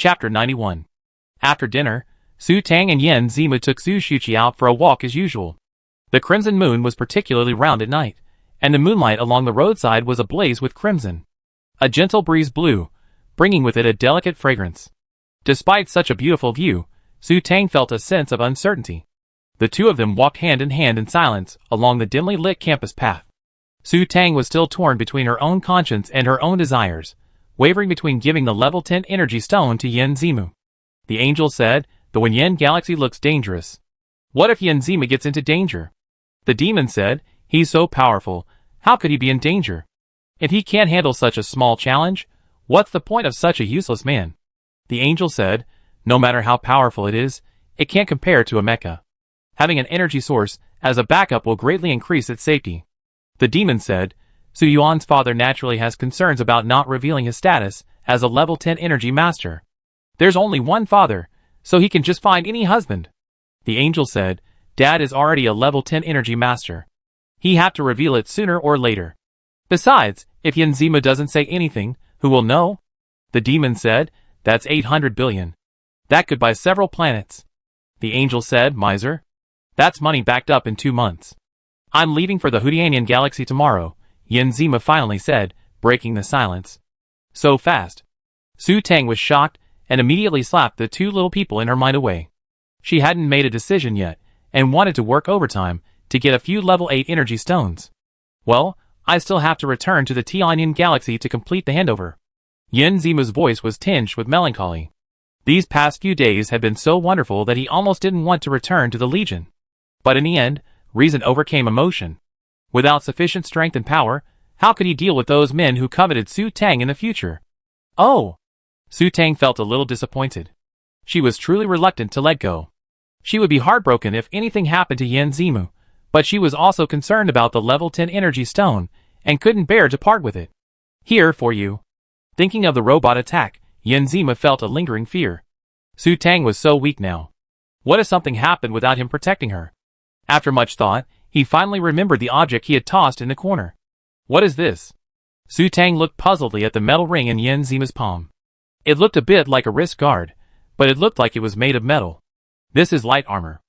Chapter 91. After dinner, Su Tang and Yen Zimu took Su Shuqi out for a walk as usual. The crimson moon was particularly round at night, and the moonlight along the roadside was ablaze with crimson. A gentle breeze blew, bringing with it a delicate fragrance. Despite such a beautiful view, Su Tang felt a sense of uncertainty. The two of them walked hand in hand in silence along the dimly lit campus path. Su Tang was still torn between her own conscience and her own desires, wavering between giving the level 10 energy stone to Yen Zimu. The angel said, "The Wenyan galaxy looks dangerous. What if Yen Zimu gets into danger?" The demon said, "He's so powerful, how could he be in danger? If he can't handle such a small challenge, what's the point of such a useless man?" The angel said, "No matter how powerful it is, it can't compare to a mecha. Having an energy source as a backup will greatly increase its safety." The demon said, "Su Yuan's father naturally has concerns about not revealing his status as a level 10 energy master. There's only one father, so he can just find any husband." The angel said, "Dad is already a level 10 energy master. He have to reveal it sooner or later. Besides, if Yen Zimu doesn't say anything, who will know?" The demon said, "That's 800 billion. That could buy several planets." The angel said, "Miser. That's money backed up in 2 months. I'm leaving for the Hudianian galaxy tomorrow," Yen Zimu finally said, breaking the silence. "So fast." Su Tang was shocked and immediately slapped the two little people in her mind away. She hadn't made a decision yet and wanted to work overtime to get a few level 8 energy stones. "Well, I still have to return to the Tianian galaxy to complete the handover." Yen Zimu's voice was tinged with melancholy. These past few days had been so wonderful that he almost didn't want to return to the Legion. But in the end, reason overcame emotion. Without sufficient strength and power, how could he deal with those men who coveted Su Tang in the future? Oh! Su Tang felt a little disappointed. She was truly reluctant to let go. She would be heartbroken if anything happened to Yen Zimu, but she was also concerned about the level 10 energy stone and couldn't bear to part with it. "Here for you." Thinking of the robot attack, Yen Zimu felt a lingering fear. Su Tang was so weak now. What if something happened without him protecting her? After much thought, he finally remembered the object he had tossed in the corner. "What is this?" Su Tang looked puzzledly at the metal ring in Yen Zimu's palm. It looked a bit like a wrist guard, but it looked like it was made of metal. "This is light armor."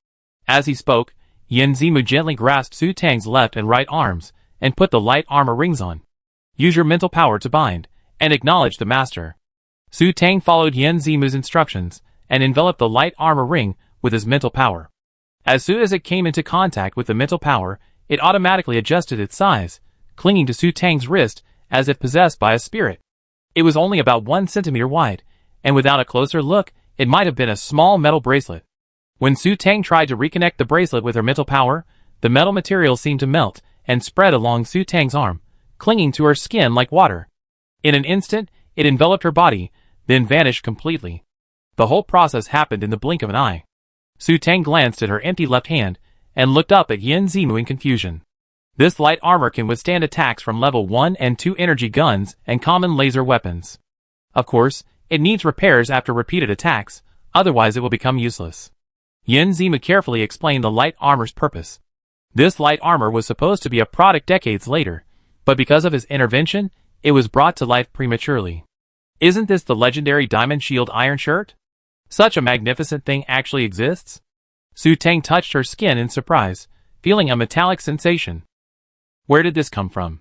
As he spoke, Yen Zimu gently grasped Su Tang's left and right arms and put the light armor rings on. "Use your mental power to bind, and acknowledge the master." Su Tang followed Yen Zimu's instructions and enveloped the light armor ring with his mental power. As soon as it came into contact with the mental power, it automatically adjusted its size, clinging to Su Tang's wrist as if possessed by a spirit. It was only about 1 centimeter wide, and without a closer look, it might have been a small metal bracelet. When Su Tang tried to reconnect the bracelet with her mental power, the metal material seemed to melt and spread along Su Tang's arm, clinging to her skin like water. In an instant, it enveloped her body, then vanished completely. The whole process happened in the blink of an eye. Su Tang glanced at her empty left hand and looked up at Yen Zimu in confusion. This light armor can withstand attacks from level 1 and 2 energy guns and common laser weapons. Of course, it needs repairs after repeated attacks, otherwise it will become useless. Yen Zimu carefully explained the light armor's purpose. This light armor was supposed to be a product decades later, but because of his intervention, it was brought to life prematurely. "Isn't this the legendary Diamond Shield Iron Shirt? Such a magnificent thing actually exists?" Su Tang touched her skin in surprise, feeling a metallic sensation. Where did this come from?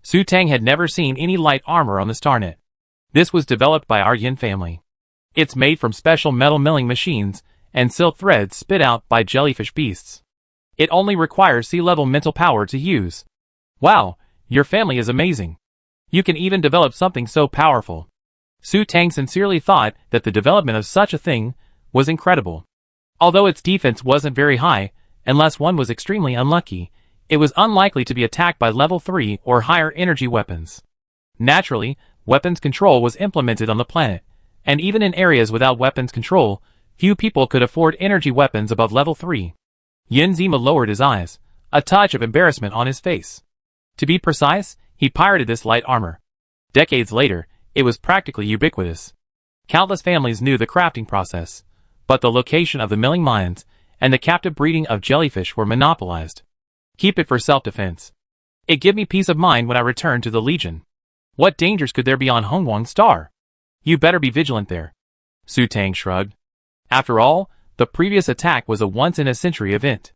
Su Tang had never seen any light armor on the StarNet. This was developed by our Yin family. It's made from special metal milling machines and silk threads spit out by jellyfish beasts. It only requires sea-level mental power to use. Wow, your family is amazing. You can even develop something so powerful. Su Tang sincerely thought that the development of such a thing was incredible. Although its defense wasn't very high, unless one was extremely unlucky, it was unlikely to be attacked by level 3 or higher energy weapons. Naturally, weapons control was implemented on the planet, and even in areas without weapons control, few people could afford energy weapons above level 3. Yen Zimu lowered his eyes, a touch of embarrassment on his face. To be precise, he pirated this light armor. Decades later, it was practically ubiquitous. Countless families knew the crafting process, but the location of the milling mines and the captive breeding of jellyfish were monopolized. Keep it for self-defense. It give me peace of mind when I return to the Legion. What dangers could there be on Hongwang Star? You better be vigilant there. Su Tang shrugged. After all, the previous attack was a once-in-a-century event.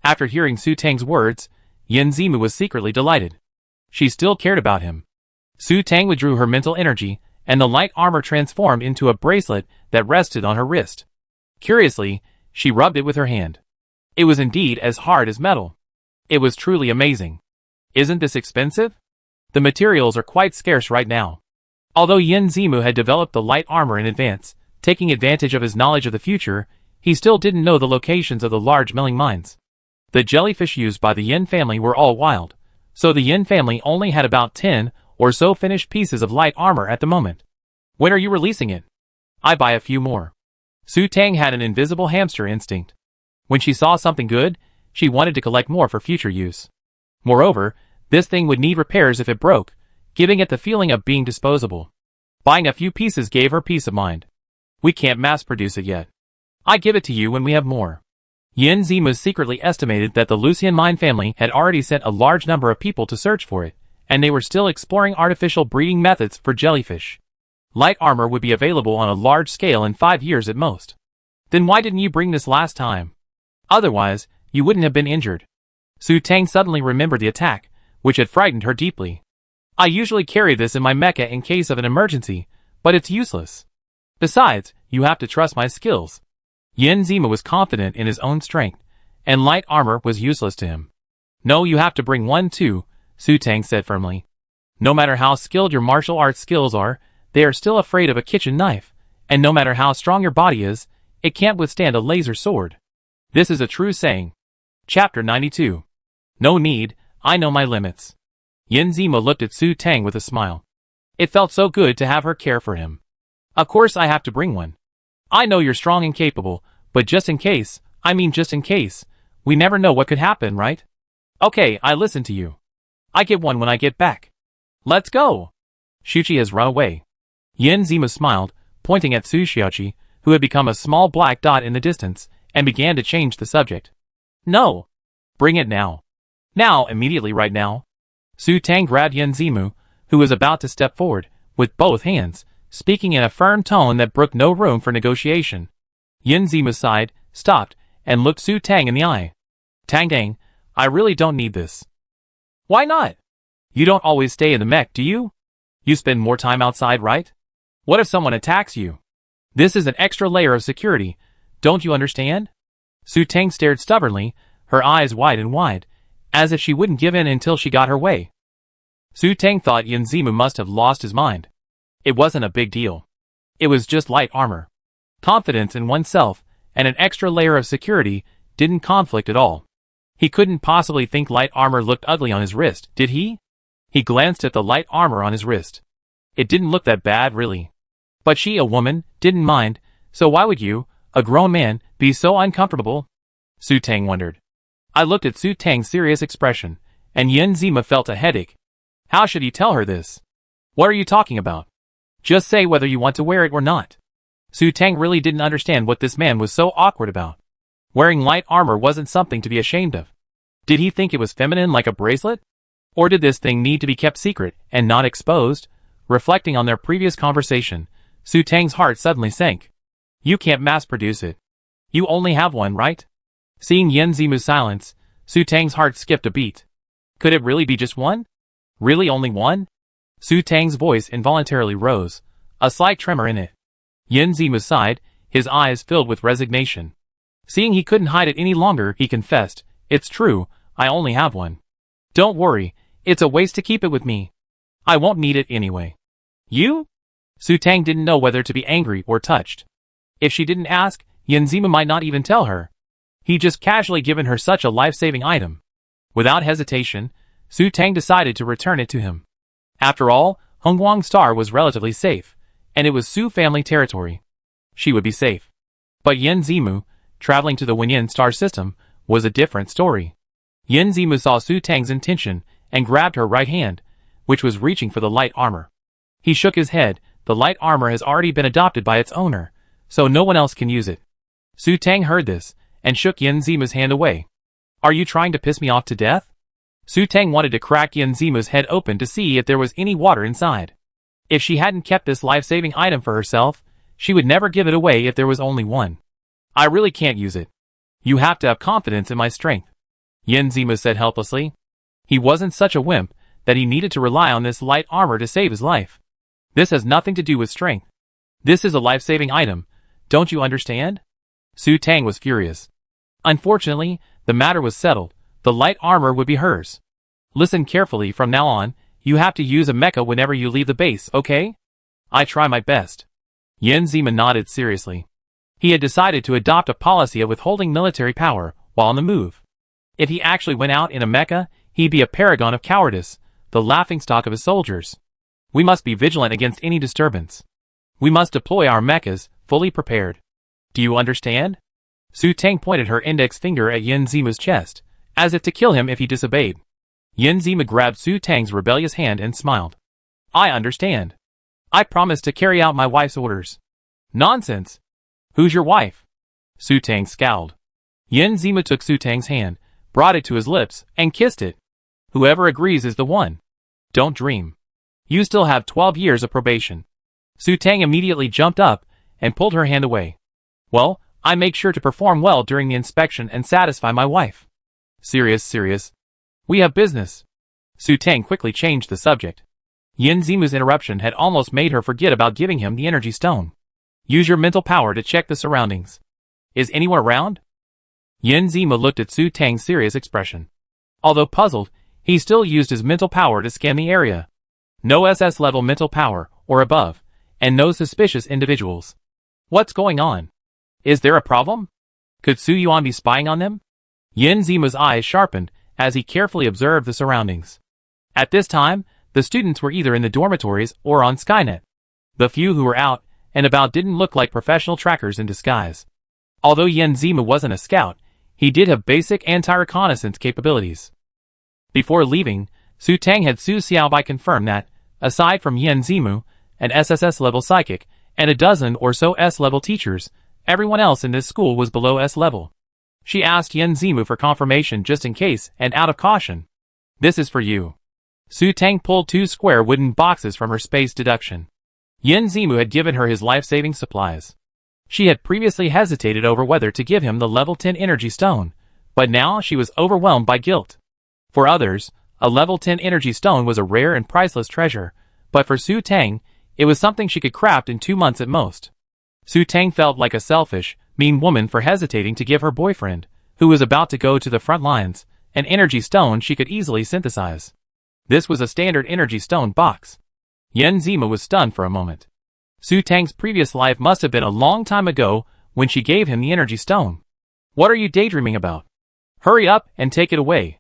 After hearing Su Tang's words, Yin Zimu was secretly delighted. She still cared about him. Su Tang withdrew her mental energy, and the light armor transformed into a bracelet that rested on her wrist. Curiously, she rubbed it with her hand. It was indeed as hard as metal. It was truly amazing. Isn't this expensive? The materials are quite scarce right now. Although Yin Zimu had developed the light armor in advance, taking advantage of his knowledge of the future, he still didn't know the locations of the large milling mines. The jellyfish used by the Yin family were all wild, so the Yin family only had about 10 or so finished pieces of light armor at the moment. When are you releasing it? I buy a few more. Su Tang had an invisible hamster instinct. When she saw something good, she wanted to collect more for future use. Moreover, this thing would need repairs if it broke, giving it the feeling of being disposable. Buying a few pieces gave her peace of mind. We can't mass-produce it yet. I give it to you when we have more. Yin Zimu secretly estimated that the Lucian mine family had already sent a large number of people to search for it, and they were still exploring artificial breeding methods for jellyfish. Light armor would be available on a large scale in 5 years at most. Then why didn't you bring this last time? Otherwise, you wouldn't have been injured. Su Tang suddenly remembered the attack, which had frightened her deeply. I usually carry this in my mecha in case of an emergency, but it's useless. Besides, you have to trust my skills. Yin Zimu was confident in his own strength, and light armor was useless to him. No, you have to bring one too, Su Tang said firmly. No matter how skilled your martial arts skills are, they are still afraid of a kitchen knife, and no matter how strong your body is, it can't withstand a laser sword. This is a true saying. Chapter 92. No need, I know my limits. Yin Zimu looked at Su Tang with a smile. It felt so good to have her care for him. Of course I have to bring one. I know you're strong and capable, but just in case, we never know what could happen, right? Okay, I listen to you. I get one when I get back. Let's go. Shuchi has run away. Yin Zimu smiled, pointing at Su Xiaoqi, who had become a small black dot in the distance, and began to change the subject. No. Bring it now. Now, immediately right now. Su Tang grabbed Yin Zimu, who was about to step forward, with both hands, speaking in a firm tone that brooked no room for negotiation. Yin Zimu sighed, stopped, and looked Su Tang in the eye. Tang, I really don't need this. Why not? You don't always stay in the mech, do you? You spend more time outside, right? What if someone attacks you? This is an extra layer of security, don't you understand? Su Tang stared stubbornly, her eyes wide and wide, as if she wouldn't give in until she got her way. Su Tang thought Yin Zimu must have lost his mind. It wasn't a big deal. It was just light armor. Confidence in oneself, and an extra layer of security, didn't conflict at all. He couldn't possibly think light armor looked ugly on his wrist, did he? He glanced at the light armor on his wrist. It didn't look that bad, really. But she, a woman, didn't mind, so why would you, a grown man, be so uncomfortable? Su Tang wondered. I looked at Su Tang's serious expression, and Yin Zimu felt a headache. How should he tell her this? What are you talking about? Just say whether you want to wear it or not. Su Tang really didn't understand what this man was so awkward about. Wearing light armor wasn't something to be ashamed of. Did he think it was feminine like a bracelet? Or did this thing need to be kept secret and not exposed? Reflecting on their previous conversation, Su Tang's heart suddenly sank. You can't mass-produce it. You only have one, right? Seeing Yin Zimu's silence, Su Tang's heart skipped a beat. Could it really be just one? Really only one? Su Tang's voice involuntarily rose, a slight tremor in it. Yin Zimu sighed, his eyes filled with resignation. Seeing he couldn't hide it any longer, he confessed, It's true, I only have one. Don't worry, it's a waste to keep it with me. I won't need it anyway. You? Su Tang didn't know whether to be angry or touched. If she didn't ask, Yin Zimu might not even tell her. He'd just casually given her such a life-saving item. Without hesitation, Su Tang decided to return it to him. After all, Hongguang Star was relatively safe, and it was Su family territory. She would be safe. But Yin Zimu, traveling to the Wenyin star system, was a different story. Yin Zimu saw Su Tang's intention and grabbed her right hand, which was reaching for the light armor. He shook his head. The light armor has already been adopted by its owner, so no one else can use it. Su Tang heard this, and shook Yin Zimu's hand away. Are you trying to piss me off to death? Su Tang wanted to crack Yin Zimu's head open to see if there was any water inside. If she hadn't kept this life-saving item for herself, she would never give it away if there was only one. I really can't use it. You have to have confidence in my strength, Yin Zimu said helplessly. He wasn't such a wimp that he needed to rely on this light armor to save his life. This has nothing to do with strength. This is a life-saving item, don't you understand? Su Tang was furious. Unfortunately, the matter was settled. The light armor would be hers. Listen carefully from now on, you have to use a mecha whenever you leave the base, okay? I try my best. Yin Zimu nodded seriously. He had decided to adopt a policy of withholding military power while on the move. If he actually went out in a mecha, he'd be a paragon of cowardice, the laughingstock of his soldiers. We must be vigilant against any disturbance. We must deploy our mechas, fully prepared. Do you understand? Su Tang pointed her index finger at Yin Zimu's chest, as if to kill him if he disobeyed. Yin Zimu grabbed Su Tang's rebellious hand and smiled. I understand. I promise to carry out my wife's orders. Nonsense. Who's your wife? Su Tang scowled. Yin Zimu took Su Tang's hand, brought it to his lips, and kissed it. Whoever agrees is the one. Don't dream. You still have 12 years of probation. Su Tang immediately jumped up and pulled her hand away. Well, I make sure to perform well during the inspection and satisfy my wife. Serious. We have business. Su Tang quickly changed the subject. Yin Zimu's interruption had almost made her forget about giving him the energy stone. Use your mental power to check the surroundings. Is anyone around? Yin Zimu looked at Su Tang's serious expression. Although puzzled, he still used his mental power to scan the area. No SS level mental power, or above, and no suspicious individuals. What's going on? Is there a problem? Could Su Yuan be spying on them? Yin Zimu's eyes sharpened as he carefully observed the surroundings. At this time, the students were either in the dormitories or on Skynet. The few who were out and about didn't look like professional trackers in disguise. Although Yin Zimu wasn't a scout, he did have basic anti-reconnaissance capabilities. Before leaving, Su Tang had Su Xiaobai confirm that, aside from Yin Zimu, an SSS-level psychic, and a dozen or so S-level teachers, everyone else in this school was below S-level. She asked Yin Zimu for confirmation just in case and out of caution. This is for you. Su Tang pulled 2 square wooden boxes from her space deduction. Yin Zimu had given her his life-saving supplies. She had previously hesitated over whether to give him the level 10 energy stone, but now she was overwhelmed by guilt. For others, a level 10 energy stone was a rare and priceless treasure, but for Su Tang, it was something she could craft in 2 months at most. Su Tang felt like a selfish, mean woman for hesitating to give her boyfriend, who was about to go to the front lines, an energy stone she could easily synthesize. This was a standard energy stone box. Yin Zimu was stunned for a moment. Su Tang's previous life must have been a long time ago when she gave him the energy stone. What are you daydreaming about? Hurry up and take it away.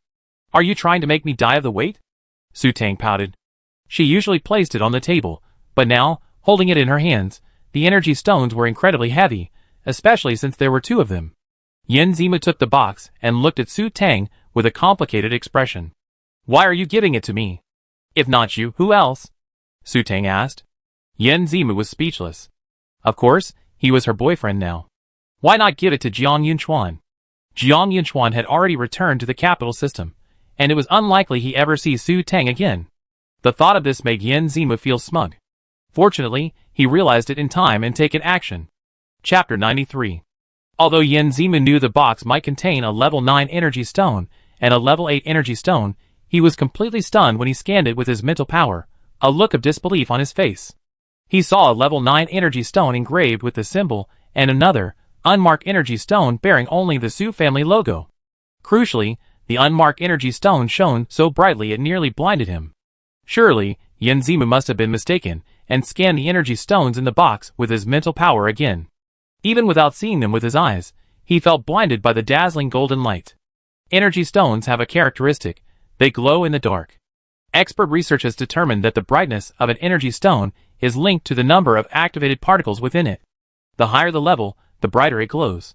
Are you trying to make me die of the weight? Su Tang pouted. She usually placed it on the table, but now, holding it in her hands, the energy stones were incredibly heavy, especially since there were 2 of them. Yin Zimu took the box and looked at Su Tang with a complicated expression. Why are you giving it to me? If not you, who else? Su Tang asked. Yin Zimu was speechless. Of course, he was her boyfriend now. Why not give it to Jiang Yunchuan? Jiang Yunchuan had already returned to the capital system, and it was unlikely he ever see Su Tang again. The thought of this made Yin Zimu feel smug. Fortunately, he realized it in time and taken action. Chapter 93. Although Yin Zimu knew the box might contain a level 9 energy stone and a level 8 energy stone, he was completely stunned when he scanned it with his mental power, a look of disbelief on his face. He saw a level 9 energy stone engraved with the symbol and another, unmarked energy stone bearing only the Su family logo. Crucially, the unmarked energy stone shone so brightly it nearly blinded him. Surely, Yin Zimu must have been mistaken and scanned the energy stones in the box with his mental power again. Even without seeing them with his eyes, he felt blinded by the dazzling golden light. Energy stones have a characteristic: they glow in the dark. Expert research has determined that the brightness of an energy stone is linked to the number of activated particles within it. The higher the level, the brighter it glows.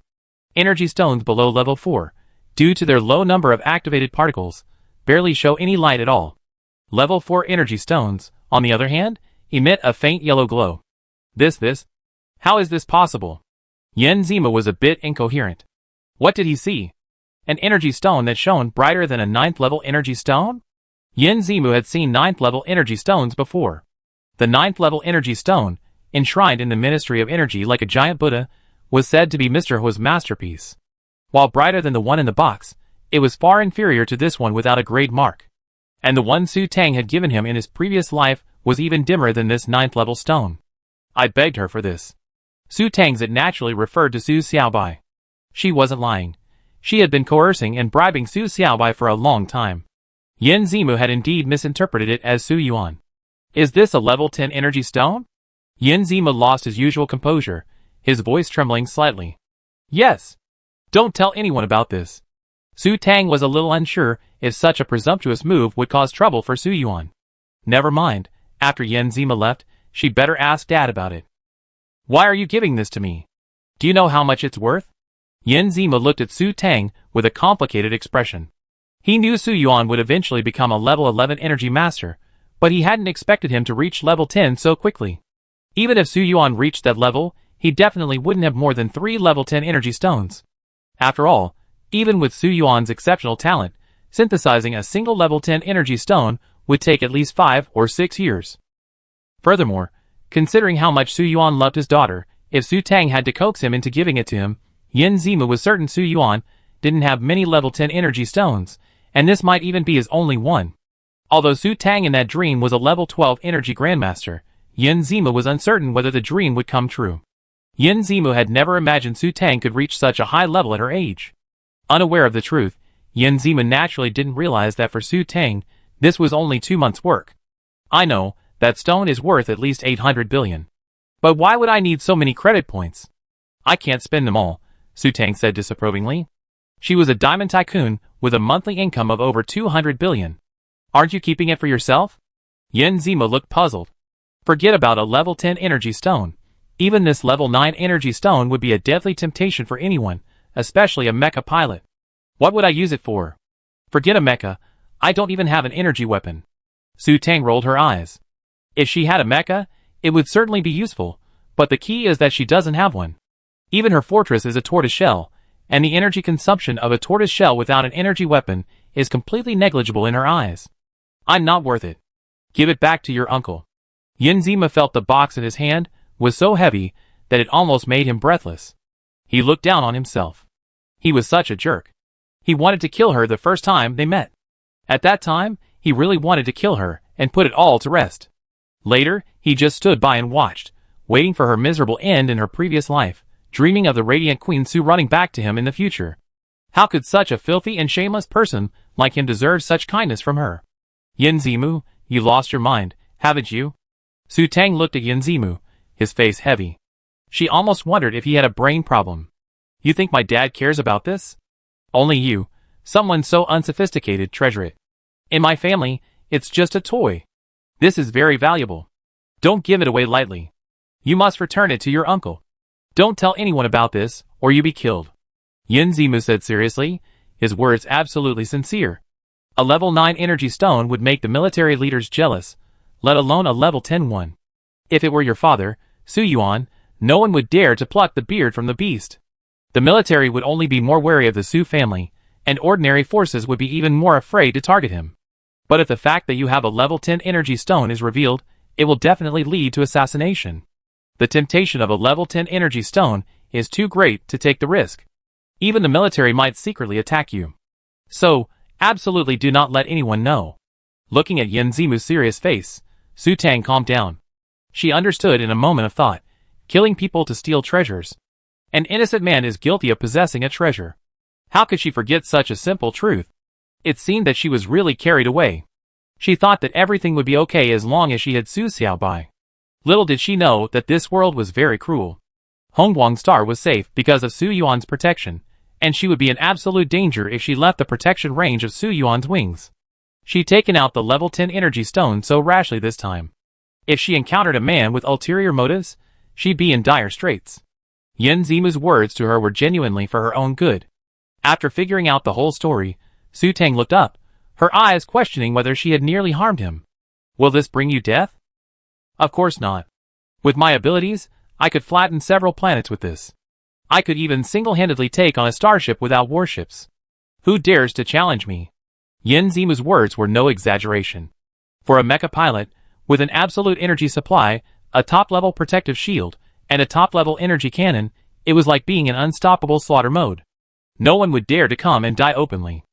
Energy stones below level 4, due to their low number of activated particles, barely show any light at all. Level 4 energy stones, on the other hand, emit a faint yellow glow. How is this possible? Yin Zimu was a bit incoherent. What did he see? An energy stone that shone brighter than a 9th level energy stone? Yin Zimu had seen 9th level energy stones before. The 9th level energy stone, enshrined in the Ministry of Energy like a giant Buddha, was said to be Mr. Hu's masterpiece. While brighter than the one in the box, it was far inferior to this one without a grade mark. And the one Su Tang had given him in his previous life was even dimmer than this 9th-level stone. I begged her for this. Su Tang's it naturally referred to Su Xiaobai. She wasn't lying. She had been coercing and bribing Su Xiaobai for a long time. Yin Zimu had indeed misinterpreted it as Su Yuan. Is this a level 10 energy stone? Yin Zimu lost his usual composure, his voice trembling slightly. Yes. Don't tell anyone about this. Su Tang was a little unsure if such a presumptuous move would cause trouble for Su Yuan. Never mind, after Yin Zimu left, she'd better ask Dad about it. Why are you giving this to me? Do you know how much it's worth? Yin Zimu looked at Su Tang with a complicated expression. He knew Su Yuan would eventually become a level 11 energy master, but he hadn't expected him to reach level 10 so quickly. Even if Su Yuan reached that level, he definitely wouldn't have more than 3 level 10 energy stones. After all, even with Su Yuan's exceptional talent, synthesizing a single level 10 energy stone would take at least 5 or 6 years. Furthermore, considering how much Su Yuan loved his daughter, if Su Tang had to coax him into giving it to him, Yin Zimu was certain Su Yuan didn't have many level 10 energy stones, and this might even be his only one. Although Su Tang in that dream was a level 12 energy grandmaster, Yin Zimu was uncertain whether the dream would come true. Yin Zimu had never imagined Su Tang could reach such a high level at her age. Unaware of the truth, Yin Zimu naturally didn't realize that for Su Tang, this was only 2 months' work. I know, that stone is worth at least 800 billion. But why would I need so many credit points? I can't spend them all, Su Tang said disapprovingly. She was a diamond tycoon with a monthly income of over 200 billion. Aren't you keeping it for yourself? Yin Zimu looked puzzled. Forget about a level 10 energy stone. Even this level 9 energy stone would be a deadly temptation for anyone, especially a mecha pilot. What would I use it for? Forget a mecha, I don't even have an energy weapon. Su Tang rolled her eyes. If she had a mecha, it would certainly be useful, but the key is that she doesn't have one. Even her fortress is a tortoise shell, and the energy consumption of a tortoise shell without an energy weapon is completely negligible in her eyes. I'm not worth it. Give it back to your uncle. Yin Zimu felt the box in his hand was so heavy that it almost made him breathless. He looked down on himself. He was such a jerk. He wanted to kill her the first time they met. At that time, he really wanted to kill her and put it all to rest. Later, he just stood by and watched, waiting for her miserable end in her previous life, dreaming of the radiant Queen Su running back to him in the future. How could such a filthy and shameless person like him deserve such kindness from her? Yin Zimu, you lost your mind, haven't you? Su Tang looked at Yin Zimu, his face heavy. She almost wondered if he had a brain problem. You think my dad cares about this? Only you, someone so unsophisticated, treasure it. In my family, it's just a toy. This is very valuable. Don't give it away lightly. You must return it to your uncle. Don't tell anyone about this, or you be killed. Yin Zimu said seriously, his words absolutely sincere. A level 9 energy stone would make the military leaders jealous, let alone a level 10 one. If it were your father, Su Yuan, no one would dare to pluck the beard from the beast. The military would only be more wary of the Su family, and ordinary forces would be even more afraid to target him. But if the fact that you have a level 10 energy stone is revealed, it will definitely lead to assassination. The temptation of a level 10 energy stone is too great to take the risk. Even the military might secretly attack you. So, absolutely do not let anyone know. Looking at Yin Zimu's serious face, Su Tang calmed down. She understood in a moment of thought, killing people to steal treasures. An innocent man is guilty of possessing a treasure. How could she forget such a simple truth? It seemed that she was really carried away. She thought that everything would be okay as long as she had Su Xiaobai. Little did she know that this world was very cruel. Hongguang's star was safe because of Su Yuan's protection, and she would be in absolute danger if she left the protection range of Su Yuan's wings. She'd taken out the level 10 energy stone so rashly this time. If she encountered a man with ulterior motives, she'd be in dire straits. Yin Zimu's words to her were genuinely for her own good. After figuring out the whole story, Su Tang looked up, her eyes questioning whether she had nearly harmed him. Will this bring you death? Of course not. With my abilities, I could flatten several planets with this. I could even single-handedly take on a starship without warships. Who dares to challenge me? Yin Zimu's words were no exaggeration. For a mecha pilot, with an absolute energy supply a top-level protective shield, and a top-level energy cannon. It was like being in unstoppable slaughter mode. No one would dare to come and die openly.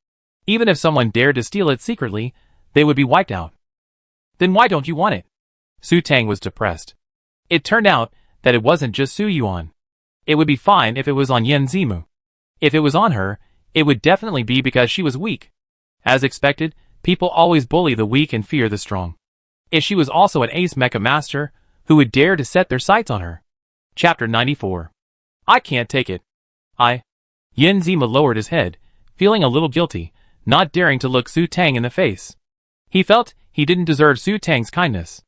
Even if someone dared to steal it secretly, they would be wiped out. Then why don't you want it? Su Tang was depressed. It turned out that it wasn't just Su Yuan. It would be fine if it was on Yen Zimu. If it was on her, it would definitely be because she was weak. As expected, people always bully the weak and fear the strong. If she was also an ace mecha master, who would dare to set their sights on her? Chapter 94. I can't take it. Yen Zima lowered his head, feeling a little guilty, not daring to look Su Tang in the face. He felt he didn't deserve Su Tang's kindness.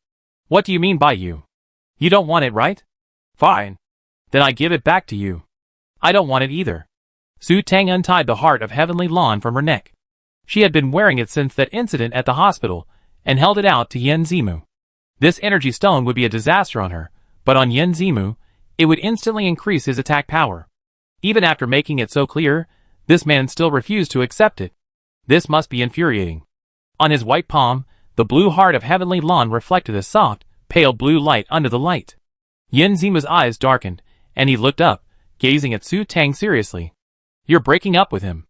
What do you mean by you? You don't want it, right? Fine. Then I give it back to you. I don't want it either. Su Tang untied the heart of Heavenly Lawn from her neck. She had been wearing it since that incident at the hospital, and held it out to Yen Zimu. This energy stone would be a disaster on her, but on Yen Zimu, it would instantly increase his attack power. Even after making it so clear, this man still refused to accept it. This must be infuriating. On his white palm, the blue heart of Heavenly Lawn reflected a soft, pale blue light under the light. Yen Zima's eyes darkened, and he looked up, gazing at Su Tang seriously. You're breaking up with him.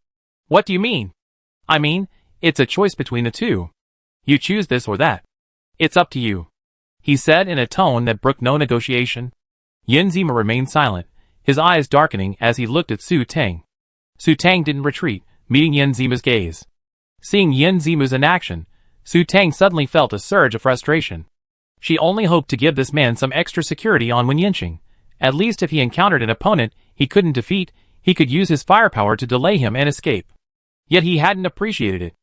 What do you mean? I mean, it's a choice between the two. You choose this or that. It's up to you, he said in a tone that brooked no negotiation. Yen Zima remained silent, his eyes darkening as he looked at Su Tang. Su Tang didn't retreat, meeting Yen Zima's gaze. Seeing Yen Zima's inaction, Su Tang suddenly felt a surge of frustration. She only hoped to give this man some extra security on Wenyanqing. At least if he encountered an opponent he couldn't defeat, he could use his firepower to delay him and escape. Yet he hadn't appreciated it.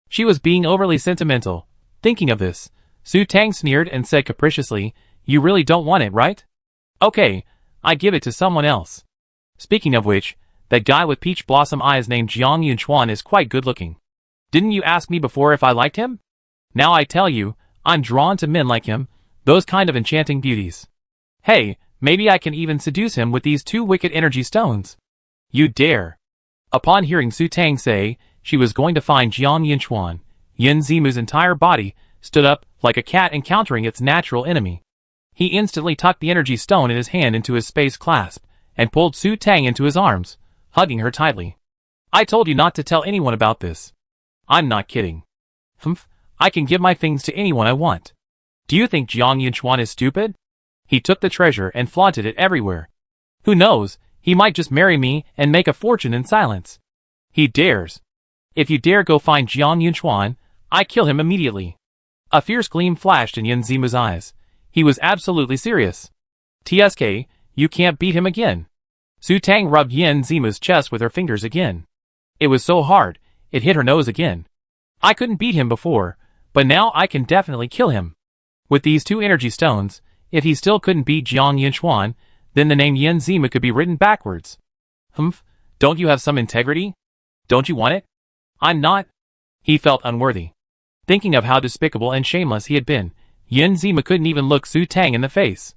She was being overly sentimental. Thinking of this, Su Tang sneered and said capriciously, You really don't want it, right? Okay, I give it to someone else. Speaking of which, that guy with peach blossom eyes named Jiang Yunchuan is quite good looking. Didn't you ask me before if I liked him? Now I tell you, I'm drawn to men like him, those kind of enchanting beauties. Hey, maybe I can even seduce him with these 2 wicked energy stones. You dare. Upon hearing Su Tang say she was going to find Jiang Yunchuan, Yen Zimu's entire body stood up like a cat encountering its natural enemy. He instantly tucked the energy stone in his hand into his space clasp, and pulled Su Tang into his arms, hugging her tightly. I told you not to tell anyone about this. I'm not kidding. Humph, I can give my things to anyone I want. Do you think Jiang Yunchuan is stupid? He took the treasure and flaunted it everywhere. Who knows, he might just marry me and make a fortune in silence. He dares. If you dare go find Jiang Yunchuan, I kill him immediately. A fierce gleam flashed in Yen Zima's eyes. He was absolutely serious. TSK, you can't beat him again. Su Tang rubbed Yen Zima's chest with her fingers again. It was so hard, it hit her nose again. I couldn't beat him before, but now I can definitely kill him. With these 2 energy stones, if he still couldn't beat Jiang Yunchuan, then the name Yen Zima could be written backwards. Humph, don't you have some integrity? Don't you want it? I'm not. He felt unworthy. Thinking of how despicable and shameless he had been, Yen Zima couldn't even look Su Tang in the face.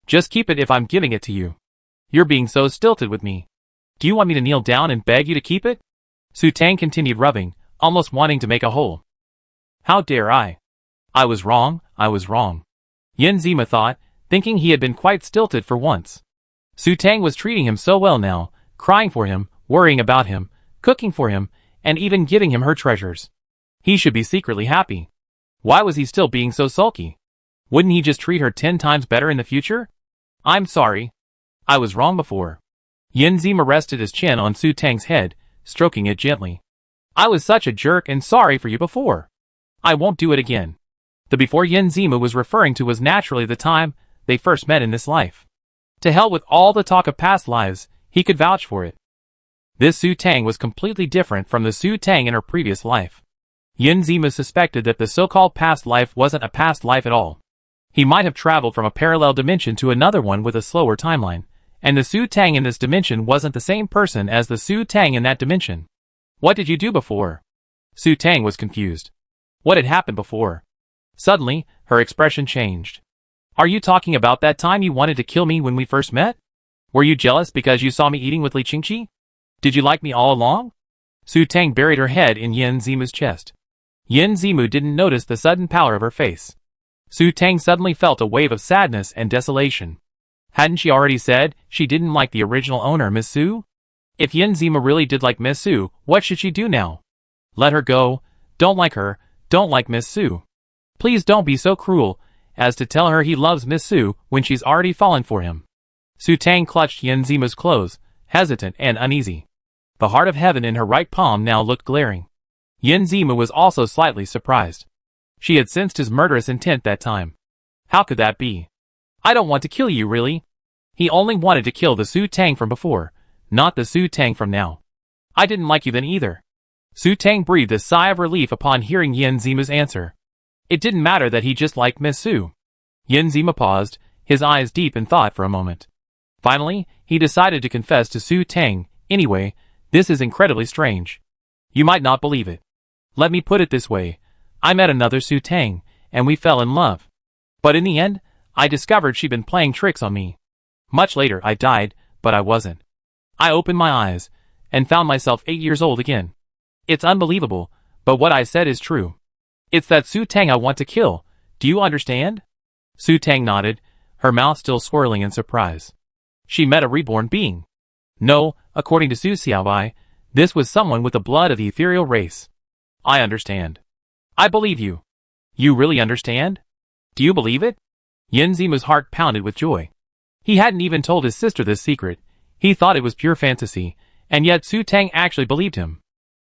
Just keep it if I'm giving it to you. You're being so stilted with me. Do you want me to kneel down and beg you to keep it? Su Tang continued rubbing, almost wanting to make a hole. How dare I? I was wrong. Yen Zima thought, thinking he had been quite stilted for once. Su Tang was treating him so well now, crying for him, worrying about him, cooking for him, and even giving him her treasures. He should be secretly happy. Why was he still being so sulky? Wouldn't he just treat her 10 times better in the future? I'm sorry. I was wrong before. Yen Zima rested his chin on Su Tang's head, stroking it gently. I was such a jerk and sorry for you before. I won't do it again. The before Yen Zima was referring to was naturally the time they first met in this life. To hell with all the talk of past lives, he could vouch for it. This Su Tang was completely different from the Su Tang in her previous life. Yen Zima suspected that the so-called past life wasn't a past life at all. He might have traveled from a parallel dimension to another one with a slower timeline, and the Su Tang in this dimension wasn't the same person as the Su Tang in that dimension. What did you do before? Su Tang was confused. What had happened before? Suddenly, her expression changed. Are you talking about that time you wanted to kill me when we first met? Were you jealous because you saw me eating with Li Qingqi? Did you like me all along? Su Tang buried her head in Yen Zima's chest. Yen Zimu didn't notice the sudden pallor of her face. Su Tang suddenly felt a wave of sadness and desolation. Hadn't she already said she didn't like the original owner, Miss Su? If Yin Zima really did like Miss Su, what should she do now? Let her go. Don't like her. Don't like Miss Su. Please don't be so cruel as to tell her he loves Miss Su when she's already fallen for him. Su Tang clutched Yin Zima's clothes, hesitant and uneasy. The heart of heaven in her right palm now looked glaring. Yin Zima was also slightly surprised. She had sensed his murderous intent that time. How could that be? I don't want to kill you, really. He only wanted to kill the Su Tang from before, not the Su Tang from now. I didn't like you then either. Su Tang breathed a sigh of relief upon hearing Yin Zima's answer. It didn't matter that he just liked Miss Su. Yin Zima paused, his eyes deep in thought for a moment. Finally, he decided to confess to Su Tang. Anyway, this is incredibly strange. You might not believe it. Let me put it this way. I met another Su Tang, and we fell in love. But in the end, I discovered she'd been playing tricks on me. Much later I died, but I wasn't. I opened my eyes, and found myself 8 years old again. It's unbelievable, but what I said is true. It's that Su Tang I want to kill. Do you understand? Su Tang nodded, her mouth still swirling in surprise. She met a reborn being. No, according to Su Xiaobai, this was someone with the blood of the ethereal race. I understand. I believe you. You really understand? Do you believe it? Yin Zima's heart pounded with joy. He hadn't even told his sister this secret. He thought it was pure fantasy, and yet Su Tang actually believed him.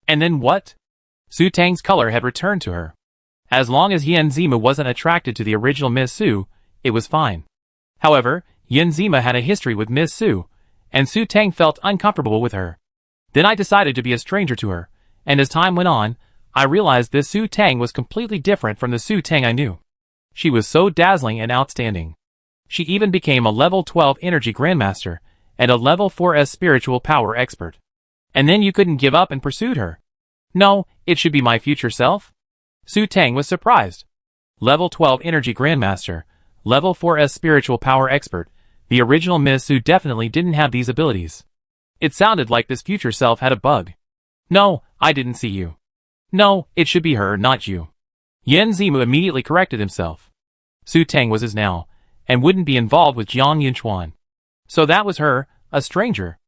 And then what? Su Tang's color had returned to her. As long as Yin Zima wasn't attracted to the original Miss Su, it was fine. However, Yin Zima had a history with Miss Su, and Su Tang felt uncomfortable with her. Then I decided to be a stranger to her, and as time went on, I realized this Su Tang was completely different from the Su Tang I knew. She was so dazzling and outstanding. She even became a level 12 energy grandmaster, and a level 4S spiritual power expert. And then you couldn't give up and pursued her. No, it should be my future self? Su Tang was surprised. Level 12 energy grandmaster, level 4S spiritual power expert. The original Miss Su definitely didn't have these abilities. It sounded like this future self had a bug. No, I didn't see you. No, it should be her, not you. Yin Zima immediately corrected himself. Su Tang was his now, and wouldn't be involved with Jiang Yinchuan. So that was her, a stranger.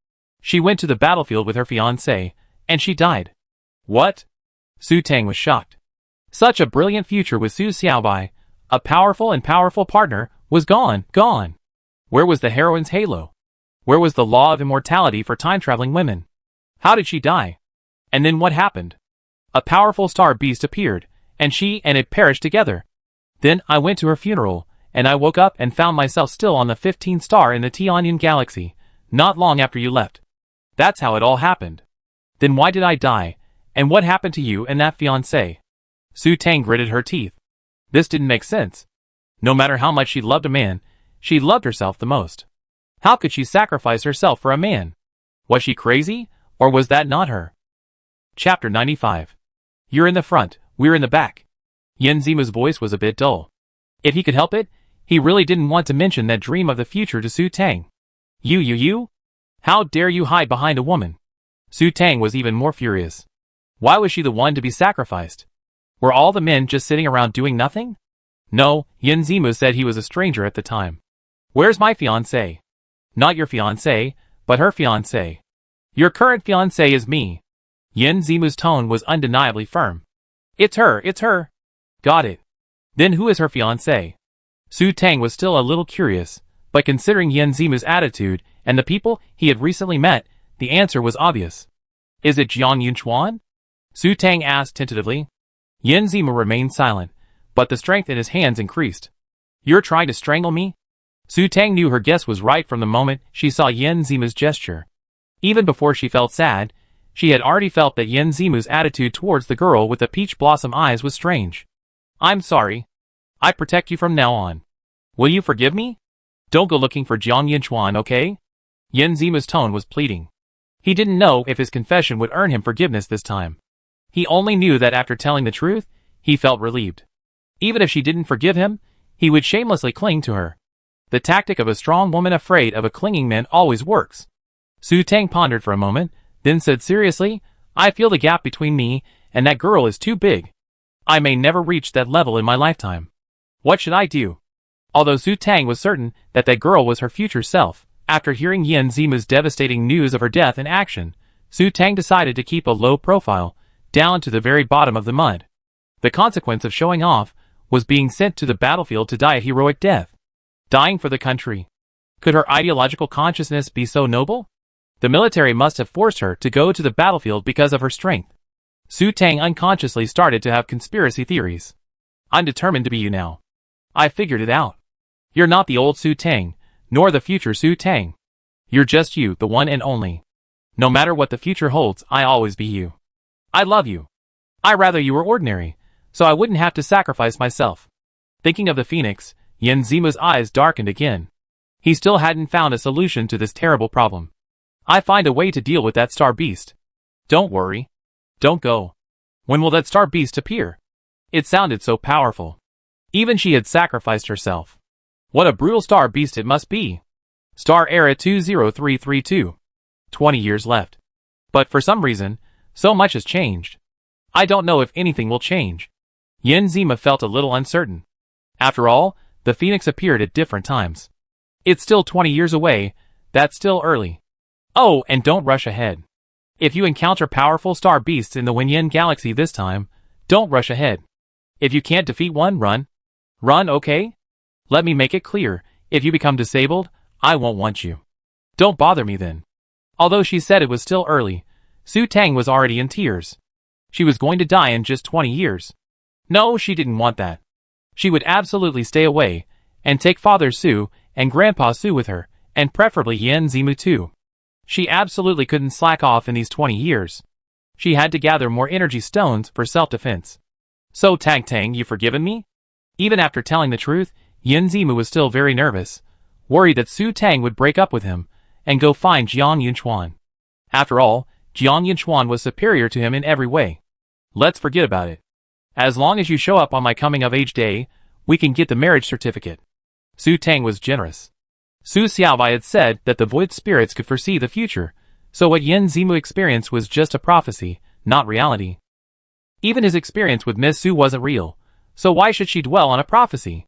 She went to the battlefield with her fiancé, and she died. What? Su Tang was shocked. Such a brilliant future with Su Xiaobai, a powerful partner, was gone. Where was the heroine's halo? Where was the law of immortality for time-traveling women? How did she die? And then what happened? A powerful star beast appeared, and she and it perished together. Then I went to her funeral, and I woke up and found myself still on the 15th star in the Tianyin galaxy, not long after you left. That's how it all happened. Then why did I die, and what happened to you and that fiancé? Su Tang gritted her teeth. This didn't make sense. No matter how much she loved a man, she loved herself the most. How could she sacrifice herself for a man? Was she crazy, or was that not her? Chapter 95. You're in the front, we're in the back. Yin Zima's voice was a bit dull. If he could help it, he really didn't want to mention that dream of the future to Su Tang. You? How dare you hide behind a woman? Su Tang was even more furious. Why was she the one to be sacrificed? Were all the men just sitting around doing nothing? No, Yin Zima said he was a stranger at the time. Where's my fiancé? Not your fiancé, but her fiancé. Your current fiancé is me. Yin Zima's tone was undeniably firm. It's her. Got it. Then who is her fiancé? Su Tang was still a little curious, but considering Yin Zima's attitude and the people he had recently met, the answer was obvious. Is it Jiang Yunchuan? Su Tang asked tentatively. Yin Zima remained silent, but the strength in his hands increased. You're trying to strangle me? Su Tang knew her guess was right from the moment she saw Yin Zima's gesture. Even before she felt sad, she had already felt that Yin Zima's attitude towards the girl with the peach blossom eyes was strange. I'm sorry. I protect you from now on. Will you forgive me? Don't go looking for Jiang Yinchuan, okay? Yin Zima's tone was pleading. He didn't know if his confession would earn him forgiveness this time. He only knew that after telling the truth, he felt relieved. Even if she didn't forgive him, he would shamelessly cling to her. The tactic of a strong woman afraid of a clinging man always works. Su Tang pondered for a moment, then said seriously, I feel the gap between me and that girl is too big. I may never reach that level in my lifetime. What should I do? Although Su Tang was certain that that girl was her future self, after hearing Yen Zimu's devastating news of her death in action, Su Tang decided to keep a low profile, down to the very bottom of the mud. The consequence of showing off was being sent to the battlefield to die a heroic death. Dying for the country. Could her ideological consciousness be so noble? The military must have forced her to go to the battlefield because of her strength. Su Tang unconsciously started to have conspiracy theories. I'm determined to be you now. I figured it out. You're not the old Su Tang, nor the future Su Tang. You're just you, the one and only. No matter what the future holds, I'll always be you. I love you. I'd rather you were ordinary, so I wouldn't have to sacrifice myself. Thinking of the phoenix, Yen Zimu's eyes darkened again. He still hadn't found a solution to this terrible problem. I find a way to deal with that star beast. Don't worry. Don't go. When will that star beast appear? It sounded so powerful. Even she had sacrificed herself. What a brutal star beast it must be. Star Era 20332. 20 years left. But for some reason, so much has changed. I don't know if anything will change. Yen Zimu felt a little uncertain. After all, the phoenix appeared at different times. It's still 20 years away, that's still early. Oh, and don't rush ahead. If you encounter powerful star beasts in the Wenyan galaxy this time, don't rush ahead. If you can't defeat one, run. Run, okay? Let me make it clear, if you become disabled, I won't want you. Don't bother me then. Although she said it was still early, Su Tang was already in tears. She was going to die in just 20 years. No, she didn't want that. She would absolutely stay away, and take Father Su and Grandpa Su with her, and preferably Yen Zimu too. She absolutely couldn't slack off in these 20 years. She had to gather more energy stones for self-defense. So Tang, you forgiven me? Even after telling the truth, Yen Zimu was still very nervous, worried that Su Tang would break up with him, and go find Jiang Yunchuan. After all, Jiang Yunchuan was superior to him in every way. Let's forget about it. As long as you show up on my coming-of-age day, we can get the marriage certificate. Su Tang was generous. Su Xiaobai had said that the void spirits could foresee the future, so what Yen Zimu experienced was just a prophecy, not reality. Even his experience with Miss Su wasn't real, so why should she dwell on a prophecy?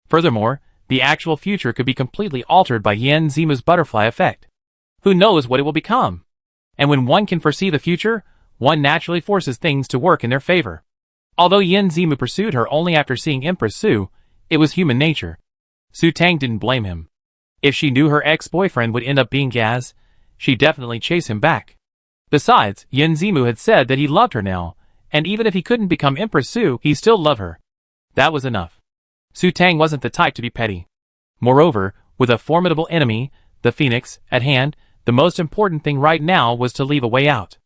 Furthermore, the actual future could be completely altered by Yen Zimu's butterfly effect. Who knows what it will become? And when one can foresee the future, one naturally forces things to work in their favor. Although Yen Zimu pursued her only after seeing Empress Su, it was human nature. Su Tang didn't blame him. If she knew her ex-boyfriend would end up being Gaz, she'd definitely chase him back. Besides, Yen Zimu had said that he loved her now, and even if he couldn't become Empress Su, he still loved her. That was enough. Su Tang wasn't the type to be petty. Moreover, with a formidable enemy, the Phoenix, at hand, the most important thing right now was to leave a way out.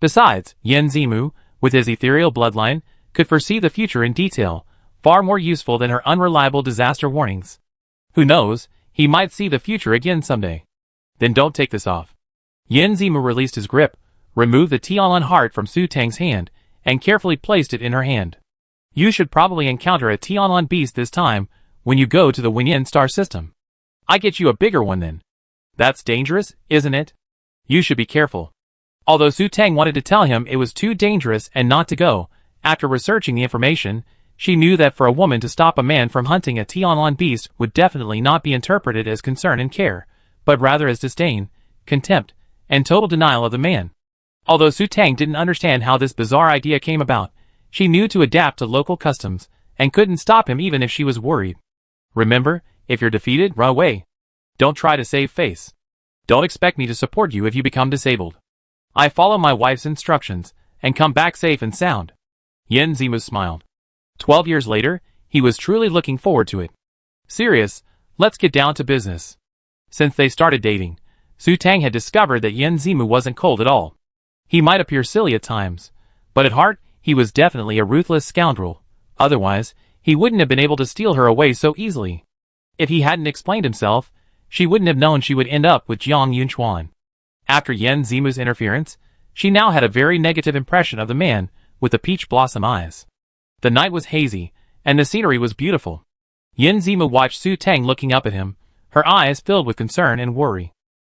Besides, Yen Zimu, with his ethereal bloodline, could foresee the future in detail, far more useful than her unreliable disaster warnings. Who knows, he might see the future again someday. Then don't take this off. Yen Zimu released his grip, removed the Tianlan heart from Su Tang's hand, and carefully placed it in her hand. You should probably encounter a Tianlan beast this time, when you go to the Wenyan star system. I get you a bigger one then. That's dangerous, isn't it? You should be careful. Although Su Tang wanted to tell him it was too dangerous and not to go, after researching the information, she knew that for a woman to stop a man from hunting a Tianlan beast would definitely not be interpreted as concern and care, but rather as disdain, contempt, and total denial of the man. Although Su Tang didn't understand how this bizarre idea came about, she knew to adapt to local customs, and couldn't stop him even if she was worried. Remember, if you're defeated, run away. Don't try to save face. Don't expect me to support you if you become disabled. I follow my wife's instructions, and come back safe and sound. Yen Zimu smiled. 12 years later, he was truly looking forward to it. Serious, let's get down to business. Since they started dating, Su Tang had discovered that Yen Zimu wasn't cold at all. He might appear silly at times, but at heart, he was definitely a ruthless scoundrel. Otherwise, he wouldn't have been able to steal her away so easily. If he hadn't explained himself, she wouldn't have known she would end up with Jiang Yunchuan. After Yen Zimu's interference, she now had a very negative impression of the man with the peach blossom eyes. The night was hazy, and the scenery was beautiful. Yen Zimu watched Su Tang looking up at him, her eyes filled with concern and worry.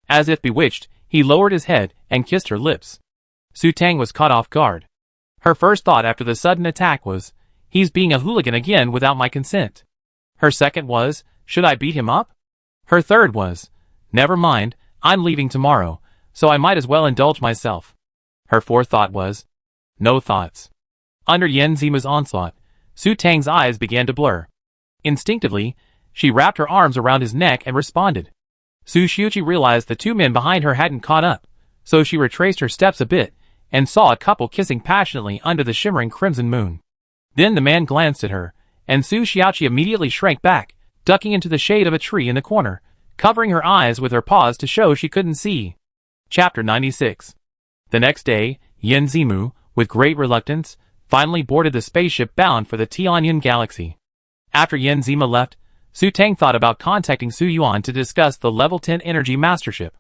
As if bewitched, he lowered his head and kissed her lips. Su Tang was caught off guard. Her first thought after the sudden attack was, he's being a hooligan again without my consent. Her second was, should I beat him up? Her third was, never mind, I'm leaving tomorrow, so I might as well indulge myself. Her fourth thought was, no thoughts. Under Yen Zimu's onslaught, Su Tang's eyes began to blur. Instinctively, she wrapped her arms around his neck and responded. Su Xiuqi realized the two men behind her hadn't caught up, so she retraced her steps a bit, and saw a couple kissing passionately under the shimmering crimson moon. Then the man glanced at her, and Su Xiuqi immediately shrank back, ducking into the shade of a tree in the corner, covering her eyes with her paws to show she couldn't see. Chapter 96. The next day, Yen Zimu, with great reluctance, finally boarded the spaceship bound for the Tianyun galaxy. After Yen Zimu left, Su Tang thought about contacting Su Yuan to discuss the level 10 energy mastership.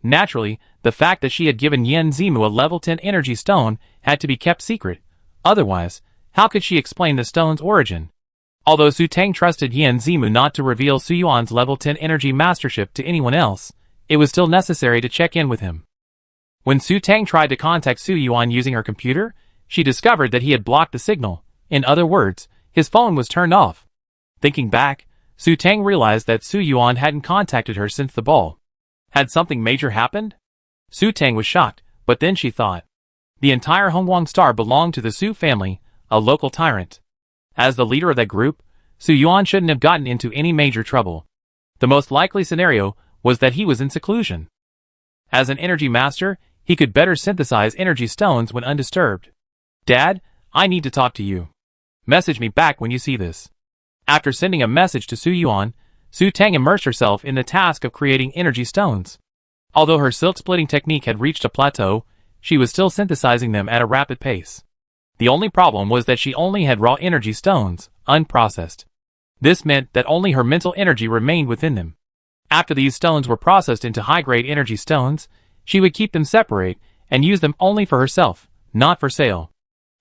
Naturally, the fact that she had given Yen Zimu a level 10 energy stone had to be kept secret. Otherwise, how could she explain the stone's origin? Although Su Tang trusted Yen Zimu not to reveal Su Yuan's level 10 energy mastership to anyone else, it was still necessary to check in with him. When Su Tang tried to contact Su Yuan using her computer, she discovered that he had blocked the signal. In other words, his phone was turned off. Thinking back, Su Tang realized that Su Yuan hadn't contacted her since the ball. Had something major happened? Su Tang was shocked, but then she thought. The entire Hongguang Star belonged to the Su family, a local tyrant. As the leader of that group, Su Yuan shouldn't have gotten into any major trouble. The most likely scenario was that he was in seclusion. As an energy master, he could better synthesize energy stones when undisturbed. Dad, I need to talk to you. Message me back when you see this. After sending a message to Su Yuan, Su Tang immersed herself in the task of creating energy stones. Although her silk-splitting technique had reached a plateau, she was still synthesizing them at a rapid pace. The only problem was that she only had raw energy stones, unprocessed. This meant that only her mental energy remained within them. After these stones were processed into high-grade energy stones, she would keep them separate and use them only for herself, not for sale.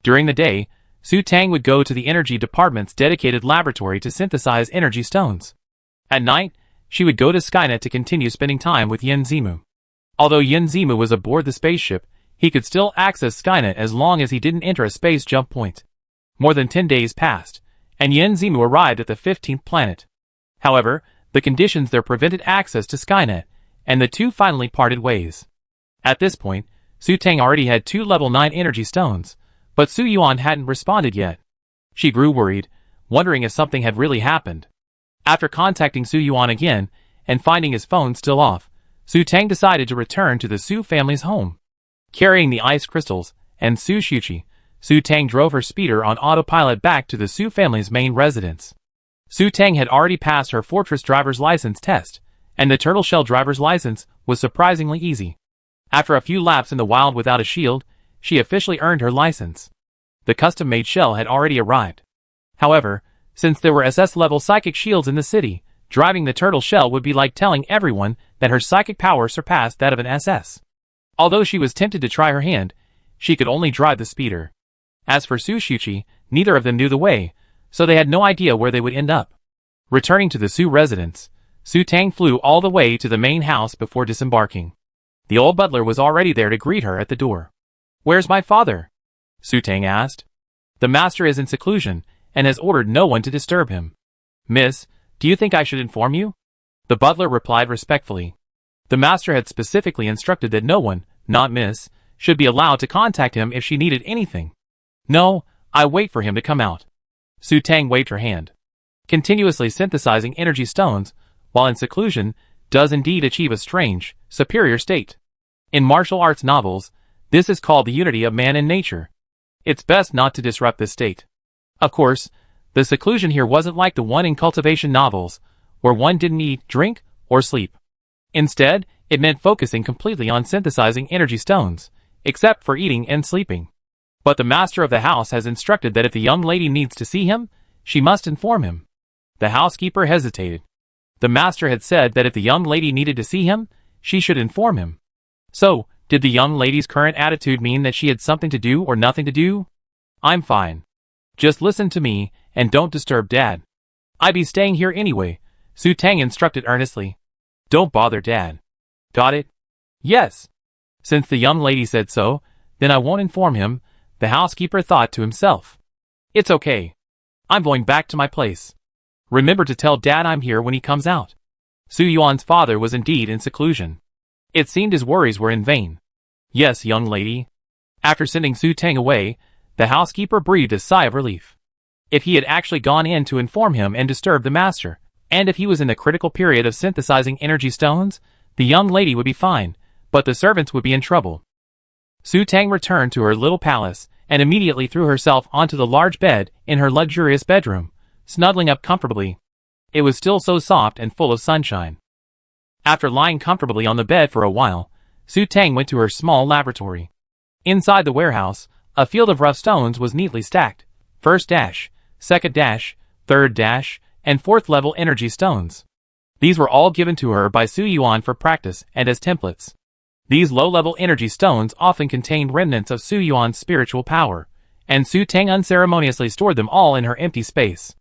During the day, Su Tang would go to the energy department's dedicated laboratory to synthesize energy stones. At night, she would go to Skynet to continue spending time with Yen Zimu. Although Yen Zimu was aboard the spaceship, he could still access Skynet as long as he didn't enter a space jump point. More than 10 days passed, and Yen Zimu arrived at the 15th planet. However, the conditions there prevented access to Skynet, and the two finally parted ways. At this point, Su Tang already had 2 level 9 energy stones, but Su Yuan hadn't responded yet. She grew worried, wondering if something had really happened. After contacting Su Yuan again, and finding his phone still off, Su Tang decided to return to the Su family's home. Carrying the ice crystals, and Su Xiuqi, Su Tang drove her speeder on autopilot back to the Su family's main residence. Su Tang had already passed her fortress driver's license test, and the turtle shell driver's license was surprisingly easy. After a few laps in the wild without a shield, she officially earned her license. The custom-made shell had already arrived. However, since there were SS-level psychic shields in the city, driving the turtle shell would be like telling everyone that her psychic power surpassed that of an SS. Although she was tempted to try her hand, she could only drive the speeder. As for Su Xiuqi, neither of them knew the way, so they had no idea where they would end up. Returning to the Su residence, Su Tang flew all the way to the main house before disembarking. The old butler was already there to greet her at the door. "Where's my father?" Su Tang asked. "The master is in seclusion, and has ordered no one to disturb him." "Miss, do you think I should inform you?" The butler replied respectfully. The master had specifically instructed that no one, not Miss, should be allowed to contact him if she needed anything. "No, I wait for him to come out." Su Tang waved her hand. Continuously synthesizing energy stones, while in seclusion, does indeed achieve a strange, superior state. In martial arts novels, this is called the unity of man and nature. It's best not to disrupt this state. Of course, the seclusion here wasn't like the one in cultivation novels, where one didn't eat, drink, or sleep. Instead, it meant focusing completely on synthesizing energy stones, except for eating and sleeping. But the master of the house has instructed that if the young lady needs to see him, she must inform him. The housekeeper hesitated. The master had said that if the young lady needed to see him, she should inform him. So, did the young lady's current attitude mean that she had something to do or nothing to do? "I'm fine. Just listen to me, and don't disturb Dad. I'd be staying here anyway," Su Tang instructed earnestly. "Don't bother Dad. Got it?" "Yes." Since the young lady said so, then I won't inform him, the housekeeper thought to himself. "It's okay. I'm going back to my place." Remember to tell Dad I'm here when he comes out. Su Yuan's father was indeed in seclusion. It seemed his worries were in vain. Yes, young lady. After sending Su Tang away, the housekeeper breathed a sigh of relief. If he had actually gone in to inform him and disturb the master, and if he was in the critical period of synthesizing energy stones, the young lady would be fine, but the servants would be in trouble. Su Tang returned to her little palace, and immediately threw herself onto the large bed in her luxurious bedroom, snuggling up comfortably. It was still so soft and full of sunshine. After lying comfortably on the bed for a while, Su Tang went to her small laboratory. Inside the warehouse, a field of rough stones was neatly stacked. First dash, second dash, third dash, and fourth level energy stones. These were all given to her by Su Yuan for practice and as templates. These low-level energy stones often contained remnants of Su Yuan's spiritual power, and Su Tang unceremoniously stored them all in her empty space.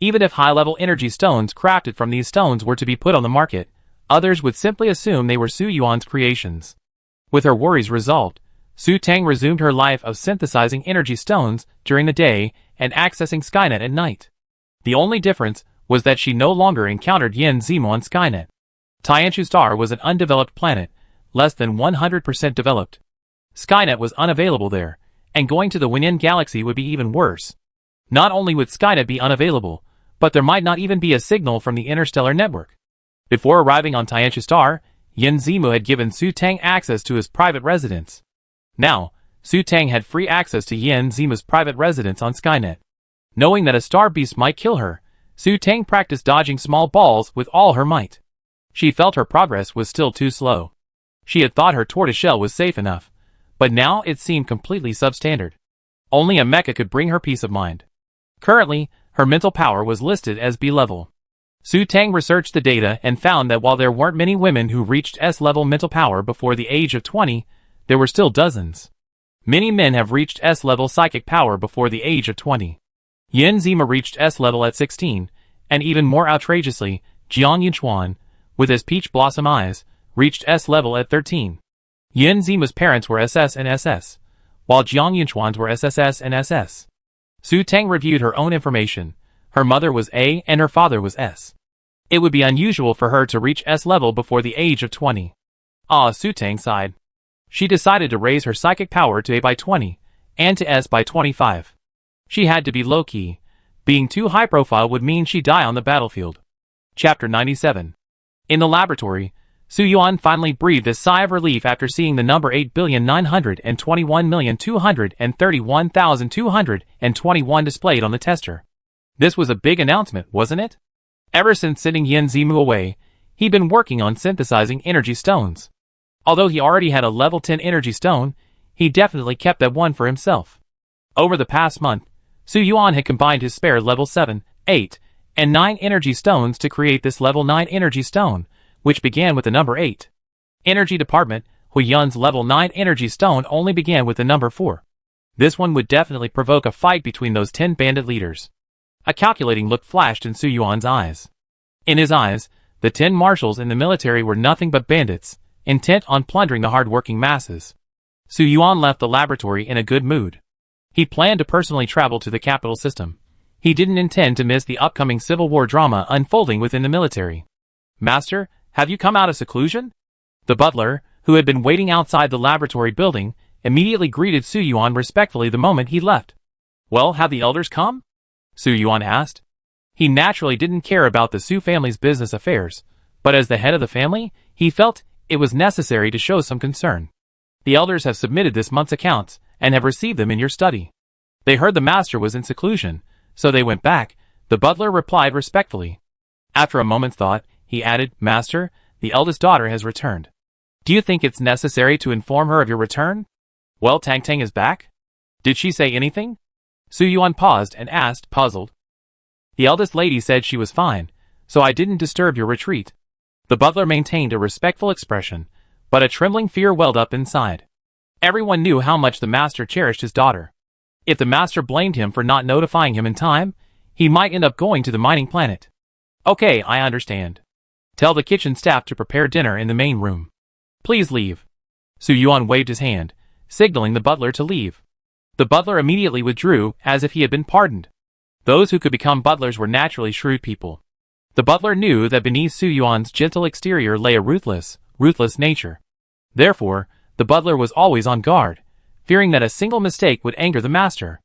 Even if high-level energy stones crafted from these stones were to be put on the market, others would simply assume they were Su Yuan's creations. With her worries resolved, Su Tang resumed her life of synthesizing energy stones during the day and accessing Skynet at night. The only difference was that she no longer encountered Yin Zimu on Skynet. Tianshu Star was an undeveloped planet, less than 100% developed. Skynet was unavailable there, and going to the Wenin galaxy would be even worse. Not only would Skynet be unavailable, but there might not even be a signal from the Interstellar network. Before arriving on Tianshu Star, Yin Zimu had given Su Tang access to his private residence. Now, Su Tang had free access to Yin Zimu's private residence on Skynet. Knowing that a star beast might kill her, Su Tang practiced dodging small balls with all her might. She felt her progress was still too slow. She had thought her tortoiseshell was safe enough, but now it seemed completely substandard. Only a mecha could bring her peace of mind. Currently, her mental power was listed as B-level. Su Tang researched the data and found that while there weren't many women who reached S-level mental power before the age of 20, there were still dozens. Many men have reached S-level psychic power before the age of 20. Yin Zimu reached S-level at 16, and even more outrageously, Jiang Yunchuan, with his peach blossom eyes, reached S-level at 13. Yin Zimu's parents were SS and SS, while Jiang Yunchuan's were SSS and SS. Su Tang reviewed her own information. Her mother was A and her father was S. It would be unusual for her to reach S-level before the age of 20. Ah, Su Tang sighed. She decided to raise her psychic power to A by 20, and to S by 25. She had to be low-key. Being too high-profile would mean she'd die on the battlefield. Chapter 97. In the laboratory, Su Yuan finally breathed a sigh of relief after seeing the number 8,921,231,221 displayed on the tester. This was a big announcement, wasn't it? Ever since sending Yin Zimu away, he'd been working on synthesizing energy stones. Although he already had a level 10 energy stone, he definitely kept that one for himself. Over the past month, Su Yuan had combined his spare level 7, 8, and 9 energy stones to create this level 9 energy stone, which began with the number 8. Energy Department, Hu Yun's level 9 energy stone only began with the number 4. This one would definitely provoke a fight between those 10 bandit leaders. A calculating look flashed in Su Yuan's eyes. In his eyes, the 10 marshals in the military were nothing but bandits, intent on plundering the hard-working masses. Su Yuan left the laboratory in a good mood. He planned to personally travel to the capital system. He didn't intend to miss the upcoming civil war drama unfolding within the military. Master, have you come out of seclusion? The butler, who had been waiting outside the laboratory building, immediately greeted Su Yuan respectfully the moment he left. Well, have the elders come? Su Yuan asked. He naturally didn't care about the Su family's business affairs, but as the head of the family, he felt it was necessary to show some concern. The elders have submitted this month's accounts, and have received them in your study. They heard the master was in seclusion, so they went back, the butler replied respectfully. After a moment's thought, he added, Master, the eldest daughter has returned. Do you think it's necessary to inform her of your return? Well, Tang Tang is back? Did she say anything? Su Yuan paused and asked, puzzled. The eldest lady said she was fine, so I didn't disturb your retreat. The butler maintained a respectful expression, but a trembling fear welled up inside. Everyone knew how much the master cherished his daughter. If the master blamed him for not notifying him in time, he might end up going to the mining planet. Okay, I understand. Tell the kitchen staff to prepare dinner in the main room. Please leave. Su Yuan waved his hand, signaling the butler to leave. The butler immediately withdrew, as if he had been pardoned. Those who could become butlers were naturally shrewd people. The butler knew that beneath Su Yuan's gentle exterior lay a ruthless nature. Therefore, the butler was always on guard, fearing that a single mistake would anger the master.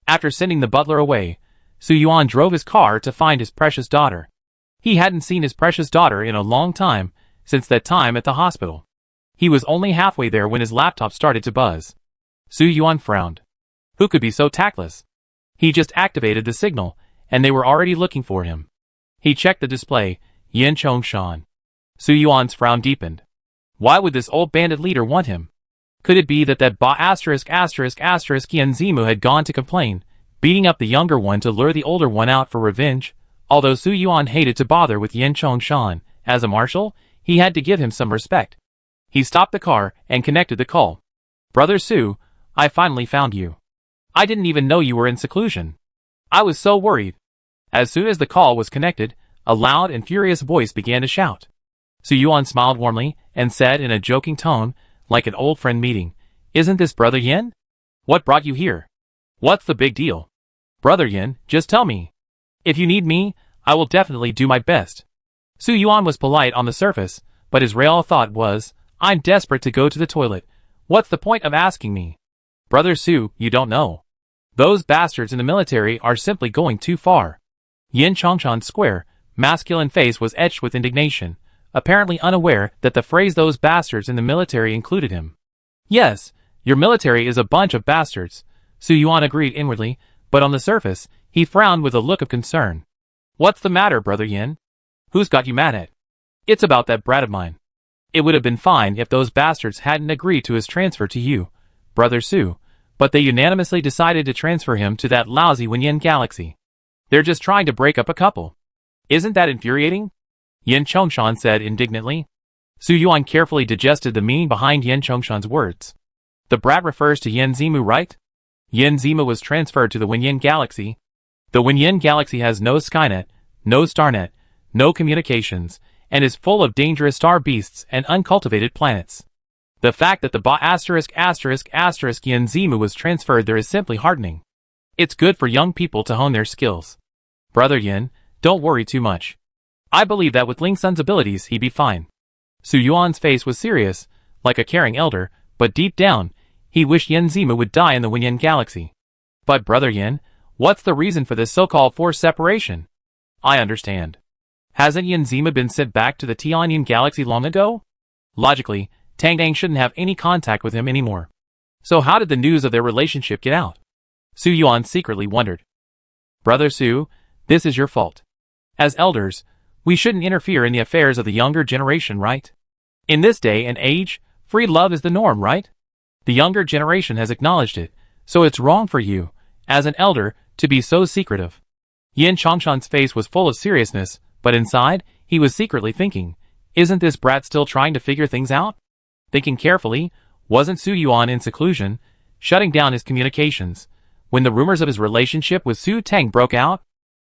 After sending the butler away, Su Yuan drove his car to find his precious daughter. He hadn't seen his precious daughter in a long time, since that time at the hospital. He was only halfway there when his laptop started to buzz. Su Yuan frowned. Who could be so tactless? He just activated the signal, and they were already looking for him. He checked the display, Yin Chongshan. Su Yuan's frown deepened. Why would this old bandit leader want him? Could it be that Yin Zimu had gone to complain, beating up the younger one to lure the older one out for revenge? Although Su Yuan hated to bother with Yin Chongshan, as a marshal, he had to give him some respect. He stopped the car and connected the call. Brother Su, I finally found you. I didn't even know you were in seclusion. I was so worried. As soon as the call was connected, a loud and furious voice began to shout. Su Yuan smiled warmly and said in a joking tone, like an old friend meeting, Isn't this Brother Yin? What brought you here? What's the big deal? Brother Yin, just tell me. If you need me, I will definitely do my best. Su Yuan was polite on the surface, but his real thought was, I'm desperate to go to the toilet. What's the point of asking me? Brother Su, you don't know. Those bastards in the military are simply going too far. Yin Chongshan's square, masculine face was etched with indignation, apparently unaware that the phrase those bastards in the military included him. Yes, your military is a bunch of bastards, Su Yuan agreed inwardly, but on the surface, he frowned with a look of concern. What's the matter, Brother Yin? Who's got you mad at? It's about that brat of mine. It would have been fine if those bastards hadn't agreed to his transfer to you, Brother Su, but they unanimously decided to transfer him to that lousy Wenyin galaxy. They're just trying to break up a couple. Isn't that infuriating? Yin Chongshan said indignantly. Su Yuan carefully digested the meaning behind Yin Chongshan's words. The brat refers to Yin Zimu, right? Yin Zimu was transferred to the Wenyin galaxy. The Wenyin galaxy has no Skynet, no Starnet, no communications, and is full of dangerous star beasts and uncultivated planets. The fact that the Yin Zimu was transferred there is simply heartening. It's good for young people to hone their skills. Brother Yin, don't worry too much. I believe that with Ling Sun's abilities he'd be fine. Su Yuan's face was serious, like a caring elder, but deep down, he wished Yin Zimu would die in the Wenyin galaxy. But Brother Yin, what's the reason for this so-called forced separation? I understand. Hasn't Yin Zimu been sent back to the Tianyin galaxy long ago? Logically, Tang Dang shouldn't have any contact with him anymore. So how did the news of their relationship get out? Su Yuan secretly wondered. Brother Su, this is your fault. As elders, we shouldn't interfere in the affairs of the younger generation, right? In this day and age, free love is the norm, right? The younger generation has acknowledged it, so it's wrong for you, as an elder, to be so secretive. Yin Chongshan's face was full of seriousness, but inside, he was secretly thinking, isn't this brat still trying to figure things out? Thinking carefully, wasn't Su Yuan in seclusion, shutting down his communications, when the rumors of his relationship with Su Tang broke out?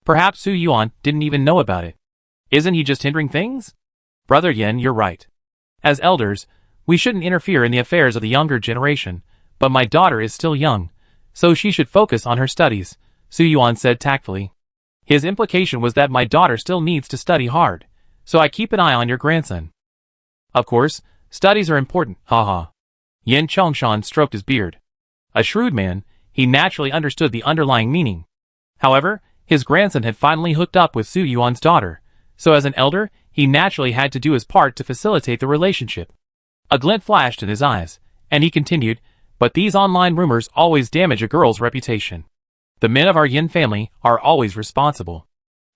Perhaps Su Yuan didn't even know about it. Isn't he just hindering things? Brother Yin, you're right. As elders, we shouldn't interfere in the affairs of the younger generation, but my daughter is still young, so she should focus on her studies, Su Yuan said tactfully. His implication was that my daughter still needs to study hard, so I keep an eye on your grandson. Of course, studies are important, haha. Yin Chongshan stroked his beard. A shrewd man, he naturally understood the underlying meaning. However, his grandson had finally hooked up with Su Yuan's daughter, so as an elder, he naturally had to do his part to facilitate the relationship. A glint flashed in his eyes, and he continued, but these online rumors always damage a girl's reputation. The men of our Yin family are always responsible.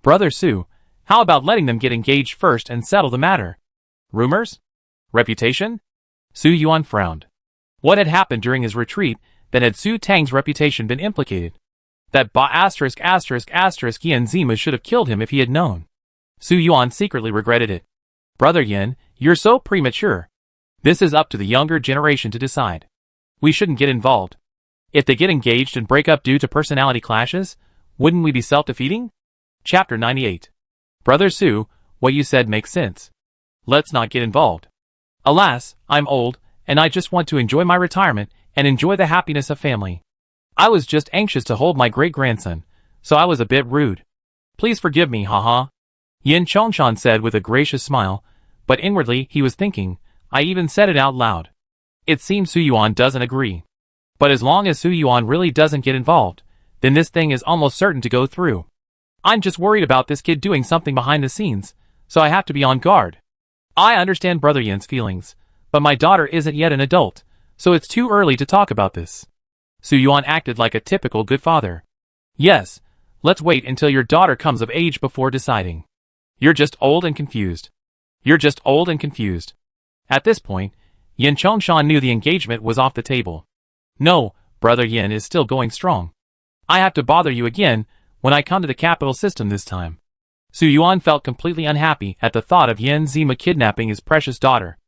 Brother Su, how about letting them get engaged first and settle the matter? Rumors? Reputation? Su Yuan frowned. What had happened during his retreat that had Su Tang's reputation been implicated? That Yin Zimu should have killed him if he had known. Su Yuan secretly regretted it. Brother Yin, you're so premature. This is up to the younger generation to decide. We shouldn't get involved. If they get engaged and break up due to personality clashes, wouldn't we be self-defeating? Chapter 98. Brother Su, what you said makes sense. Let's not get involved. Alas, I'm old, and I just want to enjoy my retirement and enjoy the happiness of family. I was just anxious to hold my great-grandson, so I was a bit rude. Please forgive me, haha. Yin Chongshan said with a gracious smile, but inwardly he was thinking, I even said it out loud. It seems Su Yuan doesn't agree. But as long as Su Yuan really doesn't get involved, then this thing is almost certain to go through. I'm just worried about this kid doing something behind the scenes, so I have to be on guard. I understand Brother Yin's feelings, but my daughter isn't yet an adult, so it's too early to talk about this. Su Yuan acted like a typical good father. Yes, let's wait until your daughter comes of age before deciding. You're just old and confused. You're just old and confused. At this point, Yin Chongshan knew the engagement was off the table. No, Brother Yin is still going strong. I have to bother you again when I come to the capital system this time. Su Yuan felt completely unhappy at the thought of Yin Zima kidnapping his precious daughter.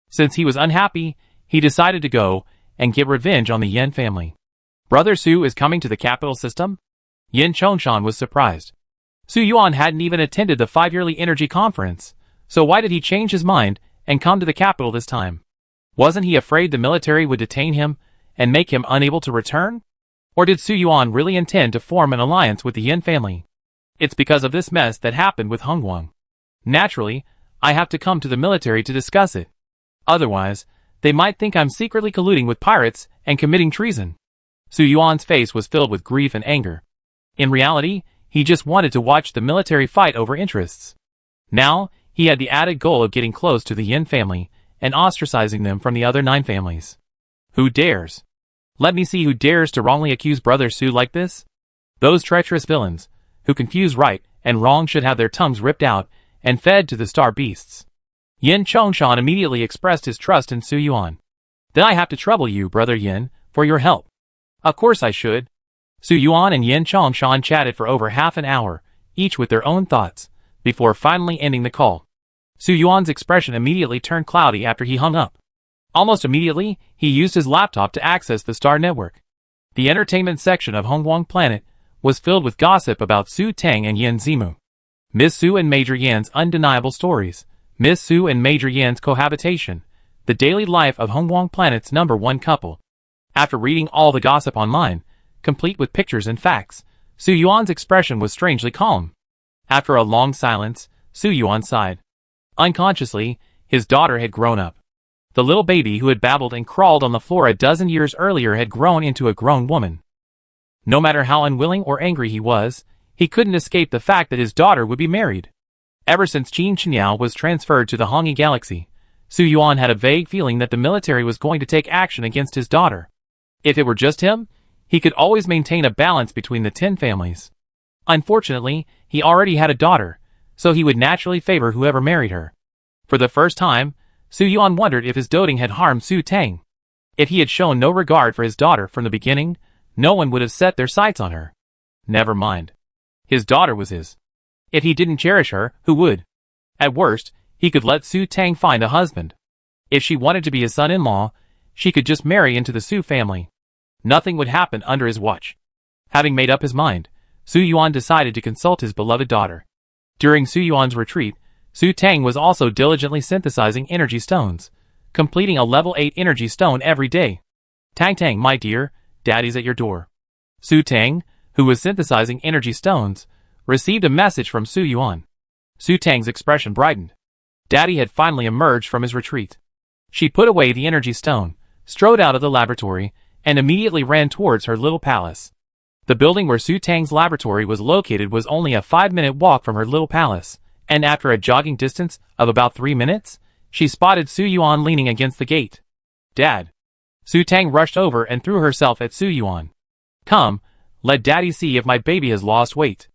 Since he was unhappy, he decided to go and get revenge on the Yin family. Brother Su is coming to the capital system? Yin Chongshan was surprised. Su Yuan hadn't even attended the 5-yearly energy conference, so why did he change his mind and come to the capital this time? Wasn't he afraid the military would detain him and make him unable to return? Or did Su Yuan really intend to form an alliance with the Yin family? It's because of this mess that happened with Hongguang. Naturally, I have to come to the military to discuss it. Otherwise, they might think I'm secretly colluding with pirates and committing treason. Su Yuan's face was filled with grief and anger. In reality, he just wanted to watch the military fight over interests. Now, he had the added goal of getting close to the Yin family and ostracizing them from the other 9 families. Who dares? Let me see who dares to wrongly accuse Brother Su like this? Those treacherous villains, who confuse right and wrong should have their tongues ripped out and fed to the star beasts. Yin Chongshan immediately expressed his trust in Su Yuan. Then I have to trouble you, Brother Yin, for your help. Of course I should. Su Yuan and Yin Chongshan chatted for over half an hour, each with their own thoughts, before finally ending the call. Su Yuan's expression immediately turned cloudy after he hung up. Almost immediately, he used his laptop to access the Star Network. The entertainment section of Hongguang Planet was filled with gossip about Su Tang and Yin Zimu. Miss Su and Major Yan's undeniable stories, Miss Su and Major Yan's cohabitation, the daily life of Hongguang Planet's #1 couple. After reading all the gossip online, complete with pictures and facts, Su Yuan's expression was strangely calm. After a long silence, Su Yuan sighed. Unconsciously, his daughter had grown up. The little baby who had babbled and crawled on the floor a dozen years earlier had grown into a grown woman. No matter how unwilling or angry he was, he couldn't escape the fact that his daughter would be married. Ever since Qin Qinyao was transferred to the Hongyi Galaxy, Su Yuan had a vague feeling that the military was going to take action against his daughter. If it were just him, he could always maintain a balance between the 10 families. Unfortunately, he already had a daughter, so he would naturally favor whoever married her. For the first time, Su Yuan wondered if his doting had harmed Su Tang. If he had shown no regard for his daughter from the beginning, no one would have set their sights on her. Never mind. His daughter was his. If he didn't cherish her, who would? At worst, he could let Su Tang find a husband. If she wanted to be his son-in-law, she could just marry into the Su family. Nothing would happen under his watch. Having made up his mind, Su Yuan decided to consult his beloved daughter. During Su Yuan's retreat, Su Tang was also diligently synthesizing energy stones, completing a level 8 energy stone every day. Tang Tang, my dear, Daddy's at your door. Su Tang, who was synthesizing energy stones, received a message from Su Yuan. Su Tang's expression brightened. Daddy had finally emerged from his retreat. She put away the energy stone, strode out of the laboratory, and immediately ran towards her little palace. The building where Su Tang's laboratory was located was only a 5-minute walk from her little palace, and after a jogging distance of about 3 minutes, she spotted Su Yuan leaning against the gate. Dad. Su Tang rushed over and threw herself at Su Yuan. Come, let Daddy see if my baby has lost weight.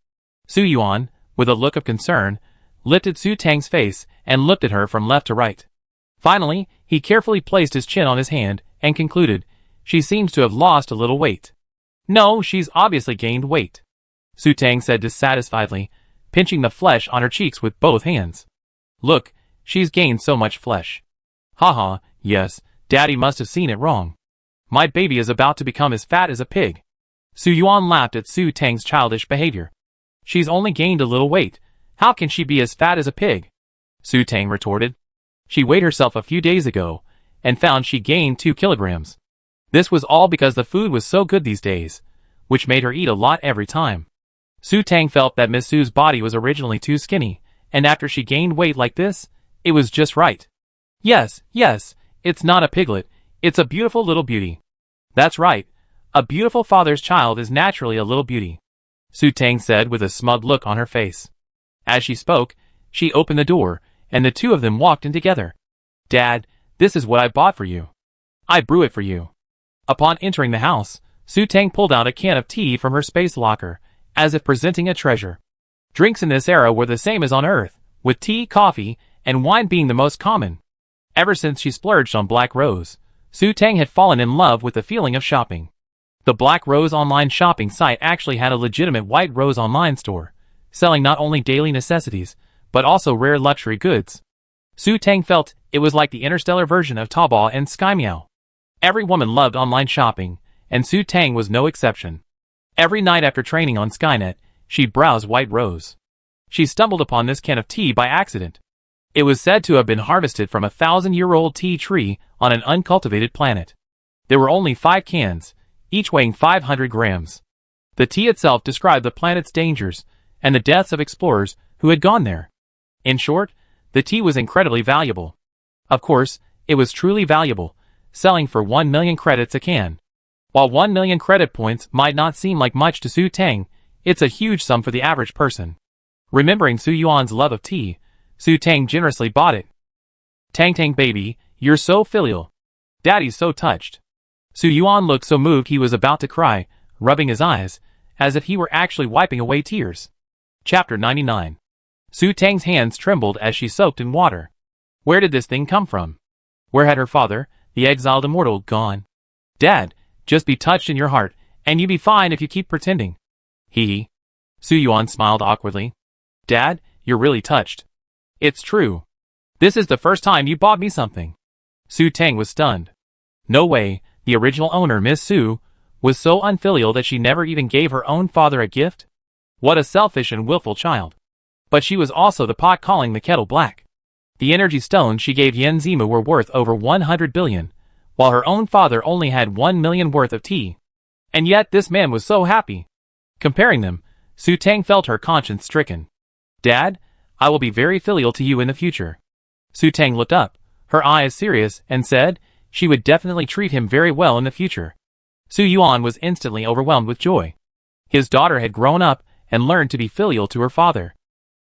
Su Yuan, with a look of concern, lifted Su Tang's face and looked at her from left to right. Finally, he carefully placed his chin on his hand and concluded, she seems to have lost a little weight. No, she's obviously gained weight. Su Tang said dissatisfiedly, pinching the flesh on her cheeks with both hands. Look, she's gained so much flesh. Haha, yes, Daddy must have seen it wrong. My baby is about to become as fat as a pig. Su Yuan laughed at Su Tang's childish behavior. She's only gained a little weight. How can she be as fat as a pig? Su Tang retorted. She weighed herself a few days ago, and found she gained 2 kilograms. This was all because the food was so good these days, which made her eat a lot every time. Su Tang felt that Miss Su's body was originally too skinny, and after she gained weight like this, it was just right. Yes, it's not a piglet, it's a beautiful little beauty. That's right, a beautiful father's child is naturally a little beauty, Su Tang said with a smug look on her face. As she spoke, she opened the door, and the two of them walked in together. Dad, this is what I bought for you. I brew it for you. Upon entering the house, Su Tang pulled out a can of tea from her space locker, as if presenting a treasure. Drinks in this era were the same as on Earth, with tea, coffee, and wine being the most common. Ever since she splurged on Black Rose, Su Tang had fallen in love with the feeling of shopping. The Black Rose online shopping site actually had a legitimate White Rose online store, selling not only daily necessities, but also rare luxury goods. Su Tang felt it was like the Interstellar version of Taobao and Skymeow. Every woman loved online shopping, and Su Tang was no exception. Every night after training on Skynet, she'd browse White Rose. She stumbled upon this can of tea by accident. It was said to have been harvested from a 1,000-year-old tea tree on an uncultivated planet. There were only 5 cans, each weighing 500 grams. The tea itself described the planet's dangers and the deaths of explorers who had gone there. In short, the tea was incredibly valuable. Of course, it was truly valuable, selling for 1 million credits a can. While 1 million credit points might not seem like much to Su Tang, it's a huge sum for the average person. Remembering Su Yuan's love of tea, Su Tang generously bought it. Tang Tang baby, you're so filial. Daddy's so touched. Su Yuan looked so moved he was about to cry, rubbing his eyes, as if he were actually wiping away tears. Chapter 99. Su Tang's hands trembled as she soaked in water. Where did this thing come from? Where had her father, the exiled immortal, gone? Dad, just be touched in your heart, and you be fine if you keep pretending. Hee. Su Yuan smiled awkwardly. Dad, you're really touched. It's true. This is the first time you bought me something. Su Tang was stunned. No way, the original owner, Miss Su, was so unfilial that she never even gave her own father a gift? What a selfish and willful child. But she was also the pot calling the kettle black. The energy stones she gave Yen Zimu were worth over 100 billion, while her own father only had 1 million worth of tea. And yet this man was so happy. Comparing them, Su Tang felt her conscience stricken. Dad, I will be very filial to you in the future. Su Tang looked up, her eyes serious, and said she would definitely treat him very well in the future. Su Yuan was instantly overwhelmed with joy. His daughter had grown up and learned to be filial to her father.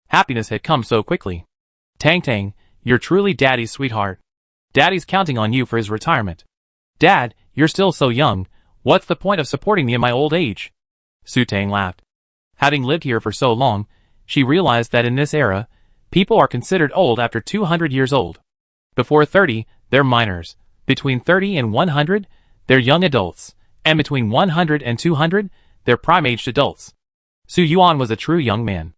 Happiness had come so quickly. Tang Tang, you're truly Daddy's sweetheart. Daddy's counting on you for his retirement. Dad, you're still so young, what's the point of supporting me in my old age? Su Tang laughed. Having lived here for so long, she realized that in this era, people are considered old after 200 years old. Before 30, they're minors. Between 30 and 100, they're young adults. And between 100 and 200, they're prime-aged adults. Su Yuan was a true young man.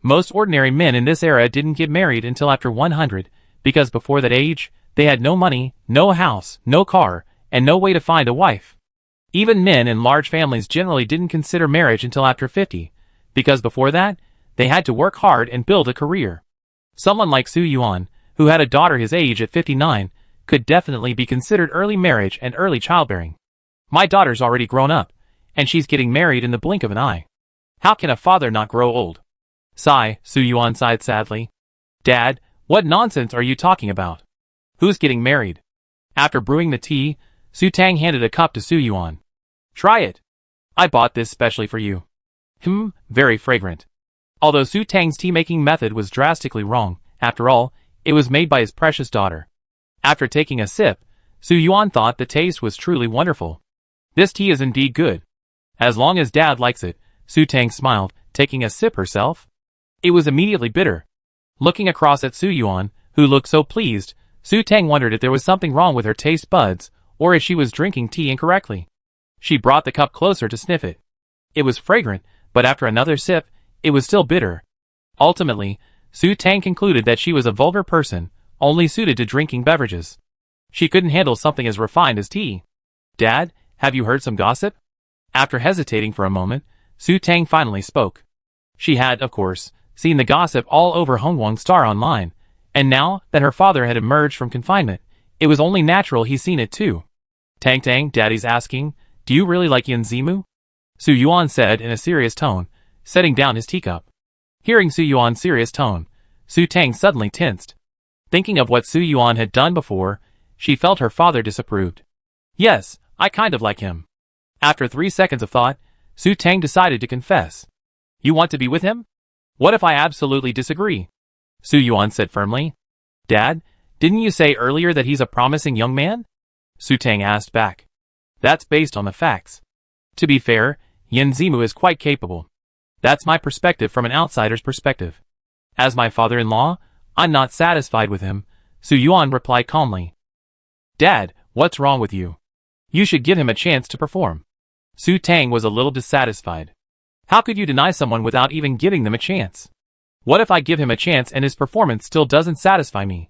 Most ordinary men in this era didn't get married until after 100, because before that age, they had no money, no house, no car, and no way to find a wife. Even men in large families generally didn't consider marriage until after 50, because before that, they had to work hard and build a career. Someone like Su Yuan, who had a daughter his age at 59, could definitely be considered early marriage and early childbearing. My daughter's already grown up, and she's getting married in the blink of an eye. How can a father not grow old? Sigh, Su Yuan sighed sadly. Dad, what nonsense are you talking about? Who's getting married? After brewing the tea, Su Tang handed a cup to Su Yuan. Try it. I bought this specially for you. Very fragrant. Although Su Tang's tea-making method was drastically wrong, after all, it was made by his precious daughter. After taking a sip, Su Yuan thought the taste was truly wonderful. This tea is indeed good. As long as Dad likes it, Su Tang smiled, taking a sip herself. It was immediately bitter. Looking across at Su Yuan, who looked so pleased, Su Tang wondered if there was something wrong with her taste buds, or if she was drinking tea incorrectly. She brought the cup closer to sniff it. It was fragrant, but after another sip, it was still bitter. Ultimately, Su Tang concluded that she was a vulgar person, only suited to drinking beverages. She couldn't handle something as refined as tea. Dad, have you heard some gossip? After hesitating for a moment, Su Tang finally spoke. She had, of course, seen the gossip all over Hongwang Star Online, and now that her father had emerged from confinement, it was only natural he's seen it too. Tang Tang, Daddy's asking, do you really like Yen Zimu? Su Yuan said in a serious tone, setting down his teacup. Hearing Su Yuan's serious tone, Su Tang suddenly tensed. Thinking of what Su Yuan had done before, she felt her father disapproved. Yes, I kind of like him. After 3 seconds of thought, Su Tang decided to confess. You want to be with him? What if I absolutely disagree? Su Yuan said firmly. Dad, didn't you say earlier that he's a promising young man? Su Tang asked back. That's based on the facts. To be fair, Yin Zimu is quite capable. That's my perspective from an outsider's perspective. As my father-in-law, I'm not satisfied with him, Su Yuan replied calmly. Dad, what's wrong with you? You should give him a chance to perform. Su Tang was a little dissatisfied. How could you deny someone without even giving them a chance? What if I give him a chance and his performance still doesn't satisfy me?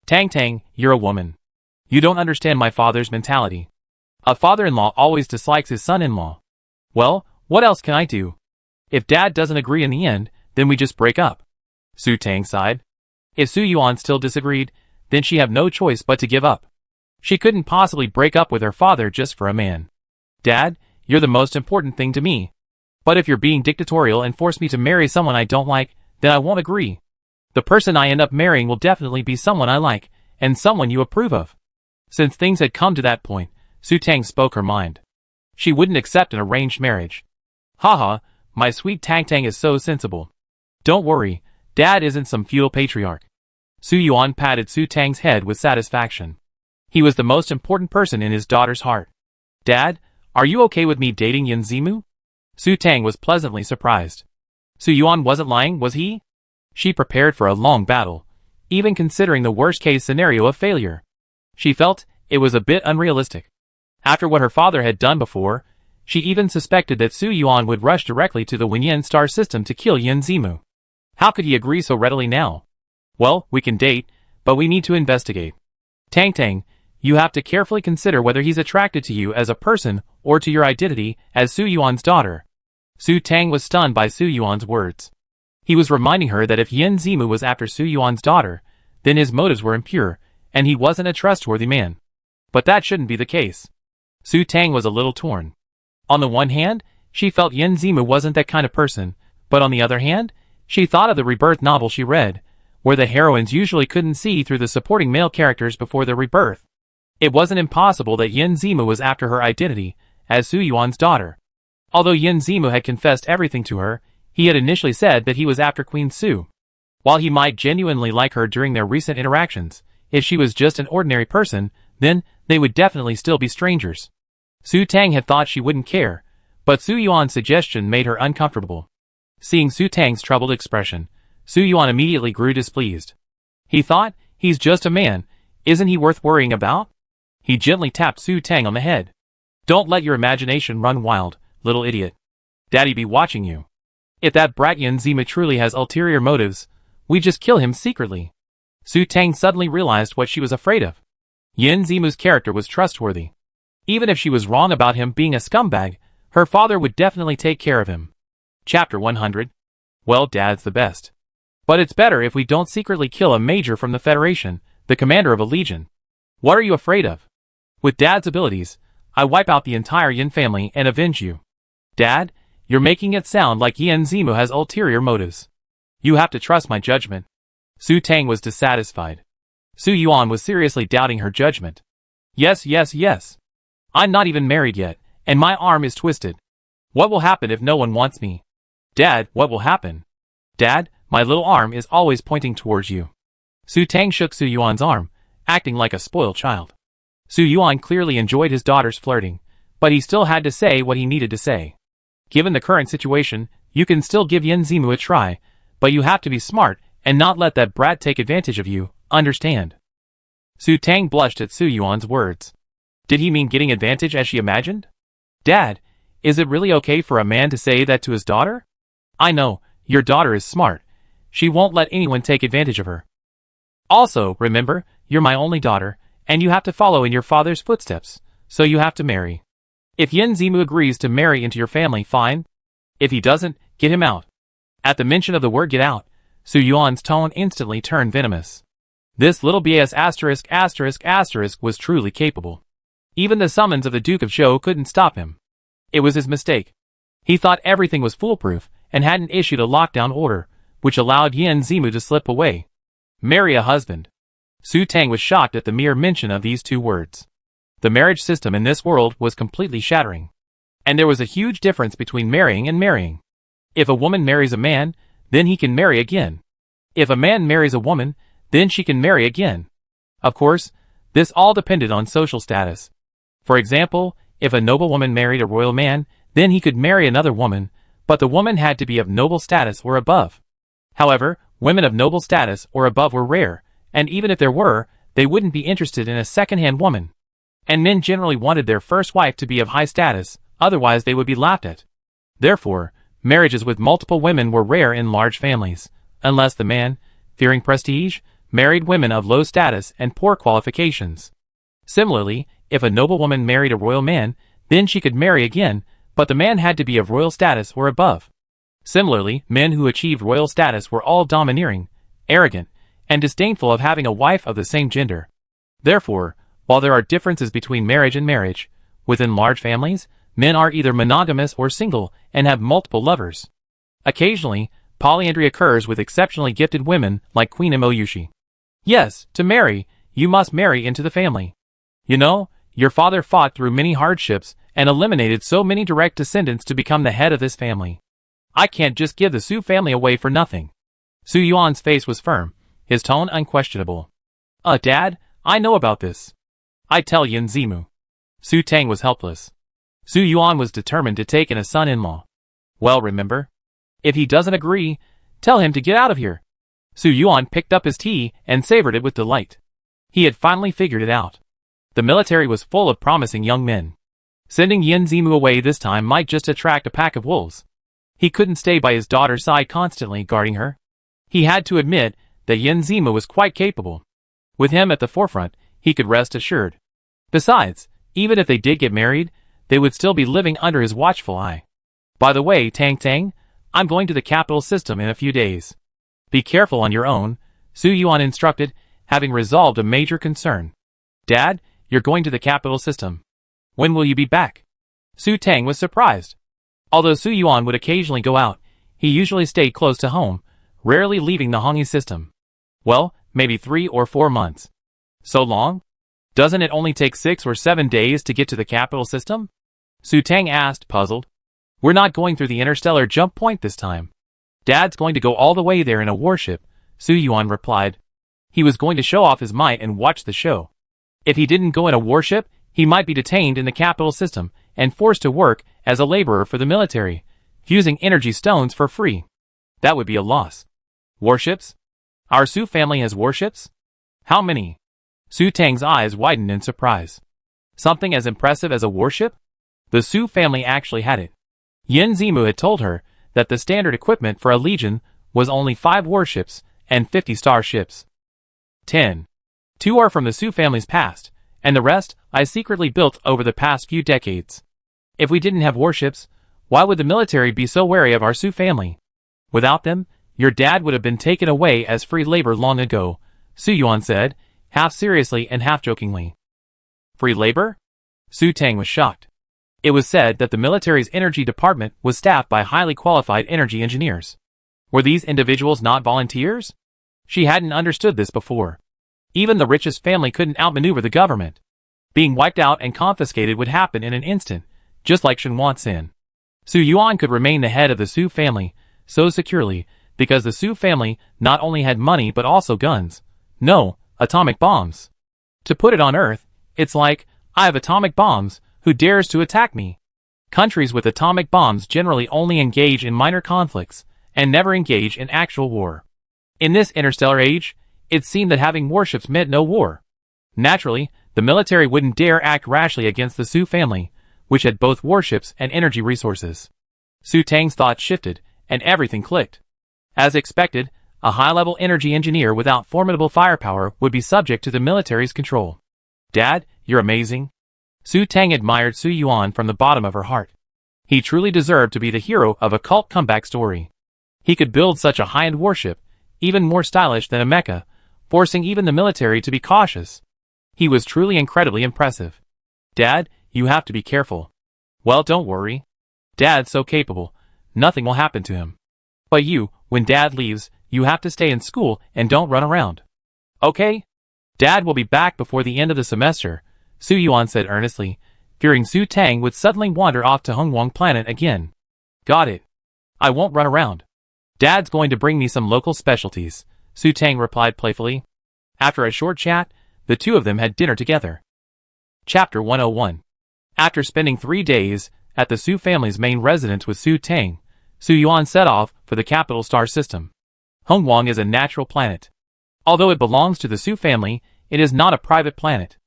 Tang, you're a woman. You don't understand my father's mentality. A father-in-law always dislikes his son-in-law. Well, what else can I do? If Dad doesn't agree in the end, then we just break up. Su Tang sighed. If Su Yuan still disagreed, then she had no choice but to give up. She couldn't possibly break up with her father just for a man. Dad, you're the most important thing to me. But if you're being dictatorial and force me to marry someone I don't like, then I won't agree. The person I end up marrying will definitely be someone I like, and someone you approve of. Since things had come to that point, Su Tang spoke her mind. She wouldn't accept an arranged marriage. Haha, my sweet Tang is so sensible. Don't worry, Dad isn't some feudal patriarch. Su Yuan patted Su Tang's head with satisfaction. He was the most important person in his daughter's heart. Dad, are you okay with me dating Yin Zimu? Su Tang was pleasantly surprised. Su Yuan wasn't lying, was he? She prepared for a long battle, even considering the worst-case scenario of failure. She felt it was a bit unrealistic. After what her father had done before, she even suspected that Su Yuan would rush directly to the Wenyan star system to kill Yin Zimu. How could he agree so readily now? Well, we can date, but we need to investigate. Tang, you have to carefully consider whether he's attracted to you as a person or to your identity as Su Yuan's daughter. Su Tang was stunned by Su Yuan's words. He was reminding her that if Yin Zimu was after Su Yuan's daughter, then his motives were impure, and he wasn't a trustworthy man. But that shouldn't be the case. Su Tang was a little torn. On the one hand, she felt Yin Zimu wasn't that kind of person, but on the other hand, she thought of the rebirth novel she read, where the heroines usually couldn't see through the supporting male characters before their rebirth. It wasn't impossible that Yin Zimu was after her identity as Su Yuan's daughter. Although Yin Zimu had confessed everything to her, he had initially said that he was after Queen Su. While he might genuinely like her during their recent interactions, if she was just an ordinary person, then they would definitely still be strangers. Su Tang had thought she wouldn't care, but Su Yuan's suggestion made her uncomfortable. Seeing Su Tang's troubled expression, Su Yuan immediately grew displeased. He thought, he's just a man, isn't he worth worrying about? He gently tapped Su Tang on the head. Don't let your imagination run wild, little idiot. Daddy be watching you. If that brat Yin Zimu truly has ulterior motives, we just kill him secretly. Su Tang suddenly realized what she was afraid of. Yin Zimu's character was trustworthy. Even if she was wrong about him being a scumbag, her father would definitely take care of him. Chapter 100. Well, Dad's the best. But it's better if we don't secretly kill a major from the Federation, the commander of a legion. What are you afraid of? With Dad's abilities, I wipe out the entire Yin family and avenge you. Dad, you're making it sound like Yin Zimu has ulterior motives. You have to trust my judgment. Su Tang was dissatisfied. Su Yuan was seriously doubting her judgment. Yes. I'm not even married yet, and my arm is twisted. What will happen if no one wants me? Dad, what will happen? Dad, my little arm is always pointing towards you. Su Tang shook Su Yuan's arm, acting like a spoiled child. Su Yuan clearly enjoyed his daughter's flirting, but he still had to say what he needed to say. Given the current situation, you can still give Yin Zimu a try, but you have to be smart and not let that brat take advantage of you, understand? Su Tang blushed at Su Yuan's words. Did he mean getting advantage as she imagined? Dad, is it really okay for a man to say that to his daughter? I know, your daughter is smart. She won't let anyone take advantage of her. Also, remember, you're my only daughter, and you have to follow in your father's footsteps, so you have to marry. If Yin Zimu agrees to marry into your family, fine. If he doesn't, get him out. At the mention of the word get out, Su Yuan's tone instantly turned venomous. This little BS **** was truly capable. Even the summons of the Duke of Zhou couldn't stop him. It was his mistake. He thought everything was foolproof, and hadn't issued a lockdown order, which allowed Yin Zimu to slip away. Marry a husband. Su Tang was shocked at the mere mention of these two words. The marriage system in this world was completely shattering. And there was a huge difference between marrying and marrying. If a woman marries a man, then he can marry again. If a man marries a woman, then she can marry again. Of course, this all depended on social status. For example, if a noblewoman married a royal man, then he could marry another woman, but the woman had to be of noble status or above. However, women of noble status or above were rare, and even if there were, they wouldn't be interested in a second-hand woman. And men generally wanted their first wife to be of high status, otherwise they would be laughed at. Therefore, marriages with multiple women were rare in large families, unless the man, fearing prestige, married women of low status and poor qualifications. Similarly, if a noblewoman married a royal man, then she could marry again, but the man had to be of royal status or above. Similarly, men who achieved royal status were all domineering, arrogant, and disdainful of having a wife of the same gender. Therefore, while there are differences between marriage and marriage, within large families, men are either monogamous or single and have multiple lovers. Occasionally, polyandry occurs with exceptionally gifted women like Queen Imoyushi. Yes, to marry, you must marry into the family. You know, your father fought through many hardships and eliminated so many direct descendants to become the head of this family. I can't just give the Su family away for nothing. Su Yuan's face was firm, his tone unquestionable. Dad, I know about this. I tell Yin Zimu. Su Tang was helpless. Su Yuan was determined to take in a son-in-law. Well, remember? If he doesn't agree, tell him to get out of here. Su Yuan picked up his tea and savored it with delight. He had finally figured it out. The military was full of promising young men. Sending Yin Zimu away this time might just attract a pack of wolves. He couldn't stay by his daughter's side constantly guarding her. He had to admit that Yin Zimu was quite capable. With him at the forefront, he could rest assured. Besides, even if they did get married, they would still be living under his watchful eye. By the way, Tang, I'm going to the capital system in a few days. Be careful on your own, Su Yuan instructed, having resolved a major concern. Dad, you're going to the capital system. When will you be back? Su Tang was surprised. Although Su Yuan would occasionally go out, he usually stayed close to home, rarely leaving the Hongyi system. Well, maybe 3 or 4 months. So long? Doesn't it only take 6 or 7 days to get to the capital system? Su Tang asked, puzzled. We're not going through the interstellar jump point this time. Dad's going to go all the way there in a warship, Su Yuan replied. He was going to show off his might and watch the show. If he didn't go in a warship, he might be detained in the capital system and forced to work as a laborer for the military, using energy stones for free. That would be a loss. Warships? Our Su family has warships? How many? Su Tang's eyes widened in surprise. Something as impressive as a warship? The Su family actually had it. Yin Zimu had told her that the standard equipment for a legion was only 5 warships and 50 starships. 10. 2 are from the Su family's past, and the rest I secretly built over the past few decades. If we didn't have warships, why would the military be so wary of our Su family? Without them, your dad would have been taken away as free labor long ago, Su Yuan said, half seriously and half jokingly. Free labor? Su Tang was shocked. It was said that the military's energy department was staffed by highly qualified energy engineers. Were these individuals not volunteers? She hadn't understood this before. Even the richest family couldn't outmaneuver the government. Being wiped out and confiscated would happen in an instant, just like Shenhuan Sin. Su Yuan could remain the head of the Su family so securely because the Su family not only had money but also guns. No, atomic bombs. To put it on Earth, it's like, I have atomic bombs, who dares to attack me? Countries with atomic bombs generally only engage in minor conflicts, and never engage in actual war. In this interstellar age, it seemed that having warships meant no war. Naturally, the military wouldn't dare act rashly against the Su family, which had both warships and energy resources. Su Tang's thoughts shifted, and everything clicked. As expected, a high-level energy engineer without formidable firepower would be subject to the military's control. Dad, you're amazing. Su Tang admired Su Yuan from the bottom of her heart. He truly deserved to be the hero of a cult comeback story. He could build such a high-end warship, even more stylish than a mecha, forcing even the military to be cautious. He was truly incredibly impressive. Dad, you have to be careful. Well, don't worry. Dad's so capable. nothing will happen to him. But you, when Dad leaves, you have to stay in school and don't run around. Okay? Dad will be back before the end of the semester, Su Yuan said earnestly, fearing Su Tang would suddenly wander off to Hongwang Planet again. Got it. I won't run around. Dad's going to bring me some local specialties, Su Tang replied playfully. After a short chat, the two of them had dinner together. Chapter 101. After spending 3 days at the Su family's main residence with Su Tang, Su Yuan set off for the capital star system. Hongwang is a natural planet. Although it belongs to the Su family, it is not a private planet.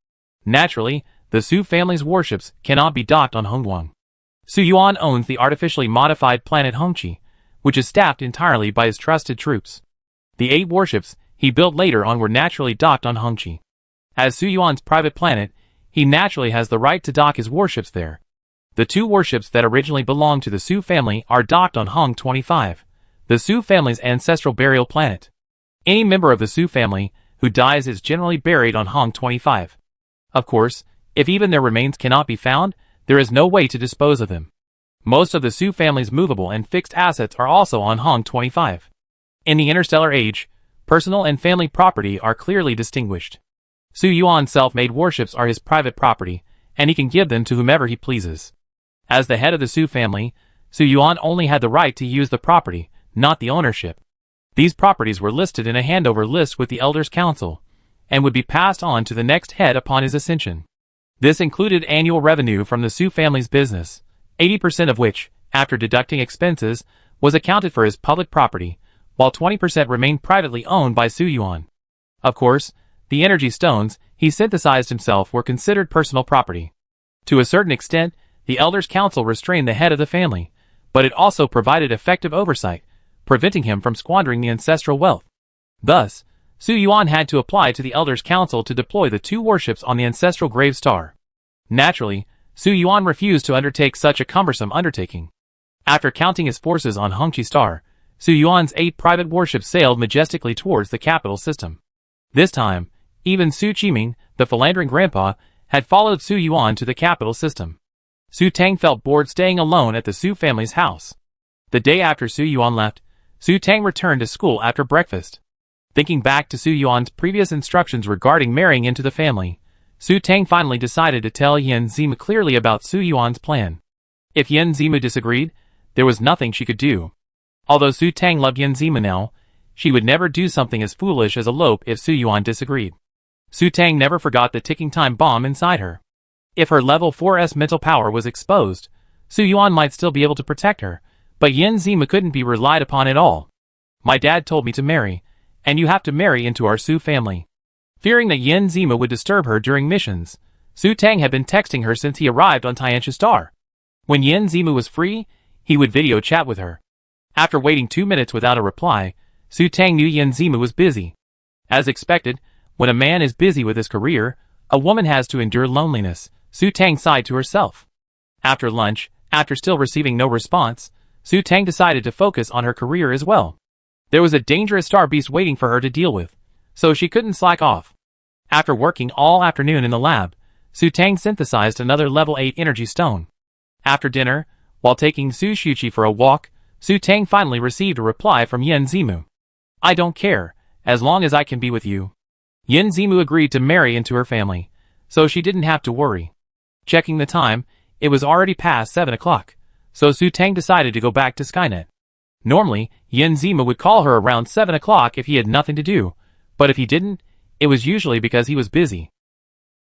Naturally, the Su family's warships cannot be docked on Hongwang. Su Yuan owns the artificially modified planet Hongqi, which is staffed entirely by his trusted troops. The 8 warships he built later on were naturally docked on Hongqi. As Su Yuan's private planet, he naturally has the right to dock his warships there. The 2 warships that originally belonged to the Su family are docked on Hong 25, the Su family's ancestral burial planet. Any member of the Su family who dies is generally buried on Hong 25. Of course, if even their remains cannot be found, there is no way to dispose of them. Most of the Su family's movable and fixed assets are also on Hong 25. In the interstellar age, personal and family property are clearly distinguished. Su Yuan's self-made warships are his private property, and he can give them to whomever he pleases. As the head of the Su family, Su Yuan only had the right to use the property, not the ownership. These properties were listed in a handover list with the Elders' Council, and would be passed on to the next head upon his ascension. This included annual revenue from the Su family's business, 80% of which, after deducting expenses, was accounted for as public property, while 20% remained privately owned by Su Yuan. Of course, the energy stones he synthesized himself were considered personal property. To a certain extent, the Elders' Council restrained the head of the family, but it also provided effective oversight, preventing him from squandering the ancestral wealth. Thus, Su Yuan had to apply to the Elders' Council to deploy the 2 warships on the ancestral grave star. Naturally, Su Yuan refused to undertake such a cumbersome undertaking. After counting his forces on Hongqi Star, Su Yuan's 8 private warships sailed majestically towards the capital system. This time, even Su Qiming, the philandering grandpa, had followed Su Yuan to the capital system. Su Tang felt bored staying alone at the Su family's house. The day after Su Yuan left, Su Tang returned to school after breakfast. Thinking back to Su Yuan's previous instructions regarding marrying into the family, Su Tang finally decided to tell Yan Zimu clearly about Su Yuan's plan. If Yan Zimu disagreed, there was nothing she could do. Although Su Tang loved Yan Zimu now, she would never do something as foolish as elope if Su Yuan disagreed. Su Tang never forgot the ticking time bomb inside her. If her level 4S mental power was exposed, Su Yuan might still be able to protect her, but Yan Zimu couldn't be relied upon at all. My dad told me to marry, and you have to marry into our Su family. Fearing that Yan Zimu would disturb her during missions, Su Tang had been texting her since he arrived on Tianxia Star. When Yan Zimu was free, he would video chat with her. After waiting 2 minutes without a reply, Su Tang knew Yan Zimu was busy. As expected, when a man is busy with his career, a woman has to endure loneliness, Su Tang sighed to herself. After lunch, after still receiving no response, Su Tang decided to focus on her career as well. There was a dangerous star beast waiting for her to deal with, so she couldn't slack off. After working all afternoon in the lab, Su Tang synthesized another level 8 energy stone. After dinner, while taking Su Shuqi for a walk, Su Tang finally received a reply from Yan Zimu. I don't care, as long as I can be with you. Yan Zimu agreed to marry into her family, so she didn't have to worry. Checking the time, it was already past 7 o'clock, so Su Tang decided to go back to Skynet. Normally, Yan Zimu would call her around 7 o'clock if he had nothing to do, but if he didn't, it was usually because he was busy.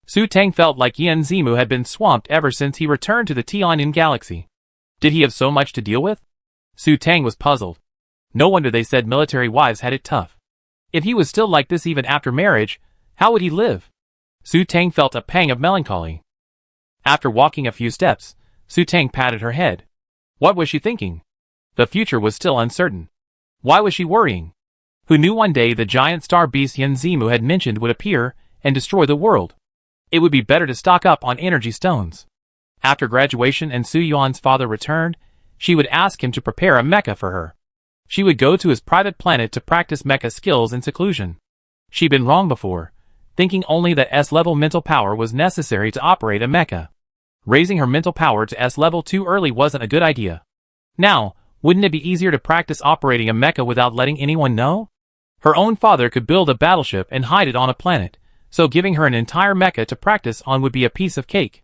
Su Tang felt like Yan Zimu had been swamped ever since he returned to the Tianyin galaxy. Did he have so much to deal with? Su Tang was puzzled. No wonder they said military wives had it tough. If he was still like this even after marriage, how would he live? Su Tang felt a pang of melancholy. After walking a few steps, Su Tang patted her head. What was she thinking? The future was still uncertain. Why was she worrying? Who knew one day the giant star beast Yan Zimu had mentioned would appear and destroy the world? It would be better to stock up on energy stones. After graduation and Su Yuan's father returned, she would ask him to prepare a mecha for her. She would go to his private planet to practice mecha skills in seclusion. She'd been wrong before, thinking only that S-level mental power was necessary to operate a mecha. Raising her mental power to S-level too early wasn't a good idea. Now, Wouldn't it be easier to practice operating a mecha without letting anyone know? Her own father could build a battleship and hide it on a planet, so giving her an entire mecha to practice on would be a piece of cake.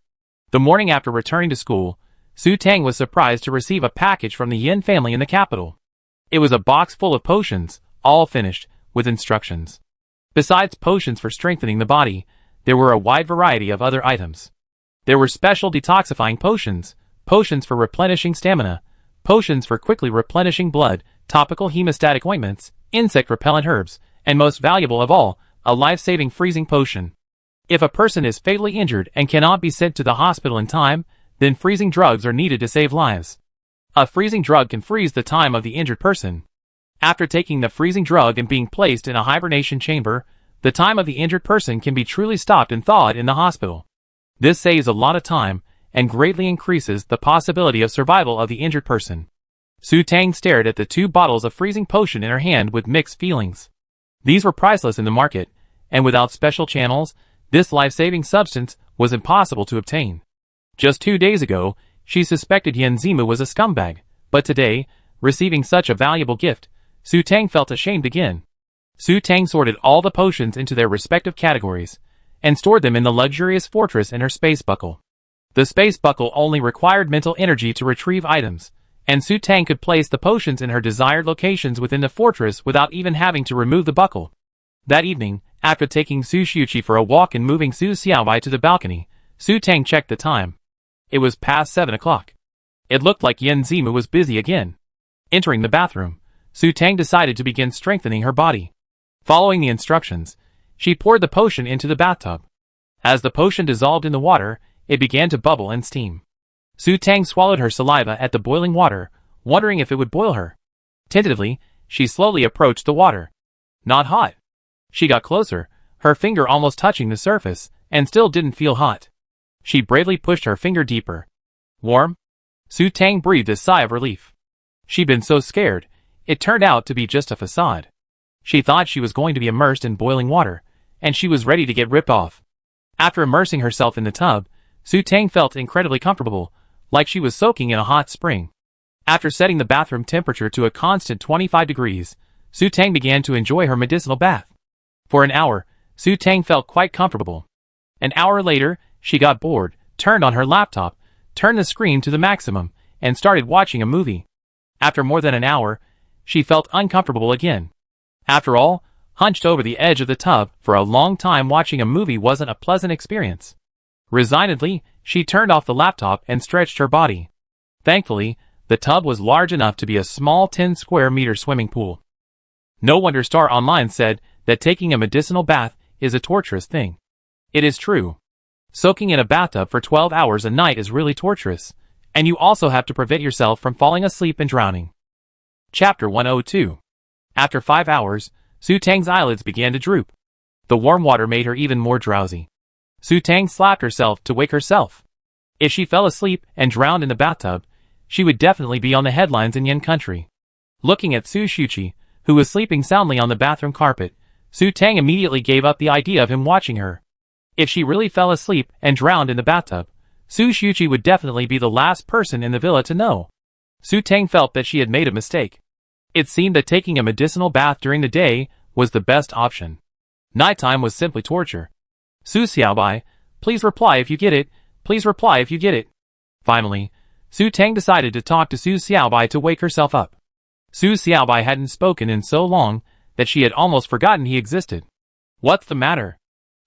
The morning after returning to school, Su Tang was surprised to receive a package from the Yin family in the capital. It was a box full of potions, all finished, with instructions. Besides potions for strengthening the body, there were a wide variety of other items. There were special detoxifying potions, potions for replenishing stamina, potions for quickly replenishing blood, topical hemostatic ointments, insect-repellent herbs, and most valuable of all, a life-saving freezing potion. If a person is fatally injured and cannot be sent to the hospital in time, then freezing drugs are needed to save lives. A freezing drug can freeze the time of the injured person. After taking the freezing drug and being placed in a hibernation chamber, the time of the injured person can be truly stopped and thawed in the hospital. This saves a lot of time and greatly increases the possibility of survival of the injured person. Su Tang stared at the 2 bottles of freezing potion in her hand with mixed feelings. These were priceless in the market, and without special channels, this life-saving substance was impossible to obtain. Just 2 days ago, she suspected Yin Zimu was a scumbag, but today, receiving such a valuable gift, Su Tang felt ashamed again. Su Tang sorted all the potions into their respective categories, and stored them in the luxurious fortress in her space buckle. The space buckle only required mental energy to retrieve items, and Su Tang could place the potions in her desired locations within the fortress without even having to remove the buckle. That evening, after taking Su Shuqi for a walk and moving Su Xiaobai to the balcony, Su Tang checked the time. It was past 7 o'clock. It looked like Yin Zimu was busy again. Entering the bathroom, Su Tang decided to begin strengthening her body. Following the instructions, she poured the potion into the bathtub. As the potion dissolved in the water, it began to bubble and steam. Su Tang swallowed her saliva at the boiling water, wondering if it would boil her. Tentatively, she slowly approached the water. Not hot. She got closer, her finger almost touching the surface, and still didn't feel hot. She bravely pushed her finger deeper. Warm? Su Tang breathed a sigh of relief. She'd been so scared, it turned out to be just a facade. She thought she was going to be immersed in boiling water, and she was ready to get ripped off. After immersing herself in the tub, Su Tang felt incredibly comfortable, like she was soaking in a hot spring. After setting the bathroom temperature to a constant 25 degrees, Su Tang began to enjoy her medicinal bath. For an hour, Su Tang felt quite comfortable. An hour later, she got bored, turned on her laptop, turned the screen to the maximum, and started watching a movie. After more than an hour, she felt uncomfortable again. After all, hunched over the edge of the tub for a long time watching a movie wasn't a pleasant experience. Resignedly, she turned off the laptop and stretched her body. Thankfully, the tub was large enough to be a small 10 square meter swimming pool. No wonder Star Online said that taking a medicinal bath is a torturous thing. It is true. Soaking in a bathtub for 12 hours a night is really torturous, and you also have to prevent yourself from falling asleep and drowning. Chapter 102. After 5 hours, Su Tang's eyelids began to droop. The warm water made her even more drowsy. Su Tang slapped herself to wake herself. If she fell asleep and drowned in the bathtub, she would definitely be on the headlines in Yin country. Looking at Su Shuqi, who was sleeping soundly on the bathroom carpet, Su Tang immediately gave up the idea of him watching her. If she really fell asleep and drowned in the bathtub, Su Shuqi would definitely be the last person in the villa to know. Su Tang felt that she had made a mistake. It seemed that taking a medicinal bath during the day was the best option. Nighttime was simply torture. Su Xiaobai, please reply if you get it, please reply if you get it. Finally, Su Tang decided to talk to Su Xiaobai to wake herself up. Su Xiaobai hadn't spoken in so long that she had almost forgotten he existed. What's the matter?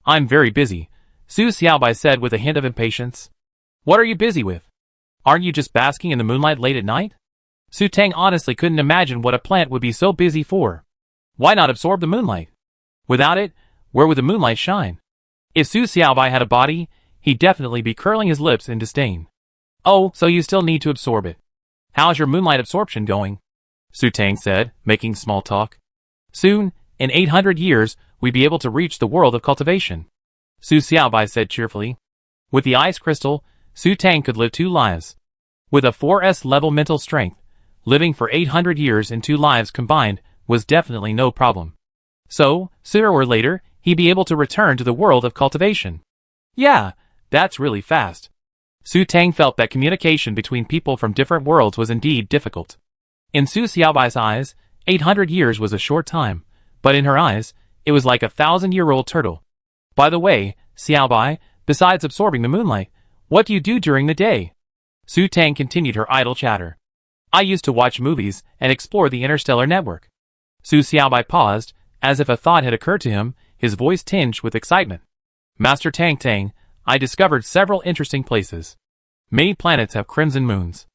I'm very busy, Su Xiaobai said with a hint of impatience. What are you busy with? Aren't you just basking in the moonlight late at night? Su Tang honestly couldn't imagine what a plant would be so busy for. Why not absorb the moonlight? Without it, where would the moonlight shine? If Su Xiaobai had a body, he'd definitely be curling his lips in disdain. Oh, so you still need to absorb it. How's your moonlight absorption going? Su Tang said, making small talk. Soon, in 800 years, we'd be able to reach the world of cultivation. Su Xiaobai said cheerfully. With the ice crystal, Su Tang could live 2 lives. With a 4S level mental strength, living for 800 years in 2 lives combined was definitely no problem. So, sooner or later, he'd be able to return to the world of cultivation. Yeah, that's really fast. Su Tang felt that communication between people from different worlds was indeed difficult. In Su Xiaobai's eyes, 800 years was a short time, but in her eyes, it was like a 1,000-year-old turtle. By the way, Xiaobai, besides absorbing the moonlight, what do you do during the day? Su Tang continued her idle chatter. I used to watch movies and explore the Interstellar network. Su Xiaobai paused, as if a thought had occurred to him, his voice tinged with excitement. Master Tang, I discovered several interesting places. Many planets have crimson moons.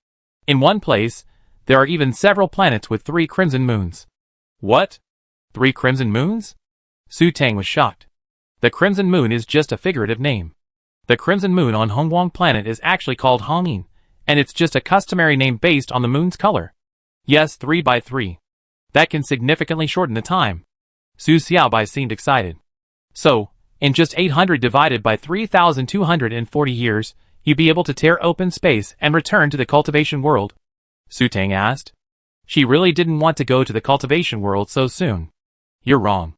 In one place, there are even several planets with 3 crimson moons. What? 3 crimson moons? Su Tang was shocked. The crimson moon is just a figurative name. The crimson moon on Hongguang planet is actually called Hongyin, and it's just a customary name based on the moon's color. Yes, 3 by 3. That can significantly shorten the time. Su Xiaobai seemed excited. So, in just 800 divided by 3,240 years, you'd be able to tear open space and return to the cultivation world? Su Tang asked. She really didn't want to go to the cultivation world so soon. You're wrong.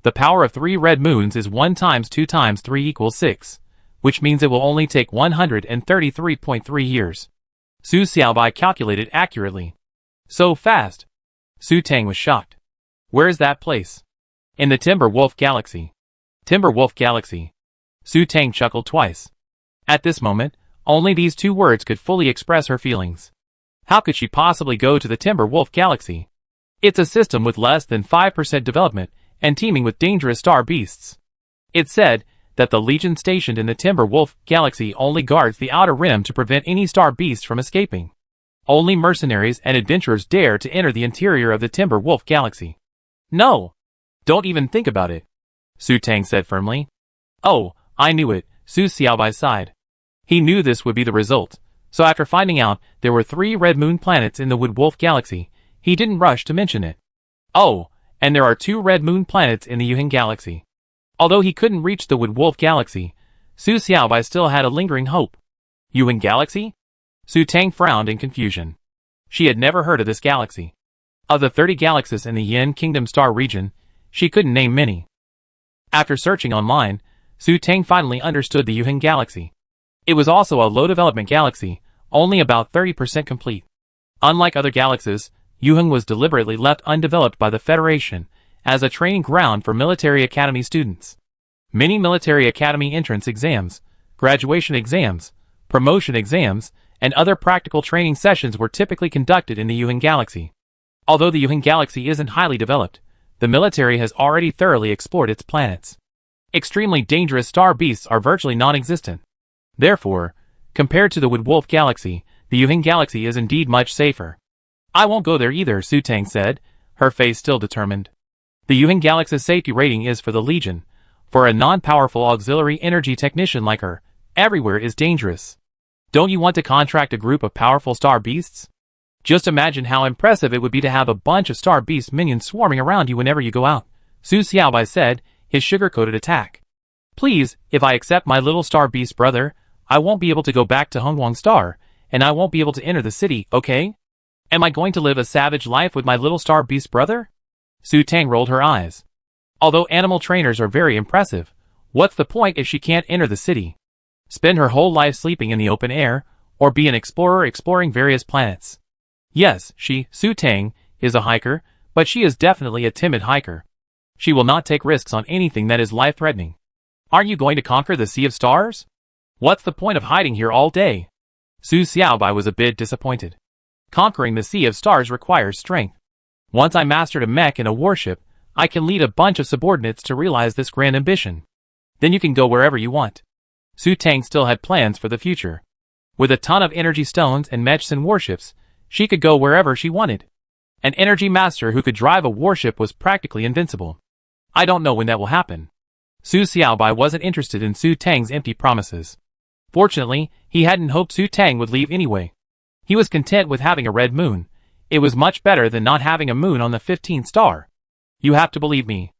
The power of 3 red moons is 1 times 2 times 3 equals 6, which means it will only take 133.3 years. Su Xiaobai calculated accurately. So fast. Su Tang was shocked. Where is that place? In the Timber Wolf Galaxy. Timber Wolf Galaxy. Su Tang chuckled twice. At this moment, only these 2 words could fully express her feelings. How could she possibly go to the Timber Wolf Galaxy? It's a system with less than 5% development and teeming with dangerous star beasts. It's said that the Legion stationed in the Timber Wolf Galaxy only guards the outer rim to prevent any star beast from escaping. Only mercenaries and adventurers dare to enter the interior of the Timber Wolf Galaxy. No! Don't even think about it, Su Tang said firmly. Oh, I knew it, Su Xiaobai sighed. He knew this would be the result, so after finding out there were 3 red moon planets in the Wood Wolf Galaxy, he didn't rush to mention it. Oh, and there are 2 red moon planets in the Yuheng Galaxy. Although he couldn't reach the Wood Wolf Galaxy, Su Xiaobai still had a lingering hope. Yuheng Galaxy? Su Tang frowned in confusion. She had never heard of this galaxy. Of the 30 galaxies in the Yin Kingdom star region, she couldn't name many. After searching online, Su Tang finally understood the Yuheng Galaxy. It was also a low-development galaxy, only about 30% complete. Unlike other galaxies, Yuheng was deliberately left undeveloped by the Federation as a training ground for military academy students. Many military academy entrance exams, graduation exams, promotion exams, and other practical training sessions were typically conducted in the Yuheng Galaxy. Although the Yuheng Galaxy isn't highly developed, the military has already thoroughly explored its planets. Extremely dangerous star beasts are virtually non-existent. Therefore, compared to the Wood Wolf Galaxy, the Yuheng Galaxy is indeed much safer. I won't go there either, Su Tang said, her face still determined. The Yuheng Galaxy's safety rating is for the Legion. For a non-powerful auxiliary energy technician like her, everywhere is dangerous. Don't you want to contract a group of powerful star beasts? Just imagine how impressive it would be to have a bunch of star beast minions swarming around you whenever you go out, Su Xiaobai said, his sugar-coated attack. Please, if I accept my little star beast brother, I won't be able to go back to Hongguang Star, and I won't be able to enter the city, okay? Am I going to live a savage life with my little star beast brother? Su Tang rolled her eyes. Although animal trainers are very impressive, what's the point if she can't enter the city? Spend her whole life sleeping in the open air, or be an explorer exploring various planets. Yes, she, Su Tang, is a hiker, but she is definitely a timid hiker. She will not take risks on anything that is life-threatening. Aren't you going to conquer the Sea of Stars? What's the point of hiding here all day? Su Xiaobai was a bit disappointed. Conquering the Sea of Stars requires strength. Once I mastered a mech and a warship, I can lead a bunch of subordinates to realize this grand ambition. Then you can go wherever you want. Su Tang still had plans for the future. With a ton of energy stones and mechs and warships, she could go wherever she wanted. An energy master who could drive a warship was practically invincible. I don't know when that will happen. Su Xiaobai wasn't interested in Su Tang's empty promises. Fortunately, he hadn't hoped Su Tang would leave anyway. He was content with having a red moon. It was much better than not having a moon on the 15th star. You have to believe me.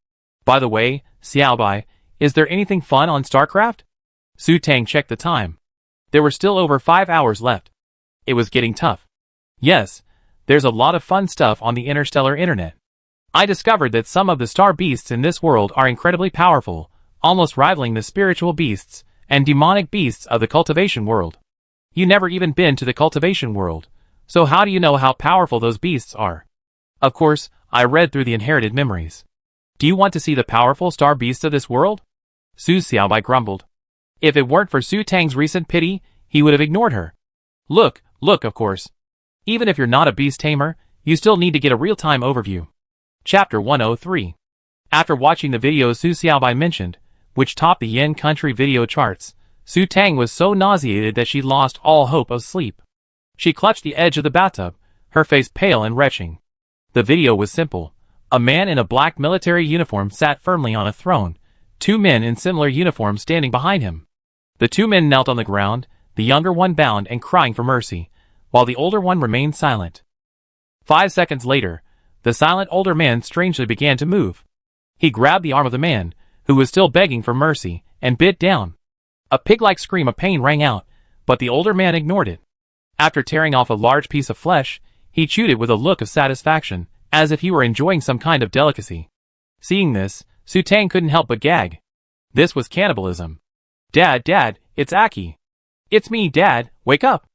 By the way, Xiaobai, is there anything fun on StarCraft? Su Tang checked the time. There were still over 5 hours left. It was getting tough. Yes, there's a lot of fun stuff on the interstellar internet. I discovered that some of the star beasts in this world are incredibly powerful, almost rivaling the spiritual beasts and demonic beasts of the cultivation world. You never even been to the cultivation world, So how do you know how powerful those beasts are? Of course, I read through the inherited memories. Do you want to see the powerful star beasts of this world? Su Xiaobai grumbled. If it weren't for Su Tang's recent pity, he would have ignored her. Look, of course. Even if you're not a beast tamer, you still need to get a real-time overview. Chapter 103. After watching the video Su Xiaobai mentioned, which topped the Yen country video charts, Su Tang was so nauseated that she lost all hope of sleep. She clutched the edge of the bathtub, her face pale and retching. The video was simple. A man in a black military uniform sat firmly on a throne, 2 men in similar uniforms standing behind him. The 2 men knelt on the ground, the younger one bound and crying for mercy, while the older one remained silent. 5 seconds later, the silent older man strangely began to move. He grabbed the arm of the man, who was still begging for mercy, and bit down. A pig-like scream of pain rang out, but the older man ignored it. After tearing off a large piece of flesh, he chewed it with a look of satisfaction, as if he were enjoying some kind of delicacy. Seeing this, Su Tang couldn't help but gag. This was cannibalism. Dad, it's Aki. It's me, Dad, wake up.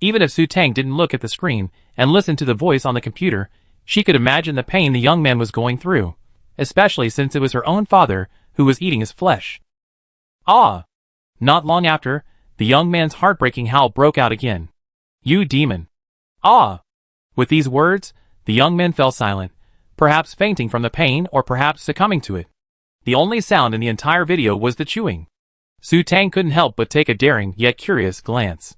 Even if Su Tang didn't look at the screen and listen to the voice on the computer, she could imagine the pain the young man was going through, especially since it was her own father who was eating his flesh. Ah! Not long after, the young man's heartbreaking howl broke out again. You demon! Ah! With these words, the young man fell silent, perhaps fainting from the pain or perhaps succumbing to it. The only sound in the entire video was the chewing. Su Tang couldn't help but take a daring yet curious glance.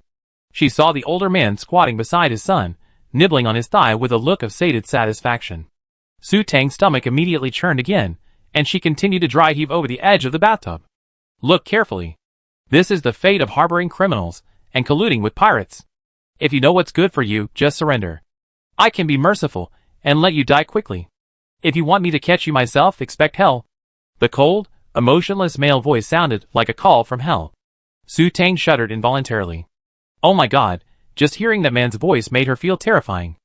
She saw the older man squatting beside his son, nibbling on his thigh with a look of sated satisfaction. Su Tang's stomach immediately churned again, and she continued to dry heave over the edge of the bathtub. Look carefully. This is the fate of harboring criminals and colluding with pirates. If you know what's good for you, just surrender. I can be merciful and let you die quickly. If you want me to catch you myself, expect hell. The cold, emotionless male voice sounded like a call from hell. Su Tang shuddered involuntarily. Oh my god, just hearing that man's voice made her feel terrifying.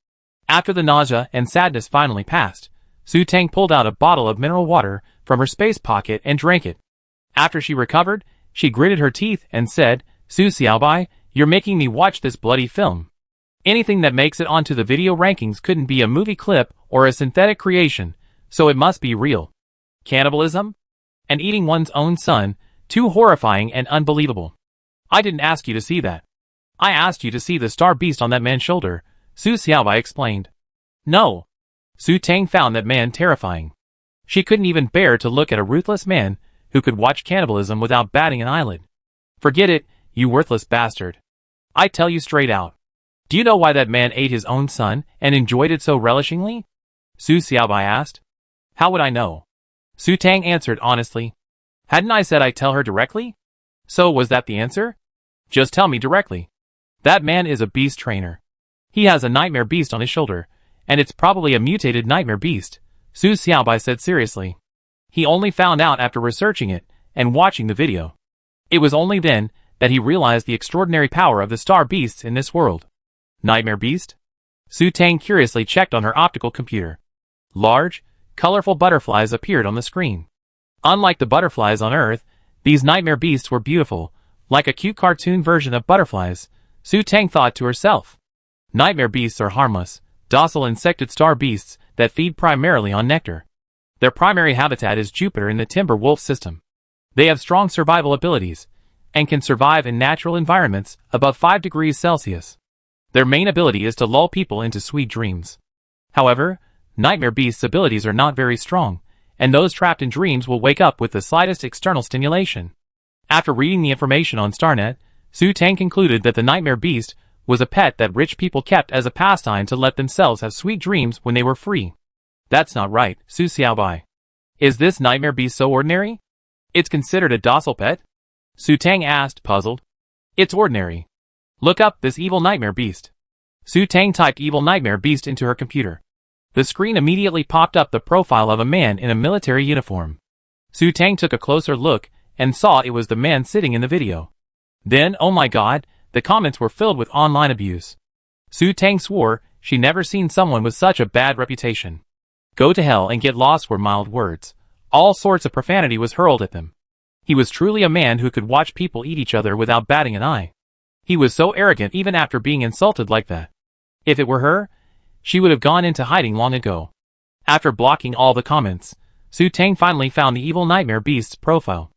After the nausea and sadness finally passed, Su Tang pulled out a bottle of mineral water from her space pocket and drank it. After she recovered, she gritted her teeth and said, Su Xiaobai, you're making me watch this bloody film. Anything that makes it onto the video rankings couldn't be a movie clip or a synthetic creation, so it must be real. Cannibalism? And eating one's own son, too horrifying and unbelievable. I didn't ask you to see that. I asked you to see the star beast on that man's shoulder, Su Xiaobai explained. No. Su Tang found that man terrifying. She couldn't even bear to look at a ruthless man who could watch cannibalism without batting an eyelid. Forget it, you worthless bastard. I tell you straight out. Do you know why that man ate his own son and enjoyed it so relishingly? Su Xiaobai asked. How would I know? Su Tang answered honestly. Hadn't I said I'd tell her directly? So was that the answer? Just tell me directly. That man is a beast trainer. He has a nightmare beast on his shoulder, and it's probably a mutated nightmare beast, Su Xiaobai said seriously. He only found out after researching it and watching the video. It was only then that he realized the extraordinary power of the star beasts in this world. Nightmare beast? Su Tang curiously checked on her optical computer. Large, colorful butterflies appeared on the screen. Unlike the butterflies on Earth, these nightmare beasts were beautiful, like a cute cartoon version of butterflies, Su Tang thought to herself. Nightmare beasts are harmless, docile insected star beasts that feed primarily on nectar. Their primary habitat is Jupiter in the timber wolf system. They have strong survival abilities, and can survive in natural environments above 5 degrees Celsius. Their main ability is to lull people into sweet dreams. However, nightmare beasts' abilities are not very strong, and those trapped in dreams will wake up with the slightest external stimulation. After reading the information on StarNet, Su Tang concluded that the nightmare beast was a pet that rich people kept as a pastime to let themselves have sweet dreams when they were free. That's not right, Su Xiaobai. Is this nightmare beast so ordinary? It's considered a docile pet? Su Tang asked, puzzled. It's ordinary. Look up this evil nightmare beast. Su Tang typed evil nightmare beast into her computer. The screen immediately popped up the profile of a man in a military uniform. Su Tang took a closer look and saw it was the man sitting in the video. Then, oh my god, the comments were filled with online abuse. Su Tang swore she never seen someone with such a bad reputation. Go to hell and get lost were mild words. All sorts of profanity was hurled at them. He was truly a man who could watch people eat each other without batting an eye. He was so arrogant even after being insulted like that. If it were her, she would have gone into hiding long ago. After blocking all the comments, Su Tang finally found the evil nightmare beast's profile.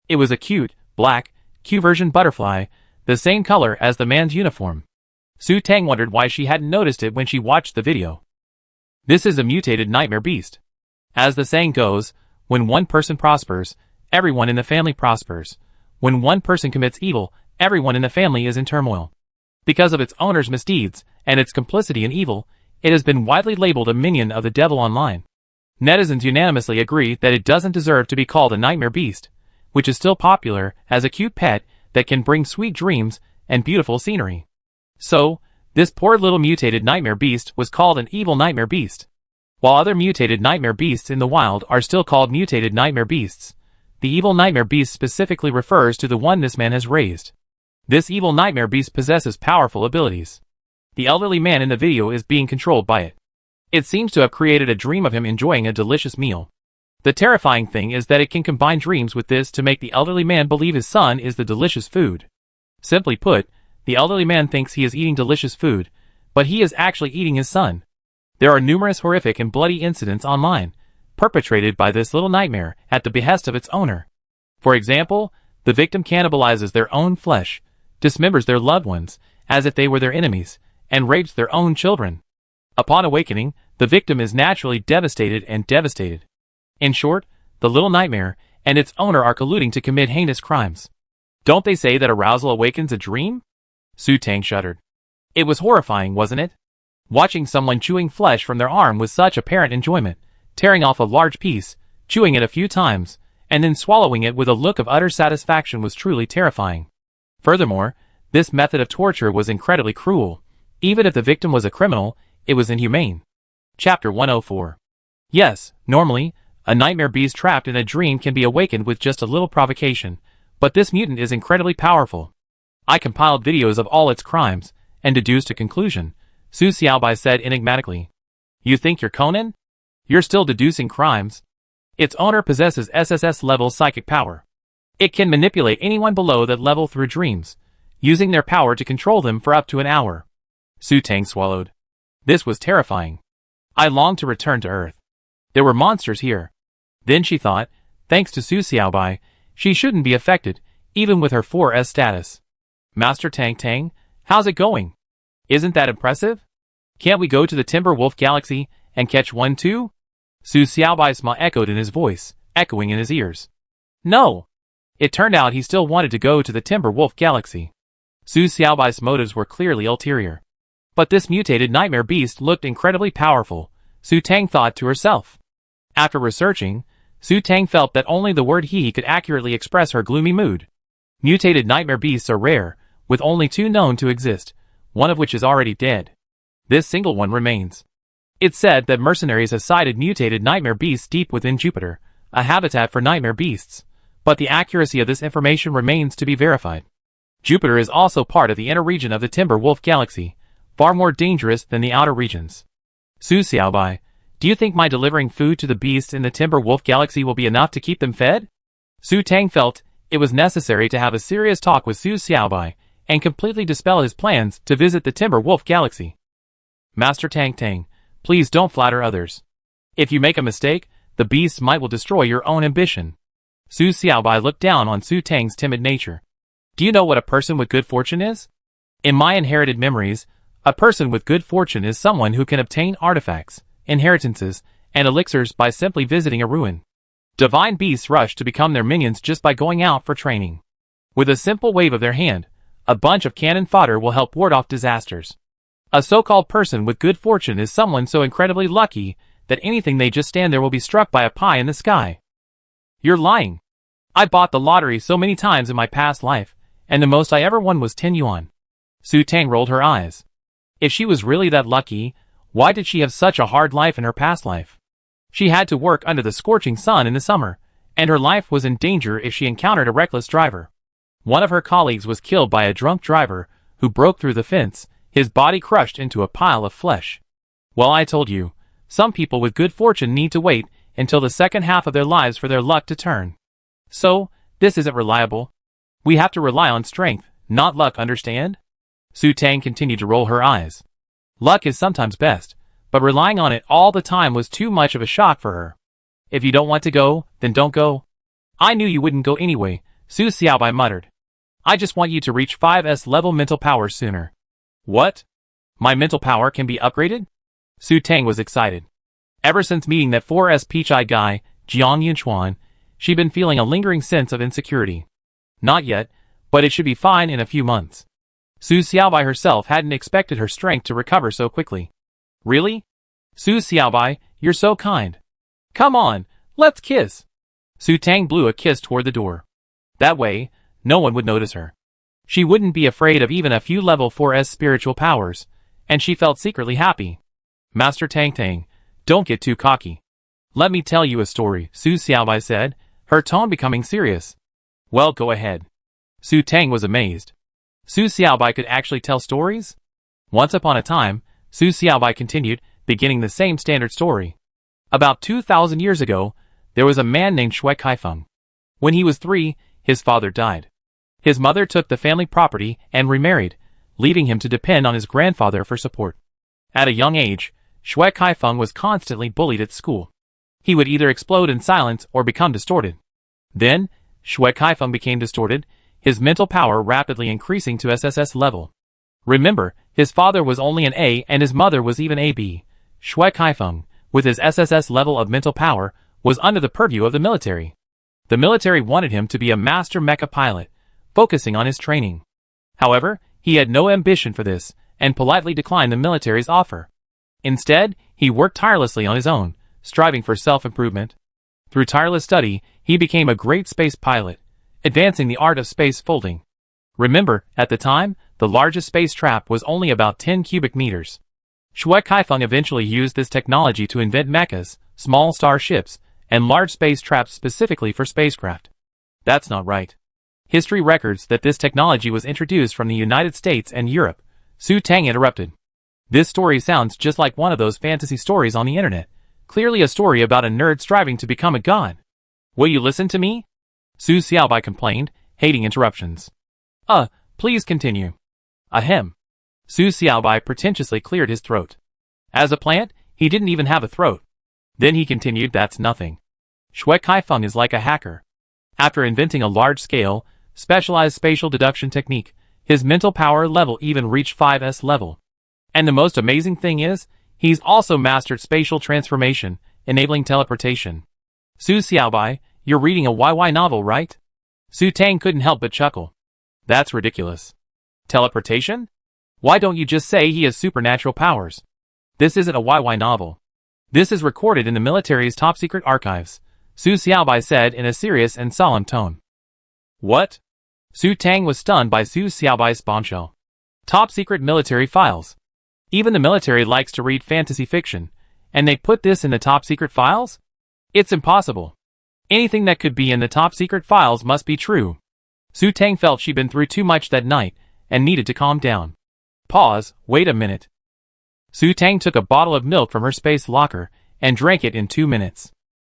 It was a cute, black, Q-version butterfly, the same color as the man's uniform. Su Tang wondered why she hadn't noticed it when she watched the video. This is a mutated nightmare beast. As the saying goes, when one person prospers, everyone in the family prospers. When one person commits evil, everyone in the family is in turmoil. Because of its owner's misdeeds and its complicity in evil, it has been widely labeled a minion of the devil online. Netizens unanimously agree that it doesn't deserve to be called a nightmare beast, which is still popular as a cute pet that can bring sweet dreams and beautiful scenery. So, this poor little mutated nightmare beast was called an evil nightmare beast. While other mutated nightmare beasts in the wild are still called mutated nightmare beasts, the evil nightmare beast specifically refers to the one this man has raised. This evil nightmare beast possesses powerful abilities. The elderly man in the video is being controlled by it. It seems to have created a dream of him enjoying a delicious meal. The terrifying thing is that it can combine dreams with this to make the elderly man believe his son is the delicious food. Simply put, the elderly man thinks he is eating delicious food, but he is actually eating his son. There are numerous horrific and bloody incidents online, perpetrated by this little nightmare at the behest of its owner. For example, the victim cannibalizes their own flesh, dismembers their loved ones, as if they were their enemies, and rapes their own children. Upon awakening, the victim is naturally devastated. In short, the little nightmare and its owner are colluding to commit heinous crimes. Don't they say that arousal awakens a dream? Su Tang shuddered. It was horrifying, wasn't it? Watching someone chewing flesh from their arm with such apparent enjoyment, tearing off a large piece, chewing it a few times, and then swallowing it with a look of utter satisfaction was truly terrifying. Furthermore, this method of torture was incredibly cruel. Even if the victim was a criminal, it was inhumane. Chapter 104. Yes, normally, a nightmare beast trapped in a dream can be awakened with just a little provocation, but this mutant is incredibly powerful. I compiled videos of all its crimes, and deduced a conclusion, Su Xiaobai said enigmatically. You think you're Conan? You're still deducing crimes. Its owner possesses SSS-level psychic power. It can manipulate anyone below that level through dreams, using their power to control them for up to an hour. Su Tang swallowed. This was terrifying. I longed to return to Earth. There were monsters here. Then she thought, thanks to Su Xiaobai, she shouldn't be affected, even with her 4S status. Master Tang, how's it going? Isn't that impressive? Can't we go to the Timber Wolf Galaxy and catch one too? Su Xiaobai's smile echoed in his voice, echoing in his ears. No. It turned out he still wanted to go to the Timber Wolf Galaxy. Su Xiaobai's motives were clearly ulterior. But this mutated nightmare beast looked incredibly powerful, Su Tang thought to herself. After researching, Su Tang felt that only the word he could accurately express her gloomy mood. Mutated nightmare beasts are rare, with only 2 known to exist, one of which is already dead. This single one remains. It's said that mercenaries have sighted mutated nightmare beasts deep within Jupiter, a habitat for nightmare beasts, but the accuracy of this information remains to be verified. Jupiter is also part of the inner region of the Timber Wolf Galaxy, far more dangerous than the outer regions. Su Xiaobai, do you think my delivering food to the beasts in the Timber Wolf Galaxy will be enough to keep them fed? Su Tang felt it was necessary to have a serious talk with Su Xiaobai and completely dispel his plans to visit the Timber Wolf Galaxy. Master Tang, please don't flatter others. If you make a mistake, the beasts might will destroy your own ambition. Su Xiaobai looked down on Su Tang's timid nature. Do you know what a person with good fortune is? In my inherited memories, a person with good fortune is someone who can obtain artifacts, inheritances, and elixirs by simply visiting a ruin. Divine beasts rush to become their minions just by going out for training. With a simple wave of their hand, a bunch of cannon fodder will help ward off disasters. A so-called person with good fortune is someone so incredibly lucky that anything they just stand there will be struck by a pie in the sky. You're lying. I bought the lottery so many times in my past life, and the most I ever won was 10 yuan. Su Tang rolled her eyes. If she was really that lucky, why did she have such a hard life in her past life? She had to work under the scorching sun in the summer, and her life was in danger if she encountered a reckless driver. One of her colleagues was killed by a drunk driver who broke through the fence, his body crushed into a pile of flesh. Well, I told you, some people with good fortune need to wait until the second half of their lives for their luck to turn. So, this isn't reliable. We have to rely on strength, not luck, understand? Su Tang continued to roll her eyes. Luck is sometimes best, but relying on it all the time was too much of a shock for her. If you don't want to go, then don't go. I knew you wouldn't go anyway, Su Xiaobai muttered. I just want you to reach 5S level mental power sooner. What? My mental power can be upgraded? Su Tang was excited. Ever since meeting that 4S peach-eyed guy, Jiang Yunchuan, she'd been feeling a lingering sense of insecurity. Not yet, but it should be fine in a few months. Su Xiaobai herself hadn't expected her strength to recover so quickly. Really? Su Xiaobai, you're so kind. Come on, let's kiss. Su Tang blew a kiss toward the door. That way, no one would notice her. She wouldn't be afraid of even a few level 4S spiritual powers, and she felt secretly happy. Master Tang, don't get too cocky. Let me tell you a story, Su Xiaobai said, her tone becoming serious. Well, go ahead. Su Tang was amazed. Su Xiaobai could actually tell stories? Once upon a time, Su Xiaobai continued, beginning the same standard story. About 2,000 years ago, there was a man named Shui Kaifeng. When he was 3, his father died. His mother took the family property and remarried, leaving him to depend on his grandfather for support. At a young age, Shui Kaifeng was constantly bullied at school. He would either explode in silence or become distorted. Then, Shui Kaifeng became distorted, his mental power rapidly increasing to SSS level. Remember, his father was only an A and his mother was even AB. Shui Kaifeng, with his SSS level of mental power, was under the purview of the military. The military wanted him to be a master mecha pilot, focusing on his training. However, he had no ambition for this, and politely declined the military's offer. Instead, he worked tirelessly on his own, striving for self-improvement. Through tireless study, he became a great space pilot, advancing the art of space folding. Remember, at the time, the largest space trap was only about 10 cubic meters. Shui Kaifeng eventually used this technology to invent mechas, small starships, and large space traps specifically for spacecraft. That's not right. History records that this technology was introduced from the United States and Europe. Su Tang interrupted. This story sounds just like one of those fantasy stories on the internet. Clearly a story about a nerd striving to become a god. Will you listen to me? Su Xiaobai complained, hating interruptions. Please continue. Ahem. Su Xiaobai pretentiously cleared his throat. As a plant, he didn't even have a throat. Then he continued, that's nothing. Shui Kaifeng is like a hacker. After inventing a large-scale, specialized spatial deduction technique, his mental power level even reached 5S level. And the most amazing thing is, he's also mastered spatial transformation, enabling teleportation. Su Xiaobai, you're reading a YY novel, right? Su Tang couldn't help but chuckle. That's ridiculous. Teleportation? Why don't you just say he has supernatural powers? This isn't a YY novel. This is recorded in the military's top-secret archives, Su Xiaobai said in a serious and solemn tone. What? Su Tang was stunned by Su Xiaobai's bombshell. Top-secret military files. Even the military likes to read fantasy fiction, and they put this in the top-secret files? It's impossible. Anything that could be in the top-secret files must be true. Su Tang felt she'd been through too much that night, and needed to calm down. Pause, wait a minute. Su Tang took a bottle of milk from her space locker, and drank it in 2 minutes.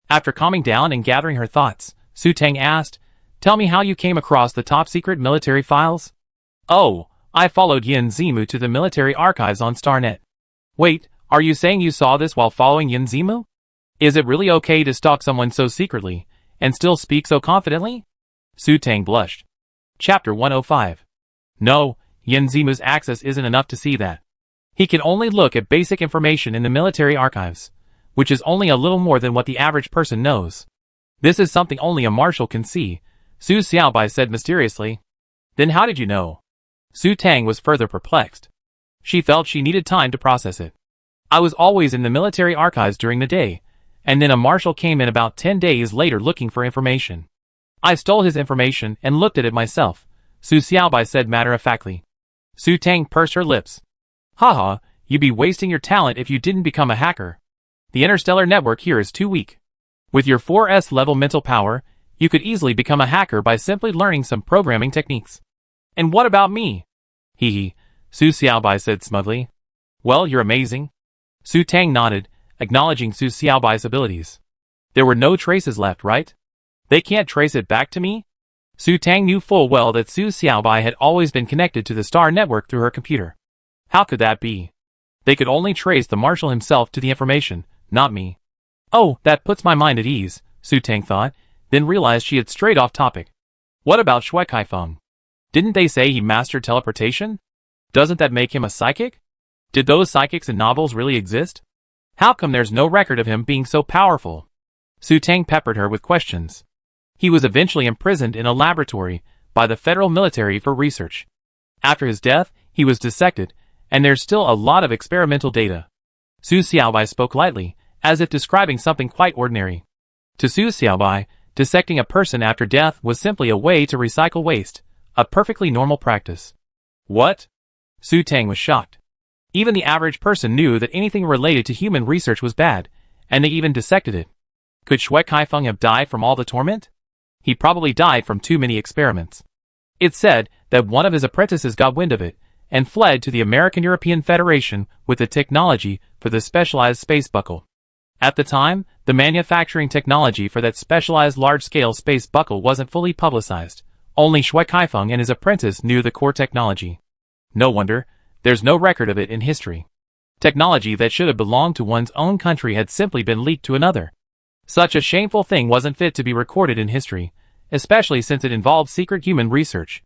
After calming down and gathering her thoughts, Su Tang asked, tell me how you came across the top-secret military files? Oh, I followed Yin Zimu to the military archives on StarNet. Wait, are you saying you saw this while following Yin Zimu? Is it really okay to stalk someone so secretly, and still speak so confidently? Su Tang blushed. Chapter 105. No, Yin Zimu's access isn't enough to see that. He can only look at basic information in the military archives, which is only a little more than what the average person knows. This is something only a marshal can see, Su Xiaobai said mysteriously. Then how did you know? Su Tang was further perplexed. She felt she needed time to process it. I was always in the military archives during the day, and then a marshal came in about 10 days later looking for information. I stole his information and looked at it myself, Su Xiaobai said matter-of-factly. Su Tang pursed her lips. Haha, you'd be wasting your talent if you didn't become a hacker. The Interstellar network here is too weak. With your 4S level mental power, you could easily become a hacker by simply learning some programming techniques. And what about me? Hee, Su Xiaobai said smugly. Well, you're amazing. Su Tang nodded, acknowledging Su Xiaobai's abilities. There were no traces left, right? They can't trace it back to me? Su Tang knew full well that Su Xiaobai had always been connected to the Star Network through her computer. How could that be? They could only trace the marshal himself to the information, not me. Oh, that puts my mind at ease, Su Tang thought, then realized she had strayed off topic. What about Shui Kaifeng? Didn't they say he mastered teleportation? Doesn't that make him a psychic? Did those psychics in novels really exist? How come there's no record of him being so powerful? Su Tang peppered her with questions. He was eventually imprisoned in a laboratory by the federal military for research. After his death, he was dissected, and there's still a lot of experimental data. Su Xiaobai spoke lightly, as if describing something quite ordinary. To Su Xiaobai, dissecting a person after death was simply a way to recycle waste, a perfectly normal practice. What? Su Tang was shocked. Even the average person knew that anything related to human research was bad, and they even dissected it. Could Shui Kaifeng have died from all the torment? He probably died from too many experiments. It's said that one of his apprentices got wind of it, and fled to the American-European Federation with the technology for the specialized space buckle. At the time, the manufacturing technology for that specialized large-scale space buckle wasn't fully publicized. Only Shui Kaifeng and his apprentice knew the core technology. No wonder, there's no record of it in history. Technology that should have belonged to one's own country had simply been leaked to another. Such a shameful thing wasn't fit to be recorded in history, especially since it involved secret human research.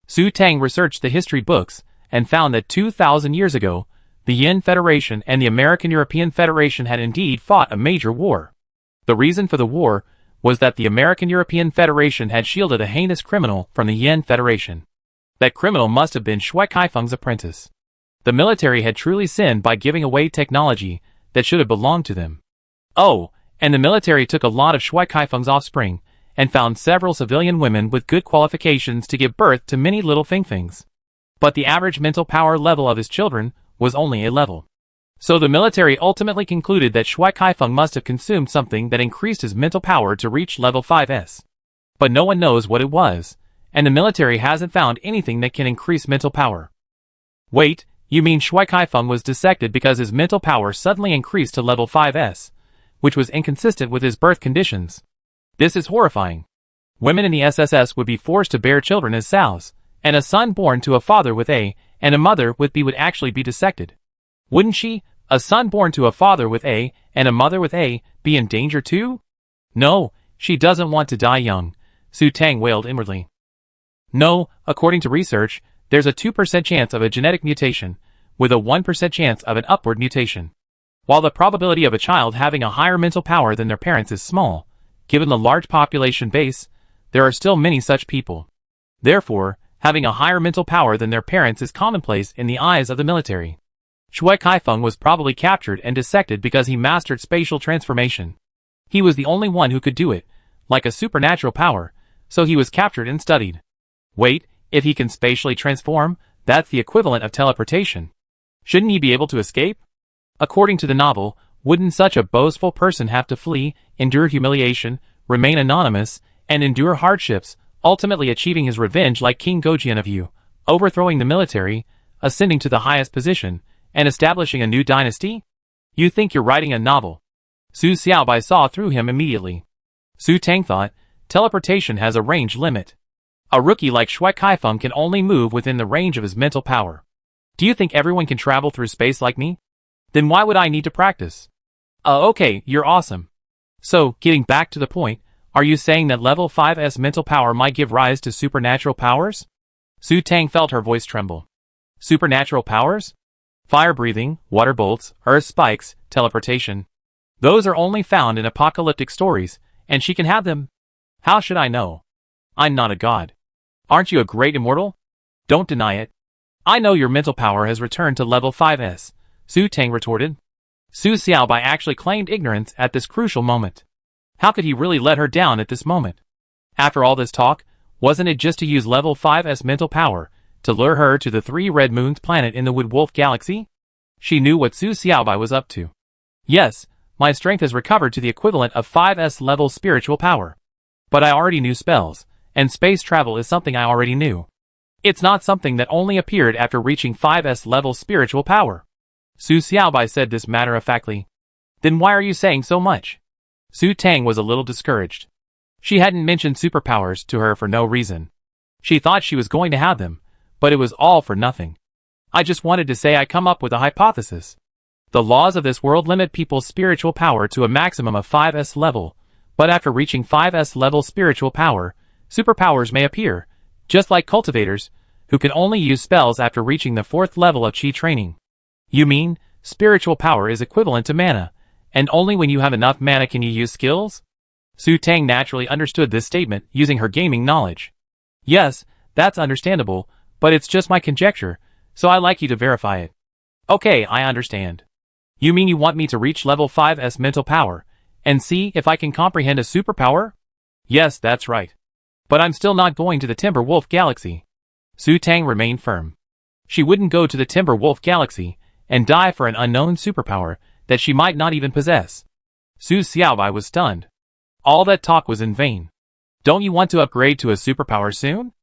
Su Tang researched the history books, and found that 2,000 years ago, the Yin Federation and the American-European Federation had indeed fought a major war. The reason for the war was that the American-European Federation had shielded a heinous criminal from the Yin Federation. That criminal must have been Shui Kaifeng's apprentice. The military had truly sinned by giving away technology that should have belonged to them. Oh, and the military took a lot of Shui Kaifeng's offspring, and found several civilian women with good qualifications to give birth to many little Fingfings. But the average mental power level of his children was only a level. So the military ultimately concluded that Shui Kaifeng must have consumed something that increased his mental power to reach level 5S. But no one knows what it was, and the military hasn't found anything that can increase mental power. Wait, you mean Shui Kaifeng was dissected because his mental power suddenly increased to level 5S, which was inconsistent with his birth conditions. This is horrifying. Women in the SSS would be forced to bear children as sows, and a son born to a father with A and a mother with B would actually be dissected. Wouldn't she, a son born to a father with A and a mother with A, be in danger too? No, she doesn't want to die young, Su Tang wailed inwardly. No, according to research, there's a 2% chance of a genetic mutation, with a 1% chance of an upward mutation. While the probability of a child having a higher mental power than their parents is small, given the large population base, there are still many such people. Therefore, having a higher mental power than their parents is commonplace in the eyes of the military. Shui Kaifeng was probably captured and dissected because he mastered spatial transformation. He was the only one who could do it, like a supernatural power, so he was captured and studied. Wait, if he can spatially transform, that's the equivalent of teleportation. Shouldn't he be able to escape? According to the novel, wouldn't such a boastful person have to flee, endure humiliation, remain anonymous, and endure hardships, ultimately achieving his revenge like King Gojian of Yu, overthrowing the military, ascending to the highest position, and establishing a new dynasty? You think you're writing a novel. Su Xiaobai saw through him immediately. Su Tang thought, teleportation has a range limit. A rookie like Shui Kaifeng can only move within the range of his mental power. Do you think everyone can travel through space like me? Then why would I need to practice? Okay, you're awesome. So, getting back to the point, are you saying that level 5S mental power might give rise to supernatural powers? Su Tang felt her voice tremble. Supernatural powers? Fire breathing, water bolts, earth spikes, teleportation. Those are only found in apocalyptic stories, and she can have them. How should I know? I'm not a god. Aren't you a great immortal? Don't deny it. I know your mental power has returned to level 5S, Su Tang retorted. Su Xiaobai actually claimed ignorance at this crucial moment. How could he really let her down at this moment? After all this talk, wasn't it just to use level 5S mental power to lure her to the 3 Red Moons planet in the Wood Wolf Galaxy? She knew what Su Xiaobai was up to. Yes, my strength has recovered to the equivalent of 5S level spiritual power. But I already knew spells, and space travel is something I already knew. It's not something that only appeared after reaching 5S level spiritual power. Su Xiaobai said this matter-of-factly. Then why are you saying so much? Su Tang was a little discouraged. She hadn't mentioned superpowers to her for no reason. She thought she was going to have them, but it was all for nothing. I just wanted to say I come up with a hypothesis. The laws of this world limit people's spiritual power to a maximum of 5S level, but after reaching 5S level spiritual power, superpowers may appear, just like cultivators, who can only use spells after reaching the 4th level of Qi training. You mean, spiritual power is equivalent to mana, and only when you have enough mana can you use skills? Su Tang naturally understood this statement using her gaming knowledge. Yes, that's understandable, but it's just my conjecture, so I'd like you to verify it. Okay, I understand. You mean you want me to reach level 5S mental power, and see if I can comprehend a superpower? Yes, that's right. But I'm still not going to the Timber Wolf Galaxy. Su Tang remained firm. She wouldn't go to the Timber Wolf Galaxy and die for an unknown superpower that she might not even possess. Su Xiaobai was stunned. All that talk was in vain. Don't you want to upgrade to a superpower soon?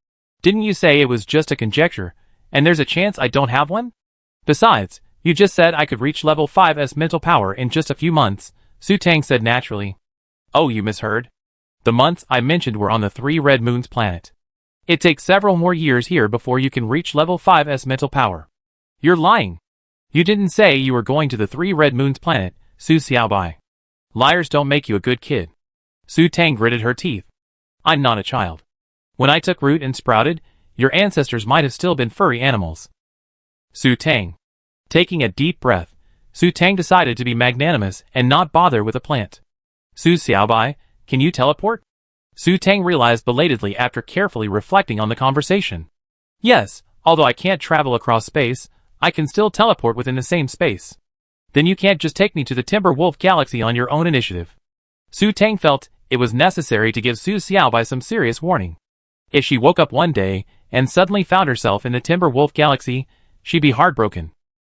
Didn't you say it was just a conjecture, and there's a chance I don't have one? Besides, you just said I could reach level 5S mental power in just a few months, Su Tang said naturally. Oh, you misheard. The months I mentioned were on the 3 Red Moons planet. It takes several more years here before you can reach level 5S mental power. You're lying. You didn't say you were going to the 3 Red Moons planet, Su Xiaobai. Liars don't make you a good kid. Su Tang gritted her teeth. I'm not a child. When I took root and sprouted, your ancestors might have still been furry animals. Su Tang. Taking a deep breath, Su Tang decided to be magnanimous and not bother with a plant. Su Xiaobai, can you teleport? Su Tang realized belatedly after carefully reflecting on the conversation. Yes, although I can't travel across space, I can still teleport within the same space. Then you can't just take me to the Timber Wolf Galaxy on your own initiative. Su Tang felt it was necessary to give Su Xiaobai some serious warning. If she woke up one day and suddenly found herself in the Timber Wolf Galaxy, she'd be heartbroken.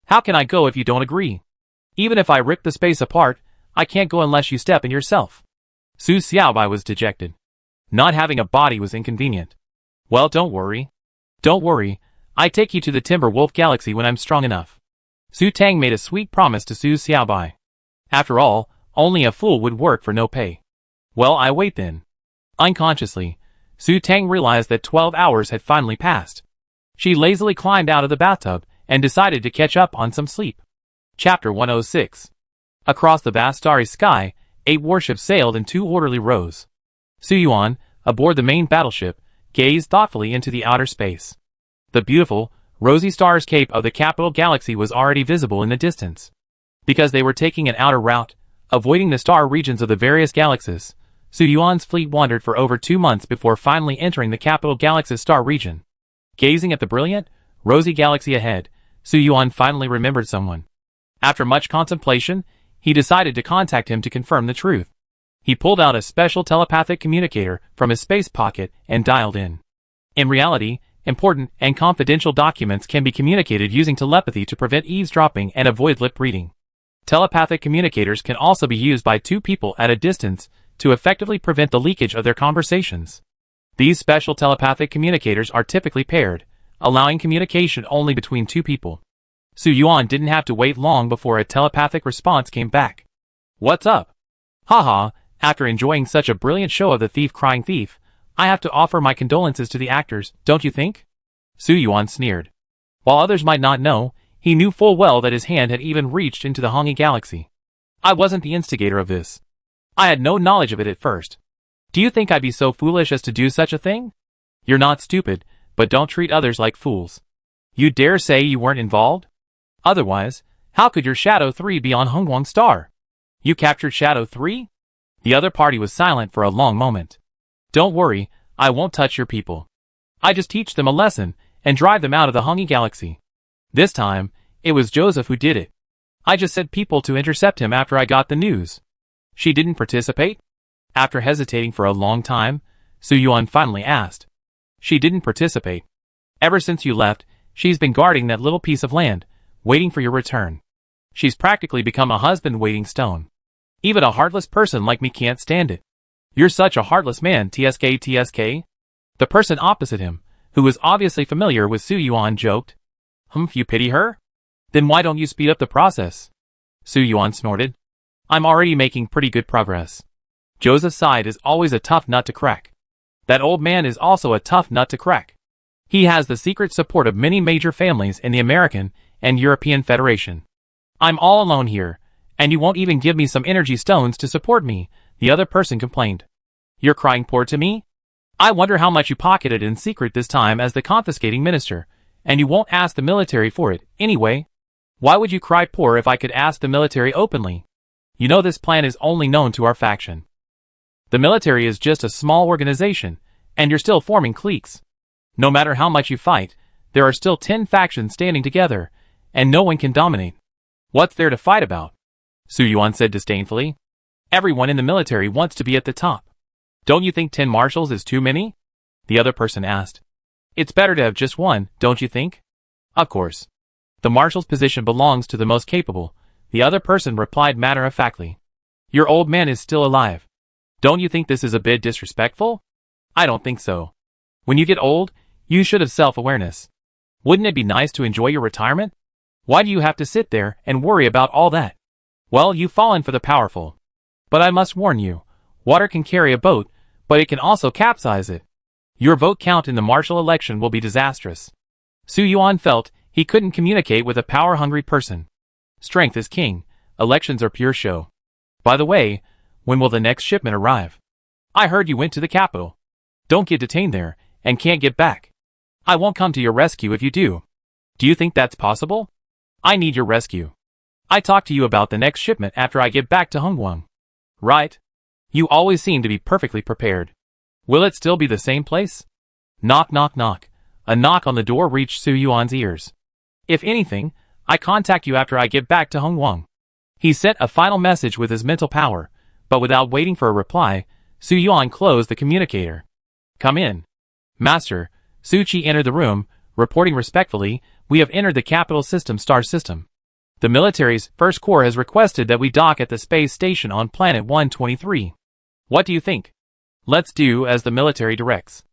How can I go if you don't agree? Even if I rip the space apart, I can't go unless you step in yourself. Su Xiaobai was dejected. Not having a body was inconvenient. Well, don't worry. Don't worry, I take you to the Timber Wolf Galaxy when I'm strong enough. Su Tang made a sweet promise to Su Xiaobai. After all, only a fool would work for no pay. Well, I wait then. Unconsciously, Su Tang realized that 12 hours had finally passed. She lazily climbed out of the bathtub and decided to catch up on some sleep. Chapter 106. Across the vast starry sky, 8 warships sailed in 2 orderly rows. Su Yuan, aboard the main battleship, gazed thoughtfully into the outer space. The beautiful, rosy stars cape of the capital galaxy was already visible in the distance. Because they were taking an outer route, avoiding the star regions of the various galaxies, Su Yuan's fleet wandered for over 2 months before finally entering the capital galaxy's star region. Gazing at the brilliant, rosy galaxy ahead, Su Yuan finally remembered someone. After much contemplation, he decided to contact him to confirm the truth. He pulled out a special telepathic communicator from his space pocket and dialed in. In reality, important and confidential documents can be communicated using telepathy to prevent eavesdropping and avoid lip reading. Telepathic communicators can also be used by 2 people at a distance to effectively prevent the leakage of their conversations. These special telepathic communicators are typically paired, allowing communication only between 2 people. Su Yuan didn't have to wait long before a telepathic response came back. What's up? Haha, after enjoying such a brilliant show of the thief crying thief, I have to offer my condolences to the actors, don't you think? Su Yuan sneered. While others might not know, he knew full well that his hand had even reached into the Hongi Galaxy. I wasn't the instigator of this. I had no knowledge of it at first. Do you think I'd be so foolish as to do such a thing? You're not stupid, but don't treat others like fools. You dare say you weren't involved? Otherwise, how could your Shadow 3 be on Hongguang Star? You captured Shadow 3? The other party was silent for a long moment. Don't worry, I won't touch your people. I just teach them a lesson and drive them out of the Hongi Galaxy. This time, it was Joseph who did it. I just sent people to intercept him after I got the news. She didn't participate? After hesitating for a long time, Su Yuan finally asked. She didn't participate. Ever since you left, she's been guarding that little piece of land, waiting for your return. She's practically become a husband-waiting stone. Even a heartless person like me can't stand it. You're such a heartless man, TSK. The person opposite him, who was obviously familiar with Su Yuan, joked. You pity her? Then why don't you speed up the process? Su Yuan snorted. I'm already making pretty good progress. Joseph's side is always a tough nut to crack. That old man is also a tough nut to crack. He has the secret support of many major families in the American and European Federation. I'm all alone here, and you won't even give me some energy stones to support me, the other person complained. You're crying poor to me? I wonder how much you pocketed in secret this time as the confiscating minister, and you won't ask the military for it, anyway. Why would you cry poor if I could ask the military openly? You know this plan is only known to our faction. The military is just a small organization, and you're still forming cliques. No matter how much you fight, there are still 10 factions standing together, and no one can dominate. What's there to fight about? Su Yuan said disdainfully. Everyone in the military wants to be at the top. Don't you think 10 marshals is too many? The other person asked. It's better to have just one, don't you think? Of course. The marshal's position belongs to the most capable, the other person replied matter-of-factly. Your old man is still alive. Don't you think this is a bit disrespectful? I don't think so. When you get old, you should have self-awareness. Wouldn't it be nice to enjoy your retirement? Why do you have to sit there and worry about all that? Well, you've fallen for the powerful. But I must warn you, water can carry a boat, but it can also capsize it. Your vote count in the marshal election will be disastrous. Su Yuan felt he couldn't communicate with a power-hungry person. Strength is king, elections are pure show. By the way, when will the next shipment arrive? I heard you went to the capital. Don't get detained there, and can't get back. I won't come to your rescue if you do. Do you think that's possible? I need your rescue. I talk to you about the next shipment after I get back to Hongguang. Right? You always seem to be perfectly prepared. Will it still be the same place? Knock, knock, knock. A knock on the door reached Su Yuan's ears. If anything, I contact you after I get back to Hongguang. He sent a final message with his mental power, but without waiting for a reply, Su Yuan closed the communicator. Come in. Master, Su Qi entered the room, reporting respectfully, we have entered the capital system star system. The military's first corps has requested that we dock at the space station on planet 123. What do you think? Let's do as the military directs.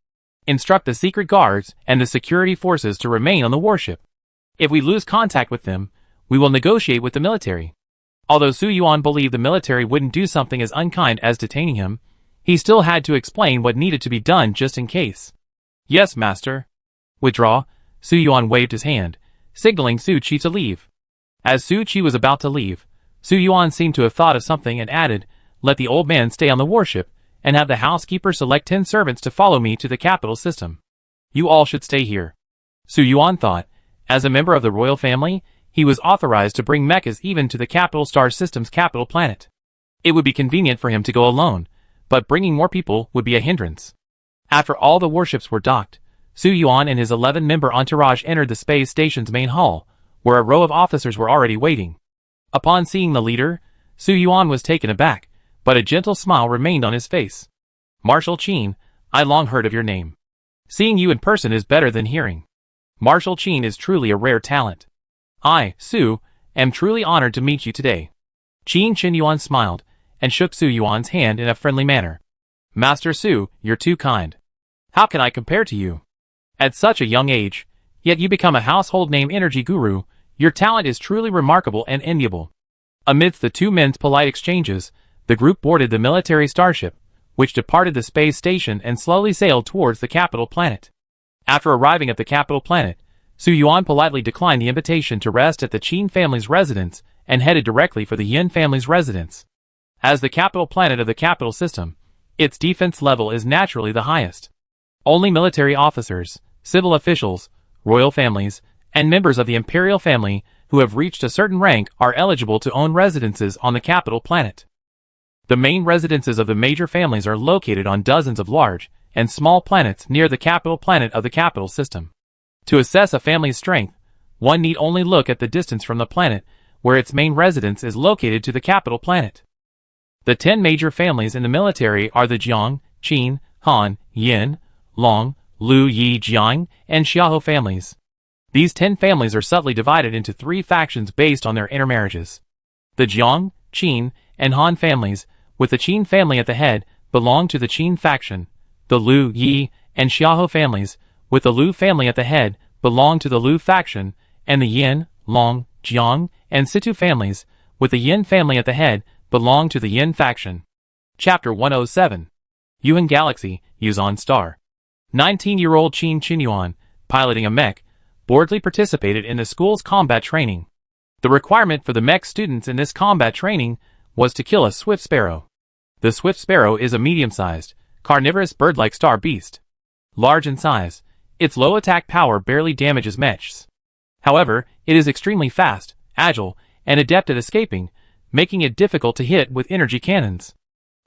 Instruct the secret guards and the security forces to remain on the warship. If we lose contact with them, we will negotiate with the military. Although Su Yuan believed the military wouldn't do something as unkind as detaining him, he still had to explain what needed to be done just in case. Yes, master. Withdraw. Su Yuan waved his hand, signaling Su Qi to leave. As Su Qi was about to leave, Su Yuan seemed to have thought of something and added, let the old man stay on the warship, and have the housekeeper select 10 servants to follow me to the capital system. You all should stay here. Su Yuan thought, as a member of the royal family, he was authorized to bring mechas even to the capital star system's capital planet. It would be convenient for him to go alone, but bringing more people would be a hindrance. After all the warships were docked, Su Yuan and his 11-member entourage entered the space station's main hall, where a row of officers were already waiting. Upon seeing the leader, Su Yuan was taken aback, but a gentle smile remained on his face. Marshal Qin, I long heard of your name. Seeing you in person is better than hearing. Marshal Qin is truly a rare talent. I, Su, am truly honored to meet you today. Qin Yuan smiled, and shook Su Yuan's hand in a friendly manner. Master Su, you're too kind. How can I compare to you? At such a young age, yet you become a household name energy guru, your talent is truly remarkable and enviable. Amidst the two men's polite exchanges, the group boarded the military starship, which departed the space station and slowly sailed towards the capital planet. After arriving at the capital planet, Su Yuan politely declined the invitation to rest at the Qin family's residence and headed directly for the Yin family's residence. As the capital planet of the capital system, its defense level is naturally the highest. Only military officers, civil officials, royal families, and members of the imperial family who have reached a certain rank are eligible to own residences on the capital planet. The main residences of the major families are located on dozens of large and small planets near the capital planet of the capital system. To assess a family's strength, one need only look at the distance from the planet where its main residence is located to the capital planet. The 10 major families in the military are the Jiang, Qin, Han, Yin, Long, Lu Yi Jiang, and Xiahou families. These 10 families are subtly divided into 3 factions based on their intermarriages. The Jiang, Qin, and Han families, with the Qin family at the head, belong to the Qin faction. The Lu Yi and Xiahou families, with the Lu family at the head, belong to the Lu faction, and the Yin, Long, Jiang, and Situ families, with the Yin family at the head, belong to the Yin faction. Chapter 107. Yuan Galaxy, Yuzhan Star. 19-year-old Qin Yuan, piloting a mech, boldly participated in the school's combat training. The requirement for the mech students in this combat training was to kill a swift sparrow. The swift sparrow is a medium-sized, carnivorous bird-like star beast. Large in size, its low attack power barely damages mechs. However, it is extremely fast, agile, and adept at escaping, making it difficult to hit with energy cannons.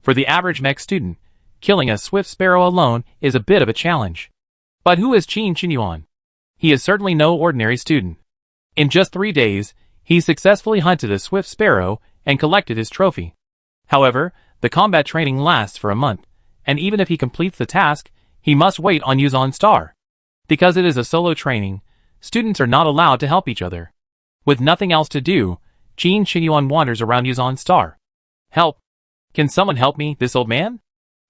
For the average mech student, killing a swift sparrow alone is a bit of a challenge. But who is Qin Qinyuan? He is certainly no ordinary student. In just 3 days, he successfully hunted a swift sparrow and collected his trophy. However, the combat training lasts for a month, and even if he completes the task, he must wait on Yuzan Star. Because it is a solo training, students are not allowed to help each other. With nothing else to do, Qin Qinyuan wanders around Yuzan Star. Help! Can someone help me, this old man?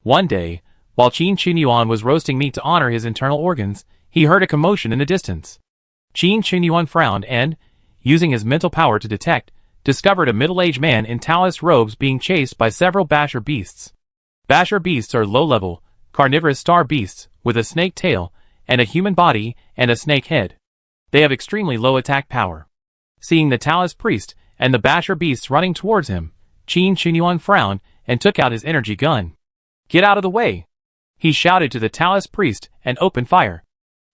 One day, while Qin Qinyuan was roasting meat to honor his internal organs, he heard a commotion in the distance. Qin Qinyuan frowned and, using his mental power to detect, discovered a middle-aged man in Taoist robes being chased by several basher beasts. Basher beasts are low-level, carnivorous star beasts with a snake tail and a human body and a snake head. They have extremely low attack power. Seeing the Taoist priest and the basher beasts running towards him, Qin Qinyuan frowned and took out his energy gun. Get out of the way! He shouted to the Taoist priest and opened fire.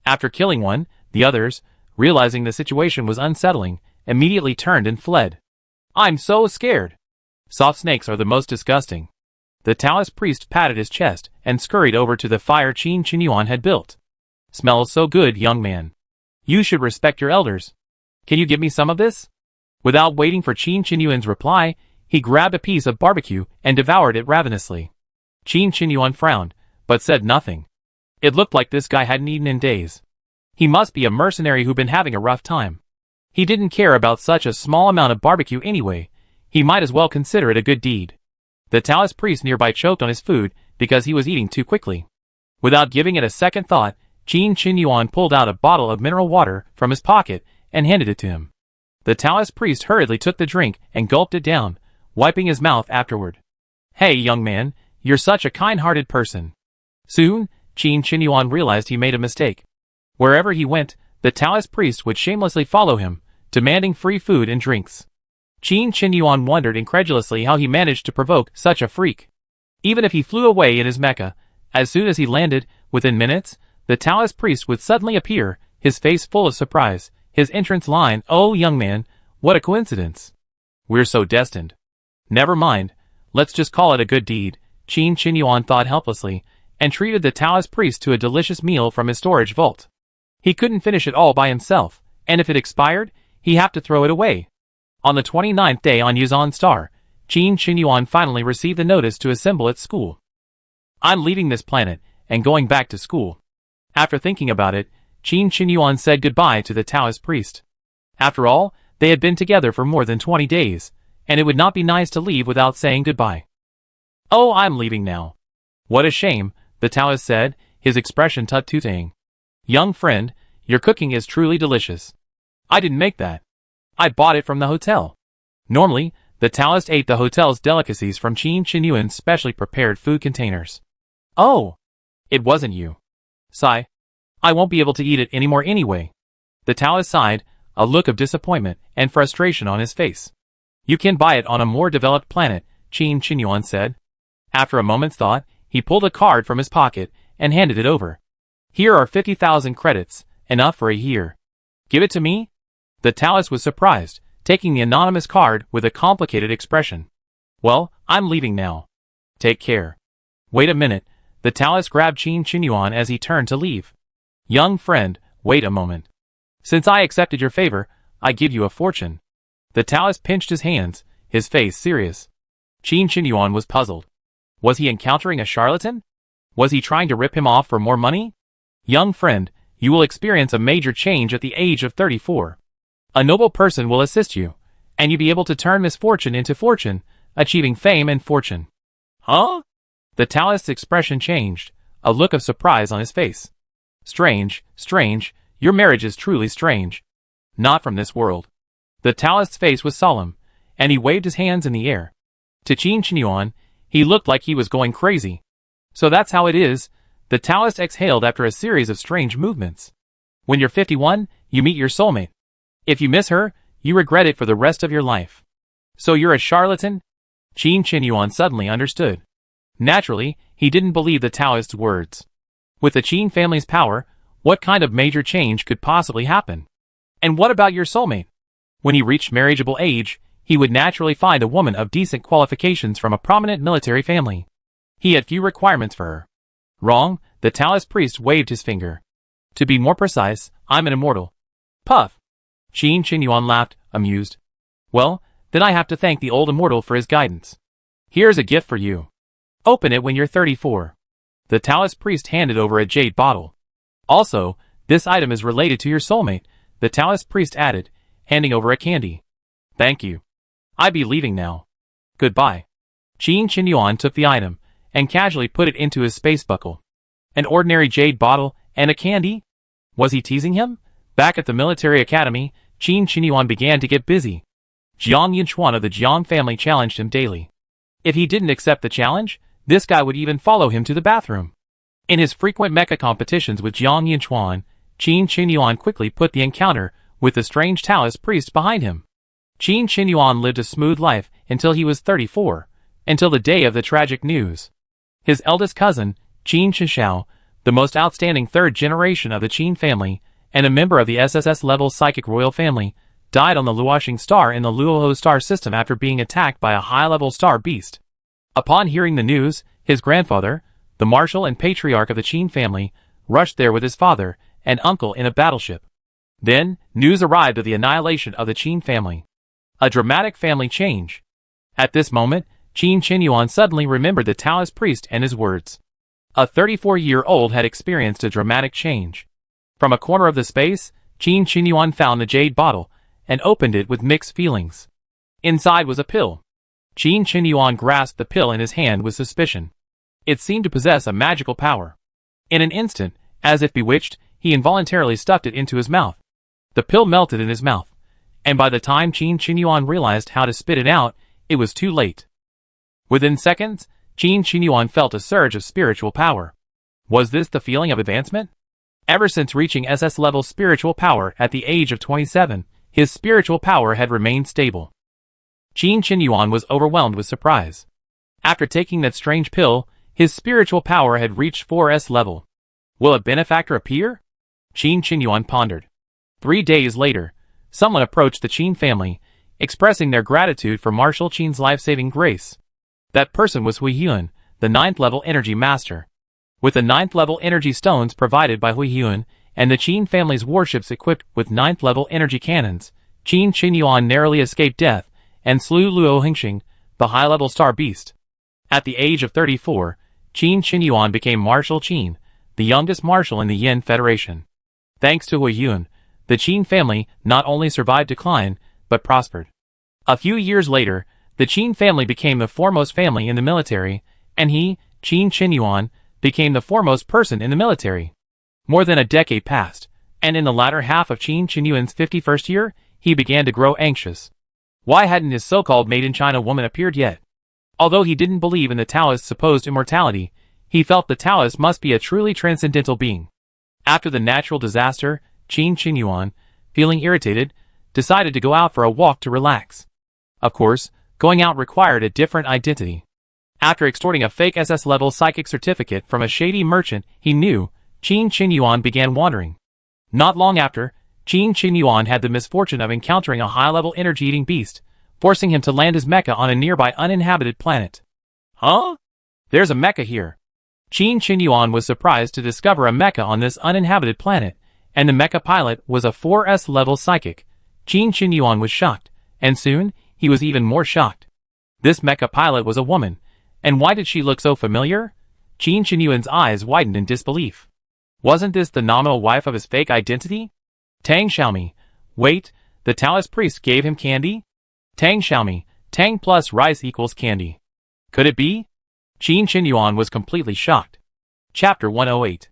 After killing one, the others, realizing the situation was unsettling, immediately turned and fled. I'm so scared! Soft snakes are the most disgusting. The Taoist priest patted his chest and scurried over to the fire Qin Qinyuan had built. Smells so good, young man. You should respect your elders. Can you give me some of this? Without waiting for Qin Qinyuan's reply, he grabbed a piece of barbecue and devoured it ravenously. Qin Qinyuan frowned, but said nothing. It looked like this guy hadn't eaten in days. He must be a mercenary who'd been having a rough time. He didn't care about such a small amount of barbecue anyway. He might as well consider it a good deed. The Taoist priest nearby choked on his food because he was eating too quickly. Without giving it a second thought, Qin Qinyuan pulled out a bottle of mineral water from his pocket and handed it to him. The Taoist priest hurriedly took the drink and gulped it down, wiping his mouth afterward. Hey, young man, you're such a kind-hearted person. Soon, Qin Qinyuan realized he made a mistake. Wherever he went, the Taoist priest would shamelessly follow him, demanding free food and drinks. Qin Qinyuan wondered incredulously how he managed to provoke such a freak. Even if he flew away in his mecha, as soon as he landed, within minutes, the Taoist priest would suddenly appear, his face full of surprise, his entrance line, "Oh, young man, what a coincidence. We're so destined." Never mind, let's just call it a good deed, Qin Qinyuan thought helplessly, and treated the Taoist priest to a delicious meal from his storage vault. He couldn't finish it all by himself, and if it expired, he'd have to throw it away. On the 29th day on Yuzan Star, Qin Qinyuan finally received a notice to assemble at school. I'm leaving this planet and going back to school. After thinking about it, Qin Qinyuan said goodbye to the Taoist priest. After all, they had been together for more than 20 days, and it would not be nice to leave without saying goodbye. Oh, I'm leaving now. What a shame, the Taoist said, his expression tut-tutting. Young friend, your cooking is truly delicious. I didn't make that. I bought it from the hotel. Normally, the Taoist ate the hotel's delicacies from Qin Qinyuan's specially prepared food containers. Oh, it wasn't you. Sigh. I won't be able to eat it anymore anyway. The Taoist sighed, a look of disappointment and frustration on his face. You can buy it on a more developed planet, Qin Qinyuan said. After a moment's thought, he pulled a card from his pocket and handed it over. Here are 50,000 credits, enough for a year. Give it to me? The Taoist was surprised, taking the anonymous card with a complicated expression. Well, I'm leaving now. Take care. Wait a minute, the Taoist grabbed Qin Qinyuan as he turned to leave. Young friend, wait a moment. Since I accepted your favor, I give you a fortune. The Taoist pinched his hands, his face serious. Qin Qinyuan was puzzled. Was he encountering a charlatan? Was he trying to rip him off for more money? Young friend, you will experience a major change at the age of 34. A noble person will assist you, and you'll be able to turn misfortune into fortune, achieving fame and fortune. Huh? The Taoist's expression changed, a look of surprise on his face. Strange, strange, your marriage is truly strange. Not from this world. The Taoist's face was solemn, and he waved his hands in the air. To Qin Qinyuan, he looked like he was going crazy. So that's how it is, the Taoist exhaled after a series of strange movements. When you're 51, you meet your soulmate. If you miss her, You regret it for the rest of your life. So you're a charlatan? Qin Qinyuan suddenly understood. Naturally, he didn't believe the Taoist's words. With the Qin family's power, what kind of major change could possibly happen? And what about your soulmate? When he reached marriageable age, he would naturally find a woman of decent qualifications from a prominent military family. He had few requirements for her. Wrong, the Taoist priest waved his finger. To be more precise, I'm an immortal. Puff. Qin Qinyuan laughed, amused. Well, then I have to thank the old immortal for his guidance. Here's a gift for you. Open it when you're 34. The Taoist priest handed over a jade bottle. Also, this item is related to your soulmate, the Taoist priest added, handing over a candy. Thank you. I be leaving now. Goodbye. Qin Qinyuan took the item, and casually put it into his space buckle. An ordinary jade bottle, and a candy? Was he teasing him? Back at the military academy, Qin Qinyuan began to get busy. Jiang Yinchuan of the Jiang family challenged him daily. If he didn't accept the challenge, this guy would even follow him to the bathroom. In his frequent mecha competitions with Jiang Yinchuan, Qin Qinyuan quickly put the encounter with the strange Taoist priest behind him. Qin Qinyuan lived a smooth life until he was 34, until the day of the tragic news. His eldest cousin, Qin Shishao, the most outstanding third generation of the Qin family, and a member of the SSS-level psychic royal family, died on the Luoxing star in the Luoho star system after being attacked by a high-level star beast. Upon hearing the news, his grandfather, the marshal and patriarch of the Qin family, rushed there with his father and uncle in a battleship. Then, news arrived of the annihilation of the Qin family. A dramatic family change. At this moment, Qin Qinyuan suddenly remembered the Taoist priest and his words. A 34-year-old had experienced a dramatic change. From a corner of the space, Qin Qinyuan found the jade bottle and opened it with mixed feelings. Inside was a pill. Qin Qinyuan grasped the pill in his hand with suspicion. It seemed to possess a magical power. In an instant, as if bewitched, he involuntarily stuffed it into his mouth. The pill melted in his mouth, and by the time Qin Qinyuan realized how to spit it out, it was too late. Within seconds, Qin Qinyuan felt a surge of spiritual power. Was this the feeling of advancement? Ever since reaching SS-level spiritual power at the age of 27, his spiritual power had remained stable. Qin Qinyuan was overwhelmed with surprise. After taking that strange pill, his spiritual power had reached 4S level. Will a benefactor appear? Qin Qinyuan pondered. 3 days later, someone approached the Qin family, expressing their gratitude for Marshal Qin's life-saving grace. That person was Hui Yun, the 9th level energy master. With the 9th level energy stones provided by Hui Yun, and the Qin family's warships equipped with 9th level energy cannons, Qin Qinyuan narrowly escaped death, and slew Luo Hingxing, the high-level star beast. At the age of 34, Qin Qinyuan became Marshal Qin, the youngest marshal in the Yin Federation. Thanks to Hui Yun, the Qin family not only survived decline, but prospered. A few years later, the Qin family became the foremost family in the military, and he, Qin Qinyuan, became the foremost person in the military. More than a decade passed, and in the latter half of Qin Qinyuan's 51st year, he began to grow anxious. Why hadn't his so-called made-in-China woman appeared yet? Although he didn't believe in the Taoist's supposed immortality, he felt the Taoist must be a truly transcendental being. After the natural disaster, Qin Qinyuan, feeling irritated, decided to go out for a walk to relax. Of course, going out required a different identity. After extorting a fake SS-level psychic certificate from a shady merchant he knew, Qin Qinyuan began wandering. Not long after, Qin Qinyuan had the misfortune of encountering a high-level energy-eating beast, forcing him to land his mecha on a nearby uninhabited planet. Huh? There's a mecha here. Qin Qinyuan was surprised to discover a mecha on this uninhabited planet, and the mecha pilot was a 4S-level psychic. Qin Qinyuan was shocked, and soon, he was even more shocked. This mecha pilot was a woman, and why did she look so familiar? Qin Qinyuan's eyes widened in disbelief. Wasn't this the nominal wife of his fake identity? Tang Xiaomi. Wait, the Taoist priest gave him candy? Tang Xiaomi. Tang plus rice equals candy. Could it be? Qin Qinyuan was completely shocked. Chapter 108.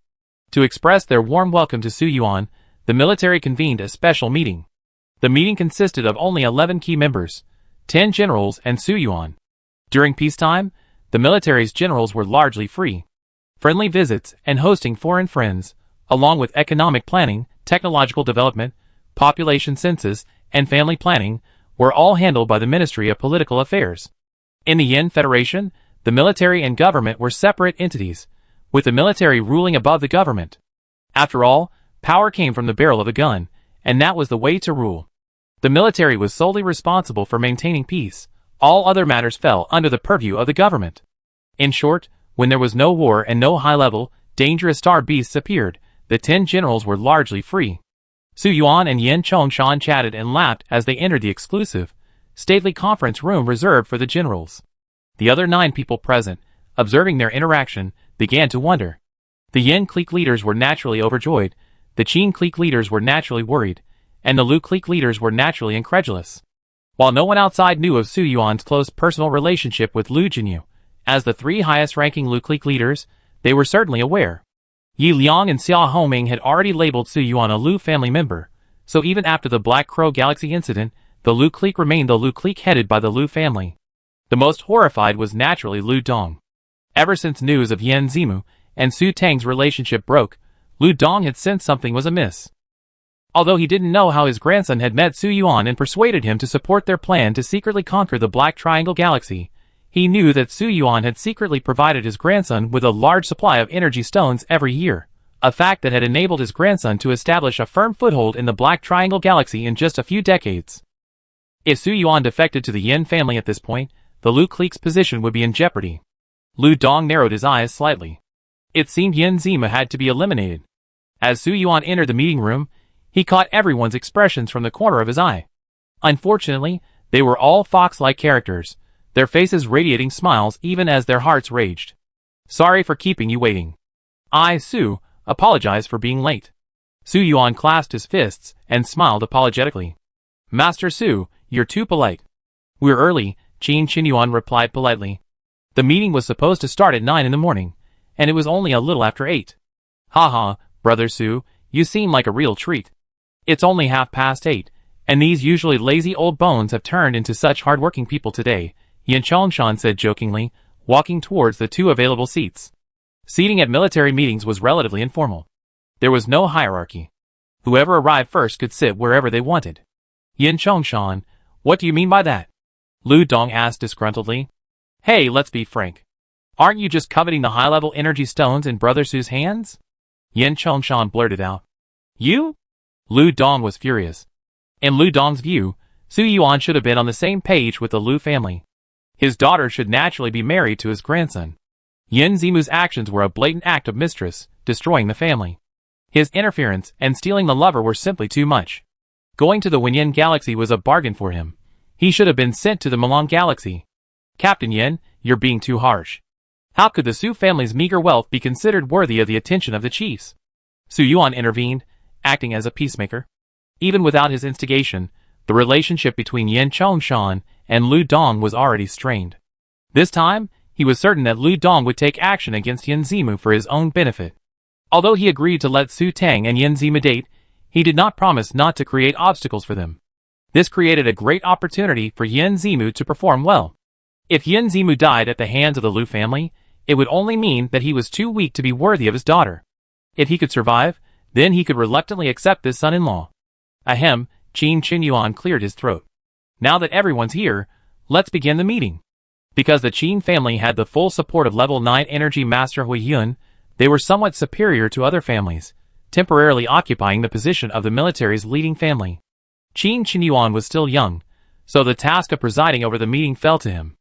To express their warm welcome to Su Yuan, the military convened a special meeting. The meeting consisted of only 11 key members, 10 generals and Su Yuan. During peacetime, the military's generals were largely free. Friendly visits and hosting foreign friends, along with economic planning, technological development, population census, and family planning were all handled by the Ministry of Political Affairs. In the Yin Federation, the military and government were separate entities, with the military ruling above the government. After all, power came from the barrel of a gun, and that was the way to rule. The military was solely responsible for maintaining peace. All other matters fell under the purview of the government. In short, when there was no war and no high-level, dangerous star beasts appeared, the 10 generals were largely free. Su Yuan and Yin Chongshan chatted and laughed as they entered the exclusive, stately conference room reserved for the generals. The other 9 people present, observing their interaction, began to wonder. The Yin clique leaders were naturally overjoyed, the Qin clique leaders were naturally worried, and the Lu clique leaders were naturally incredulous. While no one outside knew of Su Yuan's close personal relationship with Lu Jinyu, as the 3 highest-ranking Lu clique leaders, they were certainly aware. Yi Liang and Xia Homing had already labeled Su Yuan a Lu family member, so even after the Black Crow Galaxy incident, the Lu clique remained the Lu clique headed by the Lu family. The most horrified was naturally Lu Dong. Ever since news of Yan Zimu and Su Tang's relationship broke, Lu Dong had sensed something was amiss. Although he didn't know how his grandson had met Su Yuan and persuaded him to support their plan to secretly conquer the Black Triangle Galaxy, he knew that Su Yuan had secretly provided his grandson with a large supply of energy stones every year, a fact that had enabled his grandson to establish a firm foothold in the Black Triangle Galaxy in just a few decades. If Su Yuan defected to the Yin family at this point, the Lu clique's position would be in jeopardy. Lu Dong narrowed his eyes slightly. It seemed Yin Zima had to be eliminated. As Su Yuan entered the meeting room, he caught everyone's expressions from the corner of his eye. Unfortunately, they were all fox-like characters, their faces radiating smiles even as their hearts raged. Sorry for keeping you waiting. I, Su, apologize for being late. Su Yuan clasped his fists and smiled apologetically. Master Su, you're too polite. We're early, Qin Qinyuan replied politely. The meeting was supposed to start at 9 in the morning, and it was only a little after 8. Haha, brother Su, you seem like a real treat. It's only 8:30, and these usually lazy old bones have turned into such hard-working people today, Yin Chongshan said jokingly, walking towards the 2 available seats. Seating at military meetings was relatively informal. There was no hierarchy. Whoever arrived first could sit wherever they wanted. Yin Chongshan, what do you mean by that? Lu Dong asked disgruntledly. Hey, let's be frank. Aren't you just coveting the high-level energy stones in Brother Su's hands? Yin Chongshan blurted out. You? Lu Dong was furious. In Lu Dong's view, Su Yuan should have been on the same page with the Lu family. His daughter should naturally be married to his grandson. Yin Zimu's actions were a blatant act of mistress, destroying the family. His interference and stealing the lover were simply too much. Going to the Wenyin Galaxy was a bargain for him. He should have been sent to the Melon Galaxy. Captain Yin, you're being too harsh. How could the Su family's meager wealth be considered worthy of the attention of the chiefs? Su Yuan intervened, acting as a peacemaker. Even without his instigation, the relationship between Yin Chongshan and Lu Dong was already strained. This time, he was certain that Lu Dong would take action against Yin Zimu for his own benefit. Although he agreed to let Su Tang and Yin Zimu date, he did not promise not to create obstacles for them. This created a great opportunity for Yin Zimu to perform well. If Yin Zimu died at the hands of the Lu family, it would only mean that he was too weak to be worthy of his daughter. If he could survive, then he could reluctantly accept this son-in-law. Ahem, Qin Qinyuan cleared his throat. Now that everyone's here, let's begin the meeting. Because the Qin family had the full support of level 9 energy master Hui Yun, they were somewhat superior to other families, temporarily occupying the position of the military's leading family. Qin Qinyuan was still young, so the task of presiding over the meeting fell to him.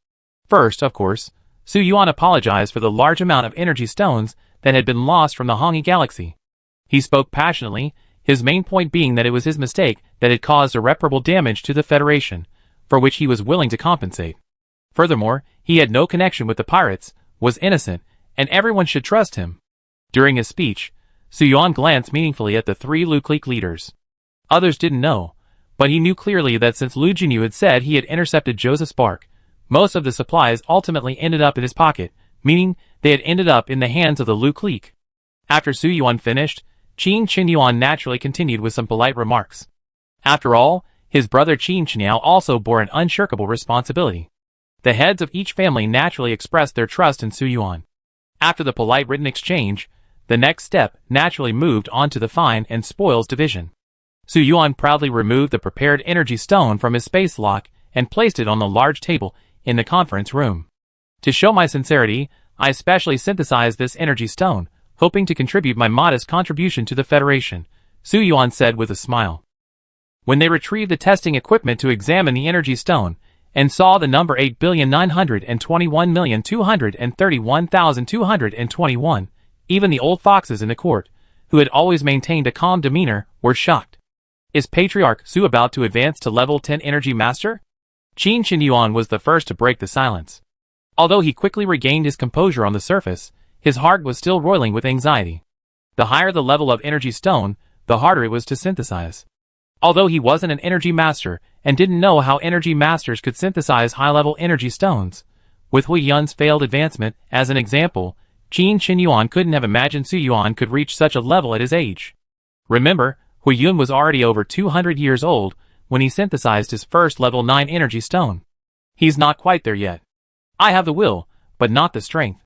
First, of course, Su Yuan apologized for the large amount of energy stones that had been lost from the Hongyi Galaxy. He spoke passionately, his main point being that it was his mistake that had caused irreparable damage to the Federation, for which he was willing to compensate. Furthermore, he had no connection with the pirates, was innocent, and everyone should trust him. During his speech, Su Yuan glanced meaningfully at the 3 Lu clique leaders. Others didn't know, but he knew clearly that since Lu Jinyu had said he had intercepted Joseph's bark, most of the supplies ultimately ended up in his pocket, meaning they had ended up in the hands of the Lu clique. After Su Yuan finished, Qin Qinyuan naturally continued with some polite remarks. After all, his brother Qin Qinyao also bore an unshirkable responsibility. The heads of each family naturally expressed their trust in Su Yuan. After the polite written exchange, the next step naturally moved on to the fine and spoils division. Su Yuan proudly removed the prepared energy stone from his space lock and placed it on the large table in the conference room. To show my sincerity, I specially synthesized this energy stone, hoping to contribute my modest contribution to the Federation, Su Yuan said with a smile. When they retrieved the testing equipment to examine the energy stone, and saw the number 8,921,231,221, even the old foxes in the court, who had always maintained a calm demeanor, were shocked. Is Patriarch Su about to advance to level 10 Energy Master? Qin Qinyuan was the first to break the silence. Although he quickly regained his composure on the surface, his heart was still roiling with anxiety. The higher the level of energy stone, the harder it was to synthesize. Although he wasn't an energy master and didn't know how energy masters could synthesize high-level energy stones, with Hui Yun's failed advancement as an example, Qin Qinyuan couldn't have imagined Su Yuan could reach such a level at his age. Remember, Hui Yun was already over 200 years old when he synthesized his first level 9 energy stone. He's not quite there yet. I have the will, but not the strength.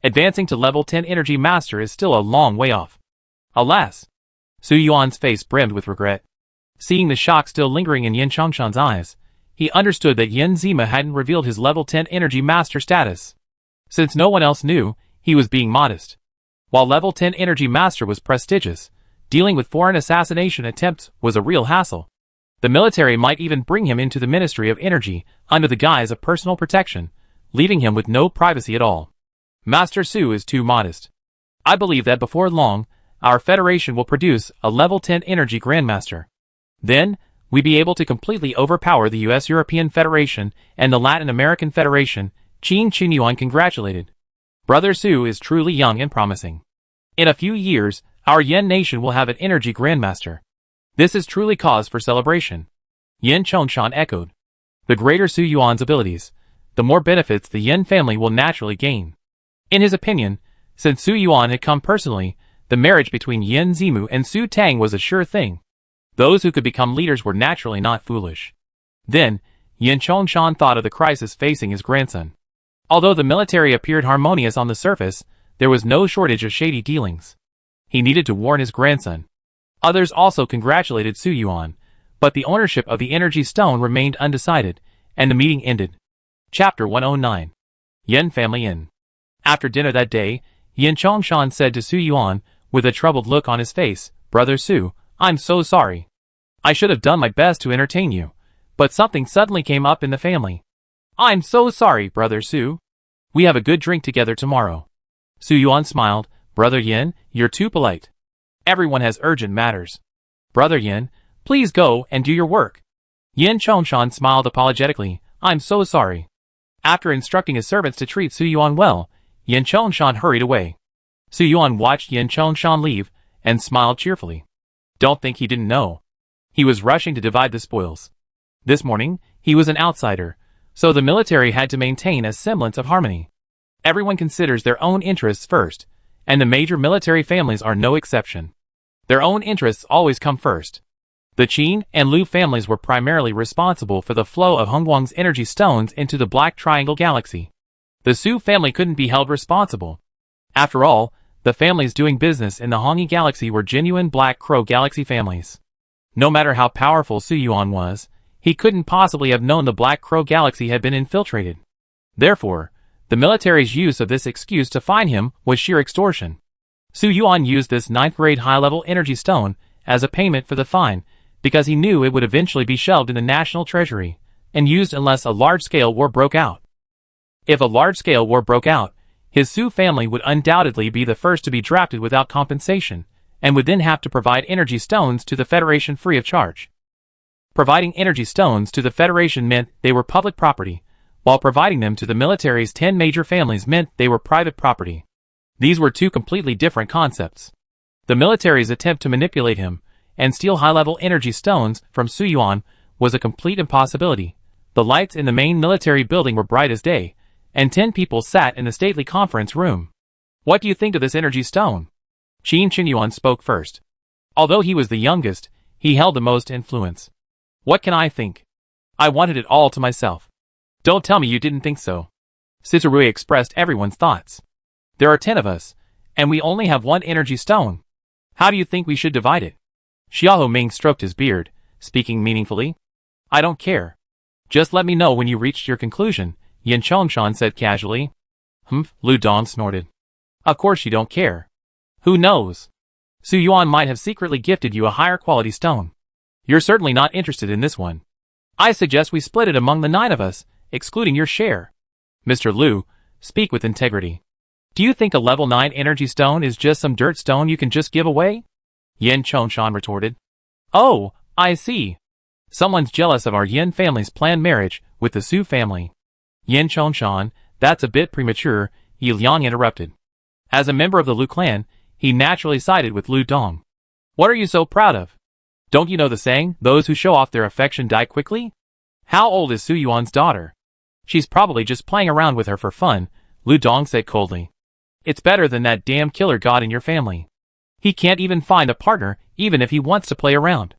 Advancing to level 10 energy master is still a long way off. Alas! Su Yuan's face brimmed with regret. Seeing the shock still lingering in Yin Chongshan's eyes, he understood that Yin Zima hadn't revealed his level 10 energy master status. Since no one else knew, he was being modest. While level 10 energy master was prestigious, dealing with foreign assassination attempts was a real hassle. The military might even bring him into the Ministry of Energy under the guise of personal protection, leaving him with no privacy at all. Master Su is too modest. I believe that before long, our Federation will produce a level 10 energy Grandmaster. Then, we'll be able to completely overpower the U.S. European Federation and the Latin American Federation, Qin Qinyuan congratulated. Brother Su is truly young and promising. In a few years, our Yen nation will have an energy Grandmaster. This is truly cause for celebration. Yin Chongshan echoed. The greater Su Yuan's abilities, the more benefits the Yin family will naturally gain. In his opinion, since Su Yuan had come personally, the marriage between Yin Zimu and Su Tang was a sure thing. Those who could become leaders were naturally not foolish. Then, Yin Chongshan thought of the crisis facing his grandson. Although the military appeared harmonious on the surface, there was no shortage of shady dealings. He needed to warn his grandson. Others also congratulated Su Yuan, but the ownership of the energy stone remained undecided, and the meeting ended. Chapter 109. Yin Family Inn. After dinner that day, Yin Chongshan said to Su Yuan, with a troubled look on his face, Brother Su, I'm so sorry. I should have done my best to entertain you, but something suddenly came up in the family. I'm so sorry, Brother Su. We have a good drink together tomorrow. Su Yuan smiled, Brother Yin, you're too polite. Everyone has urgent matters. Brother Yin, please go and do your work. Yin Chongshan smiled apologetically, I'm so sorry. After instructing his servants to treat Su Yuan well, Yin Chongshan hurried away. Su Yuan watched Yin Chongshan leave, and smiled cheerfully. Don't think he didn't know. He was rushing to divide the spoils. This morning, he was an outsider, so the military had to maintain a semblance of harmony. Everyone considers their own interests first, and the major military families are no exception. Their own interests always come first. The Qin and Lu families were primarily responsible for the flow of Hongguang's energy stones into the Black Triangle Galaxy. The Su family couldn't be held responsible. After all, the families doing business in the Hongyi Galaxy were genuine Black Crow Galaxy families. No matter how powerful Su Yuan was, he couldn't possibly have known the Black Crow Galaxy had been infiltrated. Therefore, the military's use of this excuse to fine him was sheer extortion. Su Yuan used this 9th-grade high-level energy stone as a payment for the fine because he knew it would eventually be shelved in the national treasury and used unless a large-scale war broke out. If a large-scale war broke out, his Su family would undoubtedly be the first to be drafted without compensation, and would then have to provide energy stones to the Federation free of charge. Providing energy stones to the Federation meant they were public property, while providing them to the military's 10 major families meant they were private property. These were two completely different concepts. The military's attempt to manipulate him and steal high-level energy stones from Su Yuan was a complete impossibility. The lights in the main military building were bright as day, and 10 people sat in the stately conference room. What do you think of this energy stone? Qin Qinyuan spoke first. Although he was the youngest, he held the most influence. What can I think? I wanted it all to myself. Don't tell me you didn't think so. Cicerui expressed everyone's thoughts. There are 10 of us, and we only have one energy stone. How do you think we should divide it? Xiao Ming stroked his beard, speaking meaningfully. I don't care. Just let me know when you reached your conclusion, Yin Chongshan said casually. Lu Dong snorted. Of course you don't care. Who knows? Su Yuan might have secretly gifted you a higher quality stone. You're certainly not interested in this one. I suggest we split it among the 9 of us, excluding your share. Mr. Lu, speak with integrity. Do you think a level 9 energy stone is just some dirt stone you can just give away? Yin Chongshan retorted. Oh, I see. Someone's jealous of our Yin family's planned marriage with the Su family. Yin Chongshan, that's a bit premature, Yi Liang interrupted. As a member of the Lu clan, he naturally sided with Lu Dong. What are you so proud of? Don't you know the saying, those who show off their affection die quickly? How old is Su Yuan's daughter? She's probably just playing around with her for fun, Lu Dong said coldly. It's better than that damn killer god in your family. He can't even find a partner, even if he wants to play around.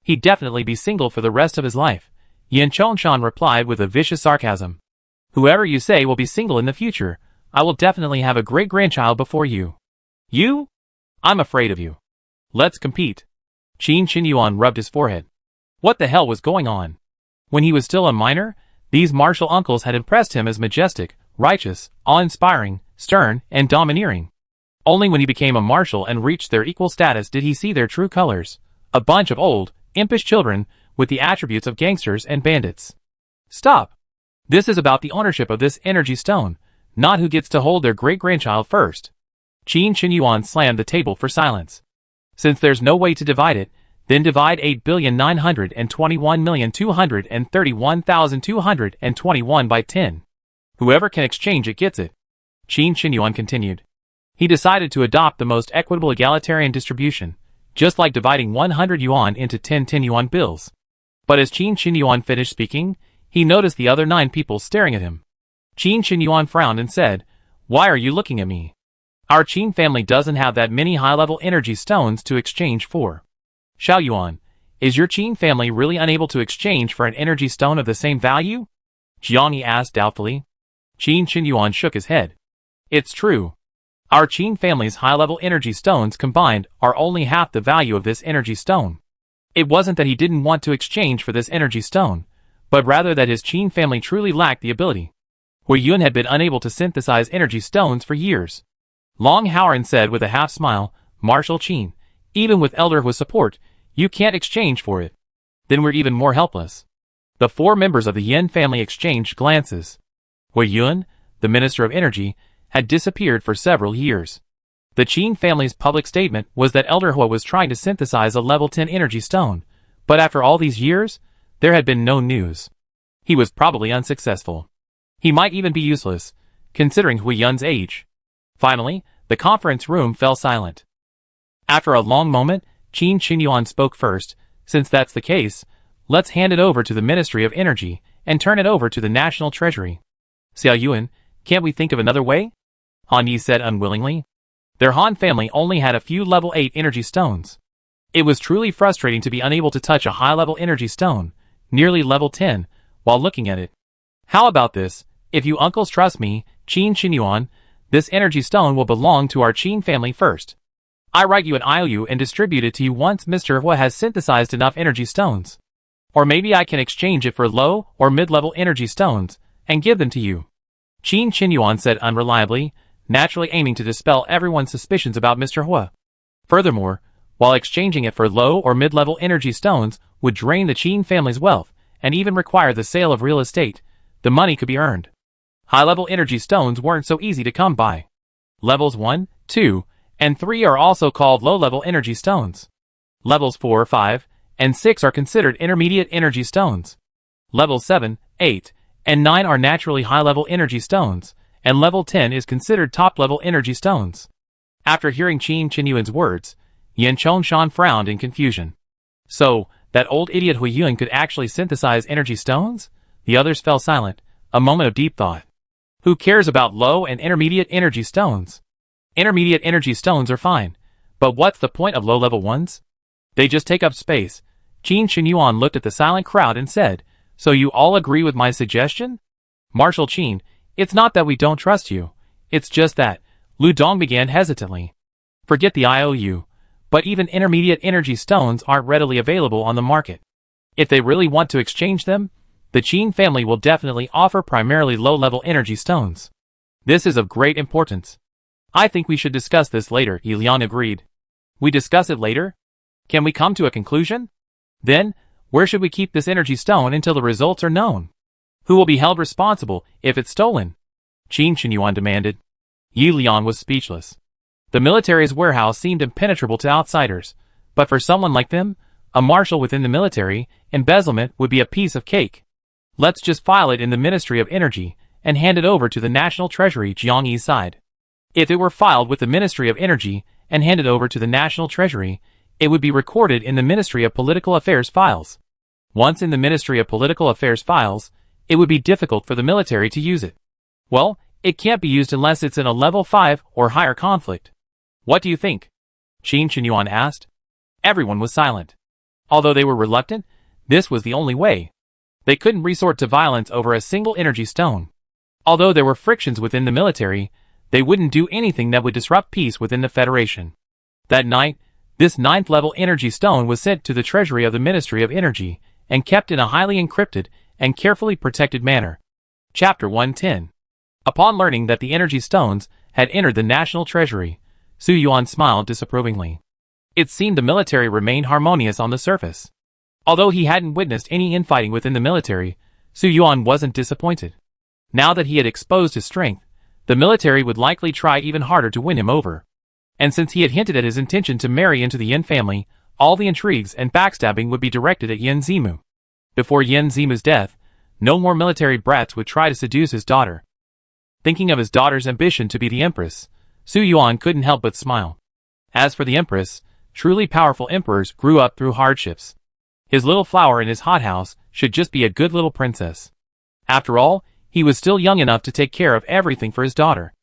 He'd definitely be single for the rest of his life, Yin Chongshan replied with a vicious sarcasm. Whoever you say will be single in the future, I will definitely have a great-grandchild before you. You? I'm afraid of you. Let's compete. Qin Qinyuan rubbed his forehead. What the hell was going on? When he was still a minor, these martial uncles had impressed him as majestic, righteous, awe-inspiring, stern, and domineering. Only when he became a marshal and reached their equal status did he see their true colors. A bunch of old, impish children, with the attributes of gangsters and bandits. Stop. This is about the ownership of this energy stone, not who gets to hold their great-grandchild first. Qin Qinyuan slammed the table for silence. Since there's no way to divide it, then divide 8,921,231,221 by 10. Whoever can exchange it gets it. Qin Qinyuan continued. He decided to adopt the most equitable egalitarian distribution, just like dividing 100 yuan into 10 10-yuan bills. But as Qin Qinyuan finished speaking, he noticed the other 9 people staring at him. Qin Qinyuan frowned and said, Why are you looking at me? Our Qin family doesn't have that many high-level energy stones to exchange for. Xiao Yuan, is your Qin family really unable to exchange for an energy stone of the same value? Jiang Yi asked doubtfully. Qin Qinyuan shook his head. It's true. Our Qin family's high-level energy stones combined are only half the value of this energy stone. It wasn't that he didn't want to exchange for this energy stone, but rather that his Qin family truly lacked the ability. Hui Yun had been unable to synthesize energy stones for years. Long Howren said with a half-smile, Marshal Qin, even with Elder Hua's support, you can't exchange for it. Then we're even more helpless. The 4 members of the Yin family exchanged glances. Hui Yun, the Minister of Energy, had disappeared for several years. The Qin family's public statement was that Elder Hua was trying to synthesize a level 10 energy stone, but after all these years, there had been no news. He was probably unsuccessful. He might even be useless, considering Hui Yun's age. Finally, the conference room fell silent. After a long moment, Qin Qinyuan spoke first. Since that's the case, let's hand it over to the Ministry of Energy and turn it over to the National Treasury. Xiao Yuan, can't we think of another way? Han Yi said unwillingly. Their Han family only had a few level 8 energy stones. It was truly frustrating to be unable to touch a high-level energy stone, nearly level 10, while looking at it. How about this? If you uncles trust me, Qin Qinyuan, this energy stone will belong to our Qin family first. I write you an IOU and distribute it to you once Mr. Hua has synthesized enough energy stones. Or maybe I can exchange it for low or mid-level energy stones, and give them to you. Qin Qinyuan said unreliably, naturally aiming to dispel everyone's suspicions about Mr. Hua. Furthermore, while exchanging it for low or mid-level energy stones would drain the Qin family's wealth, and even require the sale of real estate, the money could be earned. High-level energy stones weren't so easy to come by. Levels 1, 2, and 3 are also called low-level energy stones. Levels 4, 5, and 6 are considered intermediate energy stones. Levels 7, 8, and 9 are naturally high-level energy stones, and level 10 is considered top-level energy stones. After hearing Qin Qinyuan's words, Yin Chongshan frowned in confusion. So, that old idiot Hui Yun could actually synthesize energy stones? The others fell silent, a moment of deep thought. Who cares about low and intermediate energy stones? Intermediate energy stones are fine, but what's the point of low-level ones? They just take up space. Qin Qinyuan looked at the silent crowd and said, So you all agree with my suggestion? Marshal Qin, it's not that we don't trust you. It's just that, Lu Dong began hesitantly. Forget the IOU. but even intermediate energy stones aren't readily available on the market. If they really want to exchange them, the Qin family will definitely offer primarily low-level energy stones. This is of great importance. I think we should discuss this later, Yi Liang agreed. We discuss it later? Can we come to a conclusion? Then, where should we keep this energy stone until the results are known? Who will be held responsible if it's stolen? Qin Qinyuan demanded. Yi Liang was speechless. The military's warehouse seemed impenetrable to outsiders, but for someone like them, a marshal within the military, embezzlement would be a piece of cake. Let's just file it in the Ministry of Energy and hand it over to the National Treasury, Jiang Yi sighed. If it were filed with the Ministry of Energy and handed over to the National Treasury, it would be recorded in the Ministry of Political Affairs files. Once in the Ministry of Political Affairs files, it would be difficult for the military to use it. Well, it can't be used unless it's in a level 5 or higher conflict. What do you think? Qin Qinyuan asked. Everyone was silent. Although they were reluctant, this was the only way. They couldn't resort to violence over a single energy stone. Although there were frictions within the military, they wouldn't do anything that would disrupt peace within the Federation. That night, this 9th-level energy stone was sent to the treasury of the Ministry of Energy and kept in a highly encrypted and carefully protected manner. Chapter 110. Upon learning that the energy stones had entered the national treasury, Su Yuan smiled disapprovingly. It seemed the military remained harmonious on the surface. Although he hadn't witnessed any infighting within the military, Su Yuan wasn't disappointed. Now that he had exposed his strength, the military would likely try even harder to win him over. And since he had hinted at his intention to marry into the Yin family, all the intrigues and backstabbing would be directed at Yin Zimu. Before Yin Zimu's death, no more military brats would try to seduce his daughter. Thinking of his daughter's ambition to be the empress, Su Yuan couldn't help but smile. As for the empress, truly powerful emperors grew up through hardships. His little flower in his hothouse should just be a good little princess. After all, he was still young enough to take care of everything for his daughter.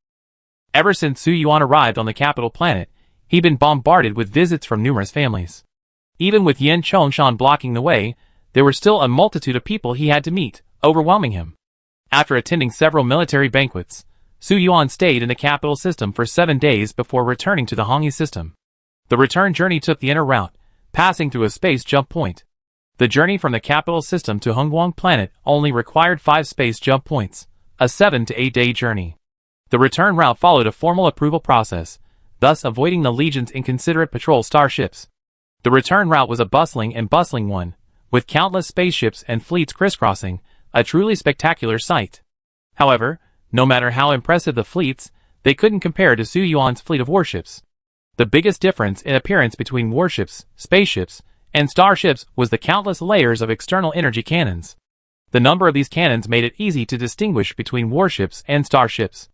Ever since Su Yuan arrived on the capital planet, he'd been bombarded with visits from numerous families. Even with Yin Chongshan blocking the way, there were still a multitude of people he had to meet, overwhelming him. After attending several military banquets, Su Yuan stayed in the capital system for 7 days before returning to the Hongyi system. The return journey took the inner route, passing through a space jump point. The journey from the capital system to Hongguang planet only required 5 space jump points, a 7 to 8 day journey. The return route followed a formal approval process, thus avoiding the Legion's inconsiderate patrol starships. The return route was a bustling one, with countless spaceships and fleets crisscrossing, a truly spectacular sight. However, no matter how impressive the fleets, they couldn't compare to Su Yuan's fleet of warships. The biggest difference in appearance between warships, spaceships, and starships was the countless layers of external energy cannons. The number of these cannons made it easy to distinguish between warships and starships.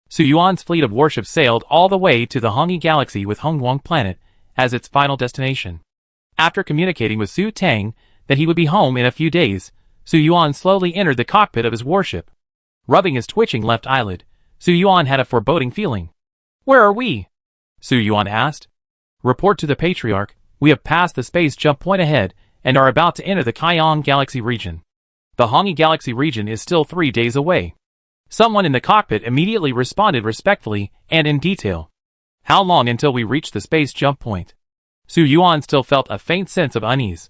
Su Yuan's fleet of warships sailed all the way to the Hongyi Galaxy with Hongguang planet as its final destination. After communicating with Su Tang that he would be home in a few days, Su Yuan slowly entered the cockpit of his warship. Rubbing his twitching left eyelid, Su Yuan had a foreboding feeling. "Where are we?" Su Yuan asked. "Report to the Patriarch. We have passed the space jump point ahead and are about to enter the Kaiyang Galaxy region. The Hongyi Galaxy region is still 3 days away." Someone in the cockpit immediately responded respectfully and in detail. "How long until we reach the space jump point?" Su Yuan still felt a faint sense of unease.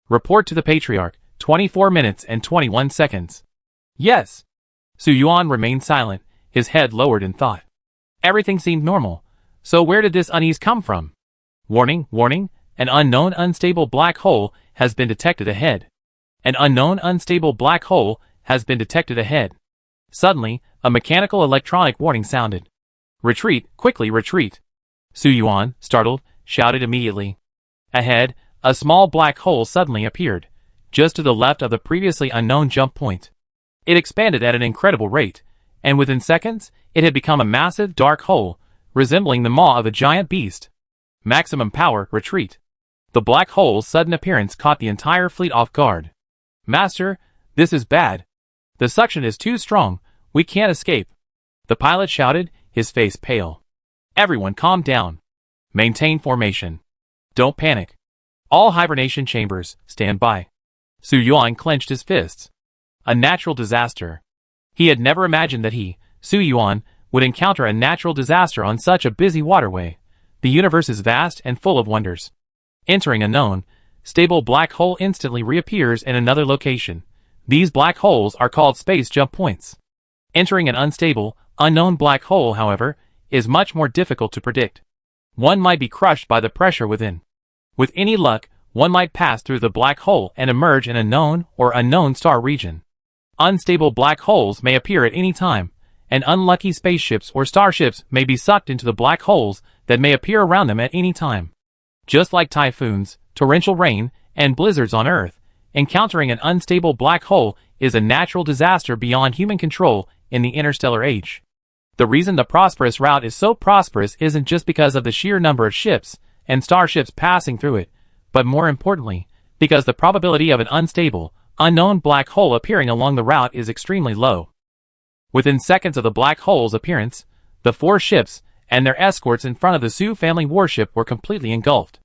"Report to the Patriarch, 24 minutes and 21 seconds. "Yes." Su Yuan remained silent, his head lowered in thought. Everything seemed normal, so where did this unease come from? Warning, warning, an unknown unstable black hole has been detected ahead. An unknown unstable black hole has been detected ahead. Suddenly, a mechanical electronic warning sounded. "Retreat, quickly retreat." Su Yuan, startled, shouted immediately. Ahead, a small black hole suddenly appeared, just to the left of the previously unknown jump point. It expanded at an incredible rate, and within seconds, it had become a massive dark hole, resembling the maw of a giant beast. Maximum power, retreat. The black hole's sudden appearance caught the entire fleet off guard. "Master, this is bad. The suction is too strong, we can't escape." The pilot shouted, his face pale. "Everyone calm down. Maintain formation. Don't panic. All hibernation chambers, stand by." Su Yuan clenched his fists. A natural disaster. He had never imagined that he, Su Yuan, would encounter a natural disaster on such a busy waterway, The universe is vast and full of wonders. Entering a known, stable black hole instantly reappears in another location. These black holes are called space jump points. Entering an unstable, unknown black hole, however, is much more difficult to predict. One might be crushed by the pressure within. With any luck, one might pass through the black hole and emerge in a known or unknown star region. Unstable black holes may appear at any time, and unlucky spaceships or starships may be sucked into the black holes that may appear around them at any time. Just like typhoons, torrential rain, and blizzards on Earth, encountering an unstable black hole is a natural disaster beyond human control in the interstellar age. The reason the prosperous route is so prosperous isn't just because of the sheer number of ships and starships passing through it, but more importantly, because the probability of an unstable, unknown black hole appearing along the route is extremely low. Within seconds of the black hole's appearance, the 4 ships and their escorts in front of the Su family warship were completely engulfed.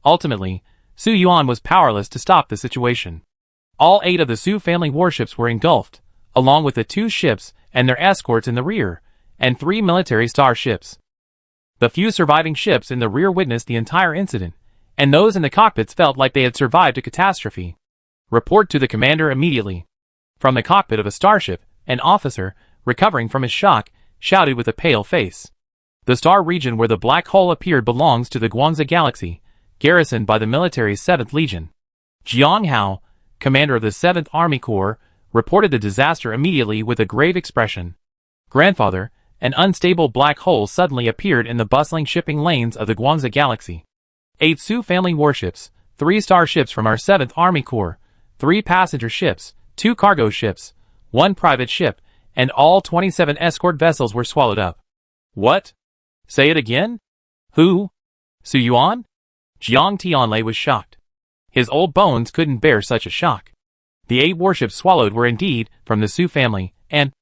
Ultimately, Su Yuan was powerless to stop the situation. All 8 of the Su family warships were engulfed, along with the 2 ships and their escorts in the rear, and 3 military starships. The few surviving ships in the rear witnessed the entire incident, and those in the cockpits felt like they had survived a catastrophe. Report to the commander immediately. From the cockpit of a starship, an officer, recovering from his shock, shouted with a pale face. The star region where the black hole appeared belongs to the Guangxi Galaxy, garrisoned by the military's 7th Legion. Jiang Hao, commander of the 7th Army Corps, reported the disaster immediately with a grave expression. Grandfather, an unstable black hole suddenly appeared in the bustling shipping lanes of the Guangxi Galaxy. 8 Su family warships, 3 starships from our 7th Army Corps, 3 passenger ships, 2 cargo ships, 1 private ship, and all 27 escort vessels were swallowed up. What? Say it again? Who? Su Yuan? Jiang Tianlei was shocked. His old bones couldn't bear such a shock. The 8 warships swallowed were indeed from the Su family, and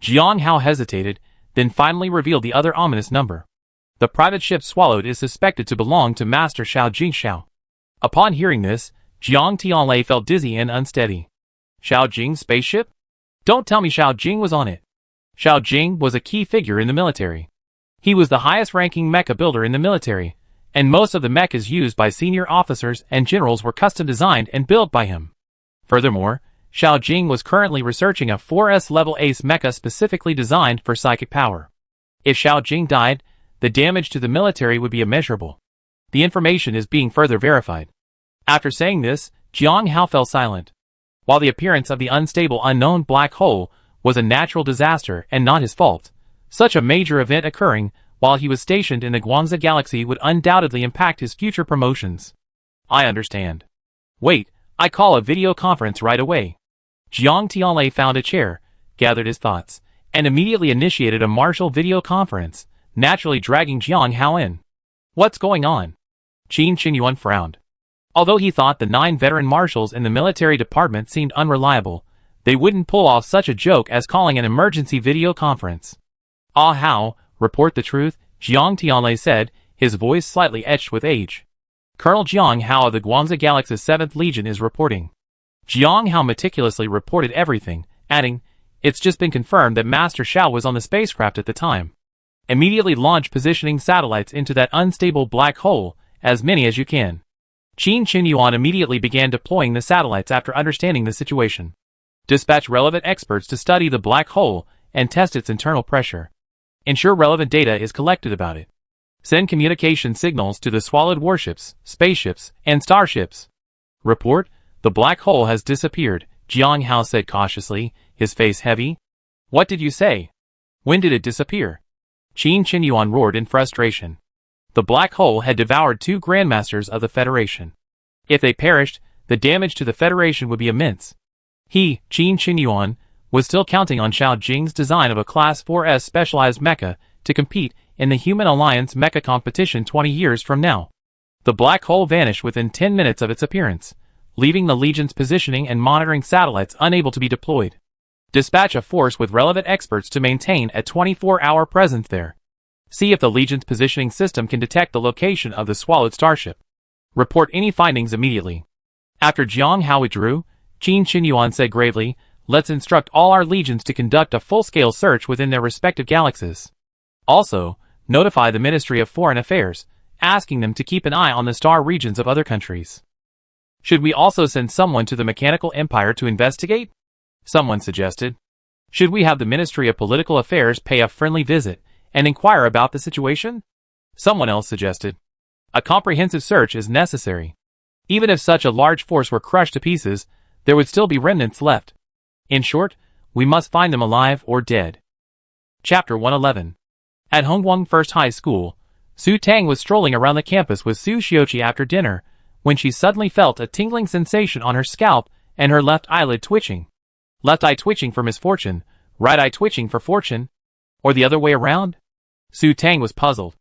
Jiang Hao hesitated, then finally revealed the other ominous number. The private ship swallowed is suspected to belong to Master Xiao Jingxiao. Upon hearing this, Jiang Tianlei felt dizzy and unsteady. Xiao Jing's spaceship? Don't tell me Xiao Jing was on it. Xiao Jing was a key figure in the military. He was the highest-ranking mecha builder in the military, and most of the mechas used by senior officers and generals were custom-designed and built by him. Furthermore, Xiao Jing was currently researching a 4S-level ace mecha specifically designed for psychic power. If Xiao Jing died, the damage to the military would be immeasurable. The information is being further verified. After saying this, Jiang Hao fell silent. While the appearance of the unstable unknown black hole was a natural disaster and not his fault, such a major event occurring while he was stationed in the Guangxi Galaxy would undoubtedly impact his future promotions. I understand. Wait, I call a video conference right away. Jiang Tianlei found a chair, gathered his thoughts, and immediately initiated a martial video conference, naturally dragging Jiang Hao in. What's going on? Qin Qinyuan frowned. Although he thought the 9 veteran marshals in the military department seemed unreliable, they wouldn't pull off such a joke as calling an emergency video conference. Ah Hao, report the truth, Jiang Tianlei said, his voice slightly etched with age. Colonel Jiang Hao of the Guangxi Galaxy's 7th Legion is reporting. Jiang Hao meticulously reported everything, adding, it's just been confirmed that Master Xiao was on the spacecraft at the time. Immediately launch positioning satellites into that unstable black hole, as many as you can. Qin Qinyuan immediately began deploying the satellites after understanding the situation. Dispatch relevant experts to study the black hole and test its internal pressure. Ensure relevant data is collected about it. Send communication signals to the swallowed warships, spaceships, and starships. Report, the black hole has disappeared, Jiang Hao said cautiously, his face heavy. What did you say? When did it disappear? Qin Qinyuan roared in frustration. The black hole had devoured 2 grandmasters of the Federation. If they perished, the damage to the Federation would be immense. He, Qin Qinyuan, was still counting on Xiao Jing's design of a Class 4S specialized mecha to compete in the Human Alliance mecha competition 20 years from now. The black hole vanished within 10 minutes of its appearance, leaving the Legion's positioning and monitoring satellites unable to be deployed. Dispatch a force with relevant experts to maintain a 24-hour presence there. See if the Legion's positioning system can detect the location of the swallowed starship. Report any findings immediately. After Jiang Hao withdrew, Qin Qinyuan said gravely, let's instruct all our legions to conduct a full-scale search within their respective galaxies. Also, notify the Ministry of Foreign Affairs, asking them to keep an eye on the star regions of other countries. Should we also send someone to the Mechanical Empire to investigate? Someone suggested. Should we have the Ministry of Political Affairs pay a friendly visit and inquire about the situation? Someone else suggested. A comprehensive search is necessary. Even if such a large force were crushed to pieces, there would still be remnants left. In short, we must find them alive or dead. Chapter 111. At Hongguang First High School, Su Tang was strolling around the campus with Su Xiuqi after dinner, when she suddenly felt a tingling sensation on her scalp and her left eyelid twitching. Left eye twitching for misfortune, right eye twitching for fortune, or the other way around? Su Tang was puzzled.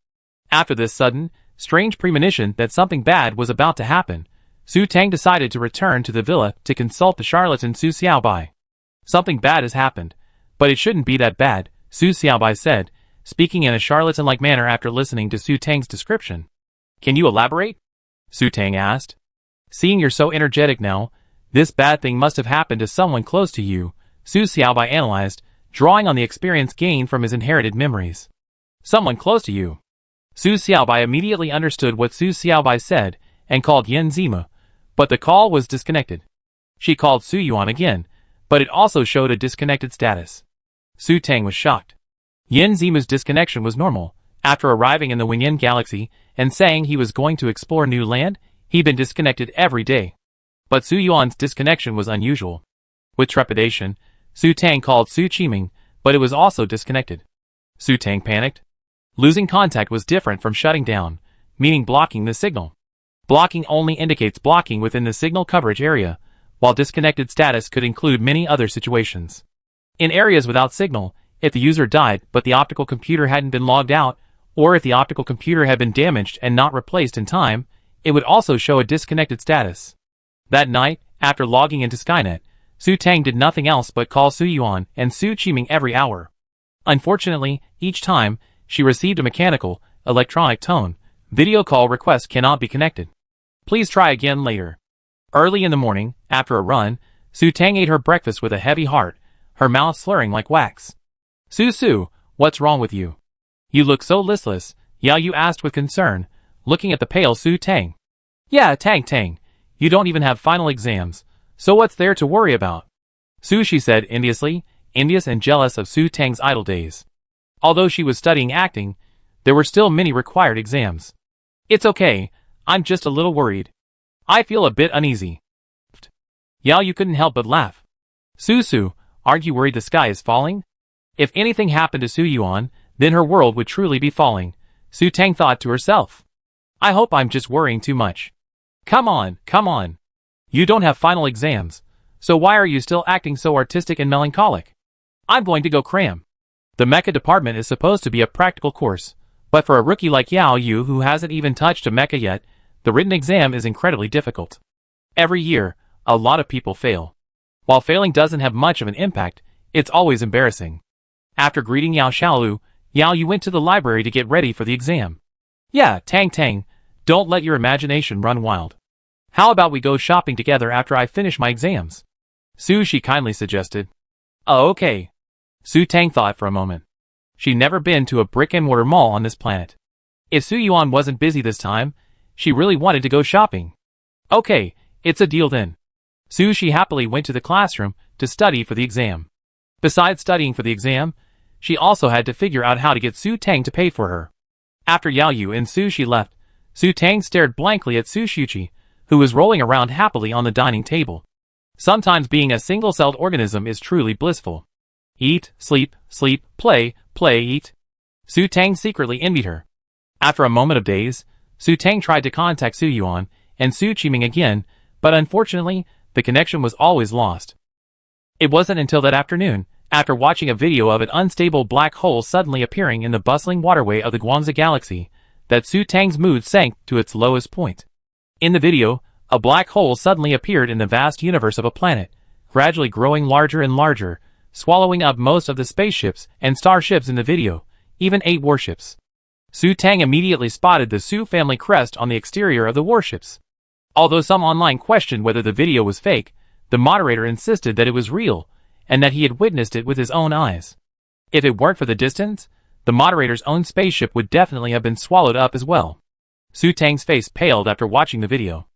After this sudden, strange premonition that something bad was about to happen, Su Tang decided to return to the villa to consult the charlatan Su Xiaobai. Something bad has happened, but it shouldn't be that bad, Su Xiaobai said, speaking in a charlatan-like manner after listening to Su Tang's description. Can you elaborate? Su Tang asked. Seeing you're so energetic now, this bad thing must have happened to someone close to you, Su Xiaobai analyzed, drawing on the experience gained from his inherited memories. Someone close to you. Su Xiaobai immediately understood what Su Xiaobai said and called Yan Zima, but the call was disconnected. She called Su Yuan again, but it also showed a disconnected status. Su Tang was shocked. Yan Zima's disconnection was normal. After arriving in the Wenyan galaxy and saying he was going to explore new land, he'd been disconnected every day. But Su Yuan's disconnection was unusual. With trepidation, Su Tang called Su Qiming, but it was also disconnected. Su Tang panicked. Losing contact was different from shutting down, meaning blocking the signal. Blocking only indicates blocking within the signal coverage area, while disconnected status could include many other situations. In areas without signal, if the user died but the optical computer hadn't been logged out, or if the optical computer had been damaged and not replaced in time, it would also show a disconnected status. That night, after logging into Skynet, Su Tang did nothing else but call Su Yuan and Su Qiming every hour. Unfortunately, each time, she received a mechanical, electronic tone. Video call request cannot be connected. Please try again later. Early in the morning, after a run, Su Tang ate her breakfast with a heavy heart, her mouth slurring like wax. Su, what's wrong with you? You look so listless, Yao Yu asked with concern, looking at the pale Su Tang. Yeah, Tang, you don't even have final exams, so what's there to worry about? Su, she said enviously, envious and jealous of Su Tang's idle days. Although she was studying acting, there were still many required exams. It's okay, I'm just a little worried. I feel a bit uneasy. Yao Yu couldn't help but laugh. Su, aren't you worried the sky is falling? If anything happened to Su Yuan, then her world would truly be falling, Su Tang thought to herself. I hope I'm just worrying too much. Come on. You don't have final exams, so why are you still acting so artistic and melancholic? I'm going to go cram. The mecha department is supposed to be a practical course, but for a rookie like Yao Yu who hasn't even touched a mecha yet, the written exam is incredibly difficult. Every year, a lot of people fail. While failing doesn't have much of an impact, it's always embarrassing. After greeting Yao Xiaolu, Yao Yu went to the library to get ready for the exam. Yeah, Tang, don't let your imagination run wild. How about we go shopping together after I finish my exams? Su, she kindly suggested. Oh, okay. Su Tang thought for a moment. She'd never been to a brick-and-mortar mall on this planet. If Su Yuan wasn't busy this time, she really wanted to go shopping. Okay, it's a deal then. Su, she happily went to the classroom to study for the exam. Besides studying for the exam, she also had to figure out how to get Su Tang to pay for her. After Yao Yu and Su Shi left, Su Tang stared blankly at Su Xiuqi, who was rolling around happily on the dining table. Sometimes being a single-celled organism is truly blissful. Eat, sleep, play, eat. Su Tang secretly envied her. After a moment of daze, Su Tang tried to contact Su Yuan and Su Qiming again, but unfortunately, the connection was always lost. It wasn't until that afternoon, after watching a video of an unstable black hole suddenly appearing in the bustling waterway of the Guangxi galaxy, that Su Tang's mood sank to its lowest point. In the video, a black hole suddenly appeared in the vast universe of a planet, gradually growing larger and larger, swallowing up most of the spaceships and starships in the video, even 8 warships. Su Tang immediately spotted the Su family crest on the exterior of the warships. Although some online questioned whether the video was fake, the moderator insisted that it was real, and that he had witnessed it with his own eyes. If it weren't for the distance, the moderator's own spaceship would definitely have been swallowed up as well. Su Tang's face paled after watching the video.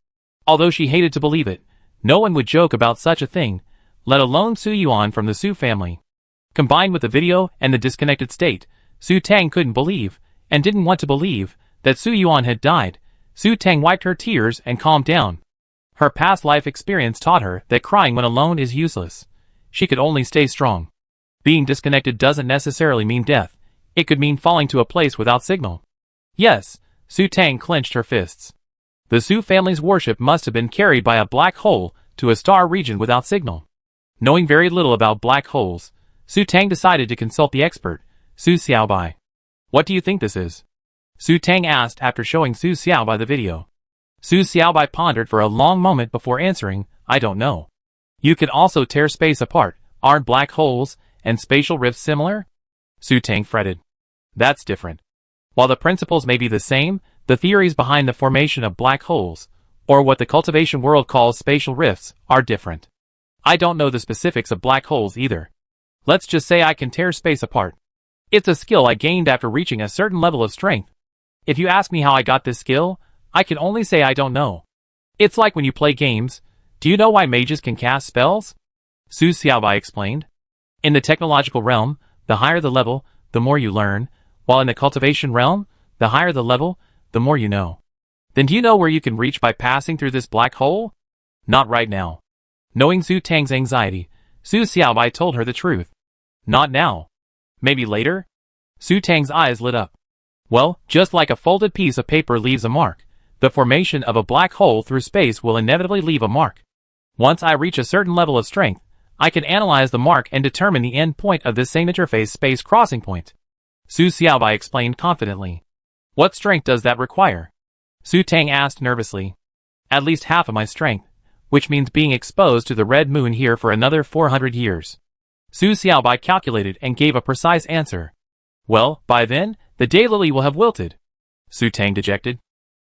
Although she hated to believe it, no one would joke about such a thing, let alone Su Yuan from the Su family. Combined with the video and the disconnected state, Su Tang couldn't believe, and didn't want to believe, that Su Yuan had died. Su Tang wiped her tears and calmed down. Her past life experience taught her that crying when alone is useless. She could only stay strong. Being disconnected doesn't necessarily mean death. It could mean falling to a place without signal. Yes, Su Tang clenched her fists. The Su family's worship must have been carried by a black hole to a star region without signal. Knowing very little about black holes, Su Tang decided to consult the expert, Su Xiaobai. What do you think this is? Su Tang asked after showing Su Xiaobai the video. Su Xiaobai pondered for a long moment before answering, I don't know. You could also tear space apart. Aren't black holes and spatial rifts similar? Su Tang fretted. That's different. While the principles may be the same, the theories behind the formation of black holes, or what the cultivation world calls spatial rifts, are different. I don't know the specifics of black holes either. Let's just say I can tear space apart. It's a skill I gained after reaching a certain level of strength. If you ask me how I got this skill, I can only say I don't know. It's like when you play games. Do you know why mages can cast spells? Su Xiaobai explained. In the technological realm, the higher the level, the more you learn, while in the cultivation realm, the higher the level, the more you know. Then do you know where you can reach by passing through this black hole? Not right now. Knowing Su Tang's anxiety, Su Xiaobai told her the truth. Not now. Maybe later? Su Tang's eyes lit up. Well, just like a folded piece of paper leaves a mark, the formation of a black hole through space will inevitably leave a mark. Once I reach a certain level of strength, I can analyze the mark and determine the end point of this same interface space crossing point. Su Xiaobai explained confidently. What strength does that require? Su Tang asked nervously. At least half of my strength, which means being exposed to the red moon here for another 400 years. Su Xiaobai calculated and gave a precise answer. Well, by then, the daylily will have wilted. Su Tang dejected.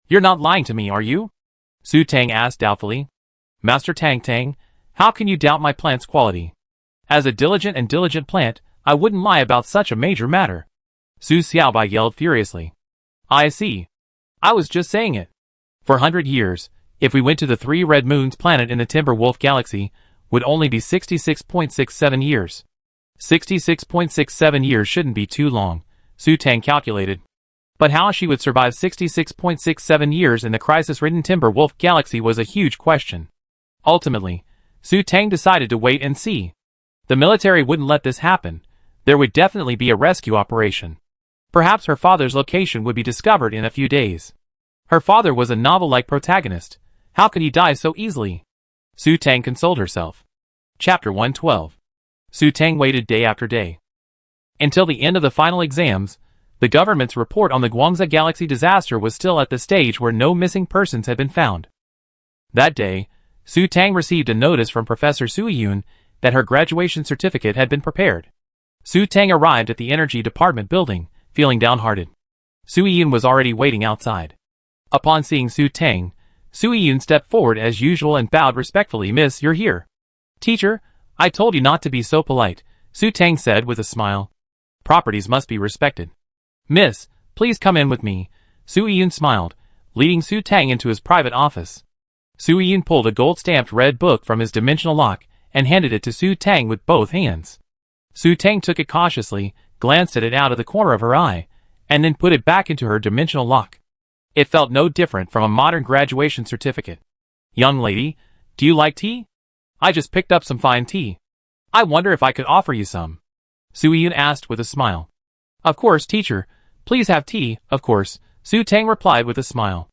You're not lying to me, are you? Su Tang asked doubtfully. Master Tang, how can you doubt my plant's quality? As a diligent plant, I wouldn't lie about such a major matter. Su Xiaobai yelled furiously. I see. I was just saying it. For 100 years, if we went to the 3 red moons planet in the Timber Wolf galaxy, would only be 66.67 years. 66.67 years shouldn't be too long, Su Tang calculated. But how she would survive 66.67 years in the crisis-ridden Timber Wolf galaxy was a huge question. Ultimately, Su Tang decided to wait and see. The military wouldn't let this happen. There would definitely be a rescue operation. Perhaps her father's location would be discovered in a few days. Her father was a novel-like protagonist. How could he die so easily? Su Tang consoled herself. Chapter 112. Su Tang waited day after day. Until the end of the final exams, the government's report on the Guangzhou Galaxy disaster was still at the stage where no missing persons had been found. That day, Su Tang received a notice from Professor Su Yun that her graduation certificate had been prepared. Su Tang arrived at the Energy Department building, feeling downhearted. Su Yun was already waiting outside. Upon seeing Su Tang, Su Yun stepped forward as usual and bowed respectfully. Miss, you're here. Teacher, I told you not to be so polite, Su Tang said with a smile. Properties must be respected. Miss, please come in with me, Su Yun smiled, leading Su Tang into his private office. Su Yun pulled a gold-stamped red book from his dimensional lock and handed it to Su Tang with both hands. Su Tang took it cautiously, glanced at it out of the corner of her eye, and then put it back into her dimensional lock. It felt no different from a modern graduation certificate. Young lady, do you like tea? I just picked up some fine tea. I wonder if I could offer you some. Su Yun asked with a smile. Of course, teacher. Please have tea, of course, Su Tang replied with a smile.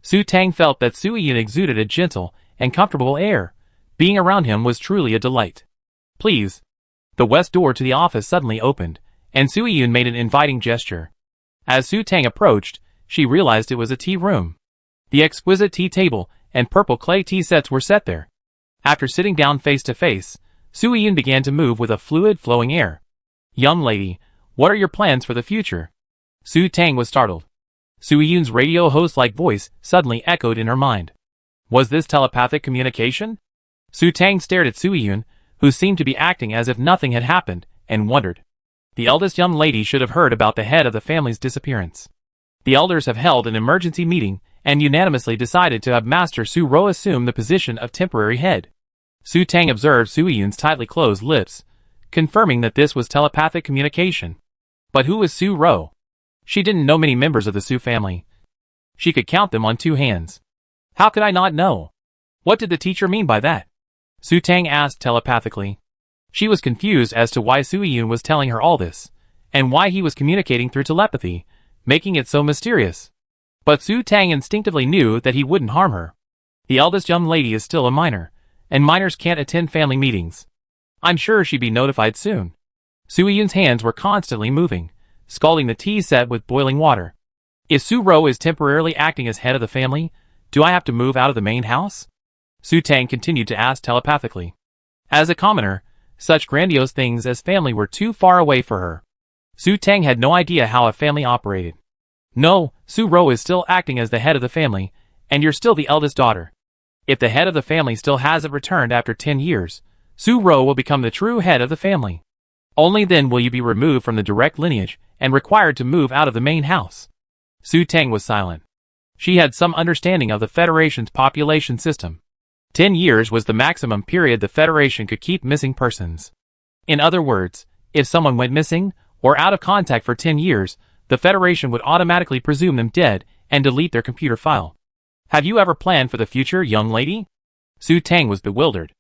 Su Tang felt that Su Yun exuded a gentle and comfortable air. Being around him was truly a delight. Please. The west door to the office suddenly opened, and Su Yun made an inviting gesture. As Su Tang approached, she realized it was a tea room. The exquisite tea table and purple clay tea sets were set there. After sitting down face to face, Su Yun began to move with a fluid, flowing air. Young lady, what are your plans for the future? Su Tang was startled. Su Yun's radio host-like voice suddenly echoed in her mind. Was this telepathic communication? Su Tang stared at Su Yun, who seemed to be acting as if nothing had happened, and wondered. The eldest young lady should have heard about the head of the family's disappearance. The elders have held an emergency meeting and unanimously decided to have Master Su Ro assume the position of temporary head. Su Tang observed Su Yun's tightly closed lips, confirming that this was telepathic communication. But who was Su Ro? She didn't know many members of the Su family. She could count them on 2 hands. How could I not know? What did the teacher mean by that? Su Tang asked telepathically. She was confused as to why Su Yun was telling her all this, and why he was communicating through telepathy, making it so mysterious. But Su Tang instinctively knew that he wouldn't harm her. The eldest young lady is still a minor, and minors can't attend family meetings. I'm sure she'd be notified soon. Su Yun's hands were constantly moving, scalding the tea set with boiling water. If Su Ro is temporarily acting as head of the family, do I have to move out of the main house? Su Tang continued to ask telepathically. As a commoner, such grandiose things as family were too far away for her. Su Tang had no idea how a family operated. No, Su Ro is still acting as the head of the family, and you're still the eldest daughter. If the head of the family still hasn't returned after 10 years, Su Ro will become the true head of the family. Only then will you be removed from the direct lineage and required to move out of the main house. Su Tang was silent. She had some understanding of the Federation's population system. 10 years was the maximum period the Federation could keep missing persons. In other words, if someone went missing, or out of contact for 10 years, the Federation would automatically presume them dead and delete their computer file. Have you ever planned for the future, young lady? Su Tang was bewildered.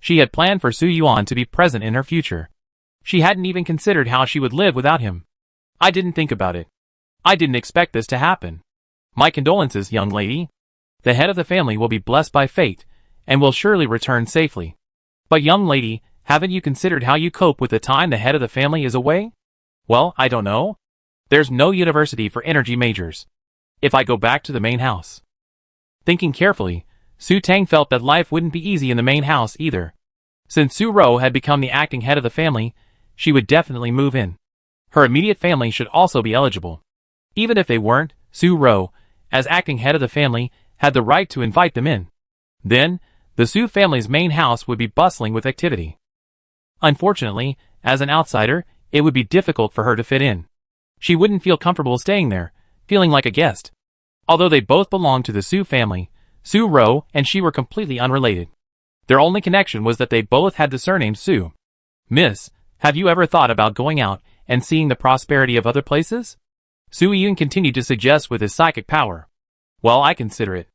She had planned for Su Yuan to be present in her future. She hadn't even considered how she would live without him. I didn't think about it. I didn't expect this to happen. My condolences, young lady. The head of the family will be blessed by fate, and will surely return safely. But young lady, haven't you considered how you cope with the time the head of the family is away? Well, I don't know. There's no university for energy majors. If I go back to the main house. Thinking carefully, Su Tang felt that life wouldn't be easy in the main house either. Since Su Ro had become the acting head of the family, she would definitely move in. Her immediate family should also be eligible. Even if they weren't, Su Ro, as acting head of the family, had the right to invite them in. Then, the Su family's main house would be bustling with activity. Unfortunately, as an outsider, it would be difficult for her to fit in. She wouldn't feel comfortable staying there, feeling like a guest. Although they both belonged to the Su family, Su Ro and she were completely unrelated. Their only connection was that they both had the surname Su. Miss, have you ever thought about going out and seeing the prosperity of other places? Su Yun continued to suggest with his psychic power. Well, I consider it.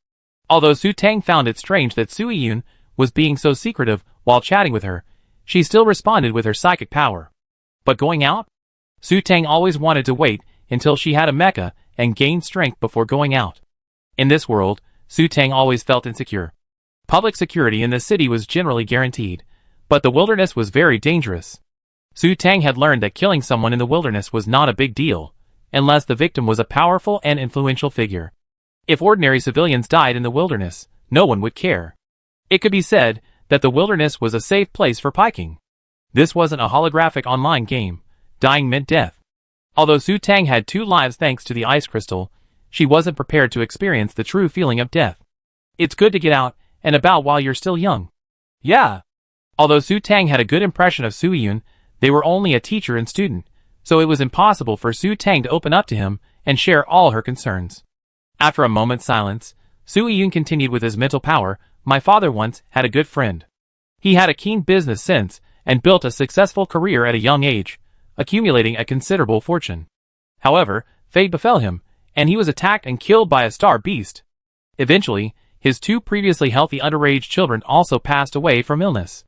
Although Su Tang found it strange that Su Yun was being so secretive while chatting with her, she still responded with her psychic power. But going out? Su Tang always wanted to wait until she had a mecha and gained strength before going out. In this world, Su Tang always felt insecure. Public security in the city was generally guaranteed, but the wilderness was very dangerous. Su Tang had learned that killing someone in the wilderness was not a big deal, unless the victim was a powerful and influential figure. If ordinary civilians died in the wilderness, no one would care. It could be said that the wilderness was a safe place for piking. This wasn't a holographic online game. Dying meant death. Although Su Tang had 2 lives thanks to the ice crystal, she wasn't prepared to experience the true feeling of death. It's good to get out and about while you're still young. Yeah. Although Su Tang had a good impression of Su Yun, they were only a teacher and student, so it was impossible for Su Tang to open up to him and share all her concerns. After a moment's silence, Su Yun continued with his mental power. My father once had a good friend. He had a keen business sense and built a successful career at a young age, accumulating a considerable fortune. However, fate befell him, and he was attacked and killed by a star beast. Eventually, his 2 previously healthy underage children also passed away from illness.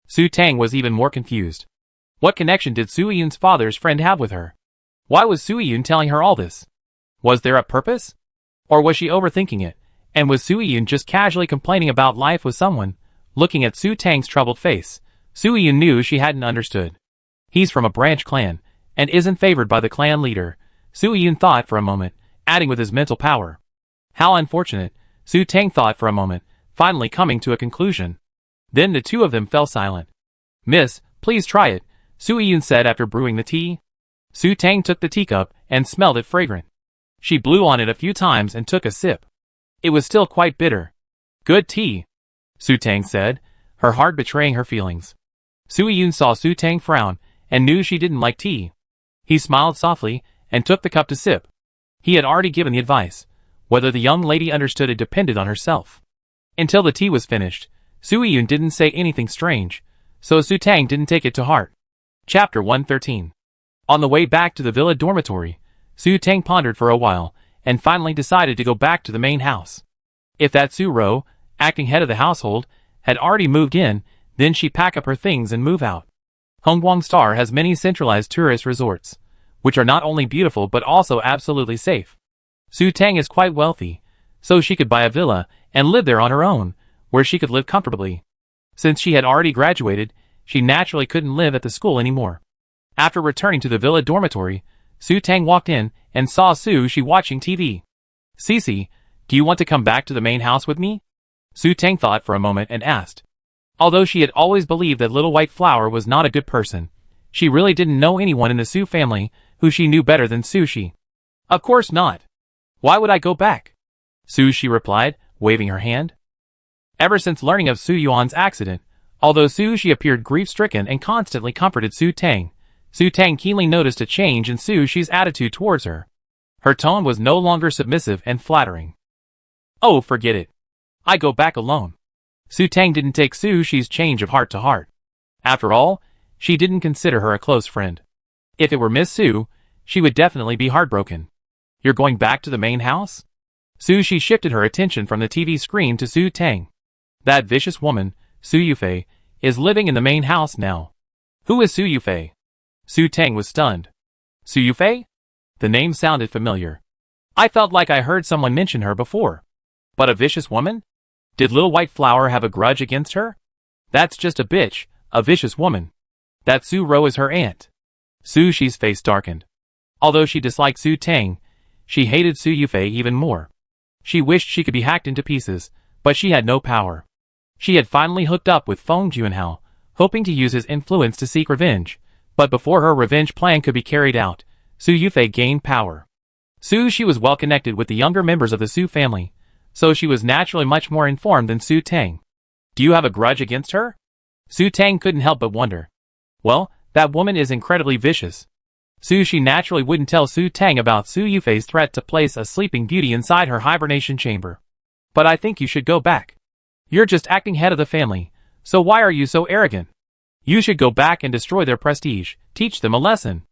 Su Tang was even more confused. What connection did Su Yun's father's friend have with her? Why was Su Yun telling her all this? Was there a purpose? Or was she overthinking it, and was Su Yun just casually complaining about life with someone? Looking at Su Tang's troubled face, Su Yun knew she hadn't understood. He's from a branch clan, and isn't favored by the clan leader, Su Yun thought for a moment, adding with his mental power. How unfortunate, Su Tang thought for a moment, finally coming to a conclusion. Then the 2 of them fell silent. Miss, please try it, Su Yun said after brewing the tea. Su Tang took the teacup and smelled it fragrant. She blew on it a few times and took a sip. It was still quite bitter. Good tea, Su Tang said, her heart betraying her feelings. Su Yun saw Su Tang frown and knew she didn't like tea. He smiled softly and took the cup to sip. He had already given the advice. Whether the young lady understood it depended on herself. Until the tea was finished, Su Yun didn't say anything strange, so Su Tang didn't take it to heart. Chapter 113. On the way back to the villa dormitory, Su Tang pondered for a while, and finally decided to go back to the main house. If that Su Ro, acting head of the household, had already moved in, then she'd pack up her things and move out. Hongguang Star has many centralized tourist resorts, which are not only beautiful but also absolutely safe. Su Tang is quite wealthy, so she could buy a villa and live there on her own, where she could live comfortably. Since she had already graduated, she naturally couldn't live at the school anymore. After returning to the villa dormitory, Su Tang walked in and saw Su Shi watching TV. "Cece, do you want to come back to the main house with me?" Su Tang thought for a moment and asked. Although she had always believed that Little White Flower was not a good person, she really didn't know anyone in the Su family who she knew better than Su Shi. "Of course not. Why would I go back?" Su Shi replied, waving her hand. Ever since learning of Su Yuan's accident, although Su Shi appeared grief-stricken and constantly comforted Su Tang keenly noticed a change in Su Shi's attitude towards her. Her tone was no longer submissive and flattering. "Oh, forget it. I go back alone." Su Tang didn't take Su Shi's change of heart to heart. After all, she didn't consider her a close friend. If it were Miss Su, she would definitely be heartbroken. "You're going back to the main house?" Su Shi shifted her attention from the TV screen to Su Tang. "That vicious woman, Su Yufei, is living in the main house now." "Who is Su Yufei?" Su Tang was stunned. "Su Yufei?" The name sounded familiar. I felt like I heard someone mention her before. But a vicious woman? Did Little White Flower have a grudge against her? "That's just a bitch, a vicious woman. That Su Ro is her aunt." Su Shi's face darkened. Although she disliked Su Tang, she hated Su Yufei even more. She wished she could be hacked into pieces, but she had no power. She had finally hooked up with Feng Juanhao, hoping to use his influence to seek revenge, but before her revenge plan could be carried out, Su Yufei gained power. Su Shi was well connected with the younger members of the Su family, so she was naturally much more informed than Su Tang. "Do you have a grudge against her?" Su Tang couldn't help but wonder. "Well, that woman is incredibly vicious." Su Shi naturally wouldn't tell Su Tang about Su Yufei's threat to place a sleeping beauty inside her hibernation chamber. "But I think you should go back. You're just acting head of the family, so why are you so arrogant? You should go back and destroy their prestige, teach them a lesson.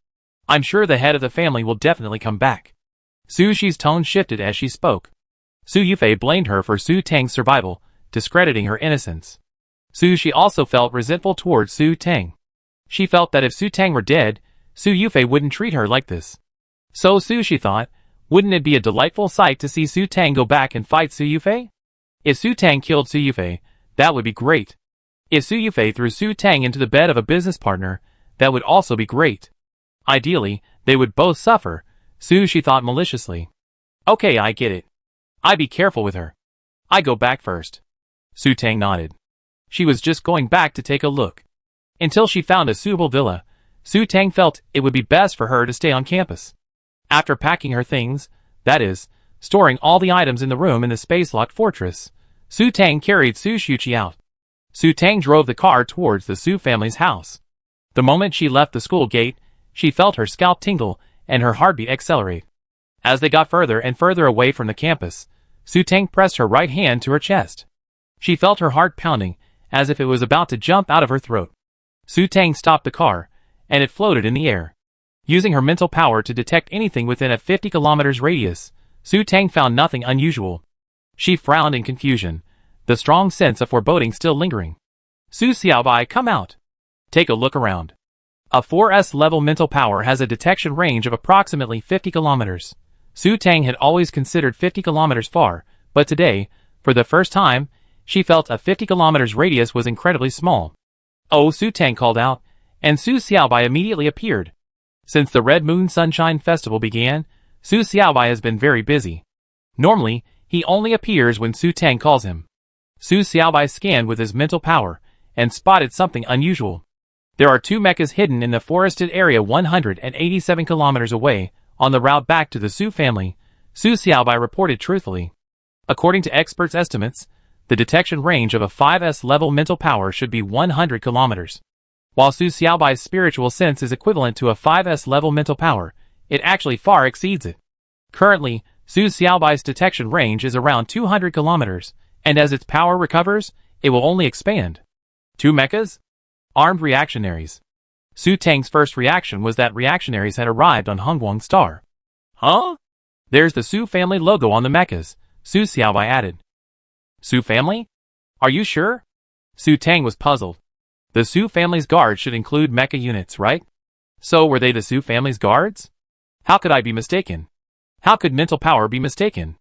I'm sure the head of the family will definitely come back." Su Shi's tone shifted as she spoke. Su Yufei blamed her for Su Tang's survival, discrediting her innocence. Su Shi also felt resentful towards Su Tang. She felt that if Su Tang were dead, Su Yufei wouldn't treat her like this. So Su Shi thought, wouldn't it be a delightful sight to see Su Tang go back and fight Su Yufei? If Su Tang killed Su Yufei, that would be great. If Su Yufei threw Su Tang into the bed of a business partner, that would also be great. Ideally, they would both suffer, Su Shi thought maliciously. "Okay, I get it. I be careful with her. I go back first." Su Tang nodded. She was just going back to take a look. Until she found a suitable villa, Su Tang felt it would be best for her to stay on campus. After packing her things, that is, storing all the items in the room in the space-locked fortress, Su Tang carried Su Shuqi out. Su Tang drove the car towards the Su family's house. The moment she left the school gate, she felt her scalp tingle and her heartbeat accelerate. As they got further and further away from the campus, Su Tang pressed her right hand to her chest. She felt her heart pounding, as if it was about to jump out of her throat. Su Tang stopped the car, and it floated in the air. Using her mental power to detect anything within a 50 kilometers radius, Su Tang found nothing unusual. She frowned in confusion, the strong sense of foreboding still lingering. "Su Xiaobai, come out. Take a look around." A 4S level mental power has a detection range of approximately 50 kilometers. Su Tang had always considered 50 kilometers far, but today, for the first time, she felt a 50 kilometers radius was incredibly small. "Oh," Su Tang called out, and Su Xiaobai immediately appeared. Since the Red Moon Sunshine Festival began, Su Xiaobai has been very busy. Normally, he only appears when Su Tang calls him. Su Xiaobai scanned with his mental power, and spotted something unusual. There are two mechas hidden in the forested area 187 kilometers away, on the route back to the Su family, Su Xiaobai reported truthfully. According to experts' estimates, the detection range of a 5S level mental power should be 100 kilometers. While Su Xiaobai's spiritual sense is equivalent to a 5S level mental power, it actually far exceeds it. Currently, Su Xiaobai's detection range is around 200 kilometers, and as its power recovers, it will only expand. 2 mechas? Armed reactionaries. Su Tang's first reaction was that reactionaries had arrived on Hongguang Star. Huh? There's the Su family logo on the mechas, Su Xiaobai added. Su family? Are you sure? Su Tang was puzzled. The Su family's guards should include mecha units, right? So were they the Su family's guards? How could I be mistaken? How could mental power be mistaken?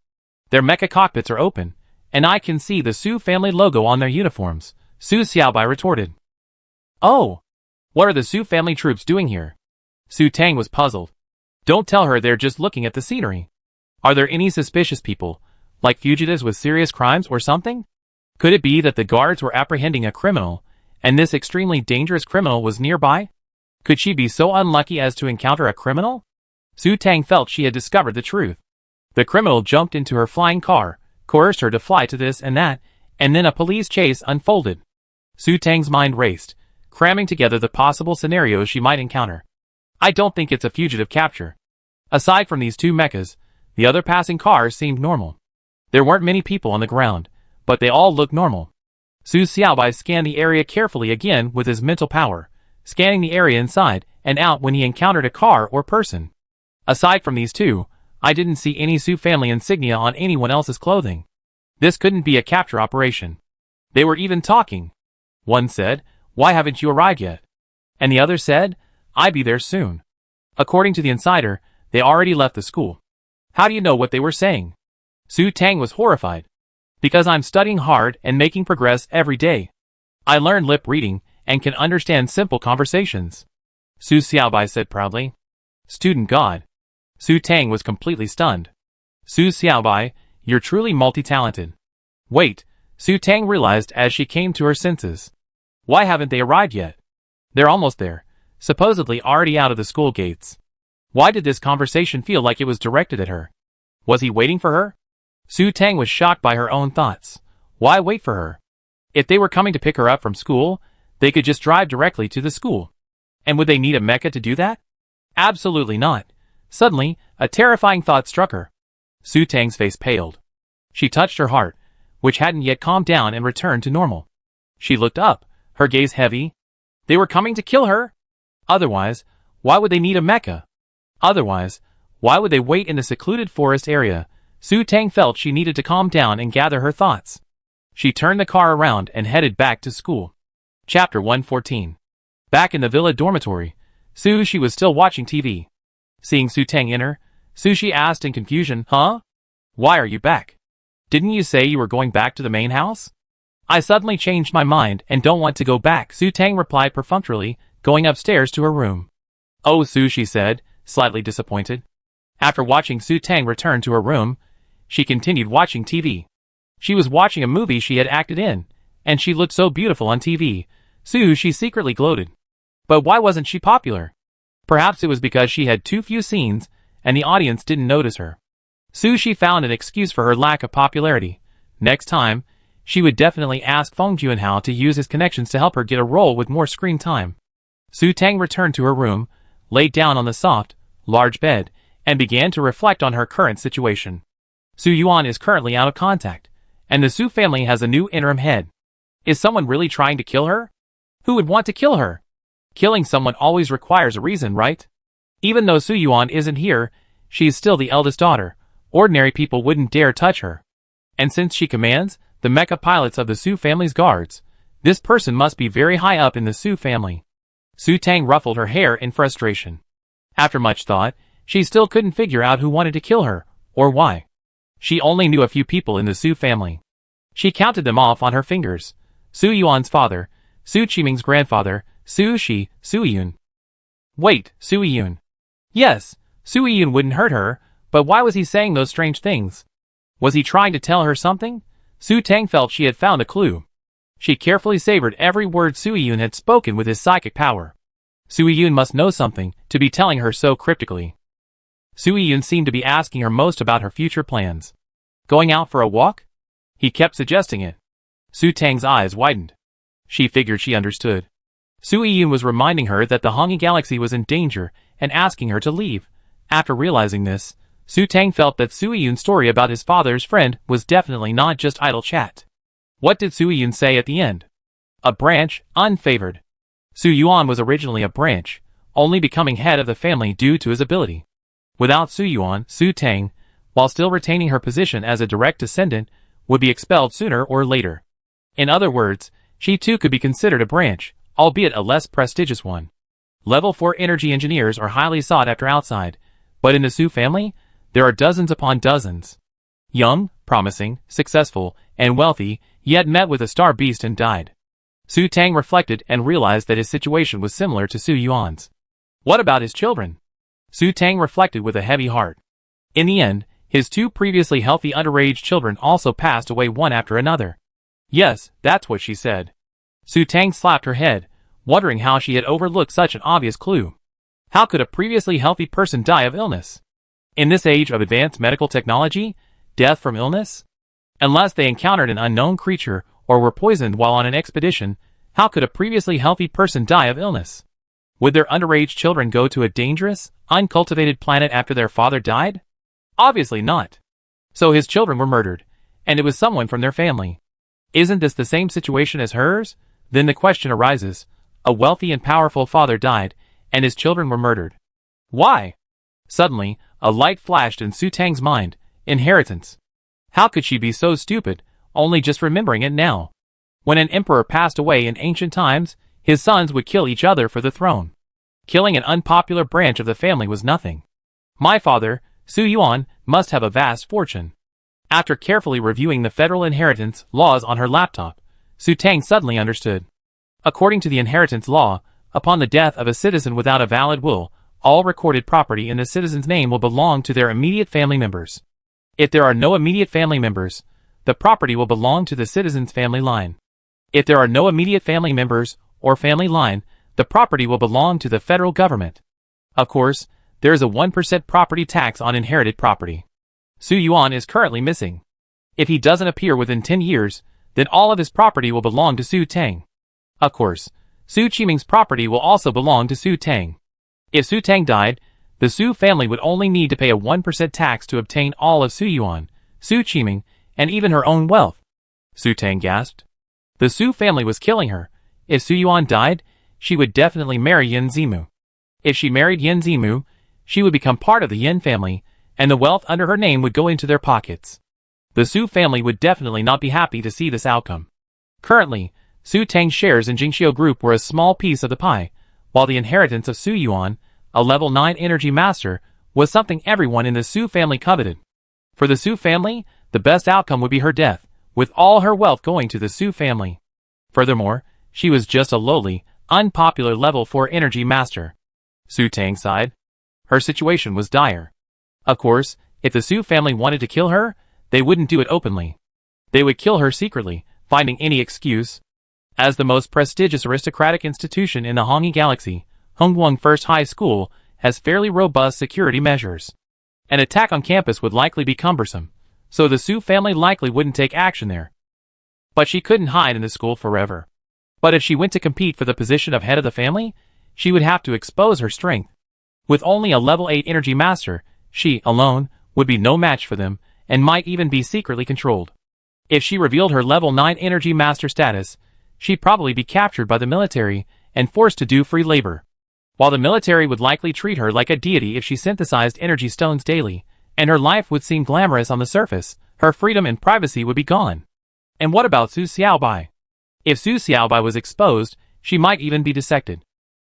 Their mecha cockpits are open, and I can see the Su family logo on their uniforms, Su Xiaobai retorted. Oh! What are the Su family troops doing here? Su Tang was puzzled. Don't tell her they're just looking at the scenery. Are there any suspicious people, like fugitives with serious crimes or something? Could it be that the guards were apprehending a criminal, and this extremely dangerous criminal was nearby? Could she be so unlucky as to encounter a criminal? Su Tang felt she had discovered the truth. The criminal jumped into her flying car, coerced her to fly to this and that, and then a police chase unfolded. Su Tang's mind raced, cramming together the possible scenarios she might encounter. I don't think it's a fugitive capture. Aside from these 2 mechas, the other passing cars seemed normal. There weren't many people on the ground, but they all looked normal. Su Xiaobai scanned the area carefully again with his mental power, scanning the area inside and out when he encountered a car or person. Aside from these 2, I didn't see any Su family insignia on anyone else's clothing. This couldn't be a capture operation. They were even talking. One said, "Why haven't you arrived yet?" And the other said, "I'll be there soon." According to the insider, they already left the school. How do you know what they were saying? Su Tang was horrified. Because I'm studying hard and making progress every day. I learned lip reading and can understand simple conversations. Su Xiaobai said proudly. Student God. Su Tang was completely stunned. Su Xiaobai, you're truly multi-talented. Wait, Su Tang realized as she came to her senses. Why haven't they arrived yet? They're almost there, supposedly already out of the school gates. Why did this conversation feel like it was directed at her? Was he waiting for her? Su Tang was shocked by her own thoughts. Why wait for her? If they were coming to pick her up from school, they could just drive directly to the school. And would they need a mecha to do that? Absolutely not. Suddenly, a terrifying thought struck her. Su Tang's face paled. She touched her heart, which hadn't yet calmed down and returned to normal. She looked up, her gaze heavy. They were coming to kill her? Otherwise, why would they need a mecha? Otherwise, why would they wait in the secluded forest area? Su Tang felt she needed to calm down and gather her thoughts. She turned the car around and headed back to school. Chapter 114. Back in the villa dormitory, She was still watching TV. Seeing Su Tang enter, Sushi asked in confusion, "Huh? Why are you back? Didn't you say you were going back to the main house?" "I suddenly changed my mind and don't want to go back," Su Tang replied perfunctorily, going upstairs to her room. "Oh," Sushi said, slightly disappointed. After watching Su Tang return to her room, she continued watching TV. She was watching a movie she had acted in, and she looked so beautiful on TV. She secretly gloated. But why wasn't she popular? Perhaps it was because she had too few scenes, and the audience didn't notice her. She found an excuse for her lack of popularity. Next time, she would definitely ask Feng Juanhao to use his connections to help her get a role with more screen time. Su Tang returned to her room, laid down on the soft, large bed, and began to reflect on her current situation. Su Yuan is currently out of contact, and the Su family has a new interim head. Is someone really trying to kill her? Who would want to kill her? Killing someone always requires a reason, right? Even though Su Yuan isn't here, she is still the eldest daughter. Ordinary people wouldn't dare touch her. And since she commands the mecha pilots of the Su family's guards, this person must be very high up in the Su family. Su Tang ruffled her hair in frustration. After much thought, she still couldn't figure out who wanted to kill her, or why. She only knew a few people in the Su family. She counted them off on her fingers. Su Yuan's father, Su Qiming's grandfather, Su Shi, Su Yun. Wait, Su Yun. Yes, Su Yun wouldn't hurt her, but why was he saying those strange things? Was he trying to tell her something? Su Tang felt she had found a clue. She carefully savored every word Su Yun had spoken with his psychic power. Su Yun must know something to be telling her so cryptically. Su Yun seemed to be asking her most about her future plans. Going out for a walk? He kept suggesting it. Su Tang's eyes widened. She figured she understood. Su Yun was reminding her that the Hongyi galaxy was in danger and asking her to leave. After realizing this, Su Tang felt that Su Yun's story about his father's friend was definitely not just idle chat. What did Su Yun say at the end? A branch, unfavored. Su Yuan was originally a branch, only becoming head of the family due to his ability. Without Su Yuan, Su Tang, while still retaining her position as a direct descendant, would be expelled sooner or later. In other words, she too could be considered a branch, albeit a less prestigious one. Level 4 energy engineers are highly sought after outside, but in the Su family, there are dozens upon dozens. Young, promising, successful, and wealthy, yet met with a star beast and died. Su Tang reflected and realized that his situation was similar to Su Yuan's. What about his children? Su Tang reflected with a heavy heart. In the end, his 2 previously healthy underage children also passed away one after another. Yes, that's what she said. Su Tang slapped her head, wondering how she had overlooked such an obvious clue. How could a previously healthy person die of illness? In this age of advanced medical technology, death from illness? Unless they encountered an unknown creature or were poisoned while on an expedition, how could a previously healthy person die of illness? Would their underage children go to a dangerous, uncultivated planet after their father died? Obviously not. So his children were murdered, and it was someone from their family. Isn't this the same situation as hers? Then the question arises, a wealthy and powerful father died, and his children were murdered. Why? Suddenly, a light flashed in Su Tang's mind, inheritance. How could she be so stupid, only just remembering it now? When an emperor passed away in ancient times, his sons would kill each other for the throne. Killing an unpopular branch of the family was nothing. My father, Su Yuan, must have a vast fortune. After carefully reviewing the federal inheritance laws on her laptop, Su Tang suddenly understood. According to the inheritance law, upon the death of a citizen without a valid will, all recorded property in the citizen's name will belong to their immediate family members. If there are no immediate family members, the property will belong to the citizen's family line. If there are no immediate family members or family line, the property will belong to the federal government. Of course, there is a 1% property tax on inherited property. Su Yuan is currently missing. If he doesn't appear within 10 years, then all of his property will belong to Su Tang. Of course, Su Qiming's property will also belong to Su Tang. If Su Tang died, the Su family would only need to pay a 1% tax to obtain all of Su Yuan, Su Qiming, and even her own wealth. Su Tang gasped. The Su family was killing her. If Su Yuan died, she would definitely marry Yin Zimu. If she married Yin Zimu, she would become part of the Yin family, and the wealth under her name would go into their pockets. The Su family would definitely not be happy to see this outcome. Currently, Su Tang's shares in Jingxiu Group were a small piece of the pie, while the inheritance of Su Yuan, a level 9 energy master, was something everyone in the Su family coveted. For the Su family, the best outcome would be her death, with all her wealth going to the Su family. Furthermore, she was just a lowly, unpopular level 4 energy master. Su Tang sighed. Her situation was dire. Of course, if the Su family wanted to kill her, they wouldn't do it openly. They would kill her secretly, finding any excuse. As the most prestigious aristocratic institution in the Hongyi Galaxy, Hongguang First High School has fairly robust security measures. An attack on campus would likely be cumbersome, so the Su family likely wouldn't take action there. But she couldn't hide in the school forever. But if she went to compete for the position of head of the family, she would have to expose her strength. With only a level 8 energy master, she, alone, would be no match for them, and might even be secretly controlled. If she revealed her level 9 energy master status, she'd probably be captured by the military and forced to do free labor. While the military would likely treat her like a deity if she synthesized energy stones daily, and her life would seem glamorous on the surface, her freedom and privacy would be gone. And what about Su Xiaobai? If Su Xiaobai was exposed, she might even be dissected.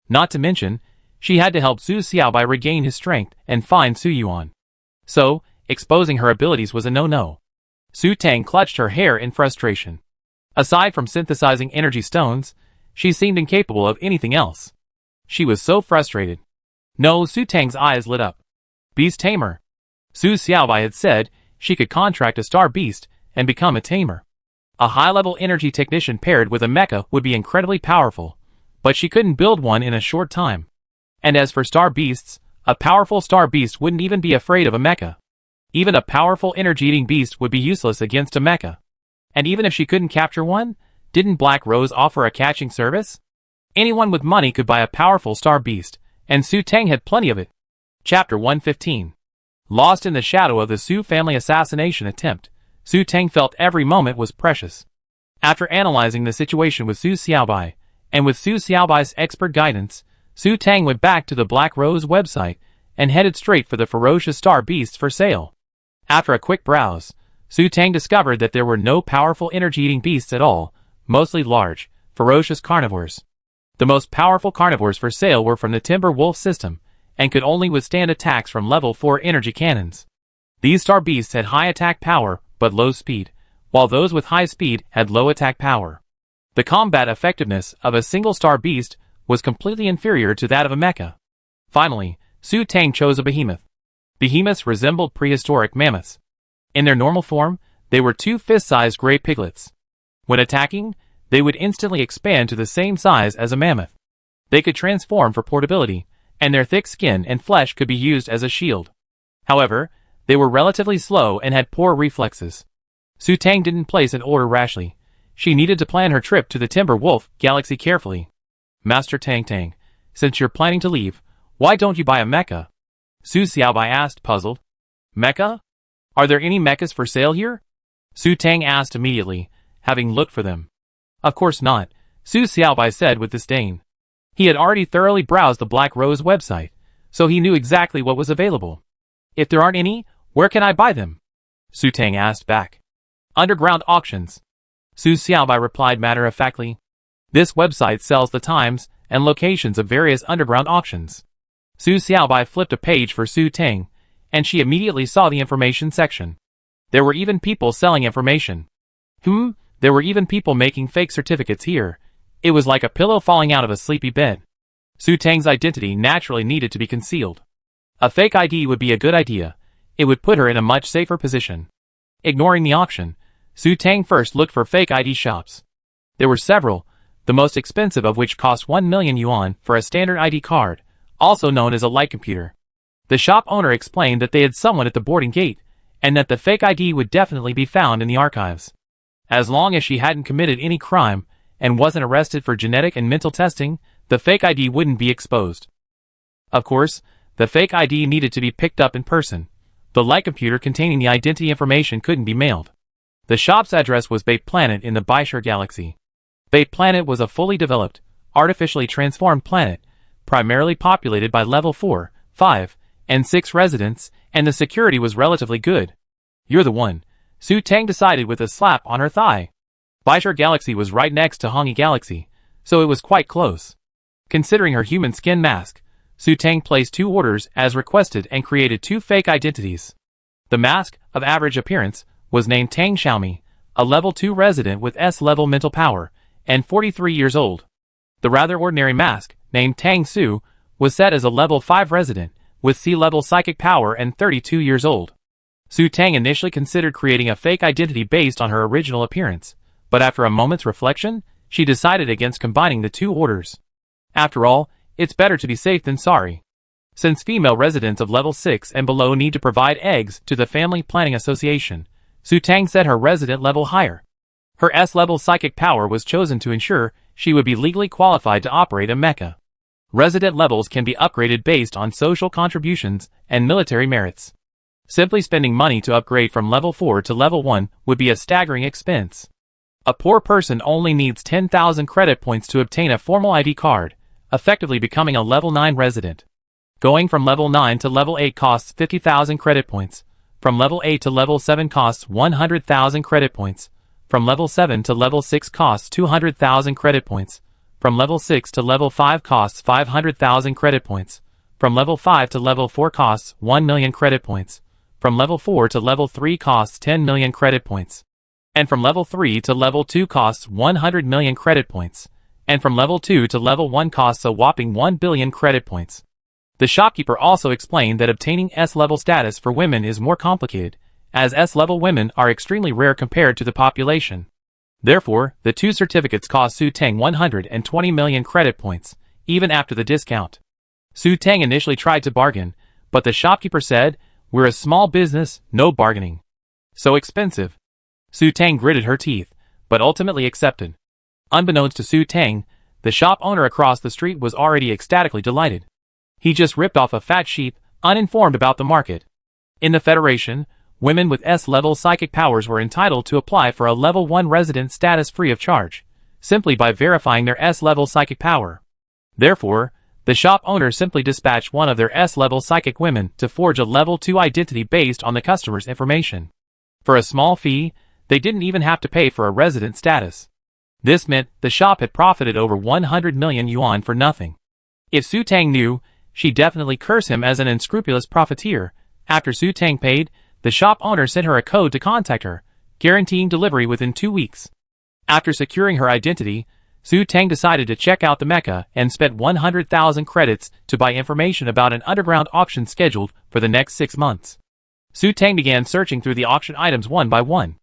Not to mention, she had to help Su Xiaobai regain his strength and find Su Yuan. So, exposing her abilities was a no-no. Su Tang clutched her hair in frustration. Aside from synthesizing energy stones, she seemed incapable of anything else. She was so frustrated. No, Su Tang's eyes lit up. Beast Tamer. Su Xiaobai had said she could contract a star beast and become a tamer. A high-level energy technician paired with a mecha would be incredibly powerful, but she couldn't build one in a short time. And as for star beasts, a powerful star beast wouldn't even be afraid of a mecha. Even a powerful energy-eating beast would be useless against a mecha. And even if she couldn't capture one, didn't Black Rose offer a catching service? Anyone with money could buy a powerful star beast, and Su Tang had plenty of it. Chapter 115. Lost in the shadow of the Su family assassination attempt, Su Teng felt every moment was precious. After analyzing the situation with Su Xiaobai, and with Su Xiaobai's expert guidance, Su Teng went back to the Black Rose website and headed straight for the ferocious star beasts for sale. After a quick browse, Su Teng discovered that there were no powerful energy-eating beasts at all, mostly large, ferocious carnivores. The most powerful carnivores for sale were from the Timber Wolf system, and could only withstand attacks from level 4 energy cannons. These star beasts had high attack power, but low speed, while those with high speed had low attack power. The combat effectiveness of a single star beast was completely inferior to that of a mecha. Finally, Su Teng chose a behemoth. Behemoths resembled prehistoric mammoths. In their normal form, they were 2 fist-sized gray piglets. When attacking, they would instantly expand to the same size as a mammoth. They could transform for portability, and their thick skin and flesh could be used as a shield. However, they were relatively slow and had poor reflexes. Su Teng didn't place an order rashly. She needed to plan her trip to the Timber Wolf Galaxy carefully. Master Tang, since you're planning to leave, why don't you buy a mecha? Su Xiaobai asked, puzzled. Mecha? Are there any mechas for sale here? Su Teng asked immediately, having looked for them. Of course not, Su Xiaobai said with disdain. He had already thoroughly browsed the Black Rose website, so he knew exactly what was available. If there aren't any, where can I buy them? Su Teng asked back. Underground auctions. Su Xiaobai replied matter-of-factly. This website sells the times and locations of various underground auctions. Su Xiaobai flipped a page for Su Teng, and she immediately saw the information section. There were even people selling information. There were even people making fake certificates here. It was like a pillow falling out of a sleepy bed. Su Teng's identity naturally needed to be concealed. A fake ID would be a good idea. It would put her in a much safer position. Ignoring the auction, Su Teng first looked for fake ID shops. There were several, the most expensive of which cost 1 million yuan for a standard ID card, also known as a light computer. The shop owner explained that they had someone at the boarding gate, and that the fake ID would definitely be found in the archives. As long as she hadn't committed any crime, and wasn't arrested for genetic and mental testing, the fake ID wouldn't be exposed. Of course, the fake ID needed to be picked up in person. The light computer containing the identity information couldn't be mailed. The shop's address was Bay Planet in the Baishur Galaxy. Bay Planet was a fully developed, artificially transformed planet, primarily populated by level 4, 5, and 6 residents, and the security was relatively good. You're the one, Su Teng decided with a slap on her thigh. Baishur Galaxy was right next to Hongyi Galaxy, so it was quite close. Considering her human skin mask, Su Teng placed 2 orders as requested and created 2 fake identities. The mask, of average appearance, was named Tang Xiaomi, a level 2 resident with S-level mental power, and 43 years old. The rather ordinary mask, named Tang Su, was set as a level 5 resident, with C-level psychic power and 32 years old. Su Teng initially considered creating a fake identity based on her original appearance, but after a moment's reflection, she decided against combining the 2 orders. After all, it's better to be safe than sorry. Since female residents of level 6 and below need to provide eggs to the Family Planning Association, Su Teng set her resident level higher. Her S-level psychic power was chosen to ensure she would be legally qualified to operate a mecha. Resident levels can be upgraded based on social contributions and military merits. Simply spending money to upgrade from level 4 to level 1 would be a staggering expense. A poor person only needs 10,000 credit points to obtain a formal ID card, effectively becoming a level 9 resident. Going from level 9 to level 8 costs 50,000 credit points. From level 8 to level 7 costs 100,000 credit points. From level 7 to level 6 costs 200,000 credit points. From level 6 to level 5 costs 500,000 credit points. From level 5 to level 4 costs 1 million credit points. From level 4 to level 3 costs 10 million credit points. And from level 3 to level 2 costs 100 million credit points. And from level 2 to level 1 costs a whopping 1 billion credit points. The shopkeeper also explained that obtaining S-level status for women is more complicated, as S-level women are extremely rare compared to the population. Therefore, the 2 certificates cost Su Teng 120 million credit points, even after the discount. Su Teng initially tried to bargain, but the shopkeeper said, "We're a small business, no bargaining." So expensive. Su Teng gritted her teeth, but ultimately accepted. Unbeknownst to Su Teng, the shop owner across the street was already ecstatically delighted. He just ripped off a fat sheep, uninformed about the market. In the Federation, women with S-level psychic powers were entitled to apply for a level 1 resident status free of charge, simply by verifying their S-level psychic power. Therefore, the shop owner simply dispatched one of their S-level psychic women to forge a level 2 identity based on the customer's information. For a small fee, they didn't even have to pay for a resident status. This meant the shop had profited over 100 million yuan for nothing. If Su Tang knew, she'd definitely curse him as an unscrupulous profiteer. After Su Tang paid, the shop owner sent her a code to contact her, guaranteeing delivery within 2 weeks. After securing her identity, Su Tang decided to check out the mecha and spent 100,000 credits to buy information about an underground auction scheduled for the next 6 months. Su Tang began searching through the auction items one by one.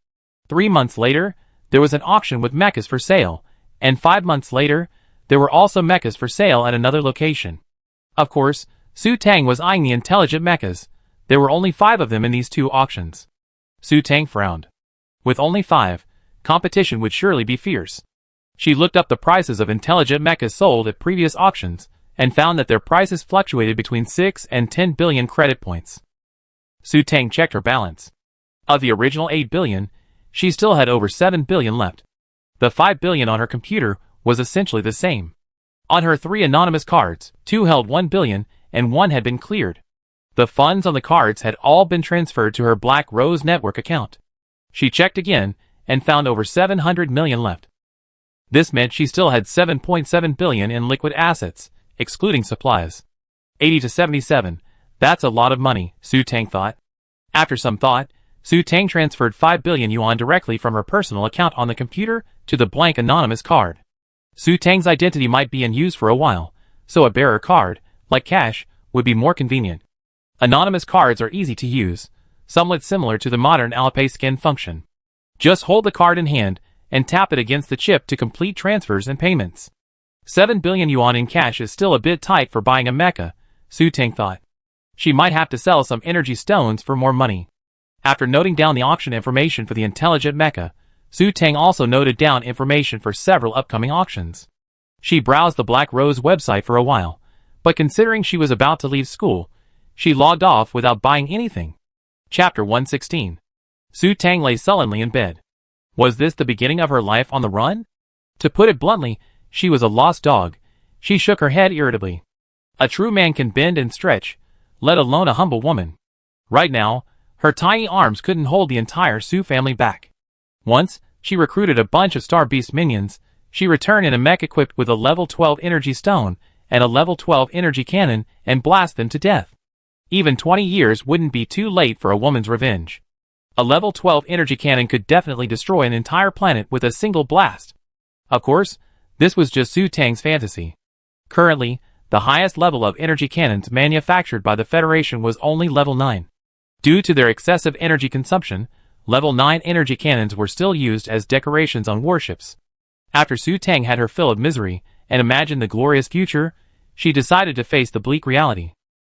3 months later, there was an auction with mechas for sale, and 5 months later, there were also mechas for sale at another location. Of course, Su Tang was eyeing the intelligent mechas. There were only 5 of them in these 2 auctions. Su Tang frowned. With only 5, competition would surely be fierce. She looked up the prices of intelligent mechas sold at previous auctions, and found that their prices fluctuated between 6 and 10 billion credit points. Su Tang checked her balance. Of the original 8 billion, she still had over 7 billion left. The 5 billion on her computer was essentially the same. On her 3 anonymous cards, 2 held 1 billion, and 1 had been cleared. The funds on the cards had all been transferred to her Black Rose Network account. She checked again, and found over 700 million left. This meant she still had 7.7 billion in liquid assets, excluding supplies. 80 to 77, that's a lot of money, Su Tang thought. After some thought, Su Tang transferred 5 billion yuan directly from her personal account on the computer to the blank anonymous card. Su Tang's identity might be in use for a while, so a bearer card, like cash, would be more convenient. Anonymous cards are easy to use, somewhat similar to the modern Alipay scan function. Just hold the card in hand and tap it against the chip to complete transfers and payments. 7 billion yuan in cash is still a bit tight for buying a mecha, Su Tang thought. She might have to sell some energy stones for more money. After noting down the auction information for the intelligent mecha, Su Tang also noted down information for several upcoming auctions. She browsed the Black Rose website for a while, but considering she was about to leave school, she logged off without buying anything. Chapter 116. Su Tang lay sullenly in bed. Was this the beginning of her life on the run? To put it bluntly, she was a lost dog. She shook her head irritably. A true man can bend and stretch, let alone a humble woman. Right now, her tiny arms couldn't hold the entire Su family back. Once, she recruited a bunch of Star Beast minions. She returned in a mech equipped with a level 12 energy stone and a level 12 energy cannon and blast them to death. Even 20 years wouldn't be too late for a woman's revenge. A level 12 energy cannon could definitely destroy an entire planet with a single blast. Of course, this was just Su Tang's fantasy. Currently, the highest level of energy cannons manufactured by the Federation was only level 9. Due to their excessive energy consumption, level 9 energy cannons were still used as decorations on warships. After Su Tang had her fill of misery and imagined the glorious future, she decided to face the bleak reality.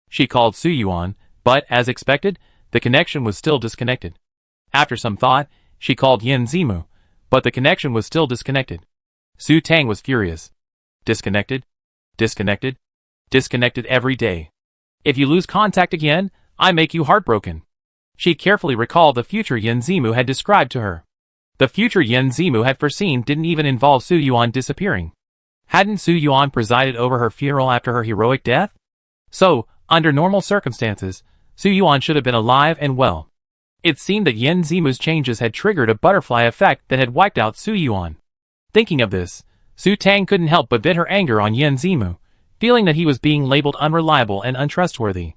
She called Su Yuan, but, as expected, the connection was still disconnected. After some thought, she called Yin Zimu, but the connection was still disconnected. Su Tang was furious. Disconnected? Disconnected? Disconnected every day. If you lose contact again, I make you heartbroken. She carefully recalled the future Yin Zimu had described to her. The future Yin Zimu had foreseen didn't even involve Su Yuan disappearing. Hadn't Su Yuan presided over her funeral after her heroic death? So, under normal circumstances, Su Yuan should have been alive and well. It seemed that Yin Zimu's changes had triggered a butterfly effect that had wiped out Su Yuan. Thinking of this, Su Tang couldn't help but vent her anger on Yin Zimu, feeling that he was being labeled unreliable and untrustworthy.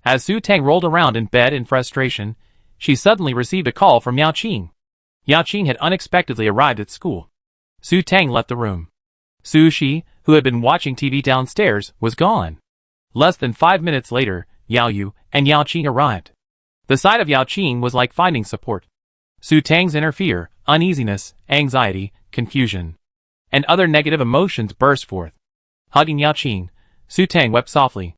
As Su Tang rolled around in bed in frustration, she suddenly received a call from Yao Qing. Yao Qing had unexpectedly arrived at school. Su Tang left the room. Su Shi, who had been watching TV downstairs, was gone. Less than 5 minutes later, Yao Yu and Yao Qing arrived. The sight of Yao Qing was like finding support. Su Tang's inner fear, uneasiness, anxiety, confusion, and other negative emotions burst forth. Hugging Yao Qing, Su Tang wept softly.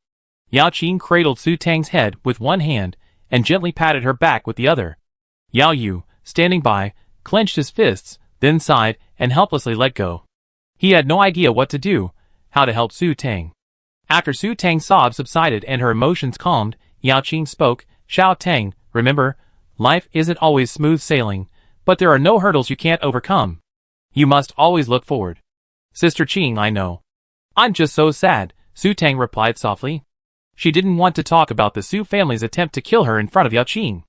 Yao Qing cradled Su Tang's head with one hand and gently patted her back with the other. Yao Yu, standing by, clenched his fists, then sighed and helplessly let go. He had no idea what to do, how to help Su Tang. After Su Tang's sobs subsided and her emotions calmed, Yao Qing spoke. Xiao Tang, remember, life isn't always smooth sailing, but there are no hurdles you can't overcome. You must always look forward. Sister Qing, I know. I'm just so sad, Su Tang replied softly. She didn't want to talk about the Su family's attempt to kill her in front of Yao Qing.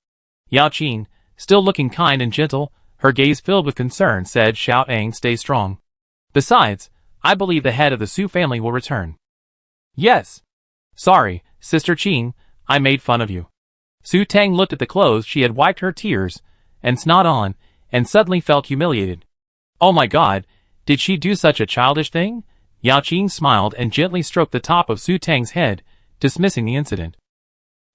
Yao Qing, still looking kind and gentle, her gaze filled with concern, said, Xiao Tang, stay strong. Besides, I believe the head of the Su family will return. Yes. Sorry, Sister Qing, I made fun of you. Su Tang looked at the clothes she had wiped her tears and snot on, and suddenly felt humiliated. Oh my god, did she do such a childish thing? Yao Qing smiled and gently stroked the top of Su Tang's head, dismissing the incident.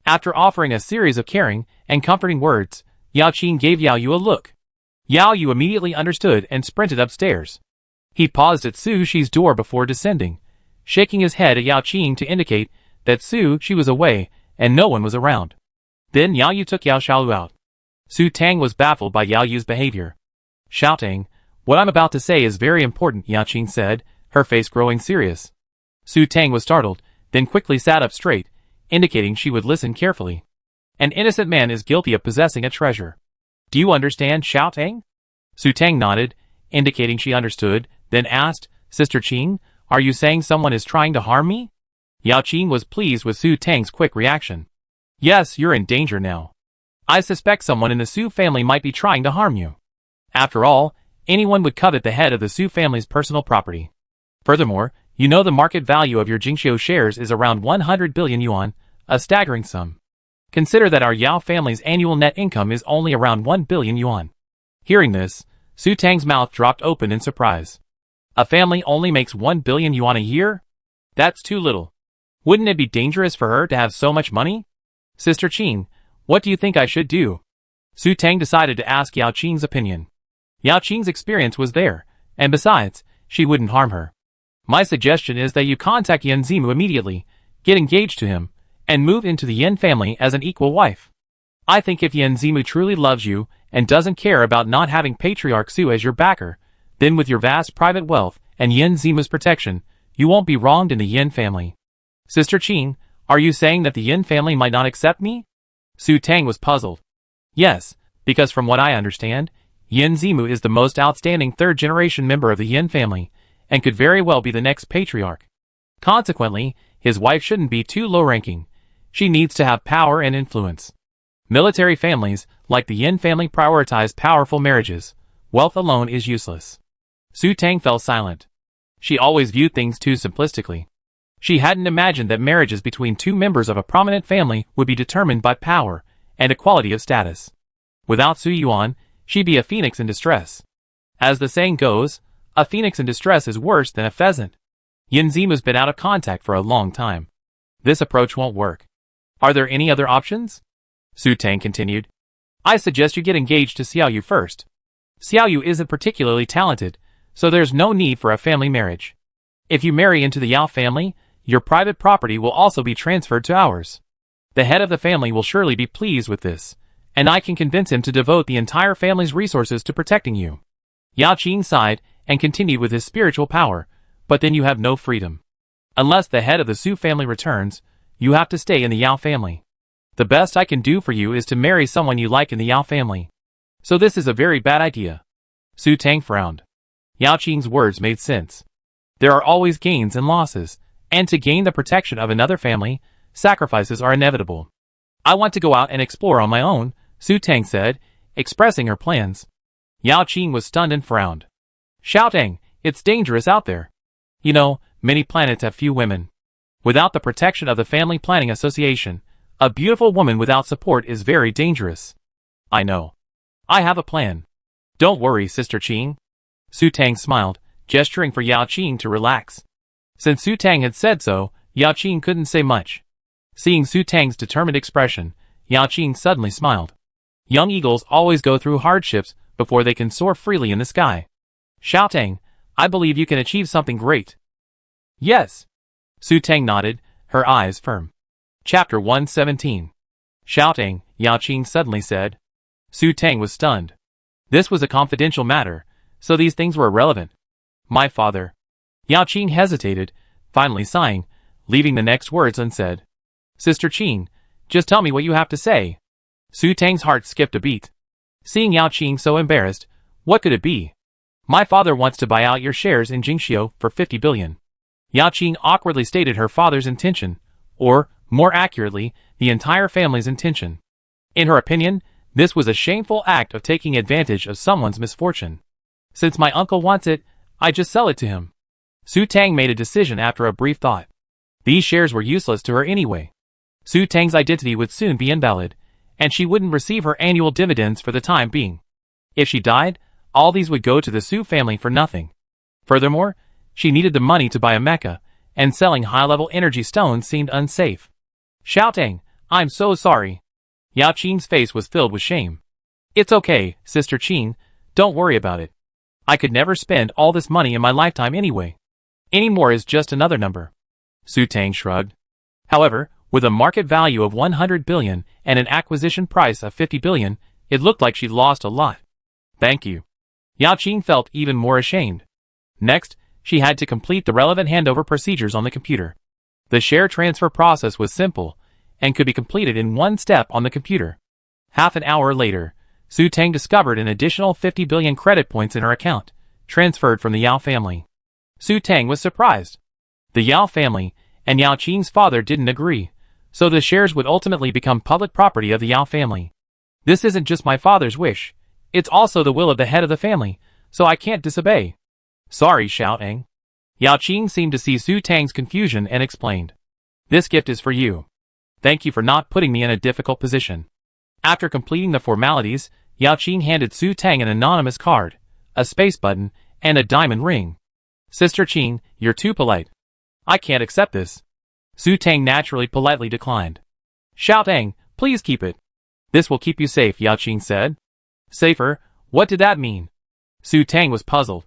After offering a series of caring and comforting words, Yao Qing gave Yao Yu a look. Yao Yu immediately understood and sprinted upstairs. He paused at Su Shi's door before descending, shaking his head at Yao Qing to indicate that Su Shi was away and no one was around. Then Yao Yu took Yao Xiaolu out. Su Tang was baffled by Yao Yu's behavior. Shouting, what I'm about to say is very important, Yao Qing said, her face growing serious. Su Tang was startled, then quickly sat up straight, indicating she would listen carefully. An innocent man is guilty of possessing a treasure. Do you understand, Xiao Tang? Su Tang nodded, indicating she understood, then asked, Sister Qing, are you saying someone is trying to harm me? Yao Qing was pleased with Su Tang's quick reaction. Yes, you're in danger now. I suspect someone in the Su family might be trying to harm you. After all, anyone would covet the head of the Su family's personal property. Furthermore, you know the market value of your Jingxiu shares is around 100 billion yuan, a staggering sum. Consider that our Yao family's annual net income is only around 1 billion yuan. Hearing this, Su Tang's mouth dropped open in surprise. A family only makes 1 billion yuan a year? That's too little. Wouldn't it be dangerous for her to have so much money? Sister Qing, what do you think I should do? Su Tang decided to ask Yao Qing's opinion. Yao Qing's experience was there, and besides, she wouldn't harm her. My suggestion is that you contact Yan Zimu immediately, get engaged to him, and move into the Yin family as an equal wife. I think if Yan Zimu truly loves you and doesn't care about not having Patriarch Su as your backer, then with your vast private wealth and Yan Zimu's protection, you won't be wronged in the Yin family. Sister Qing, are you saying that the Yin family might not accept me? Su Tang was puzzled. Yes, because from what I understand, Yan Zimu is the most outstanding third-generation member of the Yin family, and could very well be the next patriarch. Consequently, his wife shouldn't be too low-ranking. She needs to have power and influence. Military families, like the Yin family, prioritize powerful marriages. Wealth alone is useless. Su Tang fell silent. She always viewed things too simplistically. She hadn't imagined that marriages between two members of a prominent family would be determined by power and equality of status. Without Su Yuan, she'd be a phoenix in distress. As the saying goes, a phoenix in distress is worse than a pheasant. Yan Zimu's been out of contact for a long time. This approach won't work. Are there any other options? Su Tang continued. I suggest you get engaged to Xiao Yu first. Xiao Yu isn't particularly talented, so there's no need for a family marriage. If you marry into the Yao family, your private property will also be transferred to ours. The head of the family will surely be pleased with this, and I can convince him to devote the entire family's resources to protecting you. Yao Qing sighed and continued with his spiritual power, but then you have no freedom. Unless the head of the Su family returns, you have to stay in the Yao family. The best I can do for you is to marry someone you like in the Yao family. So this is a very bad idea. Su Tang frowned. Yao Qing's words made sense. There are always gains and losses, and to gain the protection of another family, sacrifices are inevitable. I want to go out and explore on my own, Su Tang said, expressing her plans. Yao Qing was stunned and frowned. Shouting, it's dangerous out there. You know, many planets have few women. Without the protection of the Family Planning Association, a beautiful woman without support is very dangerous. I know. I have a plan. Don't worry, Sister Qing. Su Tang smiled, gesturing for Yao Qing to relax. Since Su Tang had said so, Yao Qing couldn't say much. Seeing Su Tang's determined expression, Yao Qing suddenly smiled. Young eagles always go through hardships before they can soar freely in the sky. Xiao Tang, I believe you can achieve something great. Yes. Su Tang nodded, her eyes firm. Chapter 117. Xiao Tang, Yao Qing suddenly said. Su Tang was stunned. This was a confidential matter, so these things were irrelevant. My father. Yao Qing hesitated, finally sighing, leaving the next words unsaid. Sister Qing, Just tell me what you have to say. Su Tang's heart skipped a beat. Seeing Yao Qing so embarrassed, what could it be? My father wants to buy out your shares in Jingxiu for 50 billion. Yao Qing awkwardly stated her father's intention, or, more accurately, the entire family's intention. In her opinion, this was a shameful act of taking advantage of someone's misfortune. Since my uncle wants it, I just sell it to him. Su Tang made a decision after a brief thought. These shares were useless to her anyway. Su Tang's identity would soon be invalid, and she wouldn't receive her annual dividends for the time being. If she died, all these would go to the Su family for nothing. Furthermore, she needed the money to buy a mecha, and selling high-level energy stones seemed unsafe. Xiao Tang, I'm so sorry. Yao Qing's face was filled with shame. It's okay, Sister Qing, don't worry about it. I could never spend all this money in my lifetime anyway. Any more is just another number. Su Tang shrugged. However, with a market value of 100 billion and an acquisition price of 50 billion, it looked like she'd lost a lot. Thank you. Yao Qing felt even more ashamed. Next, she had to complete the relevant handover procedures on the computer. The share transfer process was simple, and could be completed in one step on the computer. Half an hour later, Su Tang discovered an additional 50 billion credit points in her account, transferred from the Yao family. Su Tang was surprised. The Yao family and Yao Qing's father didn't agree, so the shares would ultimately become public property of the Yao family. This isn't just my father's wish, it's also the will of the head of the family, so I can't disobey. Sorry, Xiao Tang. Yao Qing seemed to see Su Tang's confusion and explained. This gift is for you. Thank you for not putting me in a difficult position. After completing the formalities, Yao Qing handed Su Tang an anonymous card, a space button, and a diamond ring. Sister Qing, you're too polite. I can't accept this. Su Tang naturally politely declined. Xiao Tang, please keep it. This will keep you safe, Yao Qing said. Safer? What did that mean? Su Tang was puzzled.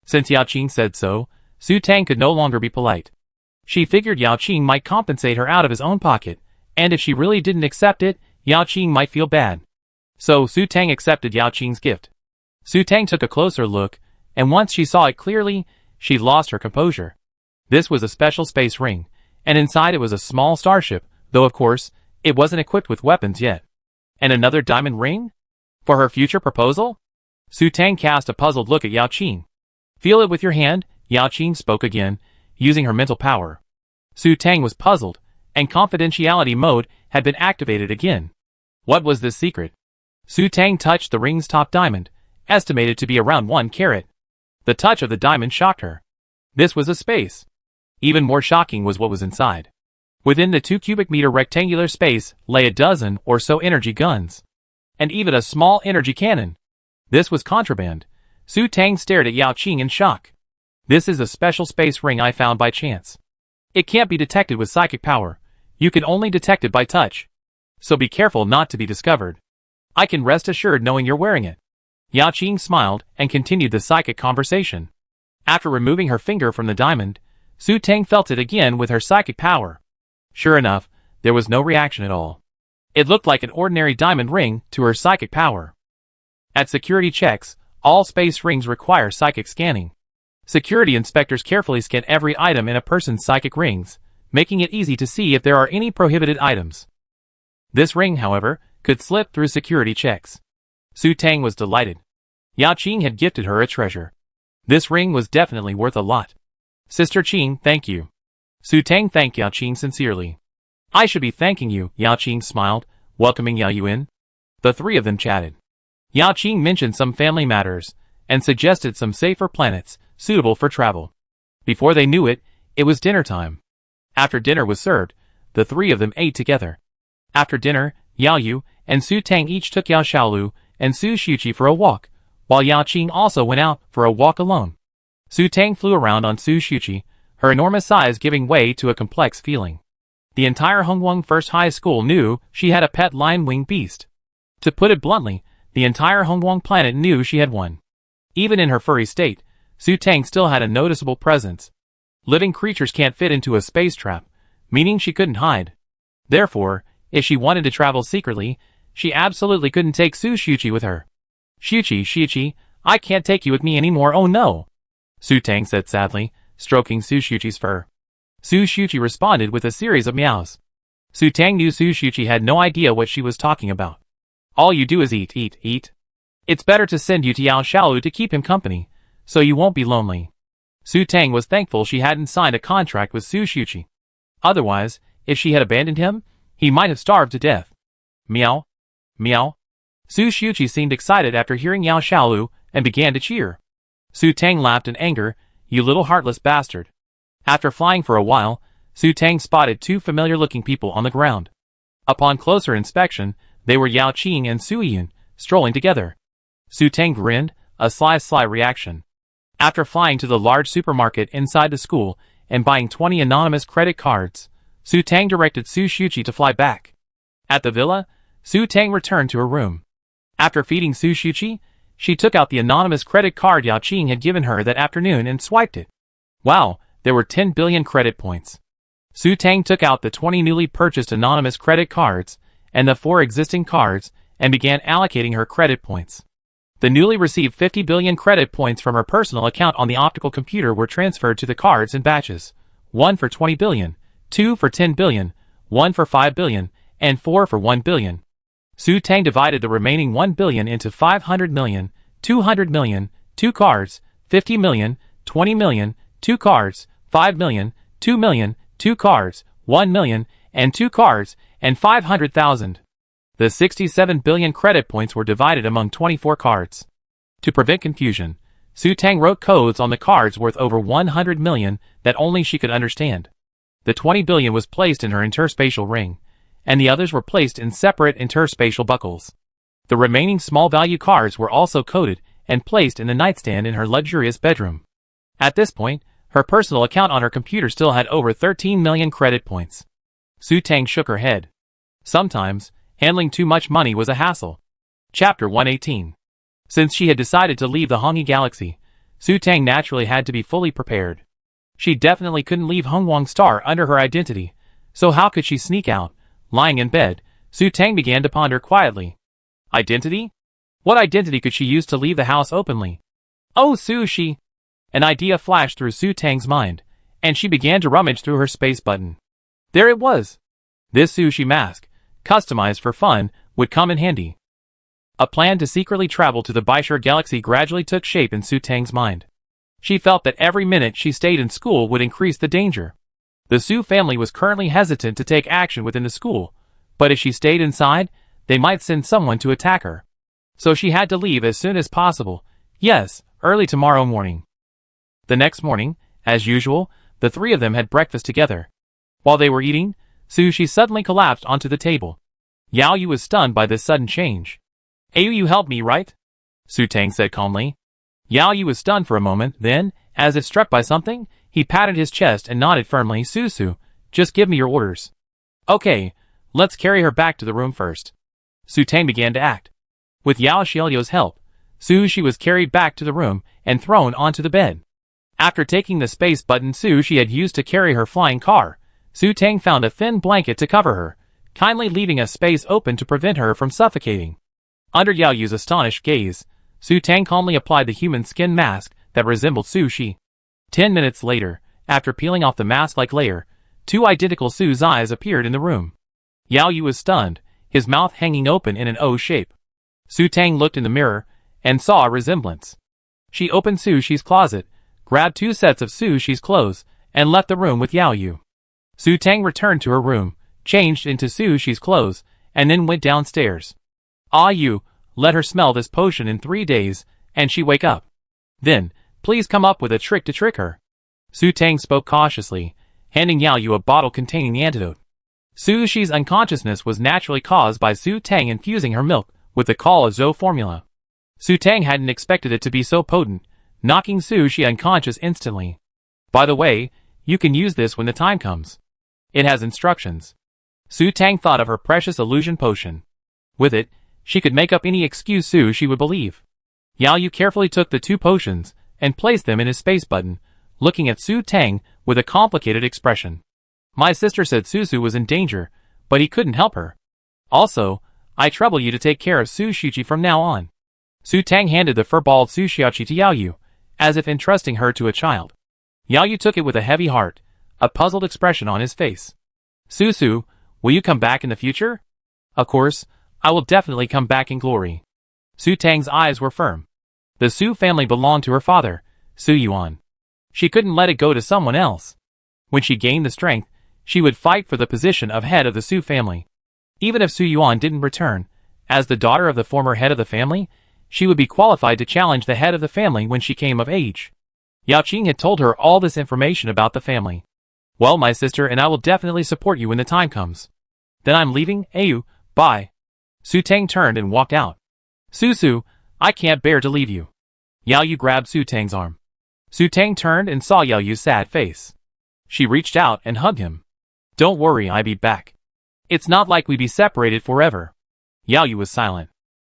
Since Yao Qing said so, Su Tang could no longer be polite. She figured Yao Qing might compensate her out of his own pocket, and if she really didn't accept it, Yao Qing might feel bad. So Su Tang accepted Yao Qing's gift. Su Tang took a closer look, and once she saw it clearly, she lost her composure. This was a special space ring, and inside it was a small starship, though of course, it wasn't equipped with weapons yet. And another diamond ring? For her future proposal? Su Tang cast a puzzled look at Yao Qing. Feel it with your hand, Yao Qing spoke again, using her mental power. Su Tang was puzzled, and confidentiality mode had been activated again. What was this secret? Su Tang touched the ring's top diamond, estimated to be around 1 carat. The touch of the diamond shocked her. This was a space. Even more shocking was what was inside. Within the 2 cubic meter rectangular space lay a dozen or so energy guns. And even a small energy cannon. This was contraband. Su Tang stared at Yao Qing in shock. This is a special space ring I found by chance. It can't be detected with psychic power. You can only detect it by touch. So be careful not to be discovered. I can rest assured knowing you're wearing it. Yao Qing smiled and continued the psychic conversation. After removing her finger from the diamond, Su Tang felt it again with her psychic power. Sure enough, there was no reaction at all. It looked like an ordinary diamond ring to her psychic power. At security checks, all space rings require psychic scanning. Security inspectors carefully scan every item in a person's psychic rings, making it easy to see if there are any prohibited items. This ring, however, could slip through security checks. Su Tang was delighted. Yao Qing had gifted her a treasure. This ring was definitely worth a lot. Sister Qing, thank you. Su Tang thanked Yao Qing sincerely. I should be thanking you, Yao Qing smiled, welcoming Yao Yu in. The three of them chatted. Yao Qing mentioned some family matters, and suggested some safer planets, suitable for travel. Before they knew it, it was dinner time. After dinner was served, the three of them ate together. After dinner, Yao Yu and Su Tang each took Yao Xiaolu and Su Xuqi for a walk, while Yao Qing also went out for a walk alone. Su Tang flew around on Su Xuqi, her enormous size giving way to a complex feeling. The entire Hongwang First High School knew she had a pet lion-winged beast. To put it bluntly, the entire Hongwang planet knew she had one. Even in her furry state, Su Tang still had a noticeable presence. Living creatures can't fit into a space trap, meaning she couldn't hide. Therefore, if she wanted to travel secretly, she absolutely couldn't take Su Xuqi with her. Xuqi, I can't take you with me anymore, oh no! Su Tang said sadly, stroking Su Xuqi's fur. Su Xuqi responded with a series of meows. Su Tang knew Su Shuqi had no idea what she was talking about. All you do is eat, eat, eat. It's better to send you to Yao Xiaolu to keep him company, so you won't be lonely. Su Tang was thankful she hadn't signed a contract with Su Shuqi. Otherwise, if she had abandoned him, he might have starved to death. Meow. Meow. Su Shuqi seemed excited after hearing Yao Xiaolu and began to cheer. Su Tang laughed in anger, you little heartless bastard. After flying for a while, Su Tang spotted two familiar-looking people on the ground. Upon closer inspection, they were Yao Qing and Su Yun, strolling together. Su Tang grinned, a sly reaction. After flying to the large supermarket inside the school and buying 20 anonymous credit cards, Su Tang directed Su Shuqi to fly back. At the villa, Su Tang returned to her room. After feeding Su Shuqi, she took out the anonymous credit card Yao Qing had given her that afternoon and swiped it. Wow, there were 10 billion credit points. Su Tang took out the 20 newly purchased anonymous credit cards and the 4 existing cards and began allocating her credit points. The newly received 50 billion credit points from her personal account on the optical computer were transferred to the cards in batches. 1 for 20 billion, 2 for 10 billion, 1 for 5 billion, and 4 for 1 billion. Su Tang divided the remaining 1 billion into 500 million, 200 million, 2 cards, 50 million, 20 million, 2 cards, 5 million, 2 million, 2 cards, 1 million, and 2 cards, and 500,000. The 67 billion credit points were divided among 24 cards. To prevent confusion, Su Tang wrote codes on the cards worth over 100 million that only she could understand. The 20 billion was placed in her interspatial ring, and the others were placed in separate interspatial buckles. The remaining small value cards were also coded and placed in the nightstand in her luxurious bedroom. At this point, her personal account on her computer still had over 13 million credit points. Su Tang shook her head. Sometimes, handling too much money was a hassle. Chapter 118. Since she had decided to leave the Hongyi Galaxy, Su Tang naturally had to be fully prepared. She definitely couldn't leave Hongwang Star under her identity, so how could she sneak out? Lying in bed, Su Tang began to ponder quietly. Identity? What identity could she use to leave the house openly? Oh, Su-shi! An idea flashed through Su Tang's mind, and she began to rummage through her space button. There it was! This Su-shi mask, customized for fun, would come in handy. A plan to secretly travel to the Baishur Galaxy gradually took shape in Su Tang's mind. She felt that every minute she stayed in school would increase the danger. The Su family was currently hesitant to take action within the school, but if she stayed inside, they might send someone to attack her. So she had to leave as soon as possible. Yes, early tomorrow morning. The next morning, as usual, the three of them had breakfast together. While they were eating, Su-shi suddenly collapsed onto the table. Yao Yu was stunned by this sudden change. Ayu, you helped me, right? Su Tang said calmly. Yao Yu was stunned for a moment, then, as if struck by something, he patted his chest and nodded firmly. Su, just give me your orders. Okay, let's carry her back to the room first. Su Tang began to act. With Yao Xiaolio's help, Su-shi was carried back to the room and thrown onto the bed. After taking the space button Su-shi had used to carry her flying car, Su Tang found a thin blanket to cover her, kindly leaving a space open to prevent her from suffocating. Under Yao Yu's astonished gaze, Su Tang calmly applied the human skin mask that resembled Su-shi. 10 minutes later, after peeling off the mask-like layer, 2 identical Su's eyes appeared in the room. Yao Yu was stunned, his mouth hanging open in an O shape. Su Tang looked in the mirror and saw a resemblance. She opened Su-shi's closet, grabbed 2 sets of Su-shi's clothes, and left the room with Yao Yu. Su Tang returned to her room, changed into Su-shi's clothes, and then went downstairs. Ah, you, let her smell this potion in 3 days, and she wake up. Then, please come up with a trick to trick her. Su Tang spoke cautiously, handing Yao Yu a bottle containing the antidote. Su-shi's unconsciousness was naturally caused by Su Tang infusing her milk with the Call-a-Zo formula. Su Tang hadn't expected it to be so potent, knocking Su-shi unconscious instantly. By the way, you can use this when the time comes. It has instructions. Su Tang thought of her precious illusion potion. With it, she could make up any excuse Su-shi would believe. Yao Yu carefully took the 2 potions and placed them in his space button, looking at Su Tang with a complicated expression. My sister said Susu was in danger, but he couldn't help her. Also, I trouble you to take care of Su-shichi from now on. Su Tang handed the fur-balled Su-shiachi to Yao Yu, as if entrusting her to a child. Yao Yu took it with a heavy heart, a puzzled expression on his face. Susu, Will you come back in the future? Of course, I will definitely come back in glory. Su Tang's eyes were firm. The Su family belonged to her father, Su Yuan. She couldn't let it go to someone else. When she gained the strength, she would fight for the position of head of the Su family. Even if Su Yuan didn't return, as the daughter of the former head of the family, she would be qualified to challenge the head of the family when she came of age. Yao Qing had told her all this information about the family. Well, my sister and I will definitely support you when the time comes. Then I'm leaving, Ayu, bye. Su Tang turned and walked out. Su, I can't bear to leave you. Yao Yu grabbed Su Tang's arm. Su Tang turned and saw Yao Yu's sad face. She reached out and hugged him. Don't worry, I'll be back. It's not like we be separated forever. Yao Yu was silent.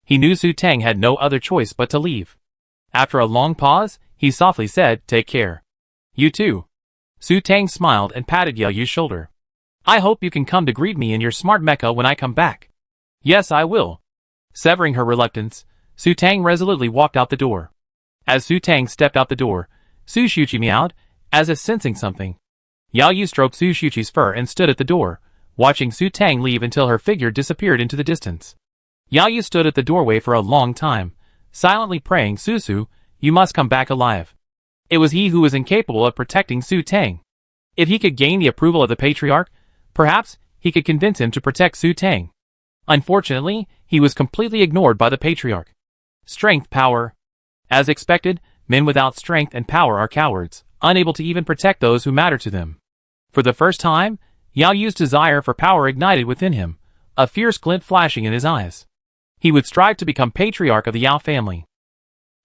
He knew Su Tang had no other choice but to leave. After a long pause, he softly said, take care. You too. Su Tang smiled and patted Yao Yu's shoulder. I hope you can come to greet me in your smart mecha when I come back. Yes, I will. Severing her reluctance, Su Tang resolutely walked out the door. As Su Tang stepped out the door, Su Shuqi meowed, as if sensing something. Yao Yu stroked Su Shuqi's fur and stood at the door, watching Su Tang leave until her figure disappeared into the distance. Yao Yu stood at the doorway for a long time, silently praying, Su, you must come back alive. It was he who was incapable of protecting Su Tang. If he could gain the approval of the patriarch, perhaps he could convince him to protect Su Tang. Unfortunately, he was completely ignored by the patriarch. Strength, power. As expected, men without strength and power are cowards, unable to even protect those who matter to them. For the first time, Yao Yu's desire for power ignited within him, a fierce glint flashing in his eyes. He would strive to become patriarch of the Yao family.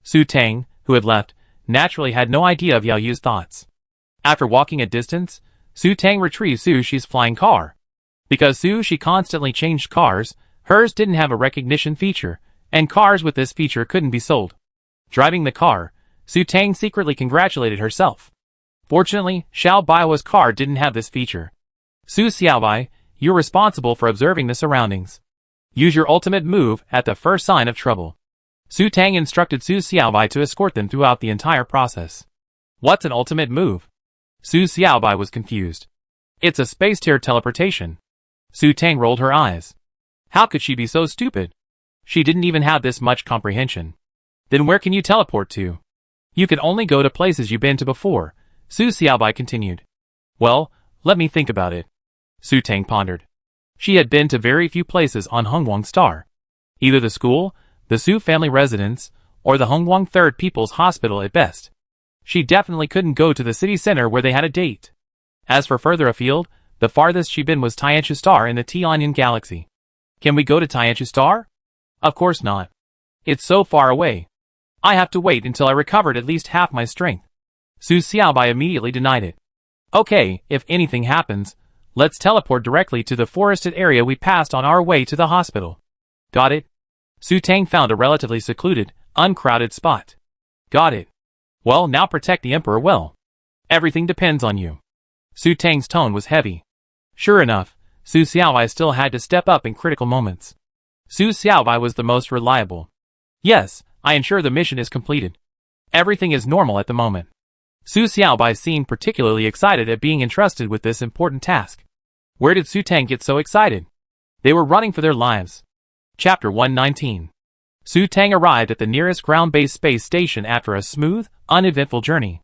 Su Tang, who had left, naturally had no idea of Yao Yu's thoughts. After walking a distance, Su Tang retrieved Su Shi's flying car. Because Su Shi constantly changed cars, hers didn't have a recognition feature, and cars with this feature couldn't be sold. Driving the car, Su Tang secretly congratulated herself. Fortunately, Xiao Baihua's car didn't have this feature. Su Xiaobai, you're responsible for observing the surroundings. Use your ultimate move at the first sign of trouble. Su Tang instructed Su Xiaobai to escort them throughout the entire process. What's an ultimate move? Su Xiaobai was confused. It's a space-tier teleportation. Su Tang rolled her eyes. How could she be so stupid? She didn't even have this much comprehension. Then where can you teleport to? You can only go to places you've been to before, Su Xiaobai continued. Well, let me think about it. Su Tang pondered. She had been to very few places on Hongguang Star. Either the school, the Su family residence, or the Hongguang Third People's Hospital at best. She definitely couldn't go to the city center where they had a date. As for further afield, the farthest she'd been was Tianchu Star in the Tianyan Galaxy. Can we go to Tianchu Star? Of course not. It's so far away. I have to wait until I recovered at least half my strength. Su Xiaobai immediately denied it. Okay, if anything happens, let's teleport directly to the forested area we passed on our way to the hospital. Got it? Su Tang found a relatively secluded, uncrowded spot. Got it. Well, now protect the Emperor well. Everything depends on you. Su Tang's tone was heavy. Sure enough, Su Xiaobai still had to step up in critical moments. Su Xiaobai was the most reliable. Yes, I ensure the mission is completed. Everything is normal at the moment. Su Xiaobai seemed particularly excited at being entrusted with this important task. Where did Su Tang get so excited? They were running for their lives. Chapter 119. Su Tang arrived at the nearest ground-based space station after a smooth, uneventful journey.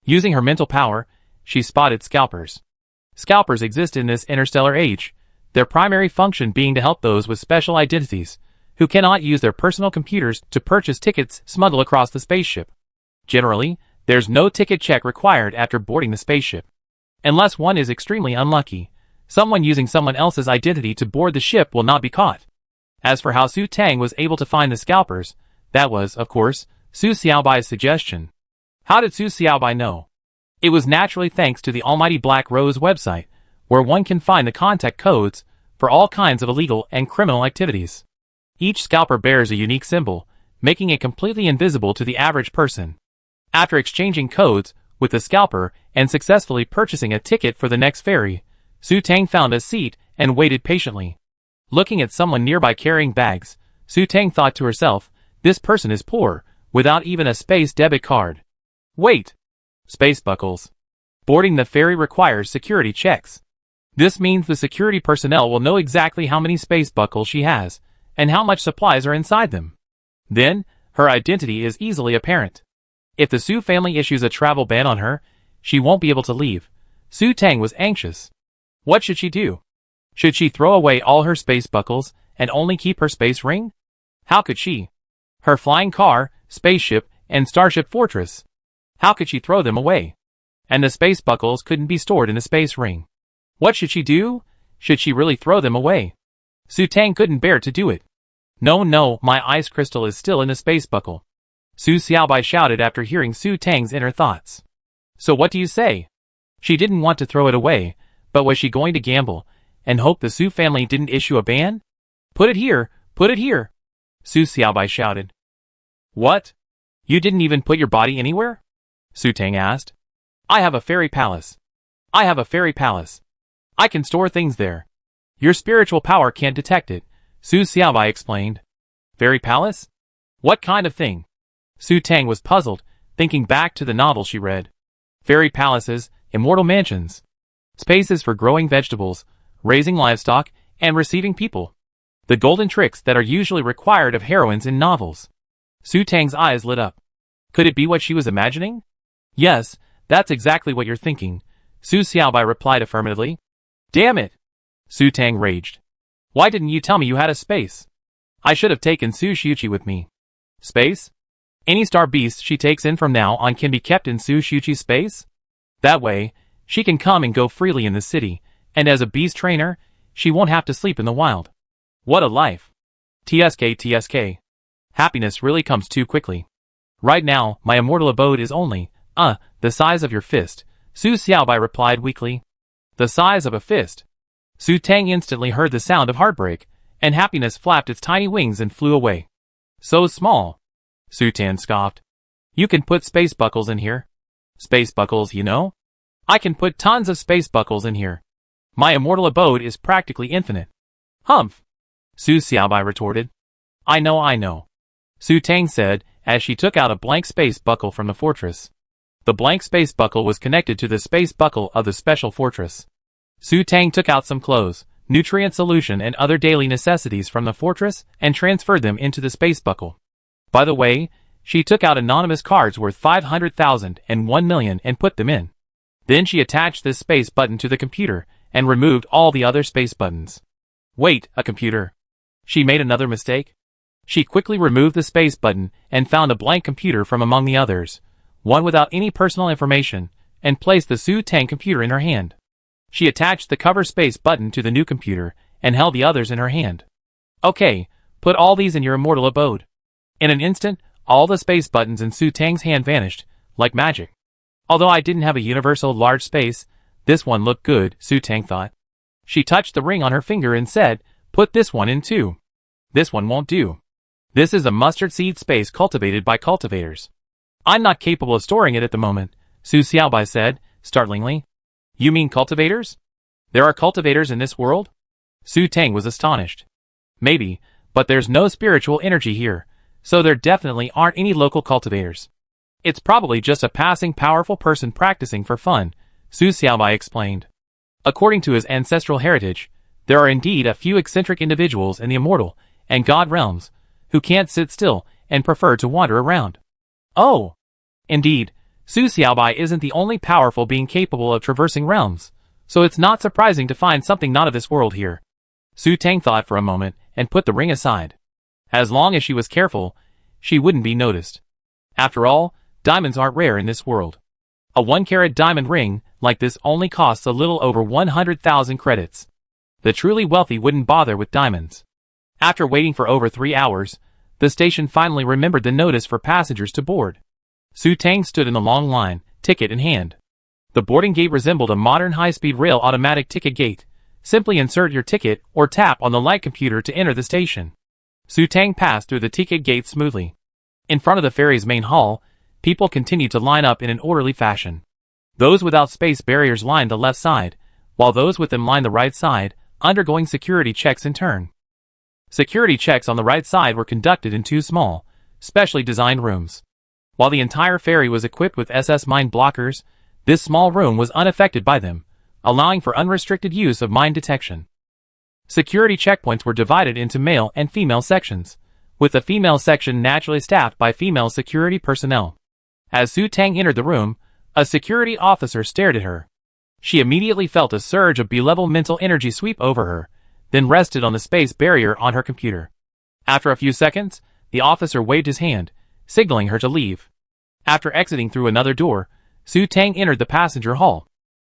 Using her mental power, she spotted scalpers. Scalpers exist in this interstellar age, their primary function being to help those with special identities, who cannot use their personal computers to purchase tickets smuggled across the spaceship. Generally, there's no ticket check required after boarding the spaceship. Unless one is extremely unlucky, someone using someone else's identity to board the ship will not be caught. As for how Su Tang was able to find the scalpers, that was, of course, Su Xiaobai's suggestion. How did Su Xiaobai know? It was naturally thanks to the Almighty Black Rose website, where one can find the contact codes for all kinds of illegal and criminal activities. Each scalper bears a unique symbol, making it completely invisible to the average person. After exchanging codes with the scalper and successfully purchasing a ticket for the next ferry, Su Tang found a seat and waited patiently. Looking at someone nearby carrying bags, Su Tang thought to herself, this person is poor, without even a space debit card. Wait! Space buckles. Boarding the ferry requires security checks. This means the security personnel will know exactly how many space buckles she has, and how much supplies are inside them. Then, her identity is easily apparent. If the Su family issues a travel ban on her, she won't be able to leave. Su Tang was anxious. What should she do? Should she throw away all her space buckles and only keep her space ring? How could she? Her flying car, spaceship, and starship fortress. How could she throw them away? And the space buckles couldn't be stored in a space ring. What should she do? Should she really throw them away? Su Tang couldn't bear to do it. No, my ice crystal is still in the space buckle. Su Xiaobai shouted after hearing Su Tang's inner thoughts. So what do you say? She didn't want to throw it away, but was she going to gamble, and hope the Su family didn't issue a ban? Put it here, put it here! Su Xiaobai shouted. What? You didn't even put your body anywhere? Su Tang asked. I have a fairy palace. I have a fairy palace. I can store things there. Your spiritual power can't detect it, Su Xiaobai explained. Fairy palace? What kind of thing? Su Tang was puzzled, thinking back to the novel she read. Fairy palaces, immortal mansions. Spaces for growing vegetables, raising livestock, and receiving people. The golden tricks that are usually required of heroines in novels. Su Tang's eyes lit up. Could it be what she was imagining? Yes, that's exactly what you're thinking, Su Xiaobai replied affirmatively. Damn it! Su Tang raged. Why didn't you tell me you had a space? I should have taken Su Shuqi with me. Space? Any star beast she takes in from now on can be kept in Su Shuqi's space? That way, she can come and go freely in the city, and as a beast trainer, she won't have to sleep in the wild. What a life! TSK. Happiness really comes too quickly. Right now, my immortal abode is only, the size of your fist, Su Xiaobai replied weakly. The size of a fist. Su Tang instantly heard the sound of heartbreak, and happiness flapped its tiny wings and flew away. So small. Su Tang scoffed. You can put space buckles in here. Space buckles, you know? I can put tons of space buckles in here. My immortal abode is practically infinite. Humph! Su Xiaobai retorted. I know. Su Tang said, as she took out a blank space buckle from the fortress. The blank space buckle was connected to the space buckle of the special fortress. Su Tang took out some clothes, nutrient solution and other daily necessities from the fortress and transferred them into the space buckle. By the way, she took out anonymous cards worth 500,000 and 1 million and put them in. Then she attached this space button to the computer and removed all the other space buttons. Wait, a computer. She made another mistake. She quickly removed the space button and found a blank computer from among the others, one without any personal information, and placed the Su Tang computer in her hand. She attached the cover space button to the new computer and held the others in her hand. Okay, put all these in your immortal abode. In an instant, all the space buttons in Su Tang's hand vanished, like magic. Although I didn't have a universal large space, this one looked good, Su Tang thought. She touched the ring on her finger and said, put this one in too. This one won't do. This is a mustard seed space cultivated by cultivators. I'm not capable of storing it at the moment, Su Xiaobai said, startlingly. You mean cultivators? There are cultivators in this world? Su Tang was astonished. Maybe, but there's no spiritual energy here, so there definitely aren't any local cultivators. It's probably just a passing powerful person practicing for fun, Su Xiaobai explained. According to his ancestral heritage, there are indeed a few eccentric individuals in the immortal and god realms who can't sit still and prefer to wander around. Oh! Indeed, Su Xiaobai isn't the only powerful being capable of traversing realms, so it's not surprising to find something not of this world here. Su Tang thought for a moment and put the ring aside. As long as she was careful, she wouldn't be noticed. After all, diamonds aren't rare in this world. A 1-carat diamond ring like this only costs a little over 100,000 credits. The truly wealthy wouldn't bother with diamonds. After waiting for over 3 hours, the station finally remembered the notice for passengers to board. Su Tang stood in the long line, ticket in hand. The boarding gate resembled a modern high-speed rail automatic ticket gate. Simply insert your ticket or tap on the light computer to enter the station. Su Tang passed through the ticket gate smoothly. In front of the ferry's main hall, people continued to line up in an orderly fashion. Those without space barriers lined the left side, while those with them lined the right side, undergoing security checks in turn. Security checks on the right side were conducted in 2 small, specially designed rooms. While the entire ferry was equipped with SS mine blockers, this small room was unaffected by them, allowing for unrestricted use of mine detection. Security checkpoints were divided into male and female sections, with the female section naturally staffed by female security personnel. As Su Tang entered the room, a security officer stared at her. She immediately felt a surge of B-level mental energy sweep over her, then rested on the space barrier on her computer. After a few seconds, the officer waved his hand, signaling her to leave. After exiting through another door, Su Tang entered the passenger hall.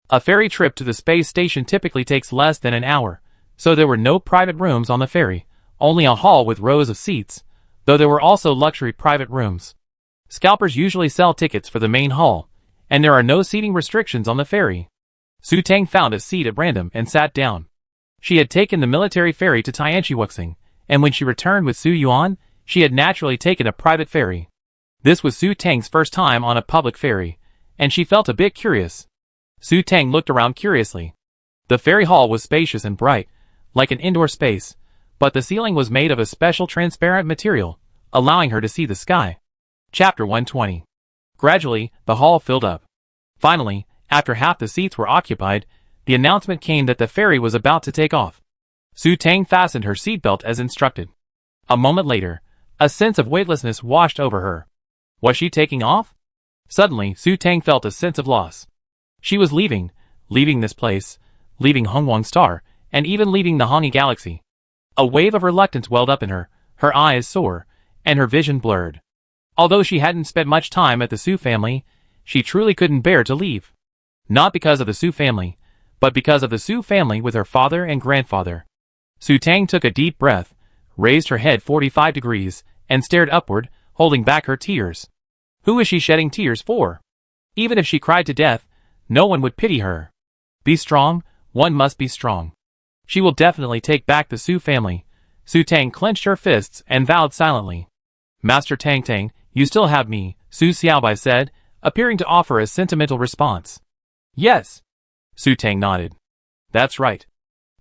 A ferry trip to the space station typically takes less than an hour, so there were no private rooms on the ferry, only a hall with rows of seats, though there were also luxury private rooms. Scalpers usually sell tickets for the main hall, and there are no seating restrictions on the ferry. Su Tang found a seat at random and sat down. She had taken the military ferry to Tianqiuxing, and when she returned with Su Yuan, she had naturally taken a private ferry. This was Su Tang's first time on a public ferry, and she felt a bit curious. Su Tang looked around curiously. The ferry hall was spacious and bright, like an indoor space, but the ceiling was made of a special transparent material, allowing her to see the sky. Chapter 120. Gradually, the hall filled up. Finally, after half the seats were occupied, the announcement came that the ferry was about to take off. Su Tang fastened her seatbelt as instructed. A moment later, a sense of weightlessness washed over her. Was she taking off? Suddenly, Su Tang felt a sense of loss. She was leaving this place, leaving Hongwang Star, and even leaving the Hongyi Galaxy. A wave of reluctance welled up in her eyes sore, and her vision blurred. Although she hadn't spent much time at the Su family, she truly couldn't bear to leave. Not because of the Su family, but because of the Su family with her father and grandfather. Su Tang took a deep breath, raised her head 45 degrees, and stared upward, holding back her tears. Who is she shedding tears for? Even if she cried to death, no one would pity her. Be strong, one must be strong. She will definitely take back the Su family. Su Tang clenched her fists and vowed silently. Master Tang Tang, you still have me, Su Xiaobai said, appearing to offer a sentimental response. Yes. Su Tang nodded. That's right.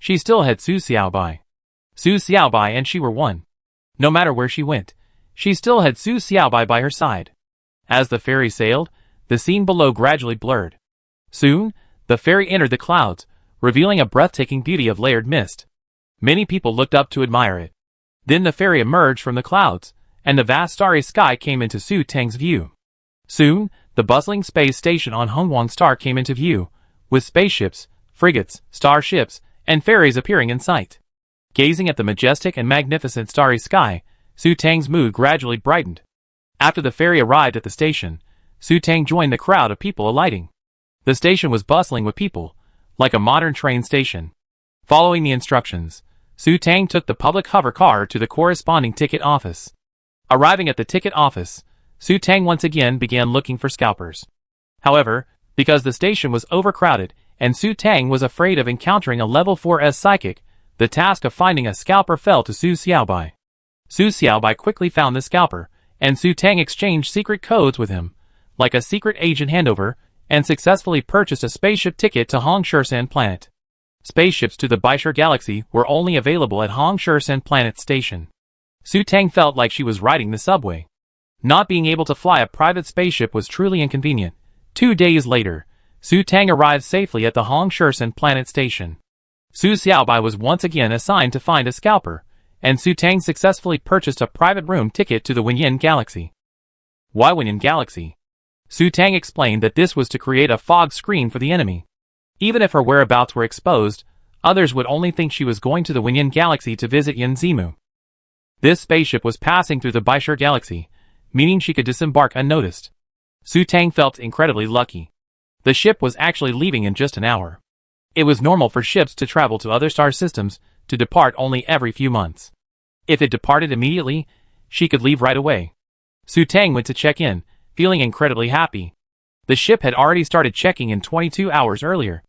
She still had Su Xiaobai. Su Xiaobai and she were one. No matter where she went, she still had Su Xiaobai by her side. As the ferry sailed, the scene below gradually blurred. Soon, the ferry entered the clouds, revealing a breathtaking beauty of layered mist. Many people looked up to admire it. Then the ferry emerged from the clouds, and the vast starry sky came into Su Tang's view. Soon, the bustling space station on Hongwang Star came into view, with spaceships, frigates, starships, and ferries appearing in sight. Gazing at the majestic and magnificent starry sky, Su Tang's mood gradually brightened. After the ferry arrived at the station, Su Tang joined the crowd of people alighting. The station was bustling with people, like a modern train station. Following the instructions, Su Tang took the public hover car to the corresponding ticket office. Arriving at the ticket office, Su Tang once again began looking for scalpers. However, because the station was overcrowded and Su Tang was afraid of encountering a level 4S psychic, the task of finding a scalper fell to Su Xiaobai. Su Xiaobai quickly found the scalper, and Su Tang exchanged secret codes with him, like a secret agent handover, and successfully purchased a spaceship ticket to Hong Shursan Planet. Spaceships to the Baishur Galaxy were only available at Hong Shursan Planet Station. Su Tang felt like she was riding the subway. Not being able to fly a private spaceship was truly inconvenient. 2 days later, Su Tang arrived safely at the Hong Shursan Planet Station. Su Xiaobai was once again assigned to find a scalper, and Su Tang successfully purchased a private room ticket to the Wenyin Galaxy. Why Wenyin Galaxy? Su Tang explained that this was to create a fog screen for the enemy. Even if her whereabouts were exposed, others would only think she was going to the Wenyin Galaxy to visit Yanzimu. This spaceship was passing through the Baishur Galaxy, meaning she could disembark unnoticed. Su Tang felt incredibly lucky. The ship was actually leaving in just an hour. It was normal for ships to travel to other star systems to depart only every few months. If it departed immediately, she could leave right away. Su Tang went to check in, feeling incredibly happy. The ship had already started checking in 22 hours earlier.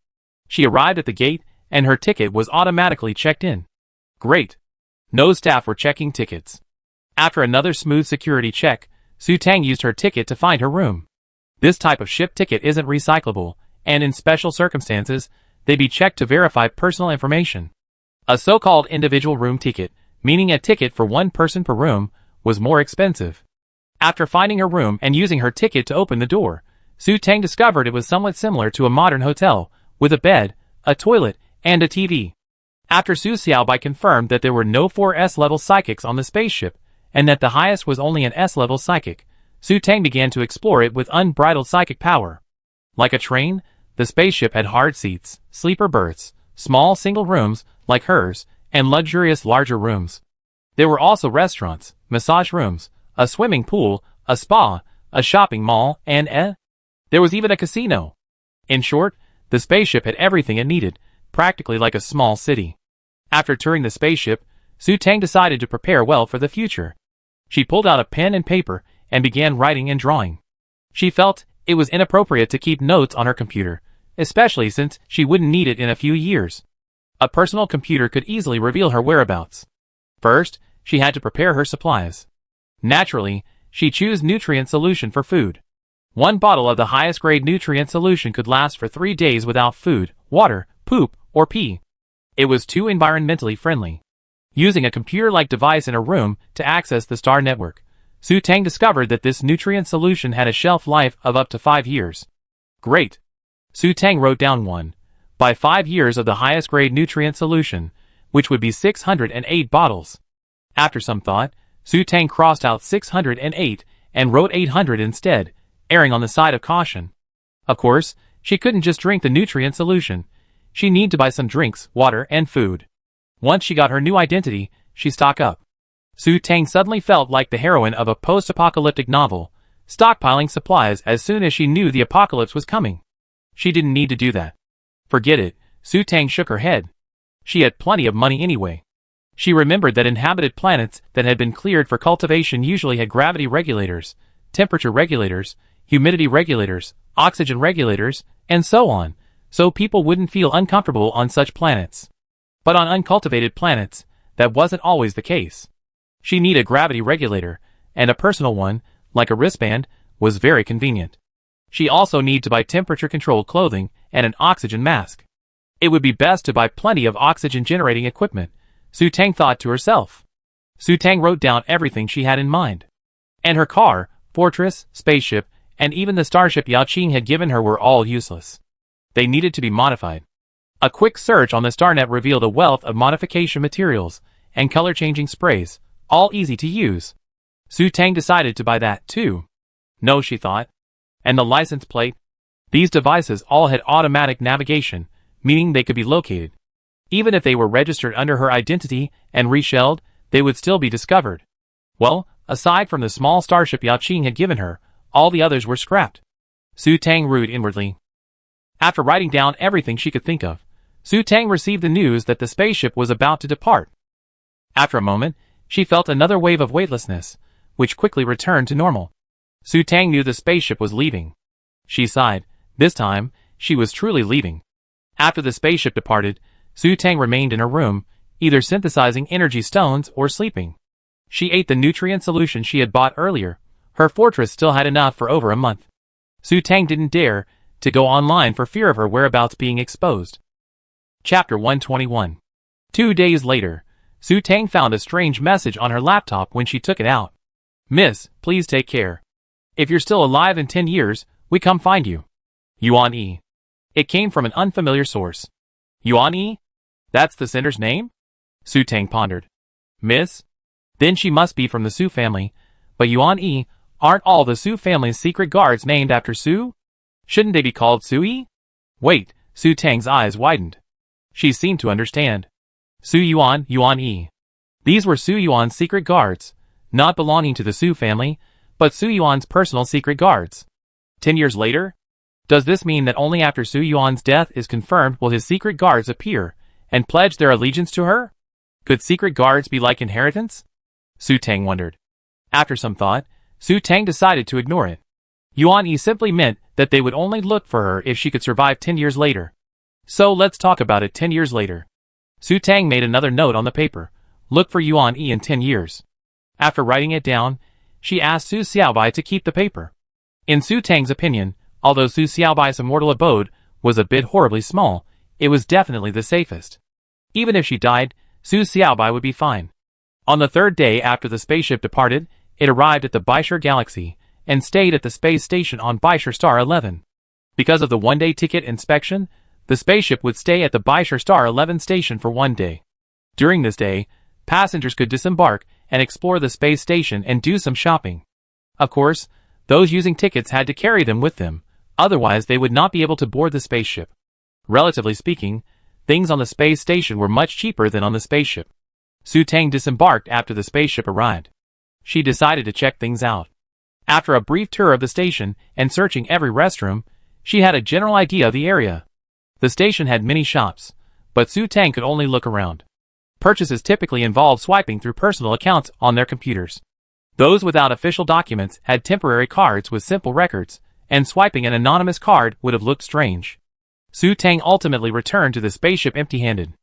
She arrived at the gate, and her ticket was automatically checked in. Great. No staff were checking tickets. After another smooth security check, Su Tang used her ticket to find her room. This type of ship ticket isn't recyclable, and in special circumstances, they'd be checked to verify personal information. A so-called individual room ticket, meaning a ticket for one person per room, was more expensive. After finding her room and using her ticket to open the door, Su Tang discovered it was somewhat similar to a modern hotel, with a bed, a toilet, and a TV. After Su Xiaobai confirmed that there were no 4 S-level psychics on the spaceship, and that the highest was only an S-level psychic, Su Tang began to explore it with unbridled psychic power. Like a train, the spaceship had hard seats, sleeper berths, small single rooms, like hers, and luxurious larger rooms. There were also restaurants, massage rooms, a swimming pool, a spa, a shopping mall, and there was even a casino. In short, the spaceship had everything it needed, practically like a small city. After touring the spaceship, Su Tang decided to prepare well for the future. She pulled out a pen and paper and began writing and drawing. She felt it was inappropriate to keep notes on her computer, especially since she wouldn't need it in a few years. A personal computer could easily reveal her whereabouts. First, she had to prepare her supplies. Naturally, she chose nutrient solution for food. 1 bottle of the highest grade nutrient solution could last for 3 days without food, water, poop, or pee. It was too environmentally friendly. Using a computer-like device in her room to access the star network, Su Tang discovered that this nutrient solution had a shelf life of up to 5 years. Great! Su Tang wrote down 1. By 5 years of the highest grade nutrient solution, which would be 608 bottles. After some thought, Su Tang crossed out 608 and wrote 800 instead, erring on the side of caution. Of course, she couldn't just drink the nutrient solution. She needed to buy some drinks, water, and food. Once she got her new identity, she stocked up. Su Tang suddenly felt like the heroine of a post-apocalyptic novel, stockpiling supplies as soon as she knew the apocalypse was coming. She didn't need to do that. Forget it, Su Tang shook her head. She had plenty of money anyway. She remembered that inhabited planets that had been cleared for cultivation usually had gravity regulators, temperature regulators, humidity regulators, oxygen regulators, and so on, so people wouldn't feel uncomfortable on such planets. But on uncultivated planets, that wasn't always the case. She needed a gravity regulator, and a personal one, like a wristband, was very convenient. She also needed to buy temperature-controlled clothing and an oxygen mask. It would be best to buy plenty of oxygen-generating equipment, Su Tang thought to herself. Su Tang wrote down everything she had in mind. And her car, fortress, spaceship, and even the starship Yao Qing had given her were all useless. They needed to be modified. A quick search on the StarNet revealed a wealth of modification materials and color-changing sprays, all easy to use. Su Tang decided to buy that too. No, she thought. And the license plate? These devices all had automatic navigation, meaning they could be located. Even if they were registered under her identity and reshelled, they would still be discovered. Well, aside from the small starship Yao Qing had given her, all the others were scrapped. Su Tang rued inwardly. After writing down everything she could think of, Su Tang received the news that the spaceship was about to depart. After a moment, she felt another wave of weightlessness, which quickly returned to normal. Su Tang knew the spaceship was leaving. She sighed. This time, she was truly leaving. After the spaceship departed, Su Tang remained in her room, either synthesizing energy stones or sleeping. She ate the nutrient solution she had bought earlier. Her fortress still had enough for over a month. Su Tang didn't dare to go online for fear of her whereabouts being exposed. Chapter 121. 2 days later, Su Tang found a strange message on her laptop when she took it out. Miss, please take care. If you're still alive in 10 years, we come find you. Yuan E. It came from an unfamiliar source. Yuan E? That's the sender's name? Su Tang pondered. Miss? Then she must be from the Su family, but Yuan E, aren't all the Su family's secret guards named after Su? Shouldn't they be called Su-yi? Wait, Su Tang's eyes widened. She seemed to understand. Su Yuan, Yuan E. These were Su Yuan's secret guards, not belonging to the Su family, but Su Yuan's personal secret guards. 10 years later? Does this mean that only after Su Yuan's death is confirmed will his secret guards appear and pledge their allegiance to her? Could secret guards be like inheritance? Su Tang wondered. After some thought, Su Tang decided to ignore it. Yuan E simply meant that they would only look for her if she could survive 10 years later. So let's talk about it 10 years later. Su Tang made another note on the paper. Look for Yuan E in 10 years. After writing it down, she asked Su Xiaobai to keep the paper. In Su Tang's opinion, although Su Xiaobai's immortal abode was a bit horribly small, it was definitely the safest. Even if she died, Su Xiaobai would be fine. On the 3rd day after the spaceship departed, it arrived at the Baishur Galaxy and stayed at the space station on Baishur Star 11. Because of the one-day ticket inspection, The spaceship would stay at the Baishar Star 11 station for 1 day. During this day, passengers could disembark and explore the space station and do some shopping. Of course, those using tickets had to carry them with them, otherwise they would not be able to board the spaceship. Relatively speaking, things on the space station were much cheaper than on the spaceship. Su Tang disembarked after the spaceship arrived. She decided to check things out. After a brief tour of the station and searching every restroom, she had a general idea of the area. The station had many shops, but Su Tang could only look around. Purchases typically involved swiping through personal accounts on their computers. Those without official documents had temporary cards with simple records, and swiping an anonymous card would have looked strange. Su Tang ultimately returned to the spaceship empty-handed.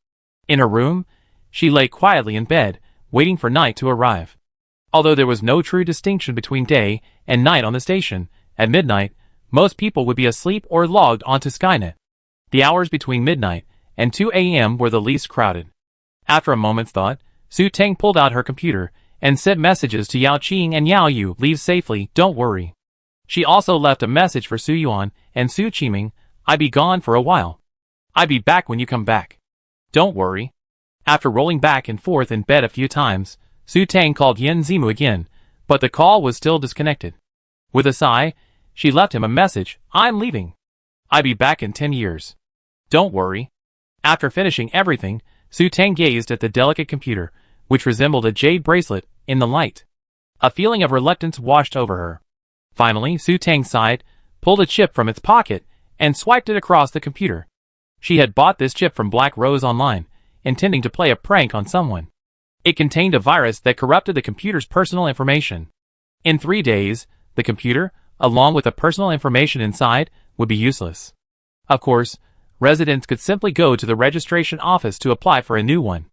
In her room, she lay quietly in bed, waiting for night to arrive. Although there was no true distinction between day and night on the station, at midnight, most people would be asleep or logged onto Skynet. The hours between midnight and 2 a.m. were the least crowded. After a moment's thought, Su Tang pulled out her computer and sent messages to Yao Qing and Yao Yu. Leave safely, don't worry. She also left a message for Su Yuan and Su Qiming. I be gone for a while. I be back when you come back. Don't worry. After rolling back and forth in bed a few times, Su Tang called Yen Zimu again, but the call was still disconnected. With a sigh, she left him a message. I'm leaving. I be back in 10 years. Don't worry. After finishing everything, Su Tang gazed at the delicate computer, which resembled a jade bracelet, in the light. A feeling of reluctance washed over her. Finally, Su Tang sighed, pulled a chip from its pocket, and swiped it across the computer. She had bought this chip from Black Rose Online, intending to play a prank on someone. It contained a virus that corrupted the computer's personal information. In 3 days, the computer, along with the personal information inside, would be useless. Of course, residents could simply go to the registration office to apply for a new one.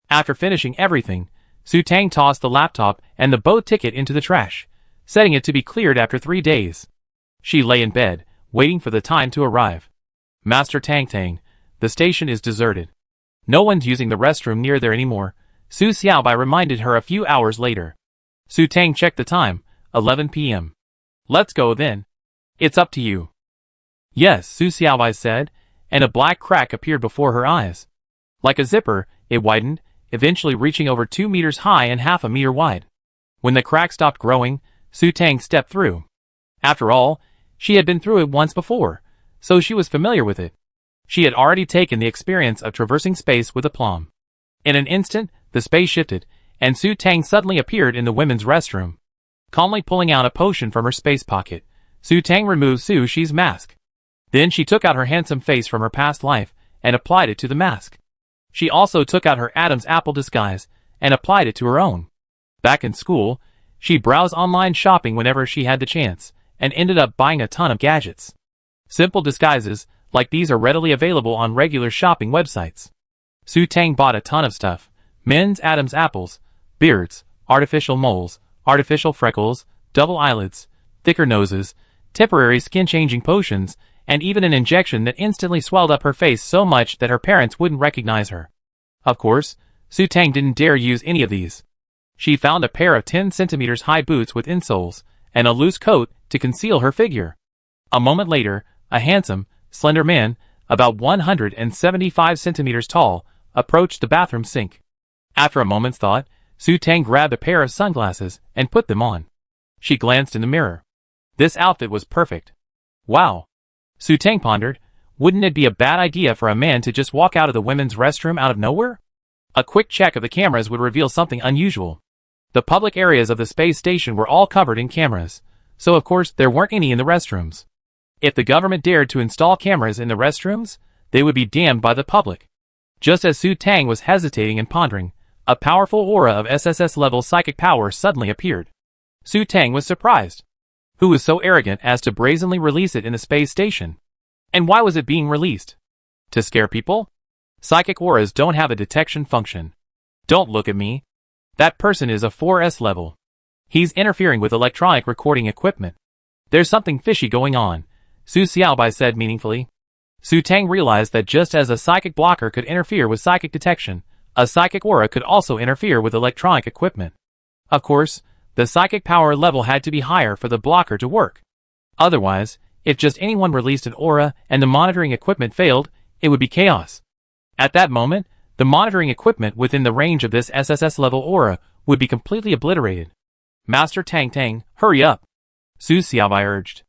After finishing everything, Su Tang tossed the laptop and the boat ticket into the trash, setting it to be cleared after 3 days. She lay in bed, waiting for the time to arrive. Master Tang, the station is deserted. No one's using the restroom near there anymore, Su Xiaobai reminded her a few hours later. Su Tang checked the time, 11 p.m. Let's go then. It's up to you. Yes, Su Xiaobai said, and a black crack appeared before her eyes. Like a zipper, it widened, eventually reaching over 2 meters high and half a meter wide. When the crack stopped growing, Su Tang stepped through. After all, she had been through it once before, so she was familiar with it. She had already taken the experience of traversing space with aplomb. In an instant, the space shifted, and Su Tang suddenly appeared in the women's restroom. Calmly pulling out a potion from her space pocket, Su Tang removed Su Shi's mask. Then she took out her handsome face from her past life and applied it to the mask. She also took out her Adam's apple disguise and applied it to her own. Back in school, she browsed online shopping whenever she had the chance and ended up buying a ton of gadgets. Simple disguises like these are readily available on regular shopping websites. Su Tang bought a ton of stuff: men's Adam's apples, beards, artificial moles, artificial freckles, double eyelids, thicker noses, temporary skin-changing potions, and even an injection that instantly swelled up her face so much that her parents wouldn't recognize her. Of course, Su Tang didn't dare use any of these. She found a pair of 10 centimeters high boots with insoles, and a loose coat to conceal her figure. A moment later, a handsome, slender man, about 175 centimeters tall, approached the bathroom sink. After a moment's thought, Su Tang grabbed a pair of sunglasses and put them on. She glanced in the mirror. This outfit was perfect. Wow! Su Tang pondered, wouldn't it be a bad idea for a man to just walk out of the women's restroom out of nowhere? A quick check of the cameras would reveal something unusual. The public areas of the space station were all covered in cameras, so of course there weren't any in the restrooms. If the government dared to install cameras in the restrooms, they would be damned by the public. Just as Su Tang was hesitating and pondering, a powerful aura of SSS-level psychic power suddenly appeared. Su Tang was surprised. Who was so arrogant as to brazenly release it in the space station? And why was it being released? To scare people? Psychic auras don't have a detection function. Don't look at me. That person is a 4S level. He's interfering with electronic recording equipment. There's something fishy going on, Su Xiaobai said meaningfully. Su Tang realized that just as a psychic blocker could interfere with psychic detection, a psychic aura could also interfere with electronic equipment. Of course, the psychic power level had to be higher for the blocker to work. Otherwise, if just anyone released an aura and the monitoring equipment failed, it would be chaos. At that moment, the monitoring equipment within the range of this SSS-level aura would be completely obliterated. Master Tang Tang, hurry up! Su Xiaobai urged.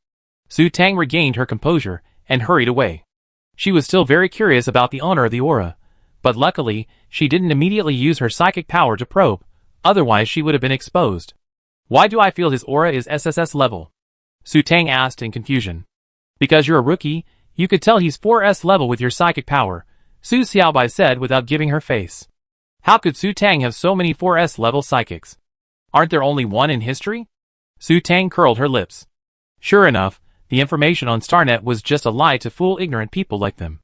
Su Tang regained her composure and hurried away. She was still very curious about the owner of the aura, but luckily, she didn't immediately use her psychic power to probe, otherwise she would have been exposed. Why do I feel his aura is SSS level? Su Tang asked in confusion. Because you're a rookie, you could tell he's 4S level with your psychic power, Su Xiaobai said without giving her face. How could Su Tang have so many 4S level psychics? Aren't there only one in history? Su Tang curled her lips. Sure enough, the information on StarNet was just a lie to fool ignorant people like them.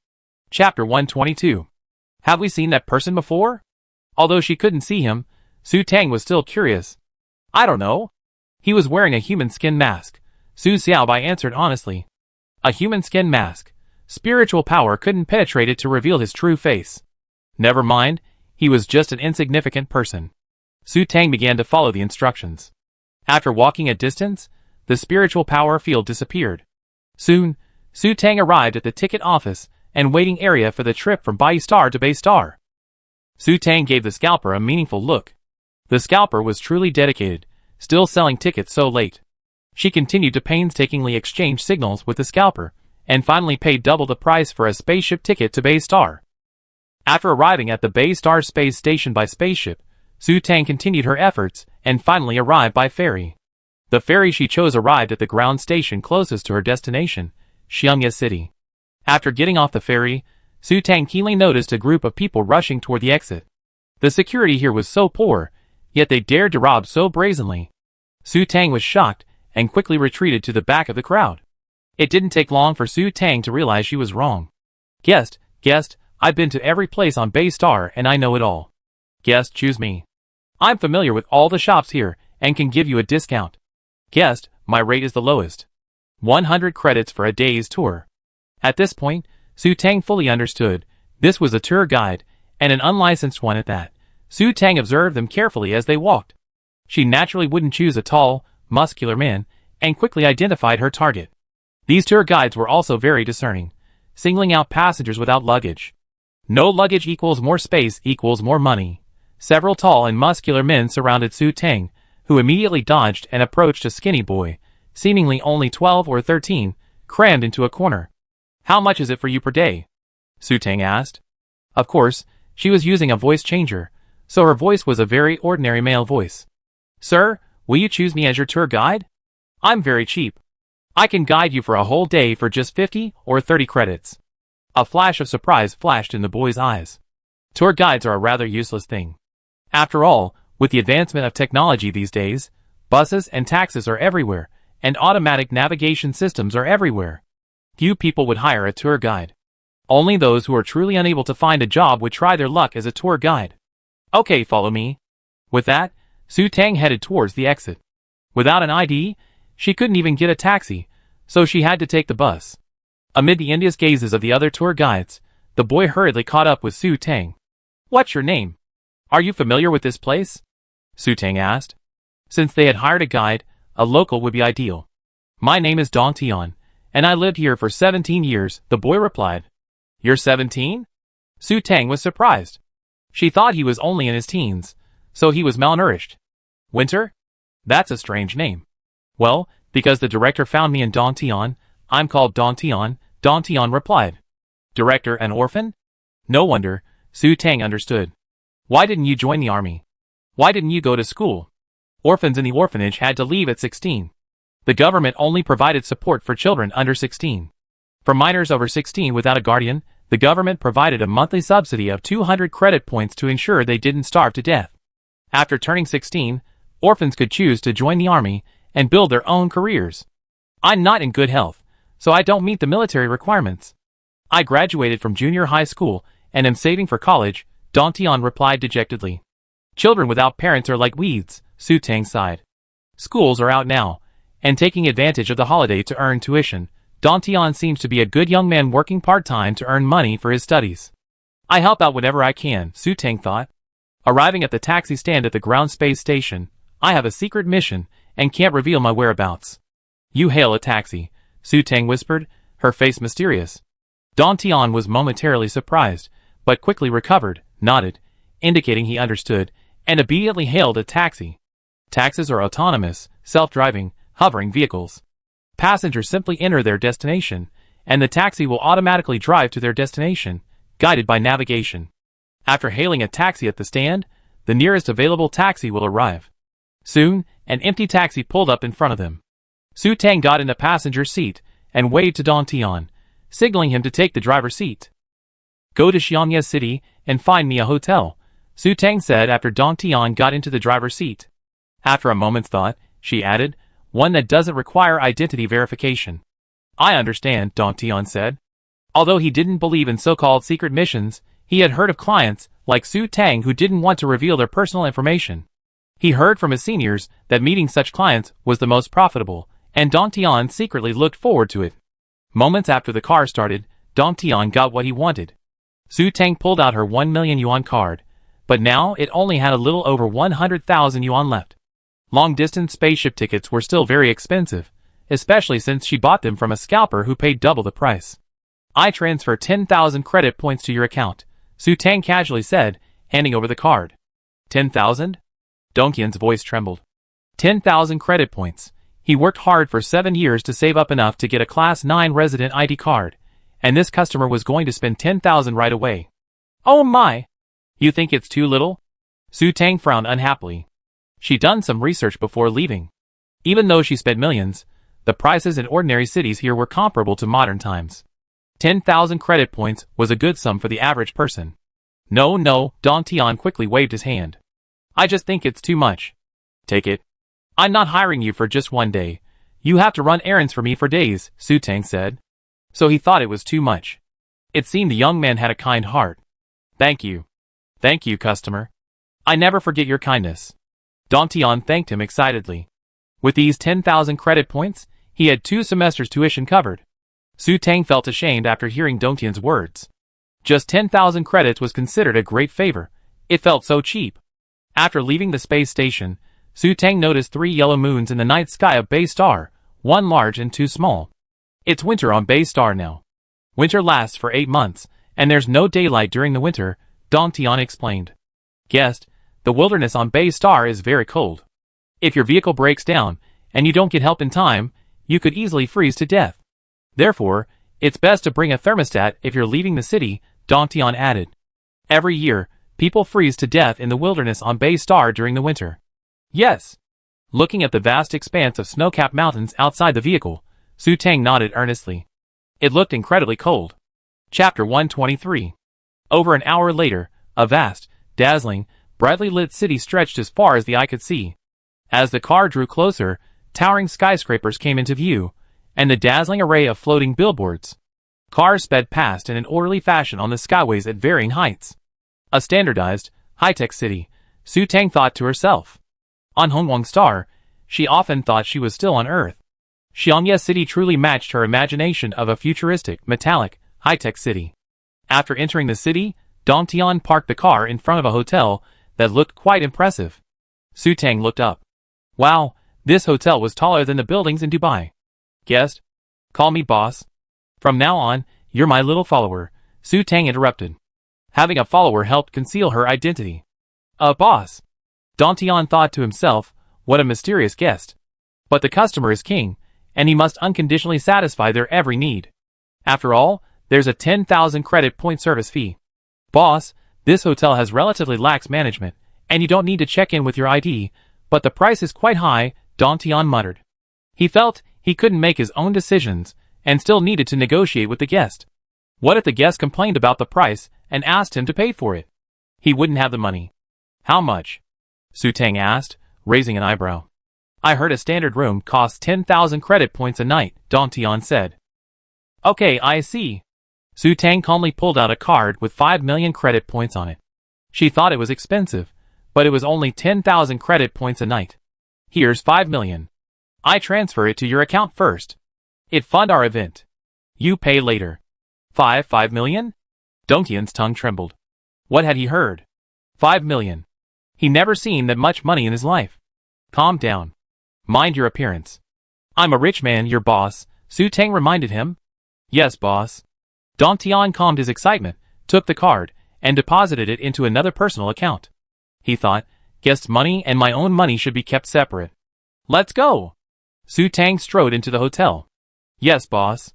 Chapter 122. Have we seen that person before? Although she couldn't see him, Su Tang was still curious. I don't know. He was wearing a human skin mask, Su Xiaobai answered honestly. A human skin mask. Spiritual power couldn't penetrate it to reveal his true face. Never mind, he was just an insignificant person. Su Tang began to follow the instructions. After walking a distance, the spiritual power field disappeared. Soon, Su Tang arrived at the ticket office and waiting area for the trip from Bai Star to Bay Star. Su Tang gave the scalper a meaningful look. The scalper was truly dedicated, still selling tickets so late. She continued to painstakingly exchange signals with the scalper, and finally paid double the price for a spaceship ticket to Bay Star. After arriving at the Bay Star space station by spaceship, Su Tang continued her efforts and finally arrived by ferry. The ferry she chose arrived at the ground station closest to her destination, Xiangye City. After getting off the ferry, Su Tang keenly noticed a group of people rushing toward the exit. The security here was so poor, yet they dared to rob so brazenly. Su Tang was shocked and quickly retreated to the back of the crowd. It didn't take long for Su Tang to realize she was wrong. Guest, I've been to every place on Bay Star and I know it all. Guest, choose me. I'm familiar with all the shops here and can give you a discount. Guest, my rate is the lowest. 100 credits for a day's tour. At this point, Su Tang fully understood. This was a tour guide, and an unlicensed one at that. Su Tang observed them carefully as they walked. She naturally wouldn't choose a tall, muscular man, and quickly identified her target. These tour guides were also very discerning, singling out passengers without luggage. No luggage equals more space equals more money. Several tall and muscular men surrounded Su Tang, who immediately dodged and approached a skinny boy, seemingly only 12 or 13, crammed into a corner. How much is it for you per day? Su Tang asked. Of course, she was using a voice changer, so her voice was a very ordinary male voice. Sir, will you choose me as your tour guide? I'm very cheap. I can guide you for a whole day for just 50 or 30 credits. A flash of surprise flashed in the boy's eyes. Tour guides are a rather useless thing. After all, with the advancement of technology these days, buses and taxis are everywhere, and automatic navigation systems are everywhere. Few people would hire a tour guide. Only those who are truly unable to find a job would try their luck as a tour guide. Okay, follow me. With that, Su Tang headed towards the exit. Without an ID, she couldn't even get a taxi, so she had to take the bus. Amid the envious gazes of the other tour guides, the boy hurriedly caught up with Su Tang. What's your name? Are you familiar with this place? Su Tang asked. Since they had hired a guide, a local would be ideal. My name is Dong Tian, and I lived here for 17 years, the boy replied. You're 17? Su Tang was surprised. She thought he was only in his teens, so he was malnourished. Winter? That's a strange name. Well, because the director found me in Dong Tian, I'm called Dong Tian, Dong Tian replied. Director, an orphan? No wonder, Su Tang understood. Why didn't you join the army? Why didn't you go to school? Orphans in the orphanage had to leave at 16. The government only provided support for children under 16. For minors over 16 without a guardian, the government provided a monthly subsidy of 200 credit points to ensure they didn't starve to death. After turning 16, orphans could choose to join the army and build their own careers. I'm not in good health, so I don't meet the military requirements. I graduated from junior high school and am saving for college, Dong Tian replied dejectedly. Children without parents are like weeds, Su Tang sighed. Schools are out now, and taking advantage of the holiday to earn tuition, Dong Tian seems to be a good young man working part-time to earn money for his studies. I help out whenever I can, Su Tang thought. Arriving at the taxi stand at the ground space station, I have a secret mission and can't reveal my whereabouts. You hail a taxi, Su Tang whispered, her face mysterious. Don Tian was momentarily surprised, but quickly recovered, nodded, indicating he understood, and immediately hailed a taxi. Taxis are autonomous, self-driving, hovering vehicles. Passengers simply enter their destination, and the taxi will automatically drive to their destination, guided by navigation. After hailing a taxi at the stand, the nearest available taxi will arrive. Soon, an empty taxi pulled up in front of them. Su Tang got in the passenger seat and waved to Don Tian, signaling him to take the driver's seat. "Go to Xianye City and find me a hotel," Su Tang said after Don Tian got into the driver's seat. After a moment's thought, she added, "One that doesn't require identity verification." "I understand," Don Tian said. Although he didn't believe in so-called secret missions, he had heard of clients like Su Tang who didn't want to reveal their personal information. He heard from his seniors that meeting such clients was the most profitable, and Don Tian secretly looked forward to it. Moments after the car started, Don Tian got what he wanted. Su Tang pulled out her 1 million yuan card, but now it only had a little over 100,000 yuan left. Long-distance spaceship tickets were still very expensive, especially since she bought them from a scalper who paid double the price. "I transfer 10,000 credit points to your account," Su Tang casually said, handing over the card. 10,000? Don Tian's voice trembled. 10,000 credit points. He worked hard for 7 years to save up enough to get a Class 9 resident ID card, and this customer was going to spend 10,000 right away. "Oh my! You think it's too little?" Su Tang frowned unhappily. She'd done some research before leaving. Even though she spent millions, the prices in ordinary cities here were comparable to modern times. 10,000 credit points was a good sum for the average person. No, Don Tian quickly waved his hand. "I just think it's too much." "Take it. I'm not hiring you for just one day. You have to run errands for me for days," Su Tang said. So he thought it was too much. It seemed the young man had a kind heart. Thank you, customer. I never forget your kindness." Don Tian thanked him excitedly. With these 10,000 credit points, he had 2 semesters' tuition covered. Su Tang felt ashamed after hearing Don Tian's words. Just 10,000 credits was considered a great favor. It felt so cheap. After leaving the space station, Su Tang noticed 3 yellow moons in the night sky of Bay Star, 1 large and 2 small. "It's winter on Bay Star now. Winter lasts for 8 months, and there's no daylight during the winter," Don Tian explained. "Guest, the wilderness on Bay Star is very cold. If your vehicle breaks down, and you don't get help in time, you could easily freeze to death. Therefore, it's best to bring a thermostat if you're leaving the city," Don Tian added. "Every year, people freeze to death in the wilderness on Bay Star during the winter." "Yes." Looking at the vast expanse of snow-capped mountains outside the vehicle, Su Tang nodded earnestly. It looked incredibly cold. Chapter 123. Over an hour later, a vast, dazzling, brightly lit city stretched as far as the eye could see. As the car drew closer, towering skyscrapers came into view, and the dazzling array of floating billboards. Cars sped past in an orderly fashion on the skyways at varying heights. A standardized, high-tech city, Su Tang thought to herself. On Hongwang Star, she often thought she was still on Earth. Xianye City truly matched her imagination of a futuristic, metallic, high-tech city. After entering the city, Don Tian parked the car in front of a hotel that looked quite impressive. Su Tang looked up. Wow, this hotel was taller than the buildings in Dubai. "Guest? Call me boss. From now on, you're my little follower," Su Tang interrupted. Having a follower helped conceal her identity. "A boss?" Don Tian thought to himself, what a mysterious guest. But the customer is king, and he must unconditionally satisfy their every need. After all, there's a 10,000 credit point service fee. "Boss, this hotel has relatively lax management, and you don't need to check in with your ID, but the price is quite high," Don Tian muttered. He felt he couldn't make his own decisions, and still needed to negotiate with the guest. What if the guest complained about the price and asked him to pay for it? He wouldn't have the money. "How much?" Su Tang asked, raising an eyebrow. "I heard a standard room costs 10,000 credit points a night," Don Tian said. "Okay, I see." Su Tang calmly pulled out a card with 5 million credit points on it. She thought it was expensive, but it was only 10,000 credit points a night. "Here's 5 million. I transfer it to your account first. It fund our event. You pay later." 5 million? Don Tian's tongue trembled. What had he heard? 5 million. He never seen that much money in his life. "Calm down. Mind your appearance. I'm a rich man, your boss," Su Tang reminded him. "Yes, boss." Don Tian calmed his excitement, took the card, and deposited it into another personal account. He thought, guest money and my own money should be kept separate. Let's go! Su Tang strode into the hotel. Yes, boss.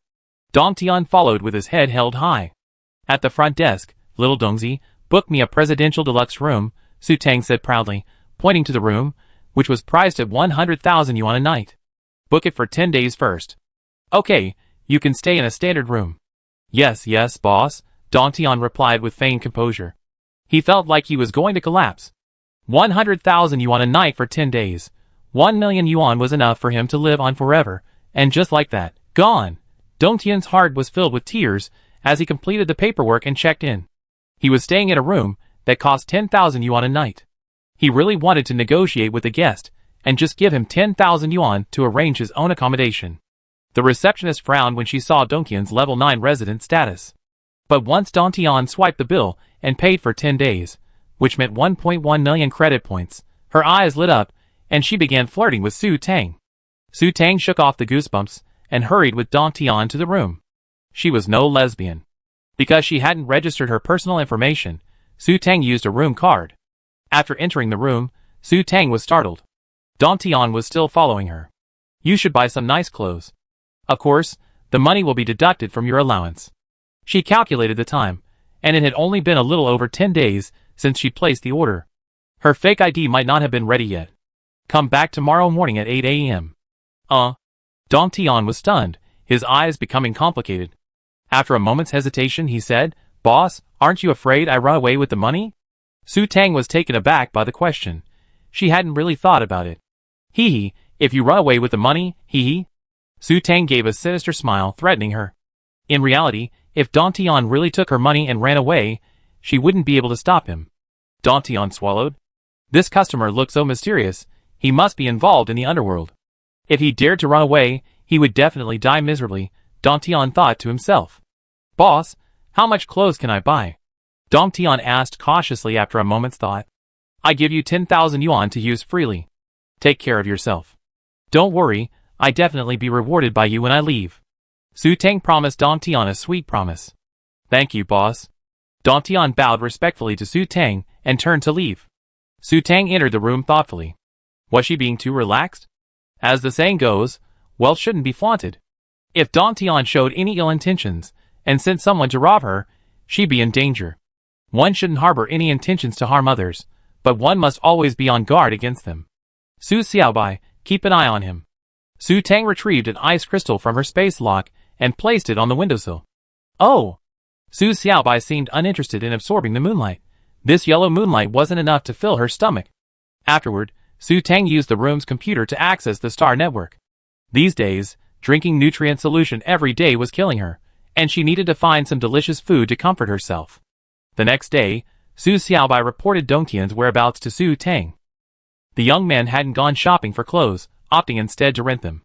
Don Tian followed with his head held high. At the front desk, little Dongzi, book me a presidential deluxe room, Su Tang said proudly, pointing to the room, which was priced at 100,000 yuan a night. Book it for 10 days first. Okay, you can stay in a standard room. Yes, boss, Don Tian replied with feigned composure. He felt like he was going to collapse. 100,000 yuan a night for 10 days. 1 million yuan was enough for him to live on forever, and just like that, gone. Don Tian's heart was filled with tears as he completed the paperwork and checked in. He was staying in a room that cost 10,000 yuan a night. He really wanted to negotiate with the guest and just give him 10,000 yuan to arrange his own accommodation. The receptionist frowned when she saw Don Tian's level 9 resident status. But once Don Tian swiped the bill and paid for 10 days, which meant 1.1 million credit points, her eyes lit up, and she began flirting with Su Tang. Su Tang shook off the goosebumps and hurried with Don Tian to the room. She was no lesbian. Because she hadn't registered her personal information, Su Tang used a room card. After entering the room, Su Tang was startled. Don Tian was still following her. You should buy some nice clothes. Of course, the money will be deducted from your allowance. She calculated the time, and it had only been a little over 10 days since she placed the order. Her fake ID might not have been ready yet. Come back tomorrow morning at 8 a.m. Don Tian was stunned, his eyes becoming complicated. After a moment's hesitation, he said, Boss, aren't you afraid I run away with the money? Su Tang was taken aback by the question. She hadn't really thought about it. Hee, if you run away with the money, hee. Su Tang gave a sinister smile, threatening her. In reality, if Don Tian really took her money and ran away, she wouldn't be able to stop him. Don Tian swallowed. This customer looked so mysterious, he must be involved in the underworld. If he dared to run away, he would definitely die miserably, Don Tian thought to himself. Boss, how much clothes can I buy? Don Tian asked cautiously after a moment's thought. I give you 10,000 yuan to use freely. Take care of yourself. Don't worry, I definitely be rewarded by you when I leave. Su Tang promised Don Tian a sweet promise. Thank you, boss. Don Tian bowed respectfully to Su Tang and turned to leave. Su Tang entered the room thoughtfully. Was she being too relaxed? As the saying goes, wealth shouldn't be flaunted. If Don Tian showed any ill intentions and sent someone to rob her, she'd be in danger. One shouldn't harbor any intentions to harm others, but one must always be on guard against them. Su Xiaobai, keep an eye on him. Su Tang retrieved an ice crystal from her space lock and placed it on the windowsill. Oh! Su Xiaobai seemed uninterested in absorbing the moonlight. This yellow moonlight wasn't enough to fill her stomach. Afterward, Su Tang used the room's computer to access the star network. These days, drinking nutrient solution every day was killing her, and she needed to find some delicious food to comfort herself. The next day, Su Xiaobai reported Don Tian's whereabouts to Su Tang. The young man hadn't gone shopping for clothes, opting instead to rent them.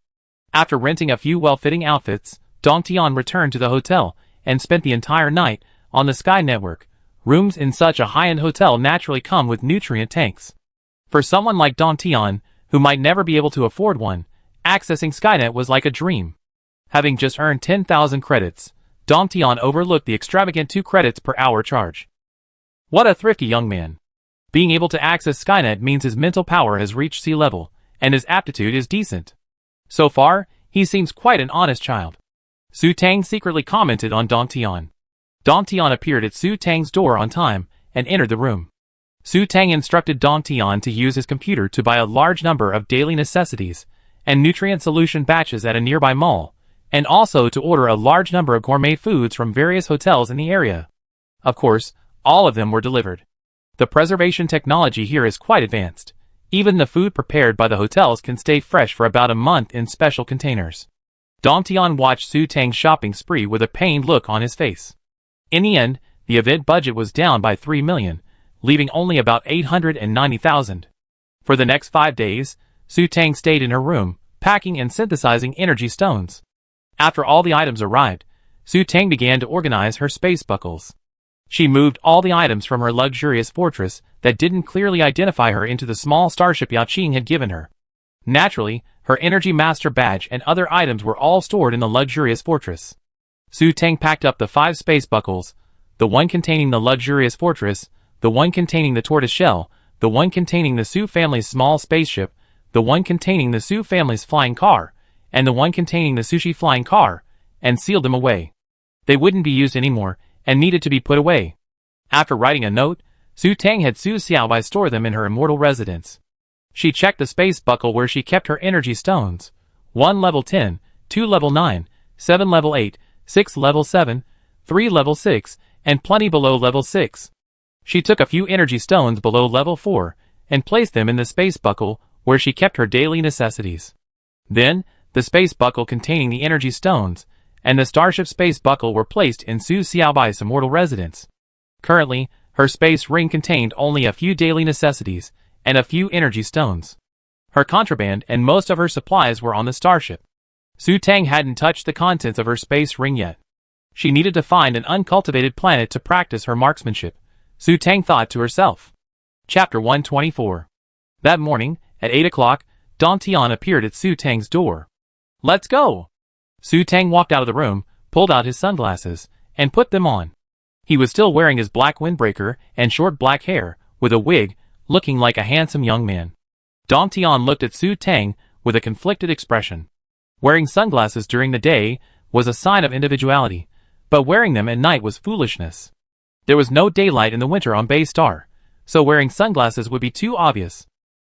After renting a few well-fitting outfits, Don Tian returned to the hotel and spent the entire night on the Sky Network. Rooms in such a high-end hotel naturally come with nutrient tanks. For someone like Don Tian, who might never be able to afford one, accessing Skynet was like a dream. Having just earned 10,000 credits, Don Tian overlooked the extravagant 2 credits per hour charge. What a thrifty young man. Being able to access Skynet means his mental power has reached sea level, and his aptitude is decent. So far, he seems quite an honest child. Su Tang secretly commented on Don Tian. Don Tian appeared at Su Tang's door on time and entered the room. Su Tang instructed Don Tian to use his computer to buy a large number of daily necessities and nutrient solution batches at a nearby mall, and also to order a large number of gourmet foods from various hotels in the area. Of course, all of them were delivered. The preservation technology here is quite advanced. Even the food prepared by the hotels can stay fresh for about a month in special containers. Don Tian watched Su Tang's shopping spree with a pained look on his face. In the end, the event budget was down by 3 million, leaving only about 890,000. For the next 5 days, Su Tang stayed in her room, packing and synthesizing energy stones. After all the items arrived, Su Tang began to organize her space buckles. She moved all the items from her luxurious fortress that didn't clearly identify her into the small starship Yao Qing had given her. Naturally, her Energy Master badge and other items were all stored in the luxurious fortress. Su Tang packed up the 5 space buckles, the one containing the luxurious fortress, the one containing the tortoise shell, the one containing the Su family's small spaceship, the one containing the Su family's flying car, and the one containing the sushi flying car, and sealed them away. They wouldn't be used anymore, and needed to be put away. After writing a note, Su Tang had Su Xiaobai store them in her immortal residence. She checked the space buckle where she kept her energy stones. 1 level 10, 2 level 9, 7 level 8, 6 level 7, 3 level 6, and plenty below level 6. She took a few energy stones below level 4, and placed them in the space buckle where she kept her daily necessities. Then, the space buckle containing the energy stones, and the starship space buckle were placed in Su Xiaobai's immortal residence. Currently, her space ring contained only a few daily necessities, and a few energy stones. Her contraband and most of her supplies were on the starship. Su Tang hadn't touched the contents of her space ring yet. She needed to find an uncultivated planet to practice her marksmanship, Su Tang thought to herself. Chapter 124. That morning, at 8 o'clock, Don Tian appeared at Su Tang's door. "Let's go!" Su Tang walked out of the room, pulled out his sunglasses, and put them on. He was still wearing his black windbreaker and short black hair, with a wig, looking like a handsome young man. Don Tian looked at Su Tang with a conflicted expression. Wearing sunglasses during the day was a sign of individuality, but wearing them at night was foolishness. There was no daylight in the winter on Bay Star, so wearing sunglasses would be too obvious.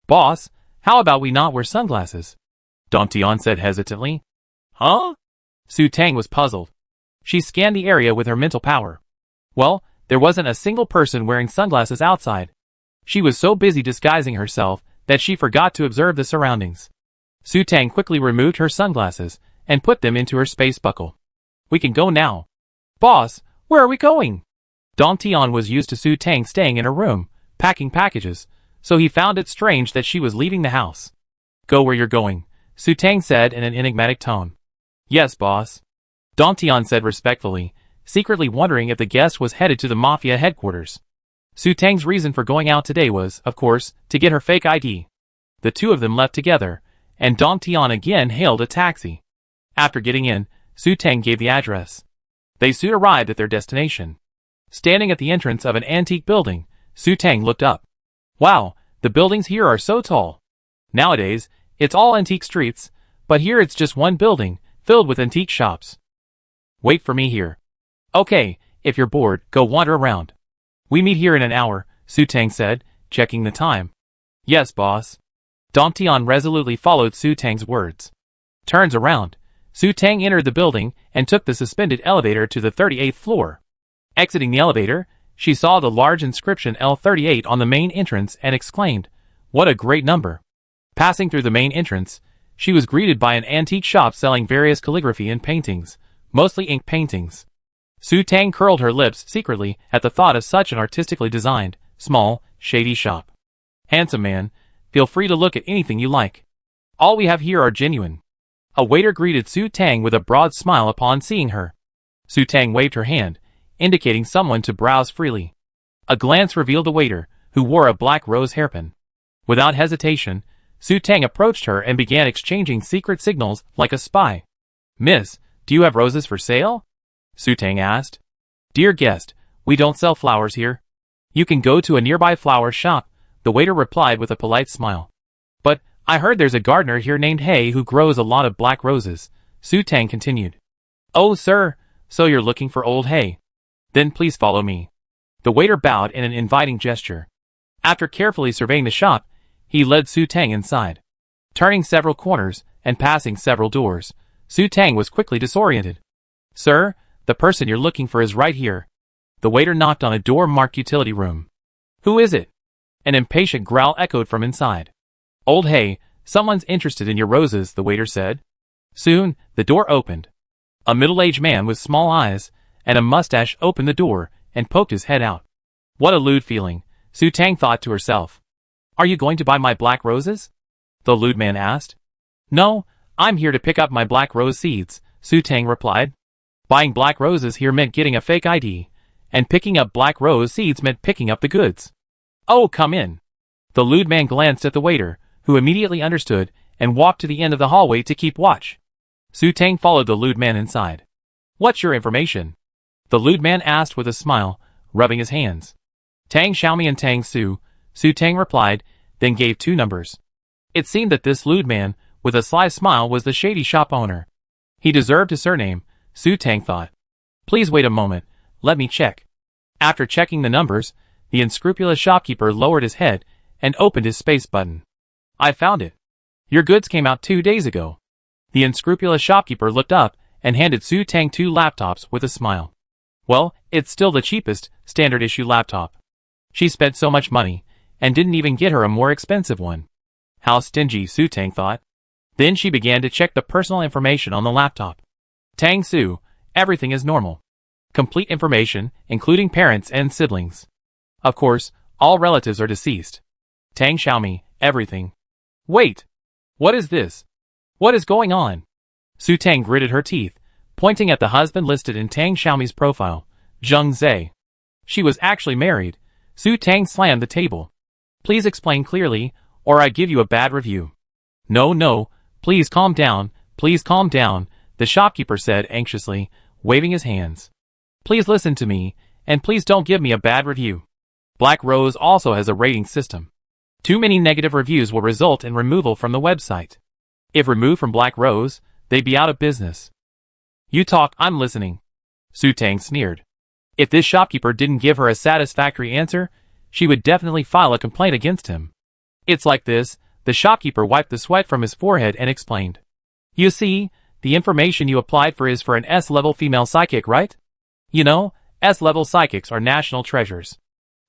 "Boss, how about we not wear sunglasses?" Don Tian said hesitantly. "Huh?" Su Tang was puzzled. She scanned the area with her mental power. Well, there wasn't a single person wearing sunglasses outside. She was so busy disguising herself that she forgot to observe the surroundings. Su Tang quickly removed her sunglasses and put them into her space buckle. "We can go now." "Boss, where are we going?" Don Tian was used to Su Tang staying in her room, packing packages, so he found it strange that she was leaving the house. "Go where you're going," Su Tang said in an enigmatic tone. "Yes, boss," Don Tian said respectfully, secretly wondering if the guest was headed to the mafia headquarters. Su Tang's reason for going out today was, of course, to get her fake ID. The two of them left together, and Don Tian again hailed a taxi. After getting in, Su Tang gave the address. They soon arrived at their destination. Standing at the entrance of an antique building, Su Tang looked up. Wow, the buildings here are so tall. Nowadays, it's all antique streets, but here it's just one building, filled with antique shops. "Wait for me here." "Okay, if you're bored, go wander around." "We meet here in an hour," Su Tang said, checking the time. "Yes, boss." Don Tian resolutely followed Su Tang's words. Turns around, Su Tang entered the building and took the suspended elevator to the 38th floor. Exiting the elevator, she saw the large inscription L38 on the main entrance and exclaimed, "What a great number." Passing through the main entrance, she was greeted by an antique shop selling various calligraphy and paintings, mostly ink paintings. Su Tang curled her lips secretly at the thought of such an artistically designed, small, shady shop. "Handsome man, feel free to look at anything you like. All we have here are genuine." A waiter greeted Su Tang with a broad smile upon seeing her. Su Tang waved her hand, indicating someone to browse freely. A glance revealed the waiter, who wore a black rose hairpin. Without hesitation, Su Tang approached her and began exchanging secret signals like a spy. "Miss, do you have roses for sale?" Su Tang asked. "Dear guest, we don't sell flowers here. You can go to a nearby flower shop," the waiter replied with a polite smile. "But I heard there's a gardener here named Hay who grows a lot of black roses," Su Tang continued. "Oh, sir, so you're looking for old Hay? Then please follow me." The waiter bowed in an inviting gesture. After carefully surveying the shop, he led Su Tang inside. Turning several corners and passing several doors, Su Tang was quickly disoriented. "Sir, the person you're looking for is right here." The waiter knocked on a door marked utility room. "Who is it?" An impatient growl echoed from inside. "Old Hay, someone's interested in your roses," the waiter said. Soon, the door opened. A middle-aged man with small eyes and a mustache opened the door and poked his head out. What a lewd feeling, Su Tang thought to herself. "Are you going to buy my black roses?" the lewd man asked. "No, I'm here to pick up my black rose seeds," Su Tang replied. Buying black roses here meant getting a fake ID, and picking up black rose seeds meant picking up the goods. "Oh, come in." The lewd man glanced at the waiter, who immediately understood and walked to the end of the hallway to keep watch. Su Tang followed the lewd man inside. What's your information? The lewd man asked with a smile, rubbing his hands. Tang Xiaomi and Tang Su, Su Tang replied, then gave 2 numbers. It seemed that this lewd man, with a sly smile, was the shady shop owner. He deserved his surname, Su Tang thought. Please wait a moment, let me check. After checking the numbers, the unscrupulous shopkeeper lowered his head and opened his space button. I found it. Your goods came out 2 days ago. The unscrupulous shopkeeper looked up and handed Su Tang 2 laptops with a smile. Well, it's still the cheapest, standard issue laptop. She spent so much money, and didn't even get her a more expensive one. How stingy, Su Tang thought. Then she began to check the personal information on the laptop. Tang Su, everything is normal. Complete information, including parents and siblings. Of course, all relatives are deceased. Tang Xiaomi, everything. Wait! What is this? What is going on? Su Tang gritted her teeth, pointing at the husband listed in Tang Xiaomi's profile, Zheng Zhe. She was actually married. Su Tang slammed the table. Please explain clearly, or I give you a bad review. No, please calm down, the shopkeeper said anxiously, waving his hands. Please listen to me, and please don't give me a bad review. Black Rose also has a rating system. Too many negative reviews will result in removal from the website. If removed from Black Rose, they'd be out of business. You talk, I'm listening. Su Tang sneered. If this shopkeeper didn't give her a satisfactory answer, she would definitely file a complaint against him. It's like this, the shopkeeper wiped the sweat from his forehead and explained. You see, the information you applied for is for an S-level female psychic, right? You know, S-level psychics are national treasures.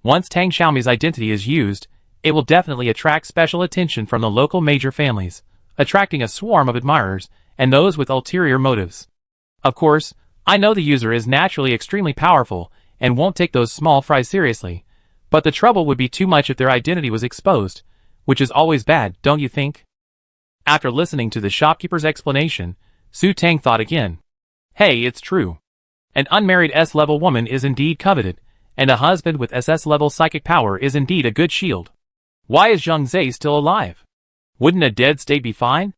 Once Tang Xiaomi's identity is used, it will definitely attract special attention from the local major families, attracting a swarm of admirers and those with ulterior motives. Of course, I know the user is naturally extremely powerful and won't take those small fries seriously, but the trouble would be too much if their identity was exposed, which is always bad, don't you think? After listening to the shopkeeper's explanation, Su Tang thought again. Hey, it's true. An unmarried S-level woman is indeed coveted, and a husband with SS-level psychic power is indeed a good shield. Why is Zheng Zhe still alive? Wouldn't a dead state be fine?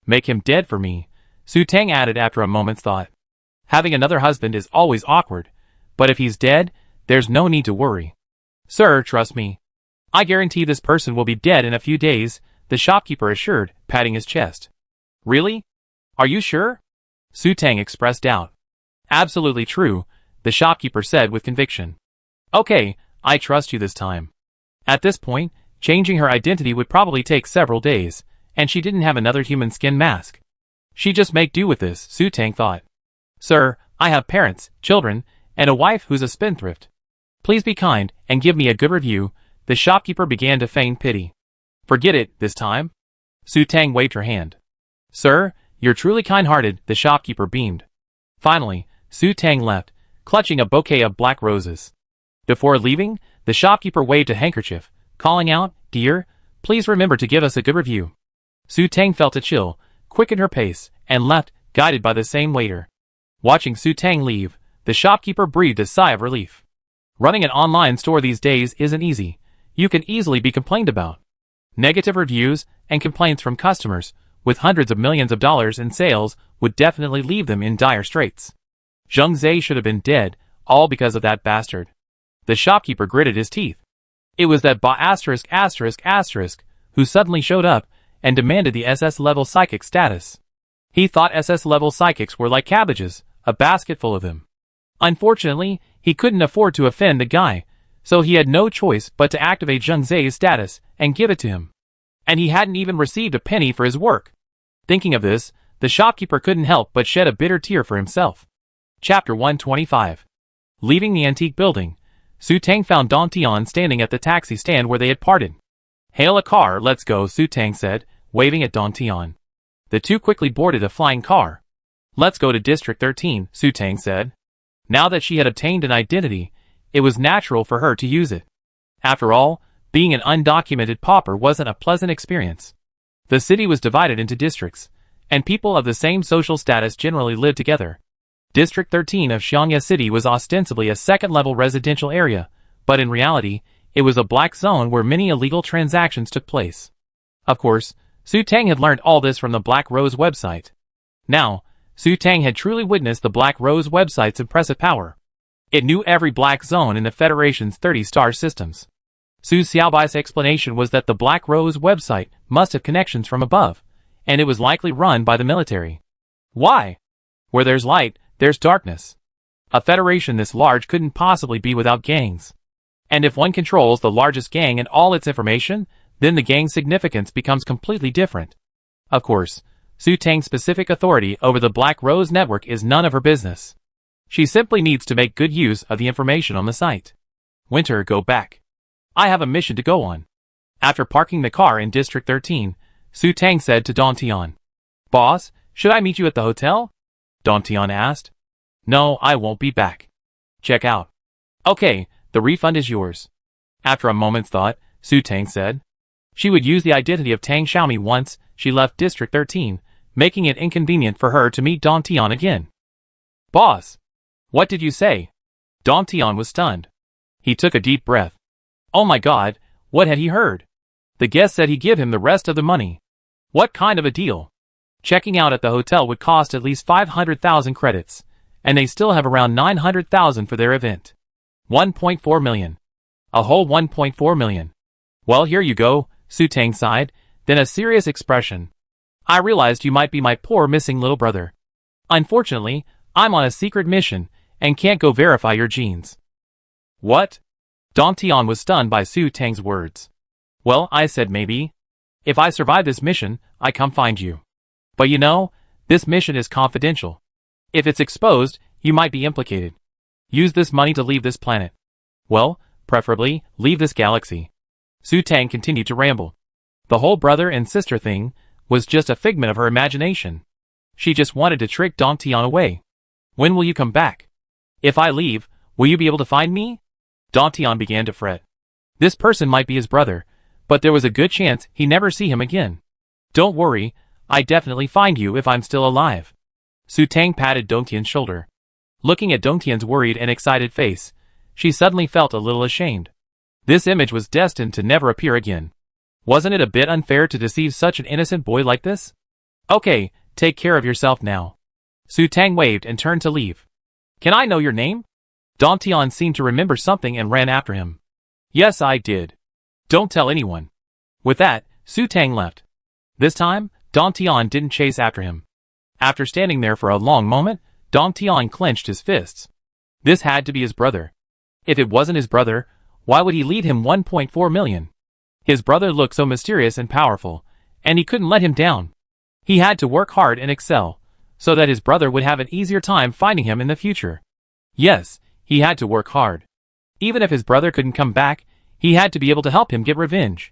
Make him dead for me, Su Tang added after a moment's thought. Having another husband is always awkward, but if he's dead, there's no need to worry. Sir, trust me. I guarantee this person will be dead in a few days, the shopkeeper assured, patting his chest. Really? Are you sure? Su Tang expressed doubt. Absolutely true, the shopkeeper said with conviction. Okay, I trust you this time. At this point, changing her identity would probably take several days, and she didn't have another human skin mask. She'd just make do with this, Su Tang thought. Sir, I have parents, children, and a wife who's a spendthrift. Please be kind and give me a good review, the shopkeeper began to feign pity. Forget it, this time. Su Tang waved her hand. Sir, you're truly kind-hearted, the shopkeeper beamed. Finally, Su Tang left, clutching a bouquet of black roses. Before leaving, the shopkeeper waved a handkerchief, calling out, Dear, please remember to give us a good review. Su Tang felt a chill, quickened her pace, and left, guided by the same waiter. Watching Su Tang leave, the shopkeeper breathed a sigh of relief. Running an online store these days isn't easy. You can easily be complained about. Negative reviews and complaints from customers, with hundreds of millions of dollars in sales, would definitely leave them in dire straits. Zheng Zhe should have been dead, all because of that bastard. The shopkeeper gritted his teeth. It was that who suddenly showed up and demanded the SS-level psychic status. He thought SS-level psychics were like cabbages, a basket full of them. Unfortunately, he couldn't afford to offend the guy, so he had no choice but to activate Zheng Zhe's status and give it to him. And he hadn't even received a penny for his work. Thinking of this, the shopkeeper couldn't help but shed a bitter tear for himself. Chapter 125. Leaving the antique building, Su Tang found Don Tian standing at the taxi stand where they had parted. Hail a car, let's go, Su Tang said, waving at Don Tian. The two quickly boarded a flying car. Let's go to District 13, Su Tang said. Now that she had obtained an identity, it was natural for her to use it. After all, being an undocumented pauper wasn't a pleasant experience. The city was divided into districts, and people of the same social status generally lived together. District 13 of Xiangya City was ostensibly a second-level residential area, but in reality, it was a black zone where many illegal transactions took place. Of course, Su Tang had learned all this from the Black Rose website. Now, Su Tang had truly witnessed the Black Rose website's impressive power. It knew every black zone in the Federation's 30-star systems. Su Xiaobai's explanation was that the Black Rose website must have connections from above, and it was likely run by the military. Why? Where there's light, there's darkness. A Federation this large couldn't possibly be without gangs. And if one controls the largest gang and all its information, then the gang's significance becomes completely different. Of course, Su Tang's specific authority over the Black Rose network is none of her business. She simply needs to make good use of the information on the site. Winter, go back. I have a mission to go on. After parking the car in District 13, Su Tang said to Don Tian. Boss, should I meet you at the hotel? Don Tian asked. No, I won't be back. Check out. Okay, the refund is yours. After a moment's thought, Su Tang said. She would use the identity of Tang Xiaomi once she left District 13, making it inconvenient for her to meet Don Tian again. Boss! What did you say? Don Tian was stunned. He took a deep breath. Oh my god, what had he heard? The guest said he'd give him the rest of the money. What kind of a deal? Checking out at the hotel would cost at least 500,000 credits, and they still have around 900,000 for their event. 1.4 million. A whole 1.4 million. Well, here you go, Su Tang sighed, then a serious expression. I realized you might be my poor missing little brother. Unfortunately, I'm on a secret mission, and can't go verify your genes. What? Don Tian was stunned by Su Tang's words. Well, I said maybe. If I survive this mission, I come find you. But you know, this mission is confidential. If it's exposed, you might be implicated. Use this money to leave this planet. Well, preferably, leave this galaxy. Su Tang continued to ramble. The whole brother and sister thing was just a figment of her imagination. She just wanted to trick Don Tian away. When will you come back? If I leave, will you be able to find me? Don Tian began to fret. This person might be his brother, but there was a good chance he'd never see him again. Don't worry, I definitely find you if I'm still alive. Su Tang patted Don Tian's shoulder. Looking at Don Tian's worried and excited face, she suddenly felt a little ashamed. This image was destined to never appear again. Wasn't it a bit unfair to deceive such an innocent boy like this? Okay, take care of yourself now. Su Tang waved and turned to leave. Can I know your name? Don Tian seemed to remember something and ran after him. Yes, I did. Don't tell anyone. With that, Su Tang left. This time, Don Tian didn't chase after him. After standing there for a long moment, Don Tian clenched his fists. This had to be his brother. If it wasn't his brother, why would he lead him 1.4 million? His brother looked so mysterious and powerful, and he couldn't let him down. He had to work hard and excel, so that his brother would have an easier time finding him in the future. Yes, he had to work hard. Even if his brother couldn't come back, he had to be able to help him get revenge.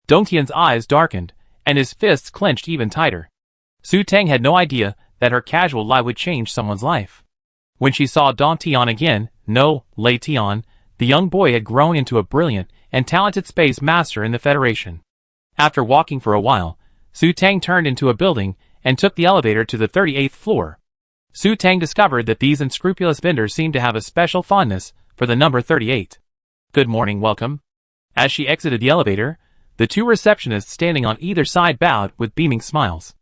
Don Tian's eyes darkened, and his fists clenched even tighter. Su Tang had no idea that her casual lie would change someone's life. When she saw Don Tian again, no, Lei Tian, the young boy had grown into a brilliant and talented space master in the Federation. After walking for a while, Su Tang turned into a building and took the elevator to the 38th floor. Su Tang discovered that these unscrupulous vendors seemed to have a special fondness for the number 38. Good morning, welcome. As she exited the elevator, the two receptionists standing on either side bowed with beaming smiles.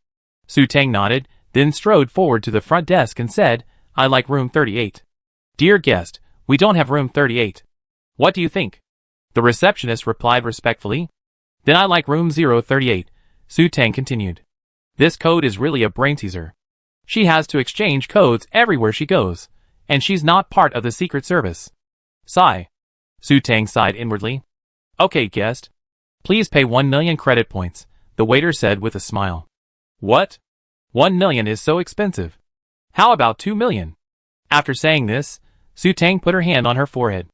Su Tang nodded, then strode forward to the front desk and said, I like room 38. Dear guest, we don't have room 38. What do you think? The receptionist replied respectfully. Then I like room 038, Su Tang continued. This code is really a brain teaser. She has to exchange codes everywhere she goes, and she's not part of the Secret Service. Sigh. Su Tang sighed inwardly. Okay, guest. Please pay 1 million credit points, the waiter said with a smile. What? 1 million is so expensive. How about 2 million? After saying this, Su Tang put her hand on her forehead.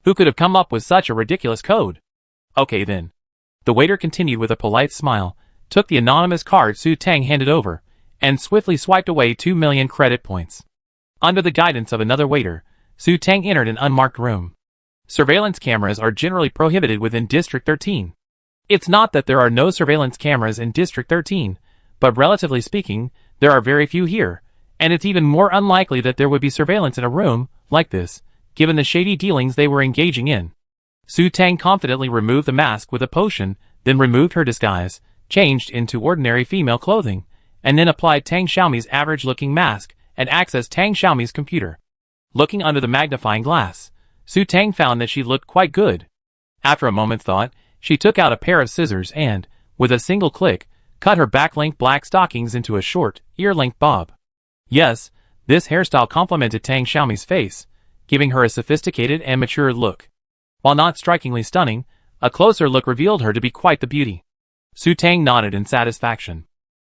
Who could have come up with such a ridiculous code? Okay then. The waiter continued with a polite smile, took the anonymous card Su Tang handed over, and swiftly swiped away 2 million credit points. Under the guidance of another waiter, Su Tang entered an unmarked room. Surveillance cameras are generally prohibited within District 13. It's not that there are no surveillance cameras in District 13, but relatively speaking, there are very few here, and it's even more unlikely that there would be surveillance in a room like this, given the shady dealings they were engaging in. Su Tang confidently removed the mask with a potion, then removed her disguise, changed into ordinary female clothing, and then applied Tang Xiaomi's average-looking mask and accessed Tang Xiaomi's computer. Looking under the magnifying glass, Su Tang found that she looked quite good. After a moment's thought, she took out a pair of scissors and, with a single click, cut her back-length black stockings into a short, ear-length bob. Yes, this hairstyle complemented Tang Xiaomi's face, giving her a sophisticated and mature look. While not strikingly stunning, a closer look revealed her to be quite the beauty. Su Tang nodded in satisfaction.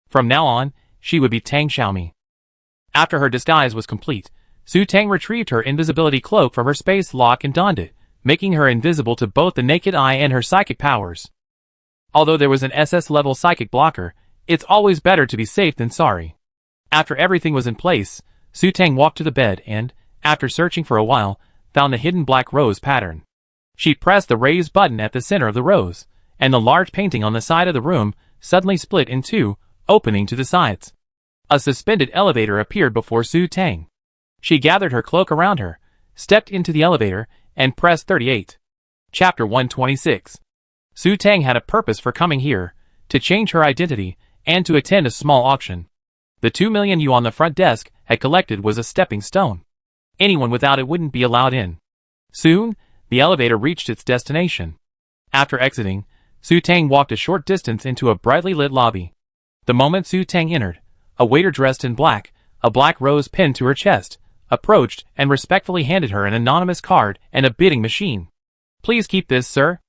From now on, she would be Tang Xiaomi. After her disguise was complete, Su Tang retrieved her invisibility cloak from her space lock and donned it, making her invisible to both the naked eye and her psychic powers. Although there was an SS-level psychic blocker, it's always better to be safe than sorry. After everything was in place, Su Tang walked to the bed and, after searching for a while, found the hidden black rose pattern. She pressed the raise button at the center of the rose, and the large painting on the side of the room suddenly split in two, opening to the sides. A suspended elevator appeared before Su Tang. She gathered her cloak around her, stepped into the elevator, and pressed 38. Chapter 126. Su Tang had a purpose for coming here, to change her identity, and to attend a small auction. The 2 million yuan the front desk had collected was a stepping stone. Anyone without it wouldn't be allowed in. Soon, the elevator reached its destination. After exiting, Su Tang walked a short distance into a brightly lit lobby. The moment Su Tang entered, a waiter dressed in black, a black rose pinned to her chest, approached and respectfully handed her an anonymous card and a bidding machine. "Please keep this, sir."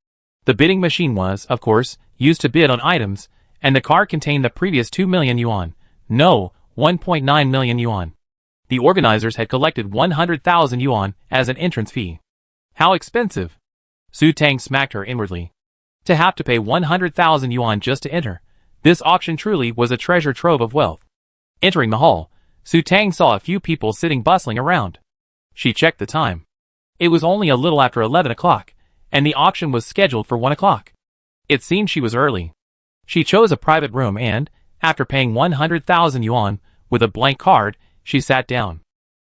The bidding machine was, of course, used to bid on items, and the card contained the previous 2 million yuan. No, 1.9 million yuan. The organizers had collected 100,000 yuan as an entrance fee. How expensive! Su Tang smacked her inwardly. To have to pay 100,000 yuan just to enter, this auction truly was a treasure trove of wealth. Entering the hall, Su Tang saw a few people sitting bustling around. She checked the time. It was only a little after 11 o'clock, and the auction was scheduled for 1 o'clock. It seemed she was early. She chose a private room and, after paying 100,000 yuan, with a blank card, she sat down.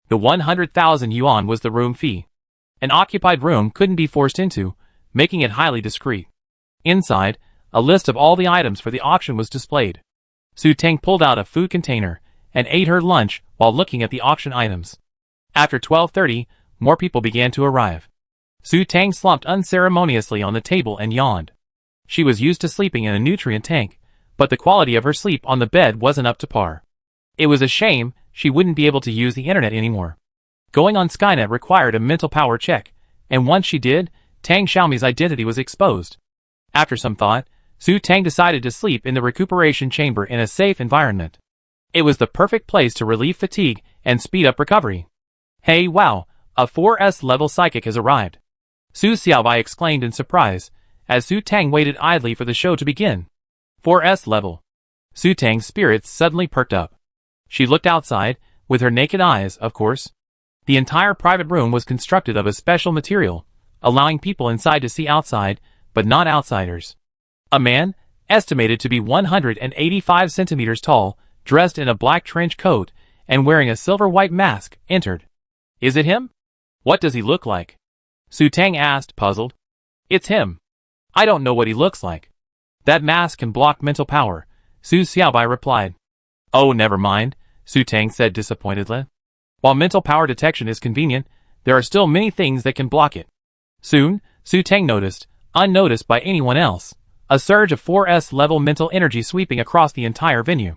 The 100,000 yuan was the room fee. An occupied room couldn't be forced into, making it highly discreet. Inside, a list of all the items for the auction was displayed. Su Tang pulled out a food container and ate her lunch while looking at the auction items. After 12:30, more people began to arrive. Su Tang slumped unceremoniously on the table and yawned. She was used to sleeping in a nutrient tank, but the quality of her sleep on the bed wasn't up to par. It was a shame she wouldn't be able to use the internet anymore. Going on Skynet required a mental power check, and once she did, Tang Xiaomi's identity was exposed. After some thought, Su Tang decided to sleep in the recuperation chamber in a safe environment. It was the perfect place to relieve fatigue and speed up recovery. "Hey, wow, a 4S level psychic has arrived," Su Xiaobai exclaimed in surprise, as Su Tang waited idly for the show to begin. 4S level. Su Tang's spirits suddenly perked up. She looked outside, with her naked eyes, of course. The entire private room was constructed of a special material, allowing people inside to see outside, but not outsiders. A man, estimated to be 185 centimeters tall, dressed in a black trench coat, and wearing a silver-white mask, entered. "Is it him? What does he look like?" Su Tang asked, puzzled. "It's him. I don't know what he looks like. That mask can block mental power," Su Xiaobai replied. "Oh, never mind," Su Tang said disappointedly. "While mental power detection is convenient, there are still many things that can block it." Soon, Su Tang noticed, unnoticed by anyone else, a surge of 4S level mental energy sweeping across the entire venue.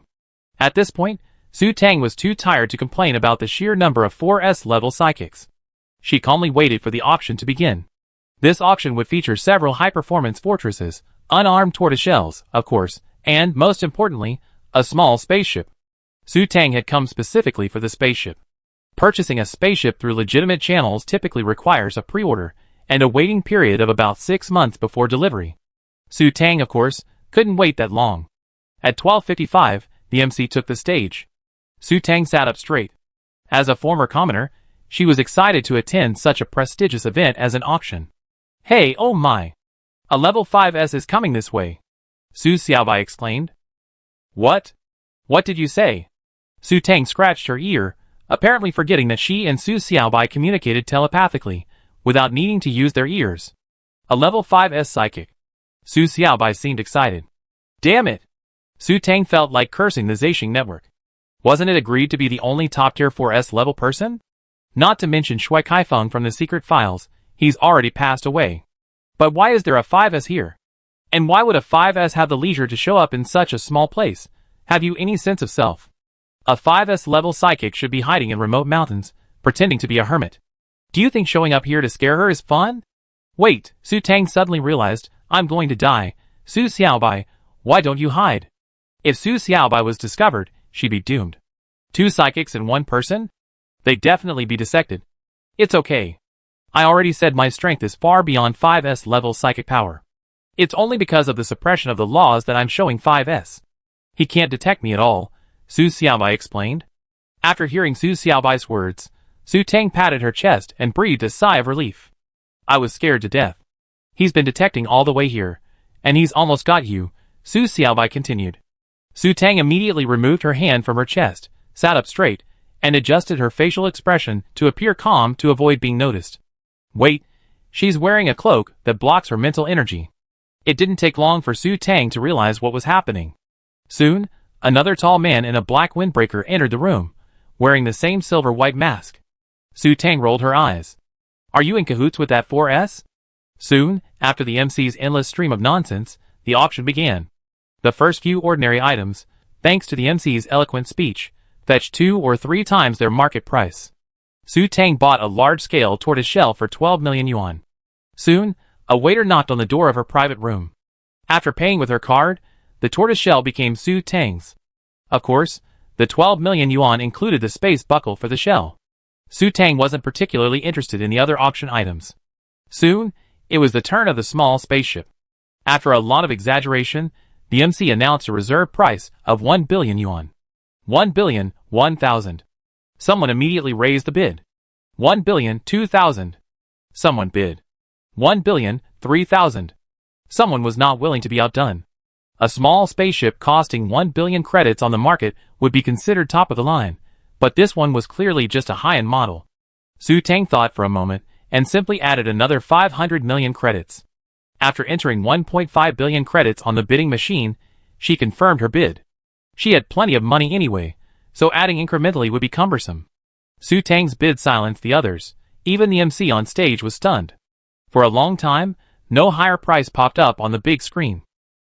At this point, Su Tang was too tired to complain about the sheer number of 4S level psychics. She calmly waited for the auction to begin. This auction would feature several high-performance fortresses, unarmed tortoiseshells, of course, and, most importantly, a small spaceship. Su Tang had come specifically for the spaceship. Purchasing a spaceship through legitimate channels typically requires a pre-order and a waiting period of about 6 months before delivery. Su Tang, of course, couldn't wait that long. At 12:55, the MC took the stage. Su Tang sat up straight. As a former commoner, she was excited to attend such a prestigious event as an auction. "Hey, oh my! A level 5S is coming this way," Su Xiaobai exclaimed. "What? What did you say?" Su Tang scratched her ear, apparently forgetting that she and Su Xiaobai communicated telepathically, without needing to use their ears. "A level 5S psychic." Su Xiaobai seemed excited. "Damn it!" Su Tang felt like cursing the Zaixing network. Wasn't it agreed to be the only top-tier 4S level person? Not to mention Shui Kaifeng from the secret files, he's already passed away. But why is there a 5S here? And why would a 5S have the leisure to show up in such a small place? Have you any sense of self? A 5S level psychic should be hiding in remote mountains, pretending to be a hermit. Do you think showing up here to scare her is fun? Wait, Su Tang suddenly realized, I'm going to die. Su Xiaobai, why don't you hide? If Su Xiaobai was discovered, she'd be doomed. 2 psychics in 1 person? They'd definitely be dissected. It's okay. I already said my strength is far beyond 5S level psychic power. It's only because of the suppression of the laws that I'm showing 5S. He can't detect me at all, Su Xiaobai explained. After hearing Su Xiaobai's words, Su Tang patted her chest and breathed a sigh of relief. I was scared to death. He's been detecting all the way here, and he's almost got you, Su Xiaobai continued. Su Tang immediately removed her hand from her chest, sat up straight, and adjusted her facial expression to appear calm to avoid being noticed. Wait, she's wearing a cloak that blocks her mental energy. It didn't take long for Su Tang to realize what was happening. Soon, another tall man in a black windbreaker entered the room, wearing the same silver-white mask. Su Tang rolled her eyes. Are you in cahoots with that 4S? Soon, after the MC's endless stream of nonsense, the auction began. The first few ordinary items, thanks to the MC's eloquent speech, fetched 2 or 3 times their market price. Su Tang bought a large-scale tortoise shell for 12 million yuan. Soon, a waiter knocked on the door of her private room. After paying with her card, the tortoise shell became Su Tang's. Of course, the 12 million yuan included the space buckle for the shell. Su Tang wasn't particularly interested in the other auction items. Soon, it was the turn of the small spaceship. After a lot of exaggeration, the MC announced a reserve price of 1 billion yuan. 1,001,000. Someone immediately raised the bid. 1,002,000. Someone bid 1,003,000. Someone was not willing to be outdone. A small spaceship costing 1 billion credits on the market would be considered top of the line, but this one was clearly just a high-end model. Su Tang thought for a moment and simply added another 500 million credits. After entering 1.5 billion credits on the bidding machine, she confirmed her bid. She had plenty of money anyway, so adding incrementally would be cumbersome. Su Tang's bid silenced the others. Even the MC on stage was stunned. For a long time, no higher price popped up on the big screen.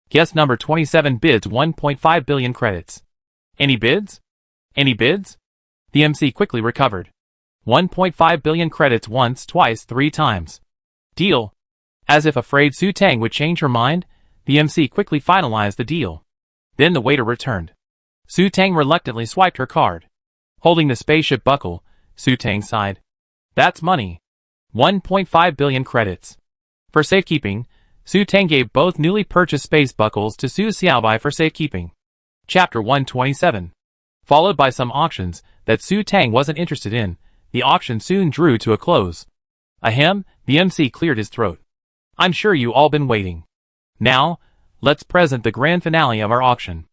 Guest number 27 bids 1.5 billion credits. Any bids? Any bids? The MC quickly recovered. 1.5 billion credits once, twice, 3 times. Deal. As if afraid Su Tang would change her mind, the MC quickly finalized the deal. Then the waiter returned. Su Tang reluctantly swiped her card. Holding the spaceship buckle, Su Tang sighed. That's money. 1.5 billion credits. For safekeeping, Su Tang gave both newly purchased space buckles to Su Xiaobai for safekeeping. Chapter 127. Followed by some auctions that Su Tang wasn't interested in, the auction soon drew to a close. Ahem, the MC cleared his throat. I'm sure you all been waiting. Now, let's present the grand finale of our auction.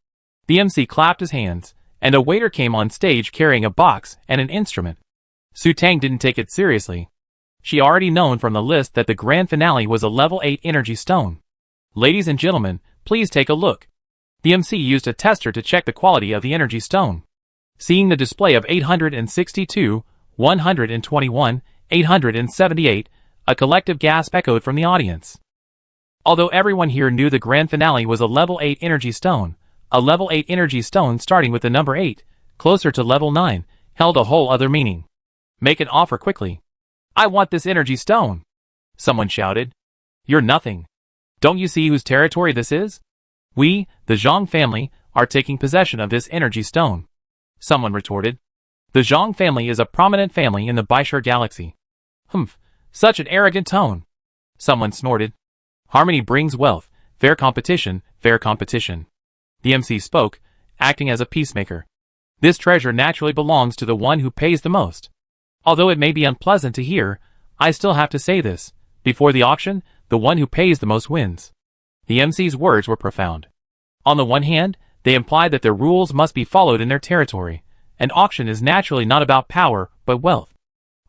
The MC clapped his hands, and a waiter came on stage carrying a box and an instrument. Su Tang didn't take it seriously. She already known from the list that the grand finale was a level 8 energy stone. Ladies and gentlemen, please take a look. The MC used a tester to check the quality of the energy stone. Seeing the display of 862, 121, 878, a collective gasp echoed from the audience. Although everyone here knew the grand finale was a level 8 energy stone, a level 8 energy stone starting with the number 8, closer to level 9, held a whole other meaning. Make an offer quickly. I want this energy stone. Someone shouted. You're nothing. Don't you see whose territory this is? We, the Zhang family, are taking possession of this energy stone. Someone retorted. The Zhang family is a prominent family in the Baishur galaxy. Humph, such an arrogant tone. Someone snorted. Harmony brings wealth, fair competition, fair competition. The MC spoke, acting as a peacemaker. This treasure naturally belongs to the one who pays the most. Although it may be unpleasant to hear, I still have to say this. Before the auction, the one who pays the most wins. The MC's words were profound. On the one hand, they implied that their rules must be followed in their territory. An auction is naturally not about power, but wealth.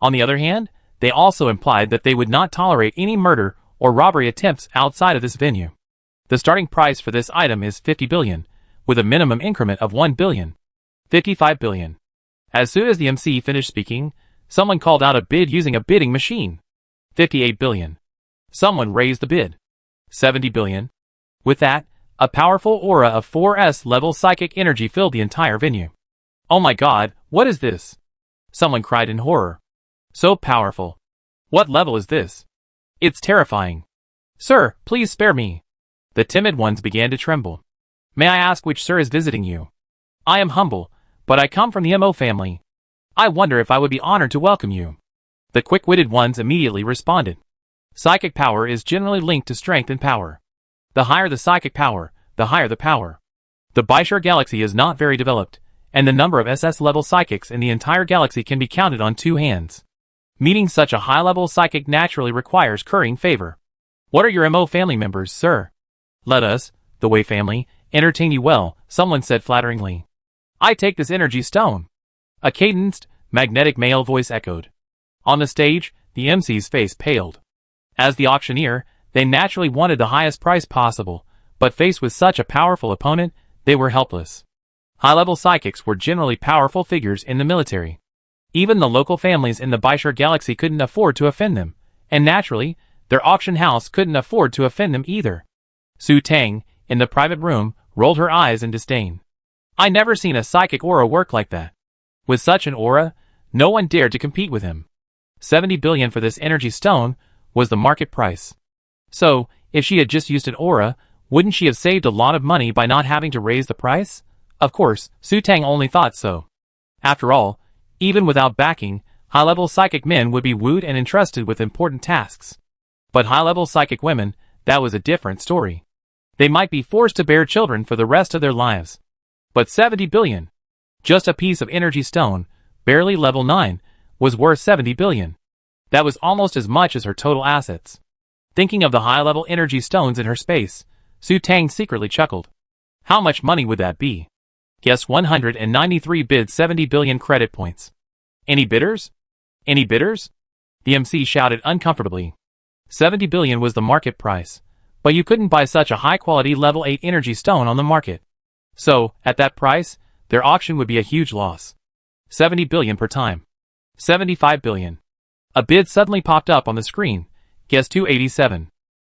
On the other hand, they also implied that they would not tolerate any murder or robbery attempts outside of this venue. The starting price for this item is 50 billion, with a minimum increment of 1 billion. 55 billion. As soon as the MC finished speaking, someone called out a bid using a bidding machine. 58 billion. Someone raised the bid. 70 billion. With that, a powerful aura of 4S level psychic energy filled the entire venue. Oh my god, what is this? Someone cried in horror. So powerful. What level is this? It's terrifying. Sir, please spare me. The timid ones began to tremble. May I ask which sir is visiting you? I am humble, but I come from the MO family. I wonder if I would be honored to welcome you. The quick-witted ones immediately responded. Psychic power is generally linked to strength and power. The higher the psychic power, the higher the power. The Bishar galaxy is not very developed, and the number of SS-level psychics in the entire galaxy can be counted on 2 hands. Meeting such a high-level psychic naturally requires currying favor. What are your MO family members, sir? Let us, the Wei family, entertain you well, someone said flatteringly. I take this energy stone. A cadenced, magnetic male voice echoed. On the stage, the MC's face paled. As the auctioneer, they naturally wanted the highest price possible, but faced with such a powerful opponent, they were helpless. High-level psychics were generally powerful figures in the military. Even the local families in the Bishar galaxy couldn't afford to offend them, and naturally, their auction house couldn't afford to offend them either. Su Tang, in the private room, rolled her eyes in disdain. I never seen a psychic aura work like that. With such an aura, no one dared to compete with him. 70 billion for this energy stone was the market price. So, if she had just used an aura, wouldn't she have saved a lot of money by not having to raise the price? Of course, Su Tang only thought so. After all, even without backing, high-level psychic men would be wooed and entrusted with important tasks. But high-level psychic women, that was a different story. They might be forced to bear children for the rest of their lives. But 70 billion. Just a piece of energy stone, barely level 9, was worth 70 billion. That was almost as much as her total assets. Thinking of the high-level energy stones in her space, Su Tang secretly chuckled. How much money would that be? Guess 193 bids 70 billion credit points. Any bidders? Any bidders? The MC shouted uncomfortably. 70 billion was the market price, but you couldn't buy such a high-quality level 8 energy stone on the market. So, at that price, their auction would be a huge loss. 70 billion per time. 75 billion. A bid suddenly popped up on the screen. Guess 287.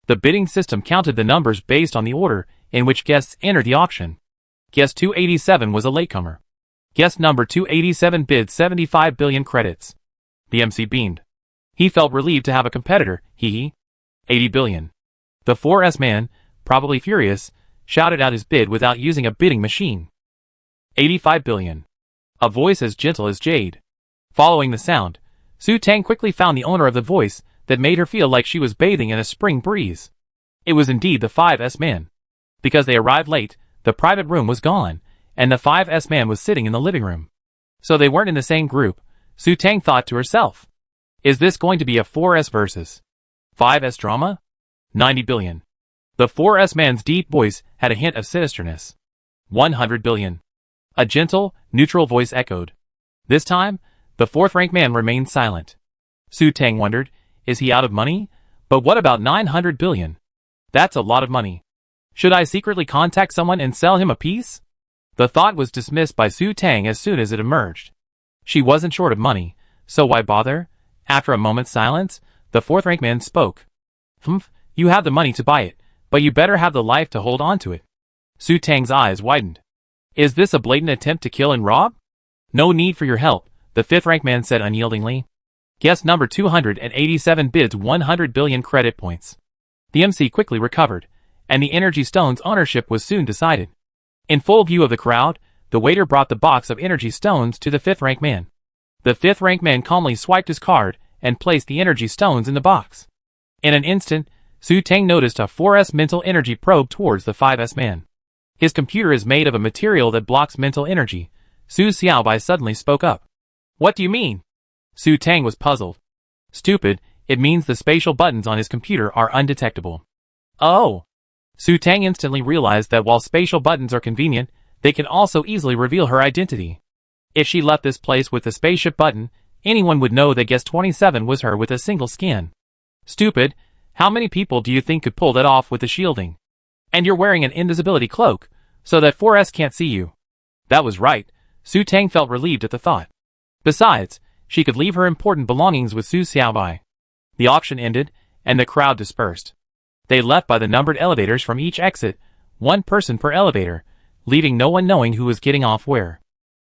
The bidding system counted the numbers based on the order in which guests entered the auction. Guess 287 was a latecomer. Guest number 287 bid 75 billion credits. The MC beamed. He felt relieved to have a competitor, hee. 80 billion. The 4S man, probably furious, shouted out his bid without using a bidding machine. 85 billion. A voice as gentle as jade. Following the sound, Su Tang quickly found the owner of the voice that made her feel like she was bathing in a spring breeze. It was indeed the 5S man. Because they arrived late, the private room was gone, and the 5S man was sitting in the living room. So they weren't in the same group, Su Tang thought to herself. Is this going to be a 4S versus 5S drama? 90 billion. The 4S man's deep voice had a hint of sinisterness. 100 billion. A gentle, neutral voice echoed. This time, the 4th-rank man remained silent. Su Tang wondered, is he out of money? But what about 900 billion? That's a lot of money. Should I secretly contact someone and sell him a piece? The thought was dismissed by Su Tang as soon as it emerged. She wasn't short of money, so why bother? After a moment's silence, the 4th-rank man spoke. You have the money to buy it, but you better have the life to hold on to it. Su Tang's eyes widened. Is this a blatant attempt to kill and rob? No need for your help, the 5th-rank man said unyieldingly. Guest number 287 bids 100 billion credit points. The MC quickly recovered, and the energy stone's ownership was soon decided. In full view of the crowd, the waiter brought the box of energy stones to the 5th-rank man. The 5th-rank man calmly swiped his card and placed the energy stones in the box. In an instant, Su Tang noticed a 4S mental energy probe towards the 5S man. His computer is made of a material that blocks mental energy. Su Xiaobai suddenly spoke up. What do you mean? Su Tang was puzzled. Stupid, it means the spatial buttons on his computer are undetectable. Oh! Su Tang instantly realized that while spatial buttons are convenient, they can also easily reveal her identity. If she left this place with the spaceship button, anyone would know that guest 27 was her with a single scan. Stupid, how many people do you think could pull that off with the shielding? And you're wearing an invisibility cloak, so that 4S can't see you. That was right. Su Tang felt relieved at the thought. Besides, she could leave her important belongings with Su Xiaobai. The auction ended, and the crowd dispersed. They left by the numbered elevators from each exit, one person per elevator, leaving no one knowing who was getting off where.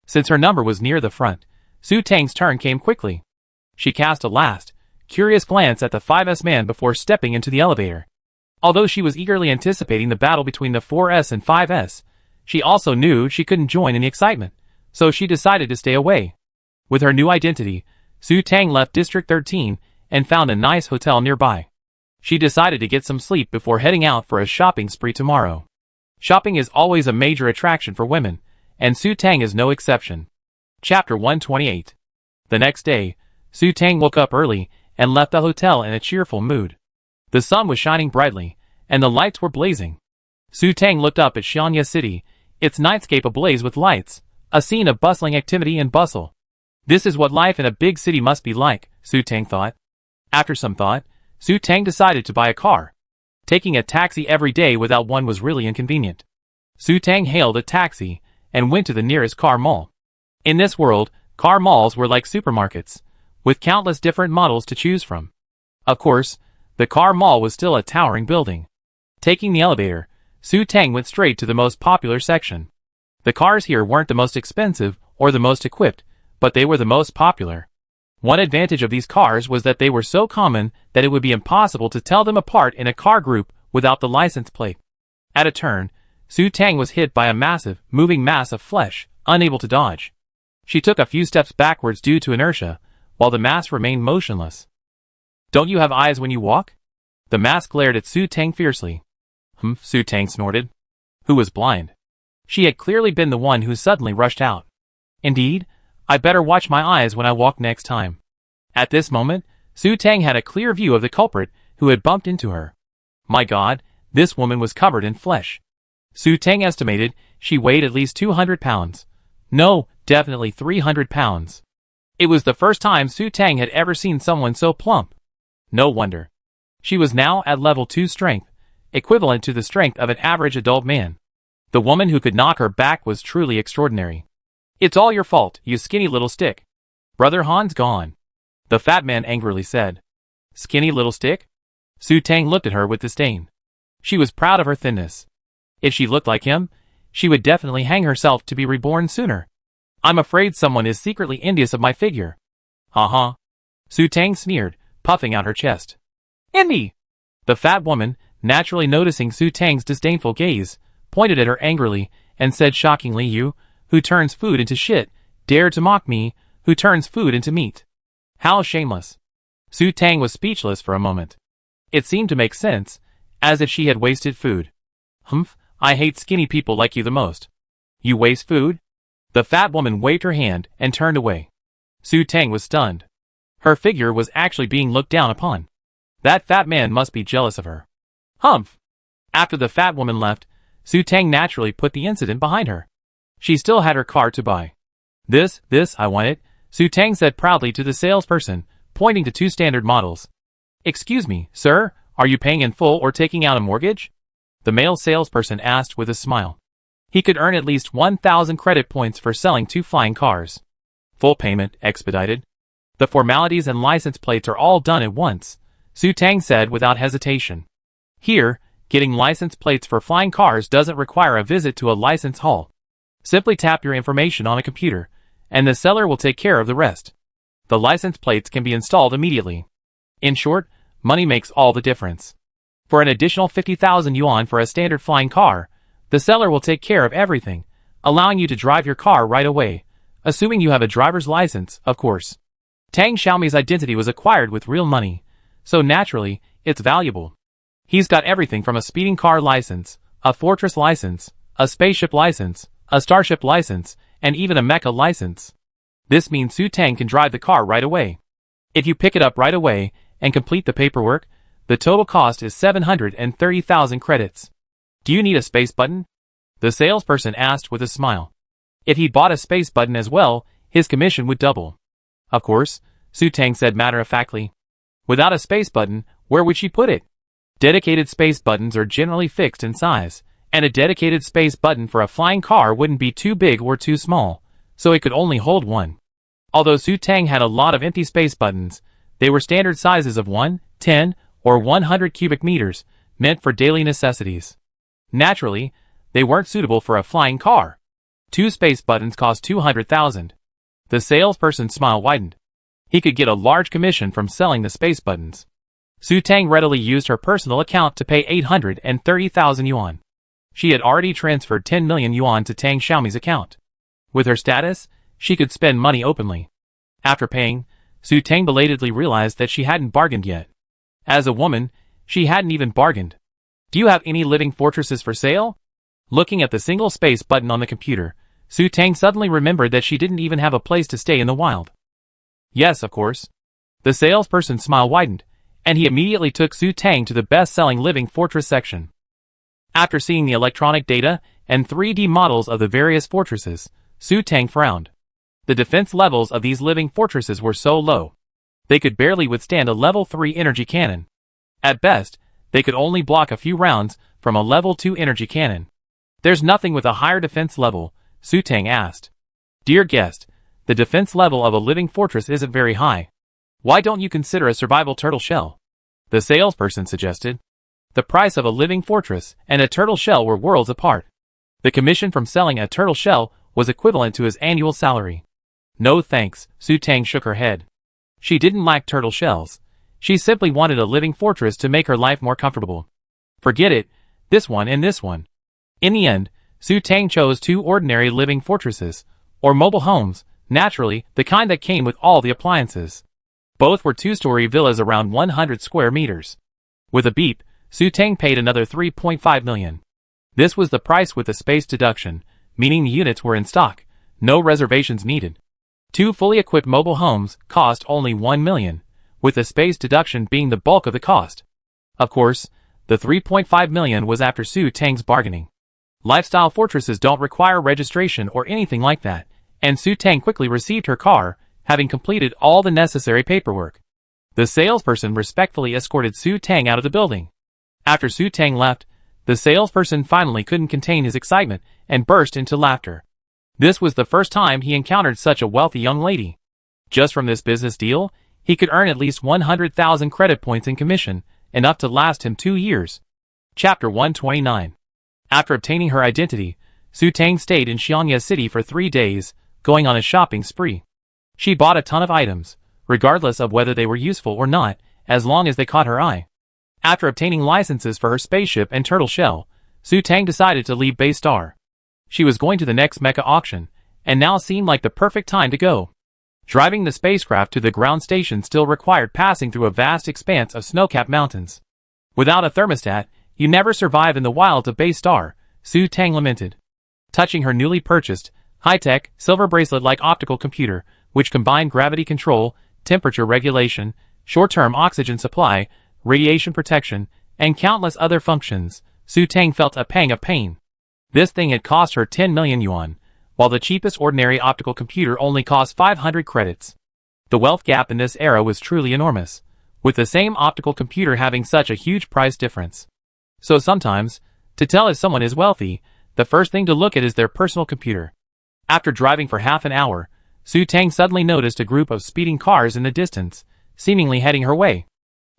Since her number was near the front, Su Tang's turn came quickly. She cast a last, curious glance at the 5S man before stepping into the elevator. Although she was eagerly anticipating the battle between the 4S and 5S, she also knew she couldn't join in the excitement, so she decided to stay away. With her new identity, Su Tang left District 13 and found a nice hotel nearby. She decided to get some sleep before heading out for a shopping spree tomorrow. Shopping is always a major attraction for women, and Su Tang is no exception. Chapter 128. The next day, Su Tang woke up early and left the hotel in a cheerful mood. The sun was shining brightly, and the lights were blazing. Su Tang looked up at Xianya City, its nightscape ablaze with lights, a scene of bustling activity and bustle. This is what life in a big city must be like, Su Tang thought. After some thought, Su Tang decided to buy a car. Taking a taxi every day without one was really inconvenient. Su Tang hailed a taxi and went to the nearest car mall. In this world, car malls were like supermarkets, with countless different models to choose from. Of course, the car mall was still a towering building. Taking the elevator, Su Tang went straight to the most popular section. The cars here weren't the most expensive or the most equipped, but they were the most popular. One advantage of these cars was that they were so common that it would be impossible to tell them apart in a car group without the license plate. At a turn, Su Tang was hit by a massive, moving mass of flesh, unable to dodge. She took a few steps backwards due to inertia, while the mass remained motionless. "Don't you have eyes when you walk?" The mass glared at Su Tang fiercely. Su Tang snorted. Who was blind? She had clearly been the one who suddenly rushed out. Indeed, I better watch my eyes when I walk next time. At this moment, Su Tang had a clear view of the culprit who had bumped into her. My God, this woman was covered in flesh. Su Tang estimated she weighed at least 200 pounds. No, definitely 300 pounds. It was the first time Su Tang had ever seen someone so plump. No wonder. She was now at level 2 strength, equivalent to the strength of an average adult man. The woman who could knock her back was truly extraordinary. "It's all your fault, you skinny little stick. Brother Han's gone," the fat man angrily said. Skinny little stick? Su Tang looked at her with disdain. She was proud of her thinness. If she looked like him, she would definitely hang herself to be reborn sooner. "I'm afraid someone is secretly envious of my figure." Uh-huh. Su Tang sneered, puffing out her chest. "Envy!" The fat woman, naturally noticing Su Tang's disdainful gaze, pointed at her angrily and said shockingly, "You, who turns food into shit, dare to mock me, who turns food into meat. How shameless." Su Tang was speechless for a moment. It seemed to make sense, as if she had wasted food. I hate skinny people like you the most. You waste food? The fat woman waved her hand and turned away. Su Tang was stunned. Her figure was actually being looked down upon. That fat man must be jealous of her. After the fat woman left, Su Tang naturally put the incident behind her. She still had her car to buy. This, I want it, Su Tang said proudly to the salesperson, pointing to 2 standard models. "Excuse me, sir, are you paying in full or taking out a mortgage?" The male salesperson asked with a smile. He could earn at least 1,000 credit points for selling 2 flying cars. Full payment, expedited. The formalities and license plates are all done at once, Su Tang said without hesitation. Here, getting license plates for flying cars doesn't require a visit to a license hall. Simply tap your information on a computer, and the seller will take care of the rest. The license plates can be installed immediately. In short, money makes all the difference. For an additional 50,000 yuan for a standard flying car, the seller will take care of everything, allowing you to drive your car right away, assuming you have a driver's license, of course. Tang Xiaomi's identity was acquired with real money, so naturally, it's valuable. He's got everything from a speeding car license, a fortress license, a spaceship license, a starship license, and even a mecha license. This means Su Tang can drive the car right away. If you pick it up right away and complete the paperwork, the total cost is 730,000 credits. "Do you need a space button?" the salesperson asked with a smile. If he bought a space button as well, his commission would double. Of course, Su Tang said matter-of-factly. Without a space button, where would she put it? Dedicated space buttons are generally fixed in size, And a dedicated space button for a flying car wouldn't be too big or too small, so it could only hold one. Although Su Tang had a lot of empty space buttons, they were standard sizes of 1, 10, or 100 cubic meters, meant for daily necessities. Naturally, they weren't suitable for a flying car. 2 space buttons cost 200,000. The salesperson's smile widened. He could get a large commission from selling the space buttons. Su Tang readily used her personal account to pay 830,000 yuan. She had already transferred 10 million yuan to Tang Xiaomi's account. With her status, she could spend money openly. After paying, Su Tang belatedly realized that she hadn't bargained yet. As a woman, she hadn't even bargained. Do you have any living fortresses for sale? Looking at the single space button on the computer, Su Tang suddenly remembered that she didn't even have a place to stay in the wild. Yes, of course. The salesperson's smile widened, and he immediately took Su Tang to the best-selling living fortress section. After seeing the electronic data and 3D models of the various fortresses, Su Tang frowned. The defense levels of these living fortresses were so low. They could barely withstand a level 3 energy cannon. At best, they could only block a few rounds from a level 2 energy cannon. There's nothing with a higher defense level, Su Tang asked. Dear guest, the defense level of a living fortress isn't very high. Why don't you consider a survival turtle shell? The salesperson suggested. The price of a living fortress and a turtle shell were worlds apart. The commission from selling a turtle shell was equivalent to his annual salary. No thanks, Su Tang shook her head. She didn't like turtle shells. She simply wanted a living fortress to make her life more comfortable. Forget it, this one and this one. In the end, Su Tang chose 2 ordinary living fortresses, or mobile homes, naturally, the kind that came with all the appliances. Both were 2-story villas around 100 square meters. With a beep, Su Tang paid another 3.5 million. This was the price with the space deduction, meaning the units were in stock, no reservations needed. 2 fully equipped mobile homes cost only 1 million, with the space deduction being the bulk of the cost. Of course, the 3.5 million was after Su Tang's bargaining. Lifestyle fortresses don't require registration or anything like that, and Su Tang quickly received her car, having completed all the necessary paperwork. The salesperson respectfully escorted Su Tang out of the building. After Su Tang left, the salesperson finally couldn't contain his excitement and burst into laughter. This was the first time he encountered such a wealthy young lady. Just from this business deal, he could earn at least 100,000 credit points in commission, enough to last him 2 years. Chapter 129. After obtaining her identity, Su Tang stayed in Xiangye City for 3 days, going on a shopping spree. She bought a ton of items, regardless of whether they were useful or not, as long as they caught her eye. After obtaining licenses for her spaceship and turtle shell, Su Tang decided to leave Bay Star. She was going to the next mecha auction, and now seemed like the perfect time to go. Driving the spacecraft to the ground station still required passing through a vast expanse of snow-capped mountains. Without a thermostat, you never survive in the wilds of Bay Star, Su Tang lamented. Touching her newly purchased, high-tech, silver bracelet-like optical computer, which combined gravity control, temperature regulation, short-term oxygen supply, radiation protection, and countless other functions, Su Tang felt a pang of pain. This thing had cost her 10 million yuan, while the cheapest ordinary optical computer only cost 500 credits. The wealth gap in this era was truly enormous, with the same optical computer having such a huge price difference. So sometimes, to tell if someone is wealthy, the first thing to look at is their personal computer. After driving for half an hour, Su Tang suddenly noticed a group of speeding cars in the distance, seemingly heading her way.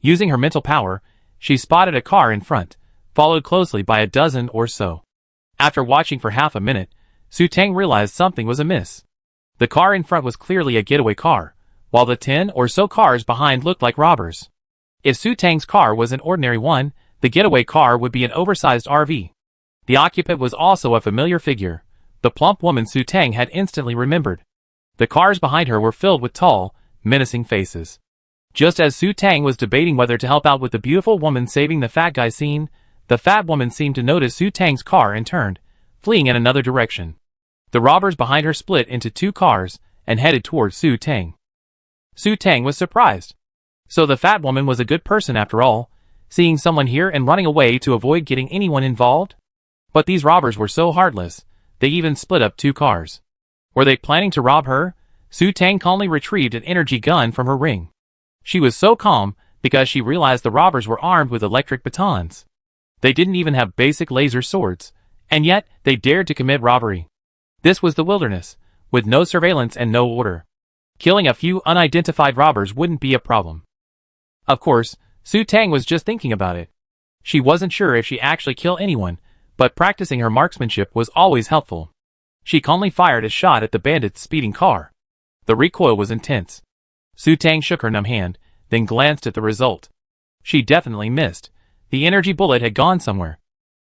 Using her mental power, she spotted a car in front, followed closely by a dozen or so. After watching for half a minute, Su Tang realized something was amiss. The car in front was clearly a getaway car, while the 10 or so cars behind looked like robbers. If Su Tang's car was an ordinary one, the getaway car would be an oversized RV. The occupant was also a familiar figure, the plump woman Su Tang had instantly remembered. The cars behind her were filled with tall, menacing faces. Just as Su Tang was debating whether to help out with the beautiful woman saving the fat guy scene, the fat woman seemed to notice Su Tang's car and turned, fleeing in another direction. The robbers behind her split into 2 cars and headed towards Su Tang. Su Tang was surprised. So the fat woman was a good person after all, seeing someone here and running away to avoid getting anyone involved? But these robbers were so heartless, they even split up 2 cars. Were they planning to rob her? Su Tang calmly retrieved an energy gun from her ring. She was so calm because she realized the robbers were armed with electric batons. They didn't even have basic laser swords, And yet, they dared to commit robbery. This was the wilderness, with no surveillance and no order. Killing a few unidentified robbers wouldn't be a problem. Of course, Su Tang was just thinking about it. She wasn't sure if she'd actually kill anyone, but practicing her marksmanship was always helpful. She calmly fired a shot at the bandit's speeding car. The recoil was intense. Su Tang shook her numb hand, then glanced at the result. She definitely missed. The energy bullet had gone somewhere.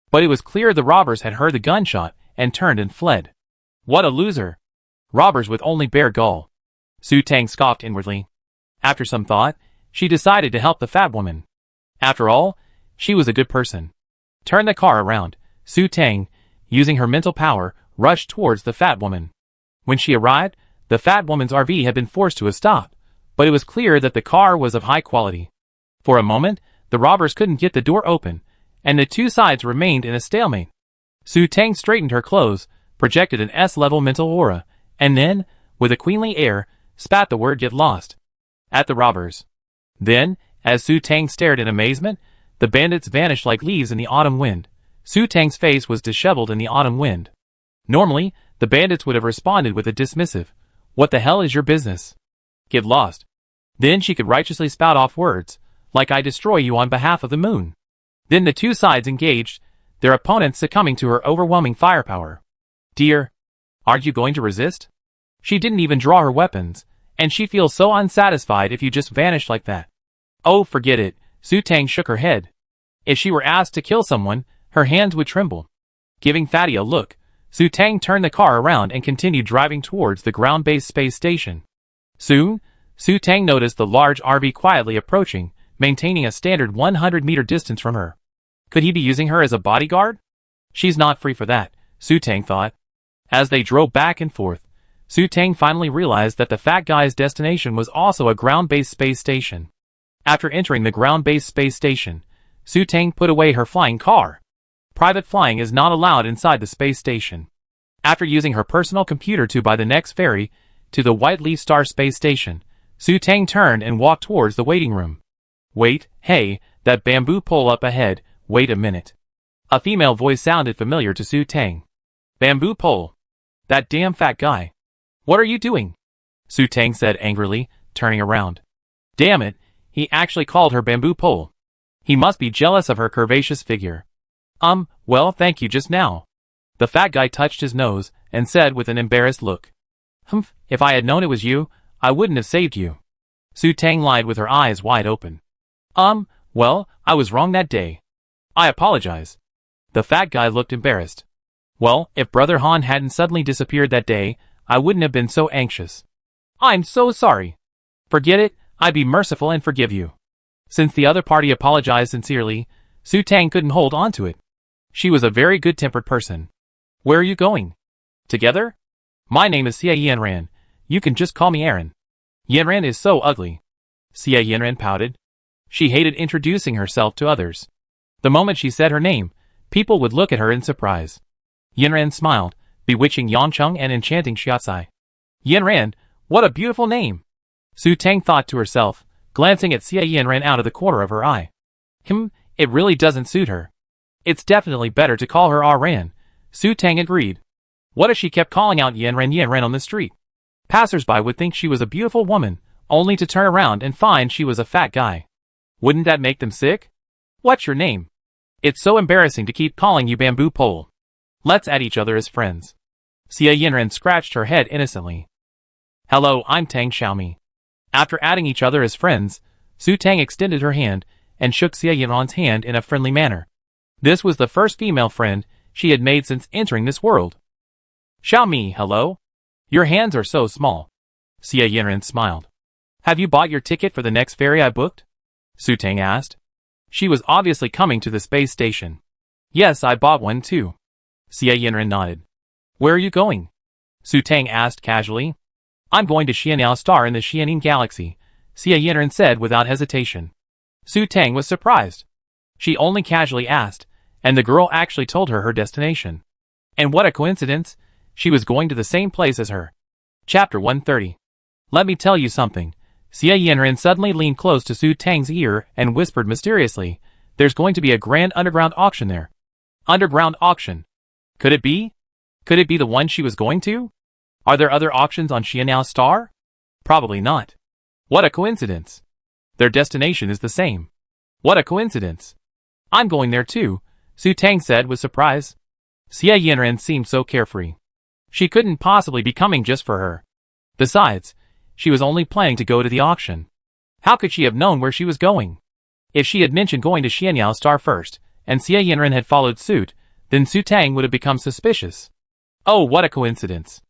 But it was clear the robbers had heard the gunshot and turned and fled. What a loser. Robbers with only bare gall. Su Tang scoffed inwardly. After some thought, she decided to help the fat woman. After all, she was a good person. Turn the car around. Su Tang, using her mental power, rushed towards the fat woman. When she arrived, the fat woman's RV had been forced to a stop, but it was clear that the car was of high quality. For a moment, the robbers couldn't get the door open, and the two sides remained in a stalemate. Su Tang straightened her clothes, projected an S-level mental aura, and then, with a queenly air, spat the word "get lost" at the robbers. Then, as Su Tang stared in amazement, the bandits vanished like leaves in the autumn wind. Su Tang's face was disheveled in the autumn wind. Normally, the bandits would have responded with a dismissive, "What the hell is your business? Get lost." Then she could righteously spout off words, like "I destroy you on behalf of the moon." Then the two sides engaged, their opponents succumbing to her overwhelming firepower. "Dear, aren't you going to resist? She didn't even draw her weapons, and she feels so unsatisfied if you just vanished like that." "Oh, forget it," Su Tang shook her head. If she were asked to kill someone, her hands would tremble. Giving Fatty a look, Su Tang turned the car around and continued driving towards the ground-based space station. Soon, Su Tang noticed the large RV quietly approaching, maintaining a standard 100-meter distance from her. Could he be using her as a bodyguard? She's not free for that, Su Tang thought. As they drove back and forth, Su Tang finally realized that the fat guy's destination was also a ground-based space station. After entering the ground-based space station, Su Tang put away her flying car. Private flying is not allowed inside the space station. After using her personal computer to buy the next ferry to the White Leaf Star space station, Su Tang turned and walked towards the waiting room. "Wait, hey, that bamboo pole up ahead, wait a minute." A female voice sounded familiar to Su Tang. "Bamboo pole? That damn fat guy. What are you doing?" Su Tang said angrily, turning around. Damn it, he actually called her bamboo pole. He must be jealous of her curvaceous figure. Well, thank you just now." The fat guy touched his nose and said with an embarrassed look. "Humph, if I had known it was you, I wouldn't have saved you." Su Tang lied with her eyes wide open. Well, I was wrong that day. I apologize." The fat guy looked embarrassed. "Well, if Brother Han hadn't suddenly disappeared that day, I wouldn't have been so anxious." "I'm so sorry." "Forget it, I'd be merciful and forgive you." Since the other party apologized sincerely, Su Tang couldn't hold on to it. She was a very good-tempered person. "Where are you going?" "Together? My name is Xie Yanran. You can just call me Aaron." "Yanran is so ugly." Xie Yanran pouted. She hated introducing herself to others. The moment she said her name, people would look at her in surprise. Yanran smiled, bewitching Yangcheng and enchanting Xiaocai. "Yanran, what a beautiful name!" Su Tang thought to herself, glancing at Xie Yanran out of the corner of her eye. It really doesn't suit her. It's definitely better to call her Ran. Su Tang agreed. What if she kept calling out Yanran on the street? Passers-by would think she was a beautiful woman, only to turn around and find she was a fat guy. Wouldn't that make them sick? "What's your name? It's so embarrassing to keep calling you bamboo pole. Let's add each other as friends." Xie Yanran scratched her head innocently. "Hello, I'm Tang Xiaomi." After adding each other as friends, Su Tang extended her hand and shook Xie Yanran's hand in a friendly manner. This was the first female friend she had made since entering this world. "Xiaomi, hello. Your hands are so small." Xie Yanran smiled. "Have you bought your ticket for the next ferry I booked?" Su Tang asked. She was obviously coming to the space station. "Yes, I bought one too." Xie Yanran nodded. "Where are you going?" Su Tang asked casually. "I'm going to Xianyao Star in the Xianin Galaxy," Xie Yanran said without hesitation. Su Tang was surprised. She only casually asked, and the girl actually told her her destination. And what a coincidence, she was going to the same place as her. Chapter 130. "Let me tell you something." Xie Yanran suddenly leaned close to Su Tang's ear and whispered mysteriously, "There's going to be a grand underground auction there." "Underground auction? Could it be? Could it be the one she was going to? Are there other options on Xianyao Star? Probably not. What a coincidence. Their destination is the same. What a coincidence. I'm going there too, Su Tang said with surprise. Xie Yinren seemed so carefree. She couldn't possibly be coming just for her. Besides, she was only planning to go to the auction. How could she have known where she was going? If she had mentioned going to Xianyao Star first, and Xie Yinren had followed suit, then Su Tang would have become suspicious. Oh, what a coincidence.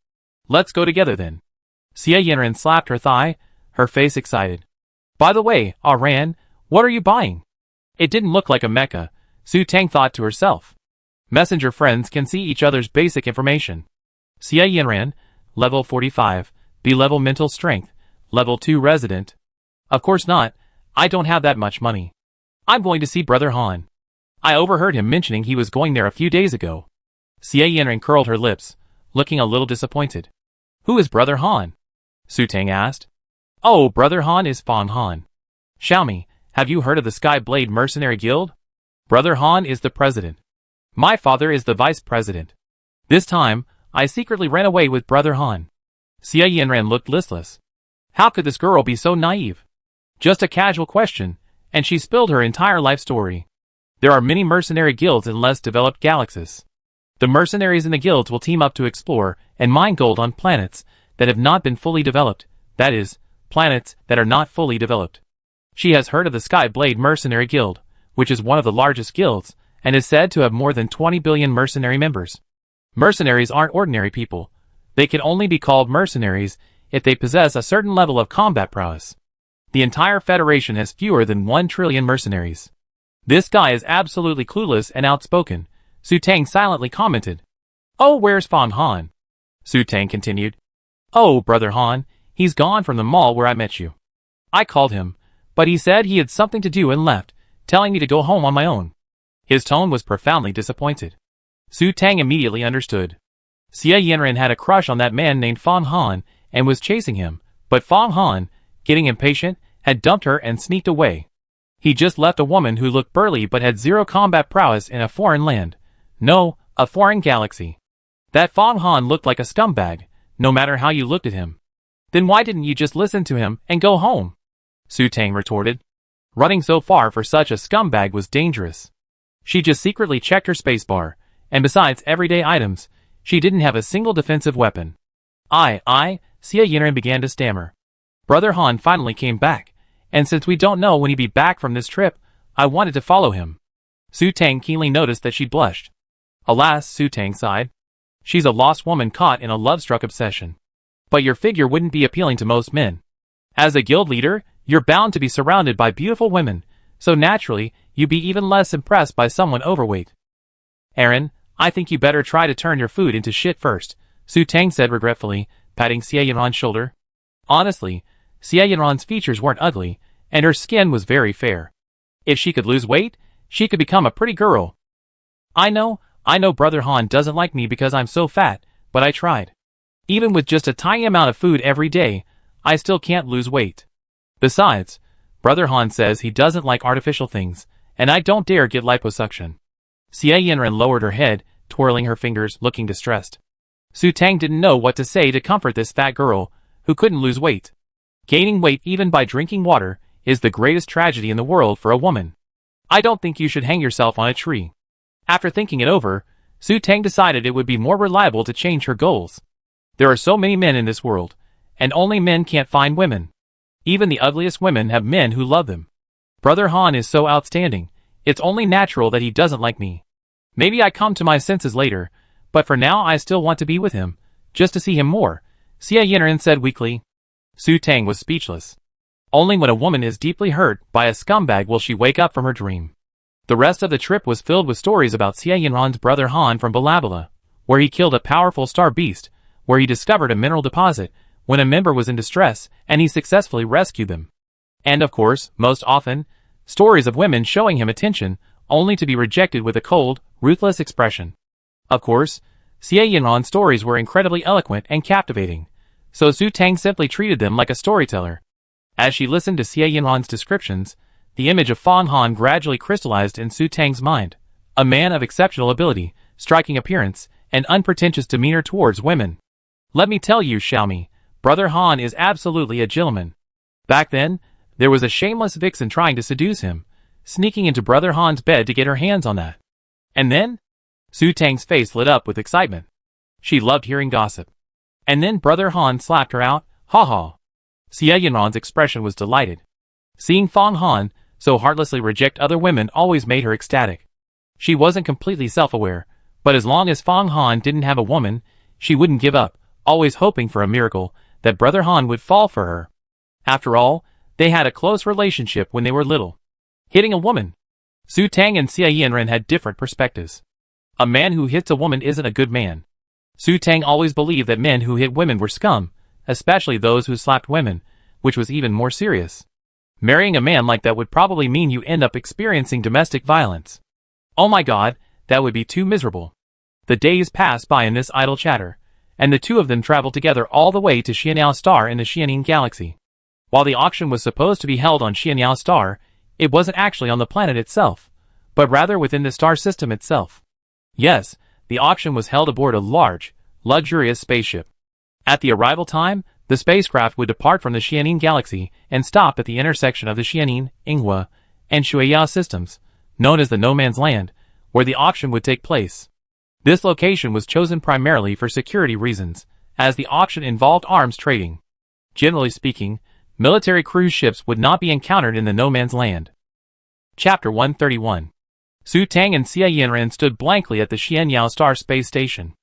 Let's go together then. Xie Yinren slapped her thigh, her face excited. By the way, Ran, what are you buying? It didn't look like a mecha, Su Tang thought to herself. Messenger friends can see each other's basic information. Xie Yinren, level 45, B-level mental strength, level 2 resident. Of course not, I don't have that much money. I'm going to see Brother Han. I overheard him mentioning he was going there a few days ago. Xie Yinren curled her lips, looking a little disappointed. Who is Brother Han? Su Tang asked. Oh, Brother Han is Fang Han. Xiaomi, have you heard of the Sky Blade Mercenary Guild? Brother Han is the president. My father is the vice president. This time, I secretly ran away with Brother Han. Xie Yinren looked listless. How could this girl be so naive? Just a casual question, and she spilled her entire life story. There are many mercenary guilds in less developed galaxies. The mercenaries in the guilds will team up to explore and mine gold on planets that have not been fully developed, that is, planets that are not fully developed. She has heard of the Sky Blade Mercenary Guild, which is one of the largest guilds, and is said to have more than 20 billion mercenary members. Mercenaries aren't ordinary people. They can only be called mercenaries if they possess a certain level of combat prowess. The entire Federation has fewer than 1 trillion mercenaries. This guy is absolutely clueless and outspoken, Su Tang silently commented. Oh, where's Fang Han? Su Tang continued. Oh, Brother Han, he's gone from the mall where I met you. I called him, but he said he had something to do and left, telling me to go home on my own. His tone was profoundly disappointed. Su Tang immediately understood. Xie Yinren had a crush on that man named Fang Han and was chasing him, but Fang Han, getting impatient, had dumped her and sneaked away. He just left a woman who looked burly but had zero combat prowess in a foreign land. No, a foreign galaxy. That Fang Han looked like a scumbag, no matter how you looked at him. Then why didn't you just listen to him and go home? Su Tang retorted. Running so far for such a scumbag was dangerous. She just secretly checked her spacebar, and besides everyday items, she didn't have a single defensive weapon. Xie Yinren began to stammer. Brother Han finally came back, and since we don't know when he'd be back from this trip, I wanted to follow him. Su Tang keenly noticed that she blushed. Alas, Su Tang sighed. She's a lost woman caught in a love-struck obsession. But your figure wouldn't be appealing to most men. As a guild leader, you're bound to be surrounded by beautiful women, so naturally, you'd be even less impressed by someone overweight. Aaron, I think you better try to turn your food into shit first, Su Tang said regretfully, patting Xie Yinren's shoulder. Honestly, Xie Yinren's features weren't ugly, and her skin was very fair. If she could lose weight, she could become a pretty girl. I know Brother Han doesn't like me because I'm so fat, but I tried. Even with just a tiny amount of food every day, I still can't lose weight. Besides, Brother Han says he doesn't like artificial things, and I don't dare get liposuction. Xie Yinren lowered her head, twirling her fingers, looking distressed. Su Tang didn't know what to say to comfort this fat girl, who couldn't lose weight. Gaining weight even by drinking water is the greatest tragedy in the world for a woman. I don't think you should hang yourself on a tree. After thinking it over, Su Tang decided it would be more reliable to change her goals. There are so many men in this world, and only men can't find women. Even the ugliest women have men who love them. Brother Han is so outstanding, it's only natural that he doesn't like me. Maybe I come to my senses later, but for now I still want to be with him, just to see him more, Xie Yinren said weakly. Su Tang was speechless. Only when a woman is deeply hurt by a scumbag will she wake up from her dream. The rest of the trip was filled with stories about Xie Yinren's brother Han from Balabala, where he killed a powerful star beast, where he discovered a mineral deposit when a member was in distress and he successfully rescued them. And of course, most often, stories of women showing him attention only to be rejected with a cold, ruthless expression. Of course, Xie Yinren's stories were incredibly eloquent and captivating, so Su Tang simply treated them like a storyteller. As she listened to Xie Yinren's descriptions, the image of Fang Han gradually crystallized in Su Tang's mind. A man of exceptional ability, striking appearance, and unpretentious demeanor towards women. Let me tell you, Xiaomi, Brother Han is absolutely a gentleman. Back then, there was a shameless vixen trying to seduce him, sneaking into Brother Han's bed to get her hands on that. And then? Su Tang's face lit up with excitement. She loved hearing gossip. And then Brother Han slapped her out, ha ha. Xie Yanran's expression was delighted. Seeing Fang Han so heartlessly reject other women always made her ecstatic. She wasn't completely self-aware, but as long as Fang Han didn't have a woman, she wouldn't give up, always hoping for a miracle that Brother Han would fall for her. After all, they had a close relationship when they were little. Hitting a woman. Su Tang and Xie Yanran had different perspectives. A man who hits a woman isn't a good man. Su Tang always believed that men who hit women were scum, especially those who slapped women, which was even more serious. Marrying a man like that would probably mean you end up experiencing domestic violence. Oh my god, that would be too miserable. The days passed by in this idle chatter, and the two of them traveled together all the way to Xianyao Star in the Xianing Galaxy. While the auction was supposed to be held on Xianyao Star, it wasn't actually on the planet itself, but rather within the star system itself. Yes, the auction was held aboard a large, luxurious spaceship. At the arrival time, the spacecraft would depart from the Xianing Galaxy and stop at the intersection of the Xianing, Yinghua, and Shueya systems, known as the No Man's Land, where the auction would take place. This location was chosen primarily for security reasons, as the auction involved arms trading. Generally speaking, military cruise ships would not be encountered in the No Man's Land. Chapter 131. Su Tang and Xie Yanran stood blankly at the Xianyao Star space station.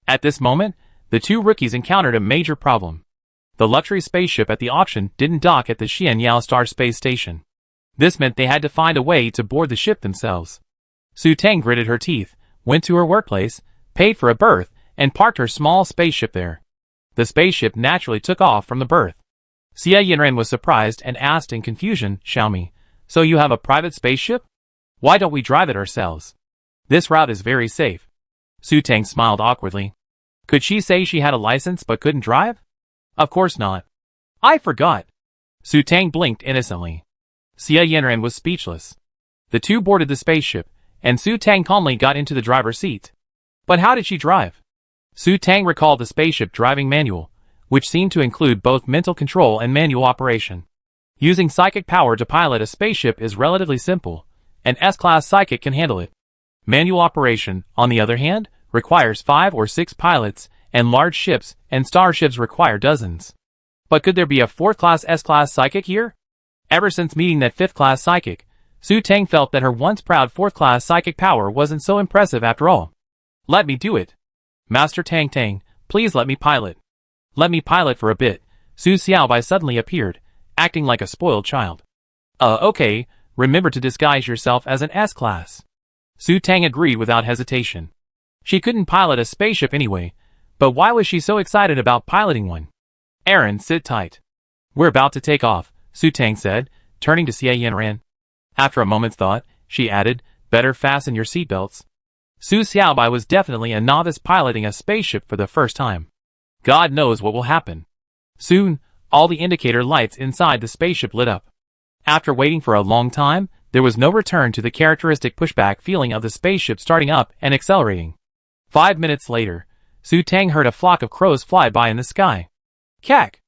At this moment, the two rookies encountered a major problem. The luxury spaceship at the auction didn't dock at the Xianyao Star space station. This meant they had to find a way to board the ship themselves. Su Tang gritted her teeth, went to her workplace, paid for a berth, and parked her small spaceship there. The spaceship naturally took off from the berth. Xie Yanran was surprised and asked in confusion, Xiaomi, so you have a private spaceship? Why don't we drive it ourselves? This route is very safe. Su Tang smiled awkwardly. Could she say she had a license but couldn't drive? Of course not. I forgot. Su Tang blinked innocently. Xie Yanran was speechless. The two boarded the spaceship, and Su Tang calmly got into the driver's seat. But how did she drive? Su Tang recalled the spaceship driving manual, which seemed to include both mental control and manual operation. Using psychic power to pilot a spaceship is relatively simple. An S-class psychic can handle it. Manual operation, on the other hand, requires 5 or 6 pilots, and large ships and starships require dozens. But could there be a 4th-class S-class psychic here? Ever since meeting that 5th-class psychic, Su Tang felt that her once proud 4th-class psychic power wasn't so impressive after all. Let me do it. Master Tang Tang, please let me pilot. Let me pilot for a bit. Su Xiaobai suddenly appeared, acting like a spoiled child. Okay. Remember to disguise yourself as an S-class. Su Tang agreed without hesitation. She couldn't pilot a spaceship anyway, but why was she so excited about piloting one? Aaron, sit tight. We're about to take off, Su Tang said, turning to Xie Yanran. After a moment's thought, she added, better fasten your seatbelts. Su Xiaobai was definitely a novice piloting a spaceship for the first time. God knows what will happen. Soon, all the indicator lights inside the spaceship lit up. After waiting for a long time, there was no return to the characteristic pushback feeling of the spaceship starting up and accelerating. 5 minutes later, Su Tang heard a flock of crows fly by in the sky. Cack!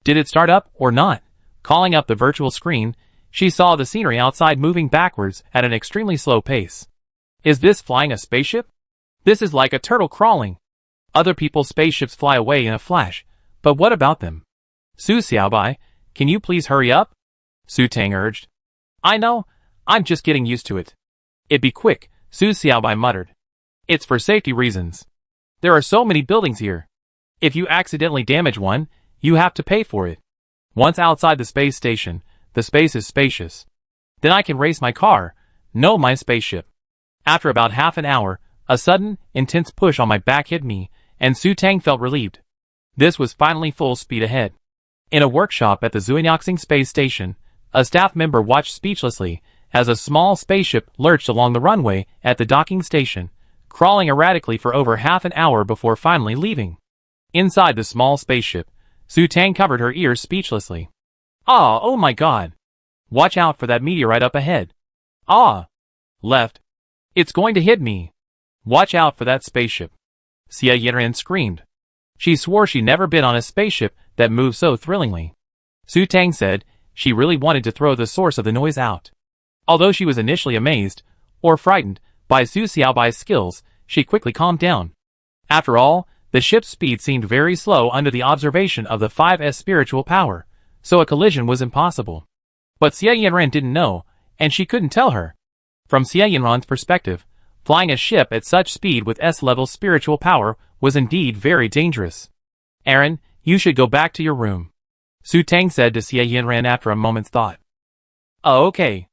Did it start up or not? Calling up the virtual screen, she saw the scenery outside moving backwards at an extremely slow pace. Is this flying a spaceship? This is like a turtle crawling. Other people's spaceships fly away in a flash, but what about them? Su Xiaobai, can you please hurry up? Su Tang urged. I know, I'm just getting used to it. It'd be quick, Su Xiaobai muttered. It's for safety reasons. There are so many buildings here. If you accidentally damage one, you have to pay for it. Once outside the space station, the space is spacious. Then I can race my car, no my spaceship. After about half an hour, a sudden, intense push on my back hit me, and Su Tang felt relieved. This was finally full speed ahead. In a workshop at the Zuinyangxing space station, a staff member watched speechlessly as a small spaceship lurched along the runway at the docking station, crawling erratically for over half an hour before finally leaving. Inside the small spaceship, Su Tang covered her ears speechlessly. Oh my god. Watch out for that meteorite up ahead. Left. It's going to hit me. Watch out for that spaceship. Xia Yinran screamed. She swore she'd never been on a spaceship that moved so thrillingly. Su Tang said she really wanted to throw the source of the noise out. Although she was initially amazed, or frightened, by Su Xiaobai's skills, she quickly calmed down. After all, the ship's speed seemed very slow under the observation of the 5S spiritual power, so a collision was impossible. But Xia Yinran didn't know, and she couldn't tell her. From Xia Yinran's perspective, flying a ship at such speed with S-level spiritual power was indeed very dangerous. Aaron, you should go back to your room, Su Tang said to Xia Yinran after a moment's thought. Oh, okay.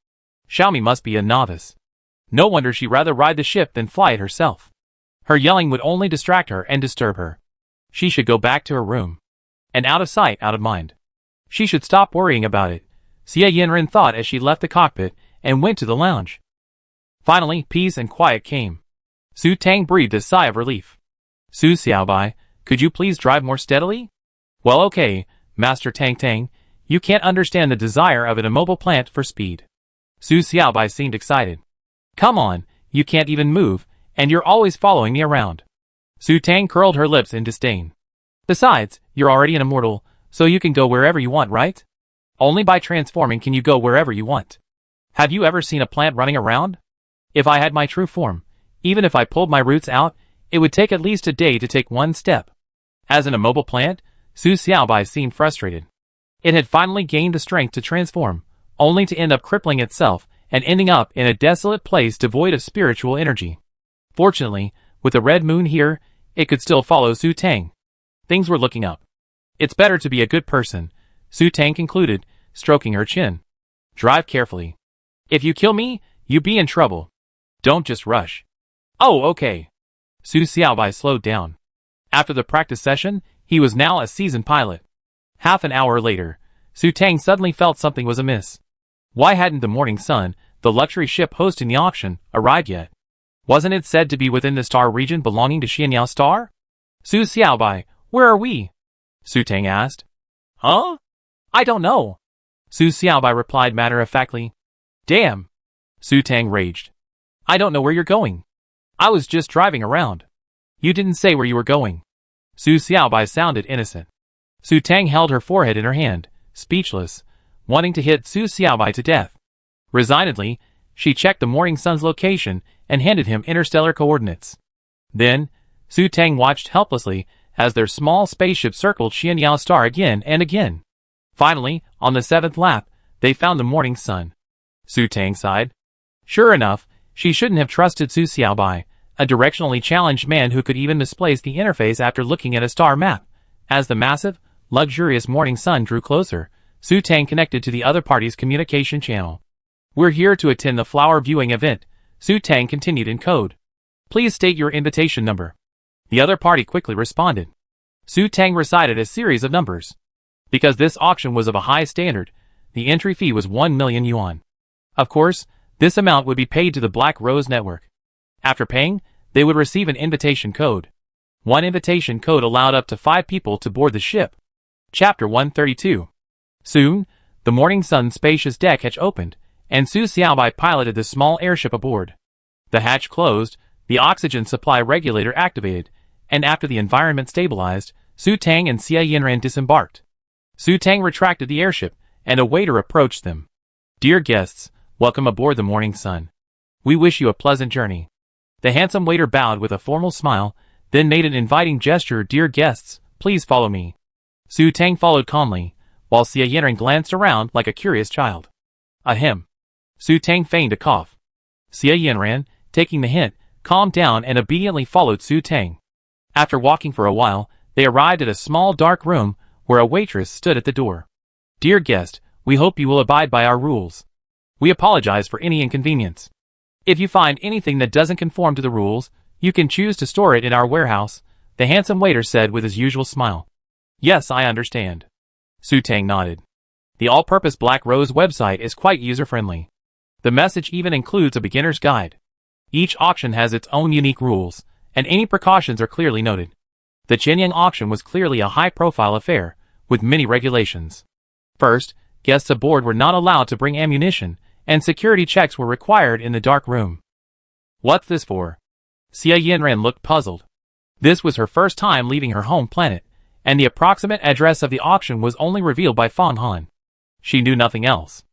Xiaomi must be a novice. No wonder she'd rather ride the ship than fly it herself. Her yelling would only distract her and disturb her. She should go back to her room. And out of sight, out of mind. She should stop worrying about it, Xia Yinran thought as she left the cockpit and went to the lounge. Finally, peace and quiet came. Su Tang breathed a sigh of relief. Su Xiaobai, could you please drive more steadily? Well, okay, Master Tang Tang, you can't understand the desire of an immobile plant for speed. Su Xiaobai seemed excited. Come on, you can't even move, and you're always following me around. Su Tang curled her lips in disdain. Besides, you're already an immortal, so you can go wherever you want, right? Only by transforming can you go wherever you want. Have you ever seen a plant running around? If I had my true form, even if I pulled my roots out, it would take at least a day to take one step. As an immobile plant, Su Xiaobai seemed frustrated. It had finally gained the strength to transform, only to end up crippling itself and ending up in a desolate place devoid of spiritual energy. Fortunately, with the red moon here, it could still follow Su Tang. Things were looking up. It's better to be a good person, Su Tang concluded, stroking her chin. Drive carefully. If you kill me, you be in trouble. Don't just rush. Oh, okay. Su Xiaobai slowed down. After the practice session, he was now a seasoned pilot. Half an hour later, Su Tang suddenly felt something was amiss. Why hadn't the Morning Sun, the luxury ship hosting the auction, arrived yet? Wasn't it said to be within the star region belonging to Xianyao Star? Su Xiaobai, where are we? Su Tang asked. Huh? I don't know. Su Xiaobai replied matter-of-factly. Damn. Su Tang raged. I don't know where you're going. I was just driving around. You didn't say where you were going. Su Xiaobai sounded innocent. Su Tang held her forehead in her hand, speechless, wanting to hit Su Xiaobai to death. Resignedly, she checked the Morning Sun's location and handed him interstellar coordinates. Then, Su Tang watched helplessly as their small spaceship circled Xianyao Star again and again. Finally, on the 7th lap, they found the Morning Sun. Su Tang sighed. Sure enough, she shouldn't have trusted Su Xiaobai, a directionally challenged man who could even misplace the interface after looking at a star map. As the massive, luxurious Morning Sun drew closer, Su Tang connected to the other party's communication channel. We're here to attend the flower viewing event, Su Tang continued in code. Please state your invitation number. The other party quickly responded. Su Tang recited a series of numbers. Because this auction was of a high standard, the entry fee was 1 million yuan. Of course, this amount would be paid to the Black Rose Network. After paying, they would receive an invitation code. One invitation code allowed up to 5 people to board the ship. Chapter 132. Soon, the Morning Sun's spacious deck hatch opened, and Su Xiaobai piloted the small airship aboard. The hatch closed, the oxygen supply regulator activated, and after the environment stabilized, Su Tang and Xia Yinran disembarked. Su Tang retracted the airship, and a waiter approached them. Dear guests, welcome aboard the Morning Sun. We wish you a pleasant journey. The handsome waiter bowed with a formal smile, then made an inviting gesture. Dear guests, please follow me. Su Tang followed calmly, while Xia Yinran glanced around like a curious child. Ahem. Su Tang feigned a cough. Xia Yinran, taking the hint, calmed down and obediently followed Su Tang. After walking for a while, they arrived at a small dark room where a waitress stood at the door. Dear guest, we hope you will abide by our rules. We apologize for any inconvenience. If you find anything that doesn't conform to the rules, you can choose to store it in our warehouse, the handsome waiter said with his usual smile. Yes, I understand. Su Tang nodded. The all-purpose Black Rose website is quite user-friendly. The message even includes a beginner's guide. Each auction has its own unique rules, and any precautions are clearly noted. The Qianyang auction was clearly a high-profile affair, with many regulations. First, guests aboard were not allowed to bring ammunition, and security checks were required in the dark room. What's this for? Xia Yinran looked puzzled. This was her first time leaving her home planet, and the approximate address of the auction was only revealed by Fang Han. She knew nothing else.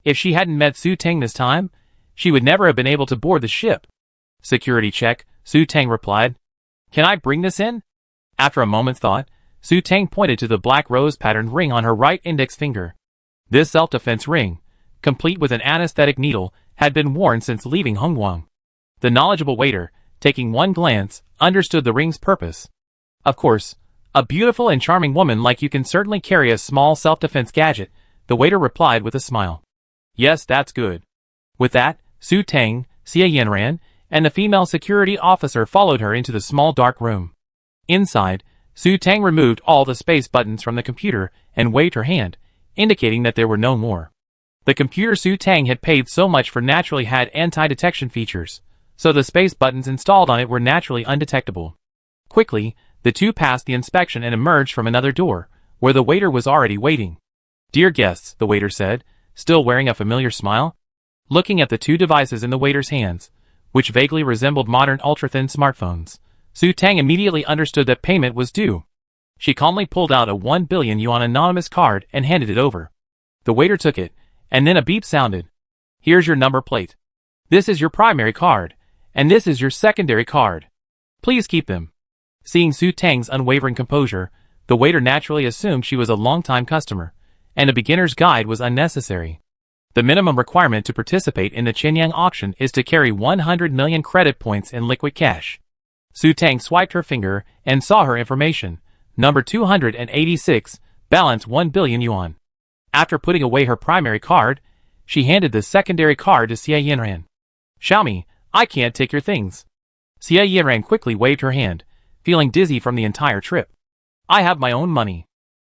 If she hadn't met Su Teng this time, she would never have been able to board the ship. Security check, Su Teng replied. Can I bring this in? After a moment's thought, Su Teng pointed to the black rose-patterned ring on her right index finger. This self-defense ring, complete with an anesthetic needle, had been worn since leaving Hongguang. The knowledgeable waiter, taking one glance, understood the ring's purpose. Of course, a beautiful and charming woman like you can certainly carry a small self-defense gadget, the waiter replied with a smile. Yes, that's good. With that, Su Teng, Xia Yanran, and the female security officer followed her into the small dark room. Inside, Su Teng removed all the space buttons from the computer and waved her hand, indicating that there were no more. The computer Su Teng had paid so much for naturally had anti-detection features, so the space buttons installed on it were naturally undetectable. Quickly, the two passed the inspection and emerged from another door, where the waiter was already waiting. Dear guests, the waiter said, still wearing a familiar smile. Looking at the two devices in the waiter's hands, which vaguely resembled modern ultra-thin smartphones, Su Teng immediately understood that payment was due. She calmly pulled out a 1 billion yuan anonymous card and handed it over. The waiter took it, and then a beep sounded. Here's your number plate. This is your primary card, and this is your secondary card. Please keep them. Seeing Su Teng's unwavering composure, the waiter naturally assumed she was a long-time customer, and a beginner's guide was unnecessary. The minimum requirement to participate in the Qinyang auction is to carry 100 million credit points in liquid cash. Su Teng swiped her finger and saw her information. Number 286, balance 1 billion yuan. After putting away her primary card, she handed the secondary card to Xia Yanran. Xiaomi, I can't take your things. Xia Yanran quickly waved her hand, feeling dizzy from the entire trip. I have my own money.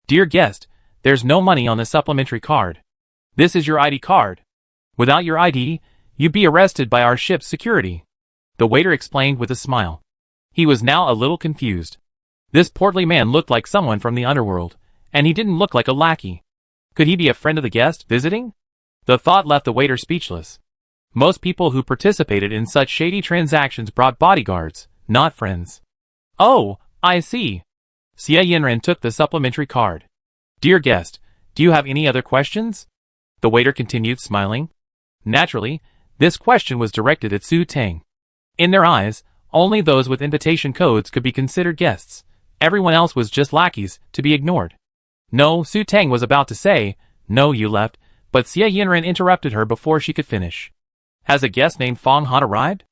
Dear guest, there's no money on the supplementary card. This is your ID card. Without your ID, you'd be arrested by our ship's security. The waiter explained with a smile. He was now a little confused. This portly man looked like someone from the underworld, and he didn't look like a lackey. Could he be a friend of the guest visiting? The thought left the waiter speechless. Most people who participated in such shady transactions brought bodyguards, not friends. Oh, I see. Xia Yanran took the supplementary card. Dear guest, do you have any other questions? The waiter continued smiling. Naturally, this question was directed at Su Teng. In their eyes, only those with invitation codes could be considered guests. Everyone else was just lackeys, to be ignored. No, Su Teng was about to say, no you left, but Xia Yanran interrupted her before she could finish. Has a guest named Fang Han arrived?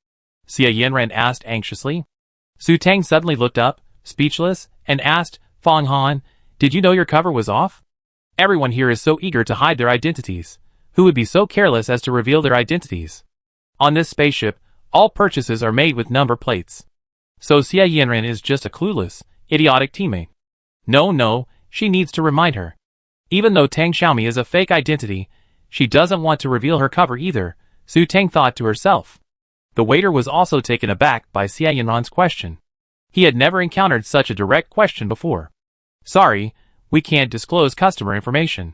Xia Yanran asked anxiously. Su Teng suddenly looked up, speechless, and asked, Fang Han, did you know your cover was off? Everyone here is so eager to hide their identities. Who would be so careless as to reveal their identities? On this spaceship, all purchases are made with number plates. So Xia Yanran is just a clueless, idiotic teammate. No, she needs to remind her. Even though Tang Xiaomi is a fake identity, she doesn't want to reveal her cover either, Su Teng thought to herself. The waiter was also taken aback by Xia Yanran's question. He had never encountered such a direct question before. Sorry, we can't disclose customer information.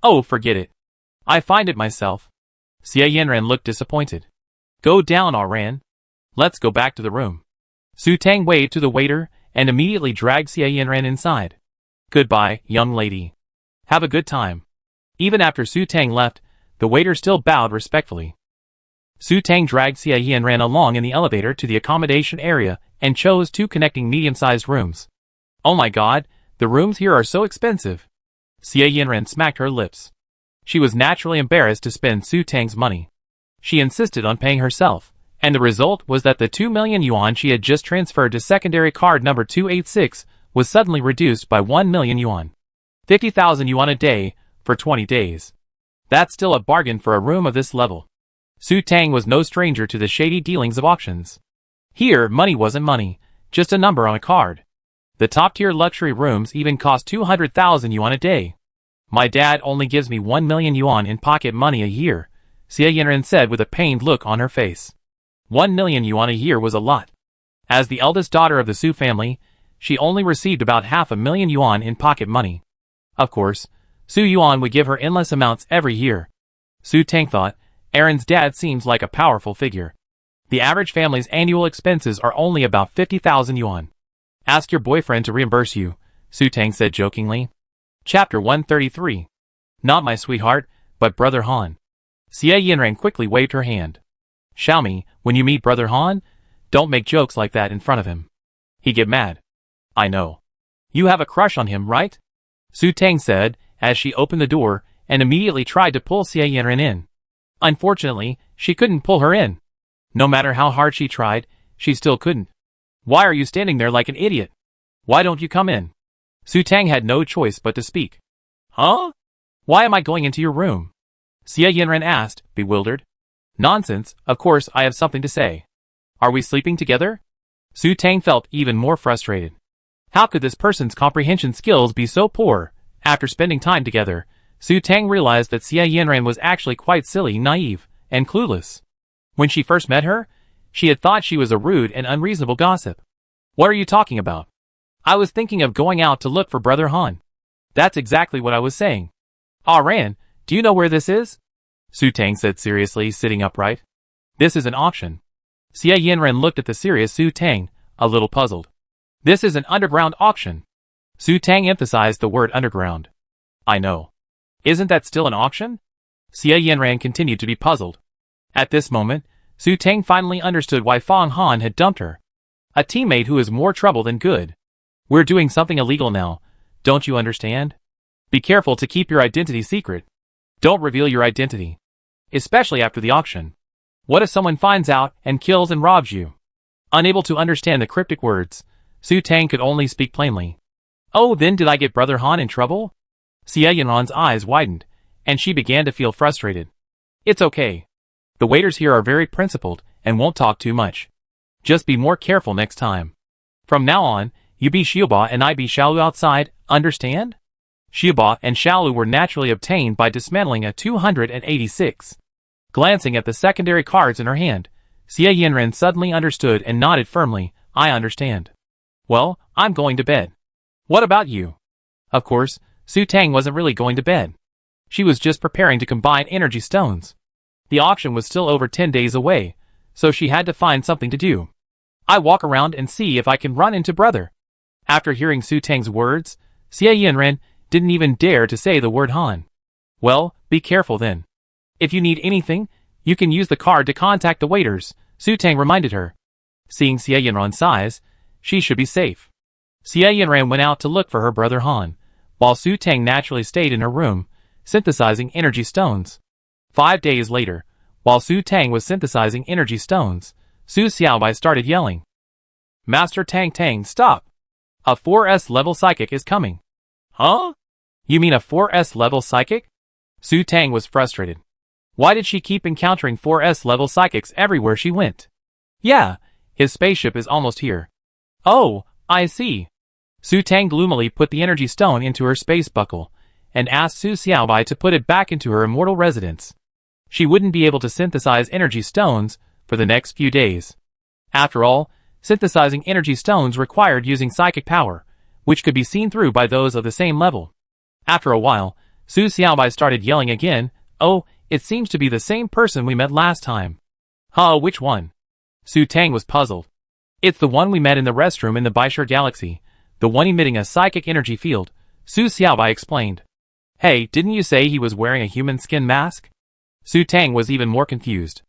Oh, forget it. I find it myself. Xia Yanran looked disappointed. Go down, Ran. Let's go back to the room. Su Teng waved to the waiter and immediately dragged Xia Yanran inside. Goodbye, young lady. Have a good time. Even after Su Teng left, the waiter still bowed respectfully. Su Teng dragged Xia Yanran along in the elevator to the accommodation area and chose two connecting medium-sized rooms. Oh my god, the rooms here are so expensive. Xia Yanran smacked her lips. She was naturally embarrassed to spend Su Teng's money. She insisted on paying herself, and the result was that the 2 million yuan she had just transferred to secondary card number 286 was suddenly reduced by 1 million yuan. 50,000 yuan a day, for 20 days. That's still a bargain for a room of this level. Su Teng was no stranger to the shady dealings of auctions. Here, money wasn't money, just a number on a card. The top-tier luxury rooms even cost 200,000 yuan a day. My dad only gives me 1 million yuan in pocket money a year, Xia Yanran said with a pained look on her face. 1 million yuan a year was a lot. As the eldest daughter of the Su family, she only received about 500,000 yuan in pocket money. Of course, Su Yuan would give her endless amounts every year. Su Teng thought, Aaron's dad seems like a powerful figure. The average family's annual expenses are only about 50,000 yuan. Ask your boyfriend to reimburse you, Su Tang said jokingly. Chapter 133. Not my sweetheart, but Brother Han. Xie Yinran quickly waved her hand. Xiaomi, when you meet Brother Han, don't make jokes like that in front of him. He get mad. I know. You have a crush on him, right? Su Tang said, as she opened the door, and immediately tried to pull Xie Yinran in. Unfortunately, she couldn't pull her in. No matter how hard she tried, she still couldn't. Why are you standing there like an idiot? Why don't you come in? Su Tang had no choice but to speak. Huh? Why am I going into your room? Xie Yinran asked, bewildered. Nonsense, of course I have something to say. Are we sleeping together? Su Tang felt even more frustrated. How could this person's comprehension skills be so poor? After spending time together, Su Tang realized that Xie Yinran was actually quite silly, naive, and clueless. When she first met her, she had thought she was a rude and unreasonable gossip. What are you talking about? I was thinking of going out to look for Brother Han. That's exactly what I was saying. Ah Ran, do you know where this is? Su Tang said seriously, sitting upright. This is an auction. Xie Yinran looked at the serious Su Tang, a little puzzled. This is an underground auction. Su Tang emphasized the word underground. I know. Isn't that still an auction? Xie Yinran continued to be puzzled. At this moment, Su Tang finally understood why Fang Han had dumped her. A teammate who is more trouble than good. We're doing something illegal now, don't you understand? Be careful to keep your identity secret. Don't reveal your identity. Especially after the auction. What if someone finds out and kills and robs you? Unable to understand the cryptic words, Su Tang could only speak plainly. Oh, then did I get Brother Han in trouble? Xie Yinran's eyes widened, and she began to feel frustrated. It's okay. The waiters here are very principled and won't talk too much. Just be more careful next time. From now on, you be Xiaoba and I be Xiaolu outside, understand? Xiaoba and Xiaolu were naturally obtained by dismantling a 286. Glancing at the secondary cards in her hand, Xie Yinran suddenly understood and nodded firmly, I understand. Well, I'm going to bed. What about you? Of course, Su Tang wasn't really going to bed. She was just preparing to combine energy stones. The auction was still over 10 days away, so she had to find something to do. I walk around and see if I can run into Brother. After hearing Su Tang's words, Xie Yinran didn't even dare to say the word Han. Well, be careful then. If you need anything, you can use the card to contact the waiters, Su Tang reminded her. Seeing Xie Yinran's size, she should be safe. Xie Yinran went out to look for her Brother Han, while Su Tang naturally stayed in her room, synthesizing energy stones. 5 days later, while Su Tang was synthesizing energy stones, Su Xiaobai started yelling. Master Tang Tang, stop! A 4S level psychic is coming. Huh? You mean a 4S level psychic? Su Tang was frustrated. Why did she keep encountering 4S level psychics everywhere she went? Yeah, his spaceship is almost here. Oh, I see. Su Tang gloomily put the energy stone into her space buckle, and asked Su Xiaobai to put it back into her immortal residence. She wouldn't be able to synthesize energy stones for the next few days. After all, synthesizing energy stones required using psychic power, which could be seen through by those of the same level. After a while, Su Xiaobai started yelling again, oh, it seems to be the same person we met last time. Huh, which one? Su Tang was puzzled. It's the one we met in the restroom in the Baishur Galaxy, the one emitting a psychic energy field, Su Xiaobai explained. Hey, didn't you say he was wearing a human skin mask? Su Tang was even more confused.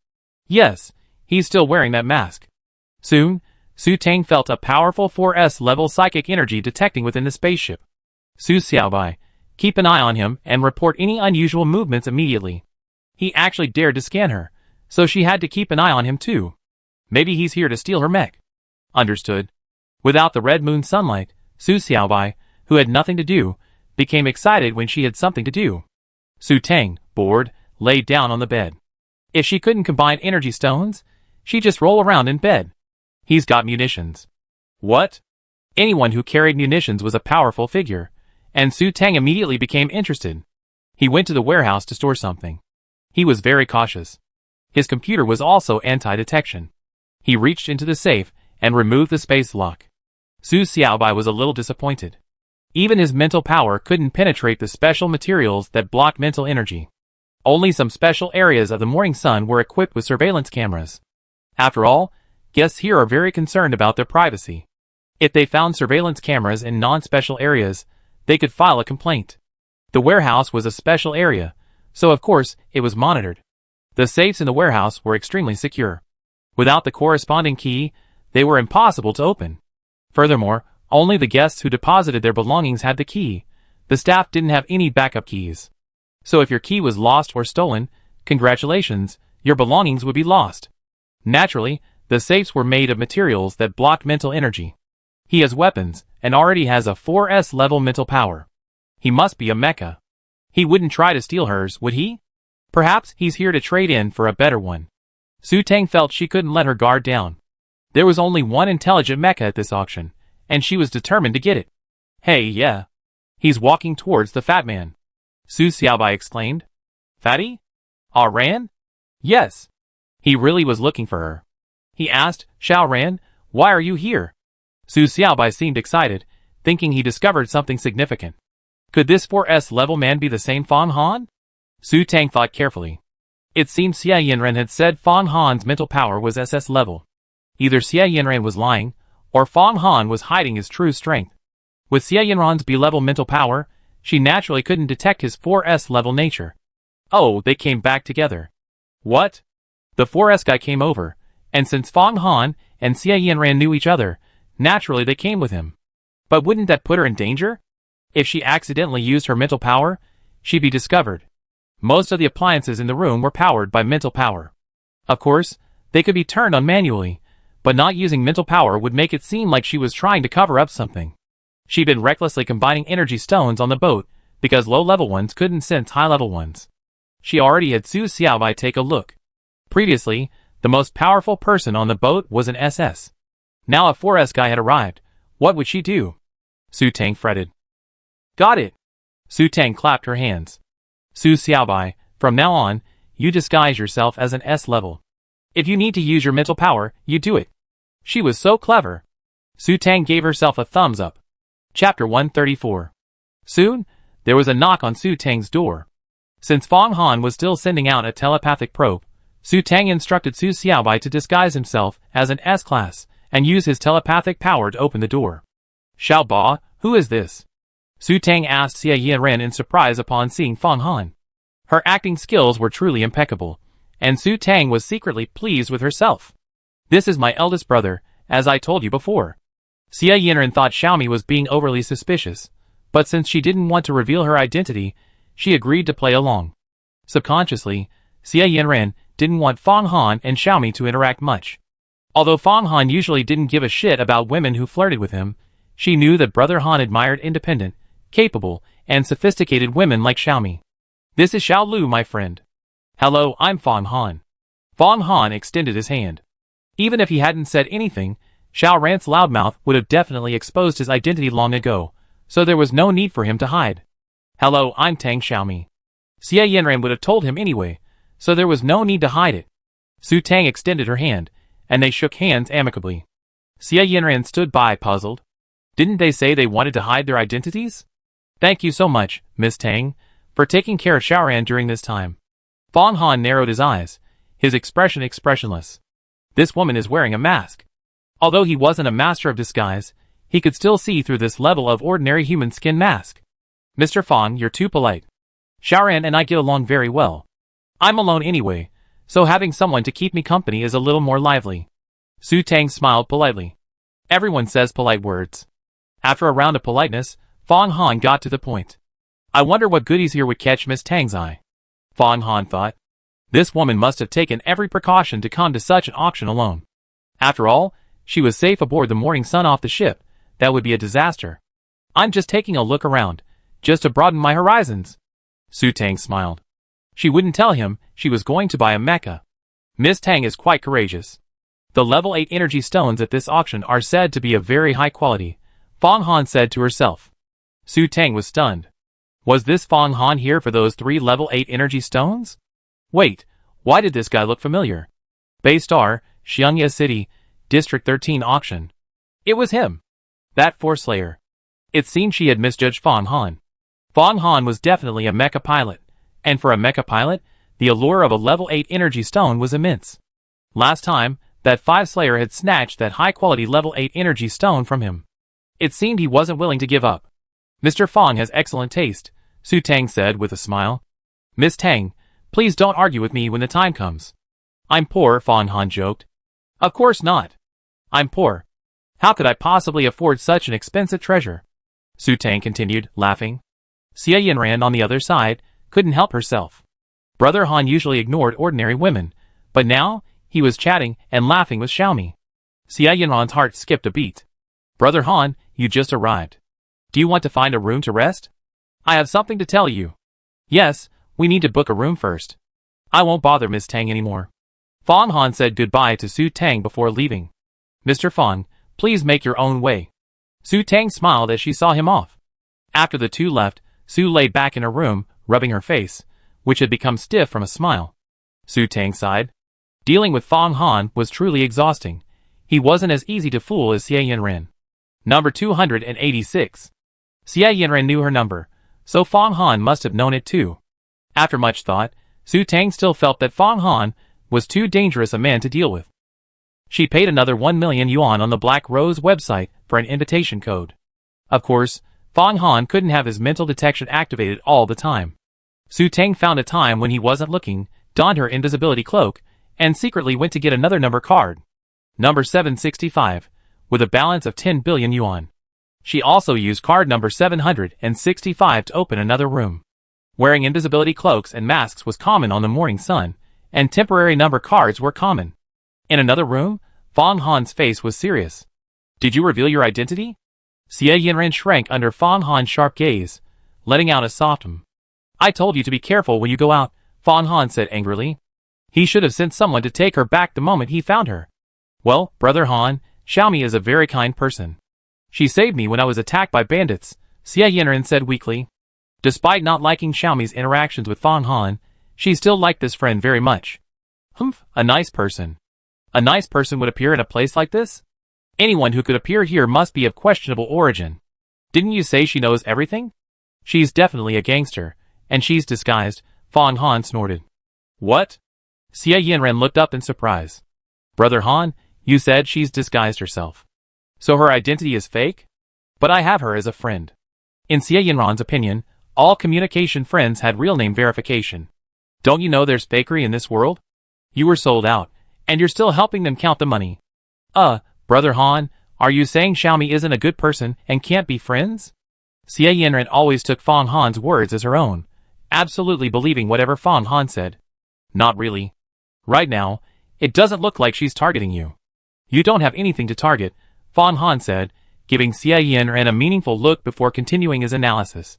Yes, he's still wearing that mask. Soon, Su Tang felt a powerful 4S level psychic energy detecting within the spaceship. Su Xiaobai, keep an eye on him and report any unusual movements immediately. He actually dared to scan her, so she had to keep an eye on him too. Maybe he's here to steal her mech. Understood. Without the red moon sunlight, Su Xiaobai, who had nothing to do, became excited when she had something to do. Su Tang, bored, laid down on the bed. If she couldn't combine energy stones, she'd just roll around in bed. He's got munitions. What? Anyone who carried munitions was a powerful figure, and Su Tang immediately became interested. He went to the warehouse to store something. He was very cautious. His computer was also anti-detection. He reached into the safe and removed the space lock. Su Xiaobai was a little disappointed. Even his mental power couldn't penetrate the special materials that blocked mental energy. Only some special areas of the morning sun were equipped with surveillance cameras. After all, guests here are very concerned about their privacy. If they found surveillance cameras in non-special areas, they could file a complaint. The warehouse was a special area, so of course it was monitored. The safes in the warehouse were extremely secure. Without the corresponding key, they were impossible to open. Furthermore, only the guests who deposited their belongings had the key. The staff didn't have any backup keys. So if your key was lost or stolen, congratulations, your belongings would be lost. Naturally, the safes were made of materials that blocked mental energy. He has weapons, and already has a 4S level mental power. He must be a mecha. He wouldn't try to steal hers, would he? Perhaps he's here to trade in for a better one. Su Tang felt she couldn't let her guard down. There was only one intelligent mecha at this auction, and she was determined to get it. Hey, yeah. He's walking towards the fat man. Su Xiaobai exclaimed. Fatty? Ah Ran? Yes. He really was looking for her. He asked, Xiao Ran, why are you here? Su Xiaobai seemed excited, thinking he discovered something significant. Could this 4S level man be the same Fang Han? Su Tang thought carefully. It seemed Xie Yinren had said Fang Han's mental power was SS level. Either Xie Yinren was lying, or Fang Han was hiding his true strength. With Xie Yinren's B-level mental power, she naturally couldn't detect his 4S level nature. Oh, they came back together. What? The 4S guy came over, and since Fang Han and Xie Yinren knew each other, naturally they came with him. But wouldn't that put her in danger? If she accidentally used her mental power, she'd be discovered. Most of the appliances in the room were powered by mental power. Of course, they could be turned on manually, but not using mental power would make it seem like she was trying to cover up something. She'd been recklessly combining energy stones on the boat because low-level ones couldn't sense high-level ones. She already had Su Xiaobai take a look. Previously, the most powerful person on the boat was an SS. Now a 4S guy had arrived. What would she do? Su Tang fretted. Got it. Su Tang clapped her hands. Su Xiaobai, from now on, you disguise yourself as an S level. If you need to use your mental power, you do it. She was so clever. Su Tang gave herself a thumbs up. Chapter 134. Soon, there was a knock on Su Tang's door. Since Fang Han was still sending out a telepathic probe, Su Tang instructed Su Xiaobai to disguise himself as an S-class and use his telepathic power to open the door. Xiao Ba, who is this? Su Tang asked Xie Yinren in surprise upon seeing Fang Han. Her acting skills were truly impeccable, and Su Tang was secretly pleased with herself. This is my eldest brother, as I told you before. Xie Yinren thought Xiaomi was being overly suspicious, but since she didn't want to reveal her identity, she agreed to play along. Subconsciously, Xie Yinren didn't want Fang Han and Xiaomi to interact much. Although Fang Han usually didn't give a shit about women who flirted with him, she knew that Brother Han admired independent, capable, and sophisticated women like Xiaomi. This is Xiao Lu, my friend. Hello, I'm Fang Han. Fang Han extended his hand. Even if he hadn't said anything, Xiao Ran's loudmouth would have definitely exposed his identity long ago, so there was no need for him to hide. Hello, I'm Tang Xiaomi. Xie Yinren would have told him anyway, so there was no need to hide it. Su Tang extended her hand, and they shook hands amicably. Xie Yinren stood by, puzzled. Didn't they say they wanted to hide their identities? Thank you so much, Miss Tang, for taking care of Xiaoran during this time. Fang Han narrowed his eyes, his expression expressionless. This woman is wearing a mask. Although he wasn't a master of disguise, he could still see through this level of ordinary human skin mask. Mr. Fang, you're too polite. Xiaoran and I get along very well. I'm alone anyway, so having someone to keep me company is a little more lively. Su Tang smiled politely. Everyone says polite words. After a round of politeness, Fang Han got to the point. I wonder what goodies here would catch Miss Tang's eye. Fang Han thought. This woman must have taken every precaution to come to such an auction alone. After all, she was safe aboard the Morning Sun off the ship. That would be a disaster. I'm just taking a look around, just to broaden my horizons. Su Tang smiled. She wouldn't tell him she was going to buy a mecha. Miss Tang is quite courageous. The level 8 energy stones at this auction are said to be of very high quality, Fang Han said to herself. Su Tang was stunned. Was this Fang Han here for those 3 level 8 energy stones? Wait, why did this guy look familiar? Bay Star, Xiangye City, District 13 auction. It was him. That Force Slayer. It seemed she had misjudged Fang Han. Fang Han was definitely a mecha pilot, and for a mecha pilot, the allure of a level 8 energy stone was immense. Last time, that 5 Slayer had snatched that high-quality level 8 energy stone from him. It seemed he wasn't willing to give up. Mr. Fong has excellent taste, Su Tang said with a smile. Miss Tang, please don't argue with me when the time comes. I'm poor, Fong Han joked. Of course not. I'm poor. How could I possibly afford such an expensive treasure? Su Tang continued, laughing. Xia Yinran on the other side couldn't help herself. Brother Han usually ignored ordinary women, but now he was chatting and laughing with Xiaomi. Xia Yinran's heart skipped a beat. Brother Han, you just arrived. Do you want to find a room to rest? I have something to tell you. Yes, we need to book a room first. I won't bother Miss Tang anymore. Fong Han said goodbye to Su Tang before leaving. Mr. Fong, please make your own way. Su Tang smiled as she saw him off. After the two left, Su lay back in her room, rubbing her face, which had become stiff from a smile. Su Tang sighed. Dealing with Fong Han was truly exhausting. He wasn't as easy to fool as Xia Yinren. Number 286. Xia Yinren knew her number, so Fong Han must have known it too. After much thought, Su Tang still felt that Fong Han was too dangerous a man to deal with. She paid another 1 million yuan on the Black Rose website for an invitation code. Of course, Fong Han couldn't have his mental detection activated all the time. Su Tang found a time when he wasn't looking, donned her invisibility cloak, and secretly went to get another number card. Number 765, with a balance of 10 billion yuan. She also used card number 765 to open another room. Wearing invisibility cloaks and masks was common on the morning sun, and temporary number cards were common. In another room, Fong Han's face was serious. Did you reveal your identity? Xia Yinren shrank under Fong Han's sharp gaze, letting out a soft I told you to be careful when you go out, Fong Han said angrily. He should have sent someone to take her back the moment he found her. Well, Brother Han, Xiaomi is a very kind person. She saved me when I was attacked by bandits, Xia Yinren said weakly. Despite not liking Xiaomi's interactions with Fong Han, she still liked this friend very much. Humph, a nice person. A nice person would appear in a place like this? Anyone who could appear here must be of questionable origin. Didn't you say she knows everything? She's definitely a gangster, and she's disguised, Fong Han snorted. What? Xia Yinren looked up in surprise. Brother Han, you said she's disguised herself. So her identity is fake? But I have her as a friend. In Xia Yinren's opinion, all communication friends had real name verification. Don't you know there's fakery in this world? You were sold out, and you're still helping them count the money. Brother Han, are you saying Xiaomi isn't a good person and can't be friends? Xia Yinren always took Fong Han's words as her own, absolutely believing whatever Fong Han said. Not really. Right now, it doesn't look like she's targeting you. You don't have anything to target, Fong Han said, giving Xia Yinren a meaningful look before continuing his analysis.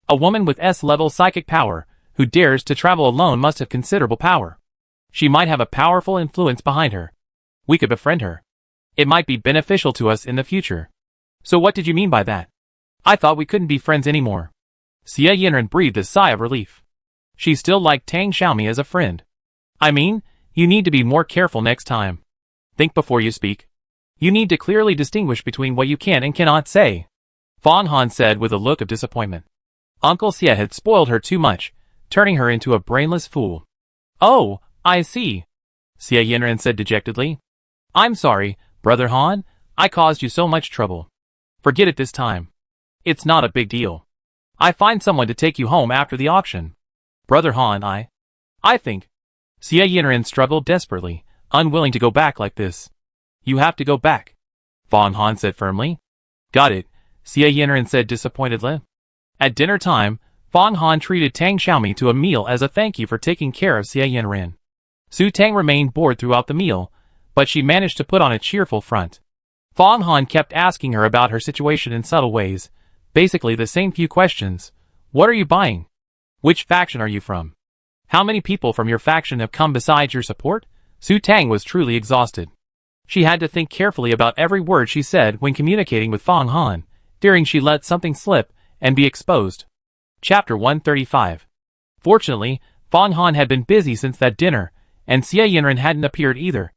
A woman with S-level psychic power, who dares to travel alone must have considerable power. She might have a powerful influence behind her. We could befriend her. It might be beneficial to us in the future. So what did you mean by that? I thought we couldn't be friends anymore. Xia Yinren breathed a sigh of relief. She still liked Tang Xiaomi as a friend. I mean, you need to be more careful next time. Think before you speak. You need to clearly distinguish between what you can and cannot say, Fong Han said with a look of disappointment. Uncle Xia had spoiled her too much, turning her into a brainless fool. Oh, I see, Xia Yinren said dejectedly. I'm sorry, Brother Han, I caused you so much trouble. Forget it this time. It's not a big deal. I find someone to take you home after the auction. Brother Han, I think. Xia Yinren struggled desperately, unwilling to go back like this. You have to go back, Fong Han said firmly. Got it, Xia Yinren said disappointedly. At dinner time, Fong Han treated Tang Xiaomi to a meal as a thank you for taking care of Xia Yinren. Su Tang remained bored throughout the meal, but she managed to put on a cheerful front. Fong Han kept asking her about her situation in subtle ways, basically the same few questions. What are you buying? Which faction are you from? How many people from your faction have come besides your support? Su Tang was truly exhausted. She had to think carefully about every word she said when communicating with Fong Han, fearing she let something slip and be exposed. Chapter 135. Fortunately, Fong Han had been busy since that dinner, and Xia Yinren hadn't appeared either.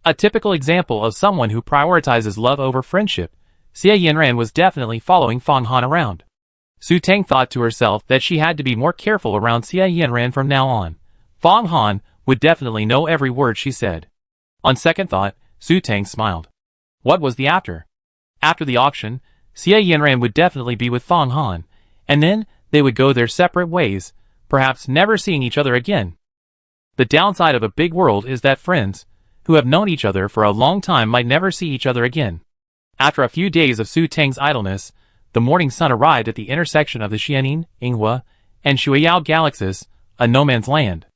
A typical example of someone who prioritizes love over friendship, Xia Yinren was definitely following Fong Han around. Su Tang thought to herself that she had to be more careful around Xia Yinren from now on. Fong Han would definitely know every word she said. On second thought, Su Tang smiled. What was the after? After the auction, Xie Yanran would definitely be with Fang Han, and then they would go their separate ways, perhaps never seeing each other again. The downside of a big world is that friends, who have known each other for a long time, might never see each other again. After a few days of Su Tang's idleness, the morning sun arrived at the intersection of the Xianin, Yinghua, and Shuiyao galaxies, a no-man's land.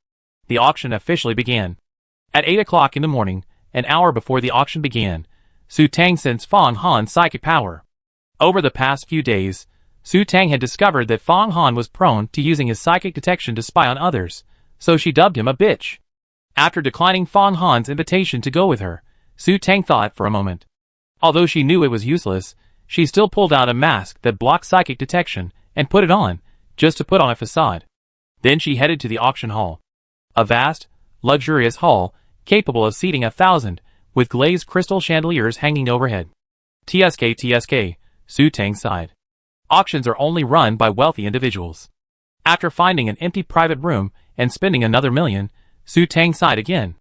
The auction officially began. At 8 o'clock in the morning, an hour before the auction began, Su Tang sensed Fang Han's psychic power. Over the past few days, Su Tang had discovered that Fang Han was prone to using his psychic detection to spy on others, so she dubbed him a bitch. After declining Fang Han's invitation to go with her, Su Tang thought for a moment. Although she knew it was useless, she still pulled out a mask that blocked psychic detection and put it on, just to put on a facade. Then she headed to the auction hall. A vast, luxurious hall, capable of seating 1,000, with glazed crystal chandeliers hanging overhead. TSK, Su Tang sighed. Auctions are only run by wealthy individuals. After finding an empty private room and spending another million, Su Tang sighed again.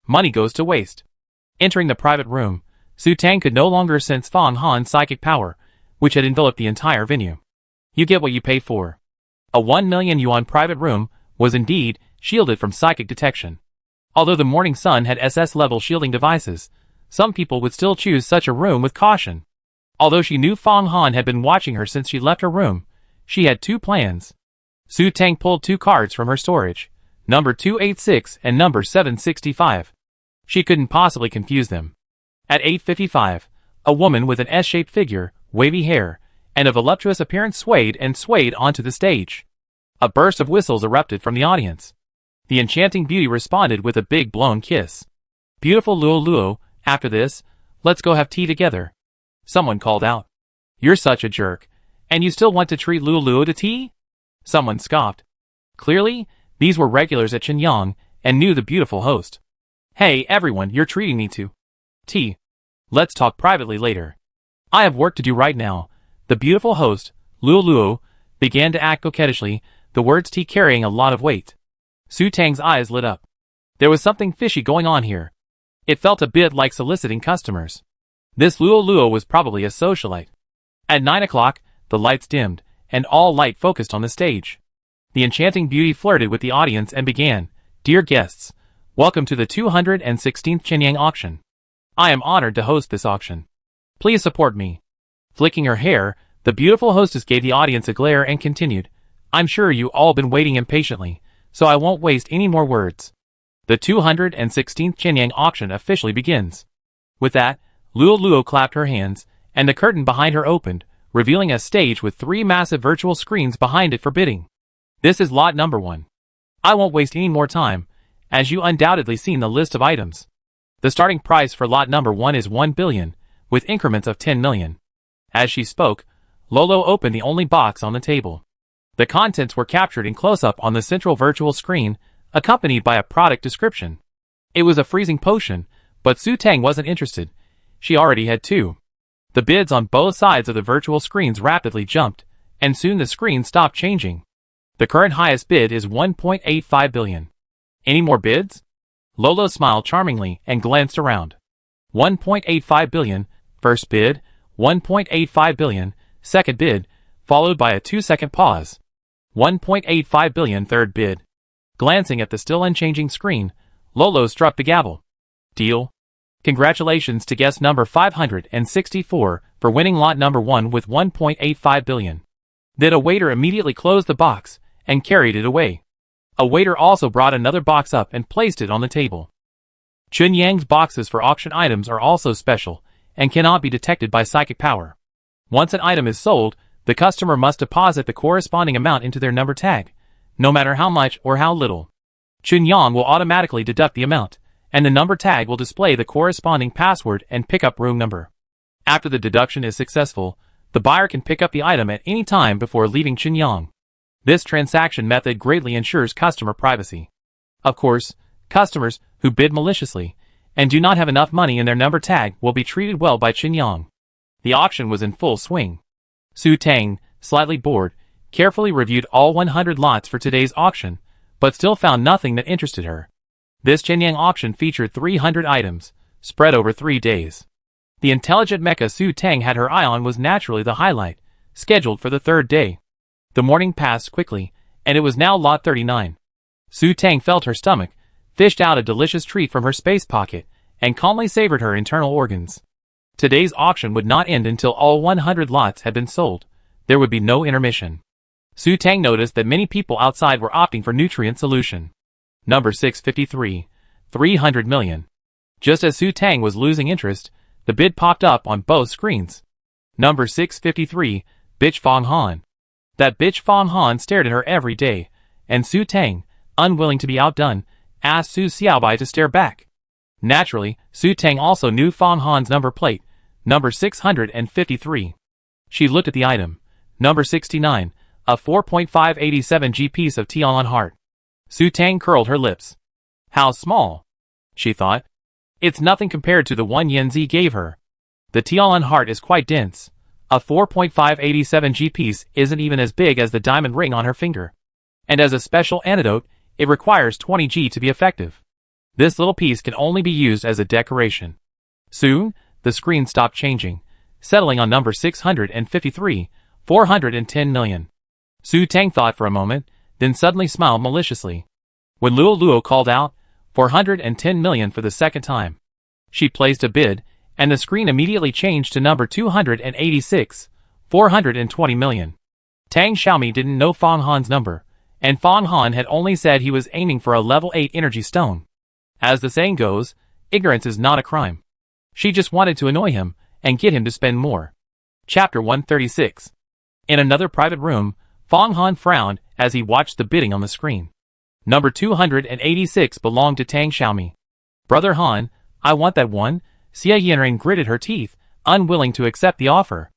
Money goes to waste. Entering the private room, Su Tang could no longer sense Fang Han's psychic power, which had enveloped the entire venue. You get what you pay for. A 1 million yuan private room was indeed shielded from psychic detection. Although the morning sun had SS-level shielding devices, some people would still choose such a room with caution. Although she knew Fang Han had been watching her since she left her room, she had two plans. Su Tang pulled two cards from her storage, number 286 and number 765. She couldn't possibly confuse them. At 8:55, a woman with an S-shaped figure, wavy hair, and a voluptuous appearance swayed onto the stage. A burst of whistles erupted from the audience. The enchanting beauty responded with a big blown kiss. Beautiful Luo Luo, after this, let's go have tea together. Someone called out. You're such a jerk, and you still want to treat Luo Luo to tea? Someone scoffed. Clearly, these were regulars at Shenyang, and knew the beautiful host. Hey everyone, you're treating me to tea. Let's talk privately later. I have work to do right now. The beautiful host, Luo Luo, began to act coquettishly, the words tea carrying a lot of weight. Su Tang's eyes lit up. There was something fishy going on here. It felt a bit like soliciting customers. This Luo Luo was probably a socialite. At 9 o'clock, the lights dimmed, and all light focused on the stage. The enchanting beauty flirted with the audience and began, Dear guests, welcome to the 216th Shenyang auction. I am honored to host this auction. Please support me. Flicking her hair, the beautiful hostess gave the audience a glare and continued, I'm sure you all been waiting impatiently, so I won't waste any more words. The 216th Shenyang auction officially begins. With that, Luo Luo clapped her hands, and the curtain behind her opened, revealing a stage with 3 massive virtual screens behind it for bidding. This is lot number 1. I won't waste any more time, as you undoubtedly seen the list of items. The starting price for lot number 1 is 1 billion, with increments of 10 million. As she spoke, Lolo opened the only box on the table. The contents were captured in close-up on the central virtual screen, accompanied by a product description. It was a freezing potion, but Su Tang wasn't interested. She already had 2. The bids on both sides of the virtual screens rapidly jumped, and soon the screen stopped changing. The current highest bid is 1.85 billion. Any more bids? Lolo smiled charmingly and glanced around. 1.85 billion, first bid, 1.85 billion, second bid, followed by a 2-second pause. 1.85 billion, third bid. Glancing at the still unchanging screen, Lolo struck the gavel. Deal. Congratulations to guest number 564 for winning lot number 1 with 1.85 billion. Then a waiter immediately closed the box and carried it away. A waiter also brought another box up and placed it on the table. Chunyang's boxes for auction items are also special and cannot be detected by psychic power. Once an item is sold, the customer must deposit the corresponding amount into their number tag, no matter how much or how little. Chunyang will automatically deduct the amount, and the number tag will display the corresponding password and pickup room number. After the deduction is successful, the buyer can pick up the item at any time before leaving Chunyang. This transaction method greatly ensures customer privacy. Of course, customers who bid maliciously and do not have enough money in their number tag will be treated well by Chunyang. The auction was in full swing. Su Tang, slightly bored, carefully reviewed all 100 lots for today's auction, but still found nothing that interested her. This Shenyang auction featured 300 items, spread over 3 days. The intelligent mecha Su Tang had her eye on was naturally the highlight, scheduled for the third day. The morning passed quickly, and it was now lot 39. Su Tang felt her stomach, fished out a delicious treat from her space pocket, and calmly savored her internal organs. Today's auction would not end until all 100 lots had been sold. There would be no intermission. Su Tang noticed that many people outside were opting for nutrient solution. Number 653. 300 million. Just as Su Tang was losing interest, the bid popped up on both screens. Number 653. Bitch Fong Han. That bitch Fong Han stared at her every day, and Su Tang, unwilling to be outdone, asked Su Xiaobai to stare back. Naturally, Su Tang also knew Fong Han's number plate, number 653. She looked at the item. Number 69, a 4.587 G piece of Tianlong heart. Su Tang curled her lips. How small, she thought. It's nothing compared to the one Yan Zi gave her. The Tianlong heart is quite dense. A 4.587 G piece isn't even as big as the diamond ring on her finger. And as a special antidote, it requires 20 G to be effective. This little piece can only be used as a decoration. Soon, the screen stopped changing, settling on number 653, 410 million. Su Tang thought for a moment, then suddenly smiled maliciously. When Luo Luo called out, 410 million for the second time, she placed a bid, and the screen immediately changed to number 286, 420 million. Tang Xiaomi didn't know Fong Han's number, and Fong Han had only said he was aiming for a level 8 energy stone. As the saying goes, ignorance is not a crime. She just wanted to annoy him and get him to spend more. Chapter 136. In another private room, Fong Han frowned as he watched the bidding on the screen. Number 286 belonged to Tang Xiaomi. Brother Han, I want that one. Xia Yanran gritted her teeth, unwilling to accept the offer.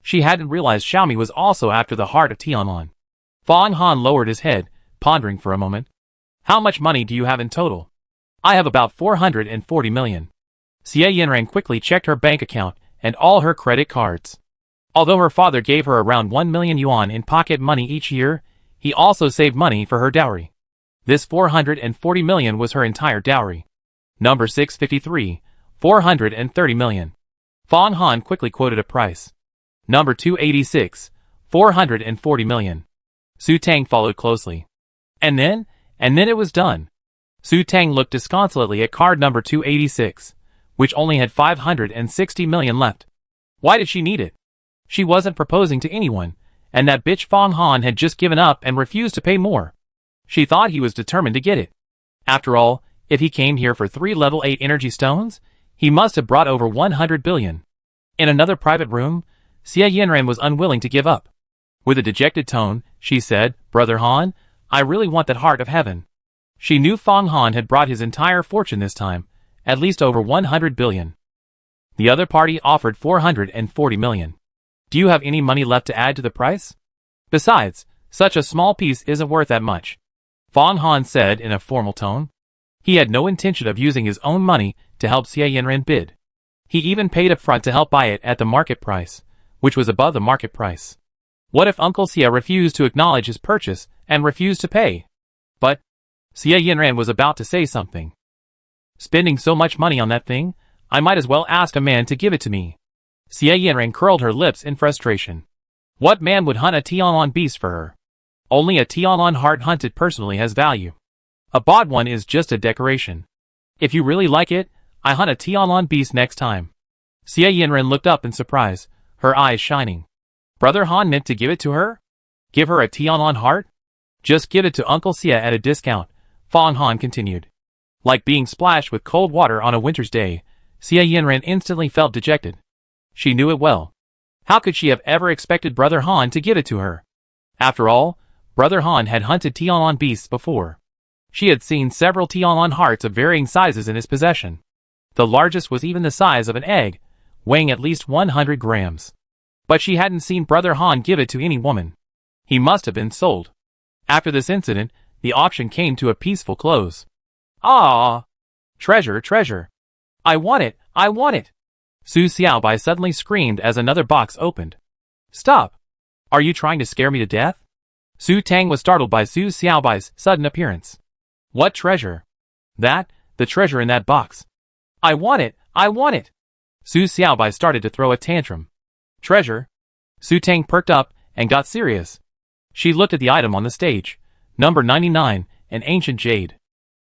She hadn't realized Xiaomi was also after the heart of Tianlong. Fong Han lowered his head, pondering for a moment. How much money do you have in total? I have about 440 million. Xia Yanran quickly checked her bank account and all her credit cards. Although her father gave her around 1 million yuan in pocket money each year, he also saved money for her dowry. This 440 million was her entire dowry. Number 653, 430 million. Fong Han quickly quoted a price. Number 286, 440 million. Su Tang followed closely. And then it was done. Su Tang looked disconsolately at card number 286, which only had 560 million left. Why did she need it? She wasn't proposing to anyone, and that bitch Fong Han had just given up and refused to pay more. She thought he was determined to get it. After all, if he came here for 3 level 8 energy stones, he must have brought over 100 billion. In another private room, Xia Yanran was unwilling to give up. With a dejected tone, she said, Brother Han, I really want that heart of heaven. She knew Fong Han had brought his entire fortune this time, at least over 100 billion. The other party offered 440 million. Do you have any money left to add to the price? Besides, such a small piece isn't worth that much. Fong Han said in a formal tone. He had no intention of using his own money to help Xia Yanran bid. He even paid up front to help buy it at the market price, which was above the market price. What if Uncle Xia refused to acknowledge his purchase and refused to pay? But Xia Yanran was about to say something. Spending so much money on that thing, I might as well ask a man to give it to me. Xia Yanran curled her lips in frustration. What man would hunt a Tianlong beast for her? Only a Tianlong heart hunted personally has value. A bought one is just a decoration. If you really like it, I hunt a Tianlong beast next time. Xia Yanran looked up in surprise, her eyes shining. Brother Han meant to give it to her? Give her a Tianlong heart? Just give it to Uncle Xia at a discount, Fong Han continued. Like being splashed with cold water on a winter's day, Xia Yanran instantly felt dejected. She knew it well. How could she have ever expected Brother Han to give it to her? After all, Brother Han had hunted Tianlong beasts before. She had seen several Tianlong hearts of varying sizes in his possession. The largest was even the size of an egg, weighing at least 100 grams. But she hadn't seen Brother Han give it to any woman. He must have been sold. After this incident, the auction came to a peaceful close. Ah! Treasure, treasure! I want it! I want it! Su Xiaobai suddenly screamed as another box opened. Stop! Are you trying to scare me to death? Su Tang was startled by Su Xiaobai's sudden appearance. What treasure? That, the treasure in that box. I want it! I want it! Su Xiaobai started to throw a tantrum. Treasure? Su Tang perked up and got serious. She looked at the item on the stage. Number 99, an ancient jade.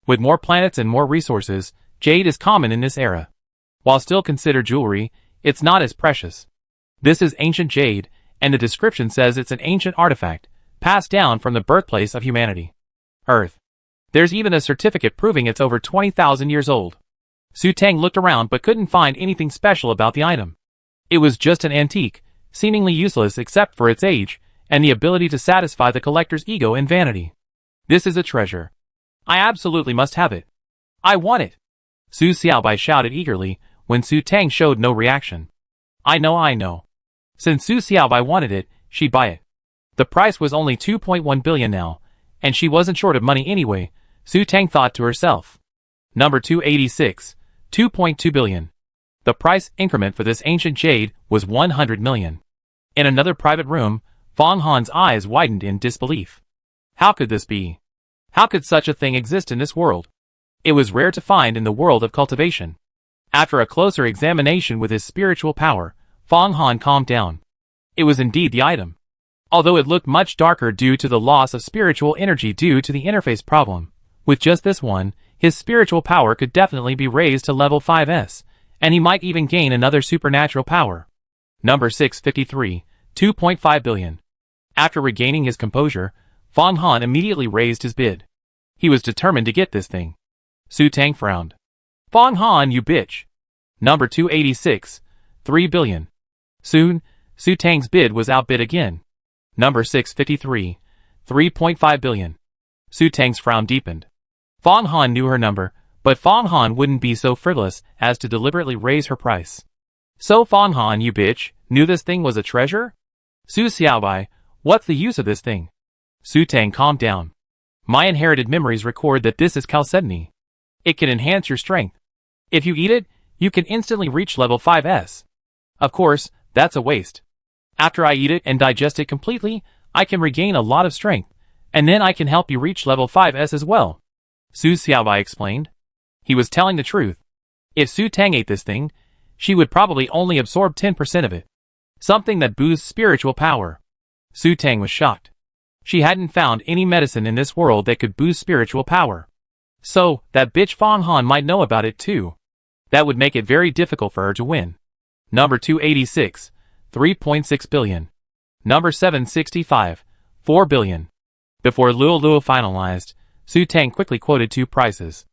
With more planets and more resources, jade is common in this era. While still considered jewelry, it's not as precious. This is ancient jade, and the description says it's an ancient artifact, passed down from the birthplace of humanity. Earth. There's even a certificate proving it's over 20,000 years old. Su Tang looked around but couldn't find anything special about the item. It was just an antique, seemingly useless except for its age, and the ability to satisfy the collector's ego and vanity. This is a treasure. I absolutely must have it. I want it. Su Xiaobai shouted eagerly, when Su Tang showed no reaction. I know. Since Su Xiaobai wanted it, she'd buy it. The price was only 2.1 billion now, and she wasn't short of money anyway, Su Tang thought to herself. Number 286, 2.2 billion. The price increment for this ancient jade was 100 million. In another private room, Fang Han's eyes widened in disbelief. How could this be? How could such a thing exist in this world? It was rare to find in the world of cultivation. After a closer examination with his spiritual power, Fang Han calmed down. It was indeed the item. Although it looked much darker due to the loss of spiritual energy due to the interface problem, with just this one, his spiritual power could definitely be raised to level 5S, and he might even gain another supernatural power. Number 653, 2.5 billion. After regaining his composure, Fang Han immediately raised his bid. He was determined to get this thing. Su Tang frowned. Fang Han, you bitch. Number 286, 3 billion. Soon, Su Tang's bid was outbid again. Number 653, 3.5 billion. Su Tang's frown deepened. Fang Han knew her number, but Fang Han wouldn't be so frivolous as to deliberately raise her price. So Fang Han, you bitch, knew this thing was a treasure? Su Xiaobai, what's the use of this thing? Su Tang calmed down. My inherited memories record that this is chalcedony. It can enhance your strength. If you eat it, you can instantly reach level 5S. Of course, that's a waste. After I eat it and digest it completely, I can regain a lot of strength, and then I can help you reach level 5S as well. Su Xiaobai explained. He was telling the truth. If Su Tang ate this thing, she would probably only absorb 10% of it. Something that boosts spiritual power. Su Tang was shocked. She hadn't found any medicine in this world that could boost spiritual power. So, that bitch Fang Han might know about it too. That would make it very difficult for her to win. Number 286, 3.6 billion. Number 765, 4 billion. Before Luo finalized, Su Tang quickly quoted two prices.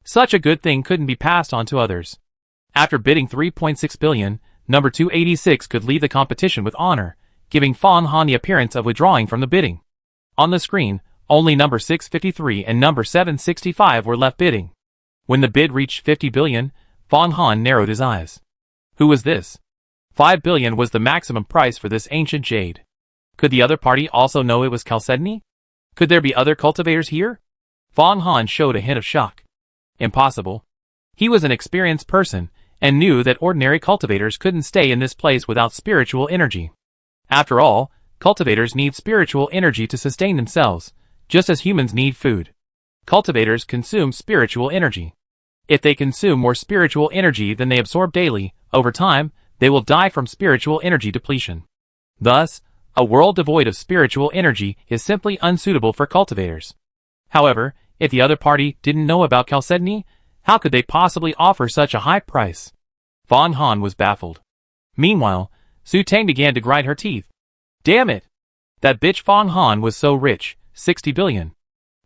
Such a good thing couldn't be passed on to others. After bidding 3.6 billion, number 286 could leave the competition with honor, giving Fang Han the appearance of withdrawing from the bidding. On the screen, only number 653 and number 765 were left bidding. When the bid reached 50 billion, Fang Han narrowed his eyes. Who was this? 5 billion was the maximum price for this ancient jade. Could the other party also know it was chalcedony? Could there be other cultivators here? Fang Han showed a hint of shock. Impossible. He was an experienced person, and knew that ordinary cultivators couldn't stay in this place without spiritual energy. After all, cultivators need spiritual energy to sustain themselves, just as humans need food. Cultivators consume spiritual energy. If they consume more spiritual energy than they absorb daily, over time, they will die from spiritual energy depletion. Thus, a world devoid of spiritual energy is simply unsuitable for cultivators. However, if the other party didn't know about chalcedony, how could they possibly offer such a high price? Fang Han was baffled. Meanwhile, Su Tang began to grind her teeth. Damn it! That bitch Fang Han was so rich, 60 billion.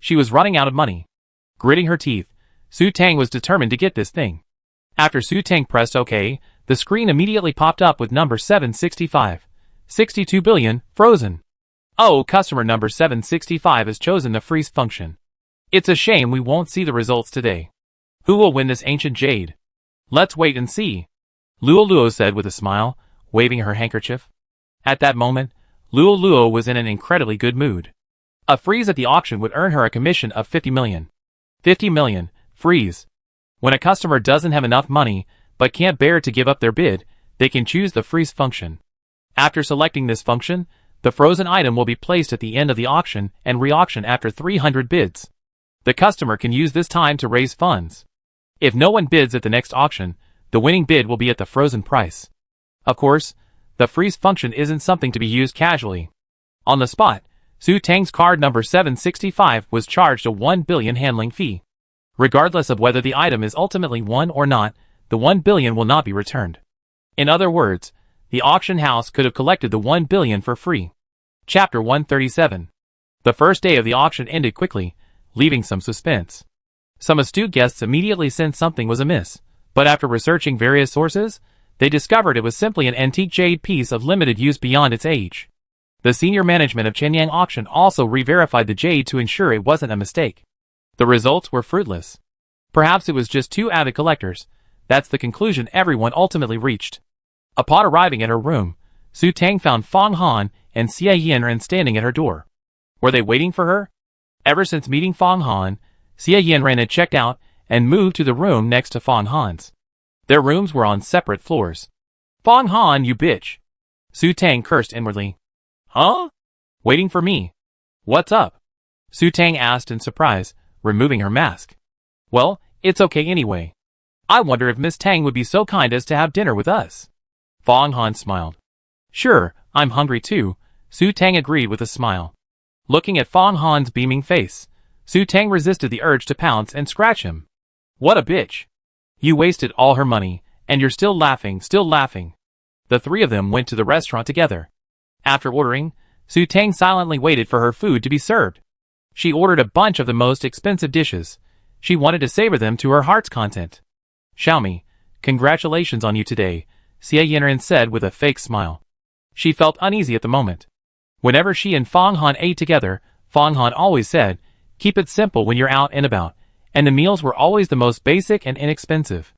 She was running out of money. Gritting her teeth, Su Tang was determined to get this thing. After Su Tang pressed OK, the screen immediately popped up with number 765. 62 billion, frozen. Oh, customer number 765 has chosen the freeze function. It's a shame we won't see the results today. Who will win this ancient jade? Let's wait and see. Luo said with a smile, waving her handkerchief. At that moment, Luo was in an incredibly good mood. A freeze at the auction would earn her a commission of 50 million. 50 million, freeze. When a customer doesn't have enough money, but can't bear to give up their bid, they can choose the freeze function. After selecting this function, the frozen item will be placed at the end of the auction and re-auction after 300 bids. The customer can use this time to raise funds. If no one bids at the next auction, the winning bid will be at the frozen price. Of course, the freeze function isn't something to be used casually. On the spot, Su Tang's card number 765 was charged a 1 billion handling fee. Regardless of whether the item is ultimately won or not, the 1 billion will not be returned. In other words, the auction house could have collected the 1 billion for free. Chapter 137. The first day of the auction ended quickly, leaving some suspense. Some astute guests immediately sensed something was amiss, but after researching various sources, they discovered it was simply an antique jade piece of limited use beyond its age. The senior management of Chenyang Auction also re-verified the jade to ensure it wasn't a mistake. The results were fruitless. Perhaps it was just two avid collectors. That's the conclusion everyone ultimately reached. Upon arriving at her room, Su Tang found Fang Han and Xie Yinren standing at her door. Were they waiting for her? Ever since meeting Fang Han, Xie Yinren had checked out and moved to the room next to Fang Han's. Their rooms were on separate floors. Fang Han, you bitch! Su Tang cursed inwardly. Huh? Waiting for me? What's up? Su Tang asked in surprise, removing her mask. Well, it's okay anyway. I wonder if Miss Tang would be so kind as to have dinner with us. Fang Han smiled. Sure, I'm hungry too, Su Tang agreed with a smile. Looking at Fang Han's beaming face, Su Tang resisted the urge to pounce and scratch him. What a bitch. You wasted all her money, and you're still laughing. The three of them went to the restaurant together. After ordering, Su Tang silently waited for her food to be served. She ordered a bunch of the most expensive dishes. She wanted to savor them to her heart's content. Xiaomi, congratulations on you today, Xie Yinren said with a fake smile. She felt uneasy at the moment. Whenever she and Fang Han ate together, Fang Han always said, keep it simple when you're out and about, and the meals were always the most basic and inexpensive.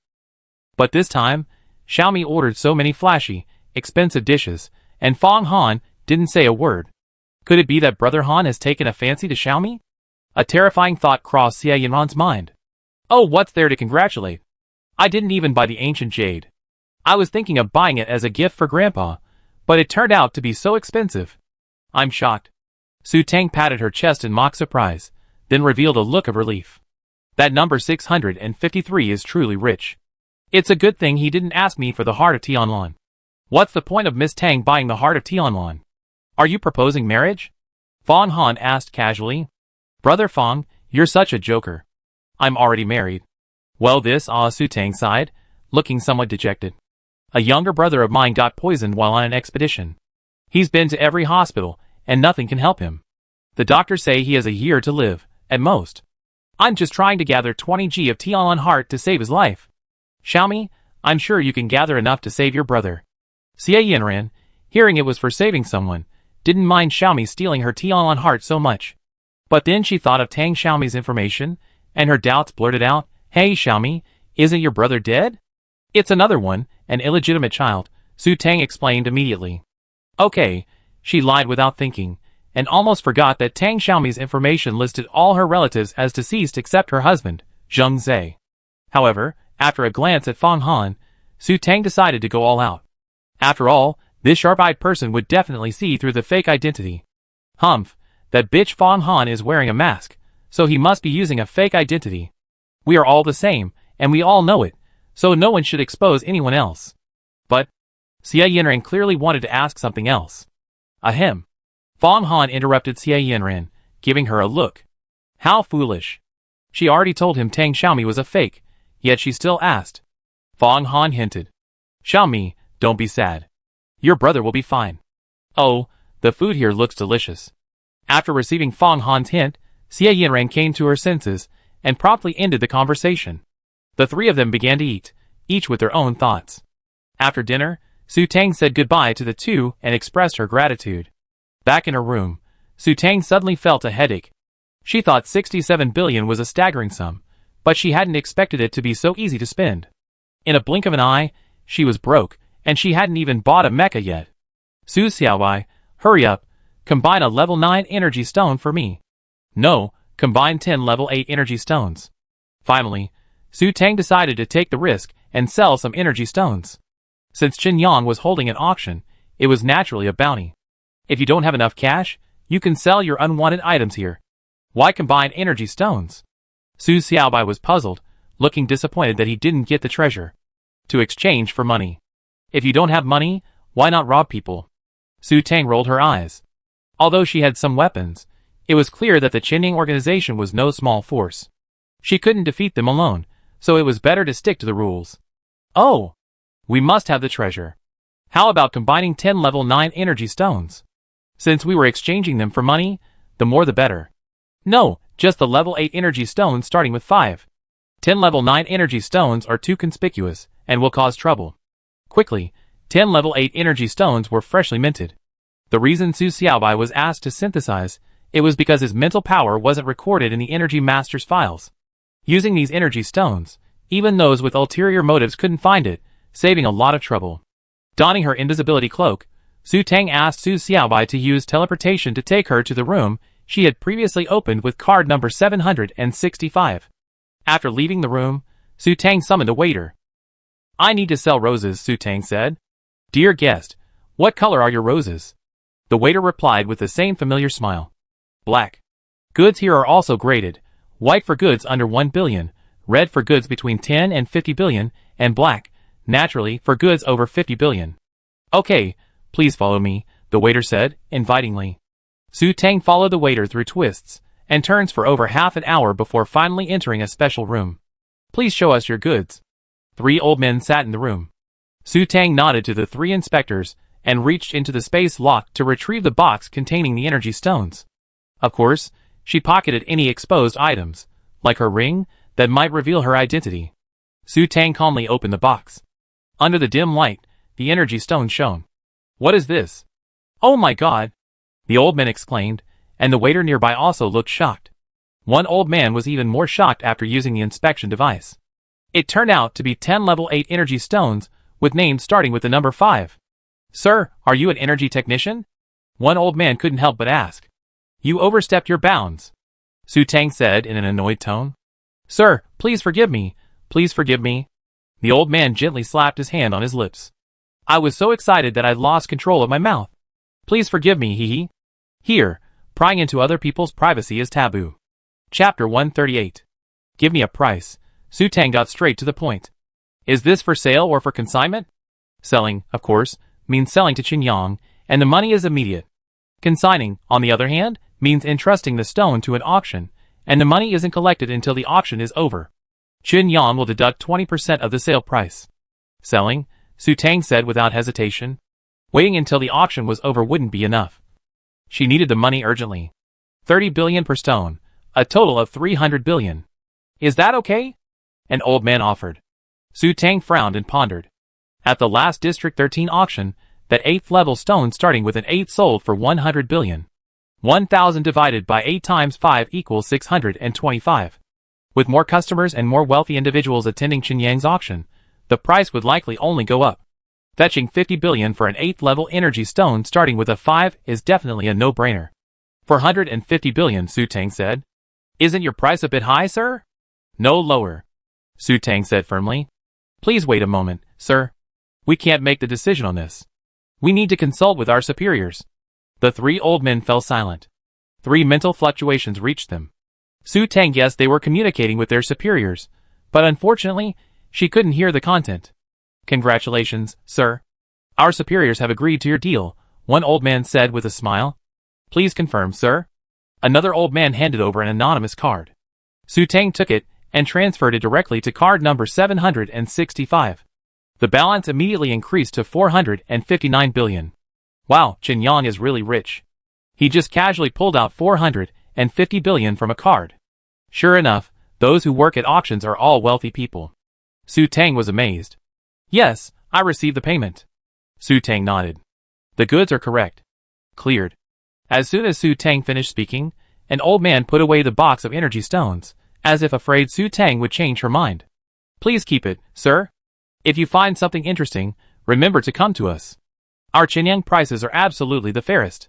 But this time, Xiaomi ordered so many flashy, expensive dishes, and Fang Han didn't say a word. Could it be that Brother Han has taken a fancy to Xiaomi? A terrifying thought crossed Xie Yinren's mind. Oh, what's there to congratulate? I didn't even buy the ancient jade. I was thinking of buying it as a gift for Grandpa, but it turned out to be so expensive. I'm shocked. Su Tang patted her chest in mock surprise, then revealed a look of relief. That number 653 is truly rich. It's a good thing he didn't ask me for the heart of Tianlan. What's the point of Miss Tang buying the heart of Tianlan? Are you proposing marriage? Fang Han asked casually. Brother Fang, you're such a joker. I'm already married. Well, Su Tang sighed, looking somewhat dejected. A younger brother of mine got poisoned while on an expedition. He's been to every hospital, and nothing can help him. The doctors say he has a year to live, at most. I'm just trying to gather 20 G of Tianlan heart to save his life. Xiaomi, I'm sure you can gather enough to save your brother. Xie Yinren, hearing it was for saving someone, didn't mind Xiaomi stealing her Tianlan heart so much. But then she thought of Tang Xiaomi's information, and her doubts blurted out, Hey Xiaomi, isn't your brother dead? It's another one, an illegitimate child, Su Tang explained immediately. Okay, she lied without thinking, and almost forgot that Tang Xiaomi's information listed all her relatives as deceased except her husband, Zheng Zhe. However, after a glance at Fang Han, Su Tang decided to go all out. After all, this sharp-eyed person would definitely see through the fake identity. Humph, that bitch Fang Han is wearing a mask, so he must be using a fake identity. We are all the same, and we all know it, so no one should expose anyone else. But Xie Yinren clearly wanted to ask something else. Ahem. Fang Han interrupted Xie Yinren, giving her a look. How foolish. She already told him Tang Xiaomi was a fake, yet she still asked. Fang Han hinted. Xiaomi, don't be sad. Your brother will be fine. Oh, the food here looks delicious. After receiving Fang Han's hint, Xie Yinren came to her senses, and promptly ended the conversation. The three of them began to eat, each with their own thoughts. After dinner, Su Tang said goodbye to the two and expressed her gratitude. Back in her room, Su Tang suddenly felt a headache. She thought 67 billion was a staggering sum, but she hadn't expected it to be so easy to spend. In a blink of an eye, she was broke, and she hadn't even bought a mecha yet. Su Xiaowai, hurry up, combine a level 9 energy stone for me. No, combine 10 level 8 energy stones. Finally, Su Tang decided to take the risk and sell some energy stones. Since Chenyang was holding an auction, it was naturally a bounty. If you don't have enough cash, you can sell your unwanted items here. Why combine energy stones? Su Xiaobai was puzzled, looking disappointed that he didn't get the treasure. to exchange for money. If you don't have money, why not rob people? Su Tang rolled her eyes. Although she had some weapons, it was clear that the Qinyang organization was no small force. She couldn't defeat them alone, so it was better to stick to the rules. Oh! We must have the treasure. How about combining 10 level 9 energy stones? Since we were exchanging them for money, the more the better. No, just the level 8 energy stones starting with 5. 10 level 9 energy stones are too conspicuous and will cause trouble. Quickly, 10 level 8 energy stones were freshly minted. The reason Su Xiaobai was asked to synthesize it was because his mental power wasn't recorded in the Energy Master's files. Using these energy stones, even those with ulterior motives couldn't find it, saving a lot of trouble. Donning her invisibility cloak, Su Tang asked Su Xiaobai to use teleportation to take her to the room she had previously opened with card number 765. After leaving the room, Su Tang summoned a waiter. I need to sell roses, Su Tang said. Dear guest, what color are your roses? The waiter replied with the same familiar smile. Black. Goods here are also graded. White for goods under 1 billion, red for goods between 10 and 50 billion, and black, naturally, for goods over 50 billion. Okay, please follow me, the waiter said, invitingly. Su Tang followed the waiter through twists and turns for over half an hour before finally entering a special room. Please show us your goods. 3 old men sat in the room. Su Tang nodded to the 3 inspectors and reached into the space lock to retrieve the box containing the energy stones. Of course, she pocketed any exposed items, like her ring, that might reveal her identity. Su Tang calmly opened the box. Under the dim light, the energy stone shone. What is this? Oh my god! The old man exclaimed, and the waiter nearby also looked shocked. One old man was even more shocked after using the inspection device. It turned out to be 10 level 8 energy stones, with names starting with the number 5. Sir, are you an energy technician? One old man couldn't help but ask. You overstepped your bounds, Su Tang said in an annoyed tone. Sir, please forgive me. Please forgive me. The old man gently slapped his hand on his lips. I was so excited that I lost control of my mouth. Please forgive me, hee. Here, prying into other people's privacy is taboo. Chapter 138. Give me a price. Su Tang got straight to the point. Is this for sale or for consignment? Selling, of course, means selling to Qinyang, and the money is immediate. Consigning, on the other hand, means entrusting the stone to an auction, and the money isn't collected until the auction is over. Qinyang will deduct 20% of the sale price. Selling, Su Tang said without hesitation. Waiting until the auction was over wouldn't be enough. She needed the money urgently. 30 billion per stone, a total of 300 billion. Is that okay? An old man offered. Su Tang frowned and pondered. At the last District 13 auction, that 8th level stone starting with an 8 sold for 100 billion. 1,000 divided by 8 times 5 equals 625. With more customers and more wealthy individuals attending Qinyang's auction, the price would likely only go up. Fetching 50 billion for an 8th level energy stone starting with a 5 is definitely a no-brainer. 450 billion, Su Tang said. Isn't your price a bit high, sir? No lower, Su Tang said firmly. Please wait a moment, sir. We can't make the decision on this. We need to consult with our superiors. The 3 old men fell silent. 3 mental fluctuations reached them. Su Tang guessed they were communicating with their superiors, but unfortunately, she couldn't hear the content. Congratulations, sir. Our superiors have agreed to your deal, one old man said with a smile. Please confirm, sir. Another old man handed over an anonymous card. Su Tang took it and transferred it directly to card number 765. The balance immediately increased to 459 billion. Wow, Qinyang is really rich. He just casually pulled out 450 billion from a card. Sure enough, those who work at auctions are all wealthy people. Su Tang was amazed. Yes, I received the payment. Su Tang nodded. The goods are correct. Cleared. As soon as Su Tang finished speaking, an old man put away the box of energy stones, as if afraid Su Tang would change her mind. Please keep it, sir. If you find something interesting, remember to come to us. Our Qinyang prices are absolutely the fairest.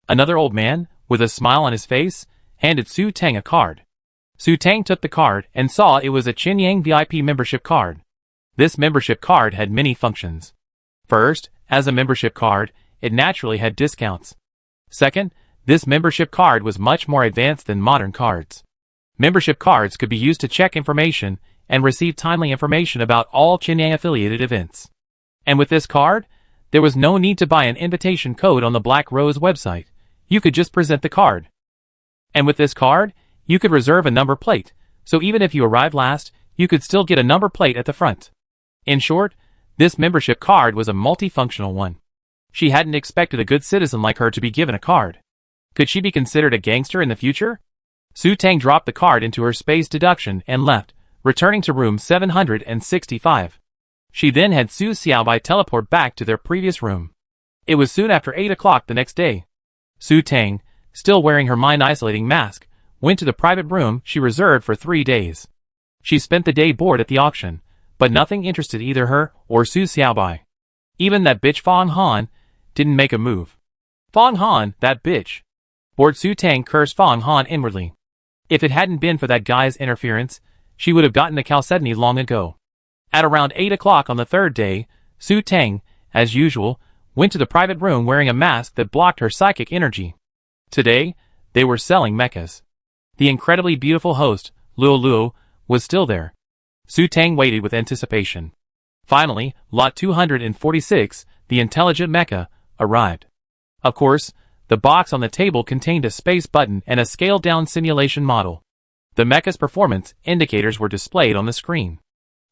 Another old man, with a smile on his face, handed Su Tang a card. Su Tang took the card and saw it was a Qinyang VIP membership card. This membership card had many functions. First, as a membership card, it naturally had discounts. Second, this membership card was much more advanced than modern cards. Membership cards could be used to check information and receive timely information about all Chinyang-affiliated events. And with this card, there was no need to buy an invitation code on the Black Rose website. You could just present the card. And with this card, you could reserve a number plate, so even if you arrived last, you could still get a number plate at the front. In short, this membership card was a multifunctional one. She hadn't expected a good citizen like her to be given a card. Could she be considered a gangster in the future? Su Tang dropped the card into her space deduction and left, returning to room 765. She then had Su Xiaobai teleport back to their previous room. It was soon after 8 o'clock the next day. Su Tang, still wearing her mind-isolating mask, went to the private room she reserved for 3 days. She spent the day bored at the auction, but nothing interested either her or Su Xiaobai. Even that bitch Fang Han didn't make a move. Fang Han, that bitch. Bored Su Tang cursed Fang Han inwardly. If it hadn't been for that guy's interference, she would have gotten the chalcedony long ago. At around 8 o'clock on the third day, Su Tang, as usual, went to the private room wearing a mask that blocked her psychic energy. Today, they were selling mechas. The incredibly beautiful host, Luo Luo, was still there. Su Tang waited with anticipation. Finally, lot 246, the intelligent mecha, arrived. Of course, the box on the table contained a space button and a scaled-down simulation model. The mecha's performance indicators were displayed on the screen.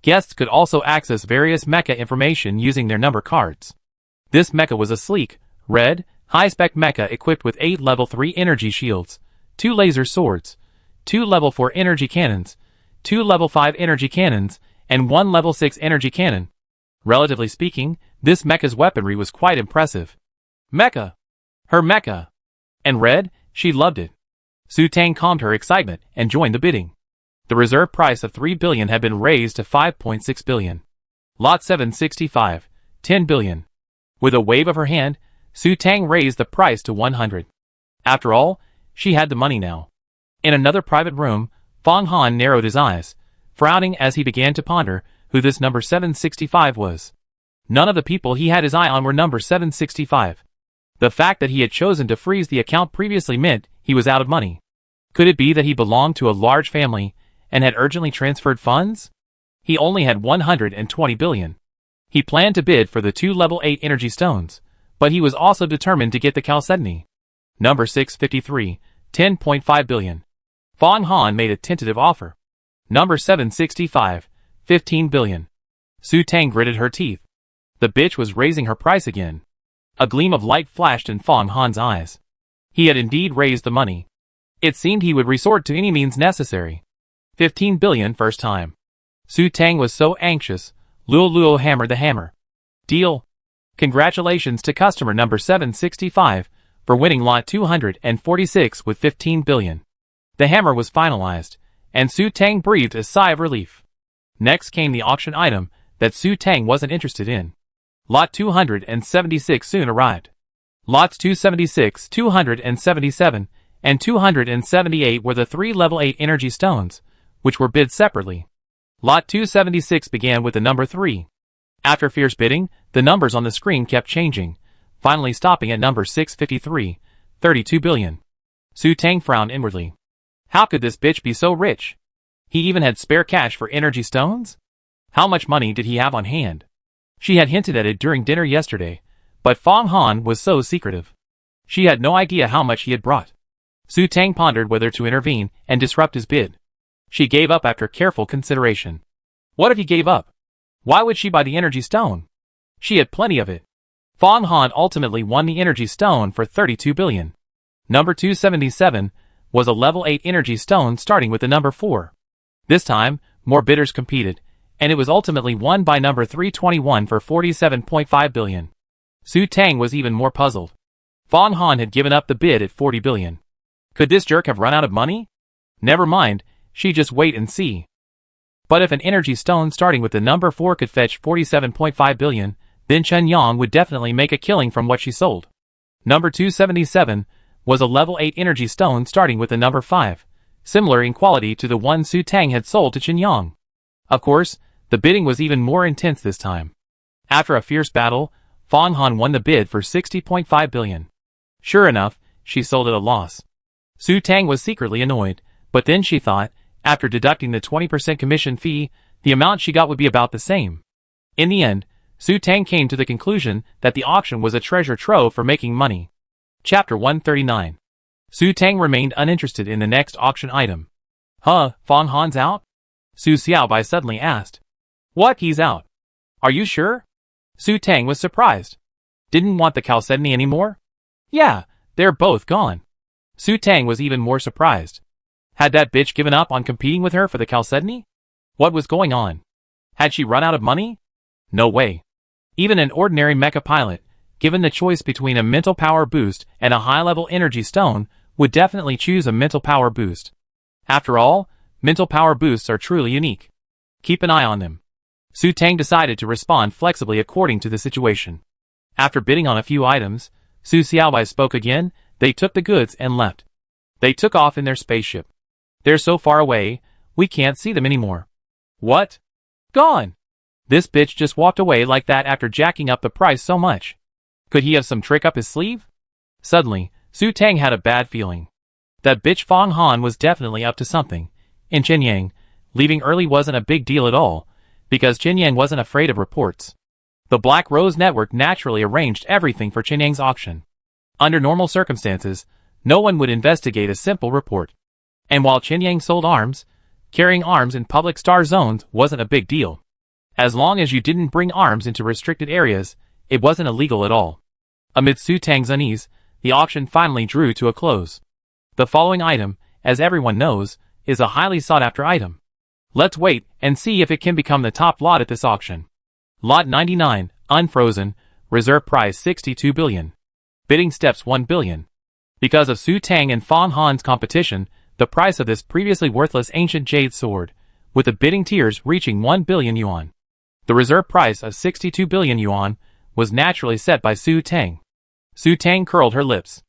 Guests could also access various mecha information using their number cards. This mecha was a sleek, red, high-spec mecha equipped with 8 level 3 energy shields, 2 laser swords, 2 level 4 energy cannons, 2 level 5 energy cannons, and 1 level 6 energy cannon. Relatively speaking, this mecha's weaponry was quite impressive. Mecha! Her mecha! And red, she loved it. Su Tang calmed her excitement and joined the bidding. The reserve price of 3 billion had been raised to 5.6 billion. Lot 765, 10 billion. With a wave of her hand, Su Tang raised the price to 100. After all, she had the money now. In another private room, Fang Han narrowed his eyes, frowning as he began to ponder who this number 765 was. None of the people he had his eye on were number 765. The fact that he had chosen to freeze the account previously meant he was out of money. Could it be that he belonged to a large family and had urgently transferred funds? He only had 120 billion. He planned to bid for the 2 level 8 energy stones, but he was also determined to get the chalcedony. Number 653, 10.5 billion. Fang Han made a tentative offer. Number 765, 15 billion. Su Tang gritted her teeth. The bitch was raising her price again. A gleam of light flashed in Fang Han's eyes. He had indeed raised the money. It seemed he would resort to any means necessary. 15 billion first time. Su Tang was so anxious, Luo Luo hammered the hammer. Deal. Congratulations to customer number 765 for winning lot 246 with 15 billion. The hammer was finalized, and Su Tang breathed a sigh of relief. Next came the auction item that Su Tang wasn't interested in. Lot 276 soon arrived. Lots 276, 277, and 278 were the 3 level 8 energy stones, which were bid separately. Lot 276 began with the number 3. After fierce bidding, the numbers on the screen kept changing, finally stopping at number 653, 32 billion. Su Tang frowned inwardly. How could this bitch be so rich? He even had spare cash for energy stones? How much money did he have on hand? She had hinted at it during dinner yesterday, but Fang Han was so secretive. She had no idea how much he had brought. Su Tang pondered whether to intervene and disrupt his bid. She gave up after careful consideration. What if he gave up? Why would she buy the energy stone? She had plenty of it. Fang Han ultimately won the energy stone for 32 billion. Number 277 was a level 8 energy stone starting with the number 4. This time, more bidders competed, and it was ultimately won by number 321 for 47.5 billion. Su Tang was even more puzzled. Fang Han had given up the bid at 40 billion. Could this jerk have run out of money? Never mind, she'd just wait and see. But if an energy stone starting with the number 4 could fetch 47.5 billion, then Chen Yang would definitely make a killing from what she sold. Number 277 was a level 8 energy stone starting with the number 5, similar in quality to the one Su Tang had sold to Chen Yang. Of course, the bidding was even more intense this time. After a fierce battle, Fang Han won the bid for 60.5 billion. Sure enough, she sold at a loss. Su Tang was secretly annoyed, But then she thought, after deducting the 20% commission fee, the amount she got would be about the same. In the end, Su Tang came to the conclusion that the auction was a treasure trove for making money. Chapter 139. Su Tang remained uninterested in the next auction item. Huh, Fong Han's out? Su Xiaobai suddenly asked. What, he's out? Are you sure? Su Tang was surprised. Didn't want the chalcedony anymore? Yeah, they're both gone. Su Tang was even more surprised. Had that bitch given up on competing with her for the chalcedony? What was going on? Had she run out of money? No way. Even an ordinary mecha pilot, given the choice between a mental power boost and a high-level energy stone, would definitely choose a mental power boost. After all, mental power boosts are truly unique. Keep an eye on them. Su Tang decided to respond flexibly according to the situation. After bidding on a few items, Su Xiaobai spoke again. They took the goods and left. They took off in their spaceship. They're so far away, we can't see them anymore. What? Gone. This bitch just walked away like that after jacking up the price so much. Could he have some trick up his sleeve? Suddenly, Su Tang had a bad feeling. That bitch Fong Han was definitely up to something. In Qianyang, leaving early wasn't a big deal at all, because Qianyang wasn't afraid of reports. The Black Rose Network naturally arranged everything for Qianyang's auction. Under normal circumstances, no one would investigate a simple report. And while Qianyang sold arms, carrying arms in public star zones wasn't a big deal. As long as you didn't bring arms into restricted areas, it wasn't illegal at all. Amid Su Tang's unease, the auction finally drew to a close. The following item, as everyone knows, is a highly sought-after item. Let's wait and see if it can become the top lot at this auction. Lot 99, unfrozen, reserve price 62 billion. Bidding steps 1 billion. Because of Su Tang and Fong Han's competition, the price of this previously worthless ancient jade sword, with the bidding tiers reaching 1 billion yuan. The reserve price of 62 billion yuan was naturally set by Su Tang. Su Tang curled her lips.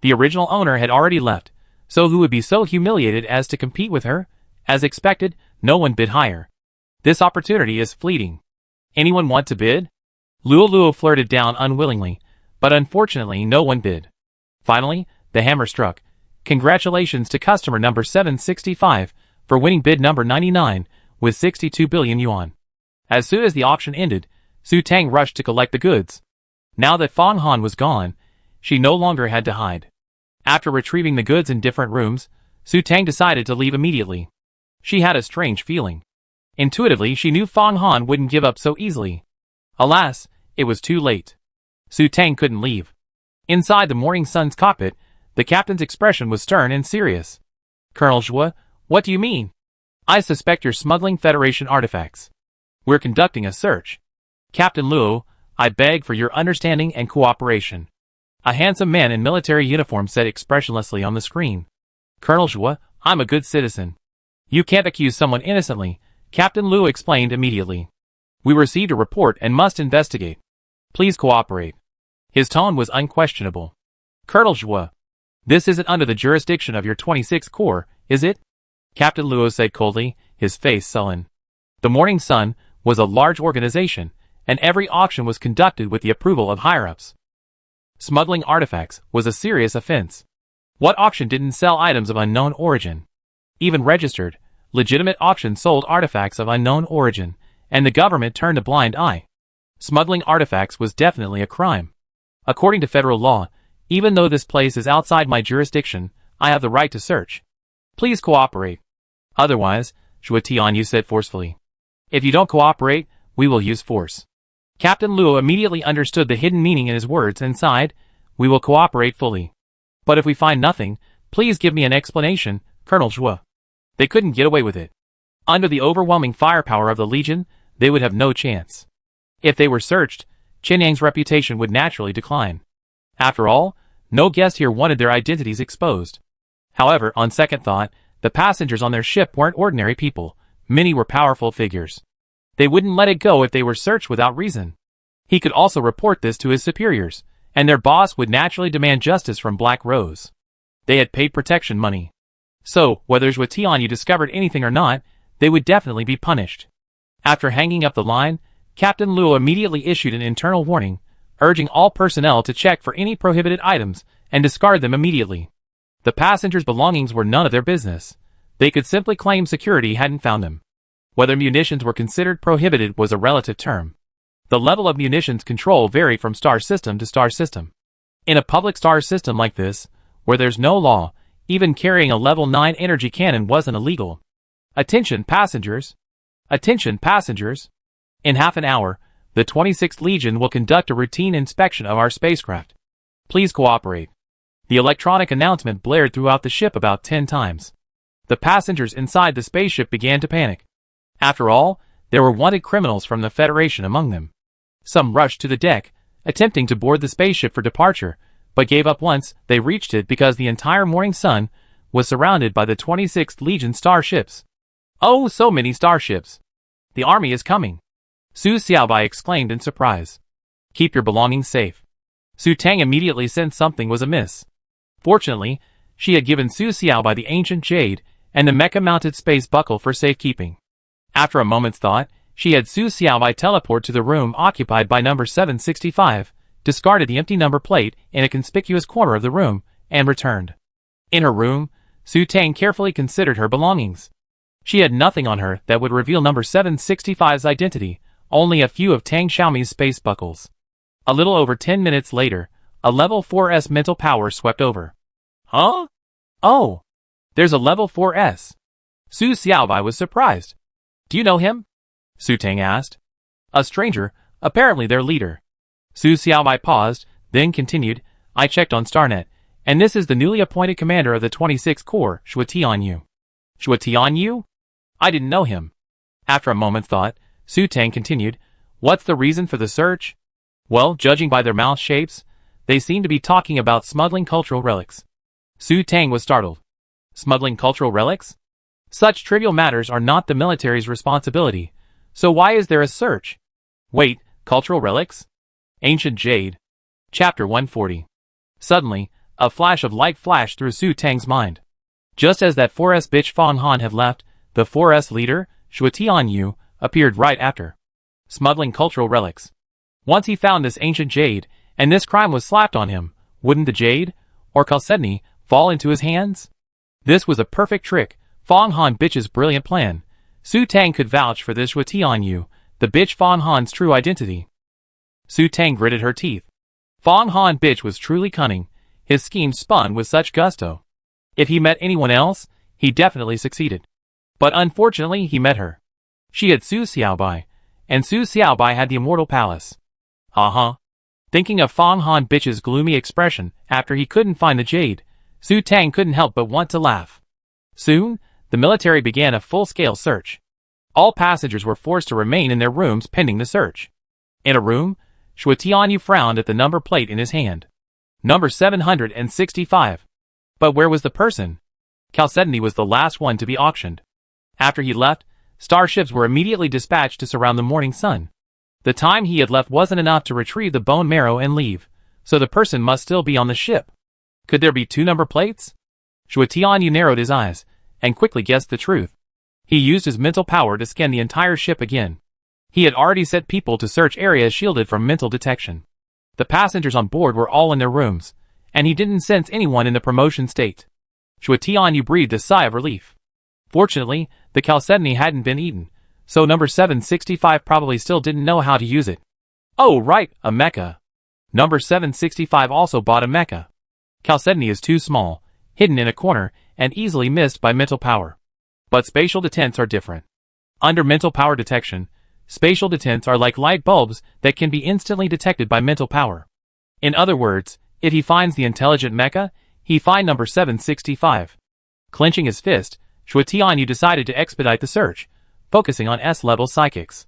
The original owner had already left, so who would be so humiliated as to compete with her? As expected, no one bid higher. This opportunity is fleeting. Anyone want to bid? Luo Luo flirted down unwillingly, but unfortunately no one bid. Finally, the hammer struck. Congratulations to customer number 765 for winning bid number 99 with 62 billion yuan. As soon as the auction ended, Su Tang rushed to collect the goods. Now that Fong Han was gone, she no longer had to hide. After retrieving the goods in different rooms, Su Tang decided to leave immediately. She had a strange feeling. Intuitively, she knew Fong Han wouldn't give up so easily. Alas, it was too late. Su Tang couldn't leave. Inside the Morning Sun's cockpit, the captain's expression was stern and serious. Colonel Zhua, what do you mean? I suspect you're smuggling Federation artifacts. We're conducting a search. Captain Luo, I beg for your understanding and cooperation. A handsome man in military uniform said expressionlessly on the screen. Colonel Zhua, I'm a good citizen. You can't accuse someone innocently, Captain Luo explained immediately. We received a report and must investigate. Please cooperate. His tone was unquestionable. Colonel Zhua, this isn't under the jurisdiction of your 26th Corps, is it? Captain Luo said coldly, his face sullen. The Morning Sun was a large organization, and every auction was conducted with the approval of higher-ups. Smuggling artifacts was a serious offense. What auction didn't sell items of unknown origin? Even registered, legitimate auctions sold artifacts of unknown origin, and the government turned a blind eye. Smuggling artifacts was definitely a crime. According to federal law, even though this place is outside my jurisdiction, I have the right to search. Please cooperate. Otherwise, Zhua Tianyu said forcefully. If you don't cooperate, we will use force. Captain Luo immediately understood the hidden meaning in his words and sighed, we will cooperate fully. But if we find nothing, please give me an explanation, Colonel Zhua. They couldn't get away with it. Under the overwhelming firepower of the Legion, they would have no chance. If they were searched, Qianyang's reputation would naturally decline. After all, no guest here wanted their identities exposed. However, on second thought, the passengers on their ship weren't ordinary people. Many were powerful figures. They wouldn't let it go if they were searched without reason. He could also report this to his superiors, and their boss would naturally demand justice from Black Rose. They had paid protection money. So, whether Zhua Tianyu discovered anything or not, they would definitely be punished. After hanging up the line, Captain Luo immediately issued an internal warning, urging all personnel to check for any prohibited items and discard them immediately. The passengers' belongings were none of their business. They could simply claim security hadn't found them. Whether munitions were considered prohibited was a relative term. The level of munitions control varied from star system to star system. In a public star system like this, where there's no law, even carrying a level 9 energy cannon wasn't illegal. Attention passengers! Attention passengers! In half an hour, the 26th Legion will conduct a routine inspection of our spacecraft. Please cooperate. The electronic announcement blared throughout the ship about 10 times. The passengers inside the spaceship began to panic. After all, there were wanted criminals from the Federation among them. Some rushed to the deck, attempting to board the spaceship for departure, but gave up once they reached it because the entire morning sun was surrounded by the 26th Legion starships. Oh, so many starships! The army is coming! Su Xiaobai exclaimed in surprise. Keep your belongings safe. Su Tang immediately sensed something was amiss. Fortunately, she had given Su Xiaobai the ancient jade and the mecha-mounted space buckle for safekeeping. After a moment's thought, she had Su Xiaobai teleport to the room occupied by number 765, discarded the empty number plate in a conspicuous corner of the room, and returned. In her room, Su Tang carefully considered her belongings. She had nothing on her that would reveal number 765's identity, only a few of Tang Xiaomi's space buckles. A little over 10 minutes later, a level 4S mental power swept over. Huh? Oh! There's a level 4S. Su Xiaobai was surprised. Do you know him? Su Tang asked. A stranger, apparently their leader. Su Xiaobai paused, then continued, I checked on StarNet, and this is the newly appointed commander of the 26th Corps, Xue Tianyu. Xue Tianyu? I didn't know him. After a moment's thought, Su Tang continued, what's the reason for the search? Well, judging by their mouth shapes, they seem to be talking about smuggling cultural relics. Su Tang was startled. Smuggling cultural relics? Such trivial matters are not the military's responsibility, so why is there a search? Wait, cultural relics? Ancient Jade. Chapter 140. Suddenly, a flash of light flashed through Su Tang's mind. Just as that 4S bitch Fang Han had left, the 4S leader, Xue Tianyu, appeared right after. Smuggling cultural relics. Once he found this ancient jade, and this crime was slapped on him, wouldn't the jade, or chalcedony, fall into his hands? This was a perfect trick, Fang Han bitch's brilliant plan. Su Tang could vouch for this Xue Tianyu, the bitch Fang Han's true identity. Su Tang gritted her teeth. Fang Han bitch was truly cunning, his scheme spun with such gusto. If he met anyone else, he definitely succeeded. But unfortunately he met her. She had Su Xiaobai, and Su Xiaobai had the immortal palace. Thinking of Fang Han bitch's gloomy expression after he couldn't find the jade, Su Tang couldn't help but want to laugh. Soon, the military began a full-scale search. All passengers were forced to remain in their rooms pending the search. In a room, Xue Tianyu frowned at the number plate in his hand. Number 765. But where was the person? Chalcedony was the last one to be auctioned. After he left, starships were immediately dispatched to surround the morning sun. The time he had left wasn't enough to retrieve the bone marrow and leave, so the person must still be on the ship. Could there be 2 number plates? Xue Tianyu narrowed his eyes, and quickly guessed the truth. He used his mental power to scan the entire ship again. He had already set people to search areas shielded from mental detection. The passengers on board were all in their rooms, and he didn't sense anyone in the promotion state. Xue Tianyu breathed a sigh of relief. Fortunately, the chalcedony hadn't been eaten, so number 765 probably still didn't know how to use it. Oh right, a mecha. Number 765 also bought a mecha. Chalcedony is too small, hidden in a corner, and easily missed by mental power. But spatial detents are different. Under mental power detection, spatial detents are like light bulbs that can be instantly detected by mental power. In other words, if he finds the intelligent mecha, he find number 765. Clenching his fist, Xue Tianyu decided to expedite the search, focusing on S-level psychics.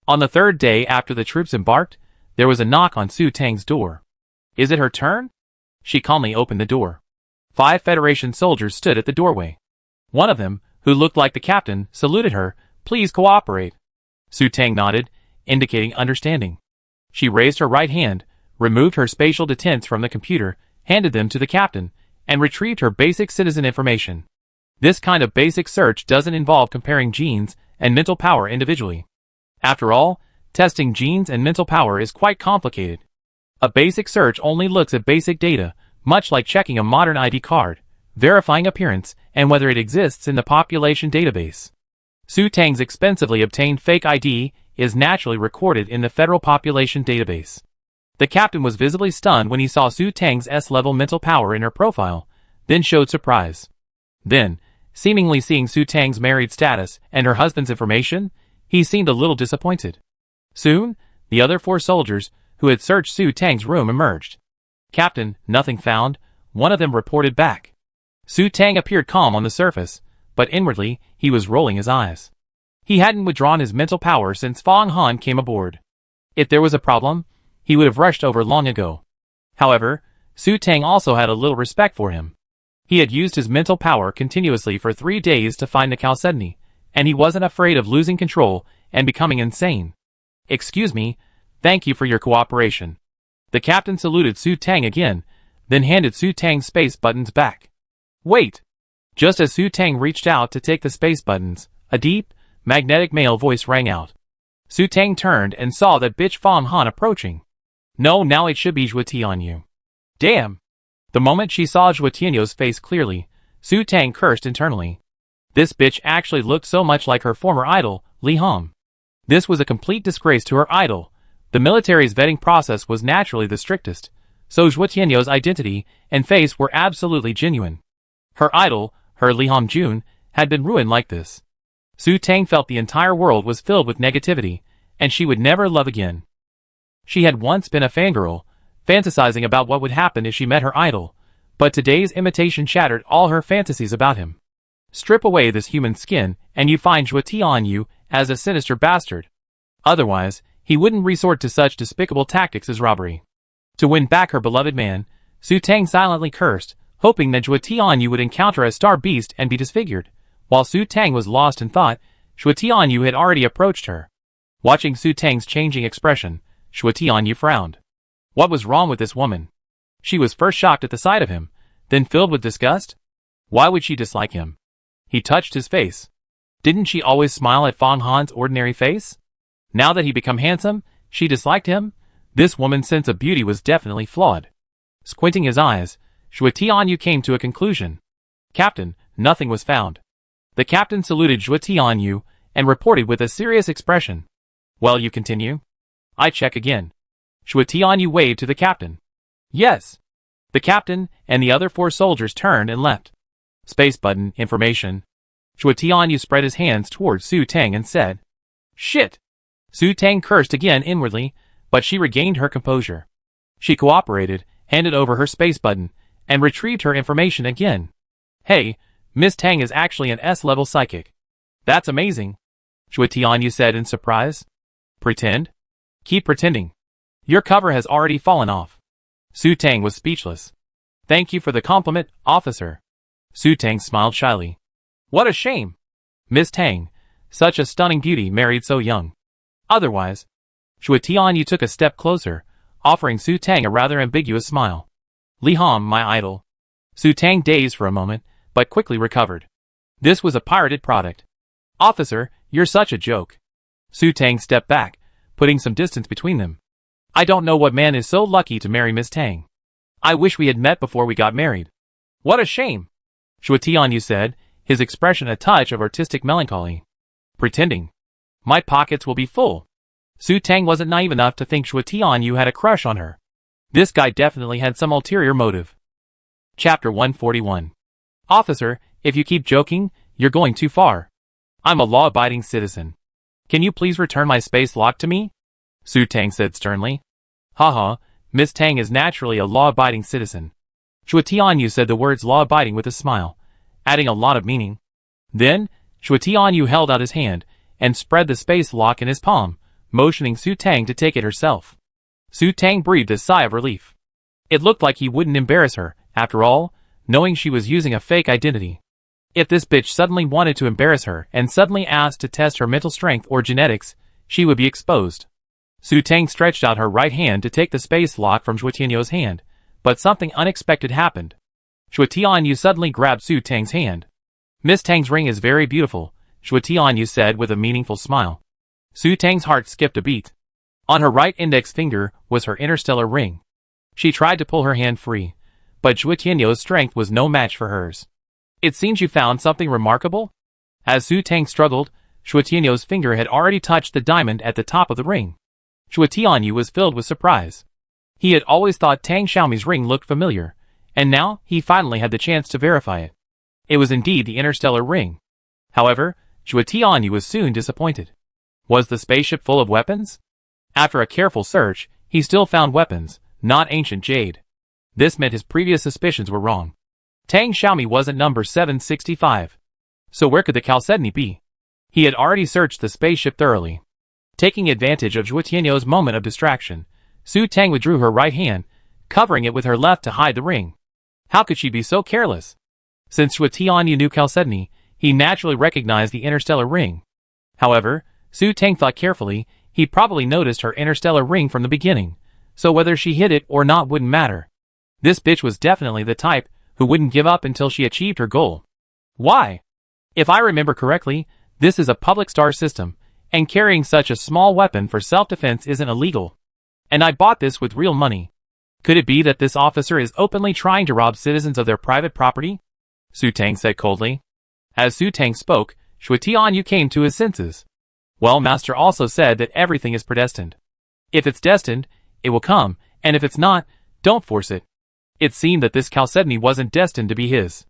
On the 3rd day after the troops embarked, there was a knock on Su Tang's door. Is it her turn? She calmly opened the door. 5 Federation soldiers stood at the doorway. One of them, who looked like the captain, saluted her, please cooperate. Su Tang nodded, indicating understanding. She raised her right hand, removed her spatial detents from the computer, handed them to the captain, and retrieved her basic citizen information. This kind of basic search doesn't involve comparing genes and mental power individually. After all, testing genes and mental power is quite complicated. A basic search only looks at basic data, much like checking a modern ID card, verifying appearance and whether it exists in the population database. Su Tang's expensively obtained fake ID is naturally recorded in the federal population database. The captain was visibly stunned when he saw Su Tang's S-level mental power in her profile, then showed surprise. Then, seemingly seeing Su Tang's married status and her husband's information, he seemed a little disappointed. Soon, the other 4 soldiers who had searched Su Tang's room emerged. "Captain, nothing found," one of them reported back. Su Tang appeared calm on the surface, but inwardly, he was rolling his eyes. He hadn't withdrawn his mental power since Fong Han came aboard. If there was a problem, he would have rushed over long ago. However, Su Tang also had a little respect for him. He had used his mental power continuously for 3 days to find the Chalcedony, and he wasn't afraid of losing control and becoming insane. "Excuse me, thank you for your cooperation." The captain saluted Su Tang again, then handed Su Tang's space buttons back. "Wait!" Just as Su Tang reached out to take the space buttons, a deep, magnetic male voice rang out. Su Tang turned and saw that bitch Fong Han approaching. No, now it should be Zhuo Tianyu. Damn! The moment she saw Zhuo Tianyu's face clearly, Su Tang cursed internally. This bitch actually looked so much like her former idol, Li Hong. This was a complete disgrace to her idol. The military's vetting process was naturally the strictest, so Zhuo Tianyu's identity and face were absolutely genuine. Her idol, her Li Hongjun, had been ruined like this. Su Tang felt the entire world was filled with negativity, and she would never love again. She had once been a fangirl, fantasizing about what would happen if she met her idol, but today's imitation shattered all her fantasies about him. Strip away this human skin, and you find Zhuo Tianyu as a sinister bastard. Otherwise, he wouldn't resort to such despicable tactics as robbery. To win back her beloved man, Su Tang silently cursed, hoping that Zhuo Tianyu would encounter a star beast and be disfigured. While Su Tang was lost in thought, Zhuo Tianyu had already approached her. Watching Su Tang's changing expression, Zhuo Tianyu frowned. What was wrong with this woman? She was first shocked at the sight of him, then filled with disgust. Why would she dislike him? He touched his face. Didn't she always smile at Fong Han's ordinary face? Now that he become handsome, she disliked him? This woman's sense of beauty was definitely flawed. Squinting his eyes, Zhuo Tianyu came to a conclusion. "Captain, nothing was found." The captain saluted Zhuo Tianyu and reported with a serious expression. "Well, you continue?" "I check again." Zhuo Tianyu waved to the captain. "Yes." The captain and the other 4 soldiers turned and left. Space button, information. Zhuo Tianyu spread his hands towards Su Tang and said, "Shit!" Su Tang cursed again inwardly, but she regained her composure. She cooperated, handed over her space button, and retrieved her information again. "Hey, Miss Tang is actually an S-level psychic." "That's amazing," Zhuo Tianyu said in surprise. "Pretend? Keep pretending. Your cover has already fallen off." Su Tang was speechless. "Thank you for the compliment, officer." Su Tang smiled shyly. "What a shame. Miss Tang, such a stunning beauty married so young. Otherwise." Zhuo Tianyu took a step closer, offering Su Tang a rather ambiguous smile. "Li Hong, my idol." Su Tang dazed for a moment, but quickly recovered. This was a pirated product. "Officer, you're such a joke." Su Tang stepped back, putting some distance between them. "I don't know what man is so lucky to marry Miss Tang. I wish we had met before we got married." "What a shame," Zhuo Tianyu said, his expression a touch of artistic melancholy. "Pretending. My pockets will be full." Su Tang wasn't naive enough to think Zhuo Tianyu had a crush on her. This guy definitely had some ulterior motive. Chapter 141. "Officer, if you keep joking, you're going too far. I'm a law-abiding citizen. Can you please return my space lock to me?" Su Tang said sternly. "Haha, Miss Tang is naturally a law-abiding citizen." Zhuo Tianyu said the words law-abiding with a smile, adding a lot of meaning. Then, Zhuo Tianyu held out his hand and spread the space lock in his palm, motioning Su Tang to take it herself. Su Tang breathed a sigh of relief. It looked like he wouldn't embarrass her, after all, knowing she was using a fake identity. If this bitch suddenly wanted to embarrass her and suddenly asked to test her mental strength or genetics, she would be exposed. Su Tang stretched out her right hand to take the space lock from Zhuo Tianyu's hand, but something unexpected happened. Zhuo Tianyu suddenly grabbed Su Tang's hand. "Miss Tang's ring is very beautiful," Zhuo Tianyu said with a meaningful smile. Su Tang's heart skipped a beat. On her right index finger was her interstellar ring. She tried to pull her hand free, but Zhu Tianyou's strength was no match for hers. It seems you found something remarkable? As Su Tang struggled, Zhu Tianyou's finger had already touched the diamond at the top of the ring. Zhu Tianyou was filled with surprise. He had always thought Tang Xiaomi's ring looked familiar, and now he finally had the chance to verify it. It was indeed the Interstellar ring. However, Zhu Tianyou was soon disappointed. Was the spaceship full of weapons? After a careful search, he still found weapons, not ancient jade. This meant his previous suspicions were wrong. Tang Xiaomi wasn't number 765. So where could the chalcedony be? He had already searched the spaceship thoroughly. Taking advantage of Zhu Tianyou's moment of distraction, Su Tang withdrew her right hand, covering it with her left to hide the ring. How could she be so careless? Since Zhu Tianyou knew chalcedony, he naturally recognized the interstellar ring. However, Su Tang thought carefully, he probably noticed her interstellar ring from the beginning, so whether she hid it or not wouldn't matter. This bitch was definitely the type who wouldn't give up until she achieved her goal. Why? If I remember correctly, this is a public star system, and carrying such a small weapon for self-defense isn't illegal. And I bought this with real money. Could it be that this officer is openly trying to rob citizens of their private property? Su Tang said coldly. As Su Tang spoke, Zhu Tianyou came to his senses. Well, Master also said that everything is predestined. If it's destined, it will come, and if it's not, don't force it. It seemed that this chalcedony wasn't destined to be his.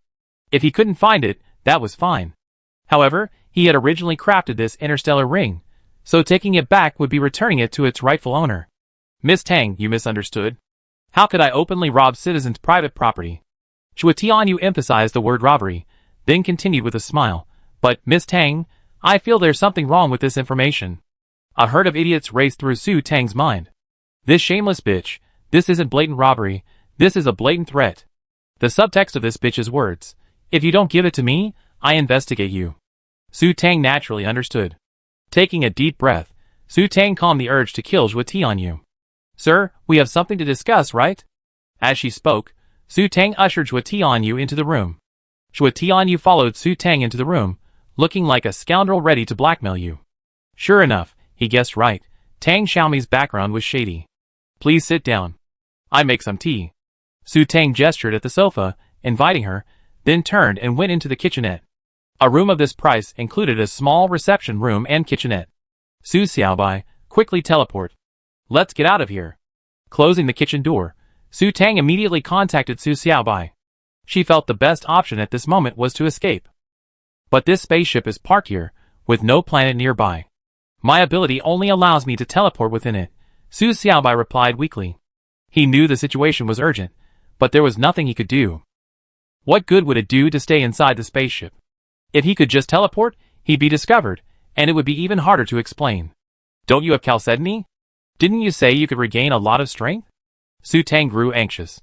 If he couldn't find it, that was fine. However, he had originally crafted this interstellar ring, so taking it back would be returning it to its rightful owner. Miss Tang, you misunderstood. How could I openly rob citizens' private property? Zhu Tianyou emphasized the word robbery, then continued with a smile. But, Miss Tang, I feel there's something wrong with this information. A herd of idiots raced through Su Tang's mind. This shameless bitch, this isn't blatant robbery, this is a blatant threat. The subtext of this bitch's words. If you don't give it to me, I investigate you. Su Tang naturally understood. Taking a deep breath, Su Tang calmed the urge to kill Zhu Tianyou. Sir, we have something to discuss, right? As she spoke, Su Tang ushered Zhu Tianyou into the room. Zhu Tianyou followed Su Tang into the room, looking like a scoundrel ready to blackmail you. Sure enough, he guessed right. Tang Xiaomi's background was shady. Please sit down. I make some tea. Su Tang gestured at the sofa, inviting her, then turned and went into the kitchenette. A room of this price included a small reception room and kitchenette. Su Xiaobai, quickly teleport. Let's get out of here. Closing the kitchen door, Su Tang immediately contacted Su Xiaobai. She felt the best option at this moment was to escape. But this spaceship is parked here, with no planet nearby. My ability only allows me to teleport within it, Su Xiaobai replied weakly. He knew the situation was urgent, but there was nothing he could do. What good would it do to stay inside the spaceship? If he could just teleport, he'd be discovered, and it would be even harder to explain. Don't you have chalcedony? Didn't you say you could regain a lot of strength? Su Tang grew anxious.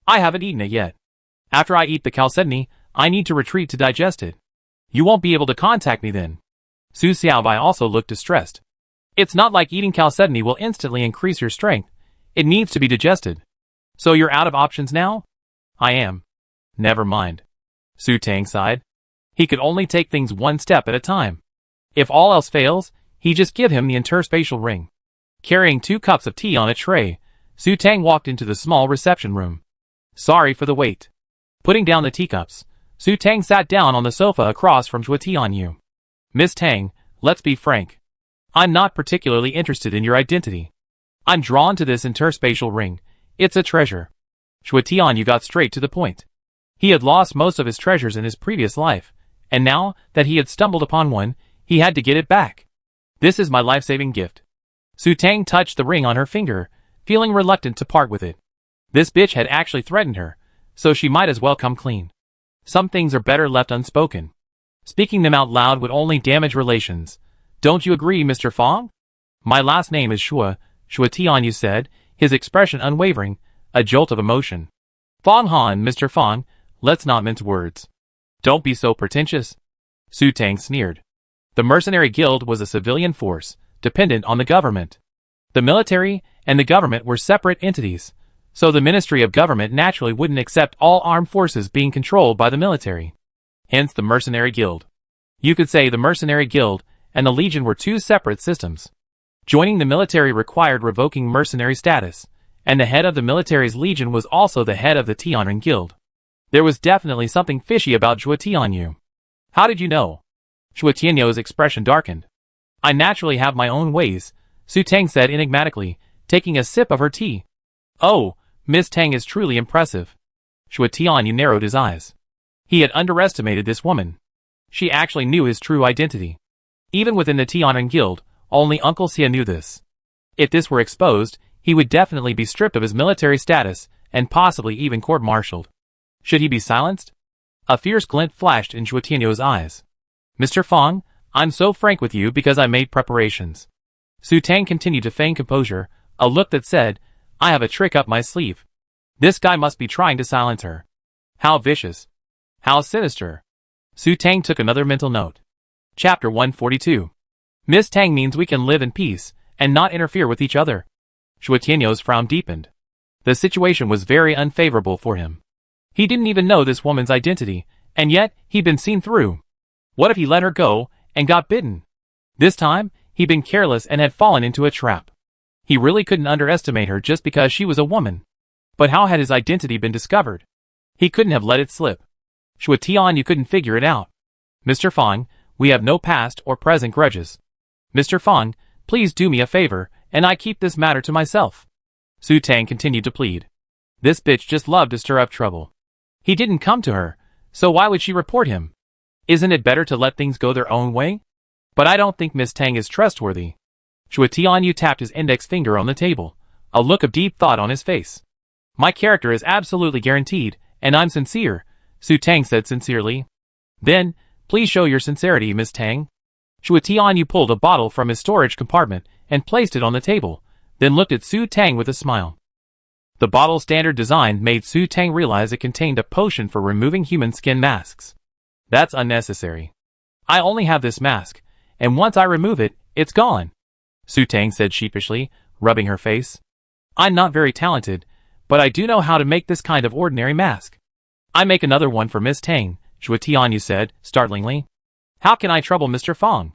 I haven't eaten it yet. After I eat the chalcedony, I need to retreat to digest it. You won't be able to contact me then. Su Xiaobai also looked distressed. It's not like eating chalcedony will instantly increase your strength. It needs to be digested. So you're out of options now? I am. Never mind. Su Tang sighed. He could only take things one step at a time. If all else fails, he'd just give him the interspatial ring. Carrying 2 cups of tea on a tray, Su Tang walked into the small reception room. Sorry for the wait. Putting down the teacups, Su Tang sat down on the sofa across from Zhu Tianyou. Miss Tang, let's be frank. I'm not particularly interested in your identity. I'm drawn to this interspatial ring. It's a treasure. Zhu Tianyou got straight to the point. He had lost most of his treasures in his previous life, and now that he had stumbled upon one, he had to get it back. This is my life-saving gift. Su Tang touched the ring on her finger, feeling reluctant to part with it. This bitch had actually threatened her, so she might as well come clean. Some things are better left unspoken. Speaking them out loud would only damage relations. Don't you agree, Mr. Fong? My last name is Shua, Zhu Tianyou said, his expression unwavering, a jolt of emotion. Fong Han, Mr. Fong, let's not mince words. Don't be so pretentious. Su Tang sneered. The mercenary guild was a civilian force, dependent on the government. The military and the government were separate entities, so the Ministry of Government naturally wouldn't accept all armed forces being controlled by the military. Hence the mercenary guild. You could say the mercenary guild and the legion were 2 separate systems. Joining the military required revoking mercenary status, And the head of the military's legion was also the head of the Tianren Guild. There was definitely something fishy about Zhuo Tianyu. How did you know? Zhuo Tianyu's expression darkened. I naturally have my own ways, Su Tang said enigmatically, taking a sip of her tea. Oh, Miss Tang is truly impressive. Zhuo Tianyu narrowed his eyes. He had underestimated this woman. She actually knew his true identity. Even within the Tianren Guild, only Uncle Xia knew this. If this were exposed, he would definitely be stripped of his military status and possibly even court-martialed. Should he be silenced? A fierce glint flashed in Zhuo Tianyu's eyes. Mr. Fang, I'm so frank with you because I made preparations. Su Tang continued to feign composure, a look that said, I have a trick up my sleeve. This guy must be trying to silence her. How vicious. How sinister. Su Tang took another mental note. Chapter 142. Miss Tang means we can live in peace and not interfere with each other. Zhuo Tianyu's frown deepened. The situation was very unfavorable for him. He didn't even know this woman's identity, and yet he'd been seen through. What if he let her go and got bitten? This time, he'd been careless and had fallen into a trap. He really couldn't underestimate her just because she was a woman. But how had his identity been discovered? He couldn't have let it slip. Zhuo Tianyu couldn't figure it out. Mr. Fang, we have no past or present grudges. Mr. Fang, please do me a favor, and I keep this matter to myself. Su Tang continued to plead. This bitch just loved to stir up trouble. He didn't come to her, so why would she report him? Isn't it better to let things go their own way? But I don't think Miss Tang is trustworthy. Zhuo Tianyu tapped his index finger on the table, a look of deep thought on his face. My character is absolutely guaranteed, and I'm sincere, Su Tang said sincerely. Then, please show your sincerity, Miss Tang. Zhuo Tianyu pulled a bottle from his storage compartment and placed it on the table, then looked at Su Tang with a smile. The bottle's standard design made Su Tang realize it contained a potion for removing human skin masks. That's unnecessary. I only have this mask, and once I remove it, it's gone, Su Tang said sheepishly, rubbing her face. I'm not very talented, but I do know how to make this kind of ordinary mask. I make another one for Miss Tang, Zhuo Tianyu said, startlingly. How can I trouble Mr. Fang?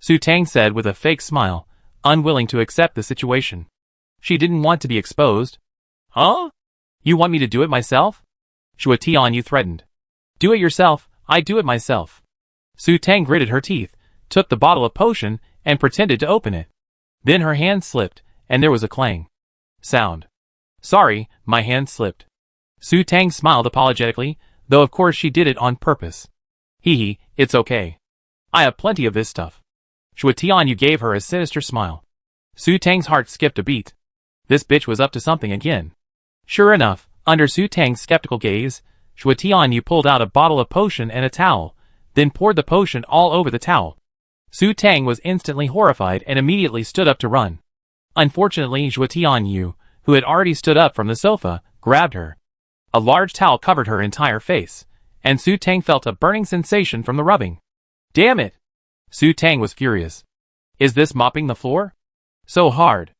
Su Tang said with a fake smile, unwilling to accept the situation. She didn't want to be exposed. Huh? You want me to do it myself? Zhuo Tianyu threatened. Do it yourself, I do it myself. Su Tang gritted her teeth, took the bottle of potion, and pretended to open it. Then her hand slipped, and there was a clang. Sound. Sorry, my hand slipped. Su Tang smiled apologetically, though of course she did it on purpose. Hee, it's okay. I have plenty of this stuff. Zhuo Tianyu gave her a sinister smile. Su Tang's heart skipped a beat. This bitch was up to something again. Sure enough, under Su Tang's skeptical gaze, Zhuo Tianyu pulled out a bottle of potion and a towel, then poured the potion all over the towel. Su Tang was instantly horrified and immediately stood up to run. Unfortunately, Zhuo Tianyu, who had already stood up from the sofa, grabbed her. A large towel covered her entire face, and Su Tang felt a burning sensation from the rubbing. Damn it! Su Tang was furious. Is this mopping the floor? So hard.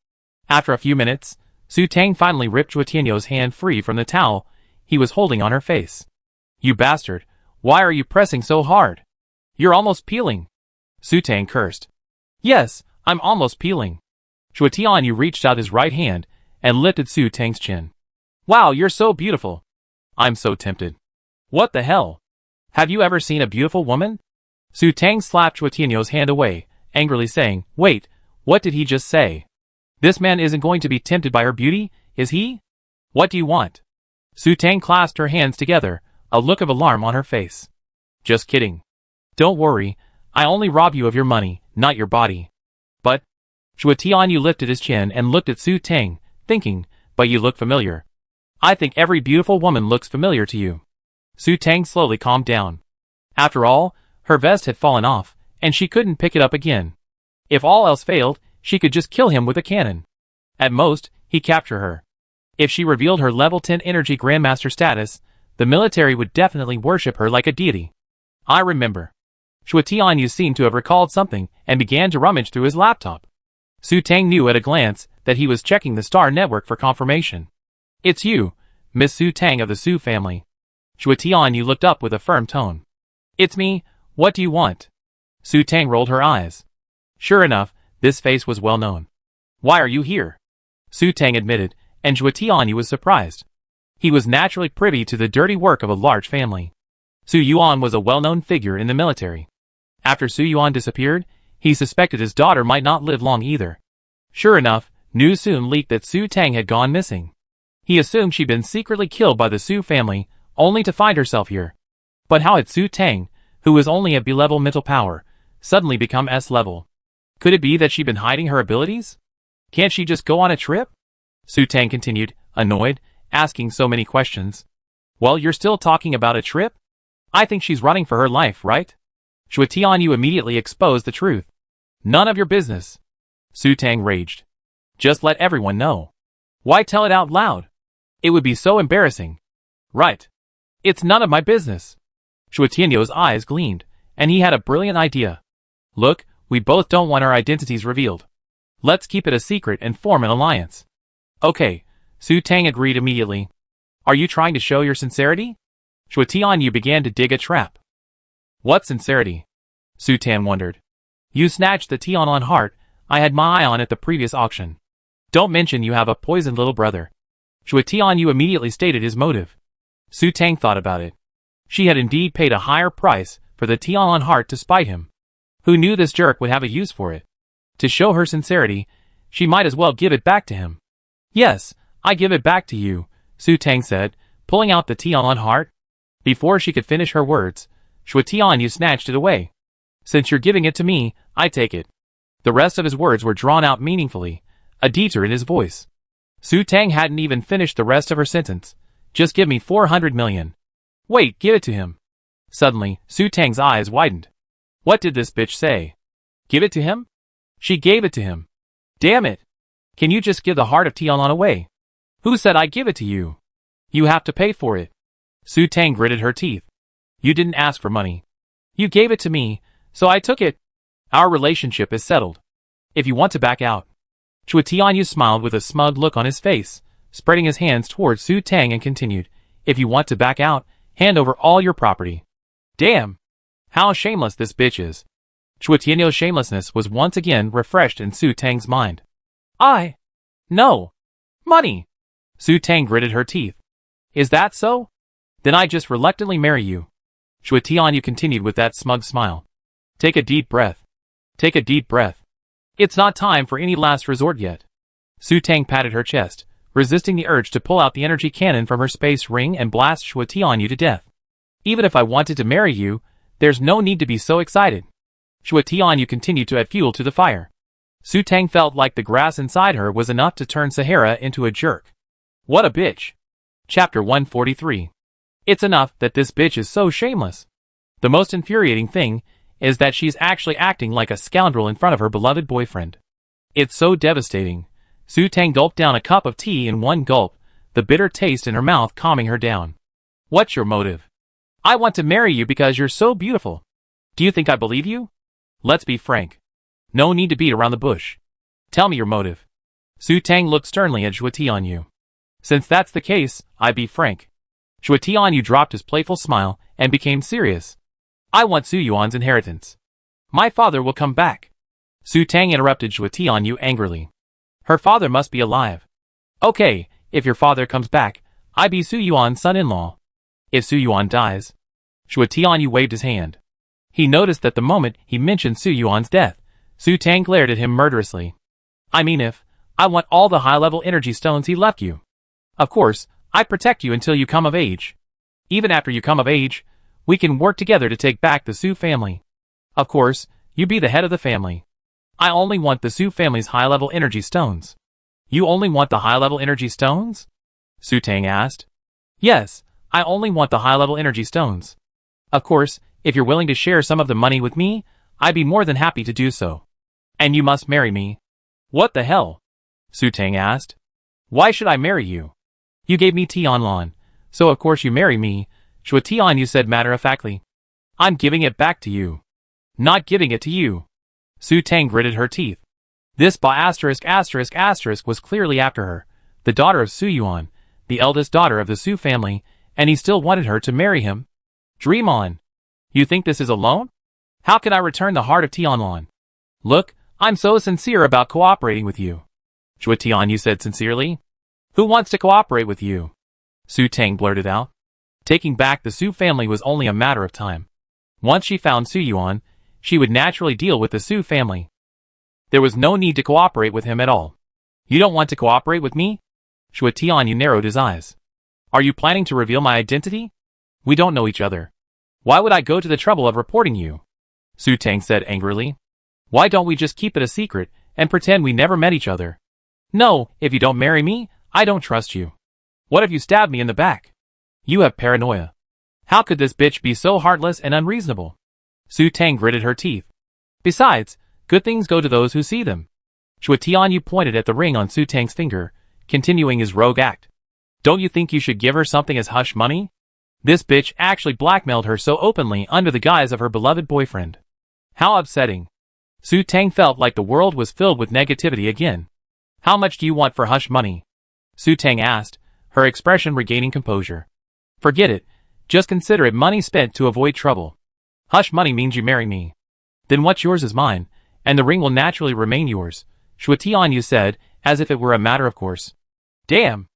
After a few minutes, Su Tang finally ripped Zhuo Tianyu's hand free from the towel he was holding on her face. You bastard, why are you pressing so hard? You're almost peeling. Su Tang cursed. Yes, I'm almost peeling. Zhuo Tianyu reached out his right hand and lifted Su Tang's chin. Wow, you're so beautiful. I'm so tempted. What the hell? Have you ever seen a beautiful woman? Su Tang slapped Zhuo Tianyu's hand away, angrily saying, Wait, what did he just say? This man isn't going to be tempted by her beauty, is he? What do you want? Su Tang clasped her hands together, a look of alarm on her face. Just kidding. Don't worry, I only rob you of your money, not your body. But, Zhuo Tianyu lifted his chin and looked at Su Tang, thinking, but you look familiar. I think every beautiful woman looks familiar to you. Su Tang slowly calmed down. After all, her vest had fallen off, and she couldn't pick it up again. If all else failed, she could just kill him with a cannon. At most, he'd capture her. If she revealed her level 10 energy grandmaster status, the military would definitely worship her like a deity. I remember. Zhuo Tianyu seemed to have recalled something and began to rummage through his laptop. Su Tang knew at a glance that he was checking the Star Network for confirmation. It's you, Miss Su Tang of the Su family. Zhuo Tianyu looked up with a firm tone. It's me, what do you want? Su Tang rolled her eyes. Sure enough, this face was well known. Why are you here? Su Tang admitted, and Zhuo Tianyu was surprised. He was naturally privy to the dirty work of a large family. Su Yuan was a well-known figure in the military. After Su Yuan disappeared, he suspected his daughter might not live long either. Sure enough, news soon leaked that Su Tang had gone missing. He assumed she'd been secretly killed by the Su family, only to find herself here. But how had Su Tang, who was only at B-level mental power, suddenly become S-level? Could it be that she'd been hiding her abilities? Can't she just go on a trip? Su Tang continued, annoyed, asking so many questions. Well, you're still talking about a trip? I think she's running for her life, right? Zhuo Tianyu immediately exposed the truth. None of your business. Su Tang raged. Just let everyone know. Why tell it out loud? It would be so embarrassing. Right. It's none of my business. Zhuo Tianyu's eyes gleamed, and he had a brilliant idea. Look, we both don't want our identities revealed. Let's keep it a secret and form an alliance. Okay, Su Tang agreed immediately. Are you trying to show your sincerity? Zhuo Tianyu began to dig a trap. What sincerity? Su Tang wondered. You snatched the Tianlong heart I had my eye on at the previous auction. Don't mention you have a poisoned little brother. Zhuo Tianyu immediately stated his motive. Su Tang thought about it. She had indeed paid a higher price for the Tianlong heart to spite him. Who knew this jerk would have a use for it? To show her sincerity, she might as well give it back to him. Yes, I give it back to you, Su Tang said, pulling out the Tianlong heart. Before she could finish her words, Zhuo Tianyu snatched it away. Since you're giving it to me, I take it. The rest of his words were drawn out meaningfully, a detour in his voice. Su Tang hadn't even finished the rest of her sentence. Just give me 400 million. Wait, give it to him. Suddenly, Su Tang's eyes widened. What did this bitch say? Give it to him? She gave it to him. Damn it. Can you just give the heart of Tianlong away? Who said I give it to you? You have to pay for it. Su Tang gritted her teeth. You didn't ask for money. You gave it to me, so I took it. Our relationship is settled. If you want to back out. Zhuo Tianyu smiled with a smug look on his face, spreading his hands towards Su Tang and continued, if you want to back out, hand over all your property. Damn! How shameless this bitch is. Zhuo Tianyu's shamelessness was once again refreshed in Su Tang's mind. No. Money! Su Tang gritted her teeth. Is that so? Then I just reluctantly marry you. Zhuo Tianyu continued with that smug smile. Take a deep breath. Take a deep breath. It's not time for any last resort yet. Su Tang patted her chest, resisting the urge to pull out the energy cannon from her space ring and blast Zhuo Tianyu to death. Even if I wanted to marry you, there's no need to be so excited. Zhuo Tianyu continued to add fuel to the fire. Su Tang felt like the grass inside her was enough to turn Sahara into a jerk. What a bitch. Chapter 143. It's enough that this bitch is so shameless. The most infuriating thing is that she's actually acting like a scoundrel in front of her beloved boyfriend. It's so devastating. Su Tang gulped down a cup of tea in one gulp, the bitter taste in her mouth calming her down. What's your motive? I want to marry you because you're so beautiful. Do you think I believe you? Let's be frank. No need to beat around the bush. Tell me your motive. Su Tang looked sternly at Zhuo Tianyu. Since that's the case, I be frank. Zhuo Tianyu dropped his playful smile and became serious. I want Su Yuan's inheritance. My father will come back. Su Tang interrupted Zhuo Tianyu angrily. Her father must be alive. Okay, if your father comes back, I be Su Yuan's son-in-law. If Su Yuan dies. Zhuo Tianyu waved his hand. He noticed that the moment he mentioned Su Yuan's death, Su Tang glared at him murderously. I mean I want all the high-level energy stones he left you. Of course, I protect you until you come of age. Even after you come of age, we can work together to take back the Su family. Of course, you be the head of the family. I only want the Su family's high-level energy stones. You only want the high-level energy stones? Su Tang asked. Yes, I only want the high-level energy stones. Of course, if you're willing to share some of the money with me, I'd be more than happy to do so. And you must marry me. What the hell? Su Tang asked. Why should I marry you? You gave me Tianlong, so of course you marry me, Zhuo Tianyu said matter-of-factly. I'm giving it back to you. Not giving it to you. Su Tang gritted her teeth. This was clearly after her, the daughter of Su Yuan, the eldest daughter of the Su family, and he still wanted her to marry him. Dream on. You think this is a loan? How can I return the heart of Tianlong? Look, I'm so sincere about cooperating with you. Zhuo Tianyu said sincerely. Who wants to cooperate with you? Su Tang blurted out. Taking back the Su family was only a matter of time. Once she found Su Yuan, she would naturally deal with the Su family. There was no need to cooperate with him at all. You don't want to cooperate with me? Shu Tianyu narrowed his eyes. Are you planning to reveal my identity? We don't know each other. Why would I go to the trouble of reporting you? Su Tang said angrily. Why don't we just keep it a secret and pretend we never met each other? No, if you don't marry me, I don't trust you. What if you stab me in the back? You have paranoia. How could this bitch be so heartless and unreasonable? Su Tang gritted her teeth. Besides, good things go to those who see them. Shu Tianyu pointed at the ring on Su Tang's finger, continuing his rogue act. Don't you think you should give her something as hush money? This bitch actually blackmailed her so openly under the guise of her beloved boyfriend. How upsetting. Su Tang felt like the world was filled with negativity again. How much do you want for hush money? Su Tang asked, her expression regaining composure. Forget it. Just consider it money spent to avoid trouble. Hush money means you marry me. Then what's yours is mine, and the ring will naturally remain yours, Shu Tianyu said, as if it were a matter of course. Damn.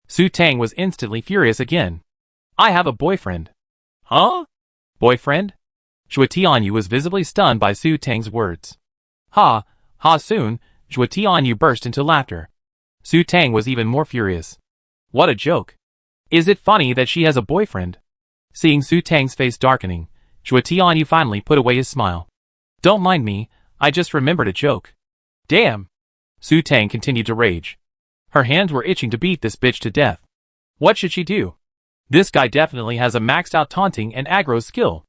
Su Tang was instantly furious again. I have a boyfriend. Huh? Boyfriend? Shu Tianyu was visibly stunned by Su Tang's words. Ha, ha soon, Shu Tianyu burst into laughter. Su Tang was even more furious. What a joke. Is it funny that she has a boyfriend? Seeing Su Tang's face darkening, Shu Tianyu finally put away his smile. Don't mind me, I just remembered a joke. Damn. Su Tang continued to rage. Her hands were itching to beat this bitch to death. What should she do? This guy definitely has a maxed out taunting and aggro skill.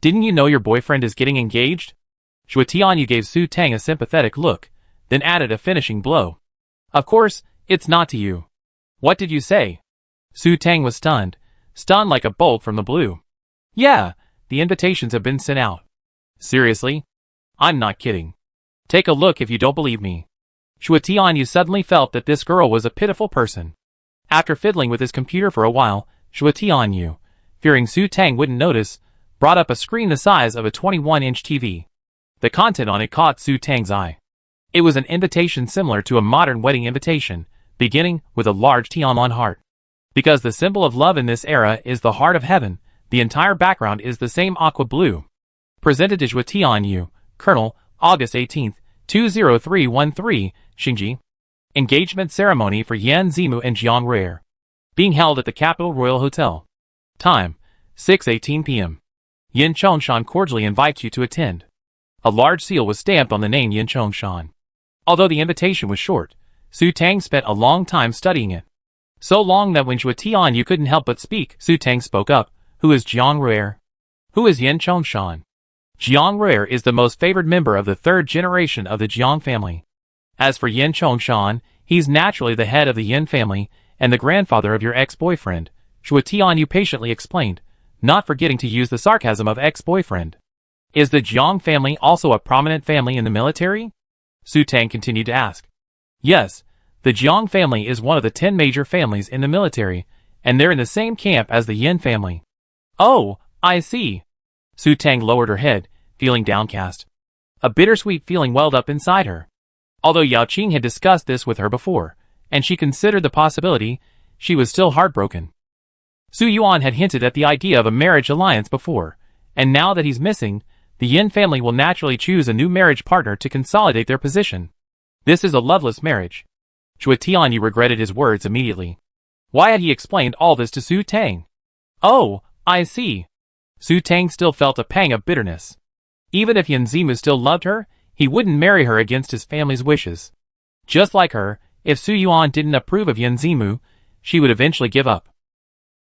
Didn't you know your boyfriend is getting engaged? Shu Tianyu gave Su Tang a sympathetic look, then added a finishing blow. Of course, it's not to you. What did you say? Su Tang was stunned like a bolt from the blue. Yeah, the invitations have been sent out. Seriously? I'm not kidding. Take a look if you don't believe me. Shu Tianyu suddenly felt that this girl was a pitiful person. After fiddling with his computer for a while, Shu Tianyu, fearing Su Tang wouldn't notice, brought up a screen the size of a 21-inch TV. The content on it caught Su Tang's eye. It was an invitation similar to a modern wedding invitation, beginning with a large Tianlong heart. Because the symbol of love in this era is the heart of heaven, the entire background is the same aqua blue. Presented to Shu Tianyu, Colonel, August 18, 20313, Xingji. Engagement ceremony for Yan Zimu and Jiang Ruier. Being held at the Capital Royal Hotel. Time, 6:18 p.m. Yin Chongshan cordially invites you to attend. A large seal was stamped on the name Yin Chongshan. Although the invitation was short, Su Tang spent a long time studying it. So long that when Shu Tianyu couldn't help but speak, Su Tang spoke up. Who is Jiang Ruier? Who is Yin Chongshan? Jiang Ruier is the most favored member of the third generation of the Jiang family. As for Yin Chongshan, he's naturally the head of the Yin family and the grandfather of your ex-boyfriend, Shu Tianyu patiently explained, not forgetting to use the sarcasm of ex-boyfriend. Is the Jiang family also a prominent family in the military? Su Tang continued to ask. Yes, the Jiang family is one of the 10 major families in the military, and they're in the same camp as the Yin family. Oh, I see. Su Tang lowered her head, feeling downcast. A bittersweet feeling welled up inside her. Although Yao Qing had discussed this with her before, and she considered the possibility, she was still heartbroken. Su Yuan had hinted at the idea of a marriage alliance before, and now that he's missing, the Yin family will naturally choose a new marriage partner to consolidate their position. This is a loveless marriage. Shu Tianyu regretted his words immediately. Why had he explained all this to Su Tang? Oh, I see. Su Tang still felt a pang of bitterness. Even if Yan Zimu still loved her, he wouldn't marry her against his family's wishes. Just like her, if Su Yuan didn't approve of Yan Zimu, she would eventually give up.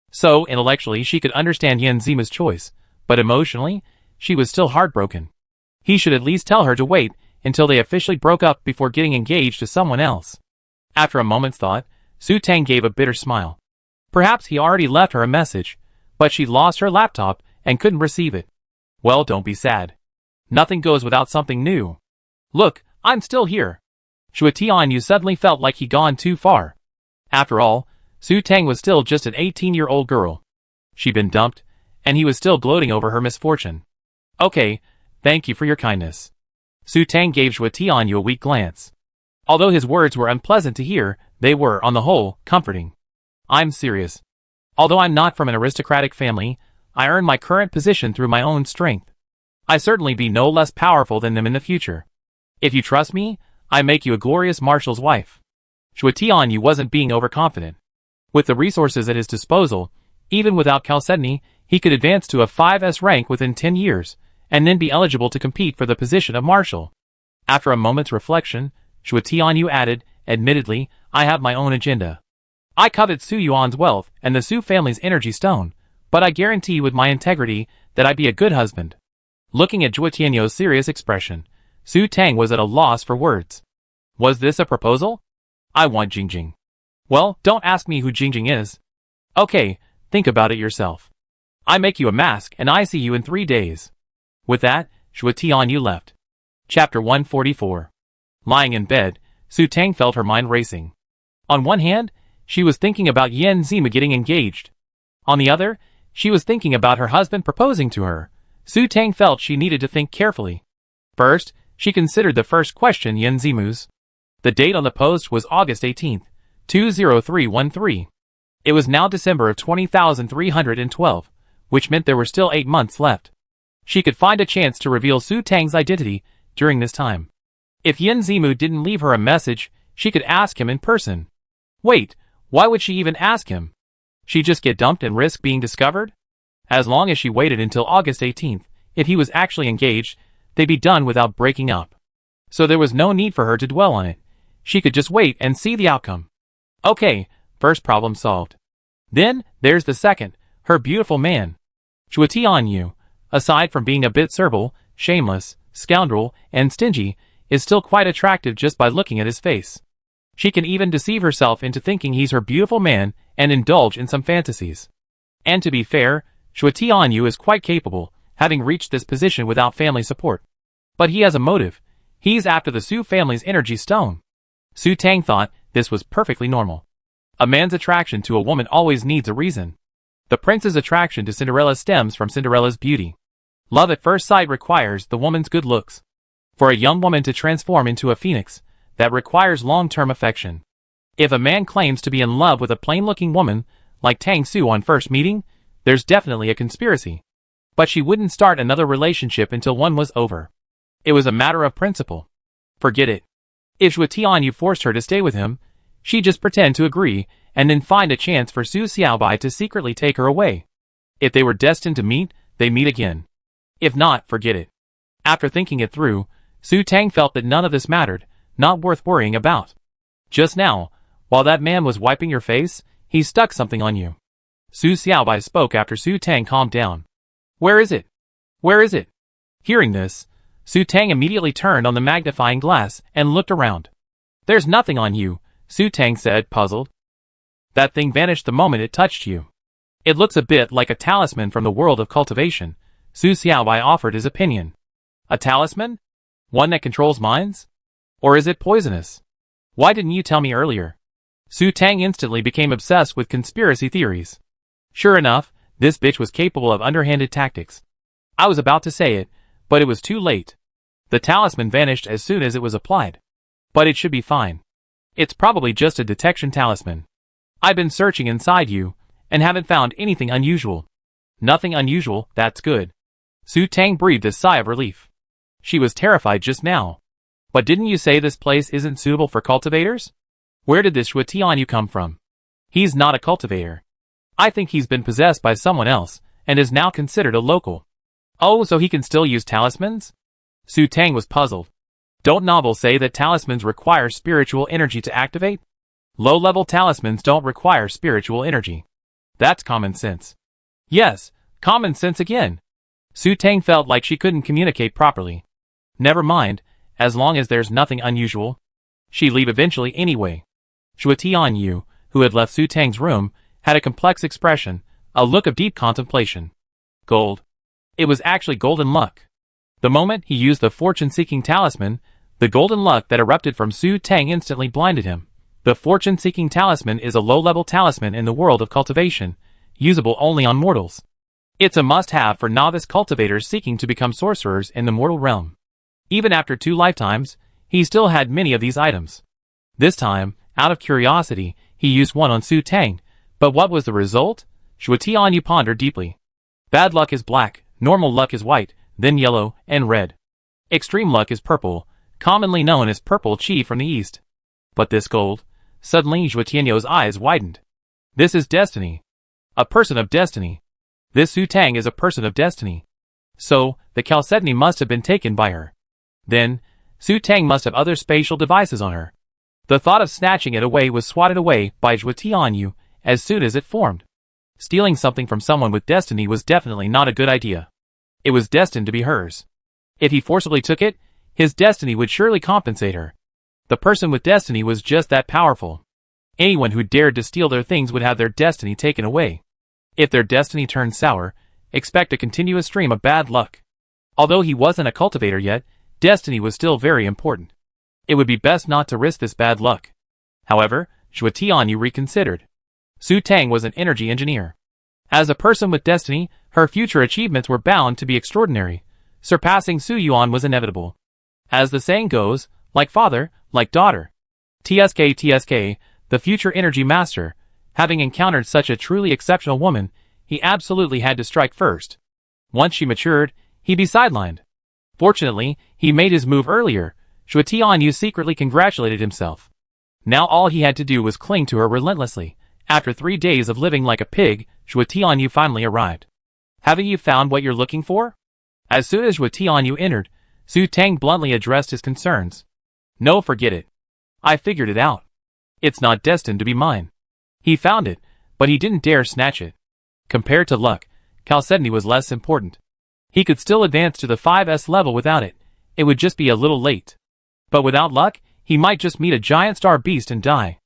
So, intellectually she could understand Yan Zimu's choice, but emotionally, she was still heartbroken. He should at least tell her to wait until they officially broke up before getting engaged to someone else. After a moment's thought, Su Tang gave a bitter smile. Perhaps he already left her a message, but she lost her laptop and couldn't receive it. Well, don't be sad. Nothing goes without something new. Look, I'm still here. Shu Tianyu suddenly felt like he'd gone too far. After all, Su Tang was still just an 18-year-old girl. She'd been dumped, and he was still gloating over her misfortune. Okay, thank you for your kindness. Su Tang gave Shu Tianyu a weak glance. Although his words were unpleasant to hear, they were, on the whole, comforting. I'm serious. Although I'm not from an aristocratic family, I earn my current position through my own strength. I certainly be no less powerful than them in the future. If you trust me, I make you a glorious marshal's wife. Xue Tianyu wasn't being overconfident. With the resources at his disposal, even without chalcedony, he could advance to a 5S rank within 10 years, and then be eligible to compete for the position of marshal. After a moment's reflection, Xue Tianyu added, admittedly, I have my own agenda. I covet Su Yuan's wealth and the Su family's energy stone, but I guarantee with my integrity that I be a good husband. Looking at Xue Tianyu's serious expression, Su Tang was at a loss for words. Was this a proposal? I want Jingjing. Well, don't ask me who Jingjing is. Okay, think about it yourself. I make you a mask and I see you in 3 days. With that, Xue Tianyu left. Chapter 144. Lying in bed, Su Tang felt her mind racing. On one hand, she was thinking about Yan Zima getting engaged. On the other, she was thinking about her husband proposing to her. Su Tang felt she needed to think carefully. First, she considered the first question Yan Zimu's. The date on the post was August 18th, 20313. It was now December of 20,312, which meant there were still 8 months left. She could find a chance to reveal Su Tang's identity during this time. If Yan Zimu didn't leave her a message, she could ask him in person. Wait, why would she even ask him? She'd just get dumped and risk being discovered? As long as she waited until August 18th, if he was actually engaged, they'd be done without breaking up. So there was no need for her to dwell on it. She could just wait and see the outcome. Okay, first problem solved. Then, there's the second, her beautiful man. Xue Tianyu, aside from being a bit servile, shameless, scoundrel, and stingy, is still quite attractive just by looking at his face. She can even deceive herself into thinking he's her beautiful man and indulge in some fantasies. And to be fair, Xue Tianyu is quite capable, having reached this position without family support. But he has a motive. He's after the Su family's energy stone. Su Tang thought this was perfectly normal. A man's attraction to a woman always needs a reason. The prince's attraction to Cinderella stems from Cinderella's beauty. Love at first sight requires the woman's good looks. For a young woman to transform into a phoenix, that requires long-term affection. If a man claims to be in love with a plain-looking woman, like Tang Su on first meeting, there's definitely a conspiracy. But she wouldn't start another relationship until one was over. It was a matter of principle. Forget it. If Xue Tianyu forced her to stay with him, she'd just pretend to agree, and then find a chance for Su Xiaobai to secretly take her away. If they were destined to meet, they meet again. If not, forget it. After thinking it through, Su Tang felt that none of this mattered, not worth worrying about. Just now, while that man was wiping your face, he stuck something on you. Su Xiaobai spoke after Su Tang calmed down. Where is it? Where is it? Hearing this, Su Tang immediately turned on the magnifying glass and looked around. There's nothing on you, Su Tang said, puzzled. That thing vanished the moment it touched you. It looks a bit like a talisman from the world of cultivation. Su Xiaobai offered his opinion. A talisman? One that controls minds? Or is it poisonous? Why didn't you tell me earlier? Su Tang instantly became obsessed with conspiracy theories. Sure enough, this bitch was capable of underhanded tactics. I was about to say it, but it was too late. The talisman vanished as soon as it was applied. But it should be fine. It's probably just a detection talisman. I've been searching inside you, and haven't found anything unusual. Nothing unusual, that's good. Su Tang breathed a sigh of relief. She was terrified just now. But didn't you say this place isn't suitable for cultivators? Where did this Xue Tianyu come from? He's not a cultivator. I think he's been possessed by someone else, and is now considered a local. Oh, so he can still use talismans? Su Tang was puzzled. Don't novels say that talismans require spiritual energy to activate? Low-level talismans don't require spiritual energy. That's common sense. Yes, common sense again. Su Tang felt like she couldn't communicate properly. Never mind, as long as there's nothing unusual. She'd leave eventually anyway. Xue Tianyu, who had left Su Tang's room, had a complex expression, a look of deep contemplation. Gold. It was actually golden luck. The moment he used the fortune-seeking talisman, the golden luck that erupted from Su Tang instantly blinded him. The fortune-seeking talisman is a low-level talisman in the world of cultivation, usable only on mortals. It's a must-have for novice cultivators seeking to become sorcerers in the mortal realm. Even after 2 lifetimes, he still had many of these items. This time, Out of curiosity, he used one on Su Tang, but what was the result? Xue Tianyu pondered deeply. Bad luck is black, normal luck is white, then yellow, and red. Extreme luck is purple, commonly known as purple chi from the east. But this gold? Suddenly Xue Tianyu's eyes widened. This is destiny. A person of destiny. This Su Tang is a person of destiny. So, the chalcedony must have been taken by her. Then, Su Tang must have other spatial devices on her. The thought of snatching it away was swatted away by Xue Tianyu as soon as it formed. Stealing something from someone with destiny was definitely not a good idea. It was destined to be hers. If he forcibly took it, his destiny would surely compensate her. The person with destiny was just that powerful. Anyone who dared to steal their things would have their destiny taken away. If their destiny turned sour, expect a continuous stream of bad luck. Although he wasn't a cultivator yet, destiny was still very important. It would be best not to risk this bad luck. However, Xue Tianyu reconsidered. Su Tang was an energy engineer. As a person with destiny, her future achievements were bound to be extraordinary. Surpassing Su Yuan was inevitable. As the saying goes, like father, like daughter. TSK, the future energy master, having encountered such a truly exceptional woman, he absolutely had to strike first. Once she matured, he'd be sidelined. Fortunately, he made his move earlier. Xue Tianyu secretly congratulated himself. Now all he had to do was cling to her relentlessly. After 3 days of living like a pig, Xue Tianyu finally arrived. Haven't you found what you're looking for? As soon as Xue Tianyu entered, Su Tang bluntly addressed his concerns. No, forget it. I figured it out. It's not destined to be mine. He found it, but he didn't dare snatch it. Compared to luck, chalcedony was less important. He could still advance to the 5S level without it. It would just be a little late. But without luck, he might just meet a giant star beast and die.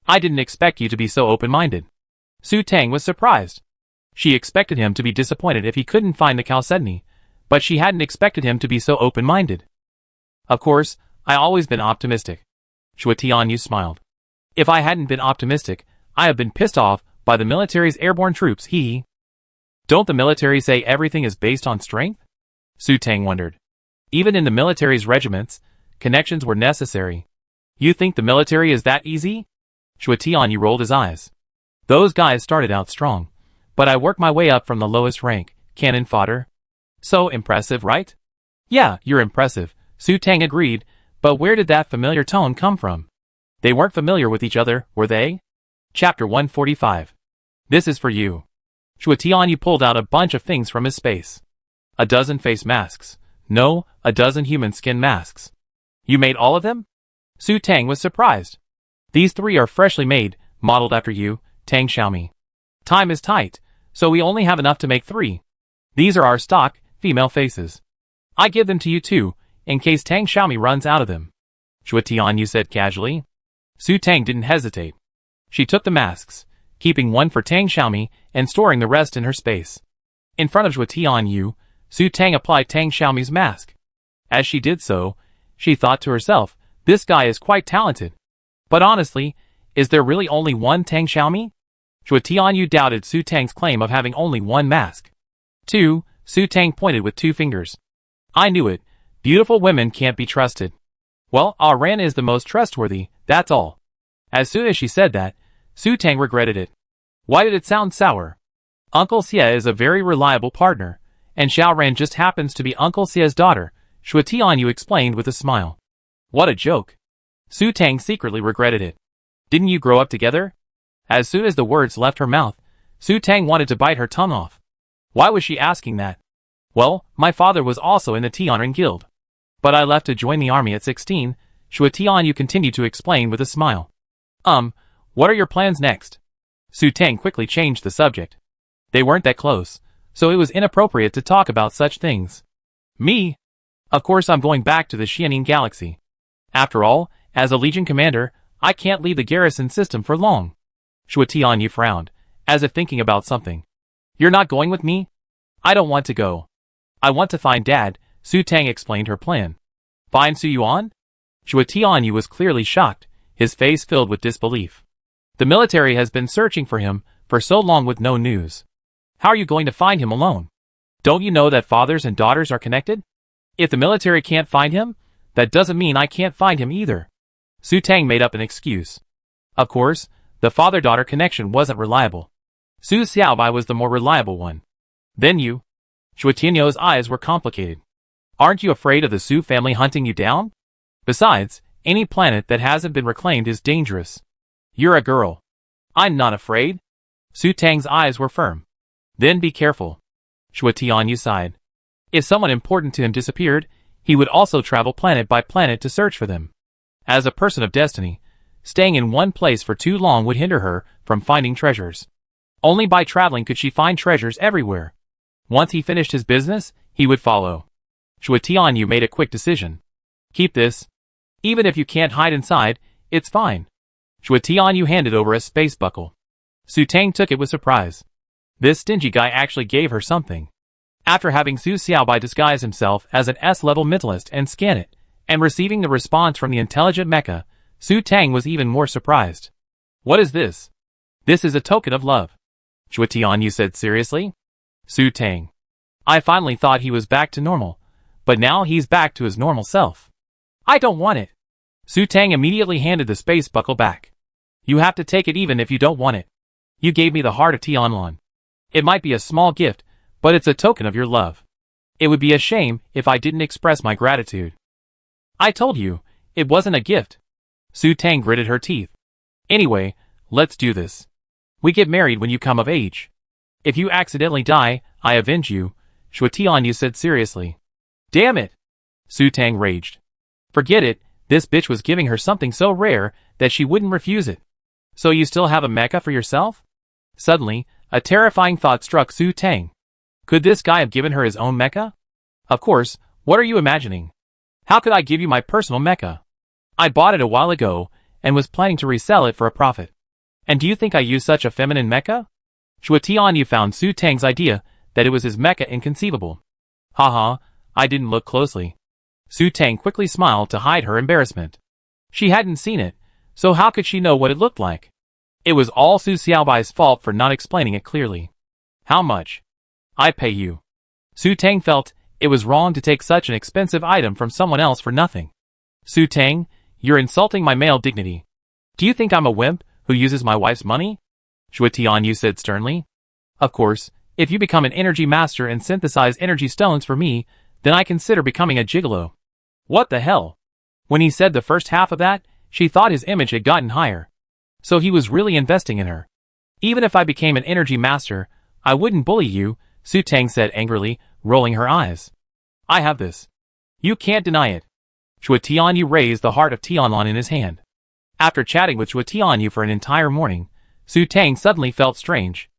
I didn't expect you to be so open-minded. Su Tang was surprised. She expected him to be disappointed if he couldn't find the chalcedony, but she hadn't expected him to be so open-minded. Of course, I always been optimistic. Xue Tianyu smiled. If I hadn't been optimistic, I have been pissed off by the military's airborne troops. Don't the military say everything is based on strength? Su Tang wondered. Even in the military's regiments, connections were necessary. You think the military is that easy? Xue Tianyu rolled his eyes. Those guys started out strong, but I worked my way up from the lowest rank, cannon fodder. So impressive, right? Yeah, you're impressive, Su Tang agreed, but where did that familiar tone come from? They weren't familiar with each other, were they? Chapter 145. This is for you. Xue Tianyu pulled out a bunch of things from his space. A dozen face masks. No, a dozen human skin masks. You made all of them? Su Tang was surprised. These 3 are freshly made, modeled after you, Tang Xiaomi. Time is tight, so we only have enough to make 3. These are our stock, female faces. I give them to you too, in case Tang Xiaomi runs out of them. Xue Tianyu said casually. Su Tang didn't hesitate. She took the masks, keeping one for Tang Xiaomi and storing the rest in her space. In front of Xue Tianyu, Su Tang applied Tang Xiaomi's mask. As she did so, she thought to herself, this guy is quite talented. But honestly, is there really only one Tang Xiaomi? Xue Tianyu doubted Su Tang's claim of having only one mask. 2, Su Tang pointed with 2 fingers. I knew it. Beautiful women can't be trusted. Well, Ren is the most trustworthy, that's all. As soon as she said that, Su Tang regretted it. Why did it sound sour? Uncle Xie is a very reliable partner, and Xiao Ren just happens to be Uncle Xie's daughter, Xue Tianyu explained with a smile. What a joke. Su Tang secretly regretted it. Didn't you grow up together? As soon as the words left her mouth, Su Tang wanted to bite her tongue off. Why was she asking that? Well, my father was also in the Tianren Guild. But I left to join the army at 16, Xue Tianyu continued to explain with a smile. What are your plans next? Su Tang quickly changed the subject. They weren't that close, so it was inappropriate to talk about such things. Me? Of course I'm going back to the Xianing Galaxy. After all, as a Legion commander, I can't leave the garrison system for long. Xue Tianyu frowned, as if thinking about something. You're not going with me? I don't want to go. I want to find Dad, Su Tang explained her plan. Find Su Yuan? Xue Tianyu was clearly shocked, his face filled with disbelief. The military has been searching for him for so long with no news. How are you going to find him alone? Don't you know that fathers and daughters are connected? If the military can't find him, that doesn't mean I can't find him either. Su Tang made up an excuse. Of course, the father-daughter connection wasn't reliable. Su Xiaobai was the more reliable one. Then you? Shuatianyo's eyes were complicated. Aren't you afraid of the Su family hunting you down? Besides, any planet that hasn't been reclaimed is dangerous. You're a girl. I'm not afraid. Su Tang's eyes were firm. Then be careful. Shuatianyu sighed. If someone important to him disappeared, he would also travel planet by planet to search for them. As a person of destiny, staying in one place for too long would hinder her from finding treasures. Only by traveling could she find treasures everywhere. Once he finished his business, he would follow. Shuatianyu made a quick decision. Keep this. Even if you can't hide inside, it's fine. Shuatianyu handed over a space buckle. Su Tang took it with surprise. This stingy guy actually gave her something. After having Su Xiaobai disguise himself as an S-level mentalist and scan it, and receiving the response from the intelligent mecha, Su Tang was even more surprised. What is this? This is a token of love. Shuatianyu said seriously. Su Tang. I finally thought he was back to normal, but now he's back to his normal self. I don't want it. Su Tang immediately handed the space buckle back. You have to take it even if you don't want it. You gave me the heart of Tianlong. It might be a small gift, but it's a token of your love. It would be a shame if I didn't express my gratitude. I told you, it wasn't a gift. Su Tang gritted her teeth. Anyway, let's do this. We get married when you come of age. If you accidentally die, I avenge you, Shuatianyu said seriously. Damn it! Su Tang raged. Forget it, this bitch was giving her something so rare that she wouldn't refuse it. So you still have a mecha for yourself? Suddenly, a terrifying thought struck Su Tang. Could this guy have given her his own mecha? Of course, what are you imagining? How could I give you my personal mecha? I bought it a while ago, and was planning to resell it for a profit. And do you think I use such a feminine mecha? Shuatianyu found Su Tang's idea that it was his mecha inconceivable. Haha, I didn't look closely. Su Tang quickly smiled to hide her embarrassment. She hadn't seen it, so how could she know what it looked like? It was all Su Xiaobai's fault for not explaining it clearly. How much? I pay you. Su Tang felt it was wrong to take such an expensive item from someone else for nothing. Su Tang, you're insulting my male dignity. Do you think I'm a wimp who uses my wife's money? Shuatianyu said sternly. Of course, if you become an energy master and synthesize energy stones for me, then I consider becoming a gigolo. What the hell? When he said the first half of that, she thought his image had gotten higher. So he was really investing in her. Even if I became an energy master, I wouldn't bully you, Su Tang said angrily, rolling her eyes. I have this. You can't deny it. Shuatianyu raised the heart of Tianlong in his hand. After chatting with Shuatianyu for an entire morning, Su Tang suddenly felt strange.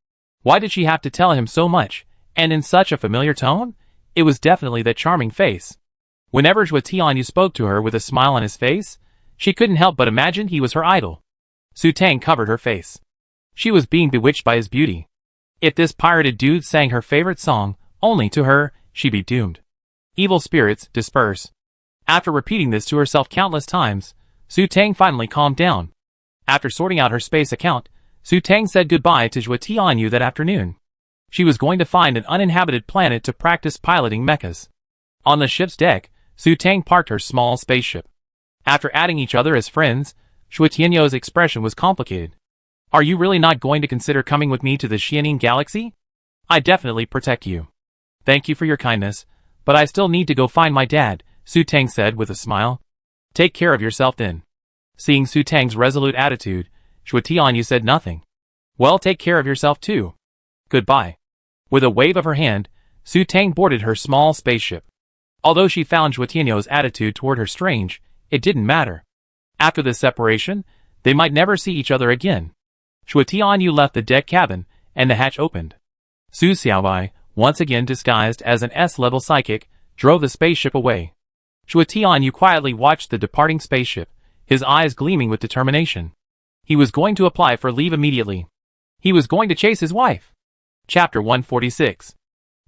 Why did she have to tell him so much, and in such a familiar tone? It was definitely that charming face. Whenever Shuatianyu spoke to her with a smile on his face, she couldn't help but imagine he was her idol. Su Tang covered her face. She was being bewitched by his beauty. If this pirated dude sang her favorite song, only to her, she'd be doomed. Evil spirits, disperse. After repeating this to herself countless times, Su Tang finally calmed down. After sorting out her space account, Su Tang said goodbye to Shuatianyu that afternoon. She was going to find an uninhabited planet to practice piloting mechas. On the ship's deck, Su Tang parked her small spaceship. After adding each other as friends, Shuatianyu's expression was complicated. Are you really not going to consider coming with me to the Xianing Galaxy? I definitely protect you. Thank you for your kindness, but I still need to go find my dad, Su Tang said with a smile. Take care of yourself then. Seeing Su Tang's resolute attitude, Shuatianyu said nothing. Well, take care of yourself too. Goodbye. With a wave of her hand, Su Tang boarded her small spaceship. Although she found Shuatianyu's attitude toward her strange, it didn't matter. After this separation, they might never see each other again. Shuatianyu left the deck cabin, and the hatch opened. Su Xiaobai, once again disguised as an S-level psychic, drove the spaceship away. Shuatianyu quietly watched the departing spaceship, his eyes gleaming with determination. He was going to apply for leave immediately. He was going to chase his wife. Chapter 146.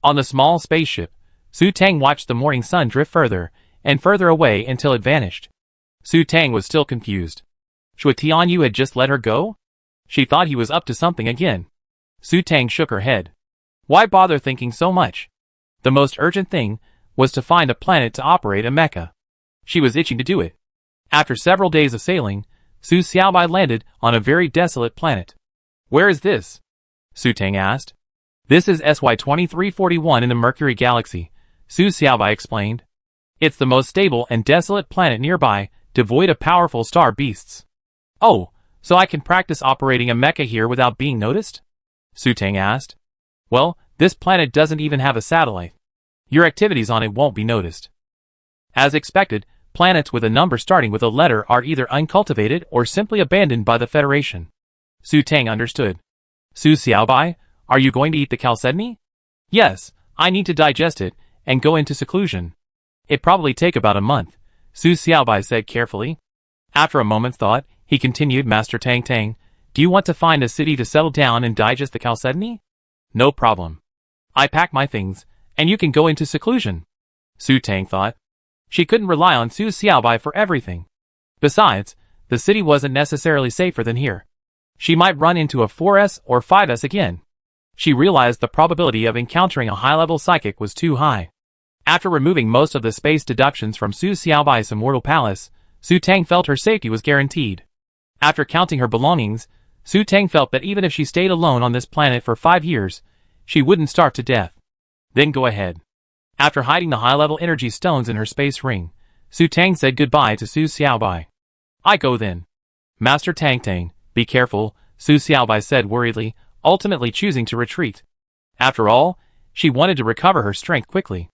On the small spaceship, Su Tang watched the morning sun drift further and further away until it vanished. Su Tang was still confused. Shuatianyu had just let her go? She thought he was up to something again. Su Tang shook her head. Why bother thinking so much? The most urgent thing was to find a planet to operate a mecha. She was itching to do it. After several days of sailing, Su Xiaobai landed on a very desolate planet. Where is this? Su Tang asked. This is SY2341 in the Mercury Galaxy, Su Xiaobai explained. It's the most stable and desolate planet nearby, devoid of powerful star beasts. Oh, so I can practice operating a mecha here without being noticed? Su Tang asked. Well, this planet doesn't even have a satellite. Your activities on it won't be noticed. As expected, planets with a number starting with a letter are either uncultivated or simply abandoned by the Federation. Su Tang understood. Su Xiaobai, are you going to eat the chalcedony? Yes, I need to digest it and go into seclusion. It probably take about a month, Su Xiaobai said carefully. After a moment's thought, he continued, Master Tang Tang, do you want to find a city to settle down and digest the chalcedony? No problem. I pack my things, and you can go into seclusion. Su Tang thought. She couldn't rely on Su Xiaobai for everything. Besides, the city wasn't necessarily safer than here. She might run into a 4S or 5S again. She realized the probability of encountering a high-level psychic was too high. After removing most of the space deductions from Su Xiaobai's immortal palace, Su Tang felt her safety was guaranteed. After counting her belongings, Su Tang felt that even if she stayed alone on this planet for 5 years, she wouldn't starve to death. Then go ahead. After hiding the high-level energy stones in her space ring, Su Tang said goodbye to Su Xiaobai. I go then. Master Tang Tang, be careful, Su Xiaobai said worriedly, ultimately choosing to retreat. After all, she wanted to recover her strength quickly.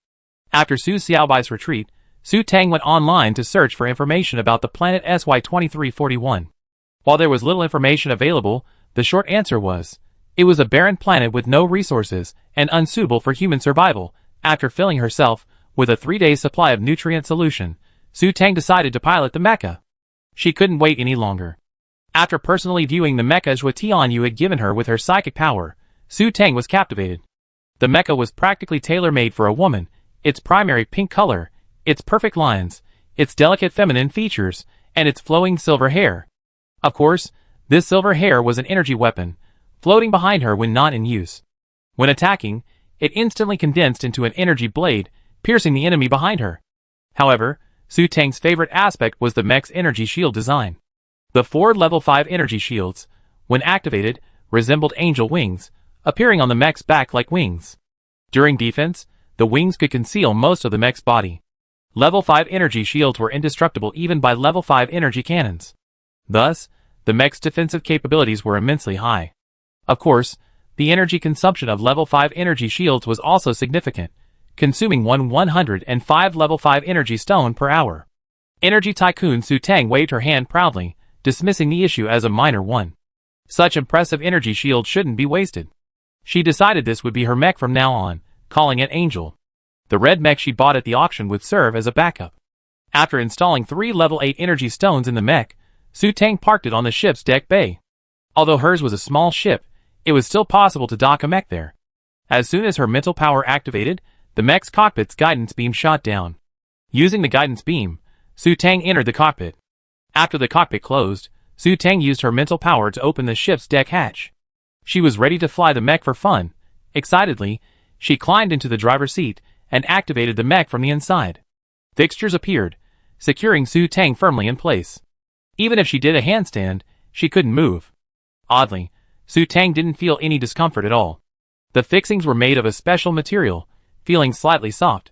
After Su Xiaobai's retreat, Su Tang went online to search for information about the planet SY2341. While there was little information available, the short answer was, it was a barren planet with no resources and unsuitable for human survival. After filling herself with a 3-day supply of nutrient solution, Su Tang decided to pilot the mecha. She couldn't wait any longer. After personally viewing the mecha Zhua Tianyu had given her with her psychic power, Su Tang was captivated. The mecha was practically tailor-made for a woman, its primary pink color, its perfect lines, its delicate feminine features, and its flowing silver hair. Of course, this silver hair was an energy weapon, floating behind her when not in use. When attacking, it instantly condensed into an energy blade, piercing the enemy behind her. However, Su Tang's favorite aspect was the mech's energy shield design. The 4 level 5 energy shields, when activated, resembled angel wings, appearing on the mech's back like wings. During defense, the wings could conceal most of the mech's body. Level 5 energy shields were indestructible even by level 5 energy cannons. Thus, the mech's defensive capabilities were immensely high. Of course, the energy consumption of level 5 energy shields was also significant, consuming 105 level 5 energy stone per hour. Energy Tycoon Su Tang waved her hand proudly, dismissing the issue as a minor one. Such impressive energy shields shouldn't be wasted. She decided this would be her mech from now on, calling it Angel. The red mech she bought at the auction would serve as a backup. After installing 3 level 8 energy stones in the mech, Su Tang parked it on the ship's deck bay. Although hers was a small ship, it was still possible to dock a mech there. As soon as her mental power activated, the mech's cockpit's guidance beam shot down. Using the guidance beam, Su Tang entered the cockpit. After the cockpit closed, Su Tang used her mental power to open the ship's deck hatch. She was ready to fly the mech for fun. Excitedly, she climbed into the driver's seat and activated the mech from the inside. Fixtures appeared, securing Su Tang firmly in place. Even if she did a handstand, she couldn't move. Oddly, Su Tang didn't feel any discomfort at all. The fixings were made of a special material, feeling slightly soft.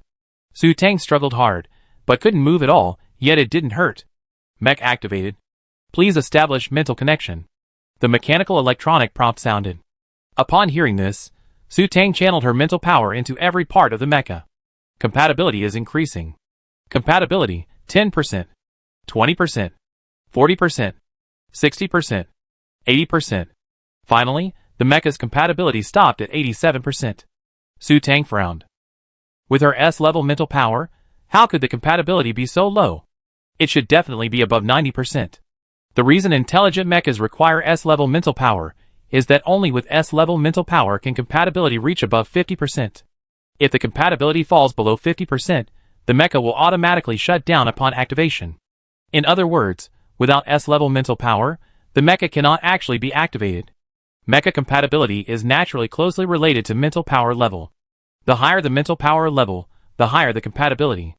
Su Tang struggled hard, but couldn't move at all, yet it didn't hurt. Mech activated. Please establish mental connection. The mechanical electronic prompt sounded. Upon hearing this, Su Tang channeled her mental power into every part of the mecha. Compatibility is increasing. Compatibility, 10%, 20%, 40%, 60%, 80%. Finally, the mecha's compatibility stopped at 87%. Su Tang frowned. With her S-level mental power, how could the compatibility be so low? It should definitely be above 90%. The reason intelligent mechas require S-level mental power is that only with S-level mental power can compatibility reach above 50%. If the compatibility falls below 50%, the mecha will automatically shut down upon activation. In other words, without S-level mental power, the mecha cannot actually be activated. Mecha compatibility is naturally closely related to mental power level. The higher the mental power level, the higher the compatibility.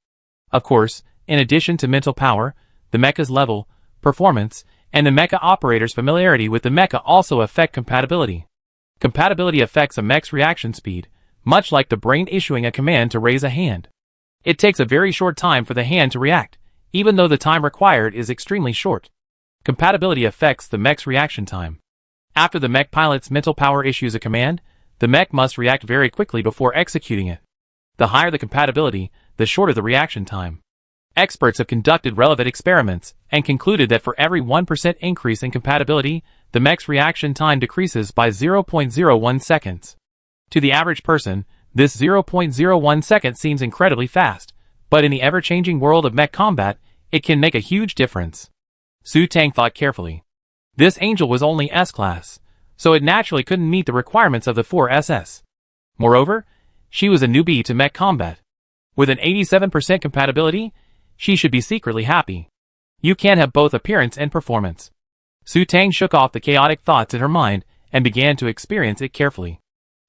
Of course, in addition to mental power, the mecha's level, performance, and the mecha operator's familiarity with the mecha also affect compatibility. Compatibility affects a mech's reaction speed, much like the brain issuing a command to raise a hand. It takes a very short time for the hand to react, even though the time required is extremely short. Compatibility affects the mech's reaction time. After the mech pilot's mental power issues a command, the mech must react very quickly before executing it. The higher the compatibility, the shorter the reaction time. Experts have conducted relevant experiments and concluded that for every 1% increase in compatibility, the mech's reaction time decreases by 0.01 seconds. To the average person, this 0.01 seconds seems incredibly fast, but in the ever-changing world of mech combat, it can make a huge difference. Su Tang thought carefully. This angel was only S-class, so it naturally couldn't meet the requirements of the 4SS. Moreover, she was a newbie to mech combat. With an 87% compatibility, she should be secretly happy. You can't have both appearance and performance. Su Tang shook off the chaotic thoughts in her mind and began to experience it carefully.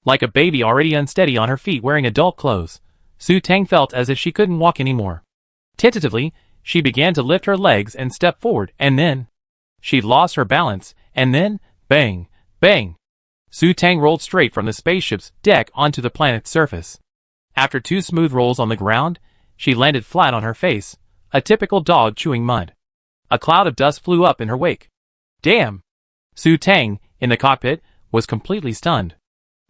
Like a baby already unsteady on her feet wearing adult clothes, Su Tang felt as if she couldn't walk anymore. Tentatively, she began to lift her legs and step forward, and then she lost her balance, and then, bang, bang. Su Tang rolled straight from the spaceship's deck onto the planet's surface. After 2 smooth rolls on the ground, she landed flat on her face, a typical dog chewing mud. A cloud of dust flew up in her wake. Damn! Su Tang, in the cockpit, was completely stunned.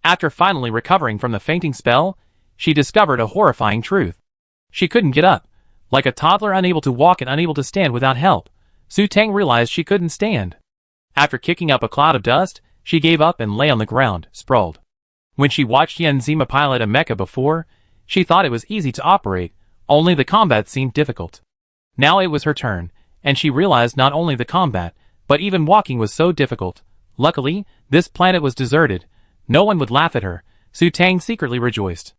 After finally recovering from the fainting spell, she discovered a horrifying truth. She couldn't get up. Like a toddler unable to walk and unable to stand without help, Su Tang realized she couldn't stand. After kicking up a cloud of dust, she gave up and lay on the ground, sprawled. When she watched Yen Zima pilot a mecha before, she thought it was easy to operate, only the combat seemed difficult. Now it was her turn, and she realized not only the combat, but even walking was so difficult. Luckily, this planet was deserted. No one would laugh at her. Su Tang secretly rejoiced.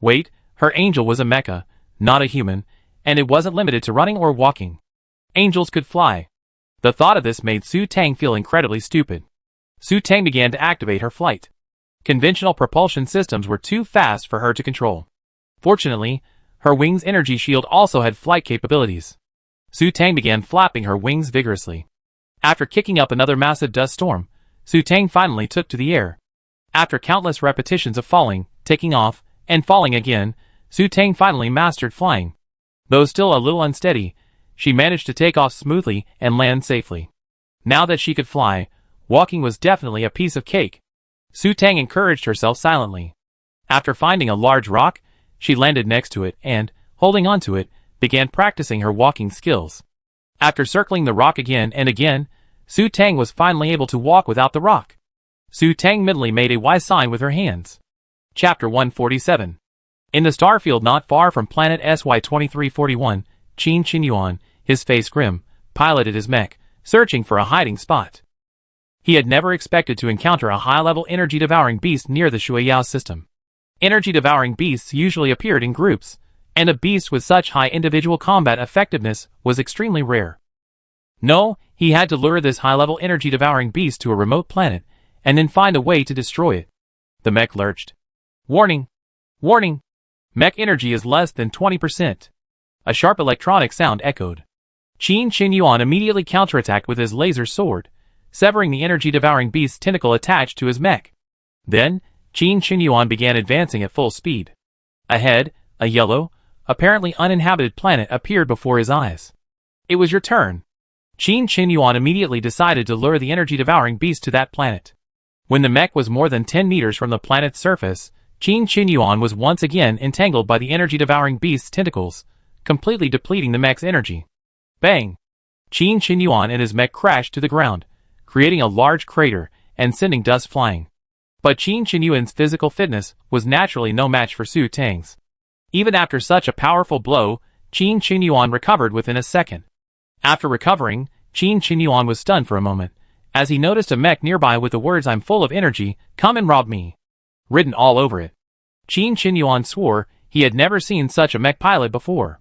Wait, her angel was a mecha, not a human, and it wasn't limited to running or walking. Angels could fly. The thought of this made Su Tang feel incredibly stupid. Su Tang began to activate her flight. Conventional propulsion systems were too fast for her to control. Fortunately, her wings' energy shield also had flight capabilities. Su Tang began flapping her wings vigorously. After kicking up another massive dust storm, Su Tang finally took to the air. After countless repetitions of falling, taking off, and falling again, Su Tang finally mastered flying. Though still a little unsteady, she managed to take off smoothly and land safely. Now that she could fly, walking was definitely a piece of cake. Su Tang encouraged herself silently. After finding a large rock, she landed next to it and, holding onto it, began practicing her walking skills. After circling the rock again and again, Su Tang was finally able to walk without the rock. Su Tang mentally made a Y sign with her hands. Chapter 147. In the starfield not far from planet SY-2341, Qin Qinyuan, his face grim, piloted his mech, searching for a hiding spot. He had never expected to encounter a high-level energy-devouring beast near the Shuiyao system. Energy-devouring beasts usually appeared in groups, and a beast with such high individual combat effectiveness was extremely rare. No, he had to lure this high-level energy-devouring beast to a remote planet, and then find a way to destroy it. The mech lurched. Warning! Warning! Mech energy is less than 20%. A sharp electronic sound echoed. Qin Qinyuan immediately counterattacked with his laser sword, severing the energy-devouring beast's tentacle attached to his mech. Then, Qin Qinyuan began advancing at full speed. Ahead, a yellow, apparently uninhabited planet appeared before his eyes. It was your turn. Qin Qinyuan immediately decided to lure the energy-devouring beast to that planet. When the mech was more than 10 meters from the planet's surface, Qin Qinyuan was once again entangled by the energy-devouring beast's tentacles, completely depleting the mech's energy. Bang! Qin Qinyuan and his mech crashed to the ground, creating a large crater and sending dust flying. But Qin Qinyuan's physical fitness was naturally no match for Su Tang's. Even after such a powerful blow, Qin Qinyuan recovered within a second. After recovering, Qin Qinyuan was stunned for a moment, as he noticed a mech nearby with the words "I'm full of energy, come and rob me" written all over it. Qin Qinyuan swore he had never seen such a mech pilot before.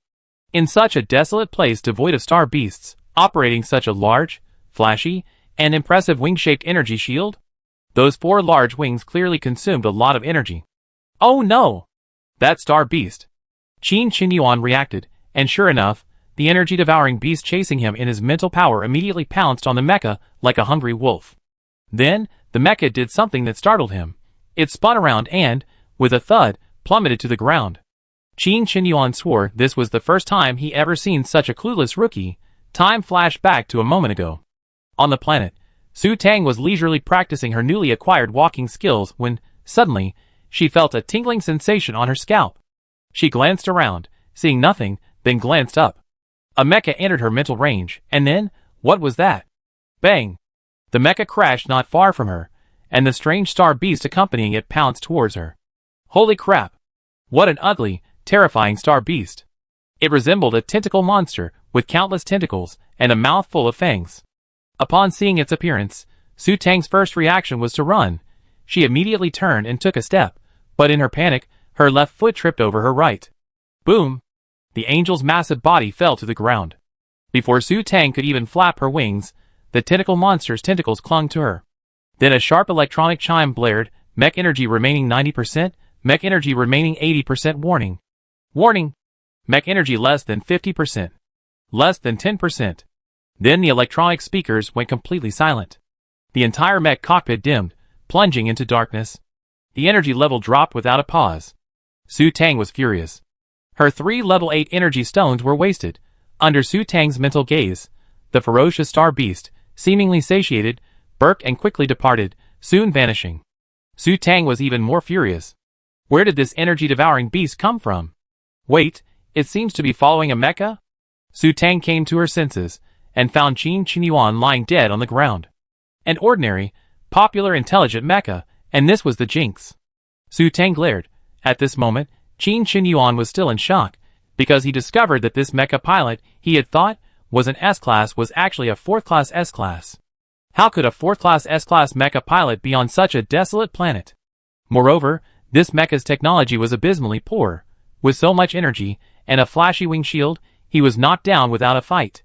In such a desolate place devoid of star beasts, operating such a large, flashy, and impressive wing-shaped energy shield? Those 4 large wings clearly consumed a lot of energy. Oh no! That star beast! Qin Qinyuan reacted, and sure enough, the energy-devouring beast chasing him in his mental power immediately pounced on the mecha like a hungry wolf. Then, the mecha did something that startled him. It spun around and, with a thud, plummeted to the ground. Qin Qinyuan swore this was the first time he ever seen such a clueless rookie. Time flashed back to a moment ago. On the planet, Su Tang was leisurely practicing her newly acquired walking skills when, suddenly, she felt a tingling sensation on her scalp. She glanced around, seeing nothing, then glanced up. A mecha entered her mental range, and then, what was that? Bang! The mecha crashed not far from her, and the strange star beast accompanying it pounced towards her. Holy crap! What an ugly, terrifying star beast! It resembled a tentacle monster, with countless tentacles, and a mouth full of fangs. Upon seeing its appearance, Su Tang's first reaction was to run. She immediately turned and took a step, but in her panic, her left foot tripped over her right. Boom! The angel's massive body fell to the ground. Before Su Tang could even flap her wings, the tentacle monster's tentacles clung to her. Then a sharp electronic chime blared, mech energy remaining 90%, mech energy remaining 80% warning. Warning! Mech energy less than 50%. Less than 10%. Then the electronic speakers went completely silent. The entire mech cockpit dimmed, plunging into darkness. The energy level dropped without a pause. Su Tang was furious. Her 3 level 8 energy stones were wasted. Under Su Tang's mental gaze, the ferocious star beast, seemingly satiated, burked and quickly departed, soon vanishing. Su Tang was even more furious. Where did this energy-devouring beast come from? Wait, it seems to be following a mecha? Su Tang came to her senses, and found Qin Qinyuan lying dead on the ground. An ordinary, popular intelligent mecha, and this was the jinx. Su Tang glared. At this moment, Qin Qinyuan was still in shock, because he discovered that this mecha pilot he had thought was an S-class was actually a 4th-class S-class. How could a 4th-class S-class mecha pilot be on such a desolate planet? Moreover, this mecha's technology was abysmally poor. With so much energy, and a flashy wing shield, he was knocked down without a fight.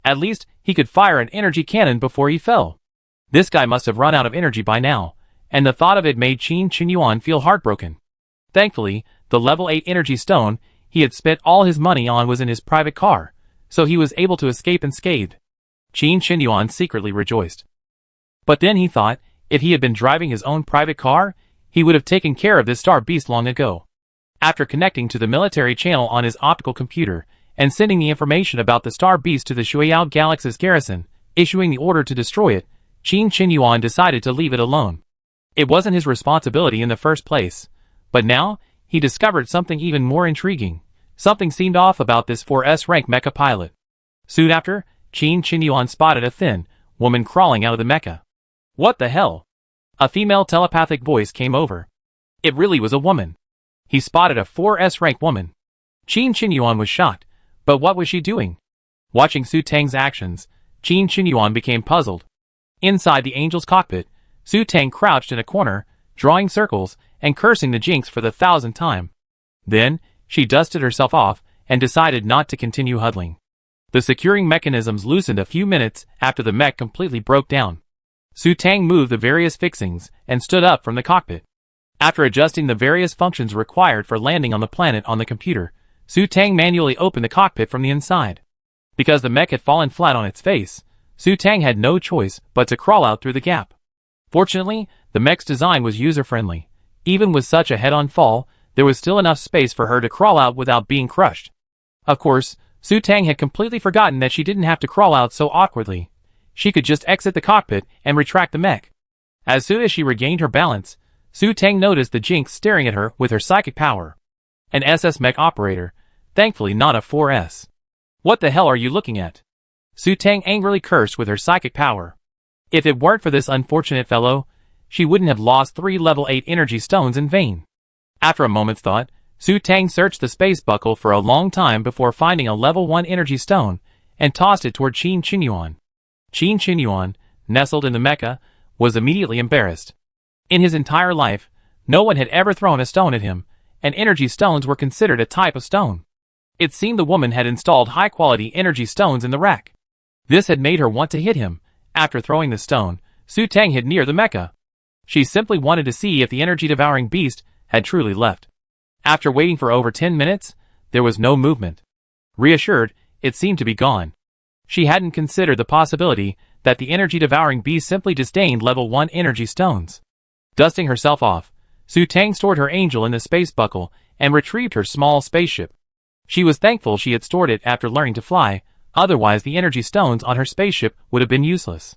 At least, he could fire an energy cannon before he fell. This guy must have run out of energy by now, and the thought of it made Qin Qinyuan feel heartbroken. Thankfully, the level 8 energy stone he had spent all his money on was in his private car, so he was able to escape unscathed. Qin Qinyuan secretly rejoiced. But then he thought, if he had been driving his own private car, he would have taken care of this star beast long ago. After connecting to the military channel on his optical computer, and sending the information about the star beast to the Shuiyao Galaxy's garrison, issuing the order to destroy it, Qin Qinyuan decided to leave it alone. It wasn't his responsibility in the first place, but now, he discovered something even more intriguing. Something seemed off about this 4S rank mecha pilot. Soon after, Qin Qinyuan spotted a thin woman crawling out of the mecha. What the hell? A female telepathic voice came over. It really was a woman. He spotted a 4S rank woman. Qin Qinyuan was shocked, but what was she doing? Watching Su Tang's actions, Qin Qinyuan became puzzled. Inside the angel's cockpit, Su Tang crouched in a corner, drawing circles and cursing the jinx for the 1000th time. Then, she dusted herself off and decided not to continue huddling. The securing mechanisms loosened a few minutes after the mech completely broke down. Su Tang moved the various fixings and stood up from the cockpit. After adjusting the various functions required for landing on the planet on the computer, Su Tang manually opened the cockpit from the inside. Because the mech had fallen flat on its face, Su Tang had no choice but to crawl out through the gap. Fortunately, the mech's design was user-friendly. Even with such a head-on fall, there was still enough space for her to crawl out without being crushed. Of course, Su Tang had completely forgotten that she didn't have to crawl out so awkwardly. She could just exit the cockpit and retract the mech. As soon as she regained her balance, Su Tang noticed the jinx staring at her with her psychic power. An SS mech operator, thankfully not a 4S. What the hell are you looking at? Su Tang angrily cursed with her psychic power. If it weren't for this unfortunate fellow, she wouldn't have lost 3 level 8 energy stones in vain. After a moment's thought, Su Tang searched the space buckle for a long time before finding a level 1 energy stone, and tossed it toward Qin Qinyuan. Qin Qinyuan, nestled in the mecha, was immediately embarrassed. In his entire life, no one had ever thrown a stone at him, and energy stones were considered a type of stone. It seemed the woman had installed high-quality energy stones in the rack. This had made her want to hit him. After throwing the stone, Su Tang hid near the mecha. She simply wanted to see if the energy-devouring beast had truly left. After waiting for over 10 minutes, there was no movement. Reassured, it seemed to be gone. She hadn't considered the possibility that the energy-devouring beast simply disdained level 1 energy stones. Dusting herself off, Su Tang stored her angel in the space buckle and retrieved her small spaceship. She was thankful she had stored it after learning to fly, otherwise the energy stones on her spaceship would have been useless.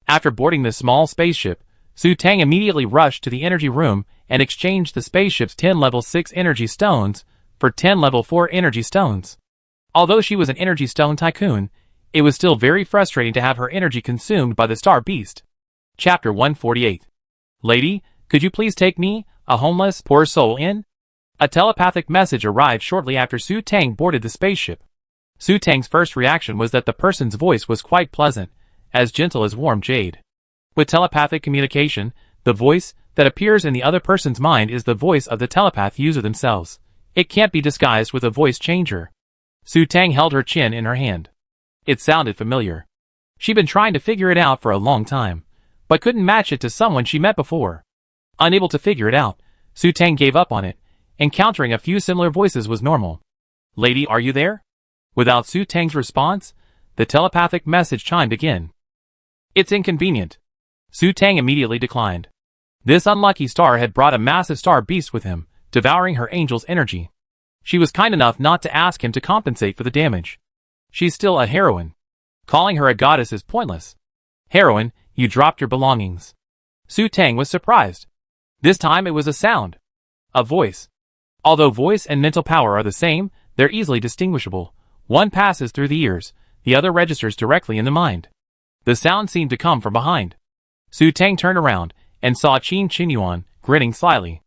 After boarding the small spaceship, Su Tang immediately rushed to the energy room and exchanged the spaceship's 10 level 6 energy stones for 10 level 4 energy stones. Although she was an energy stone tycoon, it was still very frustrating to have her energy consumed by the star beast. Chapter 148. Lady, could you please take me, a homeless, poor soul, in? A telepathic message arrived shortly after Su Tang boarded the spaceship. Su Tang's first reaction was that the person's voice was quite pleasant, as gentle as warm jade. With telepathic communication, the voice that appears in the other person's mind is the voice of the telepath user themselves. It can't be disguised with a voice changer. Su Tang held her chin in her hand. It sounded familiar. She'd been trying to figure it out for a long time, but couldn't match it to someone she met before. Unable to figure it out, Su Tang gave up on it. Encountering a few similar voices was normal. Lady, are you there? Without Su Tang's response, the telepathic message chimed again. It's inconvenient. Su Tang immediately declined. This unlucky star had brought a massive star beast with him, devouring her angel's energy. She was kind enough not to ask him to compensate for the damage. She's still a heroine. Calling her a goddess is pointless. Heroine, you dropped your belongings. Su Tang was surprised. This time it was a sound. A voice. Although voice and mental power are the same, they're easily distinguishable. One passes through the ears, the other registers directly in the mind. The sound seemed to come from behind. Su Tang turned around and saw Qin Qinyuan, grinning slyly.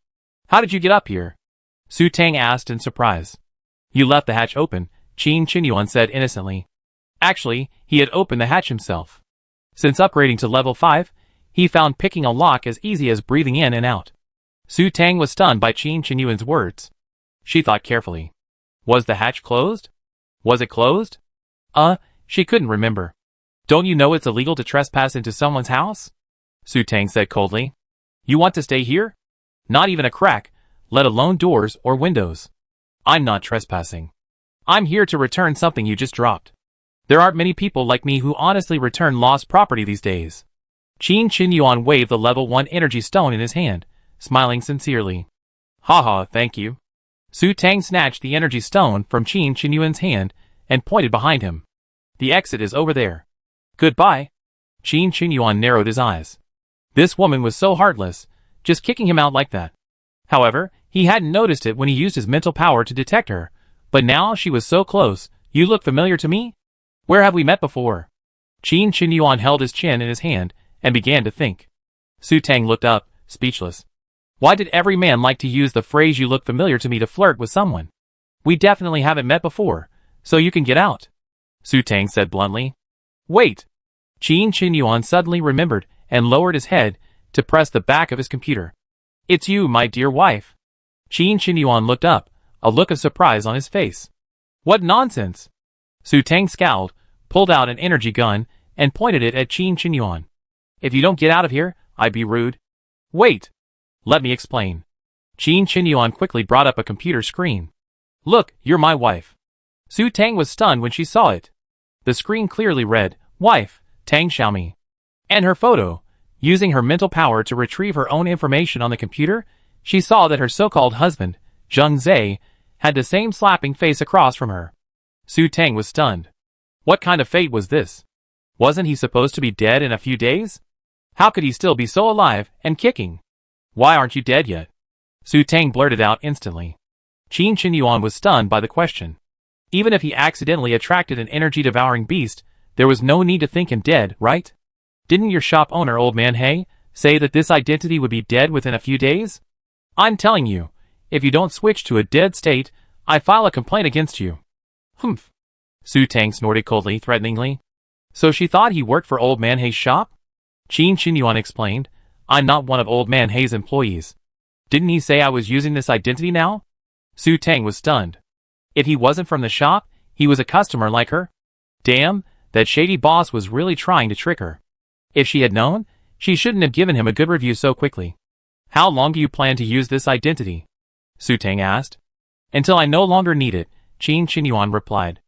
How did you get up here? Su Tang asked in surprise. You left the hatch open, Qin Qinyuan said innocently. Actually, he had opened the hatch himself. Since upgrading to level 5, he found picking a lock as easy as breathing in and out. Su Tang was stunned by Qin Qinyuan's words. She thought carefully. Was the hatch closed? Was it closed? She couldn't remember. Don't you know it's illegal to trespass into someone's house? Su Tang said coldly. You want to stay here? Not even a crack, let alone doors or windows. I'm not trespassing. I'm here to return something you just dropped. There aren't many people like me who honestly return lost property these days. Qin Qinyuan waved the level 1 energy stone in his hand, smiling sincerely. Haha, thank you. Su Tang snatched the energy stone from Qin Qinyuan's hand and pointed behind him. The exit is over there. Goodbye. Qin Qinyuan narrowed his eyes. This woman was so heartless, just kicking him out like that. However, he hadn't noticed it when he used his mental power to detect her, but now she was so close. You look familiar to me? Where have we met before? Qin Qinyuan held his chin in his hand and began to think. Su Tang looked up, speechless. Why did every man like to use the phrase you look familiar to me to flirt with someone? We definitely haven't met before, so you can get out. Su Tang said bluntly. Wait. Qin Qinyuan suddenly remembered and lowered his head to press the back of his computer. It's you, my dear wife. Qin Qinyuan looked up, a look of surprise on his face. What nonsense! Su Tang scowled, pulled out an energy gun, and pointed it at Qin Qinyuan. If you don't get out of here, I'd be rude. Wait. Let me explain. Qin Qinyuan quickly brought up a computer screen. Look, you're my wife. Su Tang was stunned when she saw it. The screen clearly read, Wife, Tang Xiaomi. And her photo. Using her mental power to retrieve her own information on the computer, she saw that her so-called husband, Zheng Zhe, had the same slapping face across from her. Su Tang was stunned. What kind of fate was this? Wasn't he supposed to be dead in a few days? How could he still be so alive and kicking? Why aren't you dead yet? Su Tang blurted out instantly. Qin Qinyuan was stunned by the question. Even if he accidentally attracted an energy-devouring beast, there was no need to think him dead, right? Didn't your shop owner, Old Man He, say that this identity would be dead within a few days? I'm telling you, if you don't switch to a dead state, I file a complaint against you. Humph. Su Tang snorted coldly, threateningly. So she thought he worked for Old Man He's shop? Qin Qinyuan explained. I'm not one of Old Man He's employees. Didn't he say I was using this identity now? Su Tang was stunned. If he wasn't from the shop, he was a customer like her? Damn, that shady boss was really trying to trick her. If she had known, she shouldn't have given him a good review so quickly. How long do you plan to use this identity? Su Tang asked. Until I no longer need it, Qin Qinyuan replied.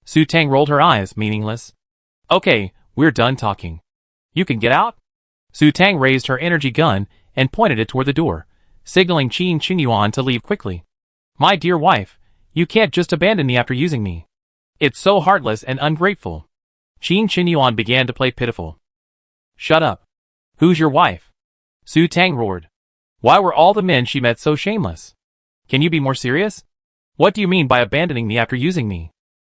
Su Tang rolled her eyes, meaningless. Okay, we're done talking. You can get out? Su Tang raised her energy gun and pointed it toward the door, signaling Qin Qinyuan to leave quickly. My dear wife, you can't just abandon me after using me. It's so heartless and ungrateful. Qin Qinyuan began to play pitiful. Shut up. Who's your wife? Su Tang roared. Why were all the men she met so shameless? Can you be more serious? What do you mean by abandoning me after using me?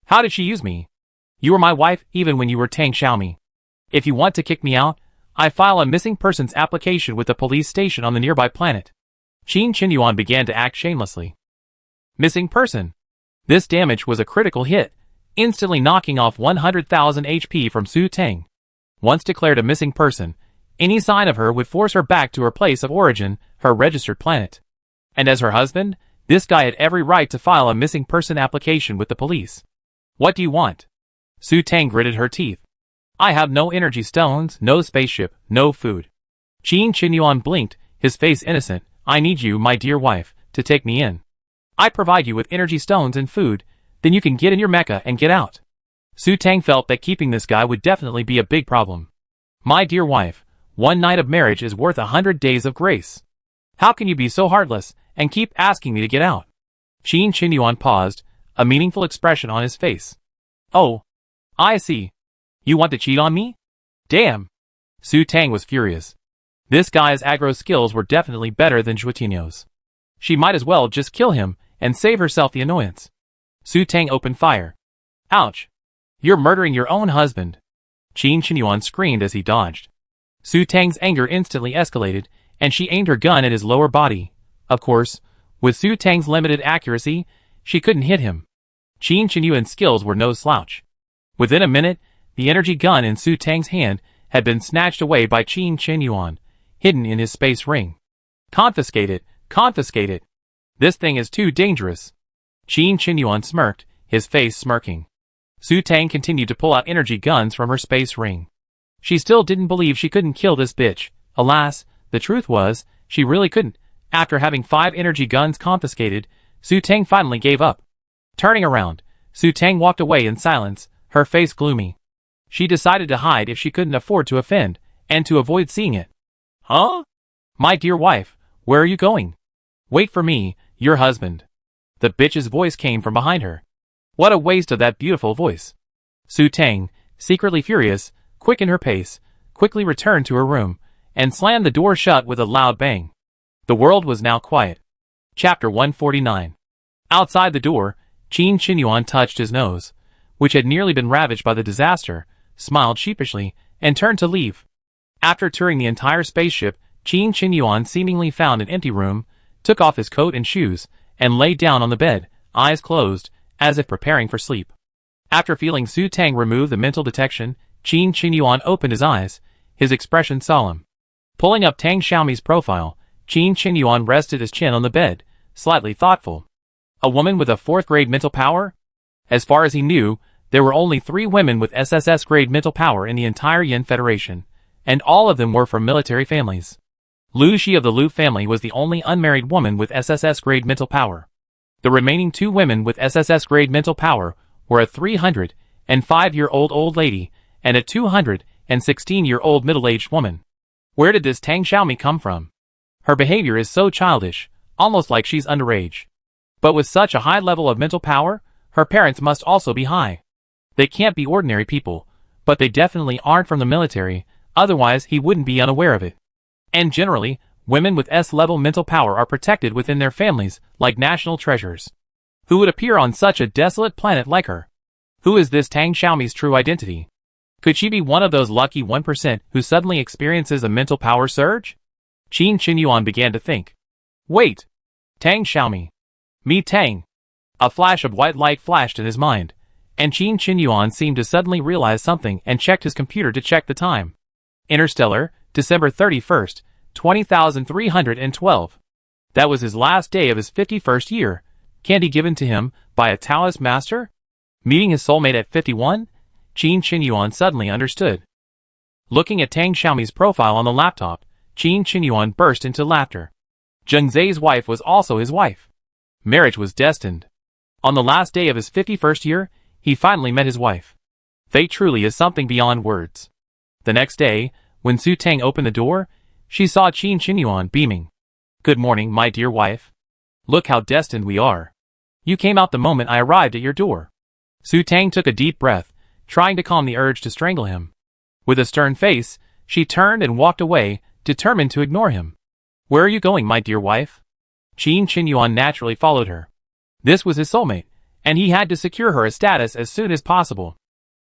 How did she use me? You were my wife even when you were Tang Xiaomi. If you want to kick me out, I file a missing persons application with the police station on the nearby planet. Qin Qinyuan began to act shamelessly. Missing person. This damage was a critical hit, instantly knocking off 100,000 HP from Su Tang. Once declared a missing person, any sign of her would force her back to her place of origin, her registered planet. And as her husband, this guy had every right to file a missing person application with the police. What do you want? Su Tang gritted her teeth. I have no energy stones, no spaceship, no food. Qin Qinyuan blinked, his face innocent. I need you, my dear wife, to take me in. I provide you with energy stones and food, then you can get in your mecha and get out. Su Tang felt that keeping this guy would definitely be a big problem. My dear wife, one night of marriage is worth 100 days of grace. How can you be so heartless and keep asking me to get out? Qin Qinyuan paused, a meaningful expression on his face. Oh, I see. You want to cheat on me? Damn. Su Tang was furious. This guy's aggro skills were definitely better than Zhuotinho's. She might as well just kill him and save herself the annoyance. Su Tang opened fire. Ouch. You're murdering your own husband. Qin Qinyuan screamed as he dodged. Su Tang's anger instantly escalated, and she aimed her gun at his lower body. Of course, with Su Tang's limited accuracy, she couldn't hit him. Qin Qinyuan's skills were no slouch. Within a minute, the energy gun in Su Tang's hand had been snatched away by Qin Qinyuan, hidden in his space ring. Confiscate it, confiscate it. This thing is too dangerous. Qin Qinyuan smirked, his face smirking. Su Tang continued to pull out energy guns from her space ring. She still didn't believe she couldn't kill this bitch. Alas, the truth was, she really couldn't. After having 5 energy guns confiscated, Su Tang finally gave up. Turning around, Su Tang walked away in silence, her face gloomy. She decided to hide if she couldn't afford to offend, and to avoid seeing it. Huh? My dear wife, where are you going? Wait for me, your husband. The bitch's voice came from behind her. What a waste of that beautiful voice. Su Tang, secretly furious, quickened her pace, quickly returned to her room, and slammed the door shut with a loud bang. The world was now quiet. Chapter 149. Outside the door, Qin Qinyuan touched his nose, which had nearly been ravaged by the disaster, smiled sheepishly, and turned to leave. After touring the entire spaceship, Qin Qinyuan seemingly found an empty room, took off his coat and shoes, and lay down on the bed, eyes closed, as if preparing for sleep. After feeling Su Tang remove the mental detection, Qin Qinyuan opened his eyes, his expression solemn. Pulling up Tang Xiaomi's profile, Qin Qinyuan rested his chin on the bed, slightly thoughtful. A woman with a 4th grade mental power? As far as he knew, there were only 3 women with SSS grade mental power in the entire Yin Federation, and all of them were from military families. Lu Shi of the Lu family was the only unmarried woman with SSS grade mental power. The remaining 2 women with SSS grade mental power were a 305-year-old old lady and a 216-year-old middle-aged woman. Where did this Tang Xiaomi come from? Her behavior is so childish, almost like she's underage. But with such a high level of mental power, her parents must also be high. They can't be ordinary people, but they definitely aren't from the military, otherwise he wouldn't be unaware of it. And generally, women with S-level mental power are protected within their families, like national treasures. Who would appear on such a desolate planet like her? Who is this Tang Xiaomi's true identity? Could she be one of those lucky 1% who suddenly experiences a mental power surge? Qin Qinyuan began to think. Wait! Tang Xiaomi. Me Tang. A flash of white light flashed in his mind, and Qin Qinyuan seemed to suddenly realize something and checked his computer to check the time. Interstellar, December 31st, 20,312. That was his last day of his 51st year. Candy given to him by a Taoist master? Meeting his soulmate at 51? Qin Qinyuan suddenly understood. Looking at Tang Xiaomi's profile on the laptop, Qin Qinyuan burst into laughter. Zheng Zai's wife was also his wife. Marriage was destined. On the last day of his 51st year, He finally met his wife. Fate truly is something beyond words. The next day, when Su Tang opened the door, she saw Qin Qinyuan beaming. "Good morning, my dear wife. Look how destined we are. You came out the moment I arrived at your door." Su Tang took a deep breath, trying to calm the urge to strangle him. With a stern face, she turned and walked away, determined to ignore him. "Where are you going, my dear wife?" Qin Qinyuan naturally followed her. This was his soulmate, and he had to secure her a status as soon as possible.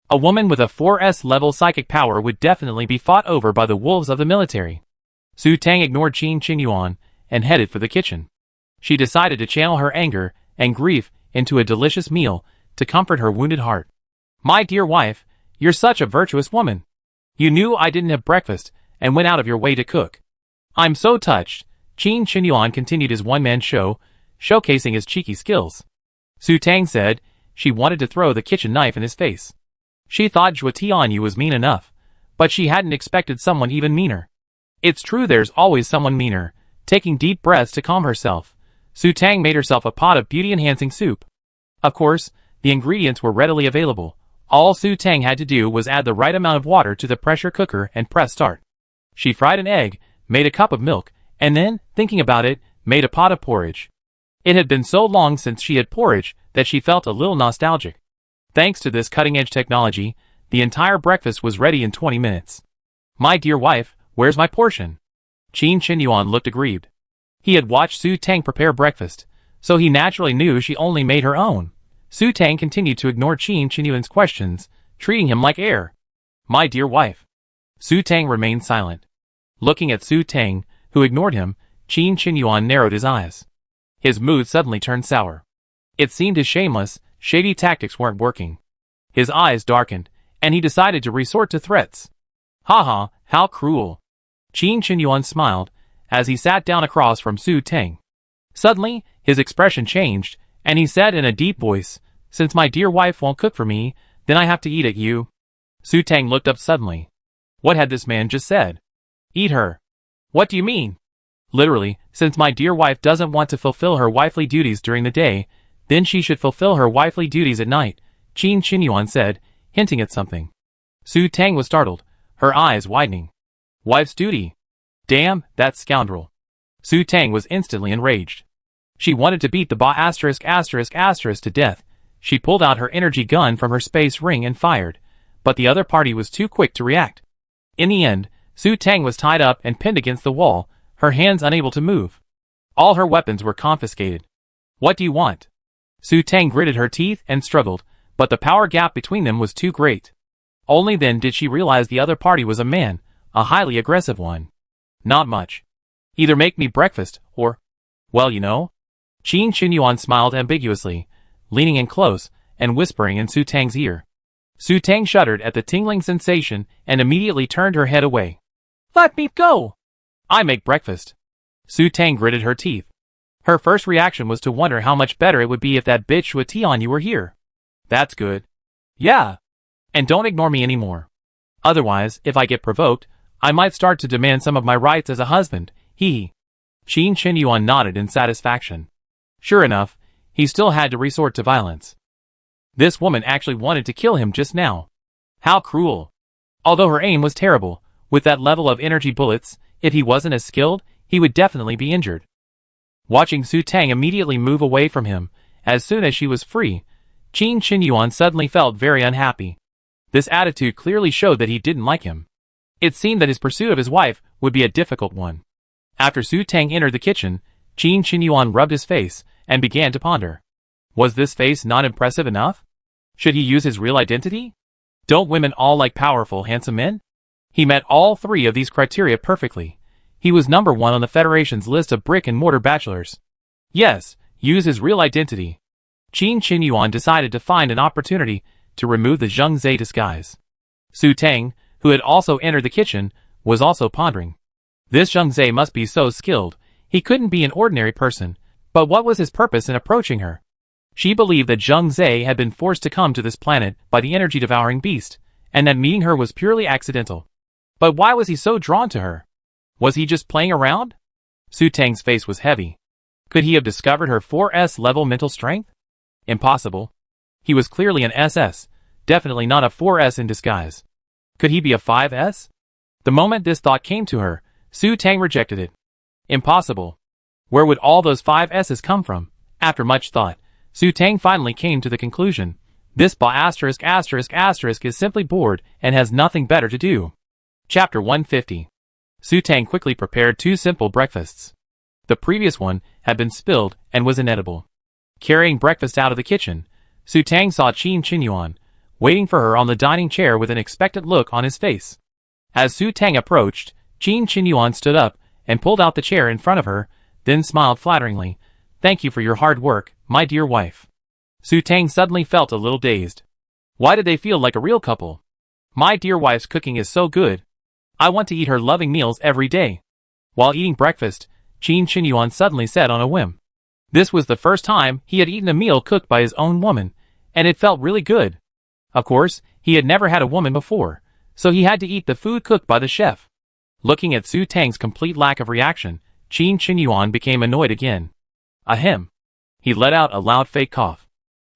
A woman with a 4S level psychic power would definitely be fought over by the wolves of the military. Su Tang ignored Qin Qinyuan and headed for the kitchen. She decided to channel her anger and grief into a delicious meal to comfort her wounded heart. "My dear wife, you're such a virtuous woman. You knew I didn't have breakfast and went out of your way to cook. I'm so touched." Qin Qinyuan continued his one-man show, showcasing his cheeky skills. Su Tang said she wanted to throw the kitchen knife in his face. She thought Zhuo Tianyu was mean enough, but she hadn't expected someone even meaner. It's true, there's always someone meaner. Taking deep breaths to calm herself, Su Tang made herself a pot of beauty-enhancing soup. Of course, the ingredients were readily available. All Su Tang had to do was add the right amount of water to the pressure cooker and press start. She fried an egg, made a cup of milk, and then, thinking about it, made a pot of porridge. It had been so long since she had porridge that she felt a little nostalgic. Thanks to this cutting-edge technology, the entire breakfast was ready in 20 minutes. "My dear wife, where's my portion?" Qin Qinyuan looked aggrieved. He had watched Su Tang prepare breakfast, so he naturally knew she only made her own. Su Tang continued to ignore Qin Qinyuan's questions, treating him like air. "My dear wife." Su Tang remained silent. Looking at Su Tang, who ignored him, Qin Qinyuan narrowed his eyes. His mood suddenly turned sour. It seemed his shameless, shady tactics weren't working. His eyes darkened, and he decided to resort to threats. "Haha, how cruel." Qin Qinyuan smiled, as he sat down across from Su Tang. Suddenly, his expression changed, and he said in a deep voice, "Since my dear wife won't cook for me, then I have to eat at you." Su Tang looked up suddenly. What had this man just said? Eat her? What do you mean? Literally, since my dear wife doesn't want to fulfill her wifely duties during the day, then she should fulfill her wifely duties at night, Qin Qinyuan said, hinting at something. Su Tang was startled, her eyes widening. Wife's duty? Damn, that scoundrel. Su Tang was instantly enraged. She wanted to beat the to death. She pulled out her energy gun from her space ring and fired, but the other party was too quick to react. In the end, Su Tang was tied up and pinned against the wall, her hands unable to move. All her weapons were confiscated. What do you want? Su Tang gritted her teeth and struggled, but the power gap between them was too great. Only then did she realize the other party was a man, a highly aggressive one. Not much. Either make me breakfast, or... well, you know. Qin Qinyuan smiled ambiguously, leaning in close and whispering in Su Tang's ear. Su Tang shuddered at the tingling sensation and immediately turned her head away. Let me go! I make breakfast. Su Tang gritted her teeth. Her first reaction was to wonder how much better it would be if that bitch Zhuo Tianyu were here. That's good. Yeah. And don't ignore me anymore. Otherwise, if I get provoked, I might start to demand some of my rights as a husband, he. Qin Qinyuan nodded in satisfaction. Sure enough, he still had to resort to violence. This woman actually wanted to kill him just now. How cruel. Although her aim was terrible, with that level of energy bullets, if he wasn't as skilled, he would definitely be injured. Watching Su Tang immediately move away from him, as soon as she was free, Qin Qinyuan suddenly felt very unhappy. This attitude clearly showed that he didn't like him. It seemed that his pursuit of his wife would be a difficult one. After Su Tang entered the kitchen, Qin Qinyuan rubbed his face and began to ponder. Was this face not impressive enough? Should he use his real identity? Don't women all like powerful, handsome men? He met all three of these criteria perfectly. He was number one on the Federation's list of brick-and-mortar bachelors. Yes, use his real identity. Qin Qinyuan decided to find an opportunity to remove the Zhengzhe disguise. Su Tang, who had also entered the kitchen, was also pondering. This Zhengzhe must be so skilled, he couldn't be an ordinary person, but what was his purpose in approaching her? She believed that Zhengzhe had been forced to come to this planet by the energy-devouring beast, and that meeting her was purely accidental. But why was he so drawn to her? Was he just playing around? Su Tang's face was heavy. Could he have discovered her 4S level mental strength? Impossible. He was clearly an SS, definitely not a 4S in disguise. Could he be a 5S? The moment this thought came to her, Su Tang rejected it. Impossible. Where would all those 5S's come from? After much thought, Su Tang finally came to the conclusion. This ba** is simply bored and has nothing better to do. Chapter 150. Su Tang quickly prepared 2 simple breakfasts. The previous one had been spilled and was inedible. Carrying breakfast out of the kitchen, Su Tang saw Qin Qinyuan, waiting for her on the dining chair with an expectant look on his face. As Su Tang approached, Qin Qinyuan stood up and pulled out the chair in front of her, then smiled flatteringly. "Thank you for your hard work, my dear wife." Su Tang suddenly felt a little dazed. Why did they feel like a real couple? My dear wife's cooking is so good. I want to eat her loving meals every day. While eating breakfast, Qin Qinyuan suddenly said on a whim. This was the first time he had eaten a meal cooked by his own woman, and it felt really good. Of course, he had never had a woman before, so he had to eat the food cooked by the chef. Looking at Su Tang's complete lack of reaction, Qin Qinyuan became annoyed again. Ahem. He let out a loud fake cough.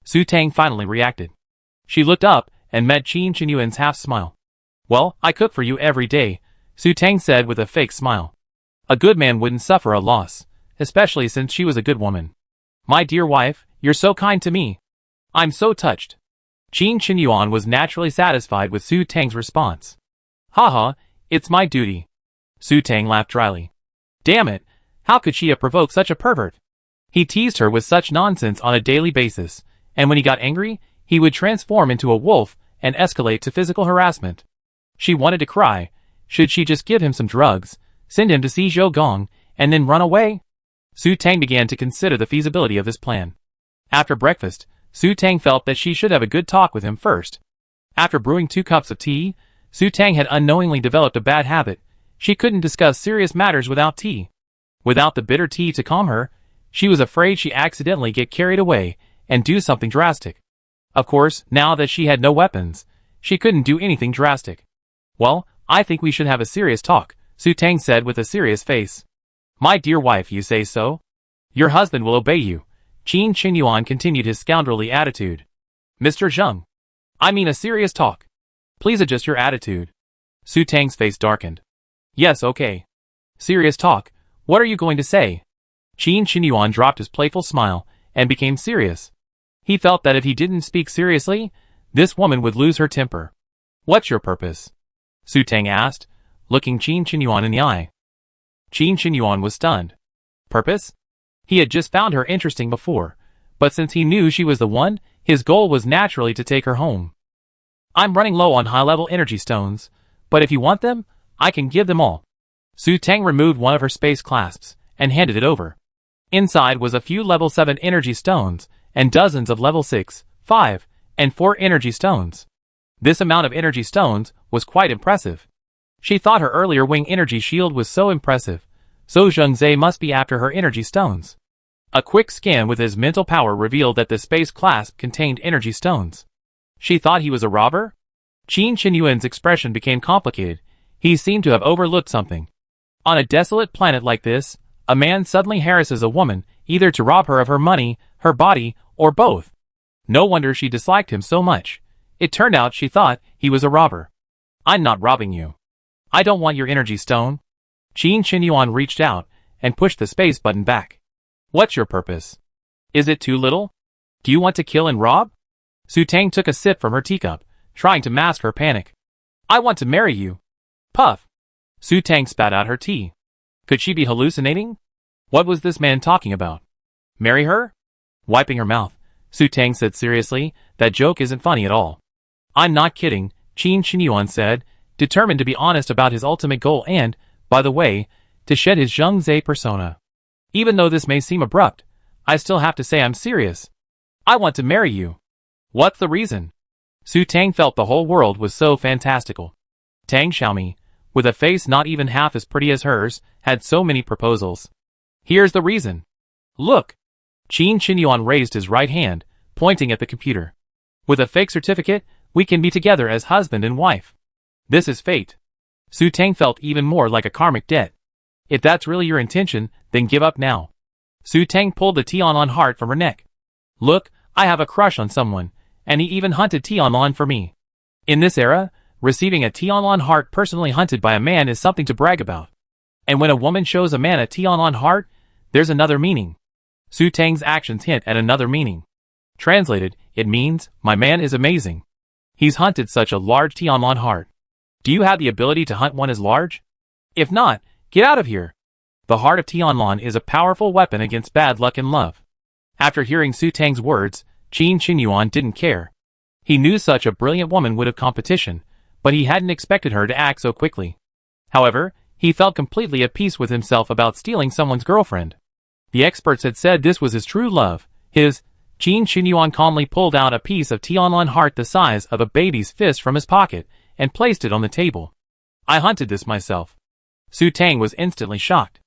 Su Tang finally reacted. She looked up and met Qin Qinyuan's half smile. "Well, I cook for you every day," Su Tang said with a fake smile. A good man wouldn't suffer a loss, especially since she was a good woman. "My dear wife, you're so kind to me. I'm so touched." Qin Qinyuan was naturally satisfied with Su Tang's response. "Haha, it's my duty." Su Tang laughed dryly. Damn it, how could she have provoked such a pervert? He teased her with such nonsense on a daily basis, and when he got angry, he would transform into a wolf and escalate to physical harassment. She wanted to cry. Should she just give him some drugs, send him to see Zhou Gong, and then run away? Su Tang began to consider the feasibility of this plan. After breakfast, Su Tang felt that she should have a good talk with him first. After brewing 2 cups of tea, Su Tang had unknowingly developed a bad habit. She couldn't discuss serious matters without tea. Without the bitter tea to calm her, she was afraid she'd accidentally get carried away and do something drastic. Of course, now that she had no weapons, she couldn't do anything drastic. "Well, I think we should have a serious talk," Su Tang said with a serious face. "My dear wife, you say so? Your husband will obey you." Qin Qinyuan continued his scoundrelly attitude. "Mr. Zheng, I mean a serious talk. Please adjust your attitude." Su Tang's face darkened. "Yes, okay. Serious talk. What are you going to say?" Qin Qinyuan dropped his playful smile and became serious. He felt that if he didn't speak seriously, this woman would lose her temper. "What's your purpose?" Su Tang asked, looking Qin Qinyuan in the eye. Qin Qinyuan was stunned. Purpose? He had just found her interesting before, but since he knew she was the one, his goal was naturally to take her home. "I'm running low on high-level energy stones, but if you want them, I can give them all." Su Tang removed one of her space clasps and handed it over. Inside was a few level 7 energy stones and dozens of level 6, 5, and 4 energy stones. This amount of energy stones was quite impressive. She thought her earlier wing energy shield was so impressive, so Zhengzhe must be after her energy stones. A quick scan with his mental power revealed that the space clasp contained energy stones. She thought he was a robber? Qin Qinyuan's expression became complicated. He seemed to have overlooked something. On a desolate planet like this, a man suddenly harasses a woman, either to rob her of her money, her body, or both. No wonder she disliked him so much. It turned out she thought he was a robber. "I'm not robbing you. I don't want your energy stone." Qin Qinyuan reached out and pushed the space button back. "What's your purpose? Is it too little? Do you want to kill and rob?" Su Tang took a sip from her teacup, trying to mask her panic. "I want to marry you." Puff. Su Tang spat out her tea. Could she be hallucinating? What was this man talking about? Marry her? Wiping her mouth, Su Tang said seriously, "That joke isn't funny at all." "I'm not kidding," Qin Qinyuan said, determined to be honest about his ultimate goal and, by the way, to shed his Zhengzhe persona. "Even though this may seem abrupt, I still have to say I'm serious. I want to marry you." "What's the reason?" Su Tang felt the whole world was so fantastical. Tang Xiaomi, with a face not even half as pretty as hers, had so many proposals. "Here's the reason. Look." Qin Qinyuan raised his right hand, pointing at the computer. "With a fake certificate, we can be together as husband and wife. This is fate." Su Tang felt even more like a karmic debt. "If that's really your intention, then give up now." Su Tang pulled the Tian heart from her neck. "Look, I have a crush on someone, And he even hunted Tianlon for me. In this era, receiving a Tianlon heart personally hunted by a man is something to brag about. And when a woman shows a man a Tianlon heart, there's another meaning. Su Tang's actions hint at another meaning. Translated, it means, my man is amazing. He's hunted such a large Tianlon heart. Do you have the ability to hunt one as large? If not, get out of here. The heart of Tianlon is a powerful weapon against bad luck and love. After hearing Su Tang's words, Qin Qinyuan didn't care. He knew such a brilliant woman would have competition, but he hadn't expected her to act so quickly. However, he felt completely at peace with himself about stealing someone's girlfriend. The experts had said this was his true love. Qin Qinyuan calmly pulled out a piece of Tianlon heart the size of a baby's fist from his pocket and placed it on the table. I hunted this myself. Su Tang was instantly shocked.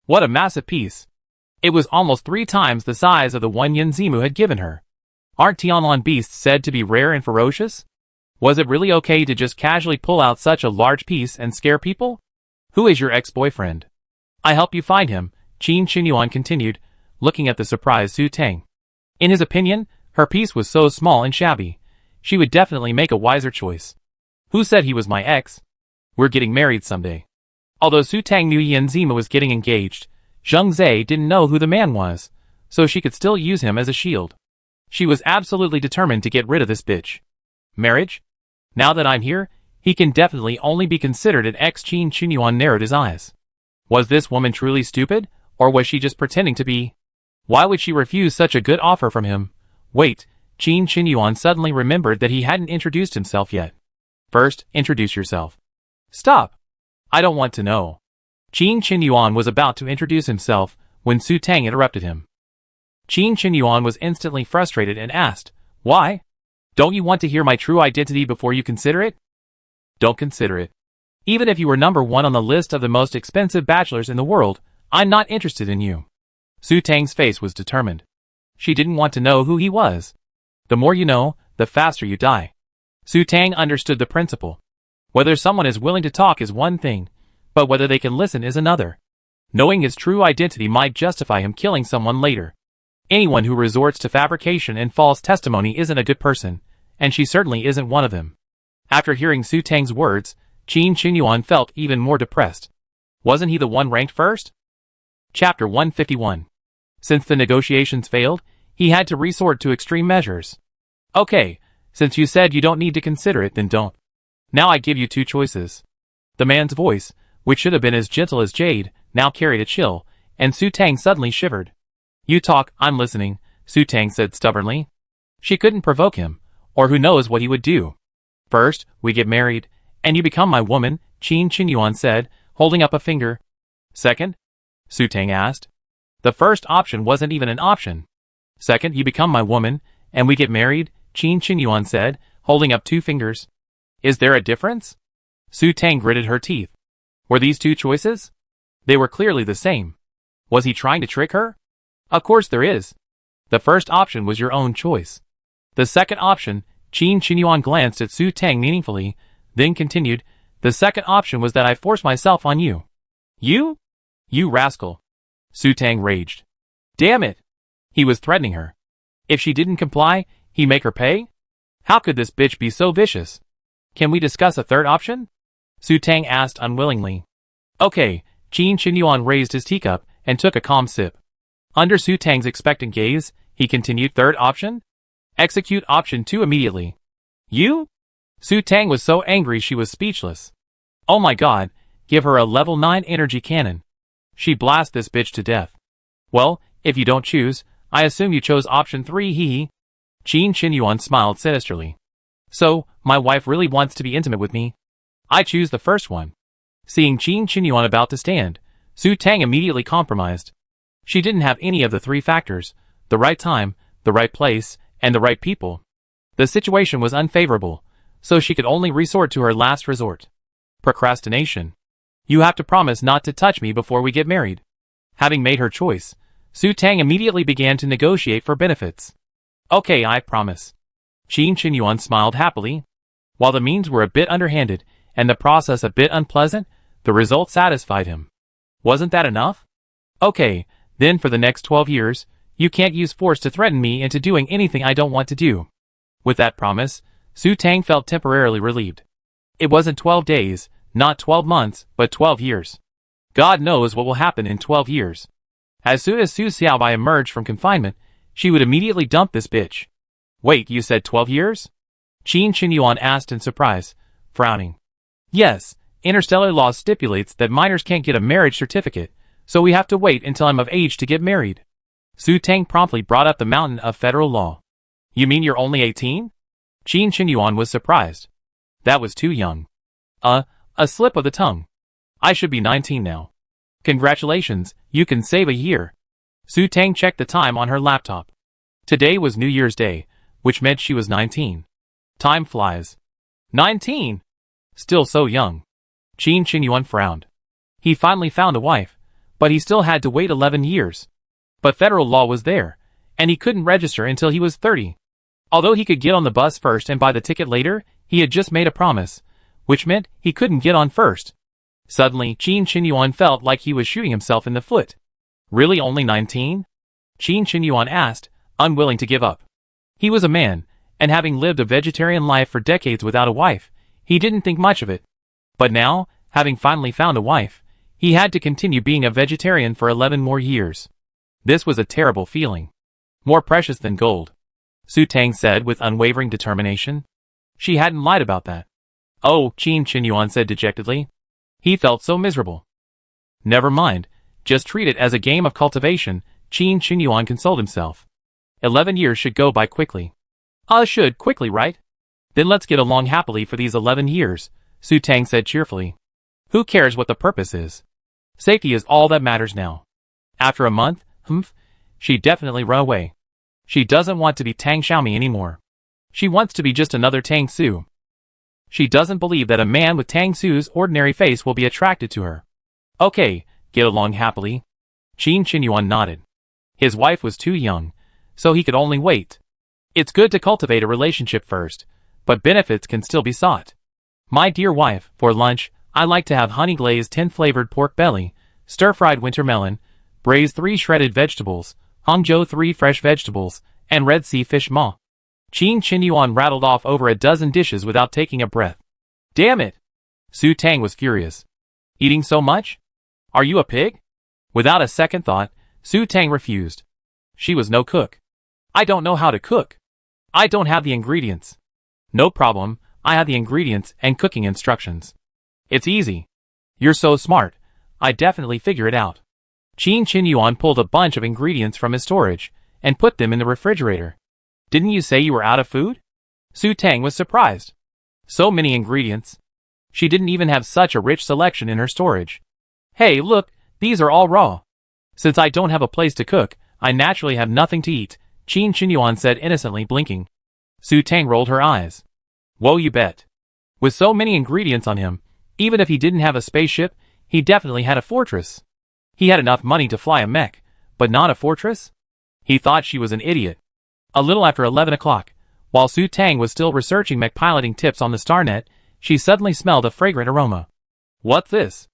What a massive piece. It was almost 3 times the size of the one Yin Zimu had given her. Aren't Tianlon beasts said to be rare and ferocious? Was it really okay to just casually pull out such a large piece and scare people? Who is your ex-boyfriend? I help you find him, Qin Qinyuan continued, looking at the surprised Su Tang. In his opinion, her piece was so small and shabby. She would definitely make a wiser choice. Who said he was my ex? We're getting married someday. Although Su Tang knew Yin Zimu was getting engaged, Zheng Zhe didn't know who the man was, so she could still use him as a shield. She was absolutely determined to get rid of this bitch. Marriage? Now that I'm here, he can definitely only be considered an ex. Qin Qinyuan narrowed his eyes. Was this woman truly stupid, or was she just pretending to be? Why would she refuse such a good offer from him? Wait, Qin Qinyuan suddenly remembered that he hadn't introduced himself yet. First, introduce yourself. Stop. I don't want to know. Qin Qinyuan was about to introduce himself when Su Tang interrupted him. Qin Qinyuan was instantly frustrated and asked, Why? Don't you want to hear my true identity before you consider it? Don't consider it. Even if you were number 1 on the list of the most expensive bachelors in the world, I'm not interested in you. Su Tang's face was determined. She didn't want to know who he was. The more you know, the faster you die. Su Tang understood the principle. Whether someone is willing to talk is one thing, but whether they can listen is another. Knowing his true identity might justify him killing someone later. Anyone who resorts to fabrication and false testimony isn't a good person, and she certainly isn't one of them. After hearing Su Tang's words, Qin Qinyuan felt even more depressed. Wasn't he the one ranked first? Chapter 151. Since the negotiations failed, he had to resort to extreme measures. Okay, since you said you don't need to consider it, then don't. Now I give you 2 choices. The man's voice, which should have been as gentle as jade, now carried a chill, and Su Tang suddenly shivered. You talk, I'm listening, Su Tang said stubbornly. She couldn't provoke him, or who knows what he would do. First, we get married, and you become my woman, Qin Qinyuan said, holding up a finger. Second? Su Tang asked. The first option wasn't even an option. Second, you become my woman, and we get married, Qin Qinyuan said, holding up 2 fingers. Is there a difference? Su Tang gritted her teeth. Were these 2 choices? They were clearly the same. Was he trying to trick her? Of course there is. The first option was your own choice. The second option, Qin Qinyuan glanced at Su Tang meaningfully, then continued, the second option was that I forced myself on you. You? You rascal. Su Tang raged. Damn it. He was threatening her. If she didn't comply, he'd make her pay? How could this bitch be so vicious? Can we discuss a third option? Su Tang asked unwillingly. Okay, Qin Qinyuan raised his teacup and took a calm sip. Under Su Tang's expectant gaze, he continued, third option? Execute option 2 immediately. You? Su Tang was so angry she was speechless. Oh my god, give her a level 9 energy cannon. She blast this bitch to death. Well, if you don't choose, I assume you chose option 3, hee. Qin Qinyuan smiled sinisterly. So, my wife really wants to be intimate with me? I choose the first one. Seeing Qin Qinyuan about to stand, Su Tang immediately compromised. She didn't have any of the 3 factors, the right time, the right place, and the right people. The situation was unfavorable, so she could only resort to her last resort. Procrastination. You have to promise not to touch me before we get married. Having made her choice, Su Tang immediately began to negotiate for benefits. Okay, I promise. Qin Qinyuan smiled happily. While the means were a bit underhanded, and the process a bit unpleasant, the result satisfied him. Wasn't that enough? Okay, then for the next 12 years, you can't use force to threaten me into doing anything I don't want to do. With that promise, Su Tang felt temporarily relieved. It wasn't 12 days, not 12 months, but 12 years. God knows what will happen in 12 years. As soon as Su Xiaobai emerged from confinement, she would immediately dump this bitch. Wait, you said 12 years? Qin Qinyuan asked in surprise, frowning. Yes, Interstellar law stipulates that minors can't get a marriage certificate, so we have to wait until I'm of age to get married. Su Tang promptly brought up the mountain of federal law. You mean you're only 18? Qin Qinyuan was surprised. That was too young. A slip of the tongue. I should be 19 now. Congratulations, you can save a year. Su Tang checked the time on her laptop. Today was New Year's Day, which meant she was 19. Time flies. 19! Still so young. Qin Qinyuan frowned. He finally found a wife, but he still had to wait 11 years. But federal law was there, and he couldn't register until he was 30. Although he could get on the bus first and buy the ticket later, he had just made a promise, which meant he couldn't get on first. Suddenly, Qin Qinyuan felt like he was shooting himself in the foot. Really only 19? Qin Qinyuan asked, unwilling to give up. He was a man, and having lived a vegetarian life for decades without a wife, he didn't think much of it. But now, having finally found a wife, he had to continue being a vegetarian for 11 more years. This was a terrible feeling. More precious than gold. Su Tang said with unwavering determination. She hadn't lied about that. Oh, Qin Qinyuan said dejectedly. He felt so miserable. Never mind, just treat it as a game of cultivation, Qin Qinyuan consoled himself. 11 years should go by quickly. Should quickly, right? Then let's get along happily for these 11 years, Su Tang said cheerfully. Who cares what the purpose is? Safety is all that matters now. After a month, she'd definitely run away. She doesn't want to be Tang Xiaomi anymore. She wants to be just another Tang Su. She doesn't believe that a man with Tang Su's ordinary face will be attracted to her. Okay, get along happily. Qin Qinyuan nodded. His wife was too young, so he could only wait. It's good to cultivate a relationship first, but benefits can still be sought. My dear wife, for lunch, I like to have honey-glazed 10-flavored pork belly, stir-fried winter melon, braised 3 shredded vegetables, Hangzhou 3 fresh vegetables, and Red Sea fish maw. Qin Qinyuan rattled off over a dozen dishes without taking a breath. Damn it! Su Tang was furious. Eating so much? Are you a pig? Without a second thought, Su Tang refused. She was no cook. I don't know how to cook. I don't have the ingredients. No problem, I have the ingredients and cooking instructions. It's easy. You're so smart. I definitely figure it out. Qin Qinyuan pulled a bunch of ingredients from his storage and put them in the refrigerator. Didn't you say you were out of food? Su Tang was surprised. So many ingredients. She didn't even have such a rich selection in her storage. Hey, look, these are all raw. Since I don't have a place to cook, I naturally have nothing to eat, Qin Qinyuan said innocently, blinking. Su Tang rolled her eyes. Whoa, you bet. With so many ingredients on him, even if he didn't have a spaceship, he definitely had a fortress. He had enough money to fly a mech, but not a fortress? He thought she was an idiot. A little after 11 o'clock, while Su Tang was still researching mech piloting tips on the StarNet, she suddenly smelled a fragrant aroma. What's this?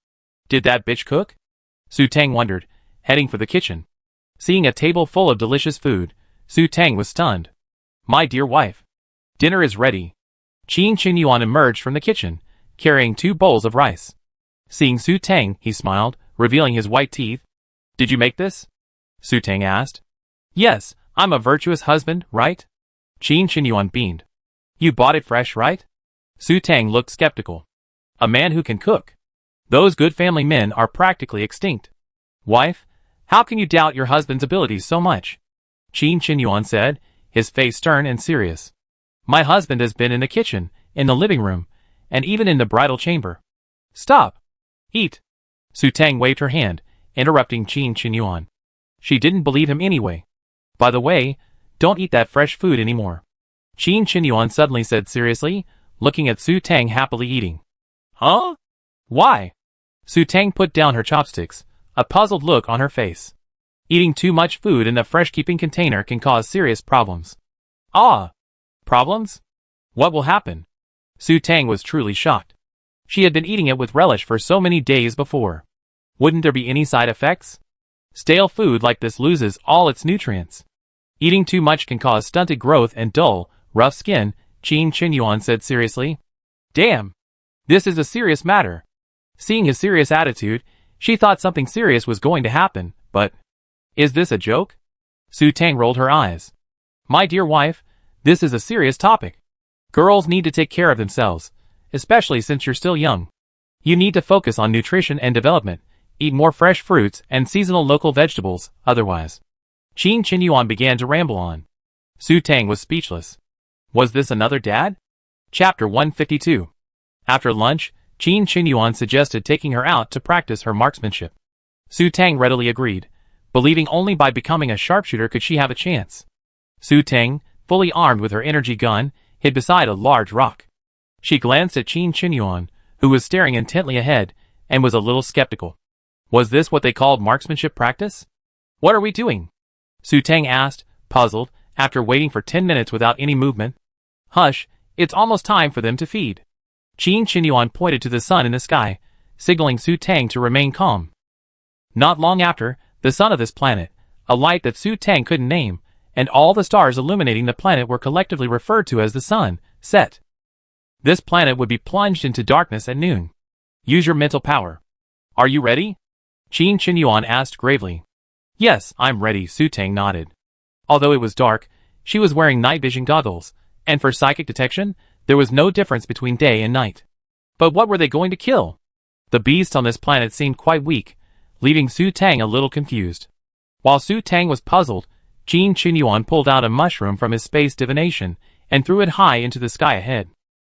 Did that bitch cook? Su Tang wondered, heading for the kitchen. Seeing a table full of delicious food, Su Tang was stunned. My dear wife. Dinner is ready. Qin Qinyuan emerged from the kitchen, carrying 2 bowls of rice. Seeing Su Tang, he smiled, revealing his white teeth. Did you make this? Su Tang asked. Yes, I'm a virtuous husband, right? Qin Qinyuan beamed. You bought it fresh, right? Su Tang looked skeptical. A man who can cook. Those good family men are practically extinct. Wife, how can you doubt your husband's abilities so much? Qin Qinyuan said, his face stern and serious. My husband has been in the kitchen, in the living room, and even in the bridal chamber. Stop. Eat. Su Tang waved her hand, interrupting Qin Qinyuan. She didn't believe him anyway. By the way, don't eat that fresh food anymore. Qin Qinyuan suddenly said seriously, looking at Su Tang happily eating. Huh? Why? Su Tang put down her chopsticks, a puzzled look on her face. Eating too much food in the fresh-keeping container can cause serious problems. Ah! Problems? What will happen? Su Tang was truly shocked. She had been eating it with relish for so many days before. Wouldn't there be any side effects? Stale food like this loses all its nutrients. Eating too much can cause stunted growth and dull, rough skin, Qin Qinyuan said seriously. Damn. This is a serious matter. Seeing his serious attitude, she thought something serious was going to happen, but... Is this a joke? Su Tang rolled her eyes. My dear wife, this is a serious topic. Girls need to take care of themselves, especially since you're still young. You need to focus on nutrition and development, eat more fresh fruits and seasonal local vegetables, otherwise. Qin Qinyuan began to ramble on. Su Tang was speechless. Was this another dad? Chapter 152. After lunch, Qin Qinyuan suggested taking her out to practice her marksmanship. Su Tang readily agreed, believing only by becoming a sharpshooter could she have a chance. Su Tang, fully armed with her energy gun, hid beside a large rock. She glanced at Qin Qinyuan, who was staring intently ahead, and was a little skeptical. Was this what they called marksmanship practice? What are we doing? Su Tang asked, puzzled, after waiting for 10 minutes without any movement. Hush, it's almost time for them to feed. Qin Qinyuan pointed to the sun in the sky, signaling Su Tang to remain calm. Not long after, the sun of this planet, a light that Su Tang couldn't name, and all the stars illuminating the planet were collectively referred to as the sun, set. This planet would be plunged into darkness at noon. Use your mental power. Are you ready? Qin Qinyuan asked gravely. Yes, I'm ready, Su Tang nodded. Although it was dark, she was wearing night vision goggles, and for psychic detection, there was no difference between day and night. But what were they going to kill? The beasts on this planet seemed quite weak, leaving Su Tang a little confused. While Su Tang was puzzled, Qin Qinyuan pulled out a mushroom from his space divination and threw it high into the sky ahead.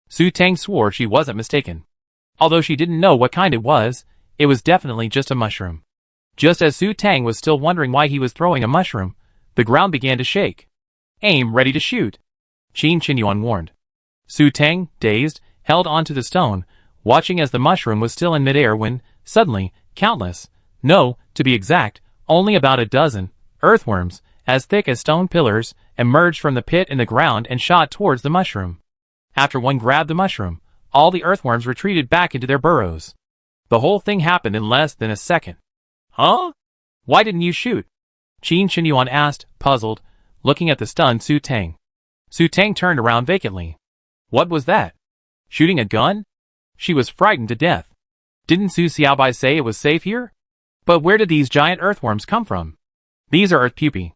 Su Tang swore she wasn't mistaken. Although she didn't know what kind it was definitely just a mushroom. Just as Su Tang was still wondering why he was throwing a mushroom, the ground began to shake. Aim ready to shoot, Qin Qinyuan warned. Su Tang, dazed, held onto the stone, watching as the mushroom was still in midair when, suddenly, countless, no, to be exact, only about a dozen, earthworms, as thick as stone pillars, emerged from the pit in the ground and shot towards the mushroom. After one grabbed the mushroom, all the earthworms retreated back into their burrows. The whole thing happened in less than a second. Huh? Why didn't you shoot? Qin Qinyuan asked, puzzled, looking at the stunned Su Tang. Su Tang turned around vacantly. What was that? Shooting a gun? She was frightened to death. Didn't Su Xiaobai say it was safe here? But where did these giant earthworms come from? These are earth pupae.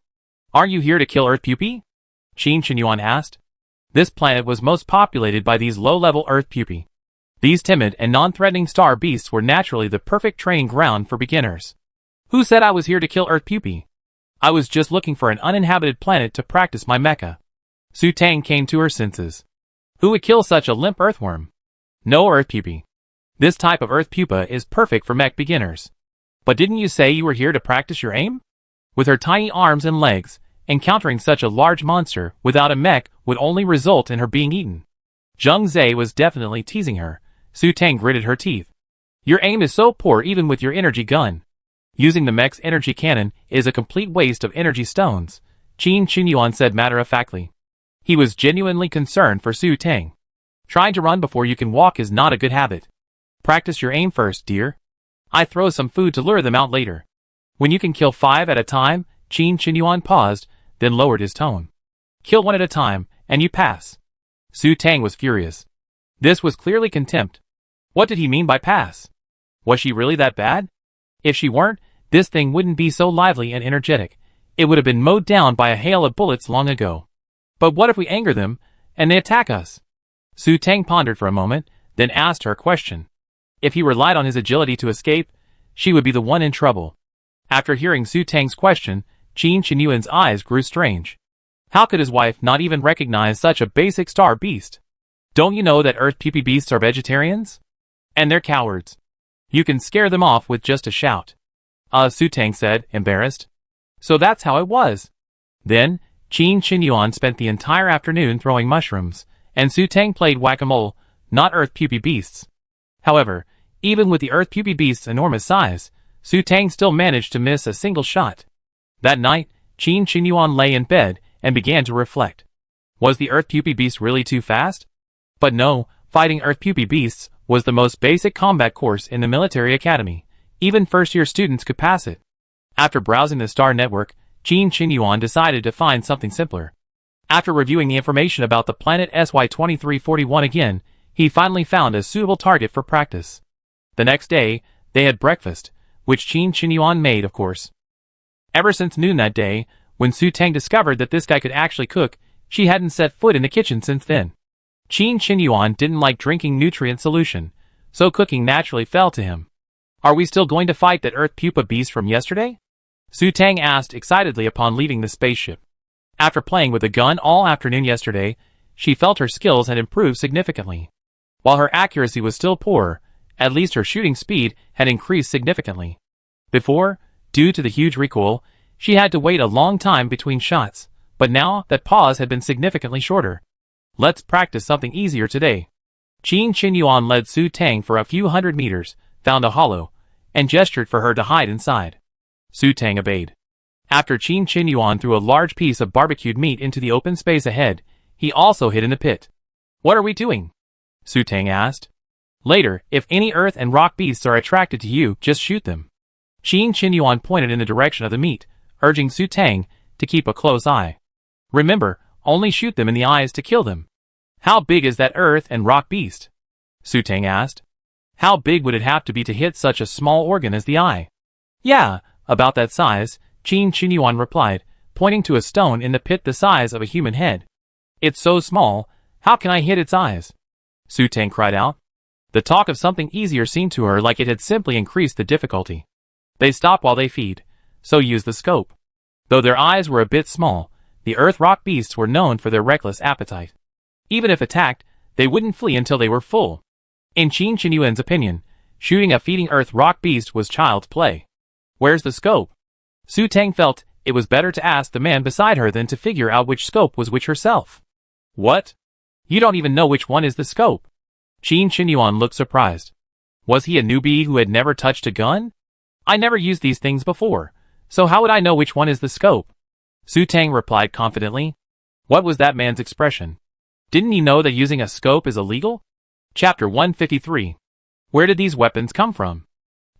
Aren't you here to kill earth pupae? Qin Qinyuan asked. This planet was most populated by these low-level earth pupae. These timid and non-threatening star beasts were naturally the perfect training ground for beginners. Who said I was here to kill earth pupae? I was just looking for an uninhabited planet to practice my mecha. Su Tang came to her senses. Who would kill such a limp earthworm? No earth pupae. This type of earth pupa is perfect for mech beginners. But didn't you say you were here to practice your aim? With her tiny arms and legs, encountering such a large monster without a mech would only result in her being eaten. Zheng Zhe was definitely teasing her. Su Tang gritted her teeth. Your aim is so poor even with your energy gun. Using the mech's energy cannon is a complete waste of energy stones, Qin Qinyuan said matter-of-factly. He was genuinely concerned for Su Tang. Trying to run before you can walk is not a good habit. Practice your aim first, dear. I throw some food to lure them out later. When you can kill 5 at a time, Qin Qinyuan paused, then lowered his tone. Kill 1 at a time, and you pass. Su Tang was furious. This was clearly contempt. What did he mean by pass? Was she really that bad? If she weren't, this thing wouldn't be so lively and energetic. It would have been mowed down by a hail of bullets long ago. But what if we anger them, and they attack us? Su Tang pondered for a moment, then asked her a question. If he relied on his agility to escape, she would be the one in trouble. After hearing Su Tang's question, Qin Qinyuan's eyes grew strange. How could his wife not even recognize such a basic star beast? Don't you know that earth pupae beasts are vegetarians? And they're cowards. You can scare them off with just a shout. Su Tang said, embarrassed. So that's how it was. Then, Qin Qinyuan spent the entire afternoon throwing mushrooms, and Su Tang played whack-a-mole, not earth pupae beasts. However, even with the earth pupae beast's enormous size, Su Tang still managed to miss a single shot. That night, Qin Qinyuan lay in bed and began to reflect. Was the earth pupae beast really too fast? But no, fighting earth pupae beasts was the most basic combat course in the military academy. Even first-year students could pass it. After browsing the star network, Qin Qinyuan decided to find something simpler. After reviewing the information about the planet SY2341 again, he finally found a suitable target for practice. The next day, they had breakfast, which Qin Qinyuan made, of course. Ever since noon that day, when Su Tang discovered that this guy could actually cook, she hadn't set foot in the kitchen since then. Qin Qinyuan didn't like drinking nutrient solution, so cooking naturally fell to him. Are we still going to fight that Earth pupa beast from yesterday? Su Tang asked excitedly upon leaving the spaceship. After playing with the gun all afternoon yesterday, she felt her skills had improved significantly. While her accuracy was still poor, at least her shooting speed had increased significantly. Before, due to the huge recoil, she had to wait a long time between shots, but now that pause had been significantly shorter. Let's practice something easier today. Qin Qinyuan led Su Tang for a few hundred meters, found a hollow, and gestured for her to hide inside. Su Tang obeyed. After Qin Qinyuan threw a large piece of barbecued meat into the open space ahead, he also hid in the pit. What are we doing? Su Tang asked. Later, if any earth and rock beasts are attracted to you, just shoot them. Qin Qinyuan pointed in the direction of the meat, urging Su Tang to keep a close eye. Remember, only shoot them in the eyes to kill them. How big is that earth and rock beast? Su Tang asked. How big would it have to be to hit such a small organ as the eye? Yeah, about that size, Qin Qinyuan replied, pointing to a stone in the pit the size of a human head. It's so small, how can I hit its eyes? Su Tang cried out. The talk of something easier seemed to her like it had simply increased the difficulty. They stop while they feed, so use the scope. Though their eyes were a bit small, the earth rock beasts were known for their reckless appetite. Even if attacked, they wouldn't flee until they were full. In Qin Qinyuan's opinion, shooting a feeding earth rock beast was child's play. Where's the scope? Su Tang felt it was better to ask the man beside her than to figure out which scope was which herself. What? You don't even know which one is the scope? Qin Qinyuan looked surprised. Was he a newbie who had never touched a gun? I never used these things before, so how would I know which one is the scope? Su Tang replied confidently. What was that man's expression? Didn't he know that using a scope is illegal? Chapter 153. Where did these weapons come from?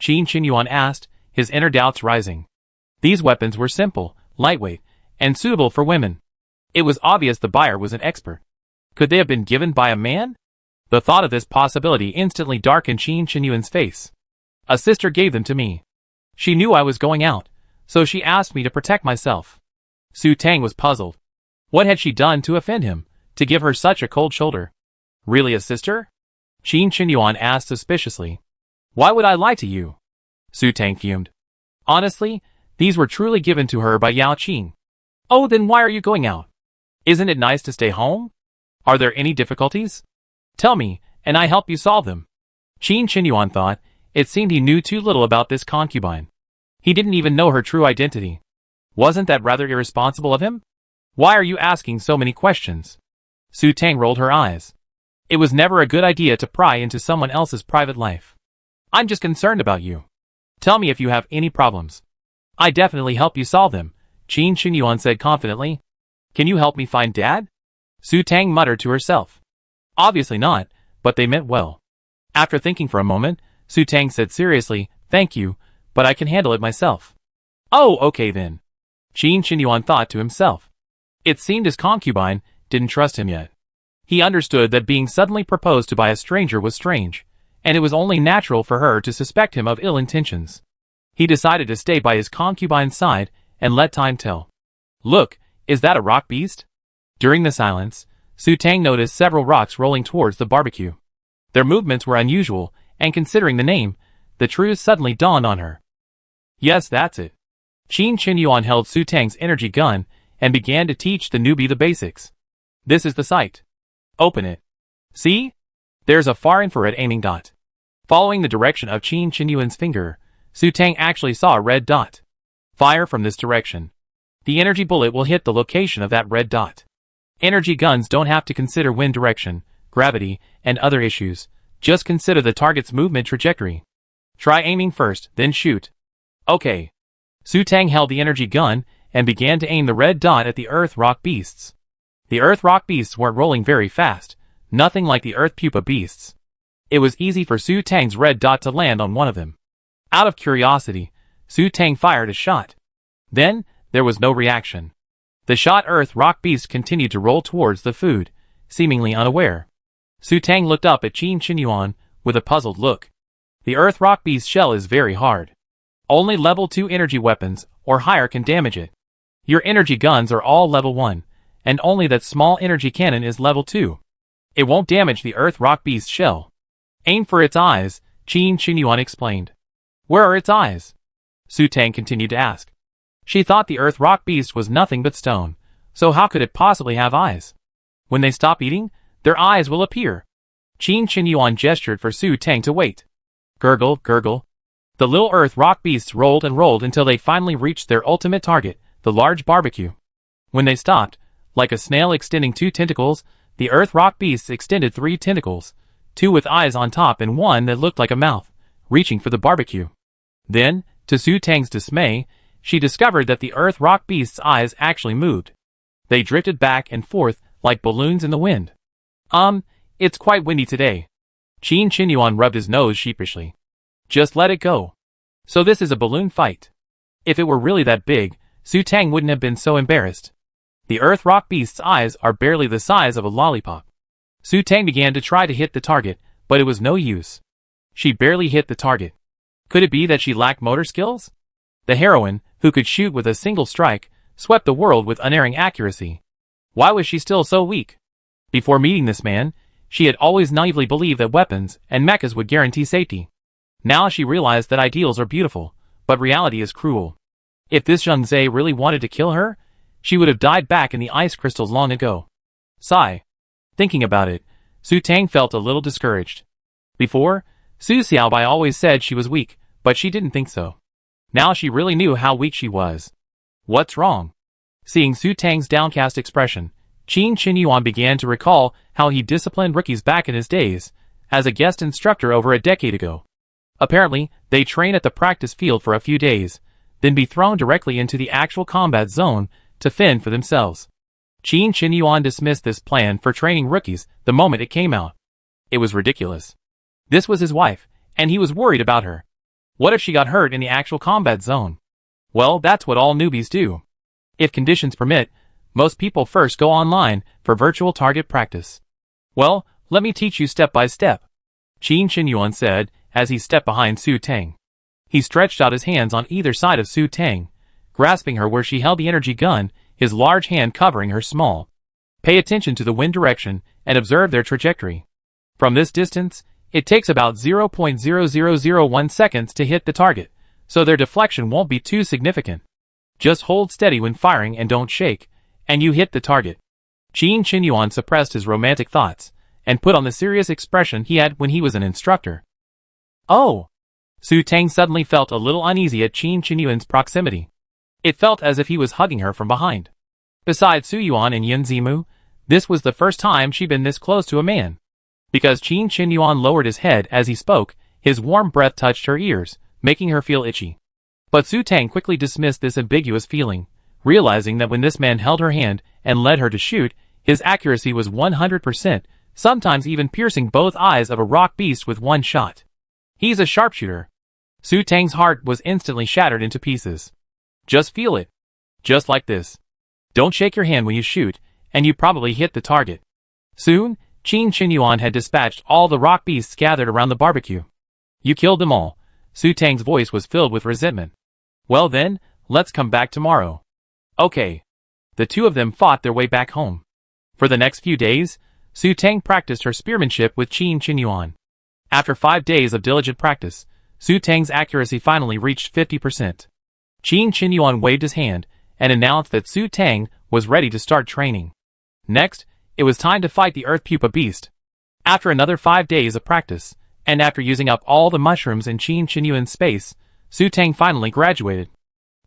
Qin Qinyuan asked, his inner doubts rising. These weapons were simple, lightweight, and suitable for women. It was obvious the buyer was an expert. Could they have been given by a man? The thought of this possibility instantly darkened Qin Qinyuan's face. A sister gave them to me. She knew I was going out, so she asked me to protect myself. Su Tang was puzzled. What had she done to offend him, to give her such a cold shoulder? Really a sister? Qin Qinyuan asked suspiciously. Why would I lie to you? Su Tang fumed. Honestly, these were truly given to her by Yao Qin. Oh, then why are you going out? Isn't it nice to stay home? Are there any difficulties? Tell me, and I help you solve them. Qin Qinyuan thought, it seemed he knew too little about this concubine. He didn't even know her true identity. Wasn't that rather irresponsible of him? Why are you asking so many questions? Su Tang rolled her eyes. It was never a good idea to pry into someone else's private life. I'm just concerned about you. Tell me if you have any problems. I definitely help you solve them, Qin Qinyuan said confidently. Can you help me find Dad? Su Tang muttered to herself. Obviously not, but they meant well. After thinking for a moment, Su Tang said seriously, thank you, but I can handle it myself. Oh, okay then. Qin Qinyuan thought to himself. It seemed his concubine didn't trust him yet. He understood that being suddenly proposed to by a stranger was strange, and it was only natural for her to suspect him of ill intentions. He decided to stay by his concubine's side and let time tell. Look, is that a rock beast? During the silence, Su Tang noticed several rocks rolling towards the barbecue. Their movements were unusual, and considering the name, the truth suddenly dawned on her. Yes, that's it. Qin Qinyuan held Su Tang's energy gun and began to teach the newbie the basics. This is the sight. Open it. See? There's a far infrared aiming dot. Following the direction of Qin Qinyuan's finger, Su Tang actually saw a red dot. Fire from this direction. The energy bullet will hit the location of that red dot. Energy guns don't have to consider wind direction, gravity, and other issues. Just consider the target's movement trajectory. Try aiming first, then shoot. Okay. Su Tang held the energy gun and began to aim the red dot at the earth rock beasts. The earth rock beasts weren't rolling very fast, nothing like the earth pupa beasts. It was easy for Su Tang's red dot to land on one of them. Out of curiosity, Su Tang fired a shot. Then, there was no reaction. The shot earth rock beast continued to roll towards the food, seemingly unaware. Su Tang looked up at Qin Qinyuan with a puzzled look. The earth rock beast's shell is very hard. Only level 2 energy weapons or higher can damage it. Your energy guns are all level 1, and only that small energy cannon is level 2. It won't damage the earth rock beast's shell. Aim for its eyes, Qin Qinyuan explained. Where are its eyes? Su Tang continued to ask. She thought the earth rock beast was nothing but stone, so how could it possibly have eyes? When they stop eating, their eyes will appear. Qin Qinyuan gestured for Su Tang to wait. Gurgle, gurgle. The little earth rock beasts rolled and rolled until they finally reached their ultimate target, the large barbecue. When they stopped, like a snail extending 2 tentacles, the earth rock beasts extended 3 tentacles, 2 with eyes on top and 1 that looked like a mouth, reaching for the barbecue. Then, to Su Tang's dismay, she discovered that the earth rock beast's eyes actually moved. They drifted back and forth like balloons in the wind. It's quite windy today. Qin Qinyuan rubbed his nose sheepishly. Just let it go. So this is a balloon fight. If it were really that big, Su Tang wouldn't have been so embarrassed. The earth rock beast's eyes are barely the size of a lollipop. Su Tang began to try to hit the target, but it was no use. She barely hit the target. Could it be that she lacked motor skills? The heroine, who could shoot with a single strike, swept the world with unerring accuracy. Why was she still so weak? Before meeting this man, she had always naively believed that weapons and mechas would guarantee safety. Now she realized that ideals are beautiful, but reality is cruel. If this Zheng Zhe really wanted to kill her, she would have died back in the ice crystals long ago. Sigh. Thinking about it, Su Tang felt a little discouraged. Before, Su Xiaobai always said she was weak, but she didn't think so. Now she really knew how weak she was. What's wrong? Seeing Su Tang's downcast expression, Qin Qinyuan began to recall how he disciplined rookies back in his days, as a guest instructor over a decade ago. Apparently, they train at the practice field for a few days, then be thrown directly into the actual combat zone to fend for themselves. Qin Qinyuan dismissed this plan for training rookies the moment it came out. It was ridiculous. This was his wife, and he was worried about her. What if she got hurt in the actual combat zone? Well, that's what all newbies do. If conditions permit, most people first go online for virtual target practice. Well, let me teach you step by step, Qin Qinyuan said as he stepped behind Su Tang. He stretched out his hands on either side of Su Tang, grasping her where she held the energy gun, his large hand covering her small. Pay attention to the wind direction and observe their trajectory. From this distance, it takes about 0.0001 seconds to hit the target, so their deflection won't be too significant. Just hold steady when firing and don't shake, and you hit the target. Qin Qinyuan suppressed his romantic thoughts, and put on the serious expression he had when he was an instructor. Oh! Su Tang suddenly felt a little uneasy at Qin Qinyuan's proximity. It felt as if he was hugging her from behind. Besides Su Yuan and Yun Zimu, this was the first time she'd been this close to a man. Because Qin Qinyuan lowered his head as he spoke, his warm breath touched her ears, making her feel itchy. But Su Tang quickly dismissed this ambiguous feeling, realizing that when this man held her hand and led her to shoot, his accuracy was 100%, sometimes even piercing both eyes of a rock beast with one shot. He's a sharpshooter. Su Tang's heart was instantly shattered into pieces. Just feel it. Just like this. Don't shake your hand when you shoot, and you probably hit the target. Soon, Qin Qinyuan had dispatched all the rock beasts gathered around the barbecue. You killed them all. Su Tang's voice was filled with resentment. Well then, let's come back tomorrow. Okay. The two of them fought their way back home. For the next few days, Su Tang practiced her spearmanship with Qin Qinyuan. After 5 days of diligent practice, Su Tang's accuracy finally reached 50%. Qin Qinyuan waved his hand and announced that Su Tang was ready to start training. Next, it was time to fight the Earth Pupa Beast. After another 5 days of practice, and after using up all the mushrooms in Qin Qinyuan's space, Su Tang finally graduated.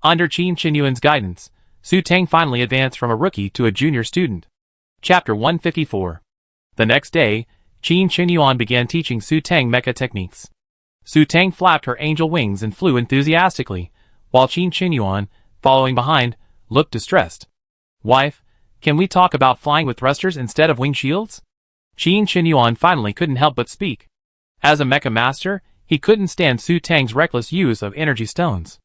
Under Qin Qinyuan's guidance, Su Tang finally advanced from a rookie to a junior student. Chapter 154. The next day, Qin Qinyuan began teaching Su Tang mecha techniques. Su Tang flapped her angel wings and flew enthusiastically, while Qin Qinyuan, following behind, looked distressed. Wife, can we talk about flying with thrusters instead of wing shields? Qin Qinyuan finally couldn't help but speak. As a mecha master, he couldn't stand Su Tang's reckless use of energy stones.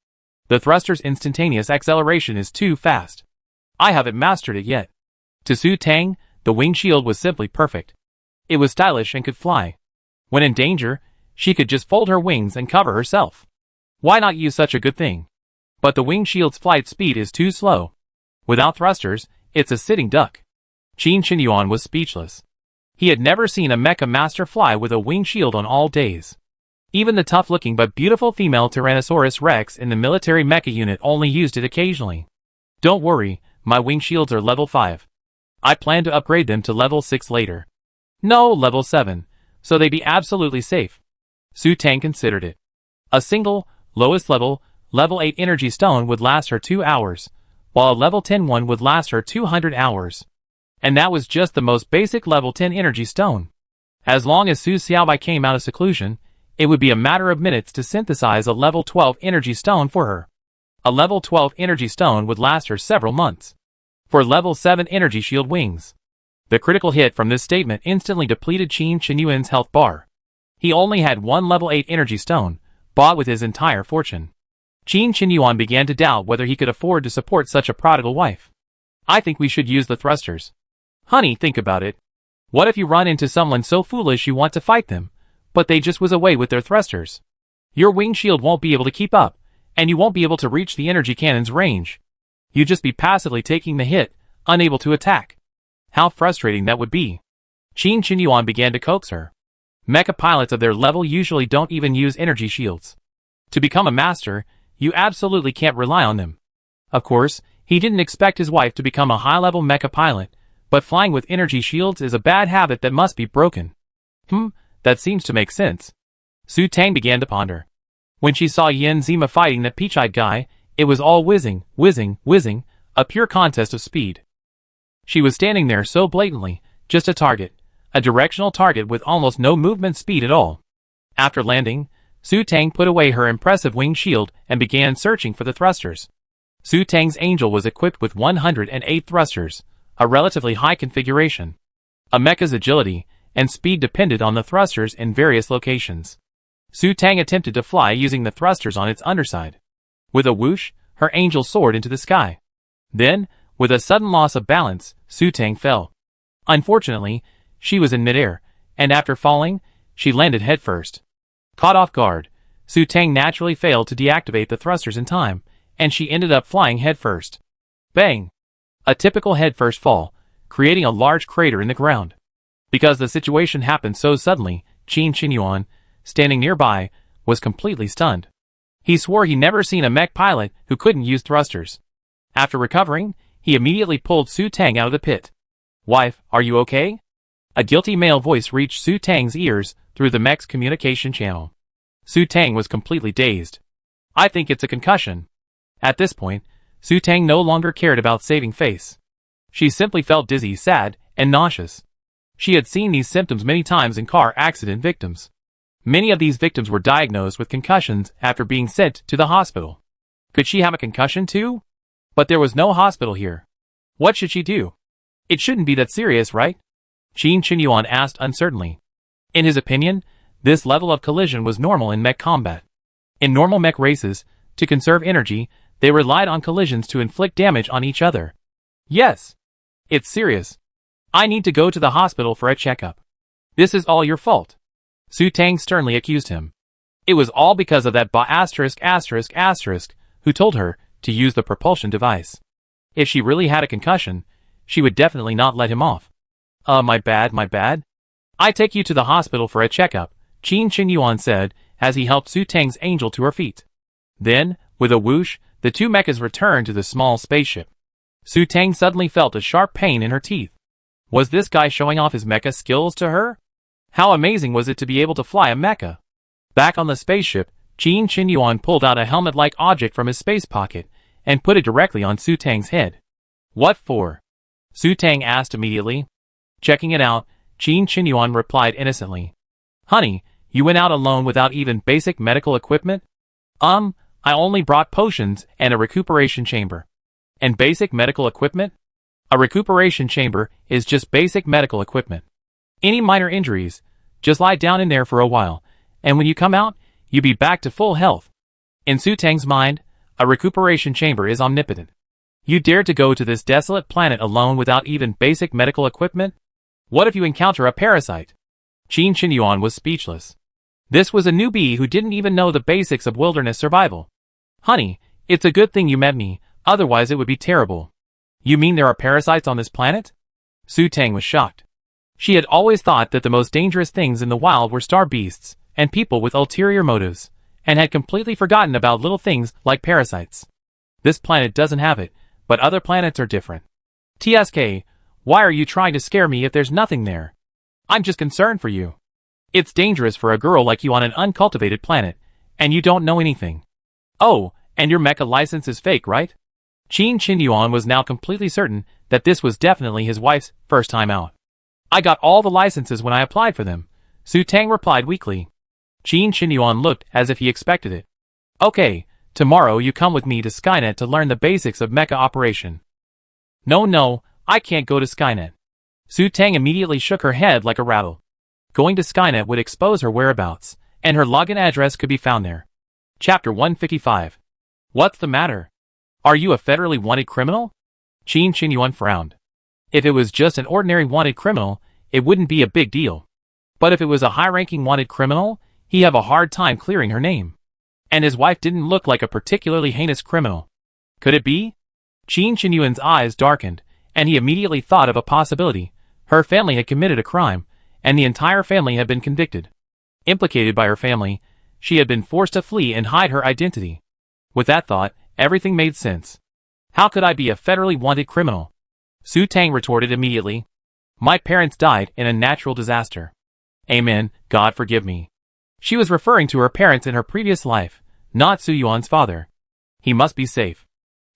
The thruster's instantaneous acceleration is too fast. I haven't mastered it yet. To Su Tang, the wing shield was simply perfect. It was stylish and could fly. When in danger, she could just fold her wings and cover herself. Why not use such a good thing? But the wing shield's flight speed is too slow. Without thrusters, it's a sitting duck. Qin Shinyuan was speechless. He had never seen a mecha master fly with a wing shield on all days. Even the tough-looking but beautiful female Tyrannosaurus Rex in the military mecha unit only used it occasionally. Don't worry, my wing shields are level 5. I plan to upgrade them to level 6 later. No, level 7, so they be absolutely safe. Su Tang considered it. A single, lowest level, level 8 energy stone would last her 2 hours, while a level 10 one would last her 200 hours. And that was just the most basic level 10 energy stone. As long as Su Xiaobai came out of seclusion, it would be a matter of minutes to synthesize a level 12 energy stone for her. A level 12 energy stone would last her several months. For level 7 energy shield wings. The critical hit from this statement instantly depleted Qin Shinyuan's health bar. He only had one level 8 energy stone, bought with his entire fortune. Qin Shinyuan began to doubt whether he could afford to support such a prodigal wife. I think we should use the thrusters. Honey, think about it. What if you run into someone so foolish you want to fight them, but they just whiz away with their thrusters? Your wing shield won't be able to keep up, and you won't be able to reach the energy cannon's range. You'd just be passively taking the hit, unable to attack. How frustrating that would be. Qin Shinyuan began to coax her. Mecha pilots of their level usually don't even use energy shields. To become a master, you absolutely can't rely on them. Of course, he didn't expect his wife to become a high-level mecha pilot, but flying with energy shields is a bad habit that must be broken. That seems to make sense. Su Tang began to ponder. When she saw Yen Zima fighting that peach-eyed guy, it was all whizzing, whizzing, whizzing, a pure contest of speed. She was standing there so blatantly, just a target, a directional target with almost no movement speed at all. After landing, Su Tang put away her impressive wing shield and began searching for the thrusters. Su Tang's Angel was equipped with 108 thrusters, a relatively high configuration. A mecha's agility and speed depended on the thrusters in various locations. Su Tang attempted to fly using the thrusters on its underside. With a whoosh, her Angel soared into the sky. Then, with a sudden loss of balance, Su Tang fell. Unfortunately, she was in midair, and after falling, she landed headfirst. Caught off guard, Su Tang naturally failed to deactivate the thrusters in time, and she ended up flying headfirst. Bang! A typical headfirst fall, creating a large crater in the ground. Because the situation happened so suddenly, Qin Shinyuan, standing nearby, was completely stunned. He swore he'd never seen a mech pilot who couldn't use thrusters. After recovering, he immediately pulled Su Tang out of the pit. Wife, are you okay? A guilty male voice reached Su Tang's ears through the mech's communication channel. Su Tang was completely dazed. I think it's a concussion. At this point, Su Tang no longer cared about saving face. She simply felt dizzy, sad, and nauseous. She had seen these symptoms many times in car accident victims. Many of these victims were diagnosed with concussions after being sent to the hospital. Could she have a concussion too? But there was no hospital here. What should she do? It shouldn't be that serious, right? Qin Shinyuan asked uncertainly. In his opinion, this level of collision was normal in mech combat. In normal mech races, to conserve energy, they relied on collisions to inflict damage on each other. Yes. It's serious. I need to go to the hospital for a checkup. This is all your fault. Su Tang sternly accused him. It was all because of that who told her to use the propulsion device. If she really had a concussion, she would definitely not let him off. My bad. I take you to the hospital for a checkup, Qin Shinyuan said as he helped Su Tang's Angel to her feet. Then, with a whoosh, the two mechas returned to the small spaceship. Su Tang suddenly felt a sharp pain in her teeth. Was this guy showing off his mecha skills to her? How amazing was it to be able to fly a mecha? Back on the spaceship, Qin Shinyuan pulled out a helmet-like object from his space pocket and put it directly on Su Tang's head. What for? Su Tang asked immediately. Checking it out, Qin Shinyuan replied innocently. Honey, you went out alone without even basic medical equipment? I only brought potions and a recuperation chamber. And basic medical equipment? A recuperation chamber is just basic medical equipment. Any minor injuries, just lie down in there for a while, and when you come out, you'll be back to full health. In Su Tang's mind, a recuperation chamber is omnipotent. You dared to go to this desolate planet alone without even basic medical equipment? What if you encounter a parasite? Qin Xinyuan was speechless. This was a newbie who didn't even know the basics of wilderness survival. Honey, it's a good thing you met me, otherwise it would be terrible. You mean there are parasites on this planet? Su Tang was shocked. She had always thought that the most dangerous things in the wild were star beasts and people with ulterior motives, and had completely forgotten about little things like parasites. This planet doesn't have it, but other planets are different. TSK, why are you trying to scare me if there's nothing there? I'm just concerned for you. It's dangerous for a girl like you on an uncultivated planet, and you don't know anything. Oh, and your mecha license is fake, right? Qin Xinyuan was now completely certain that this was definitely his wife's first time out. I got all the licenses when I applied for them, Su Tang replied weakly. Qin Xinyuan looked as if he expected it. Okay, tomorrow you come with me to Skynet to learn the basics of mecha operation. No, I can't go to Skynet. Su Tang immediately shook her head like a rattle. Going to Skynet would expose her whereabouts, and her login address could be found there. Chapter 155. What's the matter? Are you a federally wanted criminal? Qin Xinyuan frowned. If it was just an ordinary wanted criminal, it wouldn't be a big deal. But if it was a high-ranking wanted criminal, he'd have a hard time clearing her name. And his wife didn't look like a particularly heinous criminal. Could it be? Qin Xinyuan's eyes darkened, and he immediately thought of a possibility. Her family had committed a crime, and the entire family had been convicted. Implicated by her family, she had been forced to flee and hide her identity. With that thought, everything made sense. How could I be a federally wanted criminal? Su Tang retorted immediately. My parents died in a natural disaster. Amen, God forgive me. She was referring to her parents in her previous life, not Su Yuan's father. He must be safe.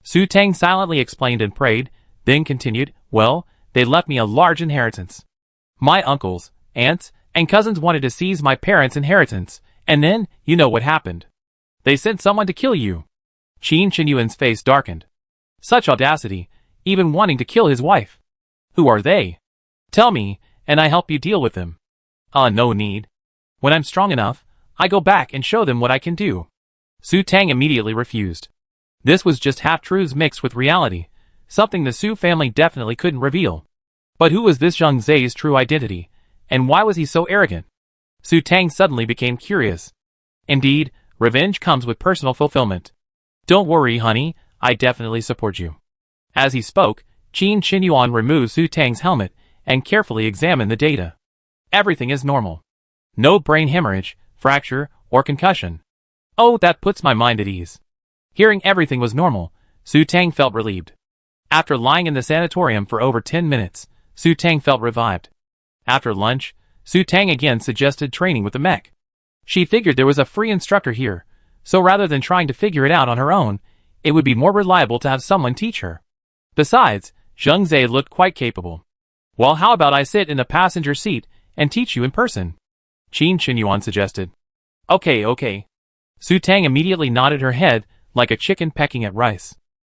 Su Tang silently explained and prayed, then continued, well, they left me a large inheritance. My uncles, aunts, and cousins wanted to seize my parents' inheritance, and then, you know what happened. They sent someone to kill you. Qin Xinyuan's face darkened. Such audacity, even wanting to kill his wife. Who are they? Tell me, and I help you deal with them. No need. When I'm strong enough, I go back and show them what I can do. Su Tang immediately refused. This was just half-truths mixed with reality, something the Su family definitely couldn't reveal. But who was this Zhang Zai's true identity, and why was he so arrogant? Su Tang suddenly became curious. Indeed, revenge comes with personal fulfillment. Don't worry, honey, I definitely support you. As he spoke, Qin Xinyuan removed Su Tang's helmet and carefully examined the data. Everything is normal. No brain hemorrhage, fracture, or concussion. Oh, that puts my mind at ease. Hearing everything was normal, Su Tang felt relieved. After lying in the sanatorium for over 10 minutes, Su Tang felt revived. After lunch, Su Tang again suggested training with the mech. She figured there was a free instructor here, so rather than trying to figure it out on her own, it would be more reliable to have someone teach her. Besides, Zhang Zai looked quite capable. Well, how about I sit in the passenger seat and teach you in person? Qin Xinyuan suggested. Okay. Su Tang immediately nodded her head like a chicken pecking at rice.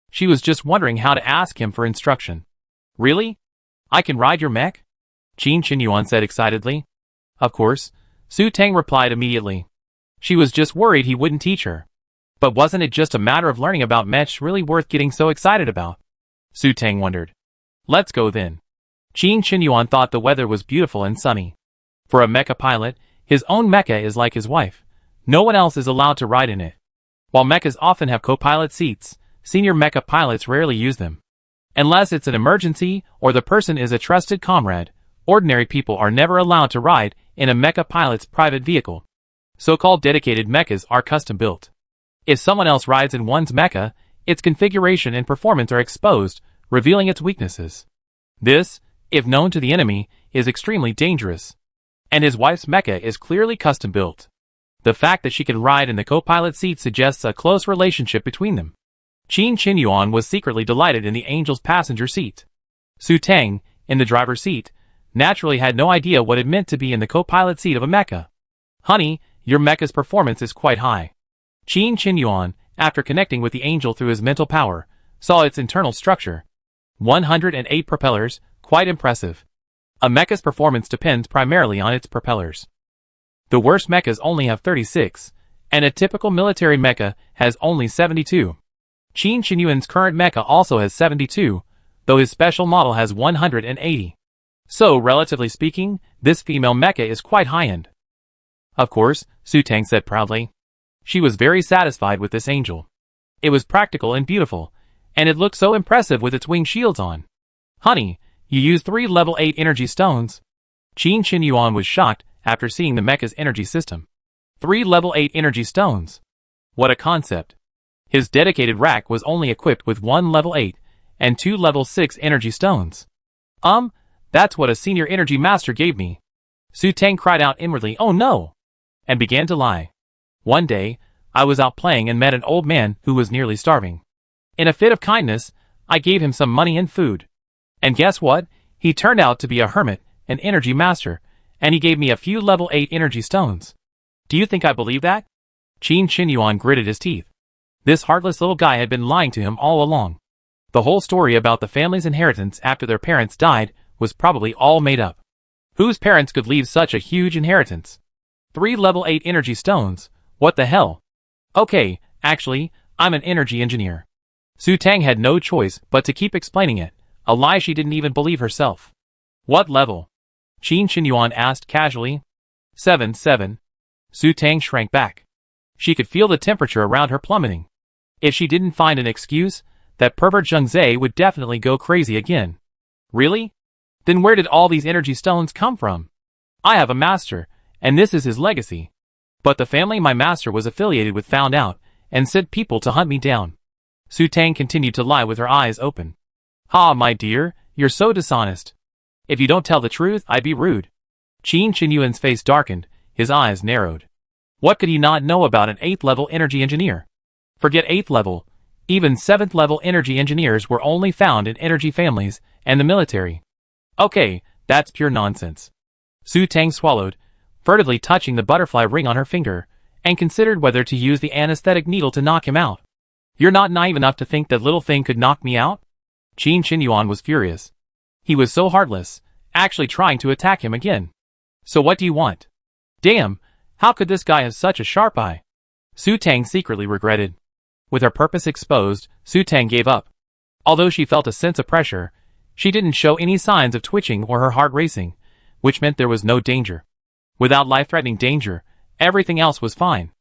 She was just wondering how to ask him for instruction. Really? I can ride your mech? Qin Xinyuan said excitedly. Of course, Su Tang replied immediately. She was just worried he wouldn't teach her. But wasn't it just a matter of learning about mechs really worth getting so excited about? Su Tang wondered. Let's go then. Qin Xinyuan thought the weather was beautiful and sunny. For a mecha pilot, his own mecha is like his wife. No one else is allowed to ride in it. While mechas often have co-pilot seats, senior mecha pilots rarely use them. Unless it's an emergency or the person is a trusted comrade, ordinary people are never allowed to ride in a mecha pilot's private vehicle. So-called dedicated mechas are custom-built. If someone else rides in one's mecha, its configuration and performance are exposed, revealing its weaknesses. This, if known to the enemy, is extremely dangerous. And his wife's mecha is clearly custom-built. The fact that she can ride in the co-pilot seat suggests a close relationship between them. Qin Xinyuan was secretly delighted in the Angel's passenger seat. Su Tang, in the driver's seat, naturally had no idea what it meant to be in the co-pilot seat of a mecha. Honey, your mecha's performance is quite high. Qin Xinyuan, after connecting with the Angel through his mental power, saw its internal structure. 108 propellers, quite impressive. A mecha's performance depends primarily on its propellers. The worst mechas only have 36, and a typical military mecha has only 72. Qin Qinyuan's current mecha also has 72, though his special model has 180. So, relatively speaking, this female mecha is quite high-end. Of course, Su Tang said proudly. She was very satisfied with this angel. It was practical and beautiful, and it looked so impressive with its wing shields on. Honey, you used 3 level 8 energy stones. Qin Qinyuan was shocked after seeing the mecha's energy system. 3 level 8 energy stones. What a concept. His dedicated rack was only equipped with 1 level 8 and 2 level 6 energy stones. That's what a senior energy master gave me. Su Tang cried out inwardly, oh no, and began to lie. One day, I was out playing and met an old man who was nearly starving. In a fit of kindness, I gave him some money and food. And guess what? He turned out to be a hermit, an energy master, and he gave me a few level 8 energy stones. Do you think I believe that? Qin Qinyuan gritted his teeth. This heartless little guy had been lying to him all along. The whole story about the family's inheritance after their parents died was probably all made up. Whose parents could leave such a huge inheritance? 3 level 8 energy stones, what the hell? Okay, actually, I'm an energy engineer. Su Tang had no choice but to keep explaining it, a lie she didn't even believe herself. What level? Qin Qinyuan asked casually. 7. Su Tang shrank back. She could feel the temperature around her plummeting. If she didn't find an excuse, that pervert Zheng Zhe would definitely go crazy again. Really? Then where did all these energy stones come from? I have a master, and this is his legacy. But the family my master was affiliated with found out, and sent people to hunt me down. Su Tang continued to lie with her eyes open. Ha, my dear, you're so dishonest. If you don't tell the truth, I'd be rude. Qin Qinyuan's face darkened, his eyes narrowed. What could he not know about an 8th level energy engineer? Forget 8th level, even 7th level energy engineers were only found in energy families and the military. Okay, that's pure nonsense. Su Tang swallowed, furtively touching the butterfly ring on her finger, and considered whether to use the anesthetic needle to knock him out. You're not naive enough to think that little thing could knock me out? Qin Qinyuan was furious. He was so heartless, actually trying to attack him again. So what do you want? Damn, how could this guy have such a sharp eye? Su Tang secretly regretted. With her purpose exposed, Su Tang gave up. Although she felt a sense of pressure, she didn't show any signs of twitching or her heart racing, which meant there was no danger. Without life-threatening danger, everything else was fine.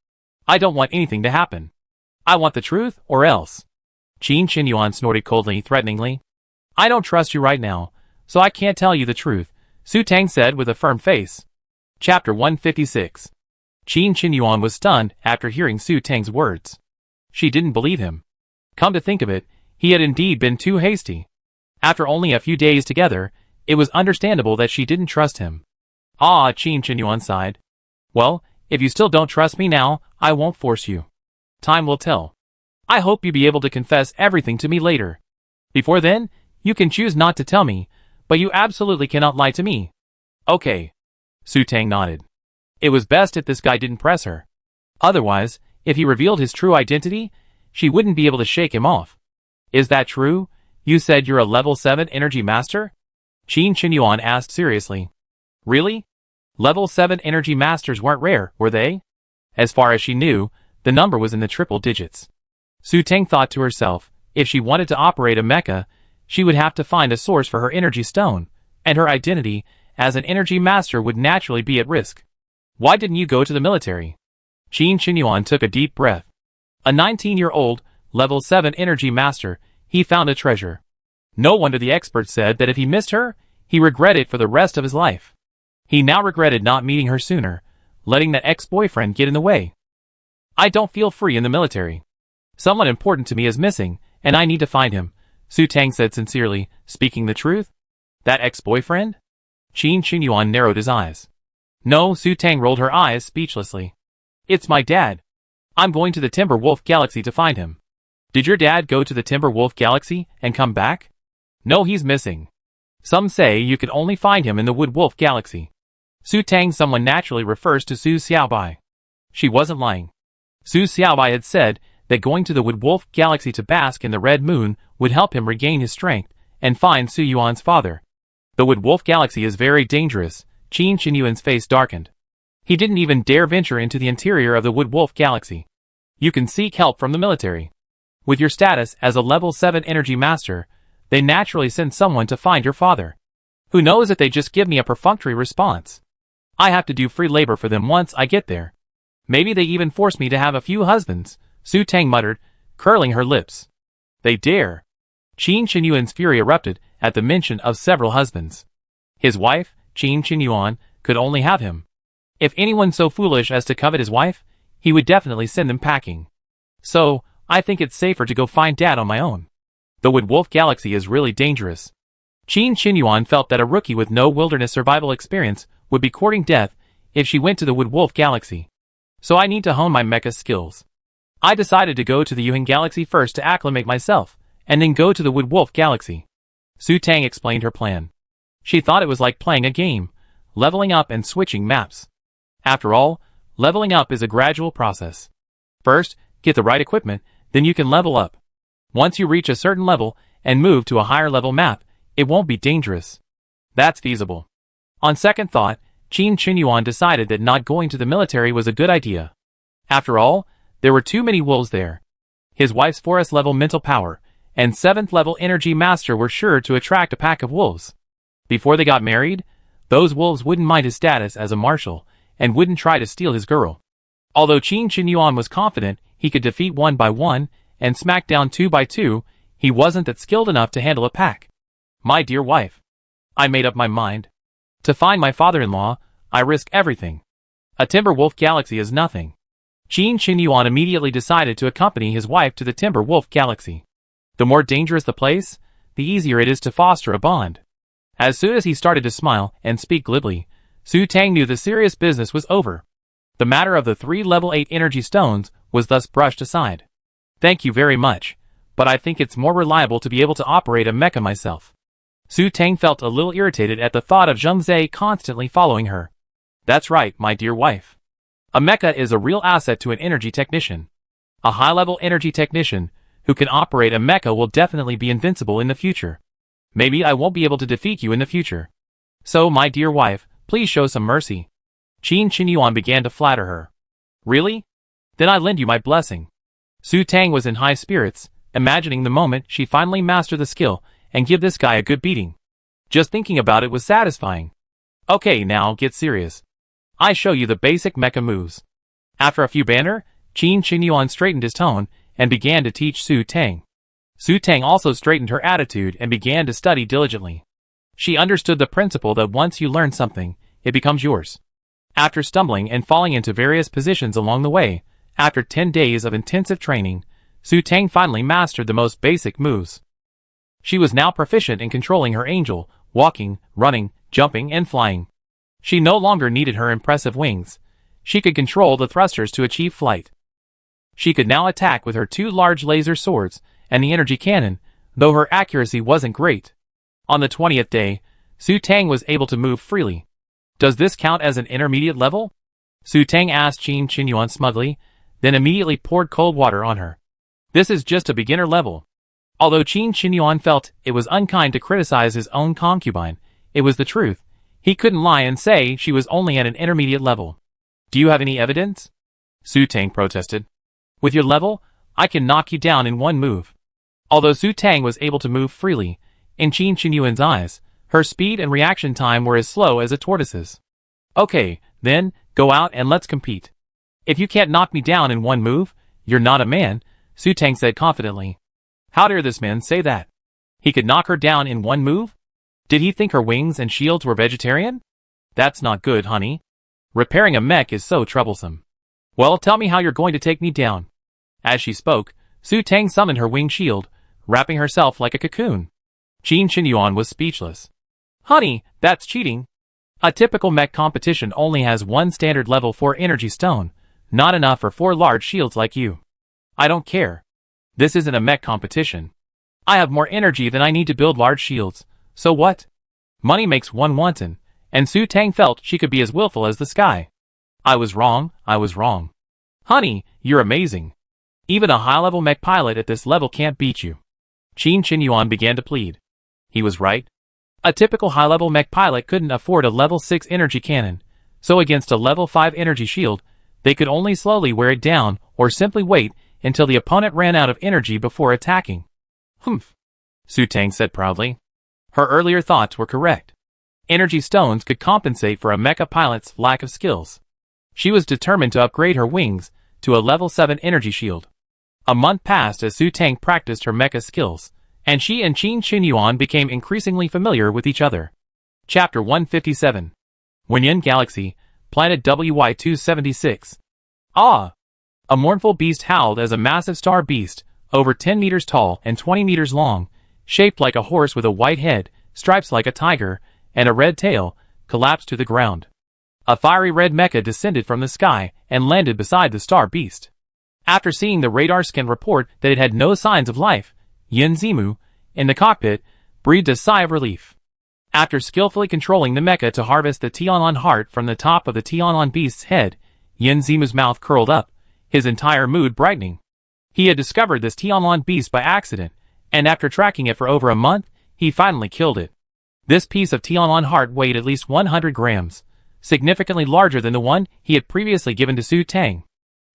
I don't want anything to happen. I want the truth, or else. Qin Qinyuan snorted coldly, threateningly. I don't trust you right now, so I can't tell you the truth, Su Tang said with a firm face. Chapter 156. Qin Qinyuan was stunned after hearing Su Tang's words. She didn't believe him. Come to think of it, he had indeed been too hasty. After only a few days together, it was understandable that she didn't trust him. Ah, Qin Qinyuan sighed. Well, if you still don't trust me now, I won't force you. Time will tell. I hope you'll be able to confess everything to me later. Before then, you can choose not to tell me, but you absolutely cannot lie to me. Okay. Su Tang nodded. It was best if this guy didn't press her. Otherwise, if he revealed his true identity, she wouldn't be able to shake him off. Is that true? You said you're a level 7 energy master? Qin Qinyuan asked seriously. Really? Level 7 energy masters weren't rare, were they? As far as she knew, the number was in the triple digits. Su Tang thought to herself, if she wanted to operate a mecha, she would have to find a source for her energy stone, and her identity as an energy master would naturally be at risk. Why didn't you go to the military? Qin Qinyuan took a deep breath. A 19-year-old, level 7 energy master, he found a treasure. No wonder the experts said that if he missed her, he regretted it for the rest of his life. He now regretted not meeting her sooner, letting that ex-boyfriend get in the way. I don't feel free in the military. Someone important to me is missing, and I need to find him, Su Tang said sincerely, speaking the truth. That ex-boyfriend? Qin Qinyuan narrowed his eyes. No, Su Tang rolled her eyes speechlessly. It's my dad. I'm going to the Timber Wolf Galaxy to find him. Did your dad go to the Timber Wolf Galaxy and come back? No, he's missing. Some say you could only find him in the Wood Wolf Galaxy. Su Tang someone naturally refers to Su Xiaobai. She wasn't lying. Su Xiaobai had said that going to the Wood Wolf Galaxy to bask in the red moon would help him regain his strength and find Su Yuan's father. The Wood Wolf Galaxy is very dangerous. Qin Qinyuan's face darkened. He didn't even dare venture into the interior of the Wood Wolf Galaxy. You can seek help from the military. With your status as a level 7 energy master, they naturally send someone to find your father. Who knows if they just give me a perfunctory response? I have to do free labor for them once I get there. Maybe they even force me to have a few husbands, Su Tang muttered, curling her lips. They dare. Qin Qinyuan's fury erupted at the mention of several husbands. His wife, Qin Qinyuan, could only have him. If anyone so foolish as to covet his wife, he would definitely send them packing. So, I think it's safer to go find Dad on my own. The Wood Wolf Galaxy is really dangerous. Qin Qinyuan felt that a rookie with no wilderness survival experience would be courting death if she went to the Wood Wolf Galaxy. So I need to hone my mecha skills. I decided to go to the Yuhan Galaxy first to acclimate myself, and then go to the Wood Wolf Galaxy. Su Tang explained her plan. She thought it was like playing a game, leveling up and switching maps. After all, leveling up is a gradual process. First, get the right equipment, then you can level up. Once you reach a certain level and move to a higher level map, it won't be dangerous. That's feasible. On second thought, Qin Qinyuan decided that not going to the military was a good idea. After all, there were too many wolves there. His wife's forest level mental power and 7th level energy master were sure to attract a pack of wolves. Before they got married, those wolves wouldn't mind his status as a marshal and wouldn't try to steal his girl. Although Qin Qinyuan was confident he could defeat 1 by 1 and smack down 2 by 2, he wasn't that skilled enough to handle a pack. My dear wife. I made up my mind. To find my father-in-law, I risk everything. A Timber Wolf Galaxy is nothing. Qin Qinyuan immediately decided to accompany his wife to the Timber Wolf Galaxy. The more dangerous the place, the easier it is to foster a bond. As soon as he started to smile and speak glibly, Su Tang knew the serious business was over. The matter of the 3 level 8 energy stones was thus brushed aside. Thank you very much, but I think it's more reliable to be able to operate a mecha myself. Su Tang felt a little irritated at the thought of Zheng Zhe constantly following her. That's right, my dear wife. A mecha is a real asset to an energy technician. A high-level energy technician who can operate a mecha will definitely be invincible in the future. Maybe I won't be able to defeat you in the future. So, my dear wife, please show some mercy. Qin Qinyuan began to flatter her. Really? Then I lend you my blessing. Su Tang was in high spirits, imagining the moment she finally mastered the skill and give this guy a good beating. Just thinking about it was satisfying. Okay, now get serious. I show you the basic mecha moves. After a few banter, Qin Qinyuan straightened his tone and began to teach Su Tang. Su Tang also straightened her attitude and began to study diligently. She understood the principle that once you learn something, it becomes yours. After stumbling and falling into various positions along the way, after 10 days of intensive training, Su Tang finally mastered the most basic moves. She was now proficient in controlling her angel, walking, running, jumping, and flying. She no longer needed her impressive wings. She could control the thrusters to achieve flight. She could now attack with her 2 large laser swords and the energy cannon, though her accuracy wasn't great. On the 20th day, Su Tang was able to move freely. Does this count as an intermediate level? Su Tang asked Qin Qinyuan smugly, then immediately poured cold water on her. This is just a beginner level. Although Qin Qinyuan felt it was unkind to criticize his own concubine, it was the truth. He couldn't lie and say she was only at an intermediate level. Do you have any evidence? Su Tang protested. With your level, I can knock you down in one move. Although Su Tang was able to move freely, in Qin Qinyuan's eyes, her speed and reaction time were as slow as a tortoise's. Okay, then, go out and let's compete. If you can't knock me down in one move, you're not a man, Su Tang said confidently. How dare this man say that? He could knock her down in one move? Did he think her wings and shields were vegetarian? That's not good, honey. Repairing a mech is so troublesome. Well, tell me how you're going to take me down. As she spoke, Su Tang summoned her wing shield, wrapping herself like a cocoon. Qin Qinyuan was speechless. Honey, that's cheating. A typical mech competition only has 1 standard level 4 energy stone, not enough for 4 large shields like you. I don't care. This isn't a mech competition. I have more energy than I need to build large shields, so what? Money makes one wanton, and Su Tang felt she could be as willful as the sky. I was wrong. Honey, you're amazing. Even a high-level mech pilot at this level can't beat you. Qin Qinyuan began to plead. He was right. A typical high-level mech pilot couldn't afford a level 6 energy cannon, so against a level 5 energy shield, they could only slowly wear it down or simply wait until the opponent ran out of energy before attacking. Humph, Su Tang said proudly. Her earlier thoughts were correct. Energy stones could compensate for a mecha pilot's lack of skills. She was determined to upgrade her wings to a level 7 energy shield. A month passed as Su Tang practiced her mecha skills, and she and Qin Xinyuan became increasingly familiar with each other. Chapter 157. Wenyan Galaxy, Planet WY-276. Ah! A mournful beast howled as a massive star beast, over 10 meters tall and 20 meters long, shaped like a horse with a white head, stripes like a tiger, and a red tail, collapsed to the ground. A fiery red mecha descended from the sky and landed beside the star beast. After seeing the radar scan report that it had no signs of life, Yin Zimu, in the cockpit, breathed a sigh of relief. After skillfully controlling the mecha to harvest the Tianlong heart from the top of the Tianlong beast's head, Yin Zimu's mouth curled up, his entire mood brightening. He had discovered this Tianlong beast by accident, and after tracking it for over a month, he finally killed it. This piece of Tianlong heart weighed at least 100 grams, significantly larger than the one he had previously given to Su Tang.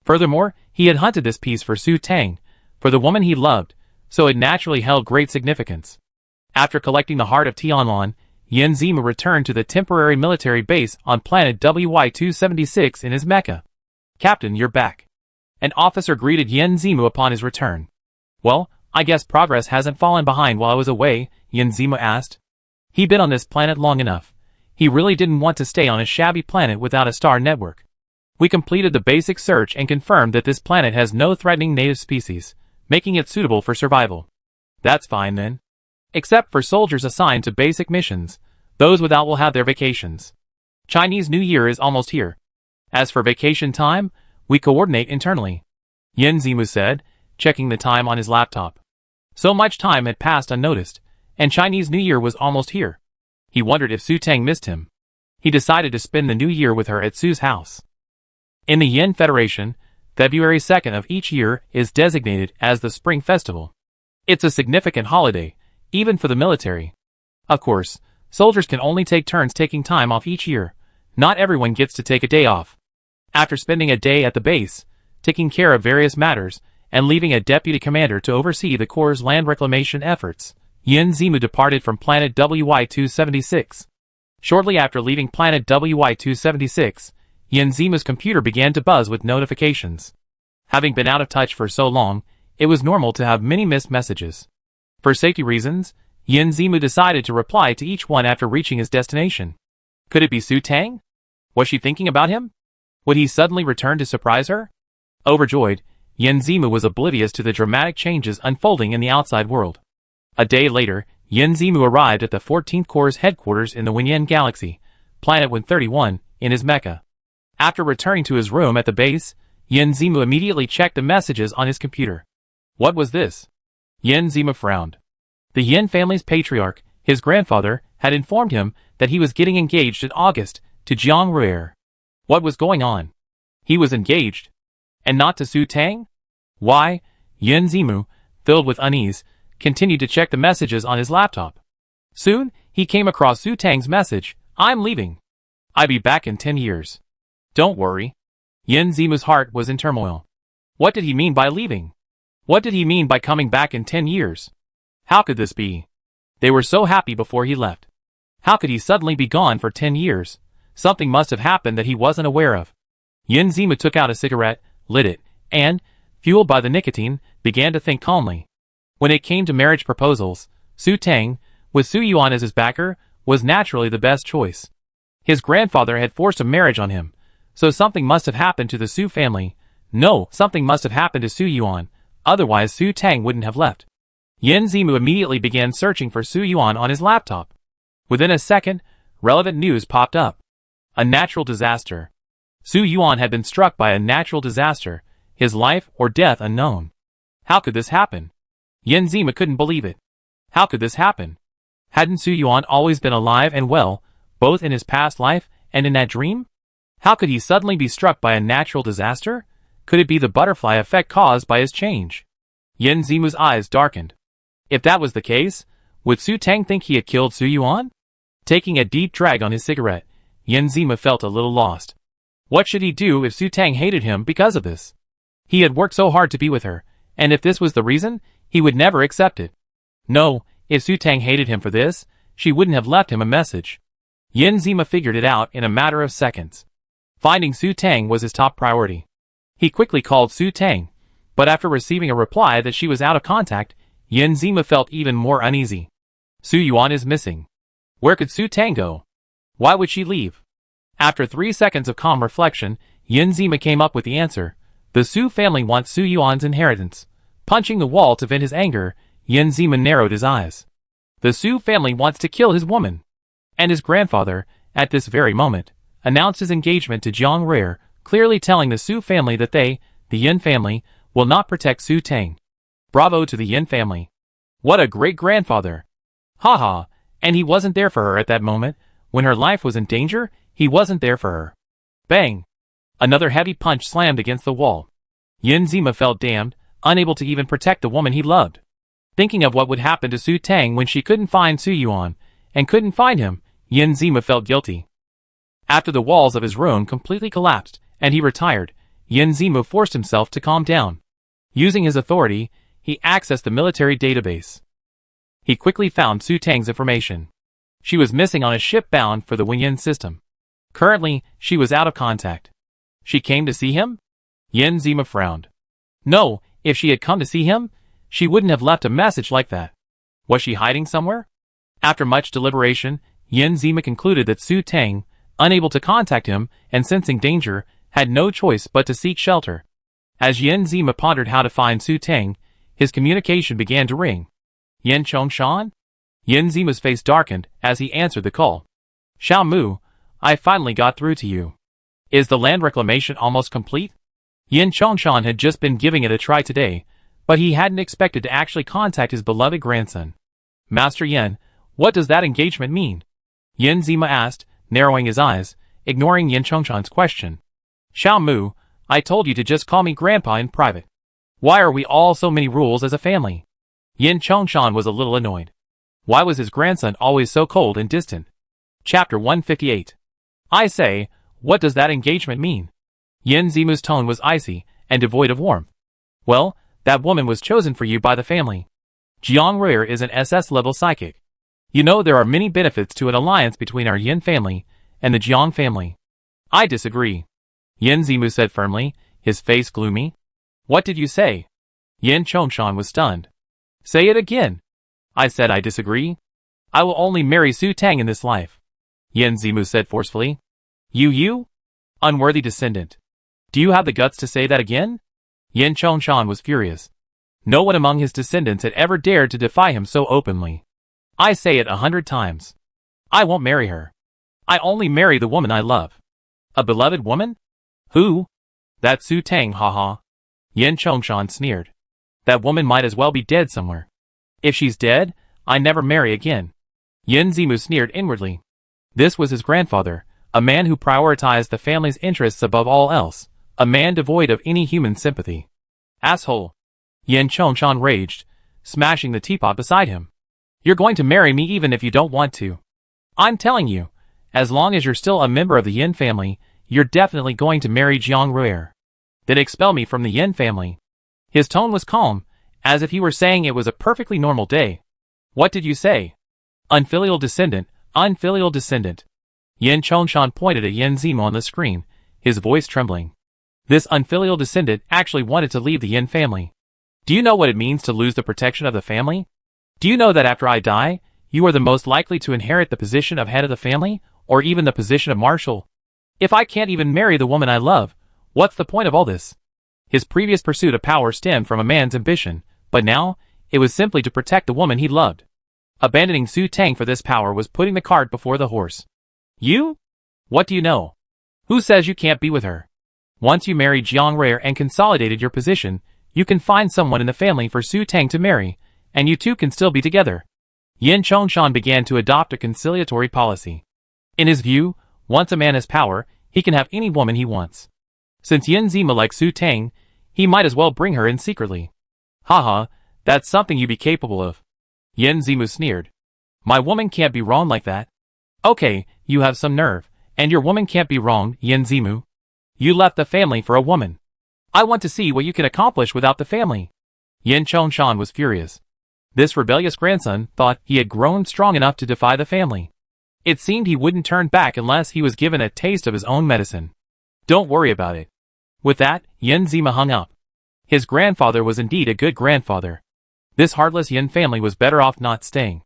Furthermore, he had hunted this piece for Su Tang, for the woman he loved, so it naturally held great significance. After collecting the heart of Tianlong, Yin Zimu returned to the temporary military base on planet WY-276 in his mecha. "Captain, you're back." An officer greeted Yin Zimu upon his return. "Well, I guess progress hasn't fallen behind while I was away," Yin Zimu asked. He'd been on this planet long enough. He really didn't want to stay on a shabby planet without a star network. "We completed the basic search and confirmed that this planet has no threatening native species, making it suitable for survival." "That's fine then. Except for soldiers assigned to basic missions, those without will have their vacations. Chinese New Year is almost here. As for vacation time, we coordinate internally," Yin Zimu said, checking the time on his laptop. So much time had passed unnoticed, and Chinese New Year was almost here. He wondered if Su Tang missed him. He decided to spend the New Year with her at Su's house. In the Yin Federation, February 2nd of each year is designated as the Spring Festival. It's a significant holiday, even for the military. Of course, soldiers can only take turns taking time off each year. Not everyone gets to take a day off. After spending a day at the base, taking care of various matters, and leaving a deputy commander to oversee the Corps' land reclamation efforts, Yin Zimu departed from planet WY-276. Shortly after leaving planet WY-276, Yin Zimu's computer began to buzz with notifications. Having been out of touch for so long, it was normal to have many missed messages. For safety reasons, Yin Zimu decided to reply to each one after reaching his destination. Could it be Su Tang? Was she thinking about him? Would he suddenly return to surprise her? Overjoyed, Yin Zimu was oblivious to the dramatic changes unfolding in the outside world. A day later, Yin Zimu arrived at the 14th Corps' headquarters in the Wenyan Galaxy, Planet 131, in his mecha. After returning to his room at the base, Yin Zimu immediately checked the messages on his computer. What was this? Yin Zimu frowned. The Yin family's patriarch, his grandfather, had informed him that he was getting engaged in August to Jiang Ruer. What was going on? He was engaged. And not to Su Tang? Why? Yin Zimu, filled with unease, continued to check the messages on his laptop. Soon, he came across Su Tang's message, "I'm leaving. I'll be back in 10 years. Don't worry." Yin Zimu's heart was in turmoil. What did he mean by leaving? What did he mean by coming back in 10 years? How could this be? They were so happy before he left. How could he suddenly be gone for 10 years? Something must have happened that he wasn't aware of. Yin Zimu took out a cigarette, lit it, and, fueled by the nicotine, began to think calmly. When it came to marriage proposals, Su Tang, with Su Yuan as his backer, was naturally the best choice. His grandfather had forced a marriage on him, so something must have happened to the Su family. No, something must have happened to Su Yuan, otherwise Su Tang wouldn't have left. Yin Zimu immediately began searching for Su Yuan on his laptop. Within a second, relevant news popped up. A natural disaster. Su Yuan had been struck by a natural disaster, his life or death unknown. How could this happen? Yin Zimu couldn't believe it. How could this happen? Hadn't Su Yuan always been alive and well, both in his past life and in that dream? How could he suddenly be struck by a natural disaster? Could it be the butterfly effect caused by his change? Yin Zimu's eyes darkened. If that was the case, would Su Tang think he had killed Su Yuan? Taking a deep drag on his cigarette, Yin Zimu felt a little lost. What should he do if Su Tang hated him because of this? He had worked so hard to be with her, and if this was the reason, he would never accept it. No, if Su Tang hated him for this, she wouldn't have left him a message. Yin Zima figured it out in a matter of seconds. Finding Su Tang was his top priority. He quickly called Su Tang, but after receiving a reply that she was out of contact, Yin Zima felt even more uneasy. Su Yuan is missing. Where could Su Tang go? Why would she leave? After 3 seconds of calm reflection, Yin Zima came up with the answer. The Su family wants Su Yuan's inheritance. Punching the wall to vent his anger, Yin Zima narrowed his eyes. The Su family wants to kill his woman. And his grandfather, at this very moment, announced his engagement to Jiang Rare, clearly telling the Su family that they, the Yin family, will not protect Su Tang. Bravo to the Yin family. What a great grandfather. Haha, and he wasn't there for her at that moment. When her life was in danger, he wasn't there for her. Bang! Another heavy punch slammed against the wall. Yin Zima felt damned, unable to even protect the woman he loved. Thinking of what would happen to Su Tang when she couldn't find Su Yuan, and couldn't find him, Yin Zima felt guilty. After the walls of his room completely collapsed, and he retired, Yin Zima forced himself to calm down. Using his authority, he accessed the military database. He quickly found Su Tang's information. She was missing on a ship bound for the Wenyin system. Currently, she was out of contact. She came to see him? Yin Zima frowned. No, if she had come to see him, she wouldn't have left a message like that. Was she hiding somewhere? After much deliberation, Yin Zima concluded that Su Tang, unable to contact him and sensing danger, had no choice but to seek shelter. As Yin Zima pondered how to find Su Tang, his communication began to ring. Yin Chongshan? Yin Zima's face darkened as he answered the call. Xiao Mu, I finally got through to you. Is the land reclamation almost complete? Yin Chongshan had just been giving it a try today, but he hadn't expected to actually contact his beloved grandson. Master Yin, what does that engagement mean? Yin Zima asked, narrowing his eyes, ignoring Yin Chongshan's question. Xiao Mu, I told you to just call me Grandpa in private. Why are we all so many rules as a family? Yin Chongshan was a little annoyed. Why was his grandson always so cold and distant? Chapter 158. I say, what does that engagement mean? Yin Zima's tone was icy and devoid of warmth. Well, that woman was chosen for you by the family. Jiang Rare is an SS-level psychic. You know there are many benefits to an alliance between our Yin family and the Jiang family. I disagree. Yin Zimu said firmly, his face gloomy. What did you say? Yin Chongshan was stunned. Say it again. I said I disagree. I will only marry Su Tang in this life. Yin Zimu said forcefully. You? Unworthy descendant. Do you have the guts to say that again? Yin Chongshan was furious. No one among his descendants had ever dared to defy him so openly. I say it 100 times. I won't marry her. I only marry the woman I love. A beloved woman? Who? That Su Tang, haha. Yin Chongshan sneered. That woman might as well be dead somewhere. If she's dead, I never marry again. Yin Zimu sneered inwardly. This was his grandfather, a man who prioritized the family's interests above all else, a man devoid of any human sympathy. Asshole. Yin Chongshan raged, smashing the teapot beside him. You're going to marry me even if you don't want to. I'm telling you, as long as you're still a member of the Yin family, you're definitely going to marry Jiang Rare. Then expel me from the Yin family. His tone was calm, as if he were saying it was a perfectly normal day. What did you say? Unfilial descendant, unfilial descendant. Yin Chongshan pointed at Yin Zima on the screen, his voice trembling. This unfilial descendant actually wanted to leave the Yin family. Do you know what it means to lose the protection of the family? Do you know that after I die, you are the most likely to inherit the position of head of the family, or even the position of marshal? If I can't even marry the woman I love, what's the point of all this? His previous pursuit of power stemmed from a man's ambition, but now, it was simply to protect the woman he loved. Abandoning Su Tang for this power was putting the cart before the horse. You? What do you know? Who says you can't be with her? Once you married Jiang Rare and consolidated your position, you can find someone in the family for Su Tang to marry, and you two can still be together. Yin Chongshan began to adopt a conciliatory policy. In his view, once a man has power, he can have any woman he wants. Since Yin Zima likes Su Tang, he might as well bring her in secretly. Haha, that's something you'd be capable of. Yin Zimu sneered. My woman can't be wrong like that. Okay, you have some nerve, and your woman can't be wrong, Yin Zimu. You left the family for a woman. I want to see what you can accomplish without the family. Yin Chongshan was furious. This rebellious grandson thought he had grown strong enough to defy the family. It seemed he wouldn't turn back unless he was given a taste of his own medicine. Don't worry about it. With that, Yin Zima hung up. His grandfather was indeed a good grandfather. This heartless Yin family was better off not staying.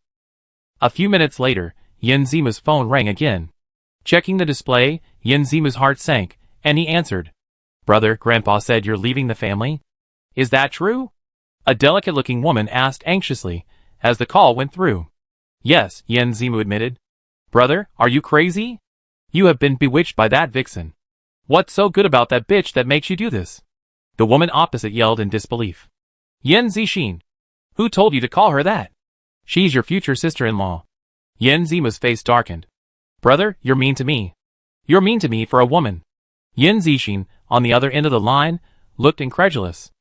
A few minutes later, Yin Zima's phone rang again. Checking the display, Yin Zima's heart sank, and he answered. Brother, Grandpa said you're leaving the family? Is that true? A delicate-looking woman asked anxiously, as the call went through. Yes, Yin Zima admitted. Brother, are you crazy? You have been bewitched by that vixen. What's so good about that bitch that makes you do this? The woman opposite yelled in disbelief. Yin Zixin. Who told you to call her that? She's your future sister-in-law. Yin Zima's face darkened. Brother, you're mean to me. You're mean to me for a woman. Yin Zixin, on the other end of the line, looked incredulous.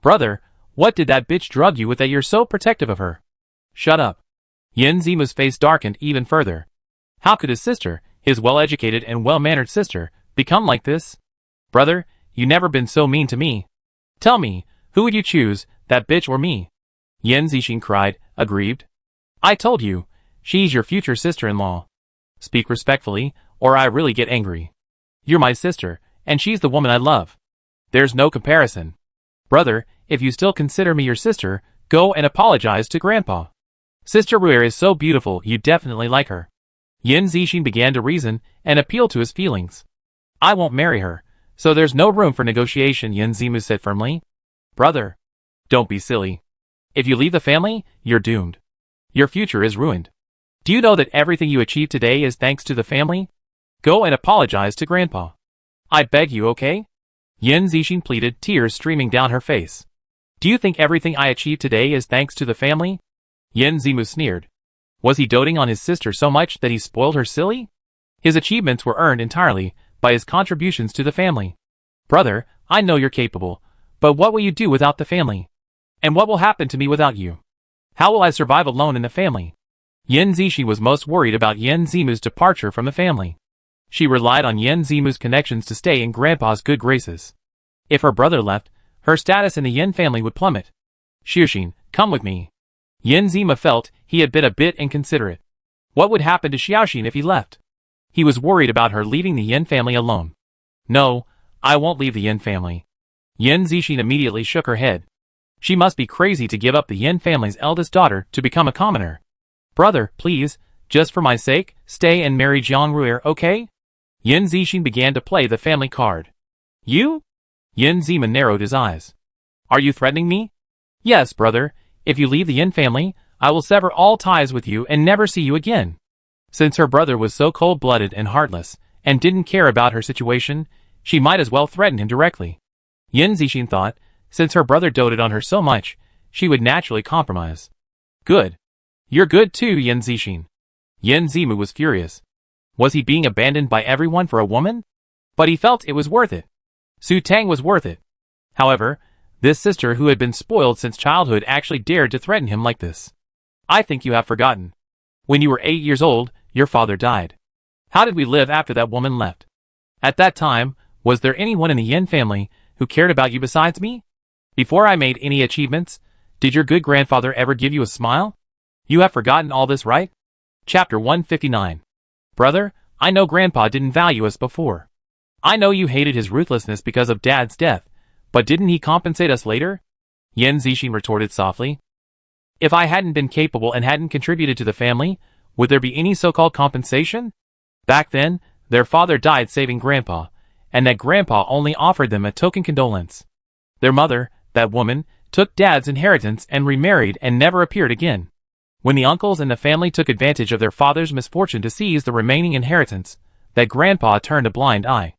Brother, what did that bitch drug you with that you're so protective of her? Shut up. Yin Zima's face darkened even further. How could his sister, his well-educated and well-mannered sister, become like this? Brother, you never been so mean to me. Tell me, who would you choose, that bitch or me? Yin Zixin cried, aggrieved. I told you, she's your future sister-in-law. Speak respectfully, or I really get angry. You're my sister, and she's the woman I love. There's no comparison. Brother, if you still consider me your sister, go and apologize to Grandpa. Sister Ruer is so beautiful, you definitely like her. Yin Zixin began to reason and appeal to his feelings. I won't marry her, so there's no room for negotiation, Yin Zimu said firmly. Brother, don't be silly. If you leave the family, you're doomed. Your future is ruined. Do you know that everything you achieve today is thanks to the family? Go and apologize to Grandpa. I beg you, okay? Yin Zixin pleaded, tears streaming down her face. Do you think everything I achieved today is thanks to the family? Yin Zimu sneered. Was he doting on his sister so much that he spoiled her silly? His achievements were earned entirely by his contributions to the family. Brother, I know you're capable, but what will you do without the family? And what will happen to me without you? How will I survive alone in the family? Yin Zixin was most worried about Yin Zimu's departure from the family. She relied on Yin Zimu's connections to stay in Grandpa's good graces. If her brother left, her status in the Yin family would plummet. Xiuxin, come with me. Yin Zima felt he had been a bit inconsiderate. What would happen to Xiaoxin if he left? He was worried about her leaving the Yin family alone. No, I won't leave the Yin family. Yin Zixin immediately shook her head. She must be crazy to give up the Yin family's eldest daughter to become a commoner. Brother, please, just for my sake, stay and marry Jiang Ruer, okay? Yin Zixin began to play the family card. You? Yin Zima narrowed his eyes. Are you threatening me? Yes, brother. If you leave the Yin family, I will sever all ties with you and never see you again. Since her brother was so cold-blooded and heartless, and didn't care about her situation, she might as well threaten him directly. Yin Zixin thought, since her brother doted on her so much, she would naturally compromise. Good. You're good too, Yin Zixin. Yin Zimu was furious. Was he being abandoned by everyone for a woman? But he felt it was worth it. Su Tang was worth it. However, this sister who had been spoiled since childhood actually dared to threaten him like this. I think you have forgotten. When you were 8 years old, your father died. How did we live after that woman left? At that time, was there anyone in the Yin family who cared about you besides me? Before I made any achievements, did your good grandfather ever give you a smile? You have forgotten all this, right? Chapter 159. Brother, I know Grandpa didn't value us before. I know you hated his ruthlessness because of Dad's death, but didn't he compensate us later? Yin Zixin retorted softly. If I hadn't been capable and hadn't contributed to the family, would there be any so-called compensation? Back then, their father died saving Grandpa, and that Grandpa only offered them a token condolence. Their mother, that woman, took Dad's inheritance and remarried and never appeared again. When the uncles and the family took advantage of their father's misfortune to seize the remaining inheritance, that Grandpa turned a blind eye.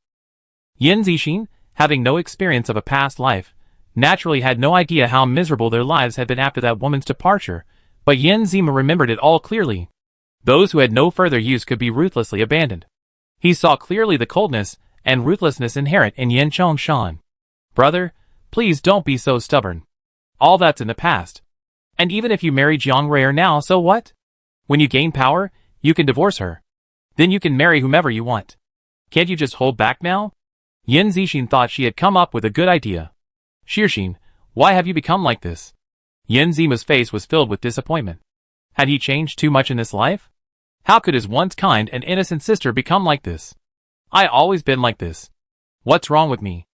Yin Zixin, having no experience of a past life, naturally had no idea how miserable their lives had been after that woman's departure, but Yin Zima remembered it all clearly. Those who had no further use could be ruthlessly abandoned. He saw clearly the coldness and ruthlessness inherent in Yin Chongshan. Brother, please don't be so stubborn. All that's in the past. And even if you marry Jiang Ruer now, so what? When you gain power, you can divorce her. Then you can marry whomever you want. Can't you just hold back now? Yin Zixin thought she had come up with a good idea. Shixin, why have you become like this? Yin Zima's face was filled with disappointment. Had he changed too much in this life? How could his once kind and innocent sister become like this? I always been like this. What's wrong with me?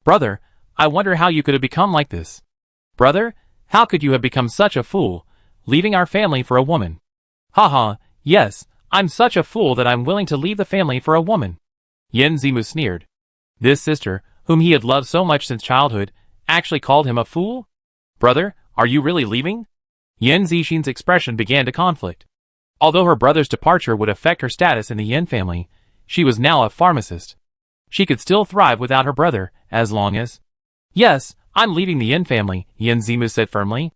Brother, I wonder how you could have become like this. Brother, how could you have become such a fool, leaving our family for a woman? Haha, yes, I'm such a fool that I'm willing to leave the family for a woman. Yin Zimu sneered. This sister, whom he had loved so much since childhood, actually called him a fool? Brother, are you really leaving? Yin Zixin's expression began to conflict. Although her brother's departure would affect her status in the Yin family, she was now a pharmacist. She could still thrive without her brother, as long as... Yes, I'm leaving the Yin family, Yin Zimu said firmly.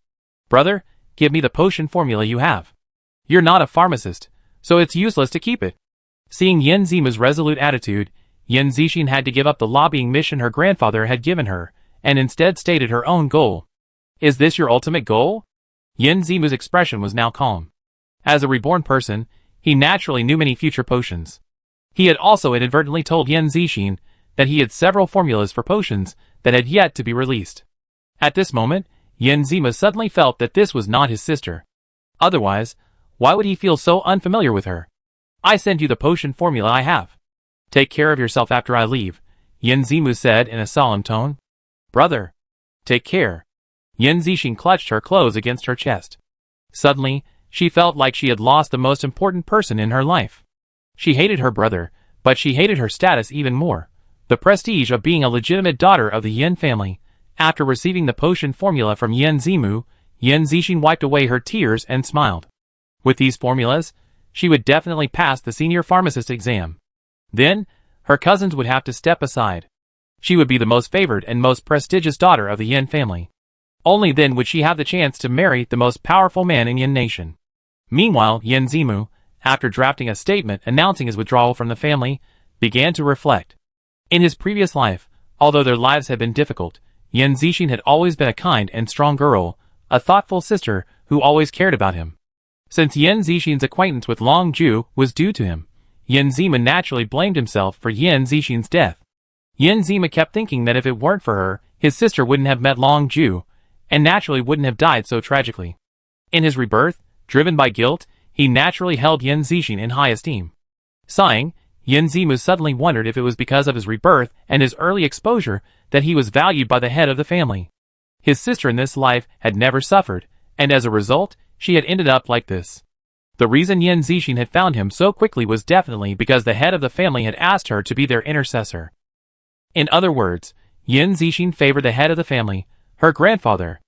Brother, give me the potion formula you have. You're not a pharmacist, so it's useless to keep it. Seeing Yin Zimu's resolute attitude, Yin Zixin had to give up the lobbying mission her grandfather had given her, and instead stated her own goal. Is this your ultimate goal? Yin Zimu's expression was now calm. As a reborn person, he naturally knew many future potions. He had also inadvertently told Yin Zixin that he had several formulas for potions that had yet to be released. At this moment, Yin Zima suddenly felt that this was not his sister. Otherwise, why would he feel so unfamiliar with her? I send you the potion formula I have. Take care of yourself after I leave, Yin Zimu said in a solemn tone. Brother, take care. Yin Zixin clutched her clothes against her chest. Suddenly, she felt like she had lost the most important person in her life. She hated her brother, but she hated her status even more. The prestige of being a legitimate daughter of the Yin family. After receiving the potion formula from Yin Zimu, Yin Zixin wiped away her tears and smiled. With these formulas, she would definitely pass the senior pharmacist exam. Then, her cousins would have to step aside. She would be the most favored and most prestigious daughter of the Yin family. Only then would she have the chance to marry the most powerful man in Yin Nation. Meanwhile, Yin Zimu, after drafting a statement announcing his withdrawal from the family, began to reflect. In his previous life, although their lives had been difficult, Yin Zixin had always been a kind and strong girl, a thoughtful sister who always cared about him. Since Yin Zixin's acquaintance with Long Ju was due to him, Yin Zima naturally blamed himself for Yin Zixin's death. Yin Zima kept thinking that if it weren't for her, his sister wouldn't have met Long Ju, and naturally wouldn't have died so tragically. In his rebirth, driven by guilt, he naturally held Yin Zixin in high esteem. Sighing, Yin Zimu suddenly wondered if it was because of his rebirth and his early exposure that he was valued by the head of the family. His sister in this life had never suffered, and as a result, she had ended up like this. The reason Yin Zixin had found him so quickly was definitely because the head of the family had asked her to be their intercessor. In other words, Yin Zixin favored the head of the family, her grandfather.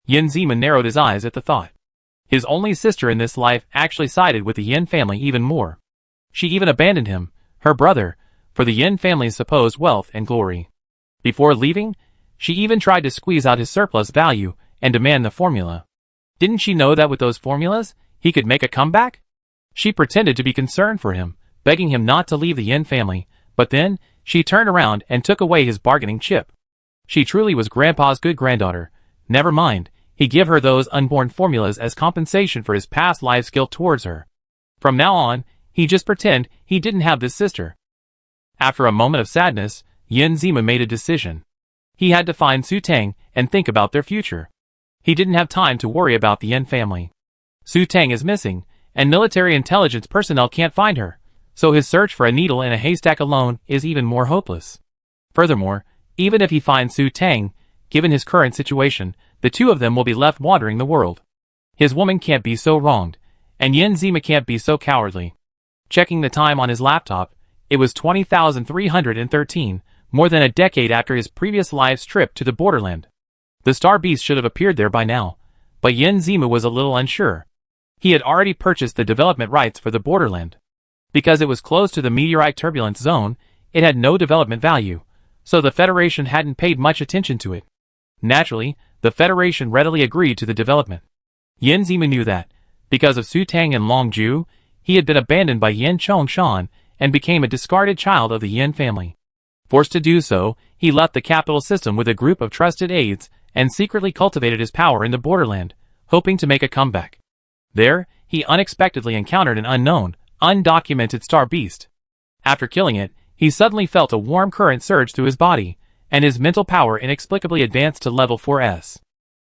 Yin Zima narrowed his eyes at the thought. His only sister in this life actually sided with the Yin family even more. She even abandoned him, her brother, for the Yin family's supposed wealth and glory. Before leaving, she even tried to squeeze out his surplus value and demand the formula. Didn't she know that with those formulas, he could make a comeback? She pretended to be concerned for him, begging him not to leave the Yin family, but then, she turned around and took away his bargaining chip. She truly was Grandpa's good granddaughter. Never mind, he gave her those unborn formulas as compensation for his past life's guilt towards her. From now on, he just pretend he didn't have this sister. After a moment of sadness, Yin Zima made a decision. He had to find Su Tang and think about their future. He didn't have time to worry about the Yin family. Su Tang is missing, and military intelligence personnel can't find her, so his search for a needle in a haystack alone is even more hopeless. Furthermore, even if he finds Su Tang, given his current situation, the two of them will be left wandering the world. His woman can't be so wronged, and Yin Zima can't be so cowardly. Checking the time on his laptop, it was 20,313, more than a decade after his previous life's trip to the borderland. The Star Beast should have appeared there by now, but Yin Zima was a little unsure. He had already purchased the development rights for the borderland. Because it was close to the meteorite turbulence zone, it had no development value, so the Federation hadn't paid much attention to it. Naturally, the Federation readily agreed to the development. Yin Zima knew that, because of Su Tang and Long Ju, he had been abandoned by Yin Chongshan and became a discarded child of the Yin family. Forced to do so, he left the capital system with a group of trusted aides and secretly cultivated his power in the borderland, hoping to make a comeback. There, he unexpectedly encountered an unknown, undocumented star beast. After killing it, he suddenly felt a warm current surge through his body, and his mental power inexplicably advanced to level 4S.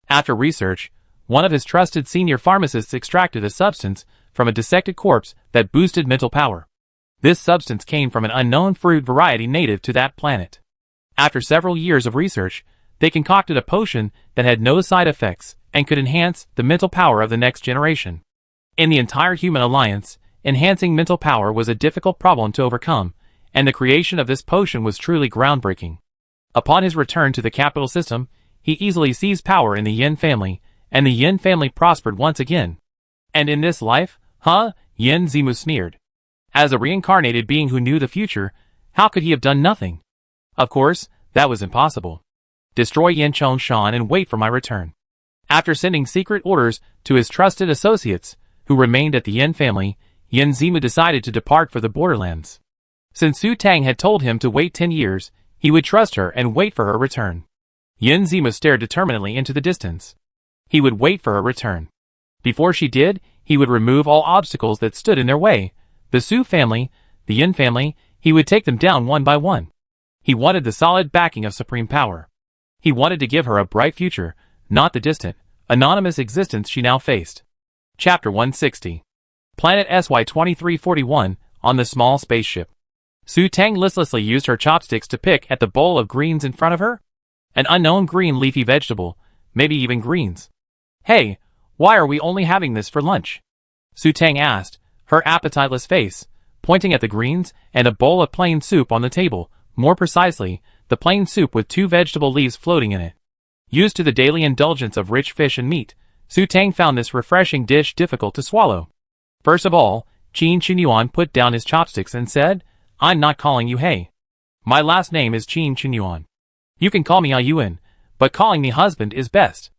After research, one of his trusted senior pharmacists extracted a substance from a dissected corpse that boosted mental power. This substance came from an unknown fruit variety native to that planet. After several years of research, they concocted a potion that had no side effects and could enhance the mental power of the next generation. In the entire human alliance, enhancing mental power was a difficult problem to overcome, and the creation of this potion was truly groundbreaking. Upon his return to the capital system, he easily seized power in the Yin family, and the Yin family prospered once again. And in this life, Yin Zimu sneered. As a reincarnated being who knew the future, how could he have done nothing? Of course, that was impossible. Destroy Yin Chong Shan and wait for my return. After sending secret orders to his trusted associates, who remained at the Yin family, Yin Zimu decided to depart for the borderlands. Since Su Tang had told him to wait 10 years, he would trust her and wait for her return. Yin Zimu stared determinedly into the distance. He would wait for her return. Before she did, he would remove all obstacles that stood in their way. The Su family, the Yin family, he would take them down one by one. He wanted the solid backing of supreme power. He wanted to give her a bright future, not the distant, anonymous existence she now faced. Chapter 160. Planet SY-2341, on the small spaceship. Su Tang listlessly used her chopsticks to pick at the bowl of greens in front of her. An unknown green leafy vegetable, maybe even greens. Hey, why are we only having this for lunch? Su Tang asked, her appetiteless face, pointing at the greens and a bowl of plain soup on the table, more precisely, the plain soup with 2 vegetable leaves floating in it. Used to the daily indulgence of rich fish and meat, Su Tang found this refreshing dish difficult to swallow. First of all, Qin Qinyuan put down his chopsticks and said, I'm not calling you Hey. My last name is Qin Qinyuan. You can call me Ayuan, but calling me husband is best.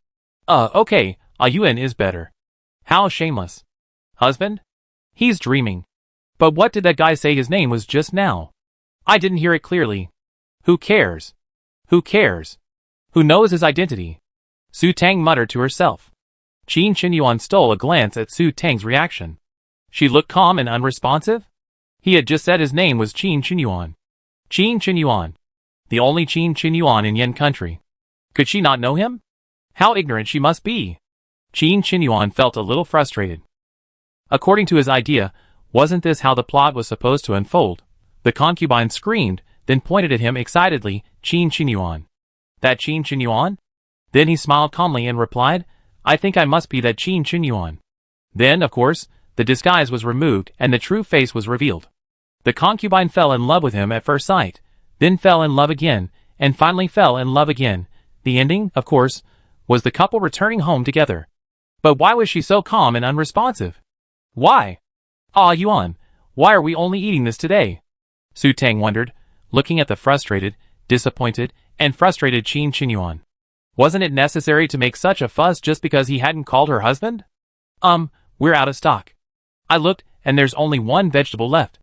Okay, Ayuan is better. How shameless. Husband? He's dreaming. But what did that guy say his name was just now? I didn't hear it clearly. Who cares? Who cares? Who knows his identity? Su Tang muttered to herself. Qin Qinyuan stole a glance at Su Tang's reaction. She looked calm and unresponsive. He had just said his name was Qin Qinyuan. Qin Qinyuan. The only Qin Qinyuan in Yin country. Could she not know him? How ignorant she must be. Qin Qinyuan felt a little frustrated. According to his idea, wasn't this how the plot was supposed to unfold? The concubine screamed, then pointed at him excitedly, Qin Qinyuan. That Qin Qinyuan? Then he smiled calmly and replied, I think I must be that Qin Qinyuan. Then, of course, the disguise was removed and the true face was revealed. The concubine fell in love with him at first sight, then fell in love again, and finally fell in love again. The ending, of course, was the couple returning home together. But why was she so calm and unresponsive? Why? Yuan, why are we only eating this today? Su Tang wondered, looking at the frustrated, disappointed, and frustrated Qin Qinyuan. Wasn't it necessary to make such a fuss just because he hadn't called her husband? We're out of stock. I looked, and there's only 1 vegetable left.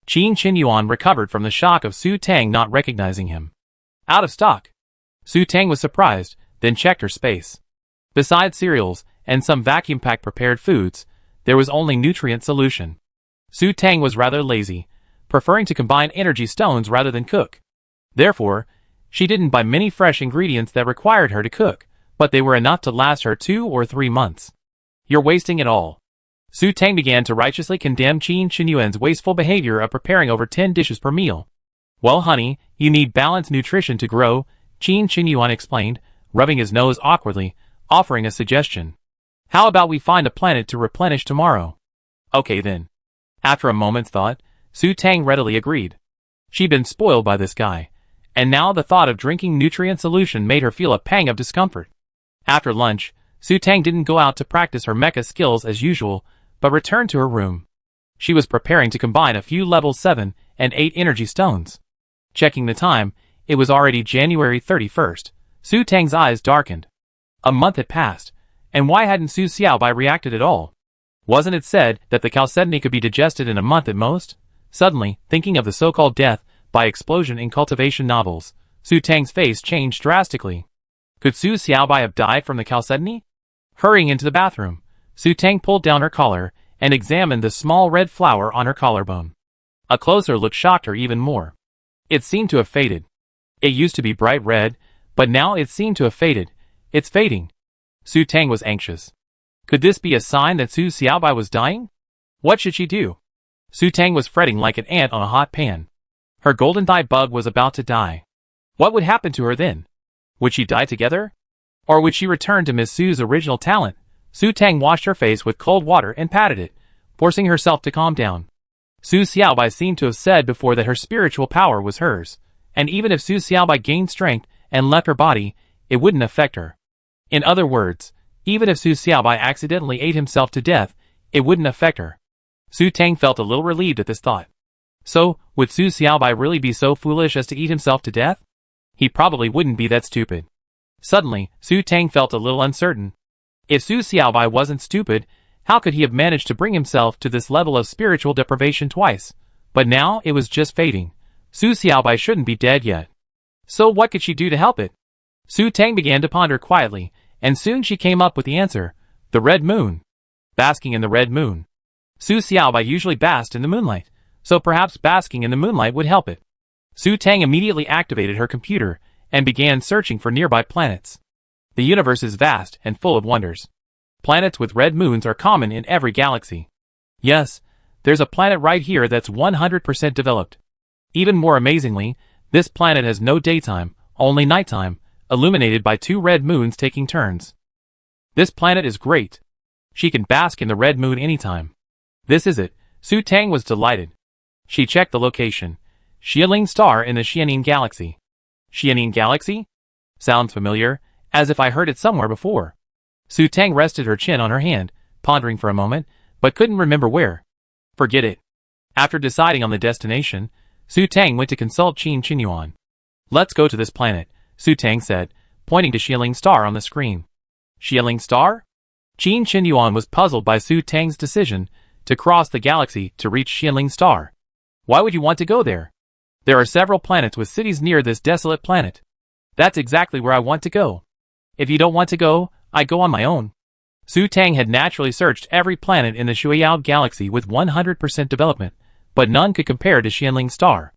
Qin Qinyuan recovered from the shock of Su Tang not recognizing him. Out of stock. Su Tang was surprised, then checked her space. Besides cereals and some vacuum-packed prepared foods, there was only nutrient solution. Su Tang was rather lazy, preferring to combine energy stones rather than cook. Therefore, she didn't buy many fresh ingredients that required her to cook, but they were enough to last her 2 or 3 months. You're wasting it all. Su Tang began to righteously condemn Qin Qinyuan's wasteful behavior of preparing over 10 dishes per meal. Well, honey, you need balanced nutrition to grow, Qin Qinyuan explained, rubbing his nose awkwardly, offering a suggestion. How about we find a planet to replenish tomorrow? Okay then. After a moment's thought, Su Tang readily agreed. She'd been spoiled by this guy, and now the thought of drinking nutrient solution made her feel a pang of discomfort. After lunch, Su Tang didn't go out to practice her mecha skills as usual, but returned to her room. She was preparing to combine a few level 7 and 8 energy stones. Checking the time, it was already January 31st. Su Tang's eyes darkened. A month had passed, and why hadn't Su Xiaobai reacted at all? Wasn't it said that the chalcedony could be digested in a month at most? Suddenly, thinking of the so-called death by explosion in cultivation novels, Su Tang's face changed drastically. Could Su Xiaobai have died from the chalcedony? Hurrying into the bathroom, Su Tang pulled down her collar and examined the small red flower on her collarbone. A closer look shocked her even more. It seemed to have faded. It used to be bright red, but now it seemed to have faded. It's fading. Su Tang was anxious. Could this be a sign that Su Xiaobai was dying? What should she do? Su Tang was fretting like an ant on a hot pan. Her golden thigh bug was about to die. What would happen to her then? Would she die together? Or would she return to Miss Su's original talent? Su Tang washed her face with cold water and patted it, forcing herself to calm down. Su Xiaobai seemed to have said before that her spiritual power was hers, and even if Su Xiaobai gained strength and left her body, it wouldn't affect her. In other words, even if Su Xiaobai accidentally ate himself to death, it wouldn't affect her. Su Tang felt a little relieved at this thought. So, would Su Xiaobai really be so foolish as to eat himself to death? He probably wouldn't be that stupid. Suddenly, Su Tang felt a little uncertain. If Su Xiaobai wasn't stupid, how could he have managed to bring himself to this level of spiritual deprivation twice? But now it was just fading. Su Xiaobai shouldn't be dead yet. So what could she do to help it? Su Tang began to ponder quietly, and soon she came up with the answer. The red moon. Basking in the red moon. Su Xiaobai usually basked in the moonlight, so perhaps basking in the moonlight would help it. Su Tang immediately activated her computer and began searching for nearby planets. The universe is vast and full of wonders. Planets with red moons are common in every galaxy. Yes, there's a planet right here that's 100% developed. Even more amazingly, this planet has no daytime, only nighttime, illuminated by 2 red moons taking turns. This planet is great. She can bask in the red moon anytime. This is it. Su Tang was delighted. She checked the location. Xialing Star in the Xianing Galaxy. Xianing Galaxy? Sounds familiar, as if I heard it somewhere before. Su Tang rested her chin on her hand, pondering for a moment, but couldn't remember where. Forget it. After deciding on the destination, Su Tang went to consult Qin Qinyuan. Let's go to this planet, Su Tang said, pointing to Xialing Star on the screen. Xialing Star? Qin Qinyuan was puzzled by Su Tang's decision to cross the galaxy to reach Xialing Star. Why would you want to go there? There are several planets with cities near this desolate planet. That's exactly where I want to go. If you don't want to go, I go on my own. Su Tang had naturally searched every planet in the Shuiyao Galaxy with 100% development, but none could compare to Xianling Star.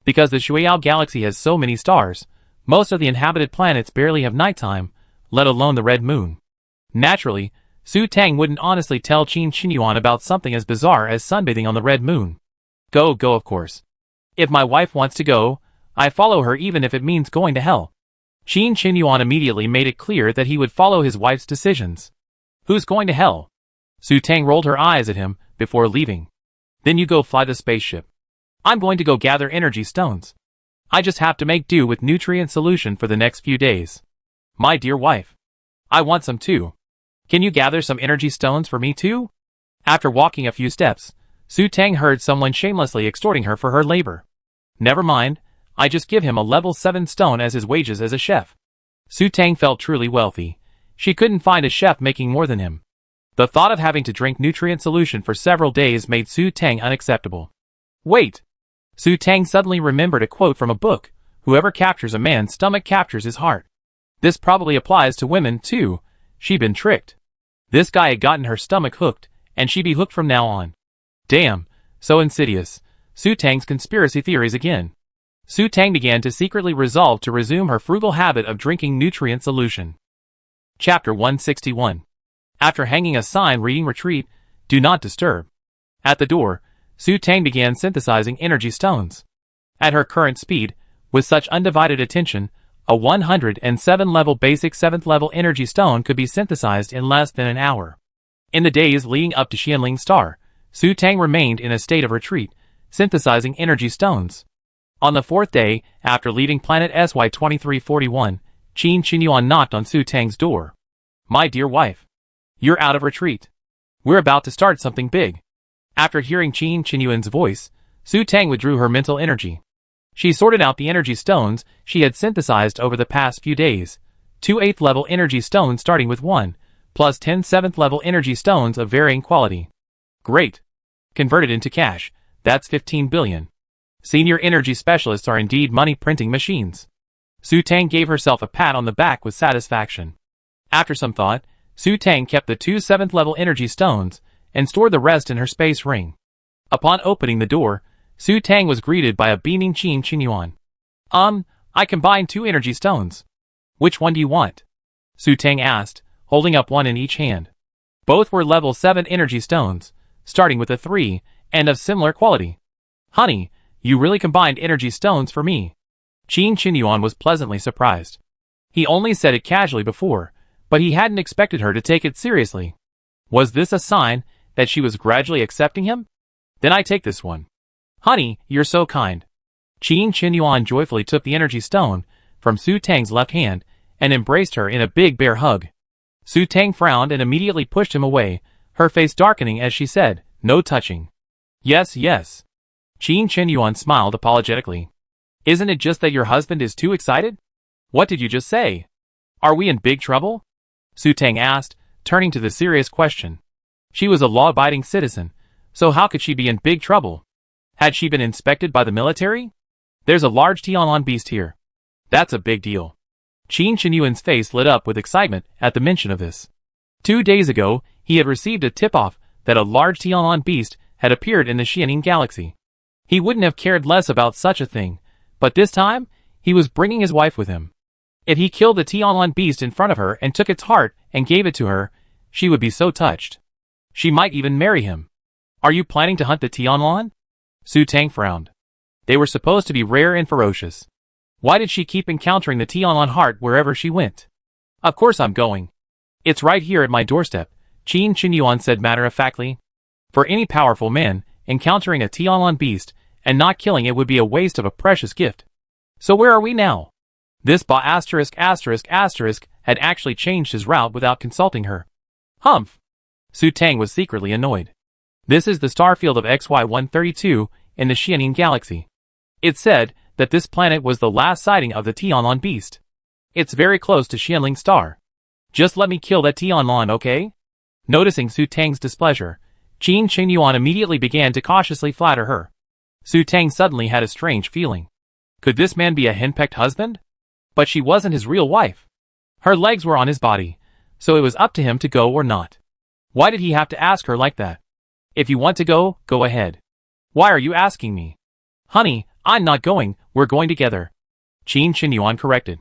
Because the Shuiyao Galaxy has so many stars, most of the inhabited planets barely have nighttime, let alone the red moon. Naturally, Su Tang wouldn't honestly tell Qin Qinyuan about something as bizarre as sunbathing on the red moon. Go of course. If my wife wants to go, I follow her even if it means going to hell. Qin Qinyuan immediately made it clear that he would follow his wife's decisions. Who's going to hell? Su Tang rolled her eyes at him before leaving. Then you go fly the spaceship. I'm going to go gather energy stones. I just have to make do with nutrient solution for the next few days. My dear wife. I want some too. Can you gather some energy stones for me too? After walking a few steps, Su Tang heard someone shamelessly extorting her for her labor. Never mind, I just give him a level 7 stone as his wages as a chef. Su Tang felt truly wealthy. She couldn't find a chef making more than him. The thought of having to drink nutrient solution for several days made Su Tang unacceptable. Wait! Su Tang suddenly remembered a quote from a book, whoever captures a man's stomach captures his heart. This probably applies to women too. She'd been tricked. This guy had gotten her stomach hooked, and she'd be hooked from now on. Damn, so insidious. Su Tang's conspiracy theories again. Su Tang began to secretly resolve to resume her frugal habit of drinking nutrient solution. Chapter 161. After hanging a sign reading retreat, do not disturb. At the door, Su Tang began synthesizing energy stones. At her current speed, with such undivided attention, a 107 level basic 7th level energy stone could be synthesized in less than an hour. In the days leading up to Xianling Star, Su Tang remained in a state of retreat, synthesizing energy stones. On the 4th day, after leaving planet SY2341, Qin Qinyuan knocked on Su Tang's door. My dear wife. You're out of retreat. We're about to start something big. After hearing Qin Qinyuan's voice, Su Tang withdrew her mental energy. She sorted out the energy stones she had synthesized over the past few days. 2 8th level energy stones starting with 1, plus 10 7th level energy stones of varying quality. Great. Converted into cash, that's 15 billion. Senior energy specialists are indeed money-printing machines. Su Tang gave herself a pat on the back with satisfaction. After some thought, Su Tang kept the 2 7th level energy stones and stored the rest in her space ring. Upon opening the door, Su Tang was greeted by a beaming Qin Qinyuan. I combined 2 energy stones. Which one do you want? Su Tang asked, holding up one in each hand. Both were level 7 energy stones, starting with a 3, and of similar quality. Honey, you really combined energy stones for me. Qin Qinyuan was pleasantly surprised. He only said it casually before, but he hadn't expected her to take it seriously. Was this a sign that she was gradually accepting him? Then I take this one. Honey, you're so kind. Qin Qinyuan joyfully took the energy stone from Su Tang's left hand and embraced her in a big bear hug. Su Tang frowned and immediately pushed him away, her face darkening as she said, "No touching." Yes, yes. Qin Qinyuan smiled apologetically. Isn't it just that your husband is too excited? What did you just say? Are we in big trouble? Su Tang asked, turning to the serious question. She was a law-abiding citizen, so how could she be in big trouble? Had she been inspected by the military? There's a large Tianlan beast here. That's a big deal. Qin Qinyuan's face lit up with excitement at the mention of this. 2 days ago, he had received a tip-off that a large Tianlan beast had appeared in the Xianing galaxy. He wouldn't have cared less about such a thing, but this time, he was bringing his wife with him. If he killed the Tianlan beast in front of her and took its heart and gave it to her, she would be so touched. She might even marry him. Are you planning to hunt the Tianlan? Su Tang frowned. They were supposed to be rare and ferocious. Why did she keep encountering the Tianlan heart wherever she went? Of course I'm going. It's right here at my doorstep, Qin Qinyuan said matter-of-factly. For any powerful man, encountering a Tianlan beast and not killing it would be a waste of a precious gift. So where are we now? This had actually changed his route without consulting her. Humph! Su Tang was secretly annoyed. This is the star field of XY132 in the Xianing galaxy. It said that this planet was the last sighting of the Tianlan beast. It's very close to Xianling star. Just let me kill that Tianlan, okay? Noticing Su Tang's displeasure, Qin Qinyuan immediately began to cautiously flatter her. Su Tang suddenly had a strange feeling. Could this man be a henpecked husband? But she wasn't his real wife. Her legs were on his body, so it was up to him to go or not. Why did he have to ask her like that? If you want to go, go ahead. Why are you asking me? Honey, I'm not going, we're going together. Qin Qinyuan corrected.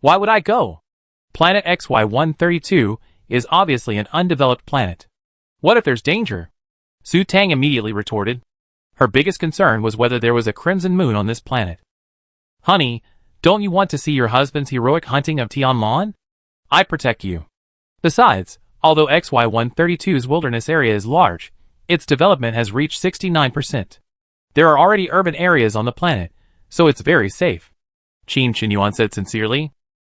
Why would I go? Planet XY132 is obviously an undeveloped planet. What if there's danger? Su Tang immediately retorted. Her biggest concern was whether there was a crimson moon on this planet. Honey, don't you want to see your husband's heroic hunting of Tianlan? I protect you. Besides, although XY132's wilderness area is large, its development has reached 69%. There are already urban areas on the planet, so it's very safe. Qin Qinyuan said sincerely.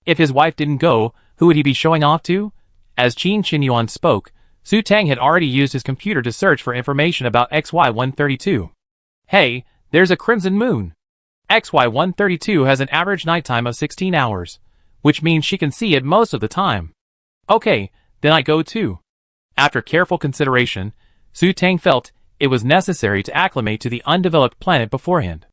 If his wife didn't go, who would he be showing off to? As Qin Qinyuan spoke, Su Tang had already used his computer to search for information about XY132. Hey, there's a crimson moon. XY132 has an average nighttime of 16 hours, which means she can see it most of the time. Okay, then I go too. After careful consideration, Su Tang felt it was necessary to acclimate to the undeveloped planet beforehand.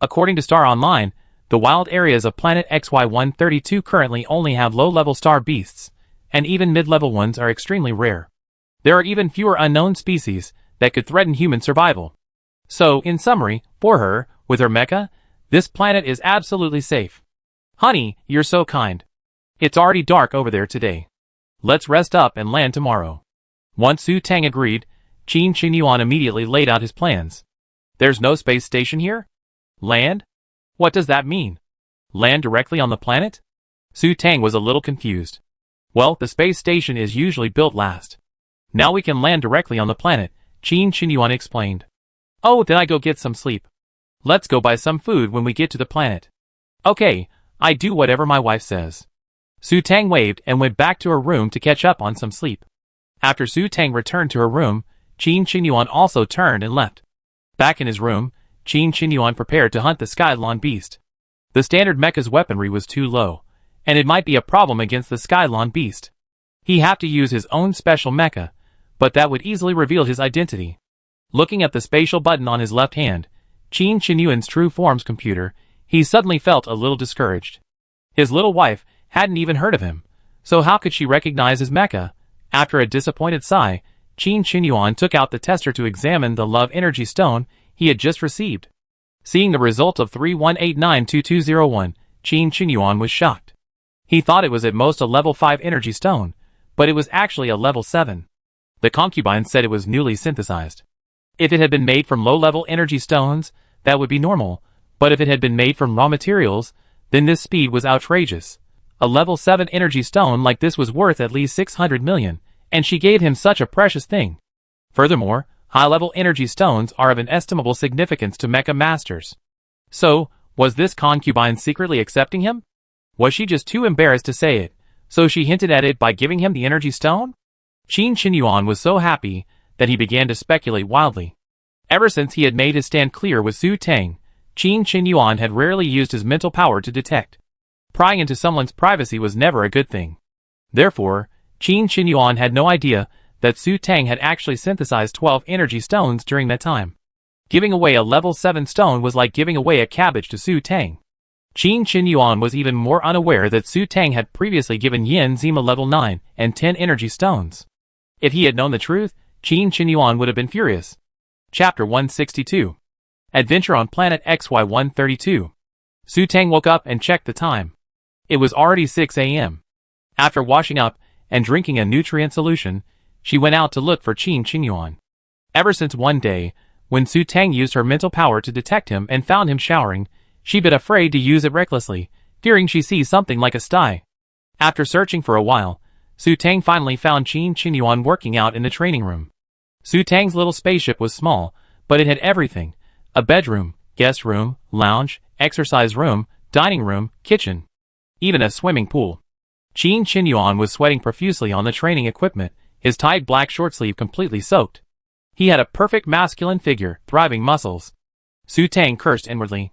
According to Star Online, the wild areas of planet XY132 currently only have low-level star beasts, and even mid-level ones are extremely rare. There are even fewer unknown species that could threaten human survival. So, in summary, for her, with her mecha, this planet is absolutely safe. Honey, you're so kind. It's already dark over there today. Let's rest up and land tomorrow. Once Su Tang agreed, Qin Qinyuan immediately laid out his plans. There's no space station here? Land? What does that mean? Land directly on the planet? Su Tang was a little confused. Well, the space station is usually built last. Now we can land directly on the planet, Qin Qinyuan explained. Oh, then I go get some sleep. Let's go buy some food when we get to the planet. Okay, I do whatever my wife says. Su Tang waved and went back to her room to catch up on some sleep. After Su Tang returned to her room, Qin Qinyuan also turned and left. Back in his room, Qin Qinyuan prepared to hunt the Skylon beast. The standard mecha's weaponry was too low, and it might be a problem against the Skylon beast. He'd have to use his own special mecha, but that would easily reveal his identity. Looking at the spatial button on his left hand, Qin Qinyuan's True Forms computer, he suddenly felt a little discouraged. His little wife hadn't even heard of him, so how could she recognize his mecha? After a disappointed sigh, Qin Qinyuan took out the tester to examine the love energy stone he had just received. Seeing the result of 31892201, Qin Qinyuan was shocked. He thought it was at most a level 5 energy stone, but it was actually a level 7. The concubine said it was newly synthesized. If it had been made from low-level energy stones, that would be normal, but if it had been made from raw materials, then this speed was outrageous. A level 7 energy stone like this was worth at least 600 million, and she gave him such a precious thing. Furthermore, high-level energy stones are of inestimable significance to mecha masters. So, was this concubine secretly accepting him? Was she just too embarrassed to say it, so she hinted at it by giving him the energy stone? Qin Qinyuan was so happy that he began to speculate wildly. Ever since he had made his stand clear with Su Tang, Qin Qinyuan had rarely used his mental power to detect. Prying into someone's privacy was never a good thing. Therefore, Qin Qinyuan had no idea that Su Tang had actually synthesized 12 energy stones during that time. Giving away a level 7 stone was like giving away a cabbage to Su Tang. Qin Qinyuan was even more unaware that Su Tang had previously given Yin Zima level 9 and 10 energy stones. If he had known the truth, Qin Qinyuan would have been furious. Chapter 162. Adventure on Planet XY-132. Su Tang woke up and checked the time. It was already 6 a.m. After washing up and drinking a nutrient solution, she went out to look for Qin Qinyuan. Ever since one day, when Su Tang used her mental power to detect him and found him showering, she'd been afraid to use it recklessly, fearing she sees something like a sty. After searching for a while, Su Tang finally found Qin Qinyuan working out in the training room. Su Tang's little spaceship was small, but it had everything: a bedroom, guest room, lounge, exercise room, dining room, kitchen, even a swimming pool. Qin Qinyuan was sweating profusely on the training equipment, his tight black short sleeve completely soaked. He had a perfect masculine figure, thriving muscles. Su Tang cursed inwardly.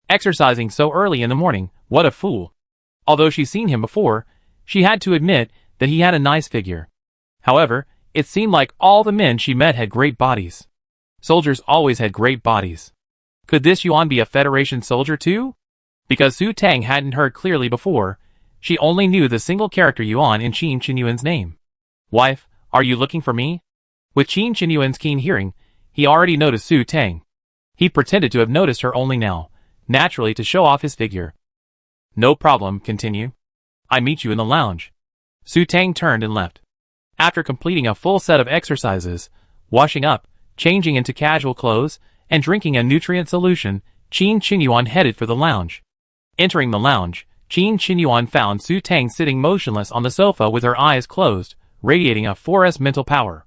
Exercising so early in the morning, what a fool. Although she'd seen him before, she had to admit that he had a nice figure. However, it seemed like all the men she met had great bodies. Soldiers always had great bodies. Could this Yuan be a Federation soldier too? Because Su Tang hadn't heard clearly before, she only knew the single character Yuan in Qin Qinyuan's name. Wife, are you looking for me? With Qin Qinyuan's keen hearing, he already noticed Su Tang. He pretended to have noticed her only now, naturally to show off his figure. No problem, continue. I meet you in the lounge. Su Tang turned and left. After completing a full set of exercises, washing up, changing into casual clothes, and drinking a nutrient solution, Qin Qinyuan headed for the lounge. Entering the lounge, Qin Qinyuan found Su Tang sitting motionless on the sofa with her eyes closed, radiating a 4S mental power.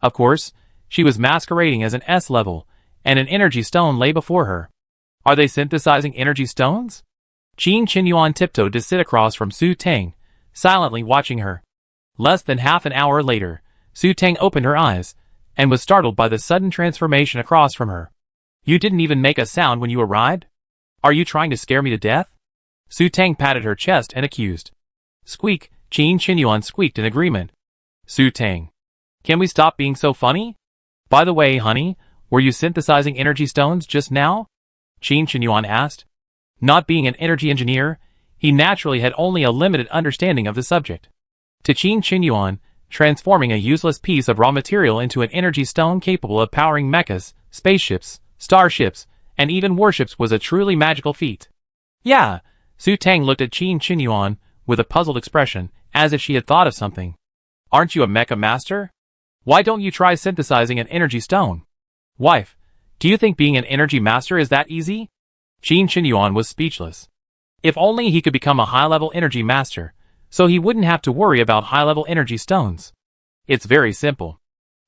Of course, she was masquerading as an S level, and an energy stone lay before her. Are they synthesizing energy stones? Qin Qinyuan tiptoed to sit across from Su Tang, silently watching her. Less than half an hour later, Su Tang opened her eyes, and was startled by the sudden transformation across from her. You didn't even make a sound when you arrived? Are you trying to scare me to death? Su Tang patted her chest and accused. Squeak, Qin Qinyuan squeaked in agreement. Su Tang. Can we stop being so funny? By the way, honey, were you synthesizing energy stones just now? Qin Qinyuan asked. Not being an energy engineer, he naturally had only a limited understanding of the subject. To Qin Qinyuan, transforming a useless piece of raw material into an energy stone capable of powering mechas, spaceships, starships, and even warships was a truly magical feat. Yeah, Su Tang looked at Qin Qinyuan with a puzzled expression, as if she had thought of something. Aren't you a mecha master? Why don't you try synthesizing an energy stone? Wife, do you think being an energy master is that easy? Qin Qinyuan was speechless. If only he could become a high-level energy master, so he wouldn't have to worry about high-level energy stones. It's very simple.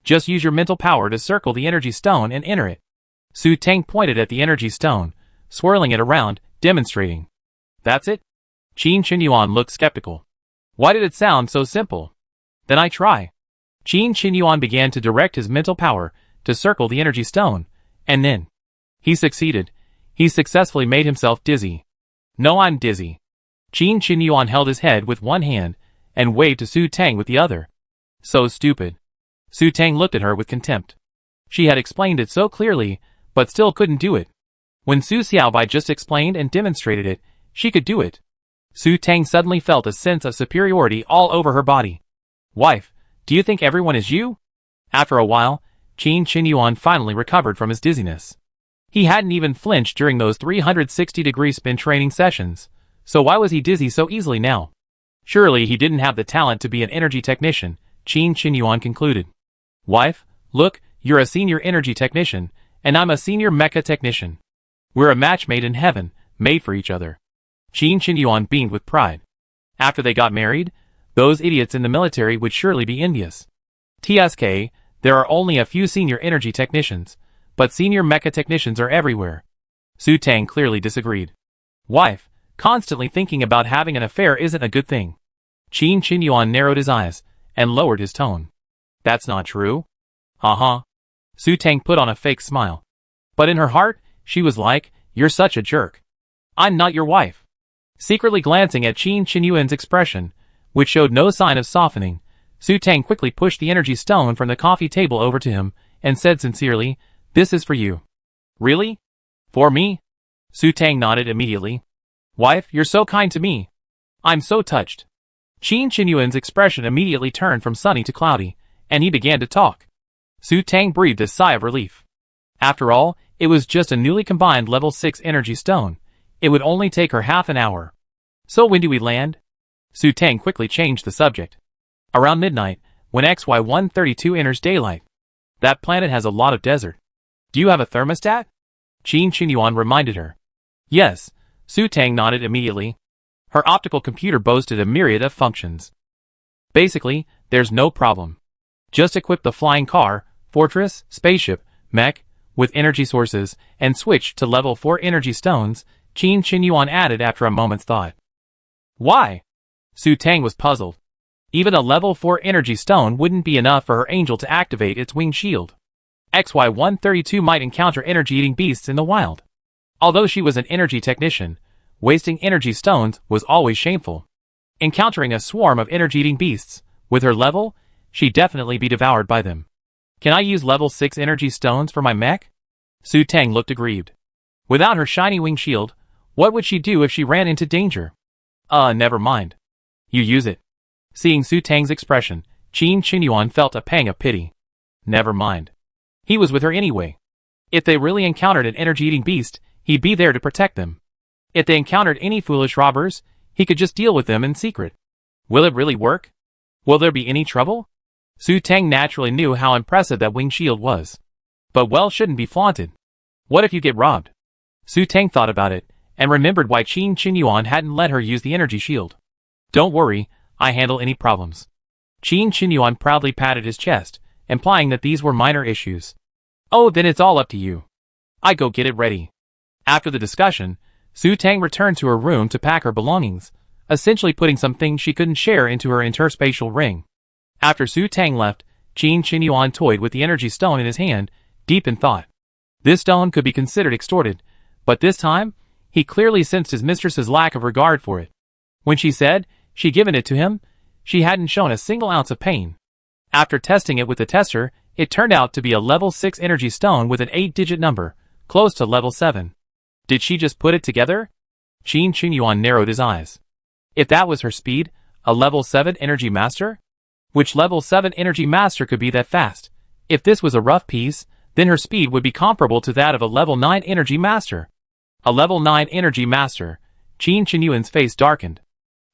Just use your mental power to circle the energy stone and enter it. Su Tang pointed at the energy stone, swirling it around, demonstrating. That's it? Qin Qinyuan looked skeptical. Why did it sound so simple? Then I try. Qin Qinyuan began to direct his mental power to circle the energy stone, and then he succeeded. He successfully made himself dizzy. No, I'm dizzy. Qin Qinyuan held his head with one hand and waved to Su Tang with the other. So stupid. Su Tang looked at her with contempt. She had explained it so clearly, but still couldn't do it. When Su Xiaobai just explained and demonstrated it, she could do it. Su Tang suddenly felt a sense of superiority all over her body. Wife, do you think everyone is you? After a while, Qin Qinyuan finally recovered from his dizziness. He hadn't even flinched during those 360-degree spin training sessions, so why was he dizzy so easily now? Surely he didn't have the talent to be an energy technician, Qin Qinyuan concluded. Wife, look, you're a senior energy technician, and I'm a senior mecha technician. We're a match made in heaven, made for each other. Qin Qinyuan beamed with pride. After they got married, those idiots in the military would surely be envious. TSK, there are only a few senior energy technicians, but senior mecha technicians are everywhere. Su Tang clearly disagreed. Wife, constantly thinking about having an affair isn't a good thing. Qin Qinyuan narrowed his eyes and lowered his tone. That's not true. Su Tang put on a fake smile. But in her heart, she was like, you're such a jerk. I'm not your wife. Secretly glancing at Qin Qinyuan's expression, which showed no sign of softening, Su Tang quickly pushed the energy stone from the coffee table over to him and said sincerely, this is for you. Really? For me? Su Tang nodded immediately. Wife, you're so kind to me. I'm so touched. Qin Qinyuan's expression immediately turned from sunny to cloudy, and he began to talk. Su Tang breathed a sigh of relief. After all, it was just a newly combined level 6 energy stone. It would only take her half an hour. So when do we land? Su Tang quickly changed the subject. Around midnight, when XY132 enters daylight. That planet has a lot of desert. Do you have a thermostat? Qin Qinyuan reminded her. Yes, Su Tang nodded immediately. Her optical computer boasted a myriad of functions. Basically, there's no problem. Just equip the flying car, fortress, spaceship, mech, with energy sources, and switch to level 4 energy stones, Qin Qinyuan added after a moment's thought. Why? Su Tang was puzzled. Even a level 4 energy stone wouldn't be enough for her angel to activate its wing shield. XY132 might encounter energy-eating beasts in the wild. Although she was an energy technician, wasting energy stones was always shameful. Encountering a swarm of energy-eating beasts, with her level, she'd definitely be devoured by them. Can I use level 6 energy stones for my mech? Su Tang looked aggrieved. Without her shiny wing shield, what would she do if she ran into danger? Never mind. You use it. Seeing Su Tang's expression, Qin Qinyuan felt a pang of pity. Never mind. He was with her anyway. If they really encountered an energy-eating beast, he'd be there to protect them. If they encountered any foolish robbers, he could just deal with them in secret. Will it really work? Will there be any trouble? Su Tang naturally knew how impressive that wing shield was. But well shouldn't be flaunted. What if you get robbed? Su Tang thought about it, and remembered why Qin Qinyuan hadn't let her use the energy shield. Don't worry, I handle any problems. Qin Qinyuan proudly patted his chest, implying that these were minor issues. Oh, then it's all up to you. I go get it ready. After the discussion, Su Tang returned to her room to pack her belongings, essentially putting some things she couldn't share into her interspatial ring. After Su Tang left, Qin Qinyuan toyed with the energy stone in his hand, deep in thought. This stone could be considered extorted, but this time, he clearly sensed his mistress's lack of regard for it. When she said she'd given it to him, she hadn't shown a single ounce of pain. After testing it with the tester, it turned out to be a level 6 energy stone with an 8-digit number, close to level 7. Did she just put it together? Qin Qinyuan narrowed his eyes. If that was her speed, a level 7 energy master? Which level 7 energy master could be that fast? If this was a rough piece, then her speed would be comparable to that of a level 9 energy master. A level 9 energy master. Qin Qinyuan's face darkened.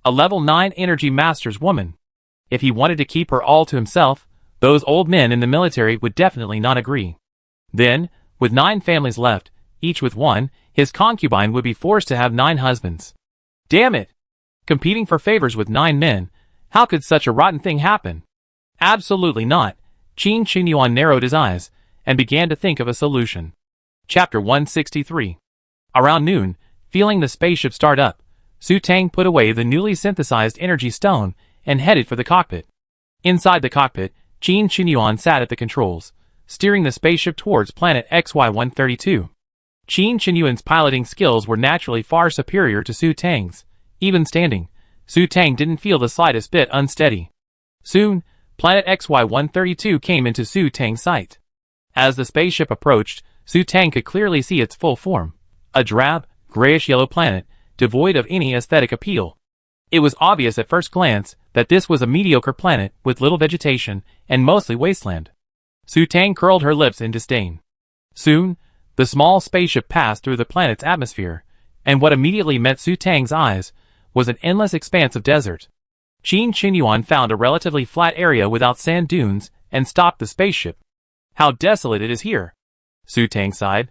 A level 9 energy master's woman. If he wanted to keep her all to himself, those old men in the military would definitely not agree. Then, with 9 families left, each with one, his concubine would be forced to have 9 husbands. Damn it! Competing for favors with 9 men, how could such a rotten thing happen? Absolutely not. Qin Qinyuan narrowed his eyes, and began to think of a solution. Chapter 163. Around noon, feeling the spaceship start up, Su Tang put away the newly synthesized energy stone and headed for the cockpit. Inside the cockpit, Qin Qinyuan sat at the controls, steering the spaceship towards planet XY132. Qin Qinyuan's piloting skills were naturally far superior to Su Tang's. Even standing, Su Tang didn't feel the slightest bit unsteady. Soon, planet XY132 came into Su Tang's sight. As the spaceship approached, Su Tang could clearly see its full form. A drab, grayish-yellow planet, devoid of any aesthetic appeal. It was obvious at first glance that this was a mediocre planet with little vegetation and mostly wasteland. Su Tang curled her lips in disdain. Soon, The small spaceship passed through the planet's atmosphere, and what immediately met Su Tang's eyes was an endless expanse of desert. Qin Qinyuan found a relatively flat area without sand dunes and stopped the spaceship. How desolate it is here, Su Tang sighed.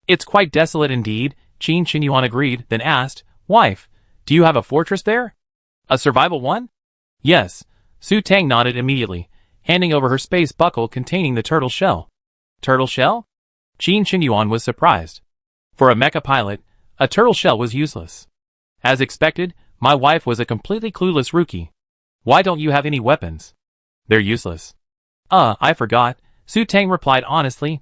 It's quite desolate indeed, Qin Qinyuan agreed, then asked, Wife, do you have a fortress there? A survival one? Yes, Su Tang nodded immediately, handing over her space buckle containing the turtle shell. Turtle shell? Qin Qinyuan was surprised. For a mecha pilot, a turtle shell was useless. As expected, my wife was a completely clueless rookie. Why don't you have any weapons? They're useless. I forgot, Su Tang replied honestly.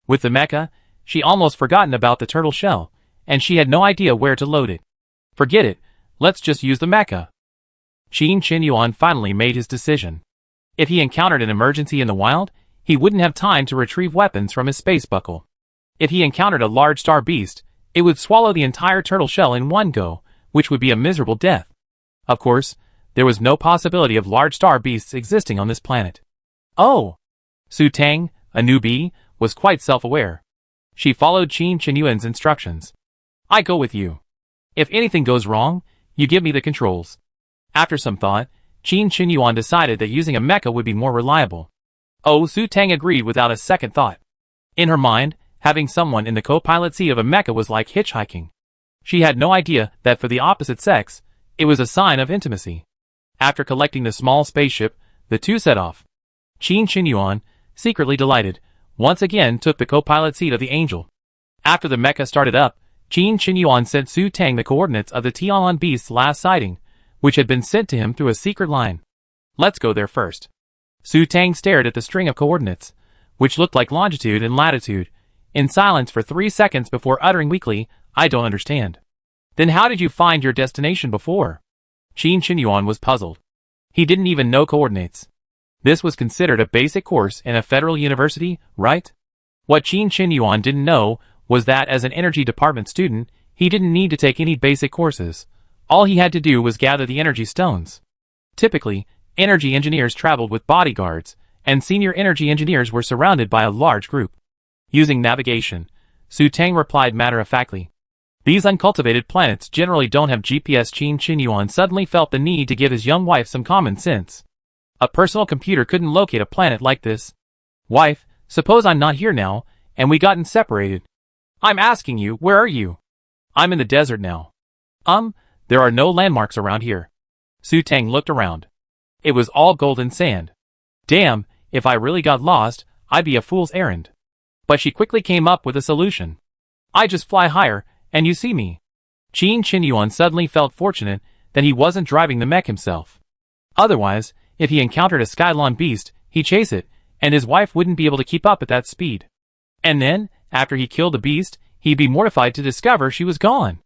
With the mecha, she almost forgotten about the turtle shell, and she had no idea where to load it. Forget it, let's just use the mecha. Qin Qinyuan finally made his decision. If he encountered an emergency in the wild, he wouldn't have time to retrieve weapons from his space buckle. If he encountered a large star beast, it would swallow the entire turtle shell in one go, which would be a miserable death. Of course, there was no possibility of large star beasts existing on this planet. Oh! Su Tang, a newbie, was quite self-aware. She followed Qin Qinyuan's instructions. I go with you. If anything goes wrong, you give me the controls. After some thought, Qin Qinyuan decided that using a mecha would be more reliable. Oh, Su Tang agreed without a second thought. In her mind, having someone in the co-pilot seat of a mecha was like hitchhiking. She had no idea that for the opposite sex, it was a sign of intimacy. After collecting the small spaceship, the two set off. Qin Qinyuan, secretly delighted, once again took the co-pilot seat of the Angel. After the mecha started up, Qin Qinyuan sent Su Tang the coordinates of the Tianlong beast's last sighting, which had been sent to him through a secret line. Let's go there first. Su Tang stared at the string of coordinates, which looked like longitude and latitude, in silence for 3 seconds before uttering weakly, I don't understand. Then how did you find your destination before? Qin Qinyuan was puzzled. He didn't even know coordinates. This was considered a basic course in a federal university, right? What Qin Qinyuan didn't know was that as an energy department student, he didn't need to take any basic courses. All he had to do was gather the energy stones. Typically, energy engineers traveled with bodyguards, and senior energy engineers were surrounded by a large group. Using navigation, Su Tang replied matter-of-factly. These uncultivated planets generally don't have GPS. Qin Qinyuan suddenly felt the need to give his young wife some common sense. A personal computer couldn't locate a planet like this. Wife, suppose I'm not here now, and we gotten separated. I'm asking you, where are you? I'm in the desert now. There are no landmarks around here. Su Tang looked around. It was all golden sand. Damn, if I really got lost, I'd be a fool's errand. But she quickly came up with a solution. I just fly higher, and you see me. Qin Qinyuan suddenly felt fortunate that he wasn't driving the mech himself. Otherwise, if he encountered a Skylon beast, he'd chase it, and his wife wouldn't be able to keep up at that speed. And then, after he killed the beast, he'd be mortified to discover she was gone.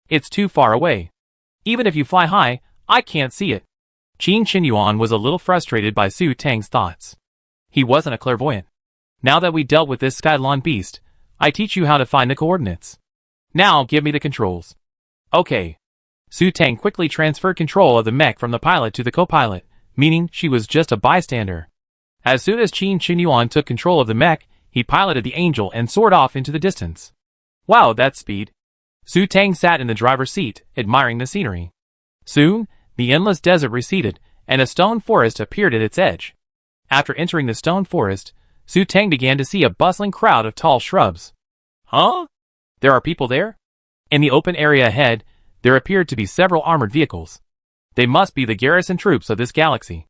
It's too far away. Even if you fly high, I can't see it. Qin Qinyuan was a little frustrated by Su Tang's thoughts. He wasn't a clairvoyant. Now that we dealt with this Skylon beast, I teach you how to find the coordinates. Now give me the controls. Okay. Su Tang quickly transferred control of the mech from the pilot to the co-pilot, meaning she was just a bystander. As soon as Qin Qinyuan took control of the mech, he piloted the Angel and soared off into the distance. Wow, that's speed. Su Tang sat in the driver's seat, admiring the scenery. Soon, the endless desert receded, and a stone forest appeared at its edge. After entering the stone forest, Su Tang began to see a bustling crowd of tall shrubs. Huh? There are people there? In the open area ahead, there appeared to be several armored vehicles. They must be the garrison troops of this galaxy.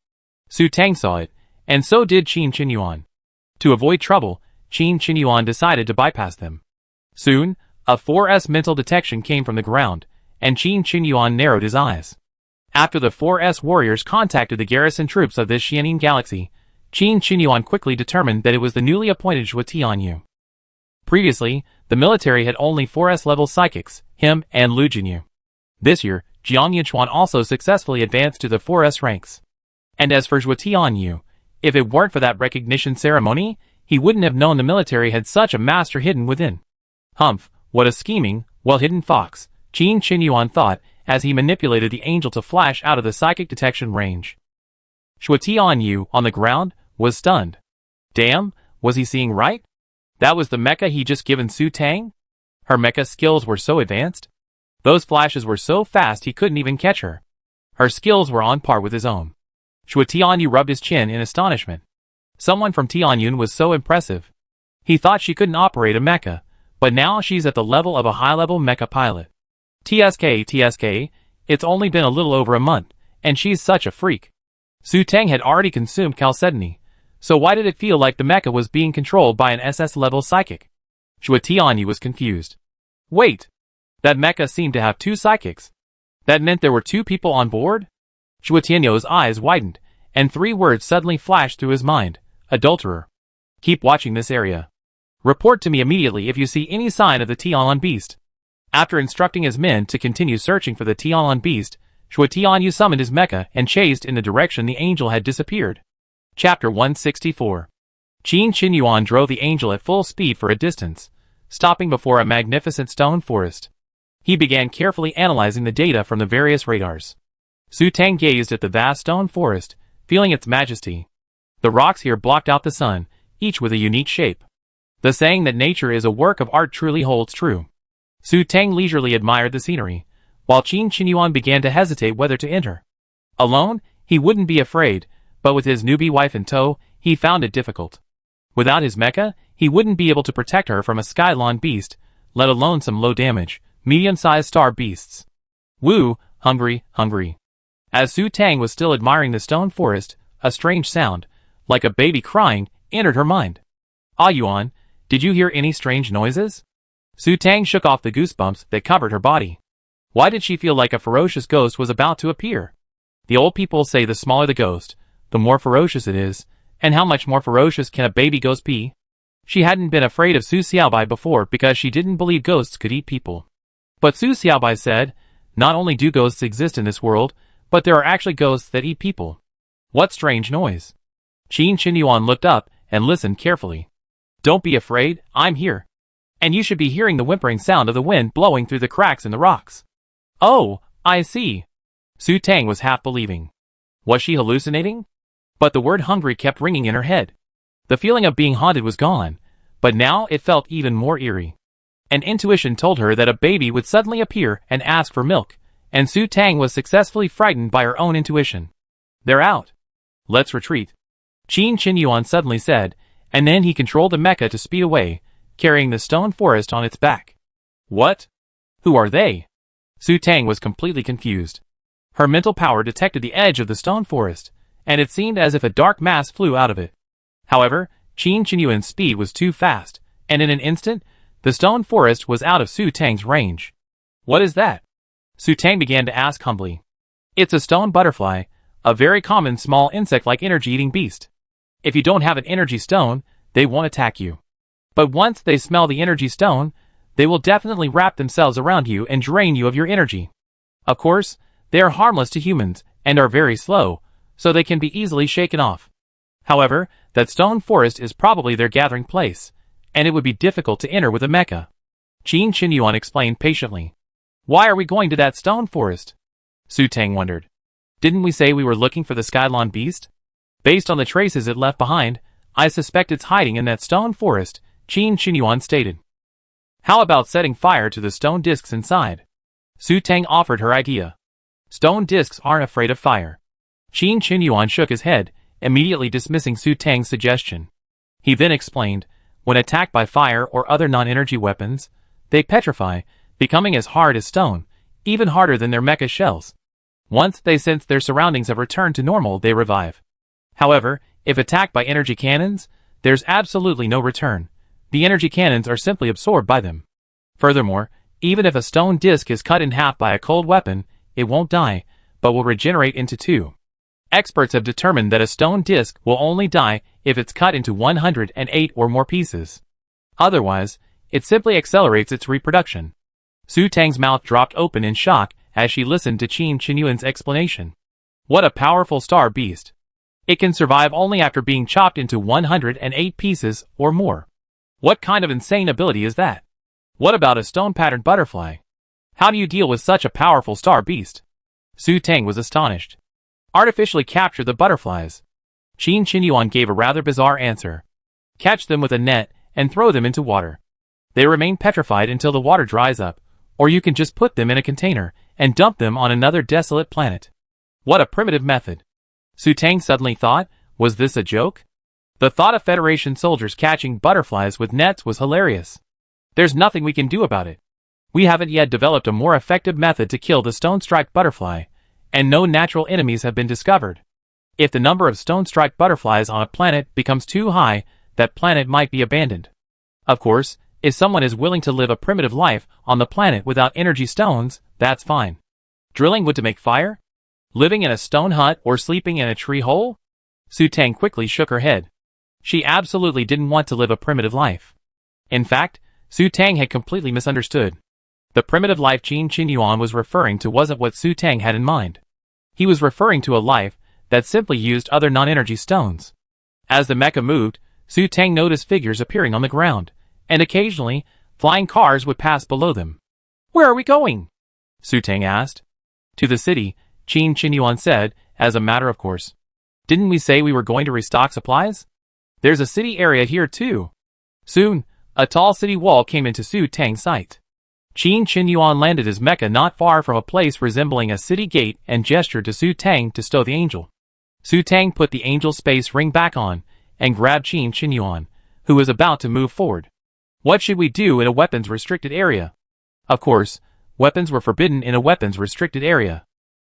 Su Tang saw it, and so did Qin Qinyuan. To avoid trouble, Qin Qinyuan decided to bypass them. Soon, a 4S mental detection came from the ground, and Qin Qinyuan narrowed his eyes. After the 4S warriors contacted the garrison troops of this Xianin galaxy, Qin Qinyuan quickly determined that it was the newly appointed Zhuo Tianyu. Previously, the military had only 4S-level psychics, him and Lu Jinyu. This year, Jiang Yinchuan also successfully advanced to the 4S ranks. And as for Zhuo Tianyu, if it weren't for that recognition ceremony, he wouldn't have known the military had such a master hidden within. Humph, what a scheming, well-hidden fox, Qin Qinyuan thought as he manipulated the Angel to flash out of the psychic detection range. Zhuo Tianyu, on the ground, was stunned. Damn, was he seeing right? That was the mecha he just given Su Tang? Her mecha skills were so advanced? Those flashes were so fast he couldn't even catch her. Her skills were on par with his own. Shu Tianyu rubbed his chin in astonishment. Someone from Tianyun was so impressive. He thought she couldn't operate a mecha, but now she's at the level of a high-level mecha pilot. TSK, it's only been a little over a month, and she's such a freak. Su Tang had already consumed chalcedony, so why did it feel like the mecha was being controlled by an SS-level psychic? Shu Tianyu was confused. Wait! That mecha seemed to have 2 psychics. That meant there were 2 people on board? Shu Tianyu's eyes widened, and 3 words suddenly flashed through his mind. Adulterer. Keep watching this area. Report to me immediately if you see any sign of the Tianlun beast. After instructing his men to continue searching for the Tianlun beast, Shu Tianyu summoned his mecha and chased in the direction the angel had disappeared. Chapter 164. Qin Qinyuan drove the angel at full speed for a distance, stopping before a magnificent stone forest. He began carefully analyzing the data from the various radars. Su Tang gazed at the vast stone forest, feeling its majesty. The rocks here blocked out the sun, each with a unique shape. The saying that nature is a work of art truly holds true. Su Tang leisurely admired the scenery, while Qin Qinyuan began to hesitate whether to enter. Alone, he wouldn't be afraid, but with his newbie wife in tow, he found it difficult. Without his mecha, he wouldn't be able to protect her from a Skylon beast, let alone some low-damage, medium-sized star beasts. Woo, hungry. As Su Tang was still admiring the stone forest, a strange sound, like a baby crying, entered her mind. Ah Yuan, did you hear any strange noises? Su Tang shook off the goosebumps that covered her body. Why did she feel like a ferocious ghost was about to appear? The old people say the smaller the ghost, the more ferocious it is, and how much more ferocious can a baby ghost be? She hadn't been afraid of Su Xiaobai before because she didn't believe ghosts could eat people. But Su Xiaobai said, not only do ghosts exist in this world, but there are actually ghosts that eat people. What strange noise? Qin Qinyuan looked up and listened carefully. Don't be afraid, I'm here. And you should be hearing the whimpering sound of the wind blowing through the cracks in the rocks. Oh, I see. Su Tang was half believing. Was she hallucinating? But the word hungry kept ringing in her head. The feeling of being haunted was gone, but now it felt even more eerie. An intuition told her that a baby would suddenly appear and ask for milk, and Su Tang was successfully frightened by her own intuition. They're out. Let's retreat. Qin Qinyuan suddenly said, and then he controlled the mecha to speed away, carrying the stone forest on its back. What? Who are they? Su Tang was completely confused. Her mental power detected the edge of the stone forest, and it seemed as if a dark mass flew out of it. However, Qin Qinyuan's speed was too fast, and in an instant, the stone forest was out of Su Tang's range. What is that? Su Tang began to ask humbly. It's a stone butterfly, a very common small insect-like energy-eating beast. If you don't have an energy stone, they won't attack you. But once they smell the energy stone, they will definitely wrap themselves around you and drain you of your energy. Of course, they are harmless to humans and are very slow, so they can be easily shaken off. However, that stone forest is probably their gathering place, and it would be difficult to enter with a mecha. Qin Qinyuan explained patiently. Why are we going to that stone forest? Su Tang wondered. Didn't we say we were looking for the Skylon beast? Based on the traces it left behind, I suspect it's hiding in that stone forest, Qin Qinyuan stated. How about setting fire to the stone discs inside? Su Tang offered her idea. Stone discs aren't afraid of fire. Qin Qinyuan shook his head, immediately dismissing Su Tang's suggestion. He then explained, when attacked by fire or other non-energy weapons, they petrify, becoming as hard as stone, even harder than their mecha shells. Once they sense their surroundings have returned to normal, they revive. However, if attacked by energy cannons, there's absolutely no return. The energy cannons are simply absorbed by them. Furthermore, even if a stone disc is cut in half by a cold weapon, it won't die, but will regenerate into 2. Experts have determined that a stone disc will only die if it's cut into 108 or more pieces. Otherwise, it simply accelerates its reproduction. Su Tang's mouth dropped open in shock as she listened to Qin Qinyuan's explanation. What a powerful star beast. It can survive only after being chopped into 108 pieces or more. What kind of insane ability is that? What about a stone-patterned butterfly? How do you deal with such a powerful star beast? Su Tang was astonished. Artificially capture the butterflies. Qin Qinyuan gave a rather bizarre answer. Catch them with a net and throw them into water. They remain petrified until the water dries up, or you can just put them in a container and dump them on another desolate planet. What a primitive method. Su Tang suddenly thought, was this a joke? The thought of Federation soldiers catching butterflies with nets was hilarious. There's nothing we can do about it. We haven't yet developed a more effective method to kill the stone-striped butterfly, and no natural enemies have been discovered. If the number of stone-striped butterflies on a planet becomes too high, that planet might be abandoned. Of course, if someone is willing to live a primitive life on the planet without energy stones, that's fine. Drilling wood to make fire? Living in a stone hut or sleeping in a tree hole? Su Tang quickly shook her head. She absolutely didn't want to live a primitive life. In fact, Su Tang had completely misunderstood. The primitive life Qin Qinyuan was referring to wasn't what Su Tang had in mind. He was referring to a life that simply used other non-energy stones. As the mecha moved, Su Tang noticed figures appearing on the ground, and occasionally, flying cars would pass below them. "Where are we going?" Su Tang asked. "To the city," Qin Qinyuan said, as a matter of course. "Didn't we say we were going to restock supplies? There's a city area here too." Soon, a tall city wall came into Su Tang's sight. Qin Qinyuan landed his mecha not far from a place resembling a city gate and gestured to Su Tang to stow the angel. Su Tang put the angel space ring back on and grabbed Qin Qinyuan, who was about to move forward. What should we do in a weapons-restricted area? Of course, weapons were forbidden in a weapons-restricted area.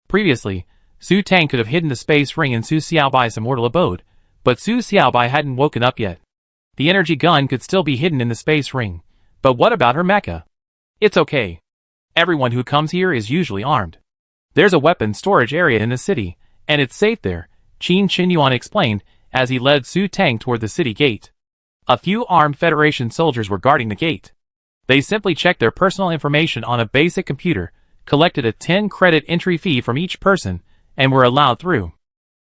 Previously, Su Tang could have hidden the space ring in Su Xiaobai's immortal abode, but Su Xiaobai hadn't woken up yet. The energy gun could still be hidden in the space ring, but what about her mecha? It's okay. Everyone who comes here is usually armed. There's a weapons storage area in the city, and it's safe there, Qin Qinyuan explained as he led Su Tang toward the city gate. A few armed Federation soldiers were guarding the gate. They simply checked their personal information on a basic computer, collected a 10-credit entry fee from each person, and were allowed through.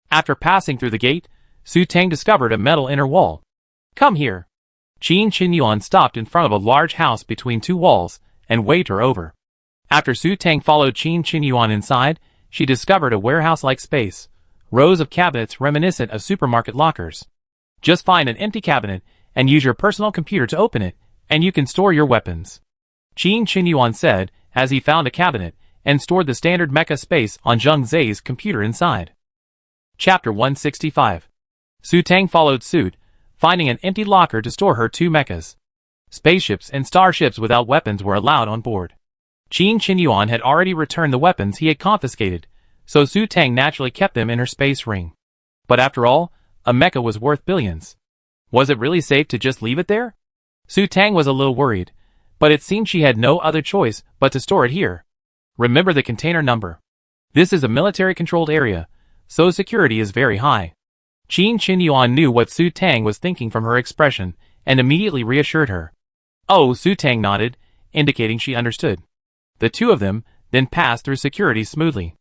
After passing through the gate, Su Tang discovered a metal inner wall. "Come here." Qin Qinyuan stopped in front of a large house between two walls and waved her over. After Su Tang followed Qin Qinyuan inside, she discovered a warehouse-like space, rows of cabinets reminiscent of supermarket lockers. Just find an empty cabinet and use your personal computer to open it, and you can store your weapons. Qin Qinyuan said, as he found a cabinet and stored the standard mecha space on Zheng Zai's computer inside. Chapter 165. Su Tang followed suit, finding an empty locker to store her two mechas. Spaceships and starships without weapons were allowed on board. Qin Qinyuan had already returned the weapons he had confiscated, so Su Tang naturally kept them in her space ring. But after all, a mecha was worth billions. Was it really safe to just leave it there? Su Tang was a little worried, but it seemed she had no other choice but to store it here. Remember the container number. This is a military-controlled area, so security is very high. Qin Qinyuan knew what Su Tang was thinking from her expression, and immediately reassured her. "Oh," Su Tang nodded, indicating she understood. The two of them then passed through security smoothly.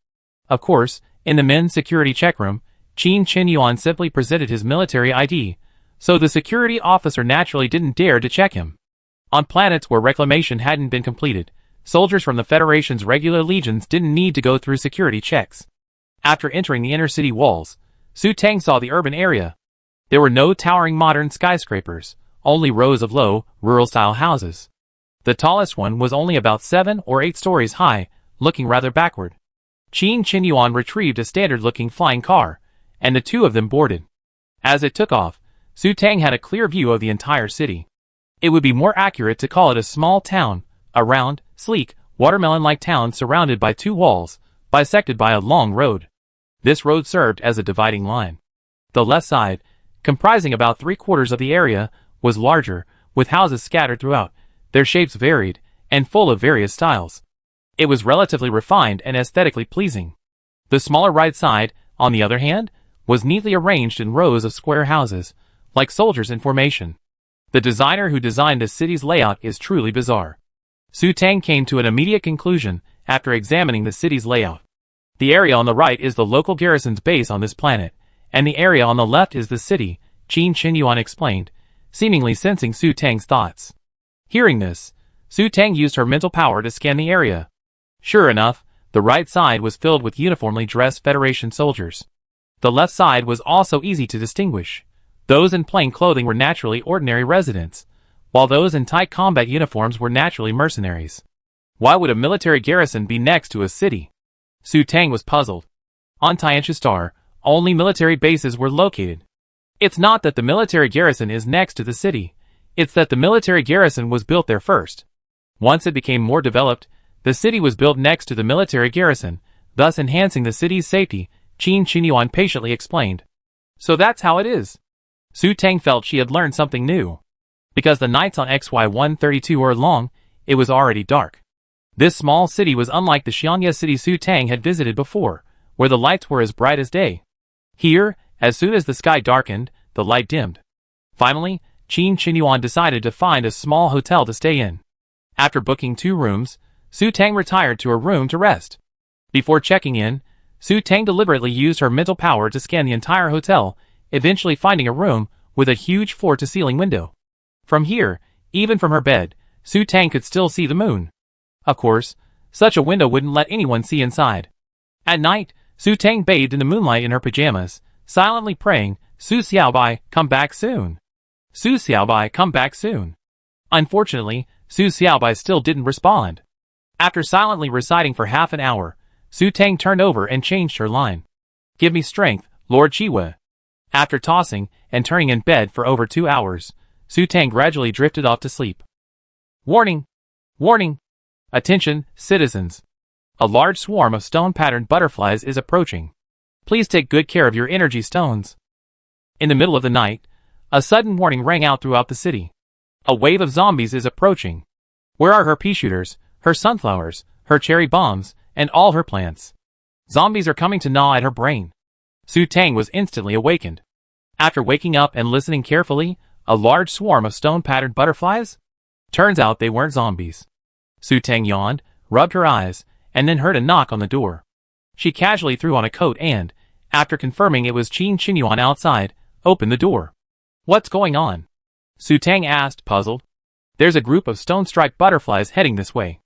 Of course, in the men's security check room, Qin Qinyuan simply presented his military ID, so the security officer naturally didn't dare to check him. On planets where reclamation hadn't been completed, soldiers from the Federation's regular legions didn't need to go through security checks. After entering the inner city walls, Su Tang saw the urban area. There were no towering modern skyscrapers, only rows of low, rural-style houses. The tallest one was only about 7 or 8 stories high, looking rather backward. Qin Qinyuan retrieved a standard-looking flying car, and the two of them boarded. As it took off, Su Tang had a clear view of the entire city. It would be more accurate to call it a small town, a round, sleek, watermelon-like town surrounded by two walls, bisected by a long road. This road served as a dividing line. The left side, comprising about 3/4 of the area, was larger, with houses scattered throughout, their shapes varied, and full of various styles. It was relatively refined and aesthetically pleasing. The smaller right side, on the other hand, was neatly arranged in rows of square houses, like soldiers in formation. The designer who designed the city's layout is truly bizarre. Su Tang came to an immediate conclusion after examining the city's layout. The area on the right is the local garrison's base on this planet, and the area on the left is the city, Qin Qinyuan explained, seemingly sensing Su Tang's thoughts. Hearing this, Su Tang used her mental power to scan the area. Sure enough, the right side was filled with uniformly dressed Federation soldiers. The left side was also easy to distinguish. Those in plain clothing were naturally ordinary residents, while those in tight combat uniforms were naturally mercenaries. Why would a military garrison be next to a city? Su Tang was puzzled. On Tianxia Star, only military bases were located. It's not that the military garrison is next to the city, it's that the military garrison was built there first. Once it became more developed, the city was built next to the military garrison, thus enhancing the city's safety, Qin Qinyuan patiently explained. So that's how it is. Su Tang felt she had learned something new. Because the nights on XY132 were long, it was already dark. This small city was unlike the Xianye city Su Tang had visited before, where the lights were as bright as day. Here, as soon as the sky darkened, the light dimmed. Finally, Qin Qinyuan decided to find a small hotel to stay in. After booking 2 rooms, Su Tang retired to her room to rest. Before checking in, Su Tang deliberately used her mental power to scan the entire hotel, eventually finding a room with a huge floor-to-ceiling window. From here, even from her bed, Su Tang could still see the moon. Of course, such a window wouldn't let anyone see inside. At night, Su Tang bathed in the moonlight in her pajamas, silently praying, "Su Xiaobai, come back soon. Su Xiaobai, come back soon." Unfortunately, Su Xiaobai still didn't respond. After silently reciting for half an hour, Su Tang turned over and changed her line. "Give me strength, Lord Chiwa." After tossing and turning in bed for over 2 hours, Su Tang gradually drifted off to sleep. Warning! Warning! Attention, citizens! A large swarm of stone-patterned butterflies is approaching. Please take good care of your energy stones. In the middle of the night, a sudden warning rang out throughout the city. A wave of zombies is approaching. Where are her pea shooters, her sunflowers, her cherry bombs, and all her plants? Zombies are coming to gnaw at her brain. Su Tang was instantly awakened. After waking up and listening carefully, a large swarm of stone-patterned butterflies? Turns out they weren't zombies. Su Tang yawned, rubbed her eyes, and then heard a knock on the door. She casually threw on a coat and, after confirming it was Qin Qinyuan outside, opened the door. "What's going on?" Su Tang asked, puzzled. "There's a group of stone-striped butterflies heading this way.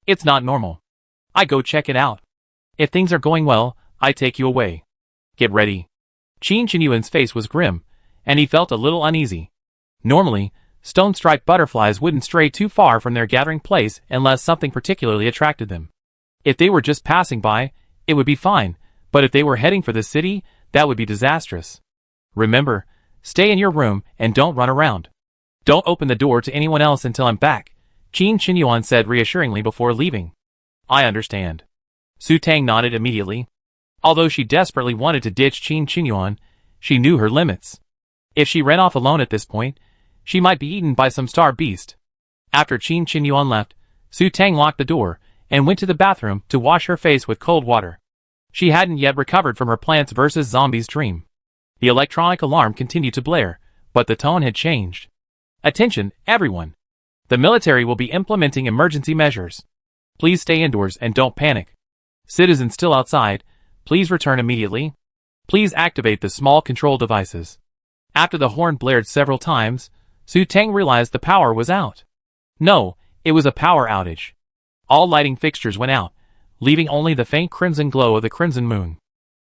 It's not normal. I go check it out. If things are going well, I take you away. Get ready." Qin Qinyuan's face was grim, and he felt a little uneasy. Normally, stone-striped butterflies wouldn't stray too far from their gathering place unless something particularly attracted them. If they were just passing by, it would be fine, but if they were heading for the city, that would be disastrous. "Remember, stay in your room and don't run around. Don't open the door to anyone else until I'm back," Qin Qinyuan said reassuringly before leaving. "I understand." Su Tang nodded immediately. Although she desperately wanted to ditch Qin Qinyuan, she knew her limits. If she ran off alone at this point, she might be eaten by some star beast. After Qin Qinyuan left, Su Tang locked the door and went to the bathroom to wash her face with cold water. She hadn't yet recovered from her Plants vs. Zombies dream. The electronic alarm continued to blare, but the tone had changed. "Attention, everyone! The military will be implementing emergency measures. Please stay indoors and don't panic. Citizens still outside, please return immediately. Please activate the small control devices." After the horn blared several times, Su Tang realized the power was out. No, it was a power outage. All lighting fixtures went out, leaving only the faint crimson glow of the crimson moon.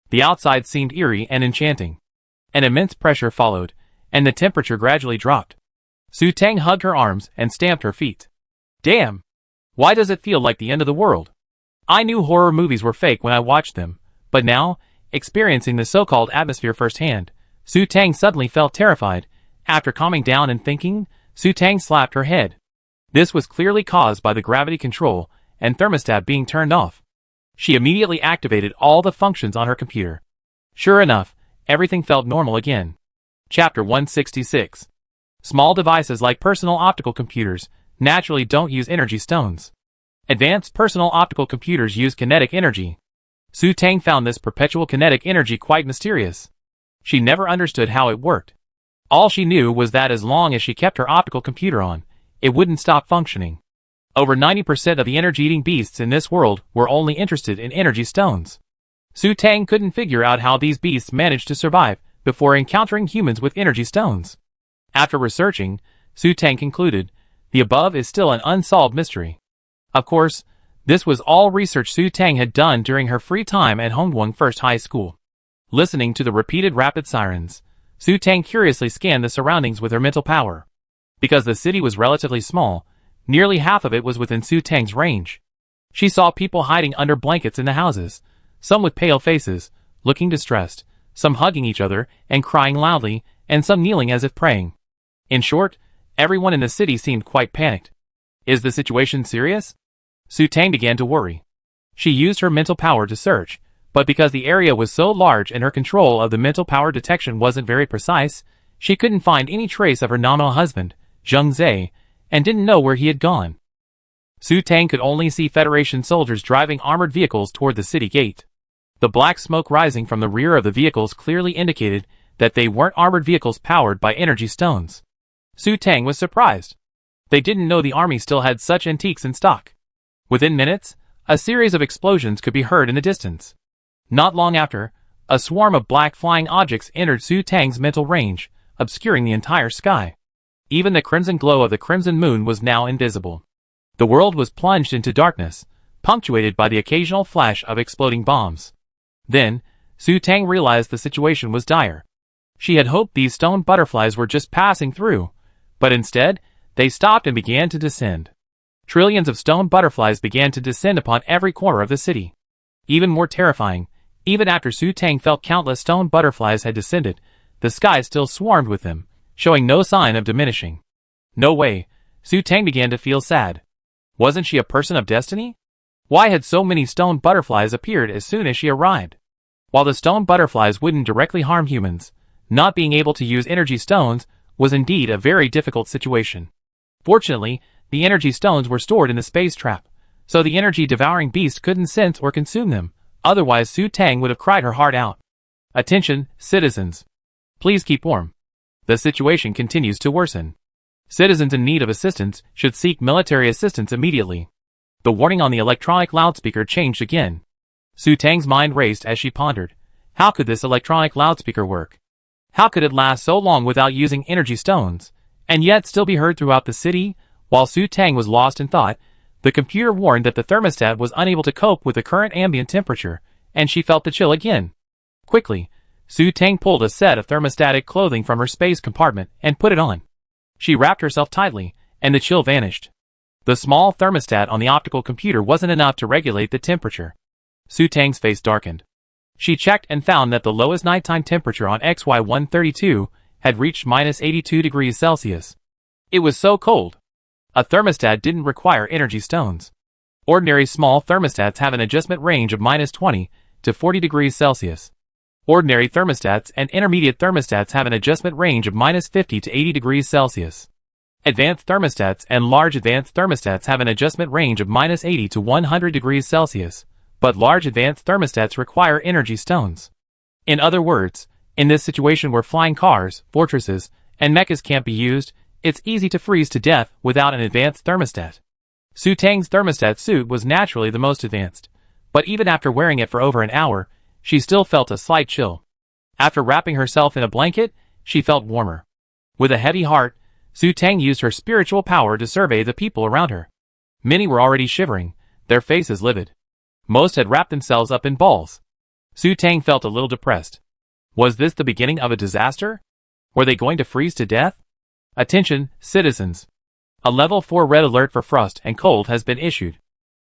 The outside seemed eerie and enchanting. An immense pressure followed, and the temperature gradually dropped. Su Tang hugged her arms and stamped her feet. "Damn! Why does it feel like the end of the world? I knew horror movies were fake when I watched them, but now, experiencing the so-called atmosphere firsthand, Su Tang suddenly felt terrified. After calming down and thinking, Su Tang slapped her head. This was clearly caused by the gravity control and thermostat being turned off. She immediately activated all the functions on her computer. Sure enough, everything felt normal again. Chapter 166. Small devices like personal optical computers naturally don't use energy stones. Advanced personal optical computers use kinetic energy. Su Tang found this perpetual kinetic energy quite mysterious. She never understood how it worked. All she knew was that as long as she kept her optical computer on, it wouldn't stop functioning. Over 90% of the energy-eating beasts in this world were only interested in energy stones. Su Tang couldn't figure out how these beasts managed to survive before encountering humans with energy stones. After researching, Su Tang concluded, the above is still an unsolved mystery. Of course, this was all research Su Tang had done during her free time at Hongguang First High School. Listening to the repeated rapid sirens, Su Tang curiously scanned the surroundings with her mental power. Because the city was relatively small, nearly half of it was within Su Tang's range. She saw people hiding under blankets in the houses, some with pale faces, looking distressed, some hugging each other and crying loudly, and some kneeling as if praying. In short, everyone in the city seemed quite panicked. Is the situation serious? Su Tang began to worry. She used her mental power to search, but because the area was so large and her control of the mental power detection wasn't very precise, she couldn't find any trace of her nominal husband, Zheng Zhe, and didn't know where he had gone. Su Tang could only see Federation soldiers driving armored vehicles toward the city gate. The black smoke rising from the rear of the vehicles clearly indicated that they weren't armored vehicles powered by energy stones. Su Tang was surprised. They didn't know the army still had such antiques in stock. Within minutes, a series of explosions could be heard in the distance. Not long after, a swarm of black flying objects entered Su Tang's mental range, obscuring the entire sky. Even the crimson glow of the crimson moon was now invisible. The world was plunged into darkness, punctuated by the occasional flash of exploding bombs. Then, Su Tang realized the situation was dire. She had hoped these stone butterflies were just passing through, but instead, they stopped and began to descend. Trillions of stone butterflies began to descend upon every corner of the city. Even more terrifying, even after Su Tang felt countless stone butterflies had descended, the sky still swarmed with them, showing no sign of diminishing. No way, Su Tang began to feel sad. Wasn't she a person of destiny? Why had so many stone butterflies appeared as soon as she arrived? While the stone butterflies wouldn't directly harm humans, not being able to use energy stones was indeed a very difficult situation. Fortunately, the energy stones were stored in the space trap, so the energy-devouring beast couldn't sense or consume them, otherwise Su Tang would have cried her heart out. Attention, citizens. Please keep warm. The situation continues to worsen. Citizens in need of assistance should seek military assistance immediately. The warning on the electronic loudspeaker changed again. Su Tang's mind raced as she pondered. How could this electronic loudspeaker work? How could it last so long without using energy stones, and yet still be heard throughout the city? While Su Tang was lost in thought, the computer warned that the thermostat was unable to cope with the current ambient temperature, and she felt the chill again. Quickly, Su Tang pulled a set of thermostatic clothing from her space compartment and put it on. She wrapped herself tightly, and the chill vanished. The small thermostat on the optical computer wasn't enough to regulate the temperature. Su Tang's face darkened. She checked and found that the lowest nighttime temperature on XY132 had reached -82 degrees Celsius. It was so cold. A thermostat didn't require energy stones. Ordinary small thermostats have an adjustment range of -20 to 40 degrees Celsius. Ordinary thermostats and intermediate thermostats have an adjustment range of -50 to 80 degrees Celsius. Advanced thermostats and large advanced thermostats have an adjustment range of -80 to 100 degrees Celsius, but large advanced thermostats require energy stones. In other words, in this situation where flying cars, fortresses, and mechas can't be used, it's easy to freeze to death without an advanced thermostat. Su Tang's thermostat suit was naturally the most advanced, but even after wearing it for over an hour, she still felt a slight chill. After wrapping herself in a blanket, she felt warmer. With a heavy heart, Su Tang used her spiritual power to survey the people around her. Many were already shivering, their faces livid. Most had wrapped themselves up in balls. Su Tang felt a little depressed. Was this the beginning of a disaster? Were they going to freeze to death? Attention, citizens. A level 4 red alert for frost and cold has been issued.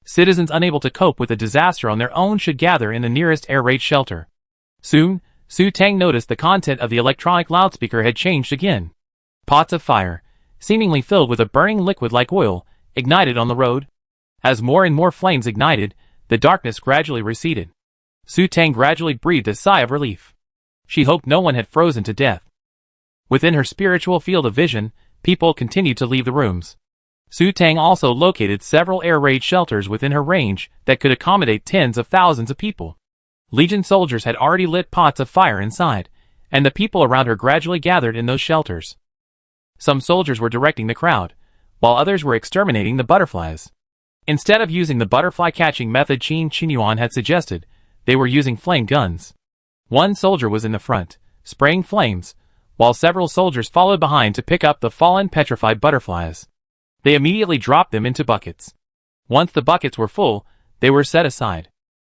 Citizens unable to cope with a disaster on their own should gather in the nearest air raid shelter. Soon, Su Tang noticed the content of the electronic loudspeaker had changed again. Pots of fire, seemingly filled with a burning liquid like oil, ignited on the road. As more and more flames ignited, the darkness gradually receded. Su Tang gradually breathed a sigh of relief. She hoped no one had frozen to death. Within her spiritual field of vision, people continued to leave the rooms. Su Tang also located several air raid shelters within her range that could accommodate tens of thousands of people. Legion soldiers had already lit pots of fire inside, and the people around her gradually gathered in those shelters. Some soldiers were directing the crowd, while others were exterminating the butterflies. Instead of using the butterfly catching method Qin Qinyuan had suggested, they were using flame guns. One soldier was in the front, spraying flames, while several soldiers followed behind to pick up the fallen petrified butterflies. They immediately dropped them into buckets. Once the buckets were full, they were set aside.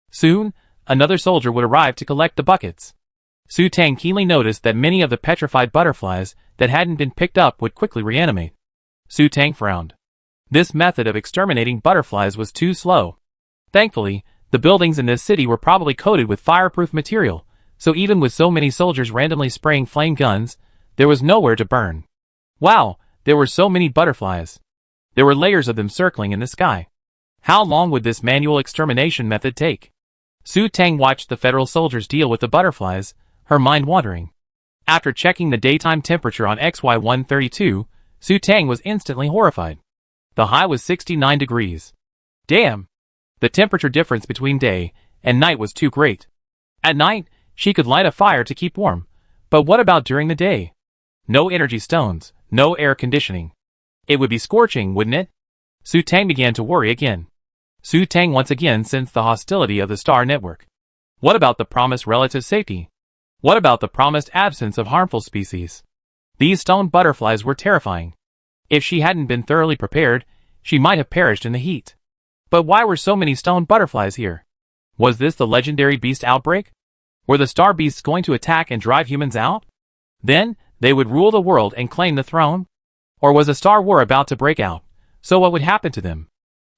Soon, another soldier would arrive to collect the buckets. Su Tang keenly noticed that many of the petrified butterflies that hadn't been picked up would quickly reanimate. Su Tang frowned. This method of exterminating butterflies was too slow. Thankfully, the buildings in this city were probably coated with fireproof material, so even with so many soldiers randomly spraying flame guns, there was nowhere to burn. Wow, there were so many butterflies. There were layers of them circling in the sky. How long would this manual extermination method take? Su Tang watched the federal soldiers deal with the butterflies, her mind wandering. After checking the daytime temperature on XY132, Su Tang was instantly horrified. The high was 69 degrees. Damn! The temperature difference between day and night was too great. At night, she could light a fire to keep warm, but what about during the day? No energy stones, no air conditioning. It would be scorching, wouldn't it? Su Tang began to worry again. Su Tang once again sensed the hostility of the star network. What about the promised relative safety? What about the promised absence of harmful species? These stone butterflies were terrifying. If she hadn't been thoroughly prepared, she might have perished in the heat. But why were so many stone butterflies here? Was this the legendary beast outbreak? Were the star beasts going to attack and drive humans out? Then, they would rule the world and claim the throne? Or was a star war about to break out, so what would happen to them?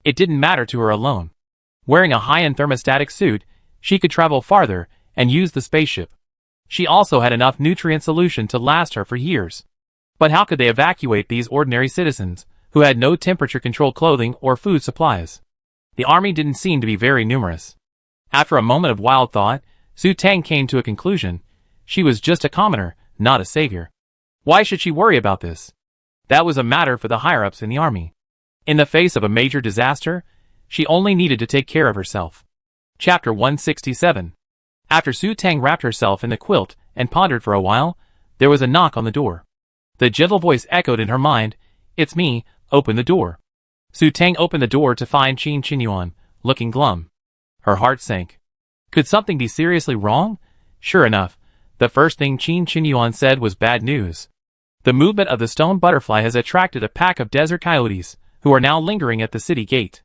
It didn't matter to her alone. Wearing a high-end thermostatic suit, she could travel farther and use the spaceship. She also had enough nutrient solution to last her for years. But how could they evacuate these ordinary citizens, who had no temperature-controlled clothing or food supplies? The army didn't seem to be very numerous. After a moment of wild thought, Su Tang came to a conclusion. She was just a commoner, not a savior. Why should she worry about this? That was a matter for the higher-ups in the army. In the face of a major disaster, she only needed to take care of herself. Chapter 167. After Su Tang wrapped herself in the quilt and pondered for a while, there was a knock on the door. The gentle voice echoed in her mind, "It's me, open the door." Su Tang opened the door to find Qin Qinyuan, looking glum. Her heart sank. Could something be seriously wrong? Sure enough, the first thing Qin Qinyuan said was bad news. The movement of the stone butterfly has attracted a pack of desert coyotes, who are now lingering at the city gate.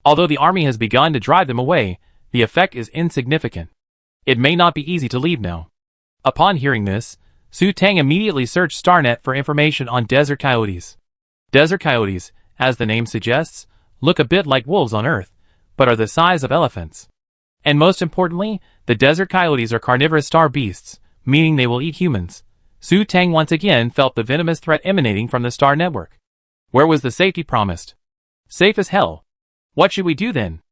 Although the army has begun to drive them away, the effect is insignificant. It may not be easy to leave now. Upon hearing this, Su Tang immediately searched StarNet for information on desert coyotes. Desert coyotes, as the name suggests, look a bit like wolves on Earth, but are the size of elephants. And most importantly, the desert coyotes are carnivorous star beasts, meaning they will eat humans. Su Tang once again felt the venomous threat emanating from the star network. Where was the safety promised? Safe as hell. What should we do then?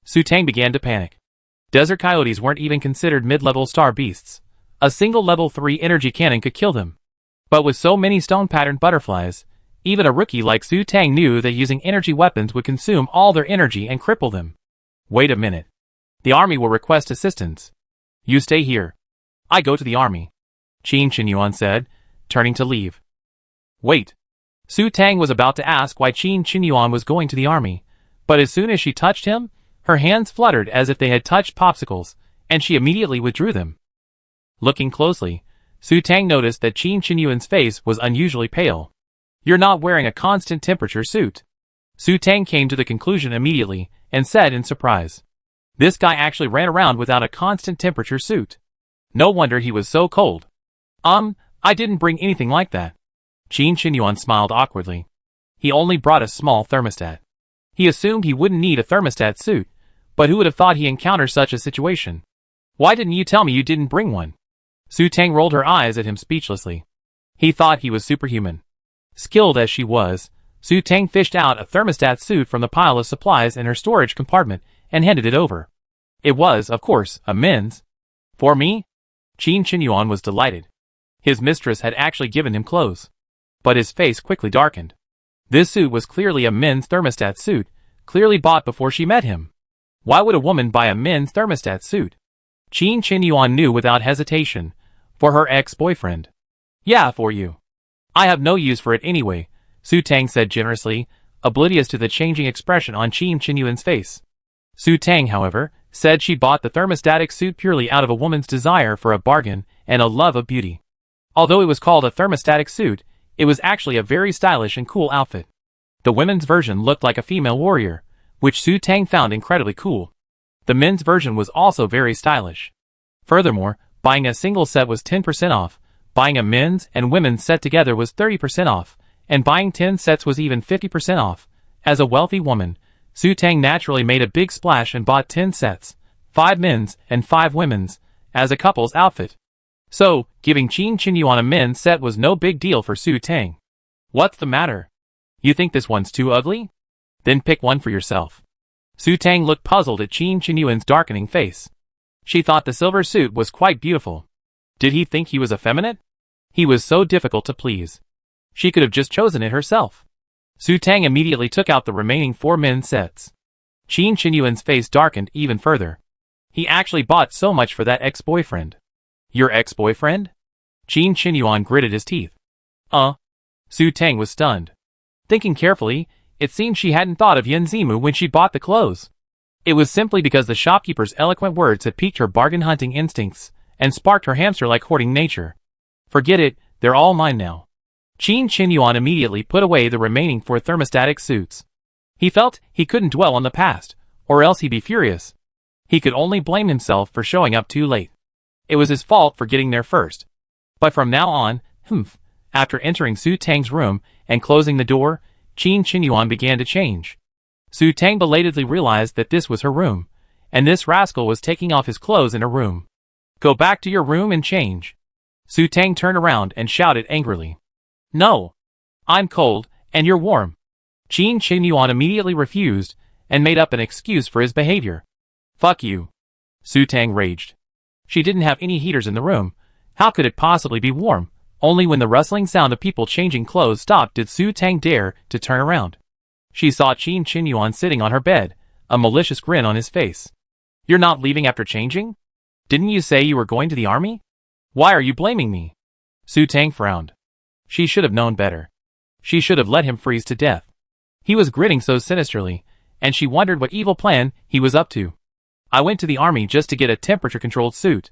Su Tang began to panic. Desert coyotes weren't even considered mid-level star beasts. A single level 3 energy cannon could kill them. But with so many stone-patterned butterflies, even a rookie like Su Tang knew that using energy weapons would consume all their energy and cripple them. Wait a minute. The army will request assistance. You stay here. I go to the army, Qin Qinyuan said, turning to leave. Wait. Su Tang was about to ask why Qin Qinyuan was going to the army, but as soon as she touched him, her hands fluttered as if they had touched popsicles, and she immediately withdrew them. Looking closely, Su Tang noticed that Qin Qinyuan's face was unusually pale. You're not wearing a constant temperature suit. Su Tang came to the conclusion immediately, and said in surprise. This guy actually ran around without a constant temperature suit. No wonder he was so cold. I didn't bring anything like that. Qin Qinyuan smiled awkwardly. He only brought a small thermostat. He assumed he wouldn't need a thermostat suit, but who would have thought he encountered such a situation? Why didn't you tell me you didn't bring one? Su Tang rolled her eyes at him speechlessly. He thought he was superhuman. Skilled as she was, Su Tang fished out a thermostat suit from the pile of supplies in her storage compartment and handed it over. It was, of course, a men's. For me? Qin Qinyuan was delighted. His mistress had actually given him clothes. But his face quickly darkened. This suit was clearly a men's thermostat suit, clearly bought before she met him. Why would a woman buy a men's thermostat suit? Qin Qinyuan knew without hesitation. For her ex-boyfriend. Yeah, for you. I have no use for it anyway, Su Tang said generously, oblivious to the changing expression on Qin Qinyuan's face. Su Tang, however, said she bought the thermostatic suit purely out of a woman's desire for a bargain and a love of beauty. Although it was called a thermostatic suit, it was actually a very stylish and cool outfit. The women's version looked like a female warrior, which Su Tang found incredibly cool. The men's version was also very stylish. Furthermore, buying a single set was 10% off, buying a men's and women's set together was 30% off, and buying 10 sets was even 50% off. As a wealthy woman, Su Tang naturally made a big splash and bought 10 sets, 5 men's and 5 women's, as a couple's outfit. So, giving Qin Qinyuan a men's set was no big deal for Su Tang. What's the matter? You think this one's too ugly? Then pick one for yourself. Su Tang looked puzzled at Qin Qinyuan's darkening face. She thought the silver suit was quite beautiful. Did he think he was effeminate? He was so difficult to please. She could have just chosen it herself. Su Tang immediately took out the remaining 4 men's sets. Qin Qinyuan's face darkened even further. He actually bought so much for that ex-boyfriend. Your ex-boyfriend? Qin Qinyuan gritted his teeth. Su Tang was stunned. Thinking carefully, it seemed she hadn't thought of Yen Zimu when she bought the clothes. It was simply because the shopkeeper's eloquent words had piqued her bargain-hunting instincts and sparked her hamster-like hoarding nature. Forget it, they're all mine now. Qin Qinyuan immediately put away the remaining 4 thermostatic suits. He felt he couldn't dwell on the past, or else he'd be furious. He could only blame himself for showing up too late. It was his fault for getting there first. But from now on, after entering Su Tang's room and closing the door, Qin Qinyuan began to change. Su Tang belatedly realized that this was her room, and this rascal was taking off his clothes in her room. Go back to your room and change. Su Tang turned around and shouted angrily. No. I'm cold, and you're warm. Qin Qinyuan immediately refused, and made up an excuse for his behavior. Fuck you. Su Tang raged. She didn't have any heaters in the room. How could it possibly be warm? Only when the rustling sound of people changing clothes stopped did Su Tang dare to turn around. She saw Qin Qinyuan sitting on her bed, a malicious grin on his face. You're not leaving after changing? Didn't you say you were going to the army? Why are you blaming me? Su Tang frowned. She should have known better. She should have let him freeze to death. He was grinning so sinisterly, and she wondered what evil plan he was up to. I went to the army just to get a temperature-controlled suit.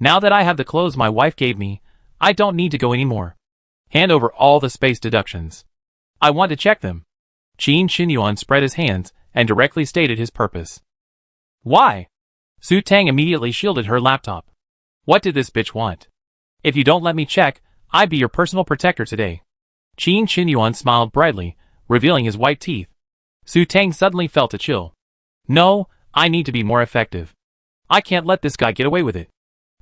Now that I have the clothes my wife gave me, I don't need to go anymore. Hand over all the space deductions. I want to check them. Qin Qinyuan spread his hands and directly stated his purpose. Why? Su Tang immediately shielded her laptop. What did this bitch want? If you don't let me check, I'd be your personal protector today. Qin Qinyuan smiled brightly, revealing his white teeth. Su Tang suddenly felt a chill. No, I need to be more effective. I can't let this guy get away with it.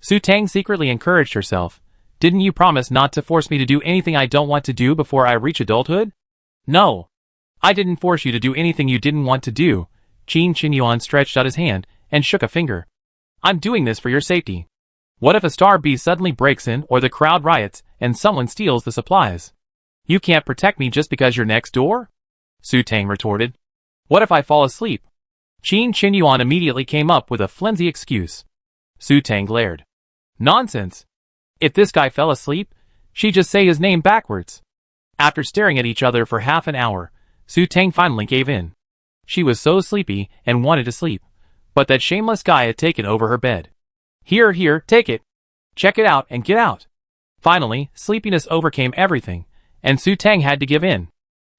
Su Tang secretly encouraged herself. Didn't you promise not to force me to do anything I don't want to do before I reach adulthood? No. I didn't force you to do anything you didn't want to do. Qin Qinyuan stretched out his hand and shook a finger. I'm doing this for your safety. What if a star bee suddenly breaks in or the crowd riots and someone steals the supplies? You can't protect me just because you're next door? Su Tang retorted. What if I fall asleep? Qin Qinyuan immediately came up with a flimsy excuse. Su Tang glared. Nonsense. If this guy fell asleep, she'd just say his name backwards. After staring at each other for half an hour, Su Tang finally gave in. She was so sleepy and wanted to sleep, but that shameless guy had taken over her bed. Here, take it. Check it out and get out. Finally, sleepiness overcame everything, and Su Tang had to give in.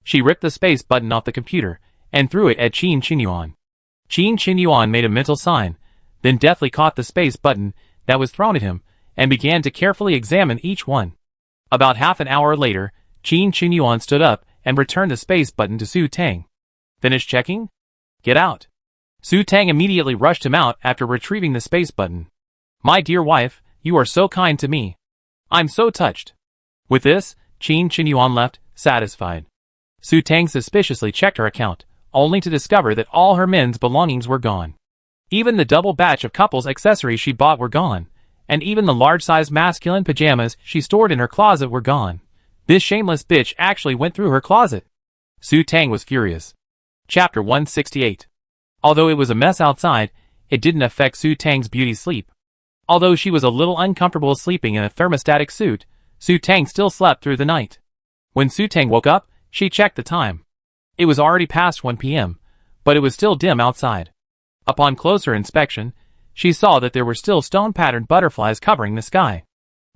She ripped the space button off the computer and threw it at Qin Qinyuan. Qin Qinyuan made a mental sign, then deftly caught the space button that was thrown at him and began to carefully examine each one. About half an hour later, Qin Qinyuan stood up and returned the space button to Su Tang. Finished checking? Get out. Su Tang immediately rushed him out after retrieving the space button. My dear wife, you are so kind to me. I'm so touched. With this, Qin Qinyuan left, satisfied. Su Tang suspiciously checked her account, only to discover that all her men's belongings were gone. Even the double batch of couples accessories she bought were gone, and even the large-sized masculine pajamas she stored in her closet were gone. This shameless bitch actually went through her closet. Su Tang was furious. Chapter 168. Although it was a mess outside, it didn't affect Su Tang's beauty sleep. Although she was a little uncomfortable sleeping in a thermostatic suit, Su Tang still slept through the night. When Su Tang woke up, she checked the time. It was already past 1 p.m., but it was still dim outside. Upon closer inspection, she saw that there were still stone-patterned butterflies covering the sky.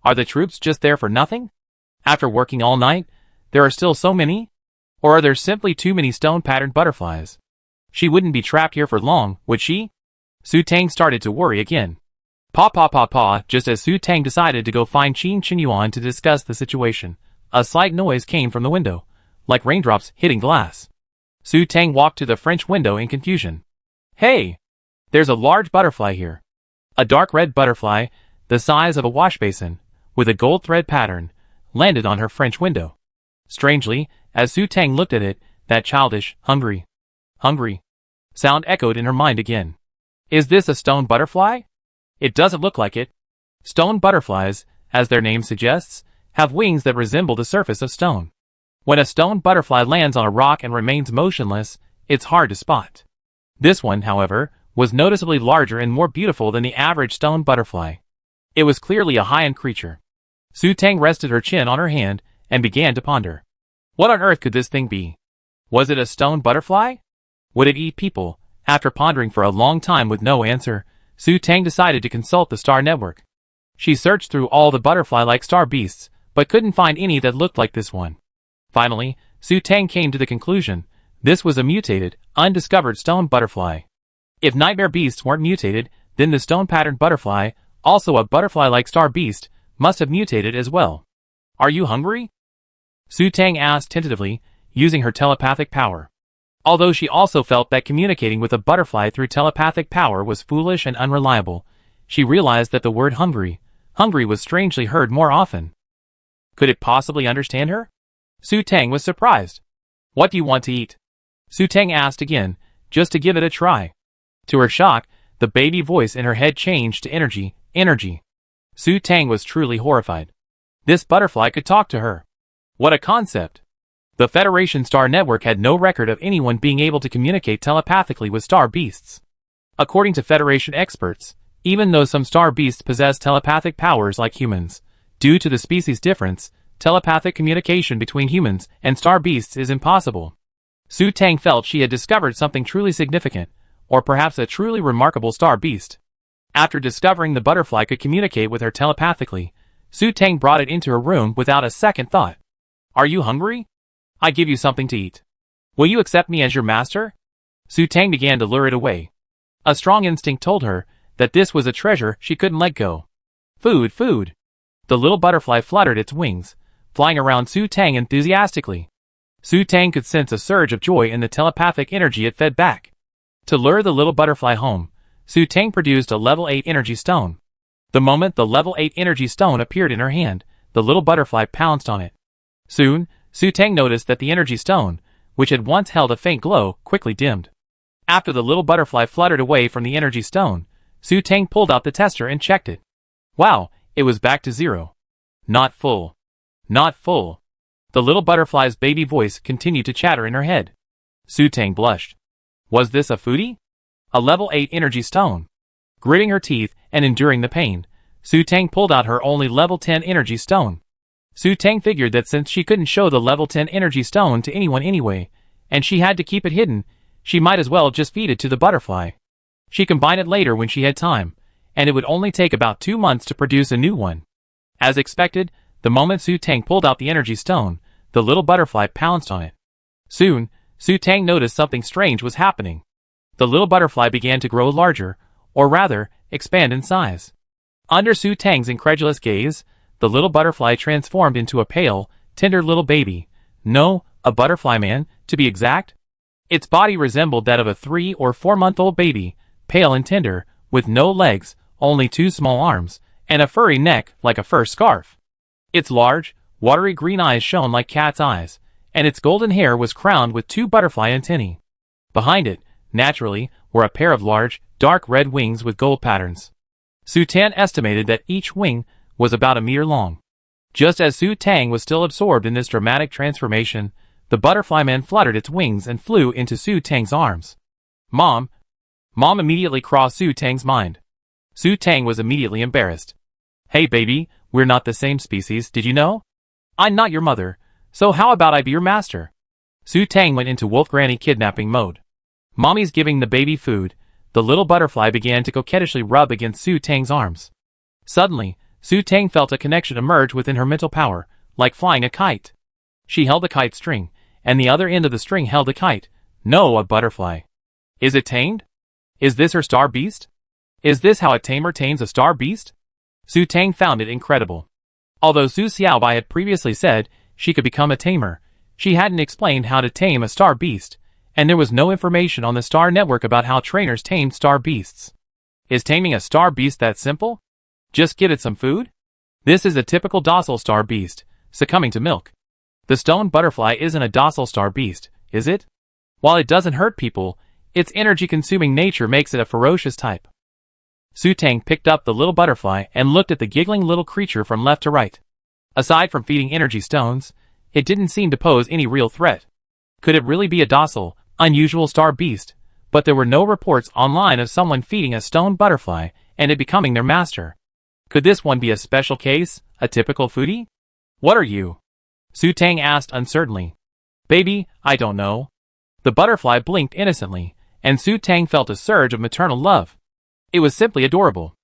Are the troops just there for nothing? After working all night, there are still so many? Or are there simply too many stone-patterned butterflies? She wouldn't be trapped here for long, would she? Su Tang started to worry again. Pa, just as Su Tang decided to go find Qin Qinyuan to discuss the situation, a slight noise came from the window, like raindrops hitting glass. Su Tang walked to the French window in confusion. Hey! There's a large butterfly here. A dark red butterfly, the size of a wash basin, with a gold thread pattern, landed on her French window. Strangely, as Su Tang looked at it, that childish, hungry sound echoed in her mind again. Is this a stone butterfly? It doesn't look like it. Stone butterflies, as their name suggests, have wings that resemble the surface of stone. When a stone butterfly lands on a rock and remains motionless, it's hard to spot. This one, however, was noticeably larger and more beautiful than the average stone butterfly. It was clearly a high-end creature. Su Tang rested her chin on her hand and began to ponder. What on earth could this thing be? Was it a stone butterfly? Would it eat people? After pondering for a long time with no answer, Su Tang decided to consult the star network. She searched through all the butterfly-like star beasts, but couldn't find any that looked like this one. Finally, Su Tang came to the conclusion, this was a mutated, undiscovered stone butterfly. If nightmare beasts weren't mutated, then the stone-patterned butterfly, also a butterfly-like star beast, must have mutated as well. Are you hungry? Su Tang asked tentatively, using her telepathic power. Although she also felt that communicating with a butterfly through telepathic power was foolish and unreliable, she realized that the word hungry was strangely heard more often. Could it possibly understand her? Su Tang was surprised. What do you want to eat? Su Tang asked again, just to give it a try. To her shock, the baby voice in her head changed to energy. Su Tang was truly horrified. This butterfly could talk to her. What a concept! The Federation Star Network had no record of anyone being able to communicate telepathically with star beasts. According to Federation experts, even though some star beasts possess telepathic powers like humans, due to the species difference, telepathic communication between humans and star beasts is impossible. Su Tang felt she had discovered something truly significant, or perhaps a truly remarkable star beast. After discovering the butterfly could communicate with her telepathically, Su Tang brought it into her room without a second thought. Are you hungry? I give you something to eat. Will you accept me as your master? Su Tang began to lure it away. A strong instinct told her that this was a treasure she couldn't let go. Food! The little butterfly fluttered its wings, flying around Su Tang enthusiastically. Su Tang could sense a surge of joy in the telepathic energy it fed back. To lure the little butterfly home, Su Tang produced a level 8 energy stone. The moment the level 8 energy stone appeared in her hand, the little butterfly pounced on it. Soon, Su Tang noticed that the energy stone, which had once held a faint glow, quickly dimmed. After the little butterfly fluttered away from the energy stone, Su Tang pulled out the tester and checked it. Wow, it was back to 0. Not full. The little butterfly's baby voice continued to chatter in her head. Su Tang blushed. Was this a foodie? A level 8 energy stone. Gritting her teeth and enduring the pain, Su Tang pulled out her only level 10 energy stone. Su Tang figured that since she couldn't show the level 10 energy stone to anyone anyway, and she had to keep it hidden, she might as well just feed it to the butterfly. She combined it later when she had time, and it would only take about 2 months to produce a new one. As expected, the moment Su Tang pulled out the energy stone, the little butterfly pounced on it. Soon, Su Tang noticed something strange was happening. The little butterfly began to grow larger, or rather, expand in size. Under Su Tang's incredulous gaze, the little butterfly transformed into a pale, tender little baby. No, a butterfly man, to be exact. Its body resembled that of a 3 or 4-month-old baby, pale and tender, with no legs, only 2 small arms, and a furry neck like a fur scarf. Its large, watery green eyes shone like cat's eyes, and its golden hair was crowned with 2 butterfly antennae. Behind it, naturally, were a pair of large, dark red wings with gold patterns. Su Tang estimated that each wing was about a meter long. Just as Su Tang was still absorbed in this dramatic transformation, the butterfly man fluttered its wings and flew into Su Tang's arms. Mom immediately crossed Su Tang's mind. Su Tang was immediately embarrassed. Hey baby, we're not the same species, did you know? I'm not your mother, so how about I be your master? Su Tang went into Wolf Granny kidnapping mode. Mommy's giving the baby food. The little butterfly began to coquettishly rub against Su Tang's arms. Suddenly, Su Tang felt a connection emerge within her mental power, like flying a kite. She held the kite string, and the other end of the string held a kite. No, a butterfly. Is it tamed? Is this her star beast? Is this how a tamer tames a star beast? Su Tang found it incredible. Although Su Xiaobai had previously said she could become a tamer, She hadn't explained how to tame a star beast, and there was no information on the Star Network about how trainers tamed star beasts. Is taming a star beast that simple? Just give it some food? This is a typical docile star beast, succumbing to milk. The stone butterfly isn't a docile star beast, is it? While it doesn't hurt people, its energy-consuming nature makes it a ferocious type. Su Tang picked up the little butterfly and looked at the giggling little creature from left to right. Aside from feeding energy stones, it didn't seem to pose any real threat. Could it really be a docile, unusual star beast? But there were no reports online of someone feeding a stone butterfly and it becoming their master. Could this one be a special case, a typical foodie? What are you? Su Tang asked uncertainly. Baby, I don't know. The butterfly blinked innocently, and Su Tang felt a surge of maternal love. It was simply adorable.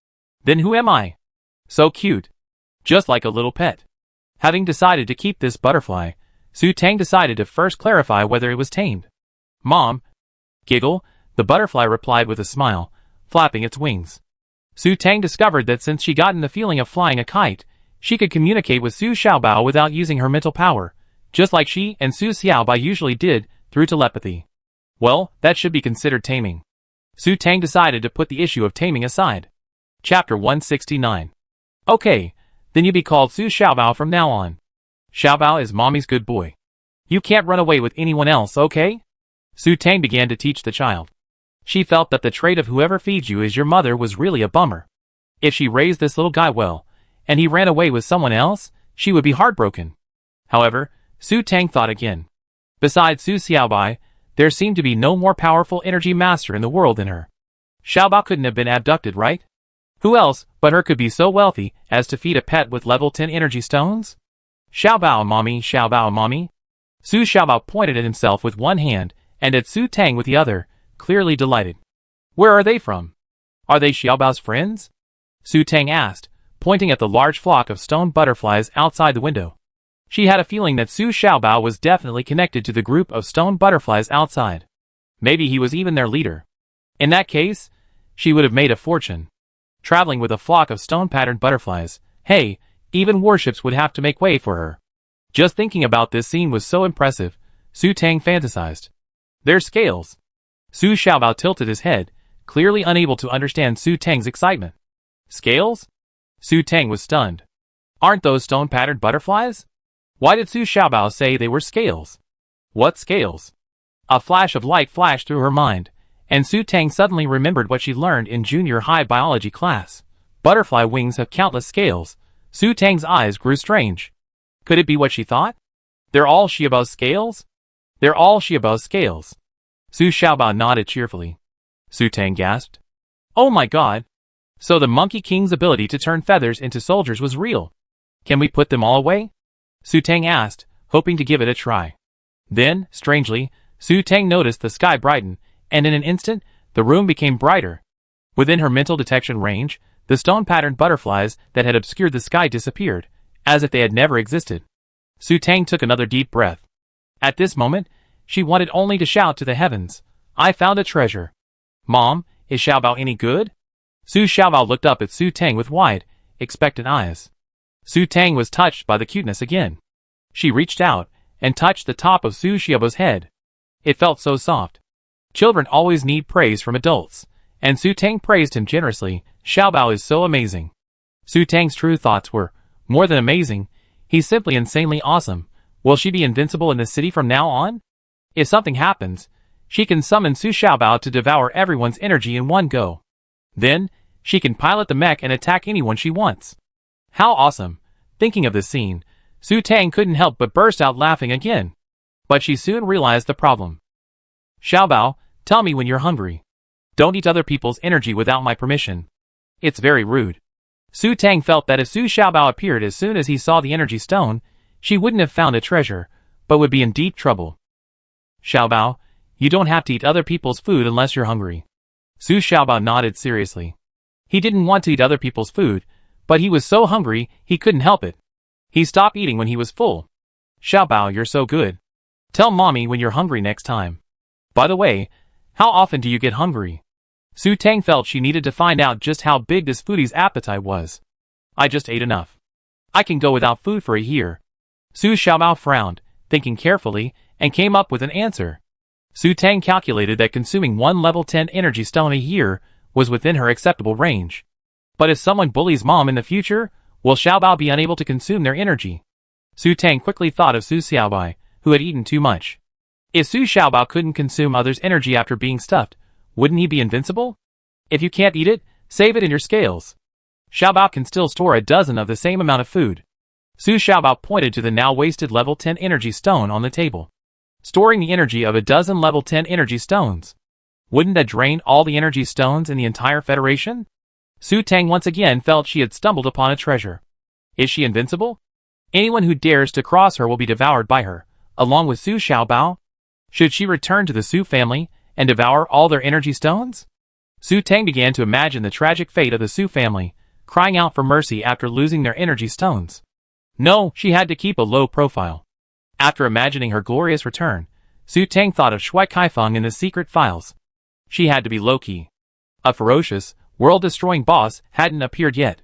Then who am I? So cute. Just like a little pet. Having decided to keep this butterfly, Su Tang decided to first clarify whether it was tamed. Mom. Giggle, the butterfly replied with a smile, flapping its wings. Su Tang discovered that since she gotten the feeling of flying a kite, she could communicate with Su Xiaobao without using her mental power, just like she and Su Xiaobao usually did, through telepathy. Well, that should be considered taming. Su Tang decided to put the issue of taming aside. Chapter 169. Okay, then you be called Su Xiaobao from now on. Xiaobao is mommy's good boy. You can't run away with anyone else, okay? Su Tang began to teach the child. She felt that the trait of whoever feeds you is your mother was really a bummer. If she raised this little guy well, and he ran away with someone else, she would be heartbroken. However, Su Tang thought again. Besides Su Xiaobai, there seemed to be no more powerful energy master in the world than her. Xiaobao couldn't have been abducted, right? Who else but her could be so wealthy as to feed a pet with level 10 energy stones? Xiaobao mommy, Xiaobao mommy. Su Xiaobao pointed at himself with one hand and at Su Tang with the other, clearly delighted. Where are they from? Are they Xiaobao's friends? Su Tang asked, pointing at the large flock of stone butterflies outside the window. She had a feeling that Su Xiaobao was definitely connected to the group of stone butterflies outside. Maybe he was even their leader. In that case, she would have made a fortune. Traveling with a flock of stone-patterned butterflies, hey, even warships would have to make way for her. Just thinking about this scene was so impressive, Su Tang fantasized. Their scales. Su Xiaobao tilted his head, clearly unable to understand Su Tang's excitement. Scales? Su Tang was stunned. Aren't those stone-patterned butterflies? Why did Su Xiaobao say they were scales? What scales? A flash of light flashed through her mind, and Su Tang suddenly remembered what she learned in junior high biology class. Butterfly wings have countless scales. Su Tang's eyes grew strange. Could it be what she thought? They're all Xiaobao's scales? They're all Xiaobao's scales. Su Xiaobao nodded cheerfully. Su Tang gasped. Oh my god! So the Monkey King's ability to turn feathers into soldiers was real. Can we put them all away? Su Tang asked, hoping to give it a try. Then, strangely, Su Tang noticed the sky brighten, and in an instant, the room became brighter. Within her mental detection range, the stone-patterned butterflies that had obscured the sky disappeared, as if they had never existed. Su Tang took another deep breath. At this moment, she wanted only to shout to the heavens, I found a treasure. Mom, is Xiaobao any good? Su Xiaobao looked up at Su Tang with wide, expectant eyes. Su Tang was touched by the cuteness again. She reached out and touched the top of Su Xiaobao's head. It felt so soft. Children always need praise from adults, and Su Tang praised him generously. Xiaobao is so amazing. Su Tang's true thoughts were, more than amazing, he's simply insanely awesome. Will she be invincible in the city from now on? If something happens, she can summon Su Xiaobao to devour everyone's energy in one go. Then, she can pilot the mech and attack anyone she wants. How awesome! Thinking of this scene, Su Tang couldn't help but burst out laughing again. But she soon realized the problem. Xiaobao, tell me when you're hungry. Don't eat other people's energy without my permission. It's very rude. Su Tang felt that if Su Xiaobao appeared as soon as he saw the energy stone, she wouldn't have found a treasure, but would be in deep trouble. Xiaobao, you don't have to eat other people's food unless you're hungry. Su Xiaobao nodded seriously. He didn't want to eat other people's food, but he was so hungry he couldn't help it. He stopped eating when he was full. Xiaobao, you're so good. Tell mommy when you're hungry next time. By the way, how often do you get hungry? Su Tang felt she needed to find out just how big this foodie's appetite was. I just ate enough. I can go without food for a year. Su Xiaobao frowned, thinking carefully, and came up with an answer. Su Tang calculated that consuming one level 10 energy stone a year was within her acceptable range. But if someone bullies mom in the future, will Xiaobao be unable to consume their energy? Su Tang quickly thought of Su Xiaobai, who had eaten too much. If Su Xiaobao couldn't consume others' energy after being stuffed, wouldn't he be invincible? If you can't eat it, save it in your scales. Xiaobao can still store a dozen of the same amount of food. Su Xiaobao pointed to the now wasted level 10 energy stone on the table. Storing the energy of a dozen level 10 energy stones. Wouldn't that drain all the energy stones in the entire Federation? Su Tang once again felt she had stumbled upon a treasure. Is she invincible? Anyone who dares to cross her will be devoured by her, along with Su Xiaobao. Should she return to the Su family and devour all their energy stones? Su Tang began to imagine the tragic fate of the Su family, crying out for mercy after losing their energy stones. No, she had to keep a low profile. After imagining her glorious return, Su Tang thought of Shui Kaifeng in the secret files. She had to be low-key. A ferocious, world-destroying boss hadn't appeared yet.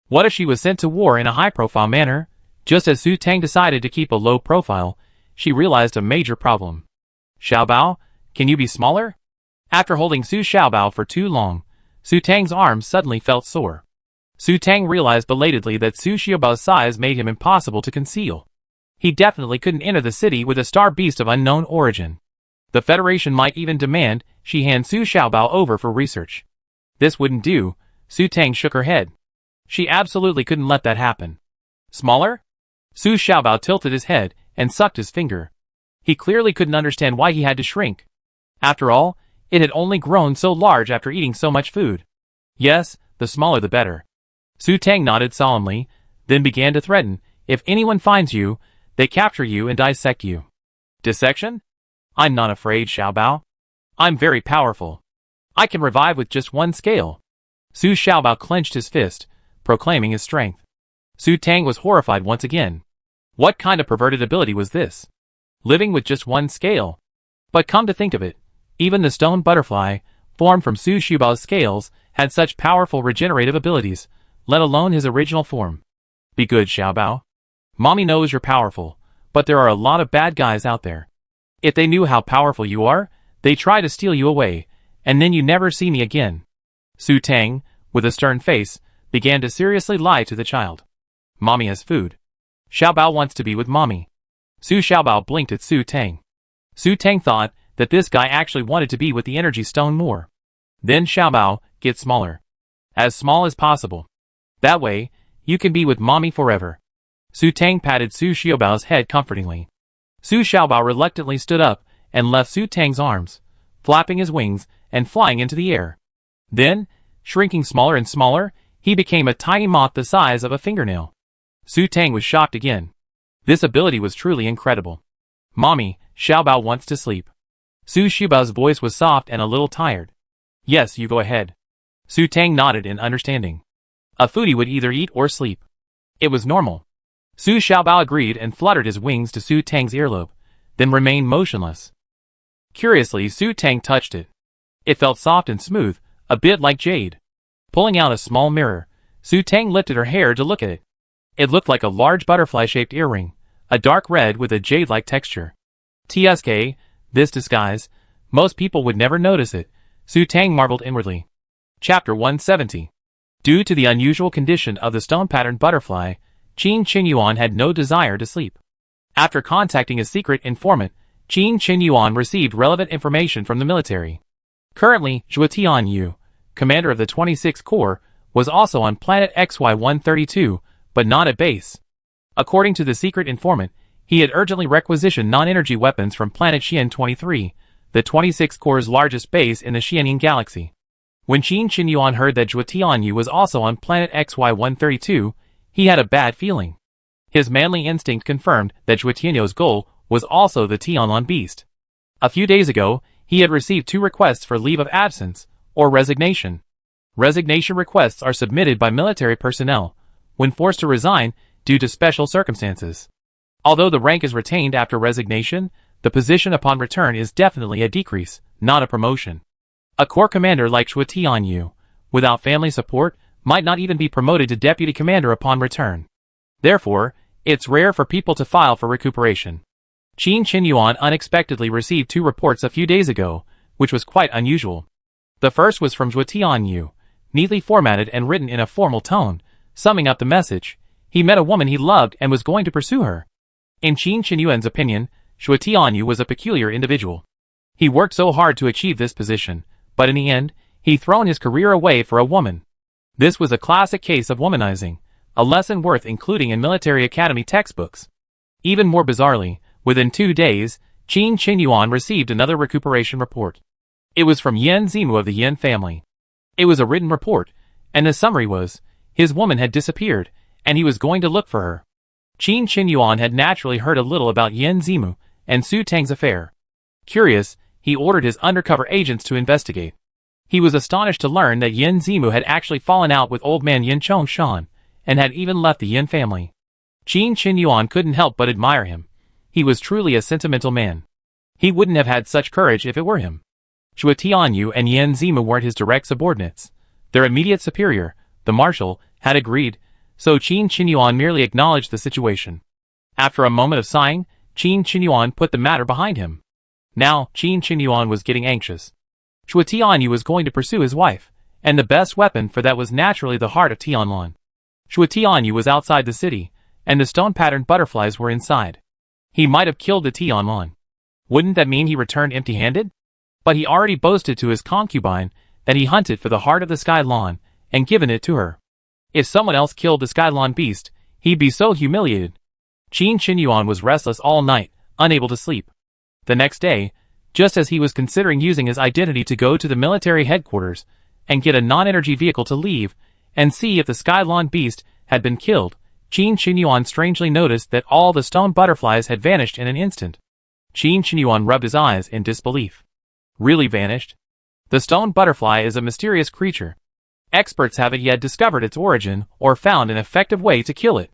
What if she was sent to war in a high-profile manner? Just as Su Tang decided to keep a low profile, she realized a major problem. Xiaobao, can you be smaller? After holding Su Xiaobao for too long, Su Tang's arms suddenly felt sore. Su Tang realized belatedly that Su Xiaobao's size made him impossible to conceal. He definitely couldn't enter the city with a star beast of unknown origin. The Federation might even demand she hand Su Xiaobao over for research. This wouldn't do. Su Tang shook her head. She absolutely couldn't let that happen. Smaller? Su Xiaobao tilted his head and sucked his finger. He clearly couldn't understand why he had to shrink. After all, it had only grown so large after eating so much food. Yes, the smaller the better. Su Tang nodded solemnly, then began to threaten, if anyone finds you, they capture you and dissect you. Dissection? I'm not afraid, Xiaobao. I'm very powerful. I can revive with just one scale. Su Xiaobao clenched his fist, proclaiming his strength. Su Tang was horrified once again. What kind of perverted ability was this? Living with just one scale. But come to think of it, even the stone butterfly, formed from Su Xiaobao's scales, had such powerful regenerative abilities, let alone his original form. Be good, Xiaobao. Mommy knows you're powerful, but there are a lot of bad guys out there. If they knew how powerful you are, they try to steal you away, and then you never see me again. Su Tang, with a stern face, began to seriously lie to the child. Mommy has food. Xiaobao wants to be with mommy. Su Xiaobao blinked at Su Tang. Su Tang thought that this guy actually wanted to be with the energy stone more. Then Xiaobao, get smaller. As small as possible. That way, you can be with mommy forever. Su Tang patted Su Xiaobao's head comfortingly. Su Xiaobao reluctantly stood up and left Su Tang's arms, flapping his wings and flying into the air. Then, shrinking smaller and smaller, he became a tiny moth the size of a fingernail. Su Tang was shocked again. This ability was truly incredible. Mommy, Xiaobao wants to sleep. Su Xiaobao's voice was soft and a little tired. Yes, you go ahead. Su Tang nodded in understanding. A foodie would either eat or sleep. It was normal. Su Xiaobao agreed and fluttered his wings to Su Tang's earlobe, then remained motionless. Curiously, Su Tang touched it. It felt soft and smooth, a bit like jade. Pulling out a small mirror, Su Tang lifted her hair to look at it. It looked like a large butterfly-shaped earring, a dark red with a jade-like texture. TSK, this disguise, most people would never notice it, Su Tang marveled inwardly. Chapter 170. Due to the unusual condition of the stone-patterned butterfly, Qin Qinyuan had no desire to sleep. After contacting a secret informant, Qin Qinyuan received relevant information from the military. Currently, Zhuo Tianyu, commander of the 26th Corps, was also on planet XY-132, but not at base. According to the secret informant, he had urgently requisitioned non-energy weapons from planet Xian-23, the 26th Corps' largest base in the Xianying galaxy. When Qin Qinyuan heard that Zhuo Tianyu was also on planet XY-132, he had a bad feeling. His manly instinct confirmed that Zhuo Tianyu's goal was also the Tianlong beast. A few days ago, he had received 2 requests for leave of absence, or resignation. Resignation requests are submitted by military personnel, when forced to resign due to special circumstances. Although the rank is retained after resignation, the position upon return is definitely a decrease, not a promotion. A corps commander like Zhuo Tianyu, without family support, might not even be promoted to deputy commander upon return. Therefore, it's rare for people to file for recuperation. Qin Qinyuan unexpectedly received 2 reports a few days ago, which was quite unusual. The first was from Zhuo Tianyu, neatly formatted and written in a formal tone, summing up the message. He met a woman he loved and was going to pursue her. In Qin Qinyuan's opinion, Zhuo Tianyu was a peculiar individual. He worked so hard to achieve this position, but in the end, he thrown his career away for a woman. This was a classic case of womanizing, a lesson worth including in military academy textbooks. Even more bizarrely, within 2 days, Qin Qinyuan received another recuperation report. It was from Yan Zimu of the Yan family. It was a written report, and the summary was, his woman had disappeared, and he was going to look for her. Qin Qinyuan had naturally heard a little about Yan Zimu and Su Tang's affair. Curious, he ordered his undercover agents to investigate. He was astonished to learn that Yan Zimu had actually fallen out with old man Yan Chongshan, and had even left the Yan family. Qin Qinyuan couldn't help but admire him. He was truly a sentimental man. He wouldn't have had such courage if it were him. Zhuo Tianyu and Yan Zimu weren't his direct subordinates. Their immediate superior, the marshal, had agreed, so Qin Qinyuan merely acknowledged the situation. After a moment of sighing, Qin Qinyuan put the matter behind him. Now, Qin Qinyuan was getting anxious. Zhuo Tianyu was going to pursue his wife, and the best weapon for that was naturally the heart of Tianlan. Zhuo Tianyu was outside the city, and the stone-patterned butterflies were inside. He might have killed the Tianlan. Wouldn't that mean he returned empty-handed? But he already boasted to his concubine that he hunted for the heart of the Sky Lawn, and given it to her. If someone else killed the Sky Lawn beast, he'd be so humiliated. Qin Qinyuan was restless all night, unable to sleep. The next day, just as he was considering using his identity to go to the military headquarters and get a non-energy vehicle to leave and see if the Sky Lawn beast had been killed, Qin Qinyuan strangely noticed that all the stone butterflies had vanished in an instant. Qin Qinyuan rubbed his eyes in disbelief. Really vanished? The stone butterfly is a mysterious creature. Experts haven't yet discovered its origin or found an effective way to kill it.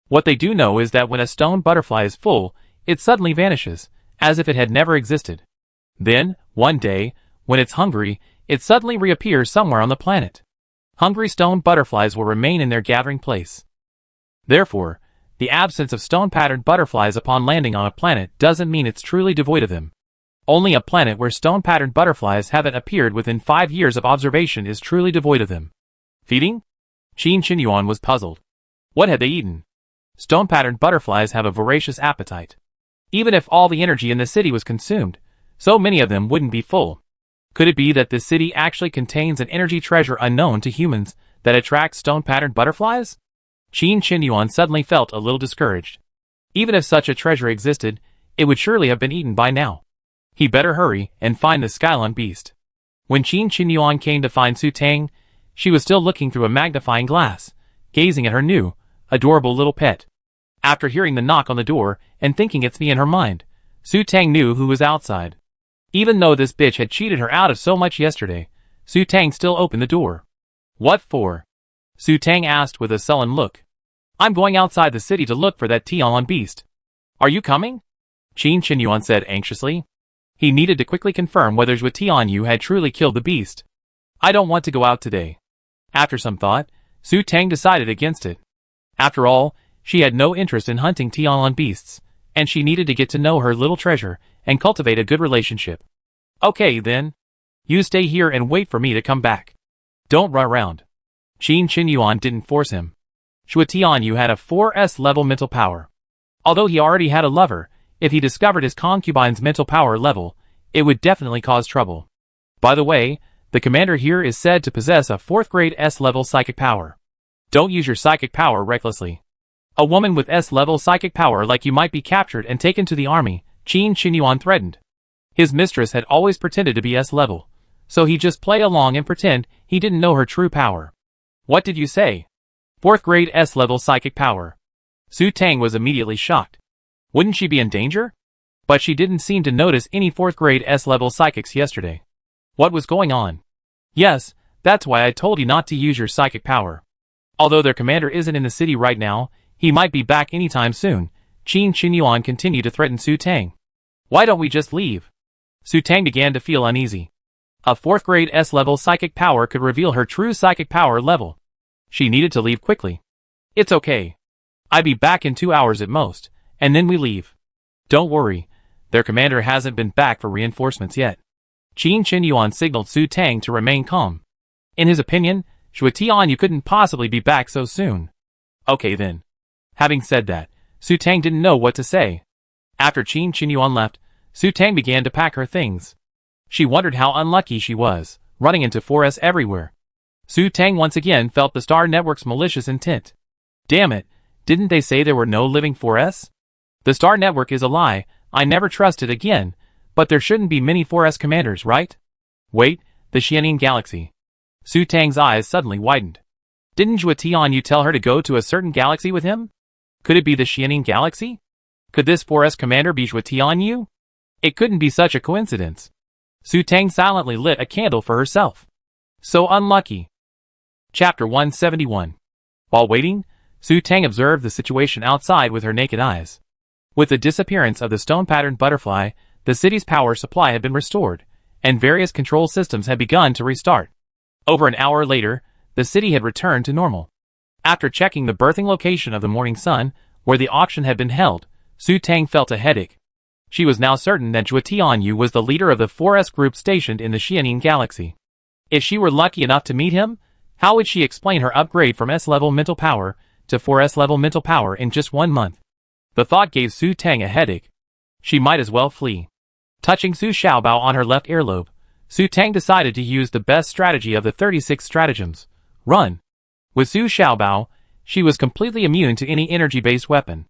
What they do know is that when a stone butterfly is full, it suddenly vanishes, as if it had never existed. Then, one day, when it's hungry, it suddenly reappears somewhere on the planet. Hungry stone butterflies will remain in their gathering place. Therefore, the absence of stone-patterned butterflies upon landing on a planet doesn't mean it's truly devoid of them. Only a planet where stone-patterned butterflies haven't appeared within 5 years of observation is truly devoid of them. Feeding? Qin Qinyuan was puzzled. What had they eaten? Stone-patterned butterflies have a voracious appetite. Even if all the energy in the city was consumed, so many of them wouldn't be full. Could it be that this city actually contains an energy treasure unknown to humans that attracts stone-patterned butterflies? Qin Qinyuan suddenly felt a little discouraged. Even if such a treasure existed, it would surely have been eaten by now. He better hurry and find the Skyline beast. When Qin Qinyuan came to find Su Tang, she was still looking through a magnifying glass, gazing at her new, adorable little pet. After hearing the knock on the door and thinking it's me in her mind, Su Tang knew who was outside. Even though this bitch had cheated her out of so much yesterday, Su Tang still opened the door. What for? Su Tang asked with a sullen look. I'm going outside the city to look for that Tianlan beast. Are you coming? Qin Qinyuan said anxiously. He needed to quickly confirm whether Zhuo Tianyu had truly killed the beast. I don't want to go out today. After some thought, Su Tang decided against it. After all, she had no interest in hunting Tianlan beasts, and she needed to get to know her little treasure and cultivate a good relationship. Okay then. You stay here and wait for me to come back. Don't run around. Qin Qinyuan didn't force him. Zhuo Tianyu had a 4S level mental power. Although he already had a lover, if he discovered his concubine's mental power level, it would definitely cause trouble. By the way, the commander here is said to possess a 4th grade S-level psychic power. Don't use your psychic power recklessly. A woman with S-level psychic power like you might be captured and taken to the army, Qin Qinyuan threatened. His mistress had always pretended to be S-level, so he'd just play along and pretend he didn't know her true power. What did you say? 4th grade S-level psychic power. Su Tang was immediately shocked. Wouldn't she be in danger? But she didn't seem to notice any 4th grade S-level psychics yesterday. What was going on? Yes, that's why I told you not to use your psychic power. Although their commander isn't in the city right now, he might be back anytime soon. Qin Qinyuan continued to threaten Su Tang. Why don't we just leave? Su Tang began to feel uneasy. A 4th grade S-level psychic power could reveal her true psychic power level. She needed to leave quickly. It's okay. I'll be back in 2 hours at most, and then we leave. Don't worry, Their commander hasn't been back for reinforcements yet. Qin Qinyuan signaled Su Tang to remain calm. In his opinion, Xue Tianyu couldn't possibly be back so soon. Okay then. Having said that, Su Tang didn't know what to say. After Qin Qinyuan left, Su Tang began to pack her things. She wondered how unlucky she was, running into 4S everywhere. Su Tang once again felt the Star Network's malicious intent. Damn it, didn't they say there were no living 4S? The Star Network is a lie, I never trust it again, but there shouldn't be many 4S commanders, right? Wait, the Xianing Galaxy. Su Tang's eyes suddenly widened. Didn't Xue Tianyu tell her to go to a certain galaxy with him? Could it be the Xianing Galaxy? Could this 4S commander be Xue Tianyu? It couldn't be such a coincidence. Su Tang silently lit a candle for herself. So unlucky. Chapter 171. While waiting, Su Tang observed the situation outside with her naked eyes. With the disappearance of the stone-patterned butterfly, the city's power supply had been restored, and various control systems had begun to restart. Over an hour later, the city had returned to normal. After checking the berthing location of the Morning Sun, where the auction had been held, Su Tang felt a headache. She was now certain that Xue Tianyu was the leader of the 4S group stationed in the Xianing Galaxy. If she were lucky enough to meet him, how would she explain her upgrade from S-level mental power to 4S-level mental power in just 1 month? The thought gave Su Tang a headache. She might as well flee. Touching Su Xiaobao on her left earlobe, Su Tang decided to use the best strategy of the 36 stratagems. Run. With Su Xiaobao, she was completely immune to any energy-based weapon.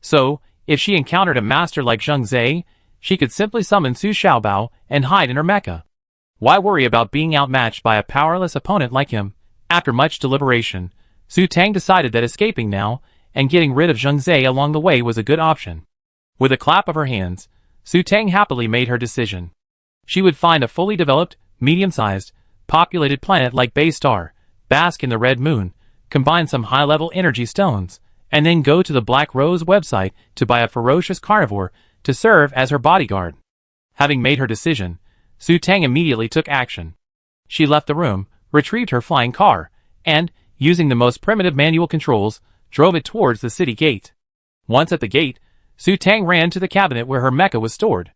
So, if she encountered a master like Zheng Zhe, she could simply summon Su Xiaobao and hide in her mecha. Why worry about being outmatched by a powerless opponent like him? After much deliberation, Su Tang decided that escaping now and getting rid of Zheng Zhe along the way was a good option. With a clap of her hands, Su Tang happily made her decision. She would find a fully developed, medium-sized, populated planet like Bay Star, bask in the red moon, combine some high-level energy stones, and then go to the Black Rose website to buy a ferocious carnivore to serve as her bodyguard. Having made her decision, Su Tang immediately took action. She left the room, retrieved her flying car, and, using the most primitive manual controls, drove it towards the city gate. Once at the gate, Su Tang ran to the cabinet where her mecha was stored.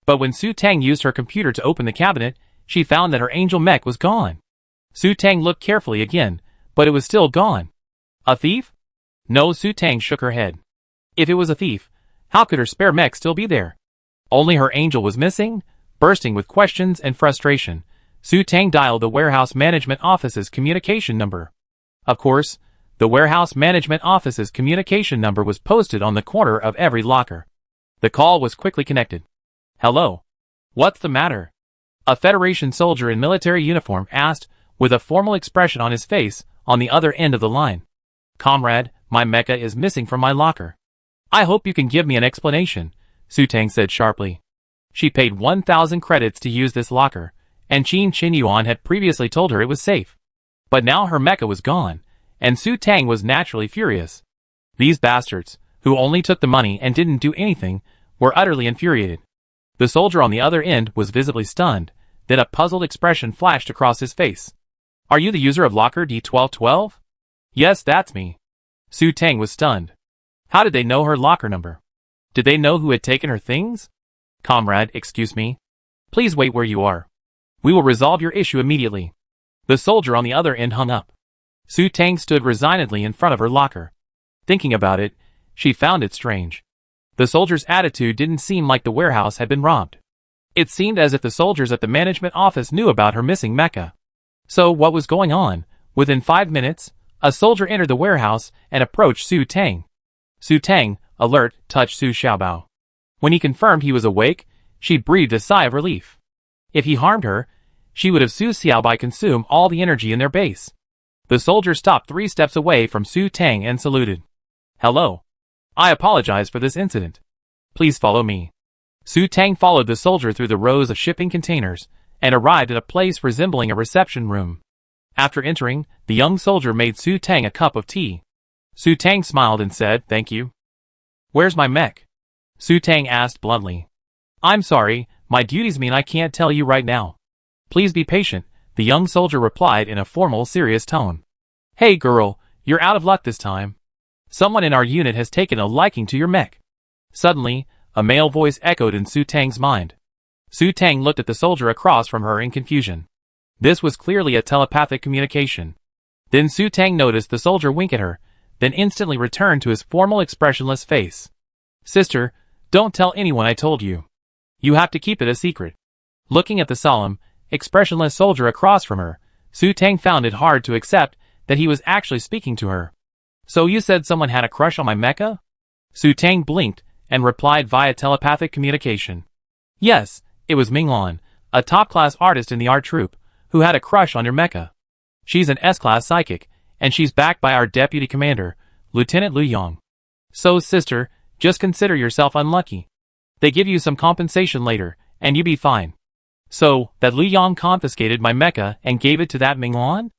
But when Su Tang used her computer to open the cabinet, she found that her angel mech was gone. Su Tang looked carefully again, but it was still gone. A thief? No, Su Tang shook her head. If it was a thief, how could her spare mech still be there? Only her angel was missing? Bursting with questions and frustration, Su Tang dialed the warehouse management office's communication number. Of course, the warehouse management office's communication number was posted on the corner of every locker. The call was quickly connected. Hello. What's the matter? A Federation soldier in military uniform asked, with a formal expression on his face, on the other end of the line. Comrade, my mecha is missing from my locker. I hope you can give me an explanation, Su Tang said sharply. She paid 1,000 credits to use this locker, and Qin Qinyuan had previously told her it was safe. But now her mecha was gone, and Su Tang was naturally furious. These bastards, who only took the money and didn't do anything, were utterly infuriated. The soldier on the other end was visibly stunned, then a puzzled expression flashed across his face. Are you the user of locker D1212? Yes, that's me. Su Tang was stunned. How did they know her locker number? Did they know who had taken her things? Comrade, excuse me. Please wait where you are. We will resolve your issue immediately. The soldier on the other end hung up. Su Tang stood resignedly in front of her locker. Thinking about it, she found it strange. The soldier's attitude didn't seem like the warehouse had been robbed. It seemed as if the soldiers at the management office knew about her missing mecha. So what was going on? Within 5 minutes, a soldier entered the warehouse and approached Su Tang. Su Tang, alert, touched Su Xiaobao. When he confirmed he was awake, she breathed a sigh of relief. If he harmed her, she would have Su Xiaobao consume all the energy in their base. The soldier stopped 3 steps away from Su Tang and saluted. Hello. I apologize for this incident. Please follow me. Su Tang followed the soldier through the rows of shipping containers and arrived at a place resembling a reception room. After entering, the young soldier made Su Tang a cup of tea. Su Tang smiled and said, "Thank you." "Where's my mech?" Su Tang asked bluntly. "I'm sorry, my duties mean I can't tell you right now." "Please be patient," the young soldier replied in a formal, serious tone. "Hey girl, you're out of luck this time. Someone in our unit has taken a liking to your mech." Suddenly, a male voice echoed in Su Tang's mind. Su Tang looked at the soldier across from her in confusion. This was clearly a telepathic communication. Then Su Tang noticed the soldier wink at her, then instantly returned to his formal expressionless face. Sister, don't tell anyone I told you. You have to keep it a secret. Looking at the solemn, expressionless soldier across from her, Su Tang found it hard to accept that he was actually speaking to her. So you said someone had a crush on my mecha? Su Tang blinked and replied via telepathic communication. Yes, it was Minglan, a top-class artist in the art troupe, who had a crush on your mecha. She's an S-class psychic, and she's backed by our deputy commander, Lieutenant Liu Yang. So sister, just consider yourself unlucky. They give you some compensation later, and you be fine. So, that Liu Yang confiscated my mecha and gave it to that Minglan?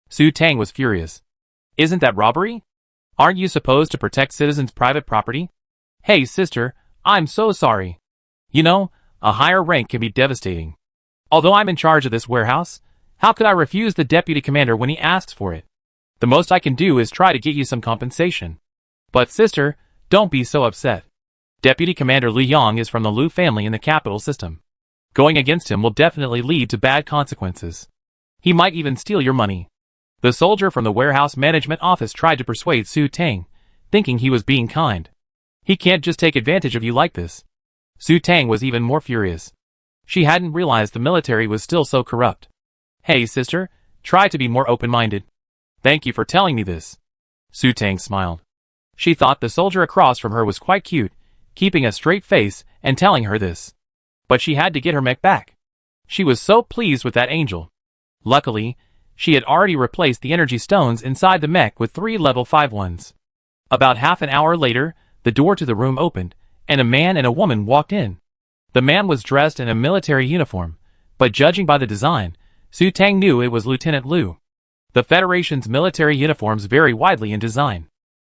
Su Tang was furious. Isn't that robbery? Aren't you supposed to protect citizens' private property? Hey sister, I'm so sorry. You know, a higher rank can be devastating. Although I'm in charge of this warehouse, how could I refuse the deputy commander when he asks for it? The most I can do is try to get you some compensation. But sister, don't be so upset. Deputy Commander Liu Yang is from the Liu family in the capital system. Going against him will definitely lead to bad consequences. He might even steal your money. The soldier from the warehouse management office tried to persuade Su Tang, thinking he was being kind. He can't just take advantage of you like this. Su Tang was even more furious. She hadn't realized the military was still so corrupt. Hey sister, try to be more open-minded. Thank you for telling me this. Su Tang smiled. She thought the soldier across from her was quite cute, keeping a straight face and telling her this. But she had to get her mech back. She was so pleased with that angel. Luckily, she had already replaced the energy stones inside the mech with 3 level 5 ones. About half an hour later, the door to the room opened, and a man and a woman walked in. The man was dressed in a military uniform, but judging by the design, Su Tang knew it was Lieutenant Liu. The Federation's military uniforms vary widely in design.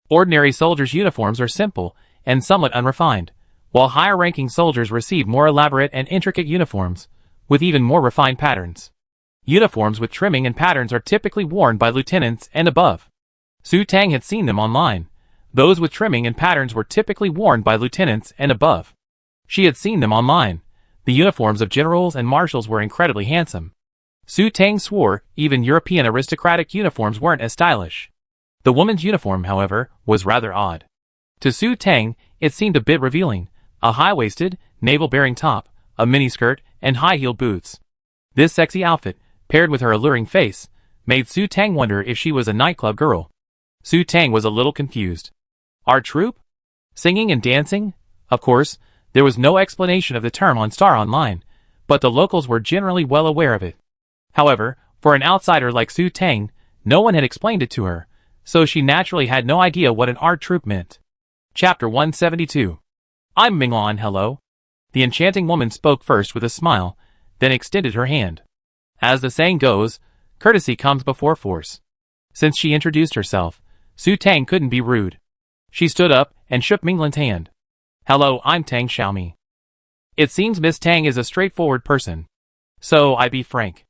Ordinary soldiers' uniforms are simple and somewhat unrefined, while higher-ranking soldiers receive more elaborate and intricate uniforms, with even more refined patterns. Uniforms with trimming and patterns are typically worn by lieutenants and above. Su Tang had seen them online. Those with trimming and patterns were typically worn by lieutenants and above. She had seen them online. The uniforms of generals and marshals were incredibly handsome. Su Tang swore even European aristocratic uniforms weren't as stylish. The woman's uniform, however, was rather odd. To Su Tang, it seemed a bit revealing. A high-waisted, navel-bearing top, a miniskirt, and high-heeled boots. This sexy outfit, paired with her alluring face, made Su Tang wonder if she was a nightclub girl. Su Tang was a little confused. Art troupe? Singing and dancing? Of course, there was no explanation of the term on Star Online, but the locals were generally well aware of it. However, for an outsider like Su Tang, no one had explained it to her, so she naturally had no idea what an art troupe meant. Chapter 172. I'm Minglan, hello. The enchanting woman spoke first with a smile, then extended her hand. As the saying goes, courtesy comes before force. Since she introduced herself, Su Tang couldn't be rude. She stood up and shook Minglan's hand. Hello, I'm Tang Xiaomi. It seems Miss Tang is a straightforward person. So I be frank.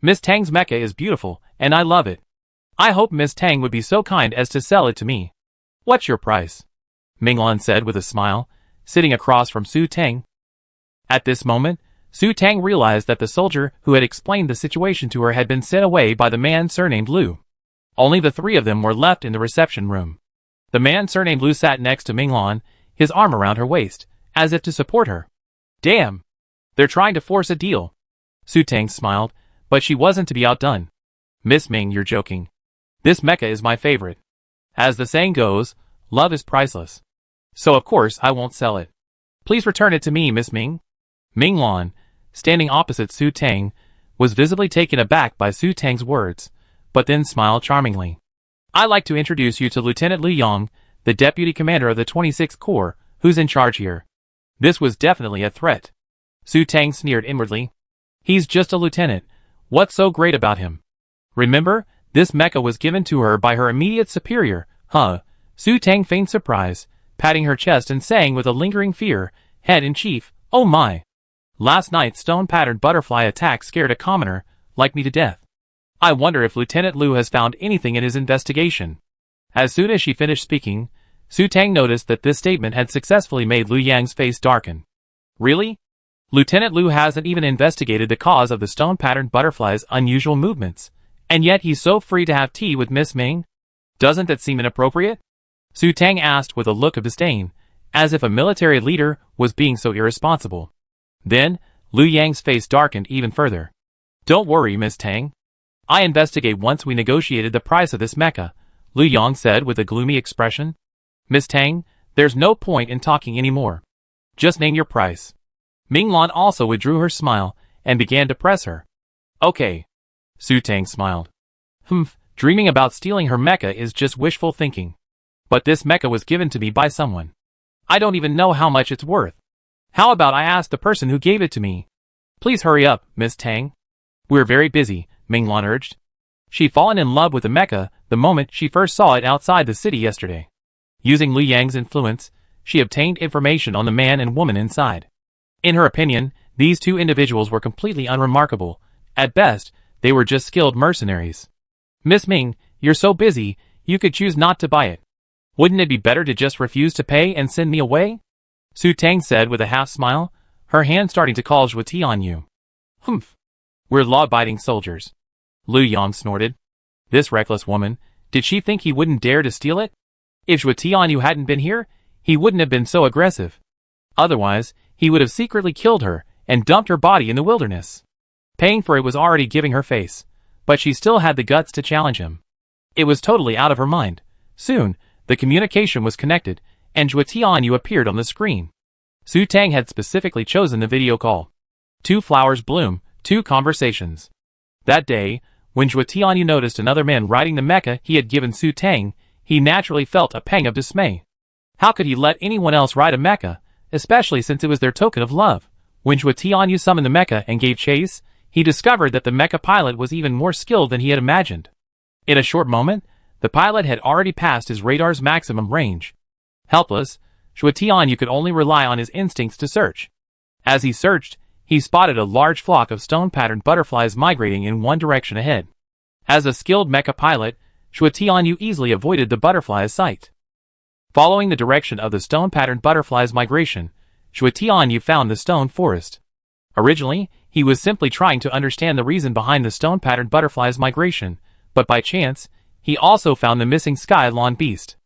Miss Tang's mecha is beautiful, and I love it. I hope Miss Tang would be so kind as to sell it to me. What's your price? Minglan said with a smile, sitting across from Su Tang. At this moment, Su Tang realized that the soldier who had explained the situation to her had been sent away by the man surnamed Liu. Only the 3 of them were left in the reception room. The man surnamed Liu sat next to Minglan, his arm around her waist, as if to support her. Damn! They're trying to force a deal. Su Tang smiled, but she wasn't to be outdone. Miss Ming, you're joking. This mecha is my favorite. As the saying goes, love is priceless. So of course I won't sell it. Please return it to me, Miss Ming. Minglan, standing opposite Su Tang, was visibly taken aback by Su Tang's words, but then smiled charmingly. I'd like to introduce you to Lieutenant Liu Yang, the deputy commander of the 26th Corps, who's in charge here. This was definitely a threat. Su Tang sneered inwardly. He's just a lieutenant. What's so great about him? Remember, this mecha was given to her by her immediate superior, huh? Su Tang feigned surprise, patting her chest and saying with a lingering fear, Head in chief, oh my. Last night's stone-patterned butterfly attack scared a commoner, like me, to death. I wonder if Lieutenant Liu has found anything in his investigation. As soon as she finished speaking, Su Tang noticed that this statement had successfully made Liu Yang's face darken. Really? Lieutenant Liu hasn't even investigated the cause of the stone-patterned butterfly's unusual movements, and yet he's so free to have tea with Miss Ming? Doesn't that seem inappropriate? Su Tang asked with a look of disdain, as if a military leader was being so irresponsible. Then, Liu Yang's face darkened even further. Don't worry, Miss Tang. I investigate once we negotiated the price of this mecha, Liu Yang said with a gloomy expression. Miss Tang, there's no point in talking anymore. Just name your price. Minglan also withdrew her smile and began to press her. Okay. Su Tang smiled. Dreaming about stealing her mecha is just wishful thinking. But this mecha was given to me by someone. I don't even know how much it's worth. How about I ask the person who gave it to me? Please hurry up, Miss Tang. We're very busy, Minglan urged. She'd fallen in love with the mecha the moment she first saw it outside the city yesterday. Using Liu Yang's influence, she obtained information on the man and woman inside. In her opinion, these two individuals were completely unremarkable. At best, they were just skilled mercenaries. Miss Ming, you're so busy, you could choose not to buy it. Wouldn't it be better to just refuse to pay and send me away? Su Tang said with a half-smile, her hand starting to call Zhuo Tianyu. We're law-abiding soldiers. Liu Yang snorted. This reckless woman, did she think he wouldn't dare to steal it? If Zhuo Tianyu hadn't been here, he wouldn't have been so aggressive. Otherwise, he would have secretly killed her and dumped her body in the wilderness. Paying for it was already giving her face, but she still had the guts to challenge him. It was totally out of her mind. Soon, the communication was connected, and Zhuo Tianyu appeared on the screen. Su Tang had specifically chosen the video call. 2 flowers bloom, 2 conversations. That day, when Zhuo Tianyu noticed another man riding the mecha he had given Su Tang, he naturally felt a pang of dismay. How could he let anyone else ride a mecha, especially since it was their token of love? When Zhuo Tianyu summoned the mecha and gave chase, he discovered that the mecha pilot was even more skilled than he had imagined. In a short moment, the pilot had already passed his radar's maximum range. Helpless, Zhuo Tianyu could only rely on his instincts to search. As he searched, he spotted a large flock of stone-patterned butterflies migrating in one direction ahead. As a skilled mecha pilot, Zhuo Tianyu easily avoided the butterflies' sight. Following the direction of the stone-patterned butterflies' migration, Zhuo Tianyu found the stone forest. Originally, he was simply trying to understand the reason behind the stone-patterned butterflies' migration, but by chance, he also found the missing Sky Lawn Beast.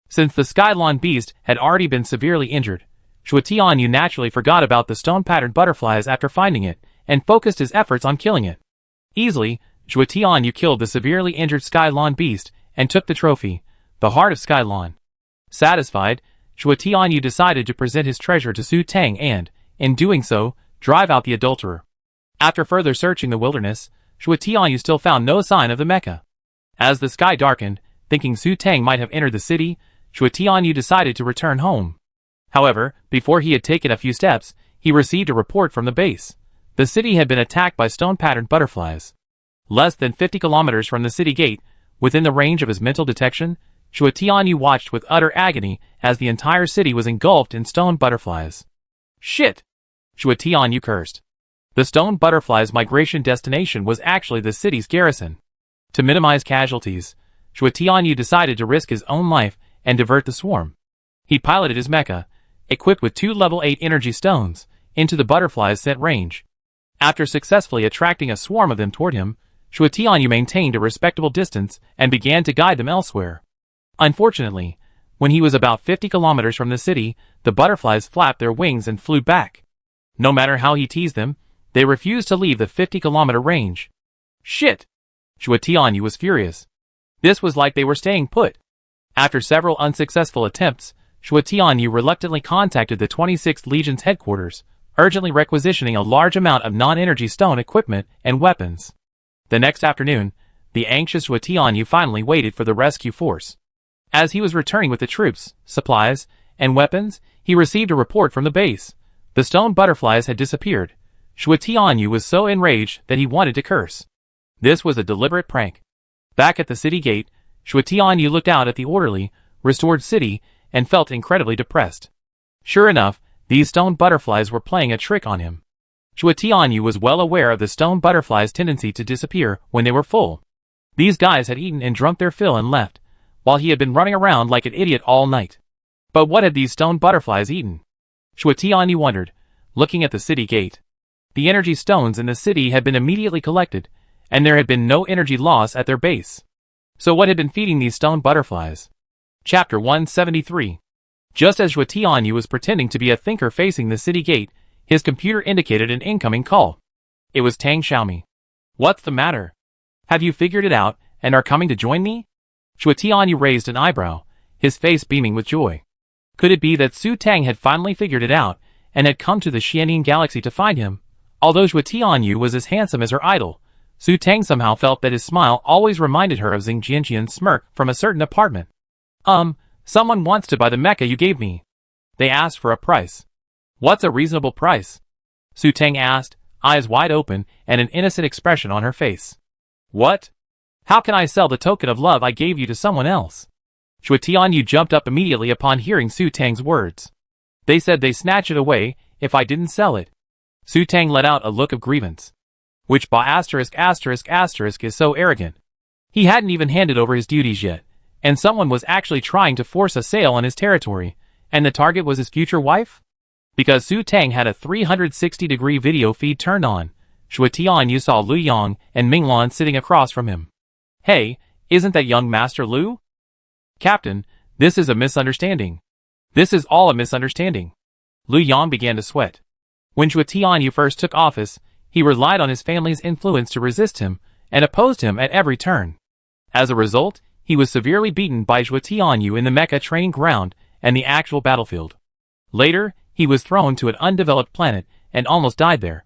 Since the Sky Lawn Beast had already been severely injured, Zhuo Tianyu naturally forgot about the stone-patterned butterflies after finding it, and focused his efforts on killing it. Easily, Zhuo Tianyu killed the severely injured Sky Lawn Beast, and took the trophy, the Heart of Sky Lawn. Satisfied, Zhuo Tianyu decided to present his treasure to Su Tang and, in doing so, drive out the adulterer. After further searching the wilderness, Zhuo Tianyu still found no sign of the mecha. As the sky darkened, thinking Su Tang might have entered the city, Zhuo Tianyu decided to return home. However, before he had taken a few steps, he received a report from the base. The city had been attacked by stone-patterned butterflies. Less than 50 kilometers from the city gate, within the range of his mental detection, Zhuo Tianyu watched with utter agony as the entire city was engulfed in stone butterflies. Shit! Zhuo Tianyu cursed. The stone butterflies' migration destination was actually the city's garrison. To minimize casualties, Zhuo Tianyu decided to risk his own life and divert the swarm. He piloted his mecha, equipped with 2 level 8 energy stones, into the butterflies' set range. After successfully attracting a swarm of them toward him, Zhuo Tianyu maintained a respectable distance and began to guide them elsewhere. Unfortunately, when he was about 50 kilometers from the city, the butterflies flapped their wings and flew back. No matter how he teased them, they refused to leave the 50-kilometer range. Shit! Zhuo Tianyu was furious. This was like they were staying put. After several unsuccessful attempts, Zhuo Tianyu reluctantly contacted the 26th Legion's headquarters, urgently requisitioning a large amount of non-energy stone equipment and weapons. The next afternoon, the anxious Zhuo Tianyu finally waited for the rescue force. As he was returning with the troops, supplies, and weapons, he received a report from the base. The stone butterflies had disappeared. Zhuo Tianyu was so enraged that he wanted to curse. This was a deliberate prank. Back at the city gate, Zhuo Tianyu looked out at the orderly, restored city, and felt incredibly depressed. Sure enough, these stone butterflies were playing a trick on him. Zhuo Tianyu was well aware of the stone butterflies' tendency to disappear when they were full. These guys had eaten and drunk their fill and left, while he had been running around like an idiot all night. But what had these stone butterflies eaten? Xue Tianyu wondered, looking at the city gate. The energy stones in the city had been immediately collected, and there had been no energy loss at their base. So what had been feeding these stone butterflies? Chapter 173. Just as Xue Tianyu was pretending to be a thinker facing the city gate, his computer indicated an incoming call. It was Tang Xiaomi. What's the matter? Have you figured it out, and are coming to join me? Xue Tianyu raised an eyebrow, his face beaming with joy. Could it be that Su Tang had finally figured it out, and had come to the Xianing galaxy to find him? Although Xue Tianyu was as handsome as her idol, Su Tang somehow felt that his smile always reminded her of Xing Jianjian's smirk from a certain apartment. Someone wants to buy the mecha you gave me. They asked for a price. What's a reasonable price? Su Tang asked, eyes wide open and an innocent expression on her face. What? How can I sell the token of love I gave you to someone else? Xue Tianyu jumped up immediately upon hearing Su Tang's words. They said they snatch it away if I didn't sell it. Su Tang let out a look of grievance. Which by **** is so arrogant. He hadn't even handed over his duties yet, and someone was actually trying to force a sale on his territory, and the target was his future wife? Because Su Tang had a 360-degree video feed turned on, Xue Tianyu saw Lu Yang and Minglan sitting across from him. Hey, isn't that young Master Lu? Captain, this is a misunderstanding. This is all a misunderstanding. Lu Yang began to sweat. When Xue Tianyu first took office, he relied on his family's influence to resist him and opposed him at every turn. As a result, he was severely beaten by Xue Tianyu in the mecha training ground and the actual battlefield. Later, he was thrown to an undeveloped planet and almost died there.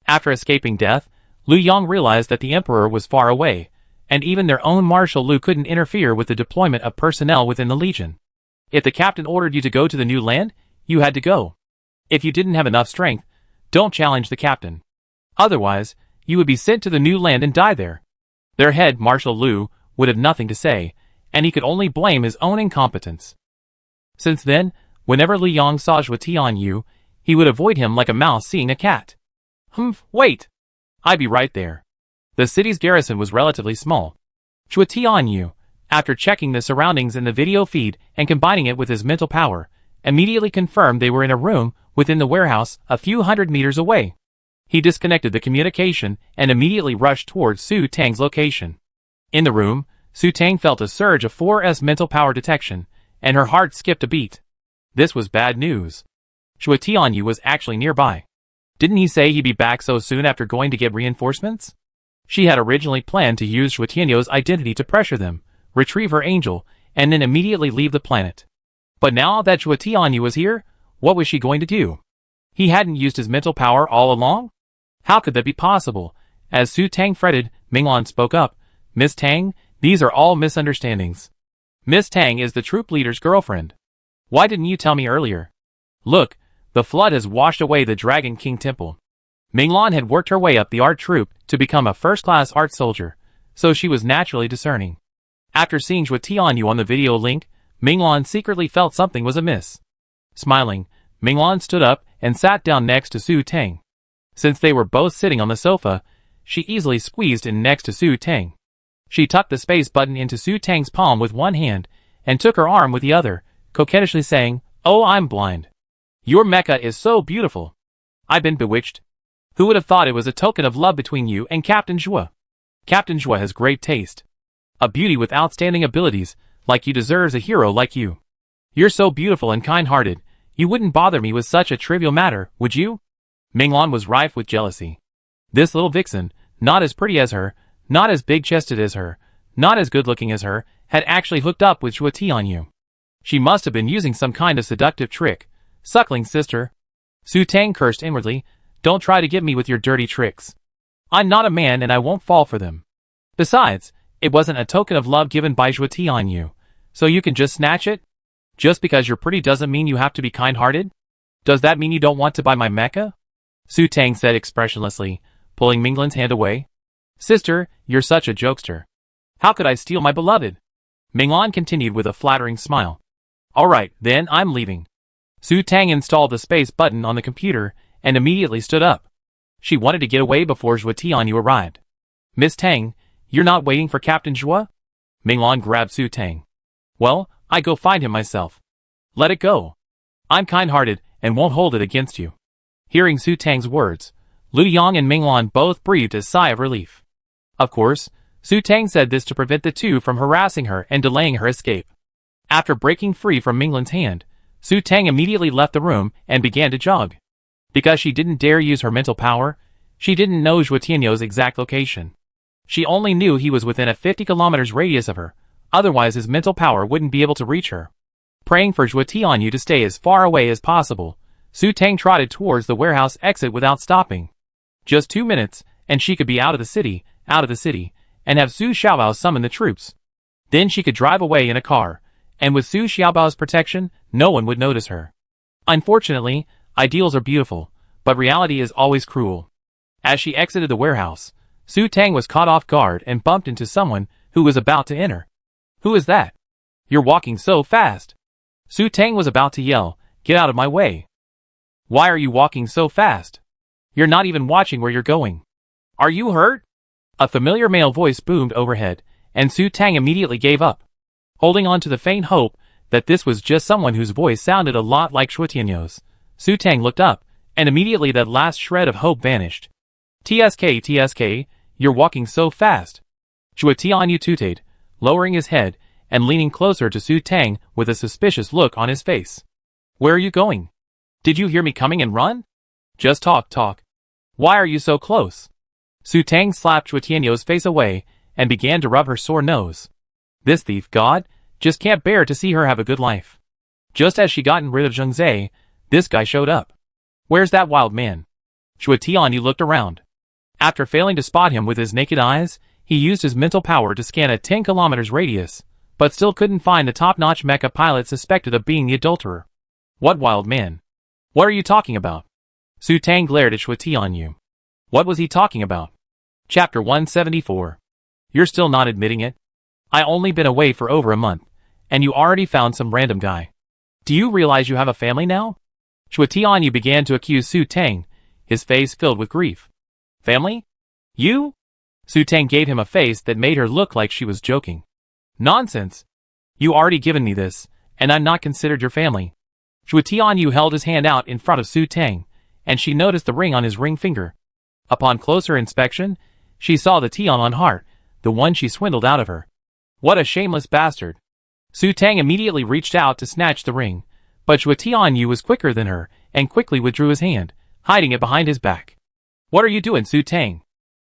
After escaping death, Lu Yang realized that the Emperor was far away, and even their own Marshal Lu couldn't interfere with the deployment of personnel within the Legion. If the captain ordered you to go to the new land, you had to go. If you didn't have enough strength, don't challenge the captain. Otherwise, you would be sent to the new land and die there. Their head, Marshal Lu, would have nothing to say, and he could only blame his own incompetence. Since then, whenever Lu Yang saw Xue Tianyu, he would avoid him like a mouse seeing a cat. Wait! I'd be right there. The city's garrison was relatively small. Xue Tianyu, after checking the surroundings in the video feed and combining it with his mental power, immediately confirmed they were in a room within the warehouse a few hundred meters away. He disconnected the communication and immediately rushed towards Su Tang's location. In the room, Su Tang felt a surge of 4S mental power detection, and her heart skipped a beat. This was bad news. Xue Tianyu was actually nearby. Didn't he say he'd be back so soon after going to get reinforcements? She had originally planned to use Xue Tianyu's identity to pressure them, retrieve her angel, and then immediately leave the planet. But now that Xue Tianyu was here, what was she going to do? He hadn't used his mental power all along? How could that be possible? As Su Tang fretted, Minglan spoke up. Miss Tang, these are all misunderstandings. Miss Tang is the troop leader's girlfriend. Why didn't you tell me earlier? Look, the flood has washed away the Dragon King Temple. Minglan had worked her way up the art troop to become a first-class art soldier, so she was naturally discerning. After seeing Xue Tianyu on the video link, Minglan secretly felt something was amiss. Smiling, Minglan stood up and sat down next to Su Tang. Since they were both sitting on the sofa, she easily squeezed in next to Su Tang. She tucked the space button into Su Tang's palm with one hand and took her arm with the other, coquettishly saying, "Oh, I'm blind. Your mecha is so beautiful. I've been bewitched. Who would have thought it was a token of love between you and Captain Xue? Captain Xue has great taste. A beauty with outstanding abilities, like you deserves a hero like you. You're so beautiful and kind-hearted, you wouldn't bother me with such a trivial matter, would you?" Minglan was rife with jealousy. This little vixen, not as pretty as her, not as big-chested as her, not as good-looking as her, had actually hooked up with Xue Tianyu. She must have been using some kind of seductive trick. Suckling sister. Su Tang cursed inwardly. Don't try to get me with your dirty tricks. I'm not a man and I won't fall for them. Besides, it wasn't a token of love given by Xue Tianyu, so you can just snatch it? Just because you're pretty doesn't mean you have to be kind-hearted? Does that mean you don't want to buy my mecha? Su Tang said expressionlessly, pulling Minglan's hand away. Sister, you're such a jokester. How could I steal my beloved? Minglan continued with a flattering smile. Alright, then I'm leaving. Su Tang installed the space button on the computer and immediately stood up. She wanted to get away before Xue Tianyu arrived. Miss Tang, you're not waiting for Captain Xue? Minglan grabbed Su Tang. Well, I go find him myself. Let it go. I'm kind-hearted and won't hold it against you. Hearing Su Tang's words, Lu Yang and Minglan both breathed a sigh of relief. Of course, Su Tang said this to prevent the two from harassing her and delaying her escape. After breaking free from Minglan's hand, Su Tang immediately left the room and began to jog. Because she didn't dare use her mental power, she didn't know Zhuo Tianyou's exact location. She only knew he was within a 50 kilometers radius of her, otherwise his mental power wouldn't be able to reach her. Praying for Zhuo Tianyou to stay as far away as possible, Su Tang trotted towards the warehouse exit without stopping. Just 2 minutes, and she could be out of the city, and have Su Xiaobao summon the troops. Then she could drive away in a car, and with Su Xiaobao's protection, no one would notice her. Unfortunately, ideals are beautiful, but reality is always cruel. As she exited the warehouse, Su Tang was caught off guard and bumped into someone who was about to enter. Who is that? You're walking so fast. Su Tang was about to yell, get out of my way. Why are you walking so fast? You're not even watching where you're going. Are you hurt? A familiar male voice boomed overhead, and Su Tang immediately gave up. Holding on to the faint hope that this was just someone whose voice sounded a lot like Zhuo Tianyou's, Su Tang looked up, and immediately that last shred of hope vanished. TSK, you're walking so fast. Zhuo Tianyou tooted, lowering his head and leaning closer to Su Tang with a suspicious look on his face. Where are you going? Did you hear me coming and run? Just talk. Why are you so close? Su Tang slapped Zhuo Tianyou's face away and began to rub her sore nose. This thief god just can't bear to see her have a good life. Just as she gotten rid of Zheng Zhe, this guy showed up. Where's that wild man? Zhuo Tianyou looked around. After failing to spot him with his naked eyes, he used his mental power to scan a 10 kilometers radius, but still couldn't find the top-notch mecha pilot suspected of being the adulterer. What wild man? What are you talking about? Su Tang glared at Zhuo Tianyou. What was he talking about? Chapter 174. You're still not admitting it? I only been away for over a month, and you already found some random guy. Do you realize you have a family now? Zhuo Tianyou began to accuse Su Tang, his face filled with grief. Family? You? Su Tang gave him a face that made her look like she was joking. Nonsense. You already given me this, and I'm not considered your family. Zhuo Tianyou held his hand out in front of Su Tang, and she noticed the ring on his ring finger. Upon closer inspection, she saw the Tianyou heart, the one she swindled out of her. What a shameless bastard. Su Tang immediately reached out to snatch the ring, but Zhuo Tianyou was quicker than her and quickly withdrew his hand, hiding it behind his back. What are you doing, Su Tang?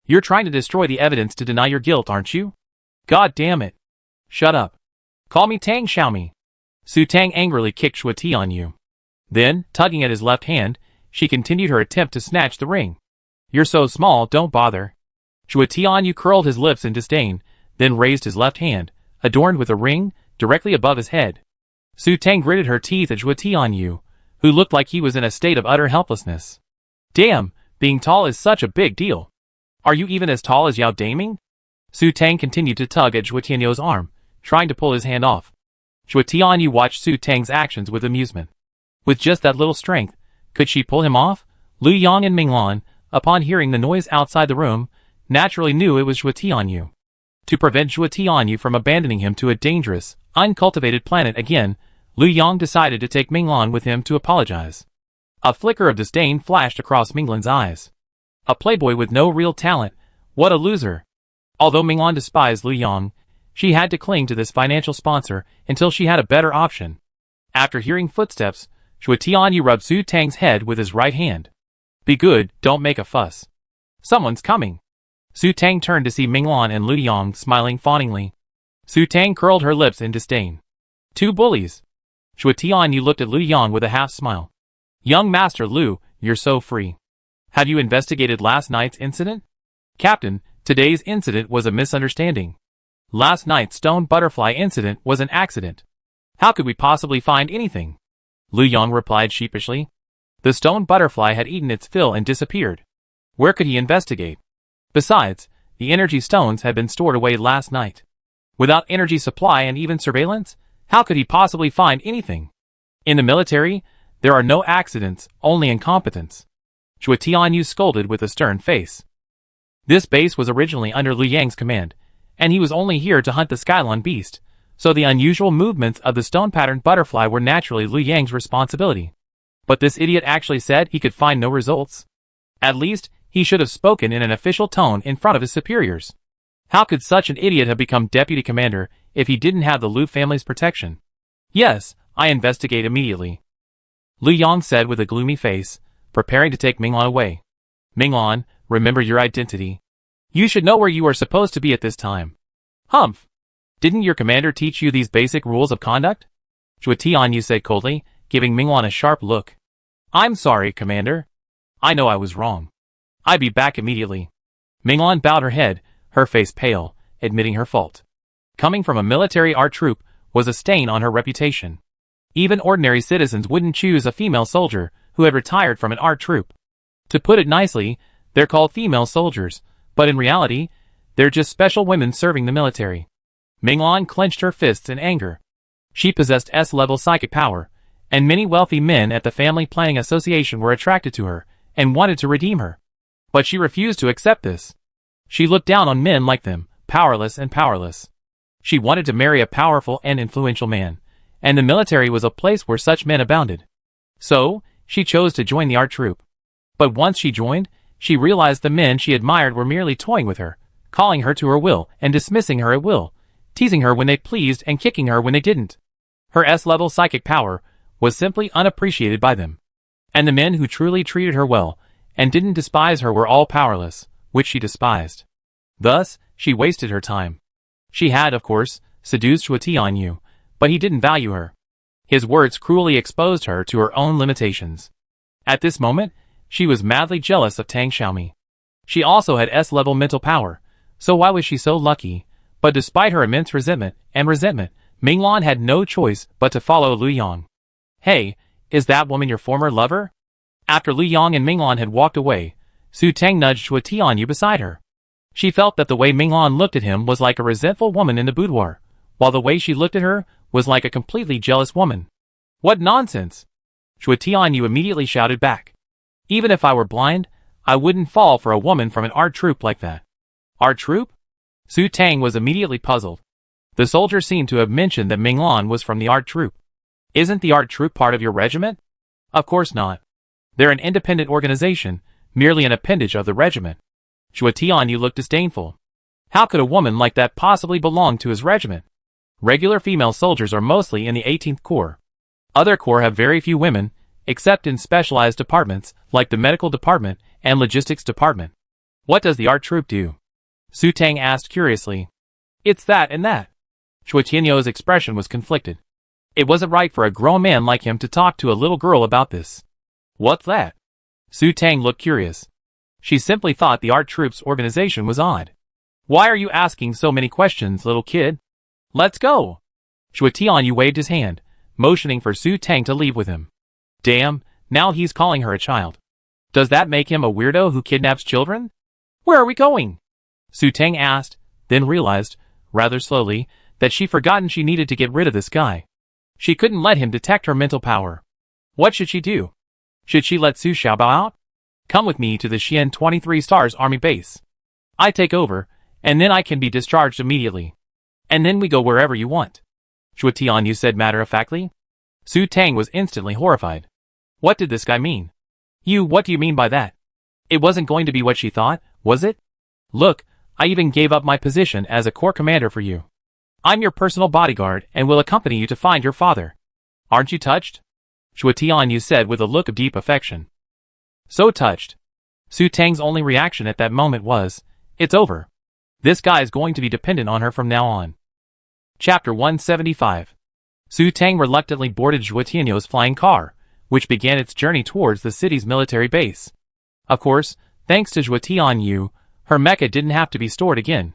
You're trying to destroy the evidence to deny your guilt, aren't you? God damn it. Shut up. Call me Tang Xiaomi. Su Tang angrily kicked Zhuo Tianyou. Then, tugging at his left hand, she continued her attempt to snatch the ring. You're so small, don't bother. Zhuo Tianyou curled his lips in disdain, then raised his left hand, adorned with a ring, directly above his head. Su Tang gritted her teeth at Zhuo Tianyou, who looked like he was in a state of utter helplessness. Damn, being tall is such a big deal. Are you even as tall as Yao Daming? Su Tang continued to tug at Zhuo Tianyou's arm, trying to pull his hand off. Zhuo Tianyou watched Su Tang's actions with amusement. With just that little strength, could she pull him off? Lu Yang and Minglan, upon hearing the noise outside the room, naturally knew it was Zhuo Tianyou. To prevent Zhuo Tianyou from abandoning him to a dangerous, uncultivated planet again, Lu Yang decided to take Minglan with him to apologize. A flicker of disdain flashed across Minglan's eyes. A playboy with no real talent, what a loser. Although Minglan despised Lu Yang, she had to cling to this financial sponsor until she had a better option. After hearing footsteps, Zhuo Tianyou rubbed Su Tang's head with his right hand. Be good, don't make a fuss. Someone's coming. Su Tang turned to see Minglan and Lu Yang smiling fawningly. Su Tang curled her lips in disdain. Two bullies. Zhuo Tianyou looked at Lu Yang with a half-smile. Young Master Lu, you're so free. Have you investigated last night's incident? Captain, today's incident was a misunderstanding. Last night's stone butterfly incident was an accident. How could we possibly find anything? Lu Yang replied sheepishly. The stone butterfly had eaten its fill and disappeared. Where could he investigate? Besides, the energy stones had been stored away last night. Without energy supply and even surveillance, how could he possibly find anything? In the military, there are no accidents, only incompetence. Zhuo Tianyou scolded with a stern face. This base was originally under Lu Yang's command, and he was only here to hunt the Skylon beast, so the unusual movements of the stone-patterned butterfly were naturally Liu Yang's responsibility. But this idiot actually said he could find no results. At least, he should have spoken in an official tone in front of his superiors. How could such an idiot have become deputy commander if he didn't have the Liu family's protection? Yes, I investigate immediately, Liu Yang said with a gloomy face, preparing to take Minglan away. Minglan, remember your identity. You should know where you are supposed to be at this time. Humph! Didn't your commander teach you these basic rules of conduct? Zhuo Tianyu said coldly, giving Minglan a sharp look. I'm sorry, Commander. I know I was wrong. I'll be back immediately. Minglan bowed her head, her face pale, admitting her fault. Coming from a military art troupe was a stain on her reputation. Even ordinary citizens wouldn't choose a female soldier who had retired from an art troupe. To put it nicely, they're called female soldiers, but in reality, they're just special women serving the military. Minglan clenched her fists in anger. She possessed S-level psychic power, and many wealthy men at the Family Planning Association were attracted to her and wanted to redeem her. But she refused to accept this. She looked down on men like them, powerless and powerless. She wanted to marry a powerful and influential man, and the military was a place where such men abounded. So, she chose to join the art troupe. But once she joined, she realized the men she admired were merely toying with her, calling her to her will and dismissing her at will, teasing her when they pleased and kicking her when they didn't. Her S-level psychic power was simply unappreciated by them. And the men who truly treated her well and didn't despise her were all powerless, which she despised. Thus, she wasted her time. She had, of course, seduced Zhuo Tianyu, but he didn't value her. His words cruelly exposed her to her own limitations. At this moment, she was madly jealous of Tang Xiaomi. She also had S-level mental power, so why was she so lucky? But despite her immense resentment, Minglan had no choice but to follow Liu Yang. Hey, is that woman your former lover? After Liu Yang and Minglan had walked away, Su Teng nudged Zhuo Tianyu beside her. She felt that the way Minglan looked at him was like a resentful woman in the boudoir, while the way she looked at her was like a completely jealous woman. What nonsense! Zhuo Tianyu immediately shouted back. Even if I were blind, I wouldn't fall for a woman from an art troupe like that. Art troupe? Su Teng was immediately puzzled. The soldier seemed to have mentioned that Minglan was from the art troupe. Isn't the art troupe part of your regiment? Of course not. They're an independent organization, merely an appendage of the regiment. Zhuo Tianyu looked disdainful. How could a woman like that possibly belong to his regiment? Regular female soldiers are mostly in the 18th Corps. Other corps have very few women, except in specialized departments like the medical department and logistics department. What does the art troupe do? Su Teng asked curiously. It's that and that. Zhuo Tianyu's expression was conflicted. It wasn't right for a grown man like him to talk to a little girl about this. What's that? Su Teng looked curious. She simply thought the art troupe's organization was odd. Why are you asking so many questions, little kid? Let's go! Zhuo Tianyu waved his hand, motioning for Su Teng to leave with him. Damn, now he's calling her a child. Does that make him a weirdo who kidnaps children? Where are we going? Su Teng asked, then realized, rather slowly, that she'd forgotten she needed to get rid of this guy. She couldn't let him detect her mental power. What should she do? Should she let Su Xiaobao out? Come with me to the Xian 23 Stars Army base. I take over, and then I can be discharged immediately. And then we go wherever you want. Zhuo Tianyu said matter-of-factly. Su Teng was instantly horrified. What did this guy mean? What do you mean by that? It wasn't going to be what she thought, was it? Look, I even gave up my position as a corps commander for you. I'm your personal bodyguard and will accompany you to find your father. Aren't you touched? Zhuo Tianyu said with a look of deep affection. So touched. Su Teng's only reaction at that moment was, it's over. This guy is going to be dependent on her from now on. Chapter 175. Su Teng reluctantly boarded Zhuo Tianyu's flying car, which began its journey towards the city's military base. Of course, thanks to Zhuo Tianyu, her mecha didn't have to be stored again.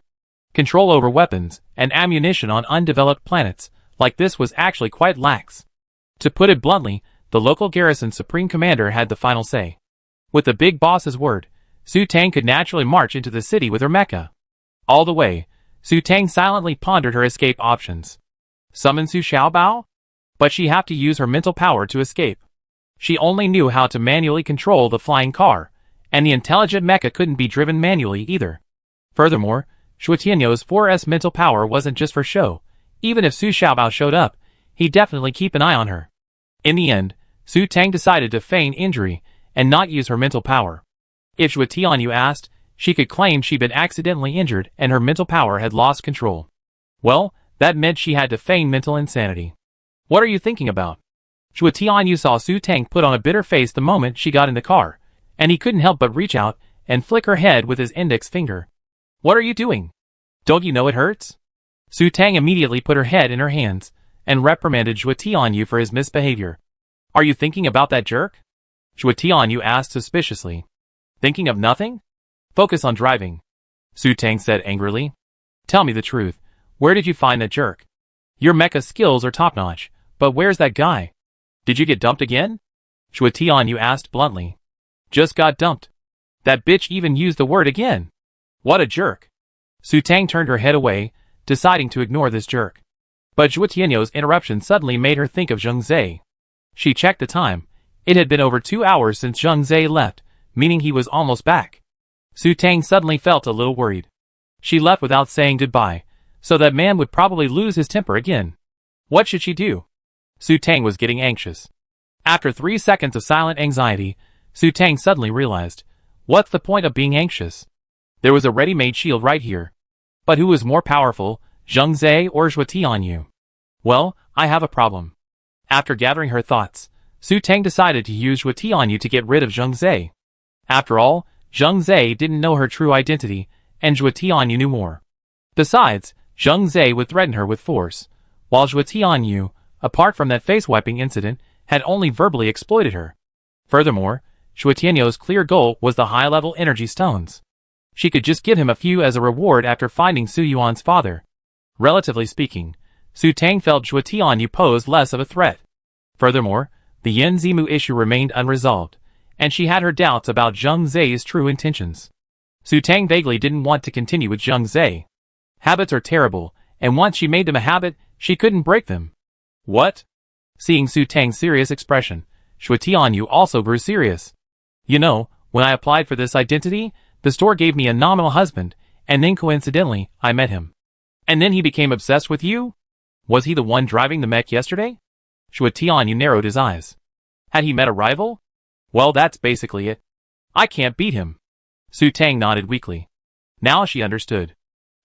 Control over weapons and ammunition on undeveloped planets like this was actually quite lax. To put it bluntly, the local garrison's supreme commander had the final say. With the big boss's word, Su Teng could naturally march into the city with her mecha. All the way, Su Teng silently pondered her escape options. Summon Su Xiaobao? But she'd have to use her mental power to escape. She only knew how to manually control the flying car, and the intelligent mecha couldn't be driven manually either. Furthermore, Zhuo Tianyu's 4S mental power wasn't just for show, Even if Su Xiaobao showed up, he'd definitely keep an eye on her. In the end, Su Tang decided to feign injury and not use her mental power. If Zhuo Tianyu asked, she could claim she'd been accidentally injured and her mental power had lost control. Well, that meant she had to feign mental insanity. What are you thinking about? Zhuo Tianyu saw Su Tang put on a bitter face the moment she got in the car, and he couldn't help but reach out and flick her head with his index finger. What are you doing? Don't you know it hurts? Su Tang immediately put her head in her hands and reprimanded Zhuo Tianyu for his misbehavior. Are you thinking about that jerk? Zhuo Tianyu asked suspiciously. Thinking of nothing? Focus on driving, Su Tang said angrily. Tell me the truth. Where did you find that jerk? Your mecha skills are top-notch, but where's that guy? Did you get dumped again? Zhuo Tianyu asked bluntly. Just got dumped. That bitch even used the word again. What a jerk. Su Tang turned her head away, deciding to ignore this jerk. But Zhuo Tianyu's interruption suddenly made her think of Zheng Zhe. She checked the time. It had been over 2 hours since Zheng Zhe left, meaning he was almost back. Su Tang suddenly felt a little worried. She left without saying goodbye, so that man would probably lose his temper again. What should she do? Su Tang was getting anxious. After 3 seconds of silent anxiety, Su Tang suddenly realized, what's the point of being anxious? There was a ready-made shield right here. But who was more powerful, Zheng Zhe or Zhuo Tianyu? Well, I have a problem. After gathering her thoughts, Su Tang decided to use Zhuo Tianyu to get rid of Zheng Zhe. After all, Zheng Zhe didn't know her true identity, and Zhuo Tianyu knew more. Besides, Zheng Zhe would threaten her with force, while Zhuo Tianyu, apart from that face-wiping incident, had only verbally exploited her. Furthermore, Zhuo Tianyu's clear goal was the high-level energy stones. She could just give him a few as a reward after finding Su Yuan's father. Relatively speaking, Su Tang felt Zhuo Tianyu posed less of a threat. Furthermore, the Yen Zimu issue remained unresolved, and she had her doubts about Zheng Zhe's true intentions. Su Tang vaguely didn't want to continue with Zheng Zhe. Habits are terrible, and once she made them a habit, she couldn't break them. What? Seeing Su Tang's serious expression, Zhuo Tianyu also grew serious. You know, when I applied for this identity, the store gave me a nominal husband, and then coincidentally, I met him. And then he became obsessed with you? Was he the one driving the mech yesterday? Zhuo Tianyu narrowed his eyes. Had he met a rival? Well, that's basically it. I can't beat him. Su Tang nodded weakly. Now she understood.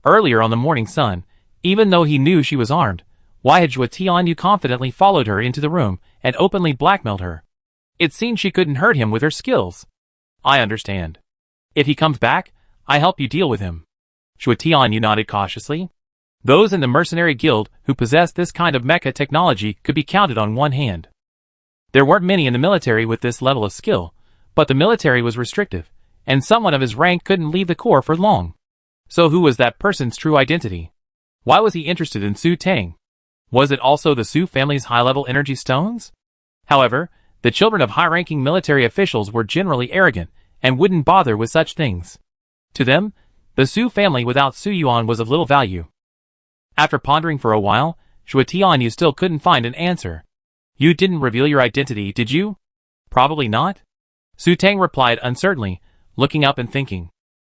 Earlier on the morning sun, even though he knew she was armed, why had Zhuo Tianyu confidently followed her into the room and openly blackmailed her? It seemed she couldn't hurt him with her skills. I understand. If he comes back, I help you deal with him. Zhuo Tianyu nodded cautiously. Those in the mercenary guild who possessed this kind of mecha technology could be counted on one hand. There weren't many in the military with this level of skill, but the military was restrictive, and someone of his rank couldn't leave the corps for long. So who was that person's true identity? Why was he interested in Su Tang? Was it also the Su family's high-level energy stones? However, the children of high-ranking military officials were generally arrogant and wouldn't bother with such things. To them, the Su family without Su Yuan was of little value. After pondering for a while, Zhuo Tianyu still couldn't find an answer. You didn't reveal your identity, did you? Probably not. Su Tang replied uncertainly, looking up and thinking.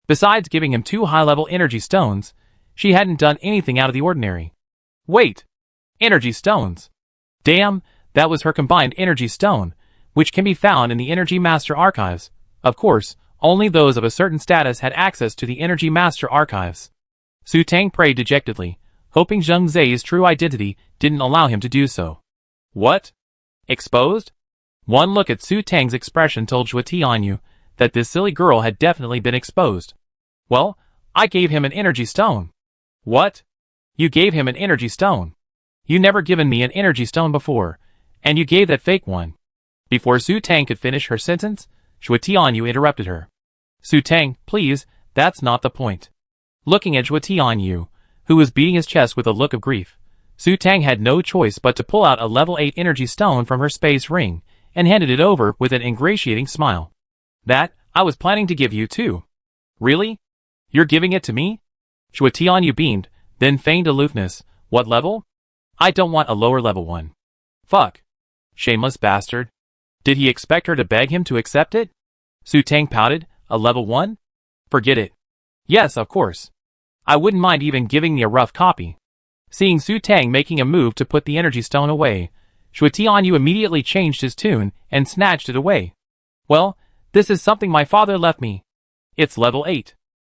Besides giving him 2 high-level energy stones, she hadn't done anything out of the ordinary. Wait! Energy stones! Damn, that was her combined energy stone, which can be found in the Energy Master Archives. Of course, only those of a certain status had access to the Energy Master Archives. Su Tang prayed dejectedly, hoping Zheng Zhe's true identity didn't allow him to do so. What? Exposed? One look at Su Tang's expression told Zhuo Tianyu that this silly girl had definitely been exposed. Well, I gave him an energy stone. What? You gave him an energy stone? You never given me an energy stone before, and you gave that fake one. Before Su Tang could finish her sentence, Zhuo Tianyu interrupted her. Su Tang, please, that's not the point. Looking at Zhuo Tianyu, who was beating his chest with a look of grief, Su Tang had no choice but to pull out a level 8 energy stone from her space ring, and handed it over with an ingratiating smile. That, I was planning to give you too. Really? You're giving it to me? Zhuo Tianyu beamed, then feigned aloofness. What level? I don't want a lower level one. Fuck. Shameless bastard. Did he expect her to beg him to accept it? Su Tang pouted. A level 1? Forget it. Yes, of course. I wouldn't mind even giving me a rough copy. Seeing Su Tang making a move to put the energy stone away, Xue Tianyu immediately changed his tune and snatched it away. Well, this is something my father left me. It's level 8.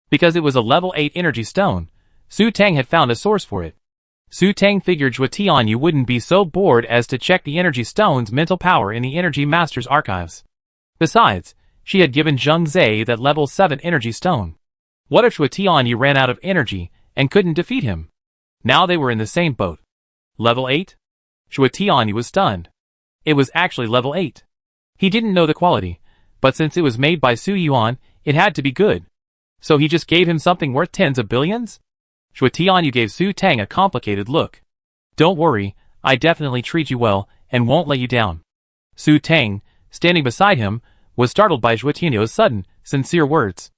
Because it was a level 8 energy stone, Su Tang had found a source for it. Su Tang figured Xue Tianyu wouldn't be so bored as to check the energy stone's mental power in the Energy Master's archives. Besides, she had given Zheng Zhe that level 7 energy stone. What if Xue Tianyu ran out of energy and couldn't defeat him? Now they were in the same boat. Level 8? Xue Tianyu was stunned. It was actually level 8. He didn't know the quality, but since it was made by Su Yuan, it had to be good. So he just gave him something worth tens of billions? Xue Tianyu gave Su Tang a complicated look. Don't worry, I definitely treat you well and won't let you down. Su Tang, standing beside him, was startled by Xue Tianyu's sudden, sincere words.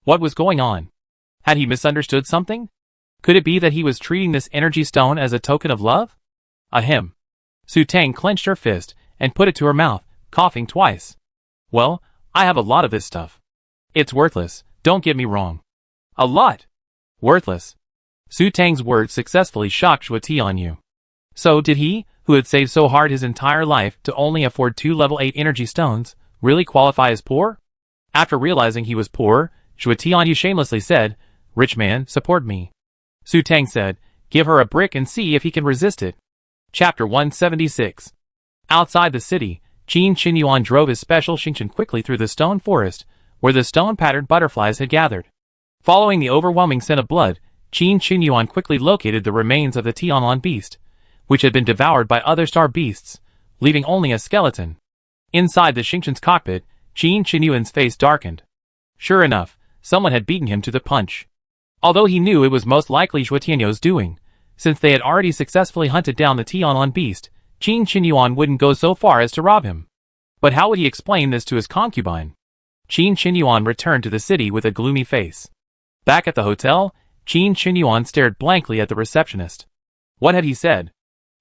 What was going on? Had he misunderstood something? Could it be that he was treating this energy stone as a token of love? Ahem. Su Tang clenched her fist and put it to her mouth, coughing twice. Well, I have a lot of this stuff. It's worthless, don't get me wrong. A lot. Worthless. Su Tang's words successfully shocked Xue Tianyu. So did he, who had saved so hard his entire life to only afford 2 level 8 energy stones, really qualify as poor? After realizing he was poor, Xue Tianyu shamelessly said, Rich man, support me. Su Tang said, give her a brick and see if he can resist it. Chapter 176. Outside the city, Qin Qinyuan drove his special Xingqian quickly through the stone forest, where the stone-patterned butterflies had gathered. Following the overwhelming scent of blood, Qin Qinyuan quickly located the remains of the Tianlan beast, which had been devoured by other star beasts, leaving only a skeleton. Inside the Xingqian's cockpit, Qin Qinyuan's face darkened. Sure enough, someone had beaten him to the punch. Although he knew it was most likely Xue Tianyu's doing, since they had already successfully hunted down the Tianlan beast, Qin Qinyuan wouldn't go so far as to rob him. But how would he explain this to his concubine? Qin Qinyuan returned to the city with a gloomy face. Back at the hotel, Qin Qinyuan stared blankly at the receptionist. What had he said?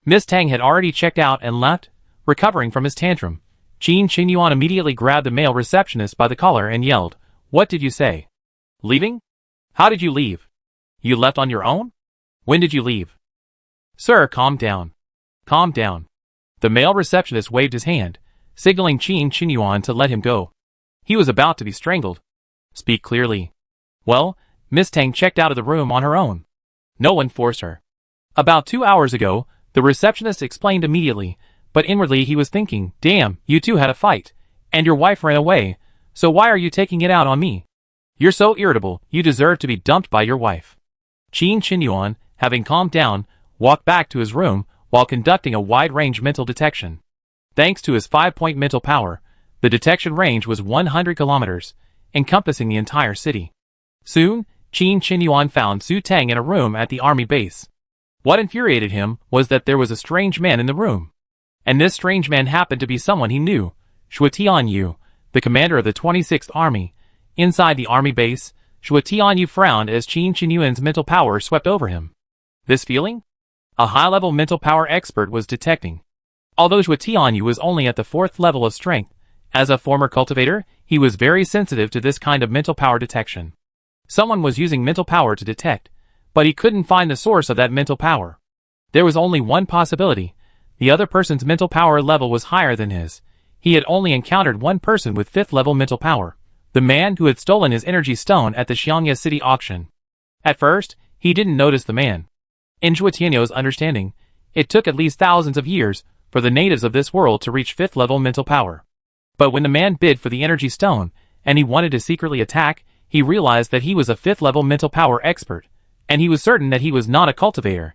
Miss Tang had already checked out and left, recovering from his tantrum. Qin Qinyuan immediately grabbed the male receptionist by the collar and yelled, What did you say? Leaving? How did you leave? You left on your own? When did you leave? Sir, calm down. Calm down. The male receptionist waved his hand, signaling Qin Qinyuan to let him go. He was about to be strangled. Speak clearly. Well, Miss Tang checked out of the room on her own. No one forced her. About 2 hours ago, the receptionist explained immediately, but inwardly he was thinking, damn, you two had a fight, and your wife ran away, so why are you taking it out on me? You're so irritable, you deserve to be dumped by your wife. Qin Qinyuan, having calmed down, walked back to his room while conducting a wide-range mental detection. Thanks to his 5-point mental power, the detection range was 100 kilometers, encompassing the entire city. Soon, Qin Qinyuan found Su Tang in a room at the army base. What infuriated him was that there was a strange man in the room. And this strange man happened to be someone he knew, Xue Tianyu, the commander of the 26th Army. Inside the army base, Xue Tianyu frowned as Qin Qinyuan's mental power swept over him. This feeling? A high-level mental power expert was detecting. Although Xue Tianyu was only at the 4th level of strength, as a former cultivator, he was very sensitive to this kind of mental power detection. Someone was using mental power to detect, but he couldn't find the source of that mental power. There was only one possibility. The other person's mental power level was higher than his. He had only encountered one person with 5th level mental power, the man who had stolen his energy stone at the Xiangye City auction. At first, he didn't notice the man. In Xue Tianyu's understanding, it took at least thousands of years for the natives of this world to reach 5th level mental power. But when the man bid for the energy stone, and he wanted to secretly attack, he realized that he was a 5th level mental power expert, and he was certain that he was not a cultivator.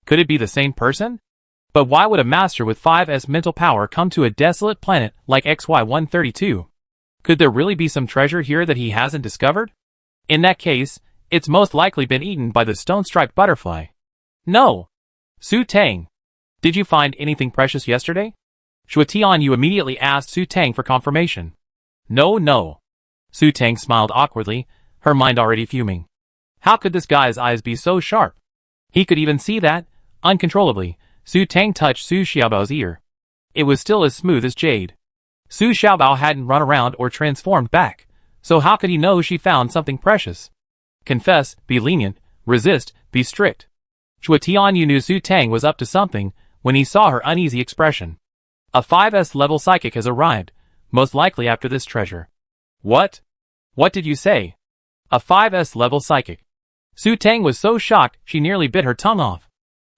Could it be the same person? But why would a master with 5S mental power come to a desolate planet like XY132? Could there really be some treasure here that he hasn't discovered? In that case, it's most likely been eaten by the stone-striped butterfly. No! Su Tang, did you find anything precious yesterday? Xue Tianyu immediately asked Su Tang for confirmation. No. Su Tang smiled awkwardly, her mind already fuming. How could this guy's eyes be so sharp? He could even see that, uncontrollably, Su Tang touched Su Xiaobao's ear. It was still as smooth as jade. Su Xiaobao hadn't run around or transformed back, so how could he know she found something precious? Confess, be lenient, resist, be strict. Shua Tianyu knew Su Tang was up to something when he saw her uneasy expression. A 5S level psychic has arrived, most likely after this treasure. What? What did you say? A 5S level psychic. Su Tang was so shocked she nearly bit her tongue off.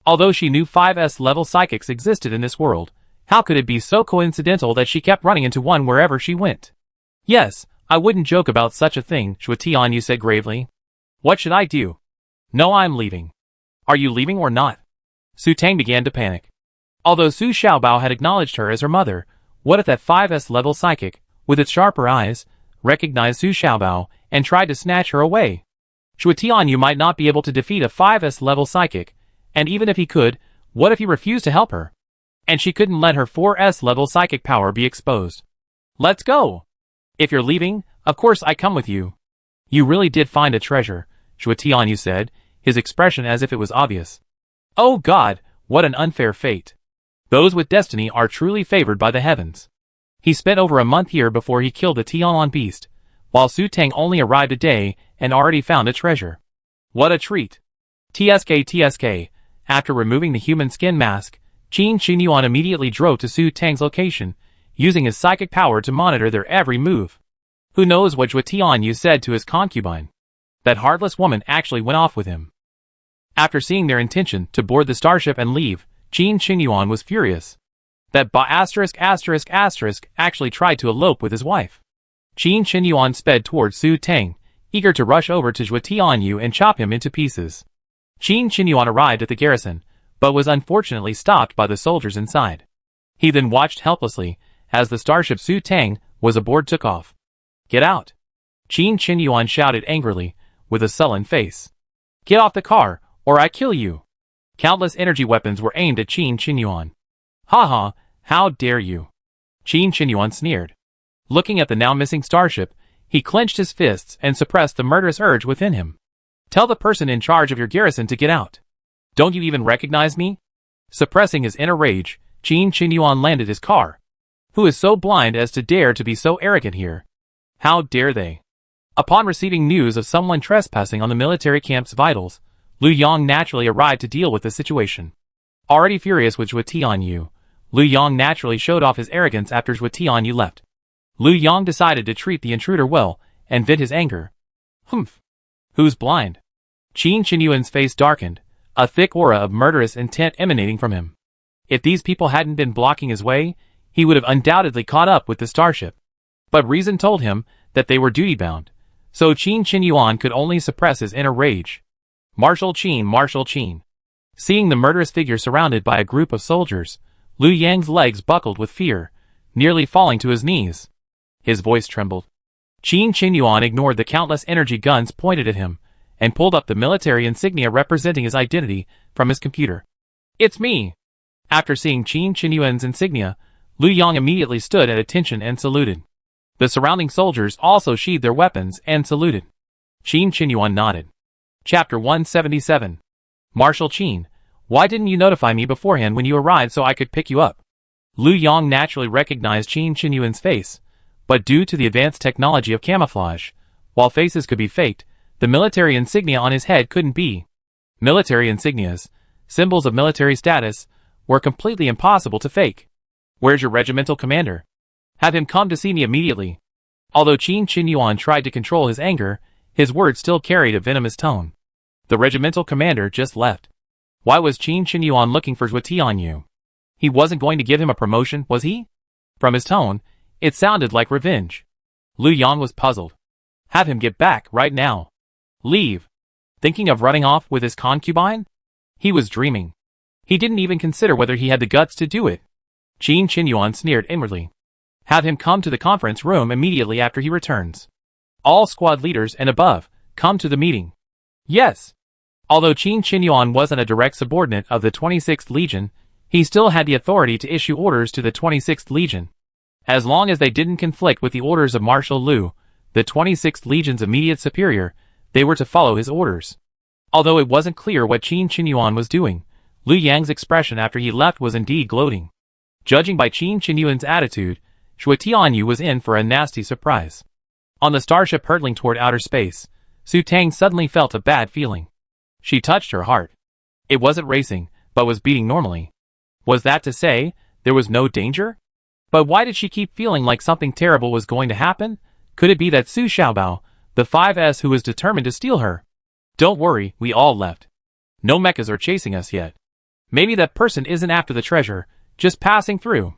Although she knew 5S level psychics existed in this world, how could it be so coincidental that she kept running into one wherever she went? Yes, I wouldn't joke about such a thing, Shua Tianyu said gravely. What should I do? No, I'm leaving. Are you leaving or not? Su Tang began to panic. Although Su Xiaobao had acknowledged her as her mother, what if that 5S level psychic, with its sharper eyes, recognized Su Xiaobao and tried to snatch her away? Shua Tianyu might not be able to defeat a 5S level psychic, and even if he could, what if he refused to help her? And she couldn't let her 4S level psychic power be exposed. Let's go! If you're leaving, of course I come with you. You really did find a treasure, Shua Tianyu said, his expression as if it was obvious. Oh God, what an unfair fate. Those with destiny are truly favored by the heavens. He spent over a month here before he killed the Tianlan beast, while Su Tang only arrived a day and already found a treasure. What a treat. TSK. After removing the human skin mask, Qin Xinyuan immediately drove to Su Tang's location, using his psychic power to monitor their every move. Who knows what Shua Tianyu said to his concubine? That heartless woman actually went off with him. After seeing their intention to board the starship and leave, Qin Xinyuan was furious. That actually tried to elope with his wife. Qin Xinyuan sped towards Su Tang, eager to rush over to Shua Tianyu and chop him into pieces. Qin Xinyuan arrived at the garrison, but was unfortunately stopped by the soldiers inside. He then watched helplessly as the starship Su Tang was aboard took off. Get out! Qin Xinyuan shouted angrily, with a sullen face. Get off the car, or I kill you! Countless energy weapons were aimed at Qin Xinyuan. Ha! How dare you! Qin Xinyuan sneered. Looking at the now missing starship, he clenched his fists and suppressed the murderous urge within him. Tell the person in charge of your garrison to get out. Don't you even recognize me? Suppressing his inner rage, Qin Xinyuan landed his car. Who is so blind as to dare to be so arrogant here? How dare they? Upon receiving news of someone trespassing on the military camp's vitals, Lu Yong naturally arrived to deal with the situation. Already furious with Shua Tianyu, Lu Yong naturally showed off his arrogance after Shua Tianyu left. Lu Yong decided to treat the intruder well and vent his anger. Humph! Who's blind? Qin Xinyuan's face darkened, a thick aura of murderous intent emanating from him. If these people hadn't been blocking his way, he would have undoubtedly caught up with the starship. But reason told him that they were duty-bound, so Qin Xinyuan could only suppress his inner rage. Marshal Qin. Seeing the murderous figure surrounded by a group of soldiers, Lu Yang's legs buckled with fear, nearly falling to his knees. His voice trembled. Qin Xinyuan ignored the countless energy guns pointed at him, and pulled up the military insignia representing his identity from his computer. It's me! After seeing Qin Xinyuan's insignia, Lu Yong immediately stood at attention and saluted. The surrounding soldiers also sheathed their weapons and saluted. Qin Xinyuan nodded. Chapter 177. Marshal Qin, why didn't you notify me beforehand when you arrived so I could pick you up? Lu Yong naturally recognized Qin Xinyuan's face, but due to the advanced technology of camouflage, while faces could be faked, the military insignia on his head couldn't be. Military insignias, symbols of military status, were completely impossible to fake. Where's your regimental commander? Have him come to see me immediately. Although Qin Xinyuan tried to control his anger, his words still carried a venomous tone. The regimental commander just left. Why was Qin Xinyuan looking for Shua Tianyu? He wasn't going to give him a promotion, was he? From his tone, it sounded like revenge. Lu Yong was puzzled. Have him get back right now. Leave. Thinking of running off with his concubine? He was dreaming. He didn't even consider whether he had the guts to do it. Qin Xinyuan sneered inwardly. Have him come to the conference room immediately after he returns. All squad leaders and above, come to the meeting. Yes. Although Qin Xinyuan wasn't a direct subordinate of the 26th Legion, he still had the authority to issue orders to the 26th Legion. As long as they didn't conflict with the orders of Marshal Lu, the 26th Legion's immediate superior, they were to follow his orders. Although it wasn't clear what Qin Xinyuan was doing, Lu Yang's expression after he left was indeed gloating. Judging by Qin Xinyuan's attitude, Shua Tianyu was in for a nasty surprise. On the starship hurtling toward outer space, Su Tang suddenly felt a bad feeling. She touched her heart. It wasn't racing, but was beating normally. Was that to say, there was no danger? But why did she keep feeling like something terrible was going to happen? Could it be that Su Xiaobao, the 5S who was determined to steal her? Don't worry, we all left. No mechas are chasing us yet. Maybe that person isn't after the treasure, just passing through.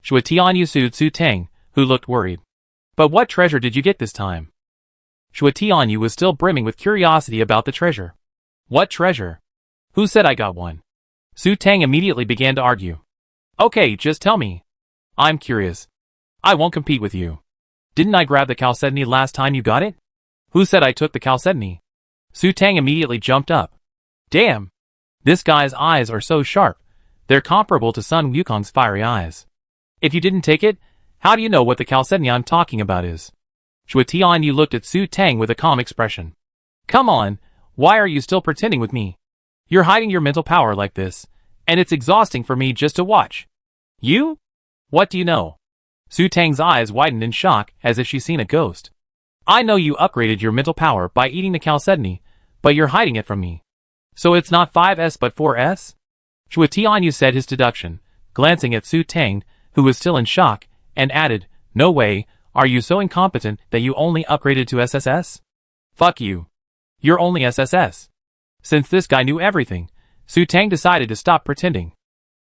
Shui Tianyu sued Su Tang, who looked worried. But what treasure did you get this time? Shui Tianyu was still brimming with curiosity about the treasure. What treasure? Who said I got one? Su Tang immediately began to argue. Okay, just tell me. I'm curious. I won't compete with you. Didn't I grab the chalcedony last time you got it? Who said I took the chalcedony? Su Tang immediately jumped up. Damn! This guy's eyes are so sharp. They're comparable to Sun Wukong's fiery eyes. If you didn't take it, how do you know what the chalcedony I'm talking about is? Shui Tianyu looked at Su Tang with a calm expression. Come on, why are you still pretending with me? You're hiding your mental power like this, and it's exhausting for me just to watch. You? What do you know? Su Tang's eyes widened in shock as if she'd seen a ghost. I know you upgraded your mental power by eating the chalcedony, but you're hiding it from me. So it's not 5S but 4S? Shui Tianyu said his deduction, glancing at Su Tang, who was still in shock, and added, No way, are you so incompetent that you only upgraded to SSS? Fuck you. You're only SSS. Since this guy knew everything, Su Tang decided to stop pretending.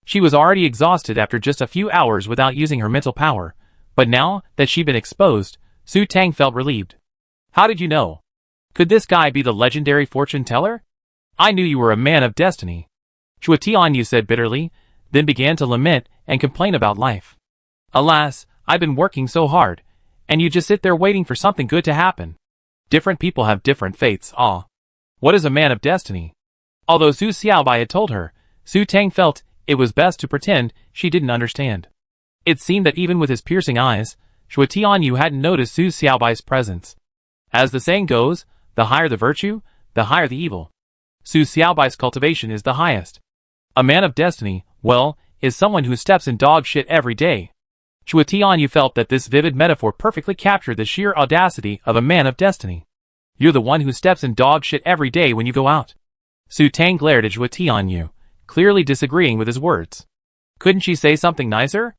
She was already exhausted after just a few hours without using her mental power, but now that she'd been exposed, Su Tang felt relieved. How did you know? Could this guy be the legendary fortune teller? I knew you were a man of destiny. Shui Tianyu said bitterly, then began to lament and complain about life. Alas, I've been working so hard, and you just sit there waiting for something good to happen. Different people have different fates, What is a man of destiny? Although Su Xiaobai had told her, Su Tang felt it was best to pretend she didn't understand. It seemed that even with his piercing eyes, Shui Tianyu hadn't noticed Su Xiaobai's presence. As the saying goes, the higher the virtue, the higher the evil. Su Xiaobai's cultivation is the highest. A man of destiny, well, is someone who steps in dog shit every day. Shui Tianyu felt that this vivid metaphor perfectly captured the sheer audacity of a man of destiny. You're the one who steps in dog shit every day when you go out. Su Tang glared at Shui Tianyu, clearly disagreeing with his words. Couldn't she say something nicer?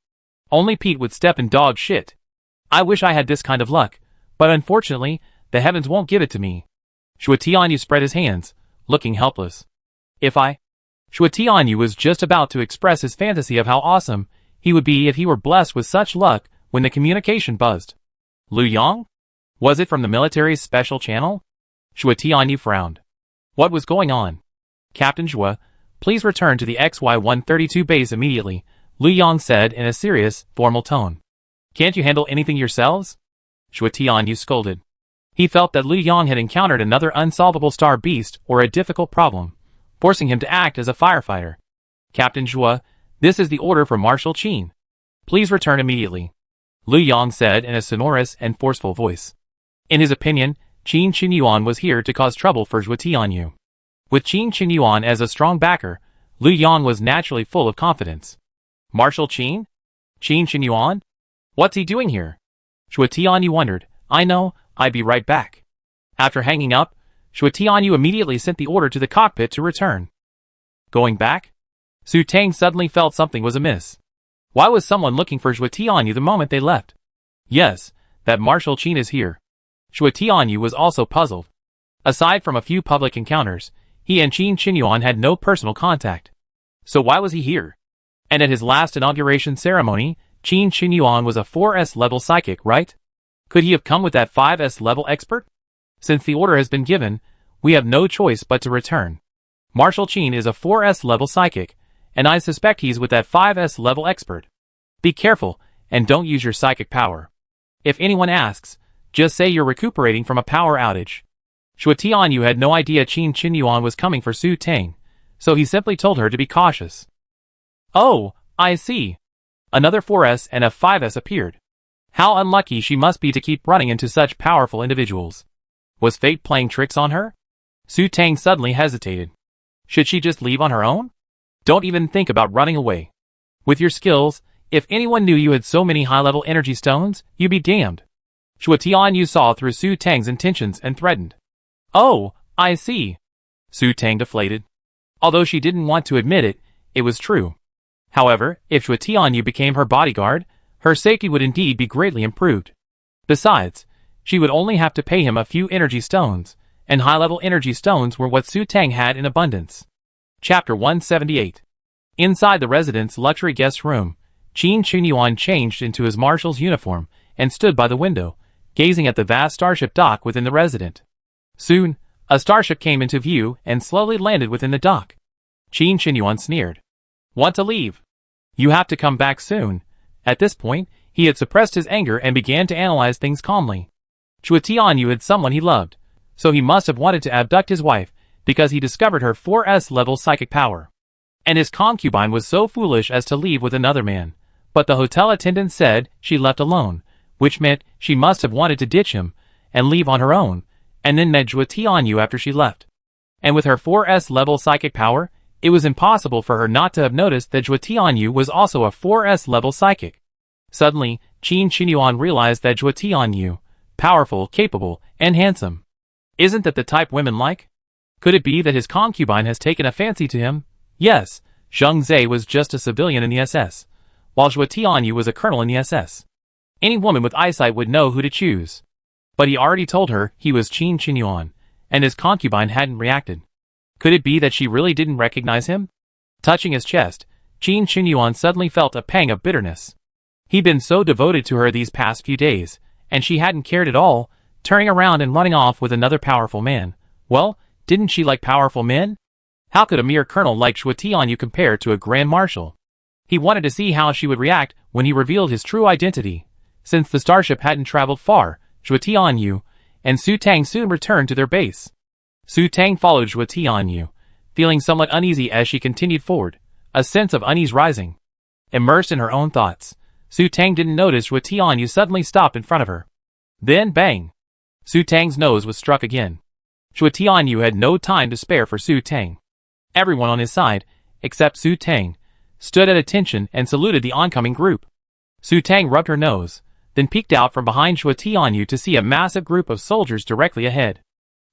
Only Pete would step in dog shit. I wish I had this kind of luck, but unfortunately, the heavens won't give it to me. Shui Tianyu spread his hands, looking helpless. Shui Tianyu was just about to express his fantasy of how awesome he would be if he were blessed with such luck when the communication buzzed. Lu Yang? Was it from the military's special channel? Shui Tianyu frowned. What was going on? Captain Zhua, please return to the XY-132 base immediately, Lu Yang said in a serious, formal tone. Can't you handle anything yourselves? Shui Tianyu scolded. He felt that Lu Yang had encountered another unsolvable star beast or a difficult problem, forcing him to act as a firefighter. Captain Zhua, this is the order for Marshal Qin. Please return immediately, Lu Yang said in a sonorous and forceful voice. In his opinion, Qin Qinyuan was here to cause trouble for Shui Tianyu. With Qin Qinyuan as a strong backer, Lu Yang was naturally full of confidence. Marshal Qin? Qin Qinyuan? What's he doing here? Shui Tianyu wondered. I know, I'd be right back. After hanging up, Shui Tianyu immediately sent the order to the cockpit to return. Going back? Su Tang suddenly felt something was amiss. Why was someone looking for Shui Tianyu the moment they left? Yes, that Marshal Qin is here. Shui Tianyu was also puzzled. Aside from a few public encounters, he and Qin Qinyuan had no personal contact. So why was he here? And at his last inauguration ceremony, Qin Qinyuan was a 4S level psychic, right? Could he have come with that 5S level expert? Since the order has been given, we have no choice but to return. Marshal Qin is a 4S level psychic, and I suspect he's with that 5S level expert. Be careful, and don't use your psychic power. If anyone asks, just say you're recuperating from a power outage. Shui Tianyu had no idea Qin Qinyuan was coming for Su Tang, so he simply told her to be cautious. Oh, I see. Another 4S and a 5S appeared. How unlucky she must be to keep running into such powerful individuals. Was fate playing tricks on her? Su Tang suddenly hesitated. Should she just leave on her own? Don't even think about running away. With your skills, if anyone knew you had so many high-level energy stones, you'd be damned. Shui Tianyu saw through Su Tang's intentions and threatened. Oh, I see. Su Tang deflated. Although she didn't want to admit it, it was true. However, if Xue Tianyu became her bodyguard, her safety would indeed be greatly improved. Besides, she would only have to pay him a few energy stones, and high-level energy stones were what Su Tang had in abundance. Chapter 178. Inside the resident's luxury guest room, Qin Chunyuan changed into his marshal's uniform and stood by the window, gazing at the vast starship dock within the residence. Soon, a starship came into view and slowly landed within the dock. Qin Chunyuan sneered. "Want to leave? You have to come back soon." At this point, he had suppressed his anger and began to analyze things calmly. Xue Tianyu had someone he loved, so he must have wanted to abduct his wife because he discovered her 4S level psychic power. And his concubine was so foolish as to leave with another man. But the hotel attendant said she left alone, which meant she must have wanted to ditch him and leave on her own, and then met Xue Tianyu after she left. And with her 4S level psychic power, it was impossible for her not to have noticed that Xue Tianyu was also a 4S level psychic. Suddenly, Qin Chunyuan realized that Xue Tianyu, powerful, capable, and handsome. Isn't that the type women like? Could it be that his concubine has taken a fancy to him? Yes, Zheng Zhe was just a civilian in the SS, while Xue Tianyu was a colonel in the SS. Any woman with eyesight would know who to choose. But he already told her he was Qin Chunyuan, and his concubine hadn't reacted. Could it be that she really didn't recognize him? Touching his chest, Qin Chunyuan suddenly felt a pang of bitterness. He'd been so devoted to her these past few days, and she hadn't cared at all, turning around and running off with another powerful man. Well, didn't she like powerful men? How could a mere colonel like Xue Tianyu compare to a grand marshal? He wanted to see how she would react when he revealed his true identity. Since the starship hadn't traveled far, Xue Tianyu and Su Tang soon returned to their base. Su Tang followed Xue Tianyu, feeling somewhat uneasy as she continued forward, a sense of unease rising. Immersed in her own thoughts, Su Tang didn't notice Xue Tianyu suddenly stopped in front of her. Then bang! Su Tang's nose was struck again. Xue Tianyu had no time to spare for Su Tang. Everyone on his side, except Su Tang, stood at attention and saluted the oncoming group. Su Tang rubbed her nose, then peeked out from behind Xue Tianyu to see a massive group of soldiers directly ahead.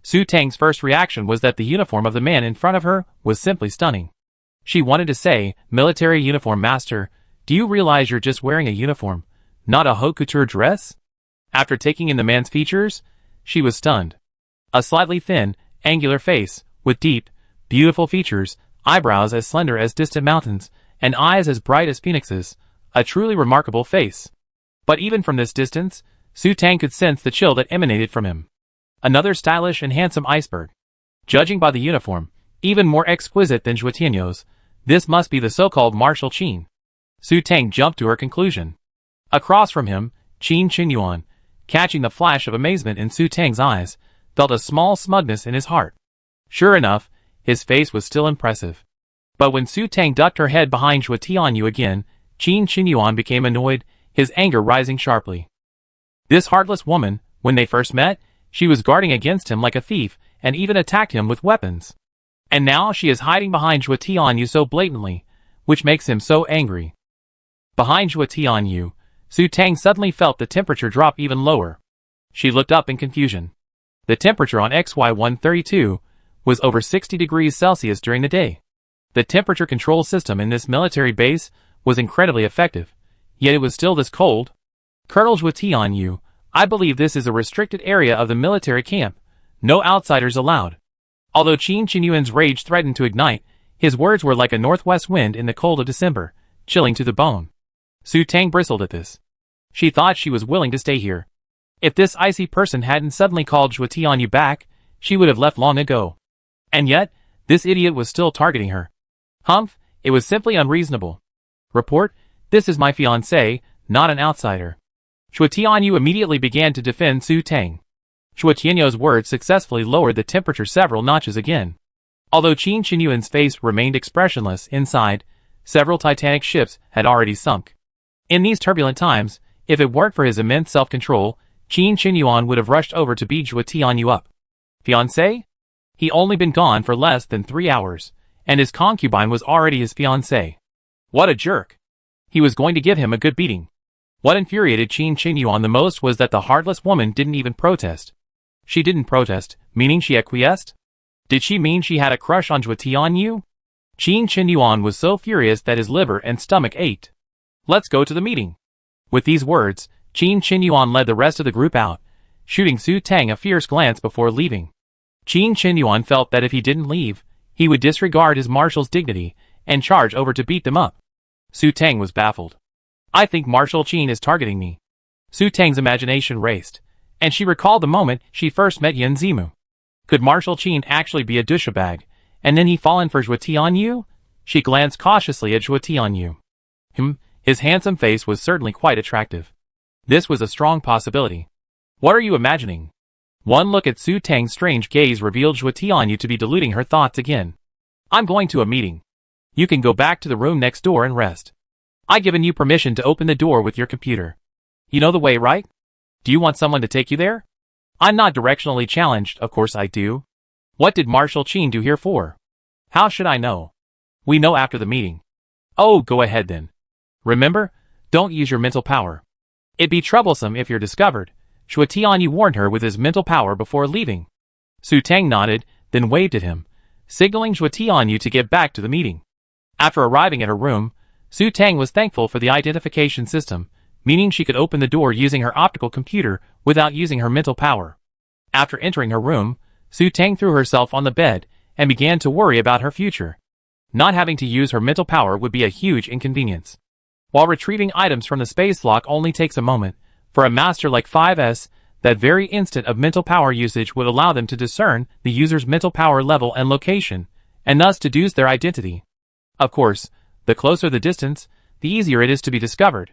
Su Tang's first reaction was that the uniform of the man in front of her was simply stunning. She wanted to say, "Military uniform master, do you realize you're just wearing a uniform, not a haute couture dress?" After taking in the man's features, she was stunned. A slightly thin, angular face, with deep, beautiful features, eyebrows as slender as distant mountains, and eyes as bright as phoenixes, a truly remarkable face. But even from this distance, Su Tang could sense the chill that emanated from him. Another stylish and handsome iceberg. Judging by the uniform, even more exquisite than Xue Tianyu's, this must be the so-called Marshal Qin. Su Tang jumped to her conclusion. Across from him, Qin Chunyuan, catching the flash of amazement in Su Tang's eyes, felt a small smugness in his heart. Sure enough, his face was still impressive. But when Su Tang ducked her head behind Xue Tianyu again, Qin Chunyuan became annoyed, his anger rising sharply. This heartless woman, when they first met, she was guarding against him like a thief and even attacked him with weapons. And now she is hiding behind Xue Tianyu so blatantly, which makes him so angry. Behind Xue Tianyu, Su Tang suddenly felt the temperature drop even lower. She looked up in confusion. The temperature on XY132 was over 60 degrees Celsius during the day. The temperature control system in this military base was incredibly effective, yet it was still this cold. "Colonel Xue Tianyu, I believe this is a restricted area of the military camp. No outsiders allowed." Although Qin Chunyuan's rage threatened to ignite, his words were like a northwest wind in the cold of December, chilling to the bone. Su Tang bristled at this. She thought she was willing to stay here. If this icy person hadn't suddenly called Xue Tianyu back, she would have left long ago. And yet, this idiot was still targeting her. Humph, it was simply unreasonable. "Report, this is my fiancé, not an outsider." Xue Tianyu immediately began to defend Su Tang. Xue Tianyu's words successfully lowered the temperature several notches again. Although Qin Chunyuan's face remained expressionless inside, several Titanic ships had already sunk. In these turbulent times, if it weren't for his immense self-control, Qin Chunyuan would have rushed over to beat Xue Tianyu up. Fiancé? He'd only been gone for less than 3 hours, and his concubine was already his fiancé. What a jerk! He was going to give him a good beating. What infuriated Qin Chunyuan the most was that the heartless woman didn't even protest. She didn't protest, meaning she acquiesced? Did she mean she had a crush on Xue Tianyu? Qin Qinyuan was so furious that his liver and stomach ached. Let's go to the meeting. With these words, Qin Qinyuan led the rest of the group out, shooting Su Tang a fierce glance before leaving. Qin Qinyuan felt that if he didn't leave, he would disregard his marshal's dignity and charge over to beat them up. Su Tang was baffled. I think Marshal Qin is targeting me. Su Tang's imagination raced, and she recalled the moment she first met Yan Zimu. Could Marshal Qin actually be a douchebag, and then he fallen for Zhuo Tianyu? She glanced cautiously at Zhuo Tianyu. His handsome face was certainly quite attractive. This was a strong possibility. What are you imagining? One look at Su Tang's strange gaze revealed Zhuo Tianyu to be diluting her thoughts again. I'm going to a meeting. You can go back to the room next door and rest. I've given you permission to open the door with your computer. You know the way, right? Do you want someone to take you there? I'm not directionally challenged, of course I do. What did Marshal Qin do here for? How should I know? We know after the meeting. Oh, go ahead then. Remember, don't use your mental power. It'd be troublesome if you're discovered. Zhuo Tianyu warned her with his mental power before leaving. Su Tang nodded, then waved at him, signaling Zhuo Tianyu to get back to the meeting. After arriving at her room, Su Tang was thankful for the identification system, meaning she could open the door using her optical computer without using her mental power. After entering her room, Su Tang threw herself on the bed and began to worry about her future. Not having to use her mental power would be a huge inconvenience. While retrieving items from the space lock only takes a moment, for a master like 5S, that very instant of mental power usage would allow them to discern the user's mental power level and location, and thus deduce their identity. Of course, the closer the distance, the easier it is to be discovered.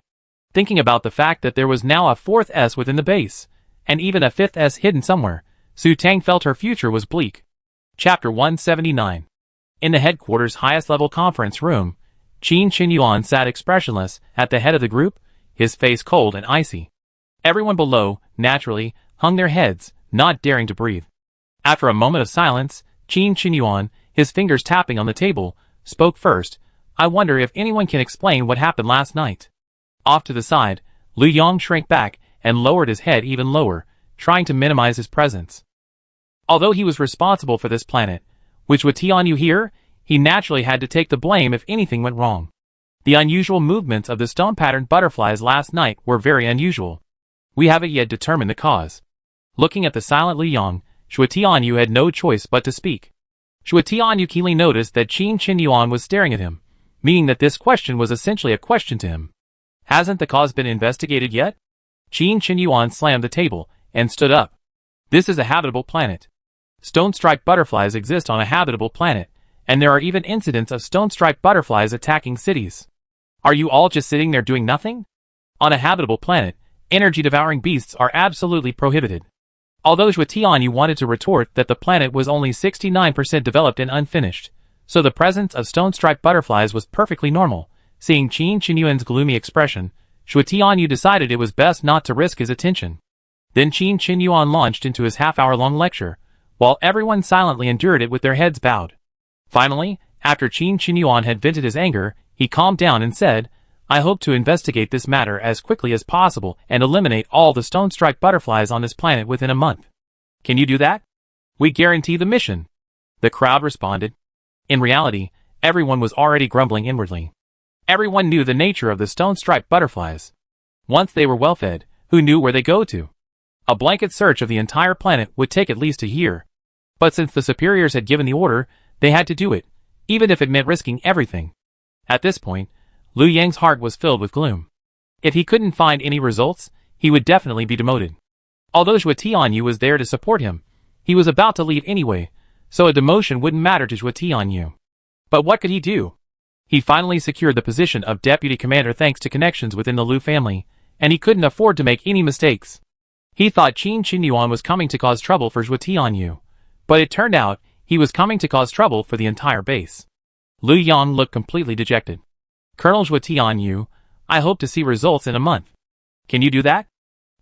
Thinking about the fact that there was now a fourth S within the base, and even a fifth S hidden somewhere, Su Tang felt her future was bleak. Chapter 179. In the headquarters' highest-level conference room, Qin Qinyuan sat expressionless at the head of the group, his face cold and icy. Everyone below, naturally, hung their heads, not daring to breathe. After a moment of silence, Qin Qinyuan, his fingers tapping on the table, spoke first. I wonder if anyone can explain what happened last night. Off to the side, Lu Yong shrank back and lowered his head even lower, trying to minimize his presence. Although he was responsible for this planet, with Zhuo Tianyu here, he naturally had to take the blame if anything went wrong. The unusual movements of the stone-patterned butterflies last night were very unusual. We haven't yet determined the cause. Looking at the silent Lu Yong, Zhuo Tianyu had no choice but to speak. Zhuo Tianyu keenly noticed that Qin Qinyuan was staring at him, meaning that this question was essentially a question to him. Hasn't the cause been investigated yet? Qin Qinyuan slammed the table and stood up. This is a habitable planet. Stone-striped butterflies exist on a habitable planet, and there are even incidents of stone-striped butterflies attacking cities. Are you all just sitting there doing nothing? On a habitable planet, energy-devouring beasts are absolutely prohibited. Although Zhuo Tianyu wanted to retort that the planet was only 69% developed and unfinished, so the presence of stone-striped butterflies was perfectly normal, seeing Qin Qinyuan's gloomy expression, Zhuo Tianyu decided it was best not to risk his attention. Then Qin Qinyuan launched into his half-hour-long lecture, while everyone silently endured it with their heads bowed. Finally, after Qin Qinyuan had vented his anger, he calmed down and said, I hope to investigate this matter as quickly as possible and eliminate all the stone-striped butterflies on this planet within a month. Can you do that? We guarantee the mission. The crowd responded. In reality, everyone was already grumbling inwardly. Everyone knew the nature of the stone-striped butterflies. Once they were well-fed, who knew where they go to? A blanket search of the entire planet would take at least a year. But since the superiors had given the order, they had to do it, even if it meant risking everything. At this point, Lu Yang's heart was filled with gloom. If he couldn't find any results, he would definitely be demoted. Although Zhuo Tianyu was there to support him, he was about to leave anyway, so a demotion wouldn't matter to Zhuo Tianyu. But what could he do? He finally secured the position of deputy commander thanks to connections within the Lu family, and he couldn't afford to make any mistakes. He thought Qin Qinyuan was coming to cause trouble for Zhuo Tianyu, but it turned out he was coming to cause trouble for the entire base. Lu Yang looked completely dejected. Colonel Zhuo Tianyu, I hope to see results in a month. Can you do that?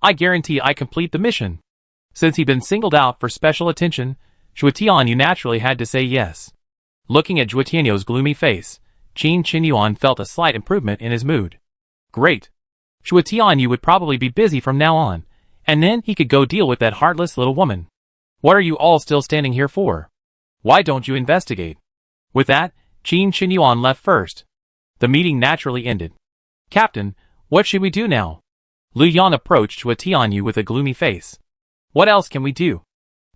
I guarantee I complete the mission. Since he'd been singled out for special attention, Zhuo Tianyu naturally had to say yes. Looking at Zhuo Tianyu's gloomy face, Qin Qinyuan felt a slight improvement in his mood. Great. Zhuo Tianyu would probably be busy from now on, and then he could go deal with that heartless little woman. What are you all still standing here for? Why don't you investigate? With that, Qin Shinyuan left first. The meeting naturally ended. Captain, what should we do now? Lu Yang approached Chua Tianyu with a gloomy face. What else can we do?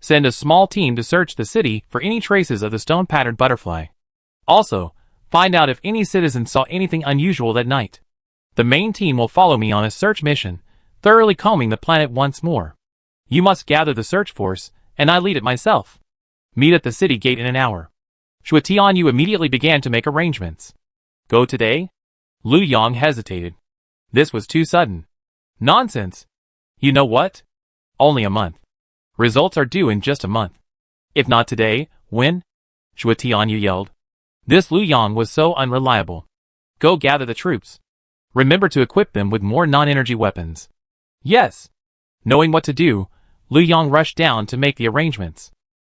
Send a small team to search the city for any traces of the stone-patterned butterfly. Also, find out if any citizens saw anything unusual that night. The main team will follow me on a search mission, thoroughly combing the planet once more. You must gather the search force, and I lead it myself. Meet at the city gate in an hour. Chua Tianyu immediately began to make arrangements. Go today? Lu Yang hesitated. This was too sudden. Nonsense. You know what? Only a month. Results are due in just a month. If not today, when? Chua Tianyu yelled. This Lu Yang was so unreliable. Go gather the troops. Remember to equip them with more non-energy weapons. Yes. Knowing what to do, Lu Yang rushed down to make the arrangements.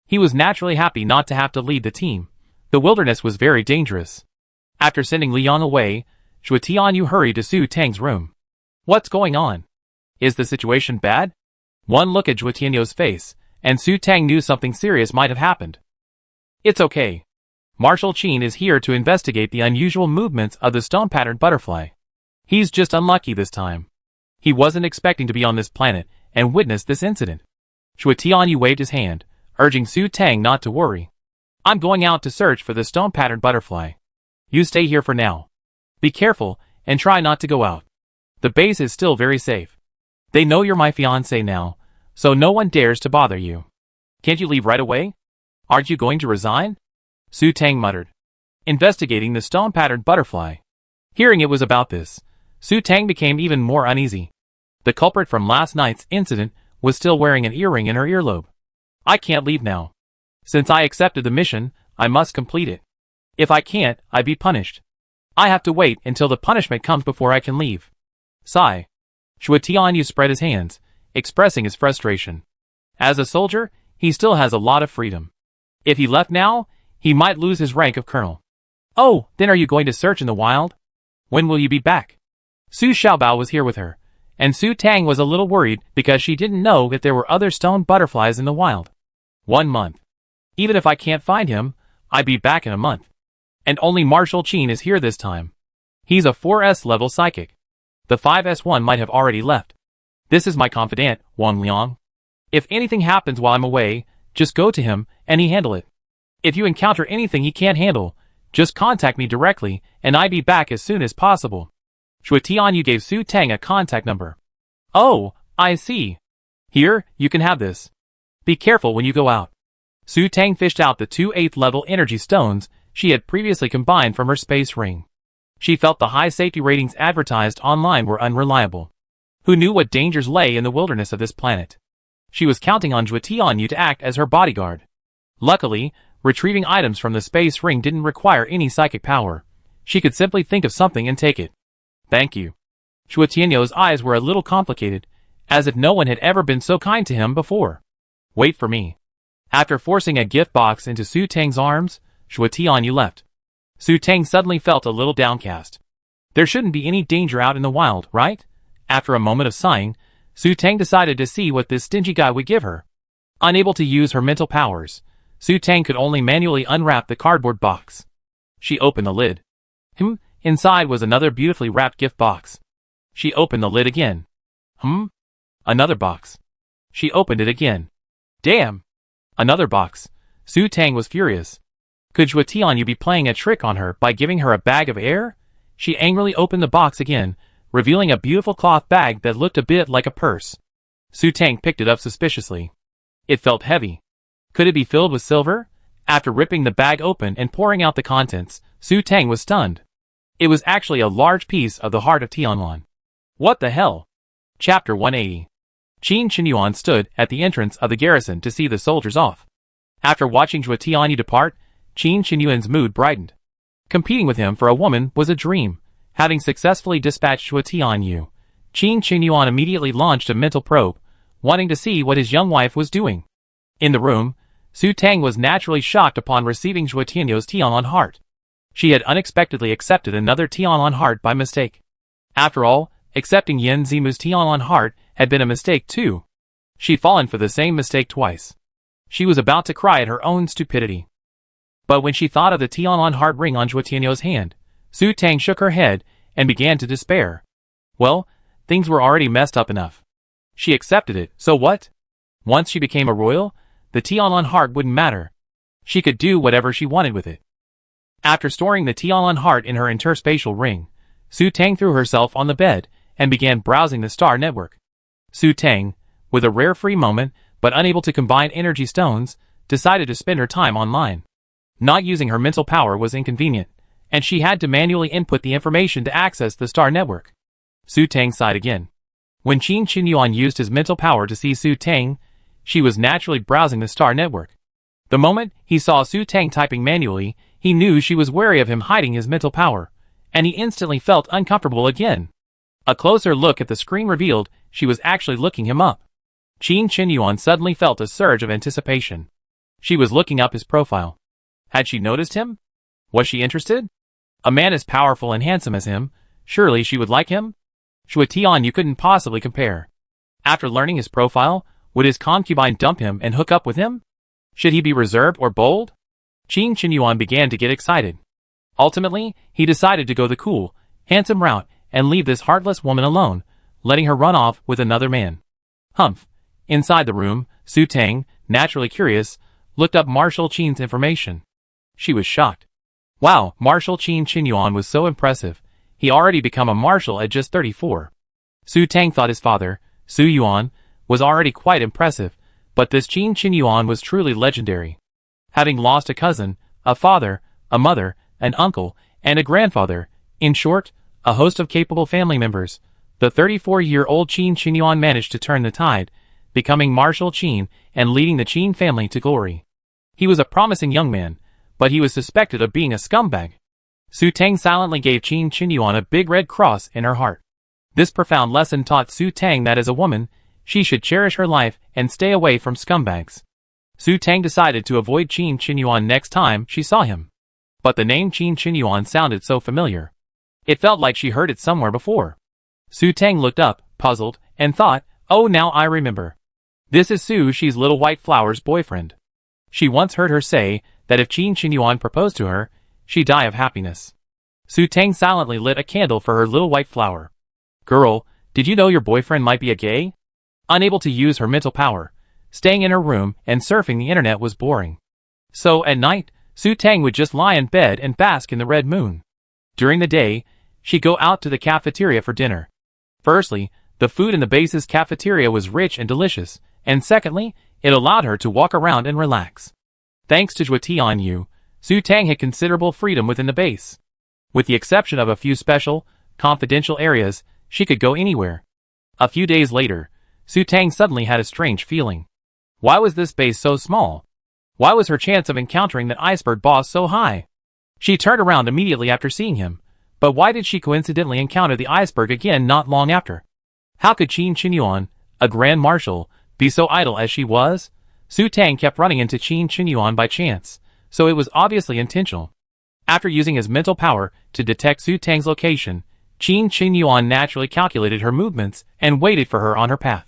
He was naturally happy not to have to lead the team. The wilderness was very dangerous. After sending Lu Yang away, Chua Tianyu hurried to Su Tang's room. What's going on? Is the situation bad? One look at Chua Tianyu's face, and Su Tang knew something serious might have happened. It's okay. Marshal Qin is here to investigate the unusual movements of the stone-patterned butterfly. He's just unlucky this time. He wasn't expecting to be on this planet and witness this incident. Chua Tianyu waved his hand, urging Su Tang not to worry. I'm going out to search for the stone-patterned butterfly. You stay here for now. Be careful and try not to go out. The base is still very safe. They know you're my fiancé now, so no one dares to bother you. Can't you leave right away? Aren't you going to resign? Su Tang muttered. Investigating the stone-patterned butterfly. Hearing it was about this, Su Tang became even more uneasy. The culprit from last night's incident was still wearing an earring in her earlobe. I can't leave now. Since I accepted the mission, I must complete it. If I can't, I'd be punished. I have to wait until the punishment comes before I can leave. Sigh. Chua Tianyu spread his hands, expressing his frustration. As a soldier, he still has a lot of freedom. If he left now, he might lose his rank of colonel. Oh, then are you going to search in the wild? When will you be back? Su Xiaobao was here with her, and Su Tang was a little worried because she didn't know that there were other stone butterflies in the wild. 1 month. Even if I can't find him, I'd be back in a month. And only Marshal Qin is here this time. He's a 4S level psychic. The 5S1 might have already left. This is my confidant, Wang Liang. If anything happens while I'm away, just go to him, and he handle it. If you encounter anything he can't handle, just contact me directly, and I'd be back as soon as possible. Chua Tianyu gave Su Tang a contact number. Oh, I see. Here, you can have this. Be careful when you go out. Su Tang fished out the 2 8th level energy stones she had previously combined from her space ring. She felt the high safety ratings advertised online were unreliable. Who knew what dangers lay in the wilderness of this planet? She was counting on Chua Tianyu to act as her bodyguard. Luckily, retrieving items from the space ring didn't require any psychic power. She could simply think of something and take it. Thank you. Chua Tianyu's eyes were a little complicated, as if no one had ever been so kind to him before. Wait for me. After forcing a gift box into Su Tang's arms, Chua Tianyu left. Su Tang suddenly felt a little downcast. There shouldn't be any danger out in the wild, right? After a moment of sighing, Su Tang decided to see what this stingy guy would give her. Unable to use her mental powers, Su Tang could only manually unwrap the cardboard box. She opened the lid. Inside was another beautifully wrapped gift box. She opened the lid again. Another box. She opened it again. Damn! Another box. Su Tang was furious. Could Chua Tianyu be playing a trick on her by giving her a bag of air? She angrily opened the box again, revealing a beautiful cloth bag that looked a bit like a purse. Su Tang picked it up suspiciously. It felt heavy. Could it be filled with silver? After ripping the bag open and pouring out the contents, Su Tang was stunned. It was actually a large piece of the heart of Tianwan. What the hell? Chapter 180. Qin Shinyuan stood at the entrance of the garrison to see the soldiers off. After watching Chua Tianyu depart, Qin Shinyuan's mood brightened. Competing with him for a woman was a dream. Having successfully dispatched Chua Tianyu, Qin Shinyuan immediately launched a mental probe, wanting to see what his young wife was doing. In the room, Su Tang was naturally shocked upon receiving Chua Tianyu's Tianlan heart. She had unexpectedly accepted another Tianlan heart by mistake. After all, accepting Yen Zimu's Tianlan heart had been a mistake too. She'd fallen for the same mistake twice. She was about to cry at her own stupidity. But when she thought of the Tianlan heart ring on Zhuo Tianyou's hand, Su Tang shook her head and began to despair. Well, things were already messed up enough. She accepted it, so what? Once she became a royal, the Tianlan heart wouldn't matter. She could do whatever she wanted with it. After storing the Tianlan heart in her interspatial ring, Su Tang threw herself on the bed and began browsing the star network. Su Tang, with a rare free moment but unable to combine energy stones, decided to spend her time online. Not using her mental power was inconvenient, and she had to manually input the information to access the star network. Su Tang sighed again. When Qin Qinyuan used his mental power to see Su Tang, she was naturally browsing the star network. The moment he saw Su Tang typing manually, he knew she was wary of him hiding his mental power, and he instantly felt uncomfortable again. A closer look at the screen revealed she was actually looking him up. Qin Qinyuan suddenly felt a surge of anticipation. She was looking up his profile. Had she noticed him? Was she interested? A man as powerful and handsome as him, surely she would like him? Zhuo Tianyou couldn't possibly compare. After learning his profile, would his concubine dump him and hook up with him? Should he be reserved or bold? Qin Qinyuan began to get excited. Ultimately, he decided to go the cool, handsome route and leave this heartless woman alone, letting her run off with another man. Humph. Inside the room, Su Tang, naturally curious, looked up Marshal Qin's information. She was shocked. Wow, Marshal Qin Qinyuan was so impressive. He already become a marshal at just 34. Su Tang thought his father, Su Yuan, was already quite impressive, but this Qin Qinyuan was truly legendary. Having lost a cousin, a father, a mother, an uncle, and a grandfather, in short, a host of capable family members, the 34-year-old Qin Qinyuan managed to turn the tide, becoming Marshal Qin and leading the Qin family to glory. He was a promising young man, but he was suspected of being a scumbag. Su Tang silently gave Qin Qinyuan a big red cross in her heart. This profound lesson taught Su Tang that as a woman, she should cherish her life and stay away from scumbags. Su Tang decided to avoid Qin Qinyuan next time she saw him. But the name Qin Qinyuan sounded so familiar. It felt like she heard it somewhere before. Su Tang looked up, puzzled, and thought, oh, now I remember. This is Su Shi's little white flower's boyfriend. She once heard her say that if Qin Qinyuan proposed to her, she'd die of happiness. Su Tang silently lit a candle for her little white flower. Girl, did you know your boyfriend might be a gay? Unable to use her mental power, staying in her room and surfing the internet was boring. So at night, Su Tang would just lie in bed and bask in the red moon. During the day, she'd go out to the cafeteria for dinner. Firstly, the food in the base's cafeteria was rich and delicious, and secondly, it allowed her to walk around and relax. Thanks to Zhuo Tianyou, Su Tang had considerable freedom within the base. With the exception of a few special, confidential areas, she could go anywhere. A few days later, Su Tang suddenly had a strange feeling. Why was this base so small? Why was her chance of encountering that iceberg boss so high? She turned around immediately after seeing him, but why did she coincidentally encounter the iceberg again not long after? How could Qin Qinyuan, a grand marshal, be so idle as she was? Su Tang kept running into Qin Qinyuan by chance, so it was obviously intentional. After using his mental power to detect Su Tang's location, Qin Qinyuan naturally calculated her movements and waited for her on her path.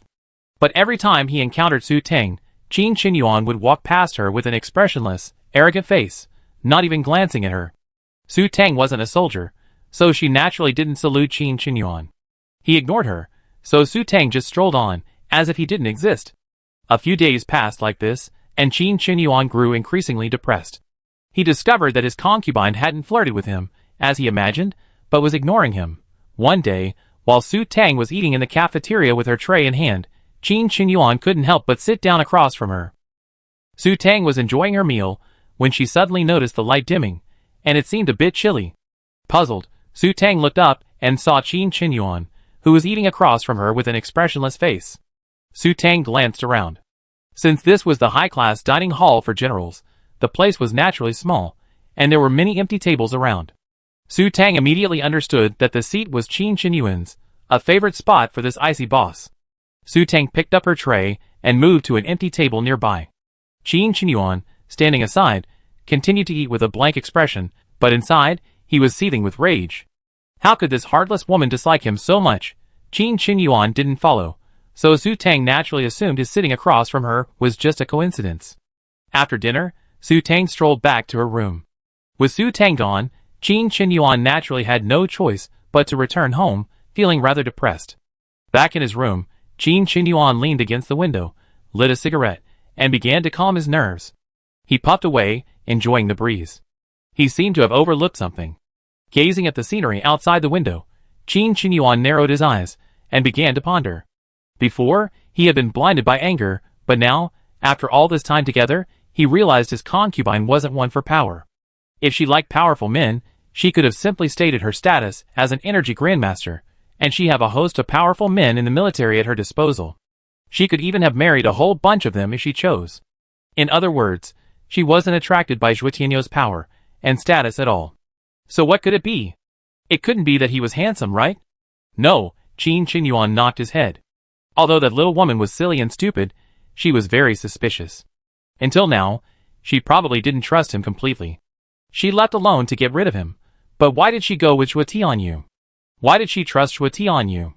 But every time he encountered Su Tang, Qin Qinyuan would walk past her with an expressionless, arrogant face, not even glancing at her. Su Tang wasn't a soldier, so she naturally didn't salute Qin Qinyuan. He ignored her, so Su Tang just strolled on, as if he didn't exist. A few days passed like this, and Qin Qinyuan grew increasingly depressed. He discovered that his concubine hadn't flirted with him, as he imagined, but was ignoring him. One day, while Su Tang was eating in the cafeteria with her tray in hand, Qin Qinyuan couldn't help but sit down across from her. Su Tang was enjoying her meal, when she suddenly noticed the light dimming, and it seemed a bit chilly. Puzzled, Su Tang looked up and saw Qin Qinyuan, who was eating across from her with an expressionless face. Su Tang glanced around. Since this was the high-class dining hall for generals, the place was naturally small, and there were many empty tables around. Su Tang immediately understood that the seat was Qin Qinyuan's, a favorite spot for this icy boss. Su Tang picked up her tray and moved to an empty table nearby. Qin Qinyuan, standing aside, continued to eat with a blank expression, but inside, he was seething with rage. How could this heartless woman dislike him so much? Qin Qinyuan didn't follow, so Su Tang naturally assumed his sitting across from her was just a coincidence. After dinner, Su Tang strolled back to her room. With Su Tang gone, Qin Qinyuan naturally had no choice but to return home, feeling rather depressed. Back in his room, Qin Qinyuan leaned against the window, lit a cigarette, and began to calm his nerves. He puffed away, enjoying the breeze. He seemed to have overlooked something. Gazing at the scenery outside the window, Qin Qinyuan narrowed his eyes and began to ponder. Before, he had been blinded by anger, but now, after all this time together, he realized his concubine wasn't one for power. If she liked powerful men, she could have simply stated her status as an energy grandmaster, and she have a host of powerful men in the military at her disposal. She could even have married a whole bunch of them if she chose. In other words, she wasn't attracted by Zhuo Tianyou's power and status at all. So what could it be? It couldn't be that he was handsome, right? No, Qin Qinyuan knocked his head. Although that little woman was silly and stupid, she was very suspicious. Until now, she probably didn't trust him completely. She left alone to get rid of him. But why did she go with Zhuo Tianyou? Why did she trust Zhuo Tianyou?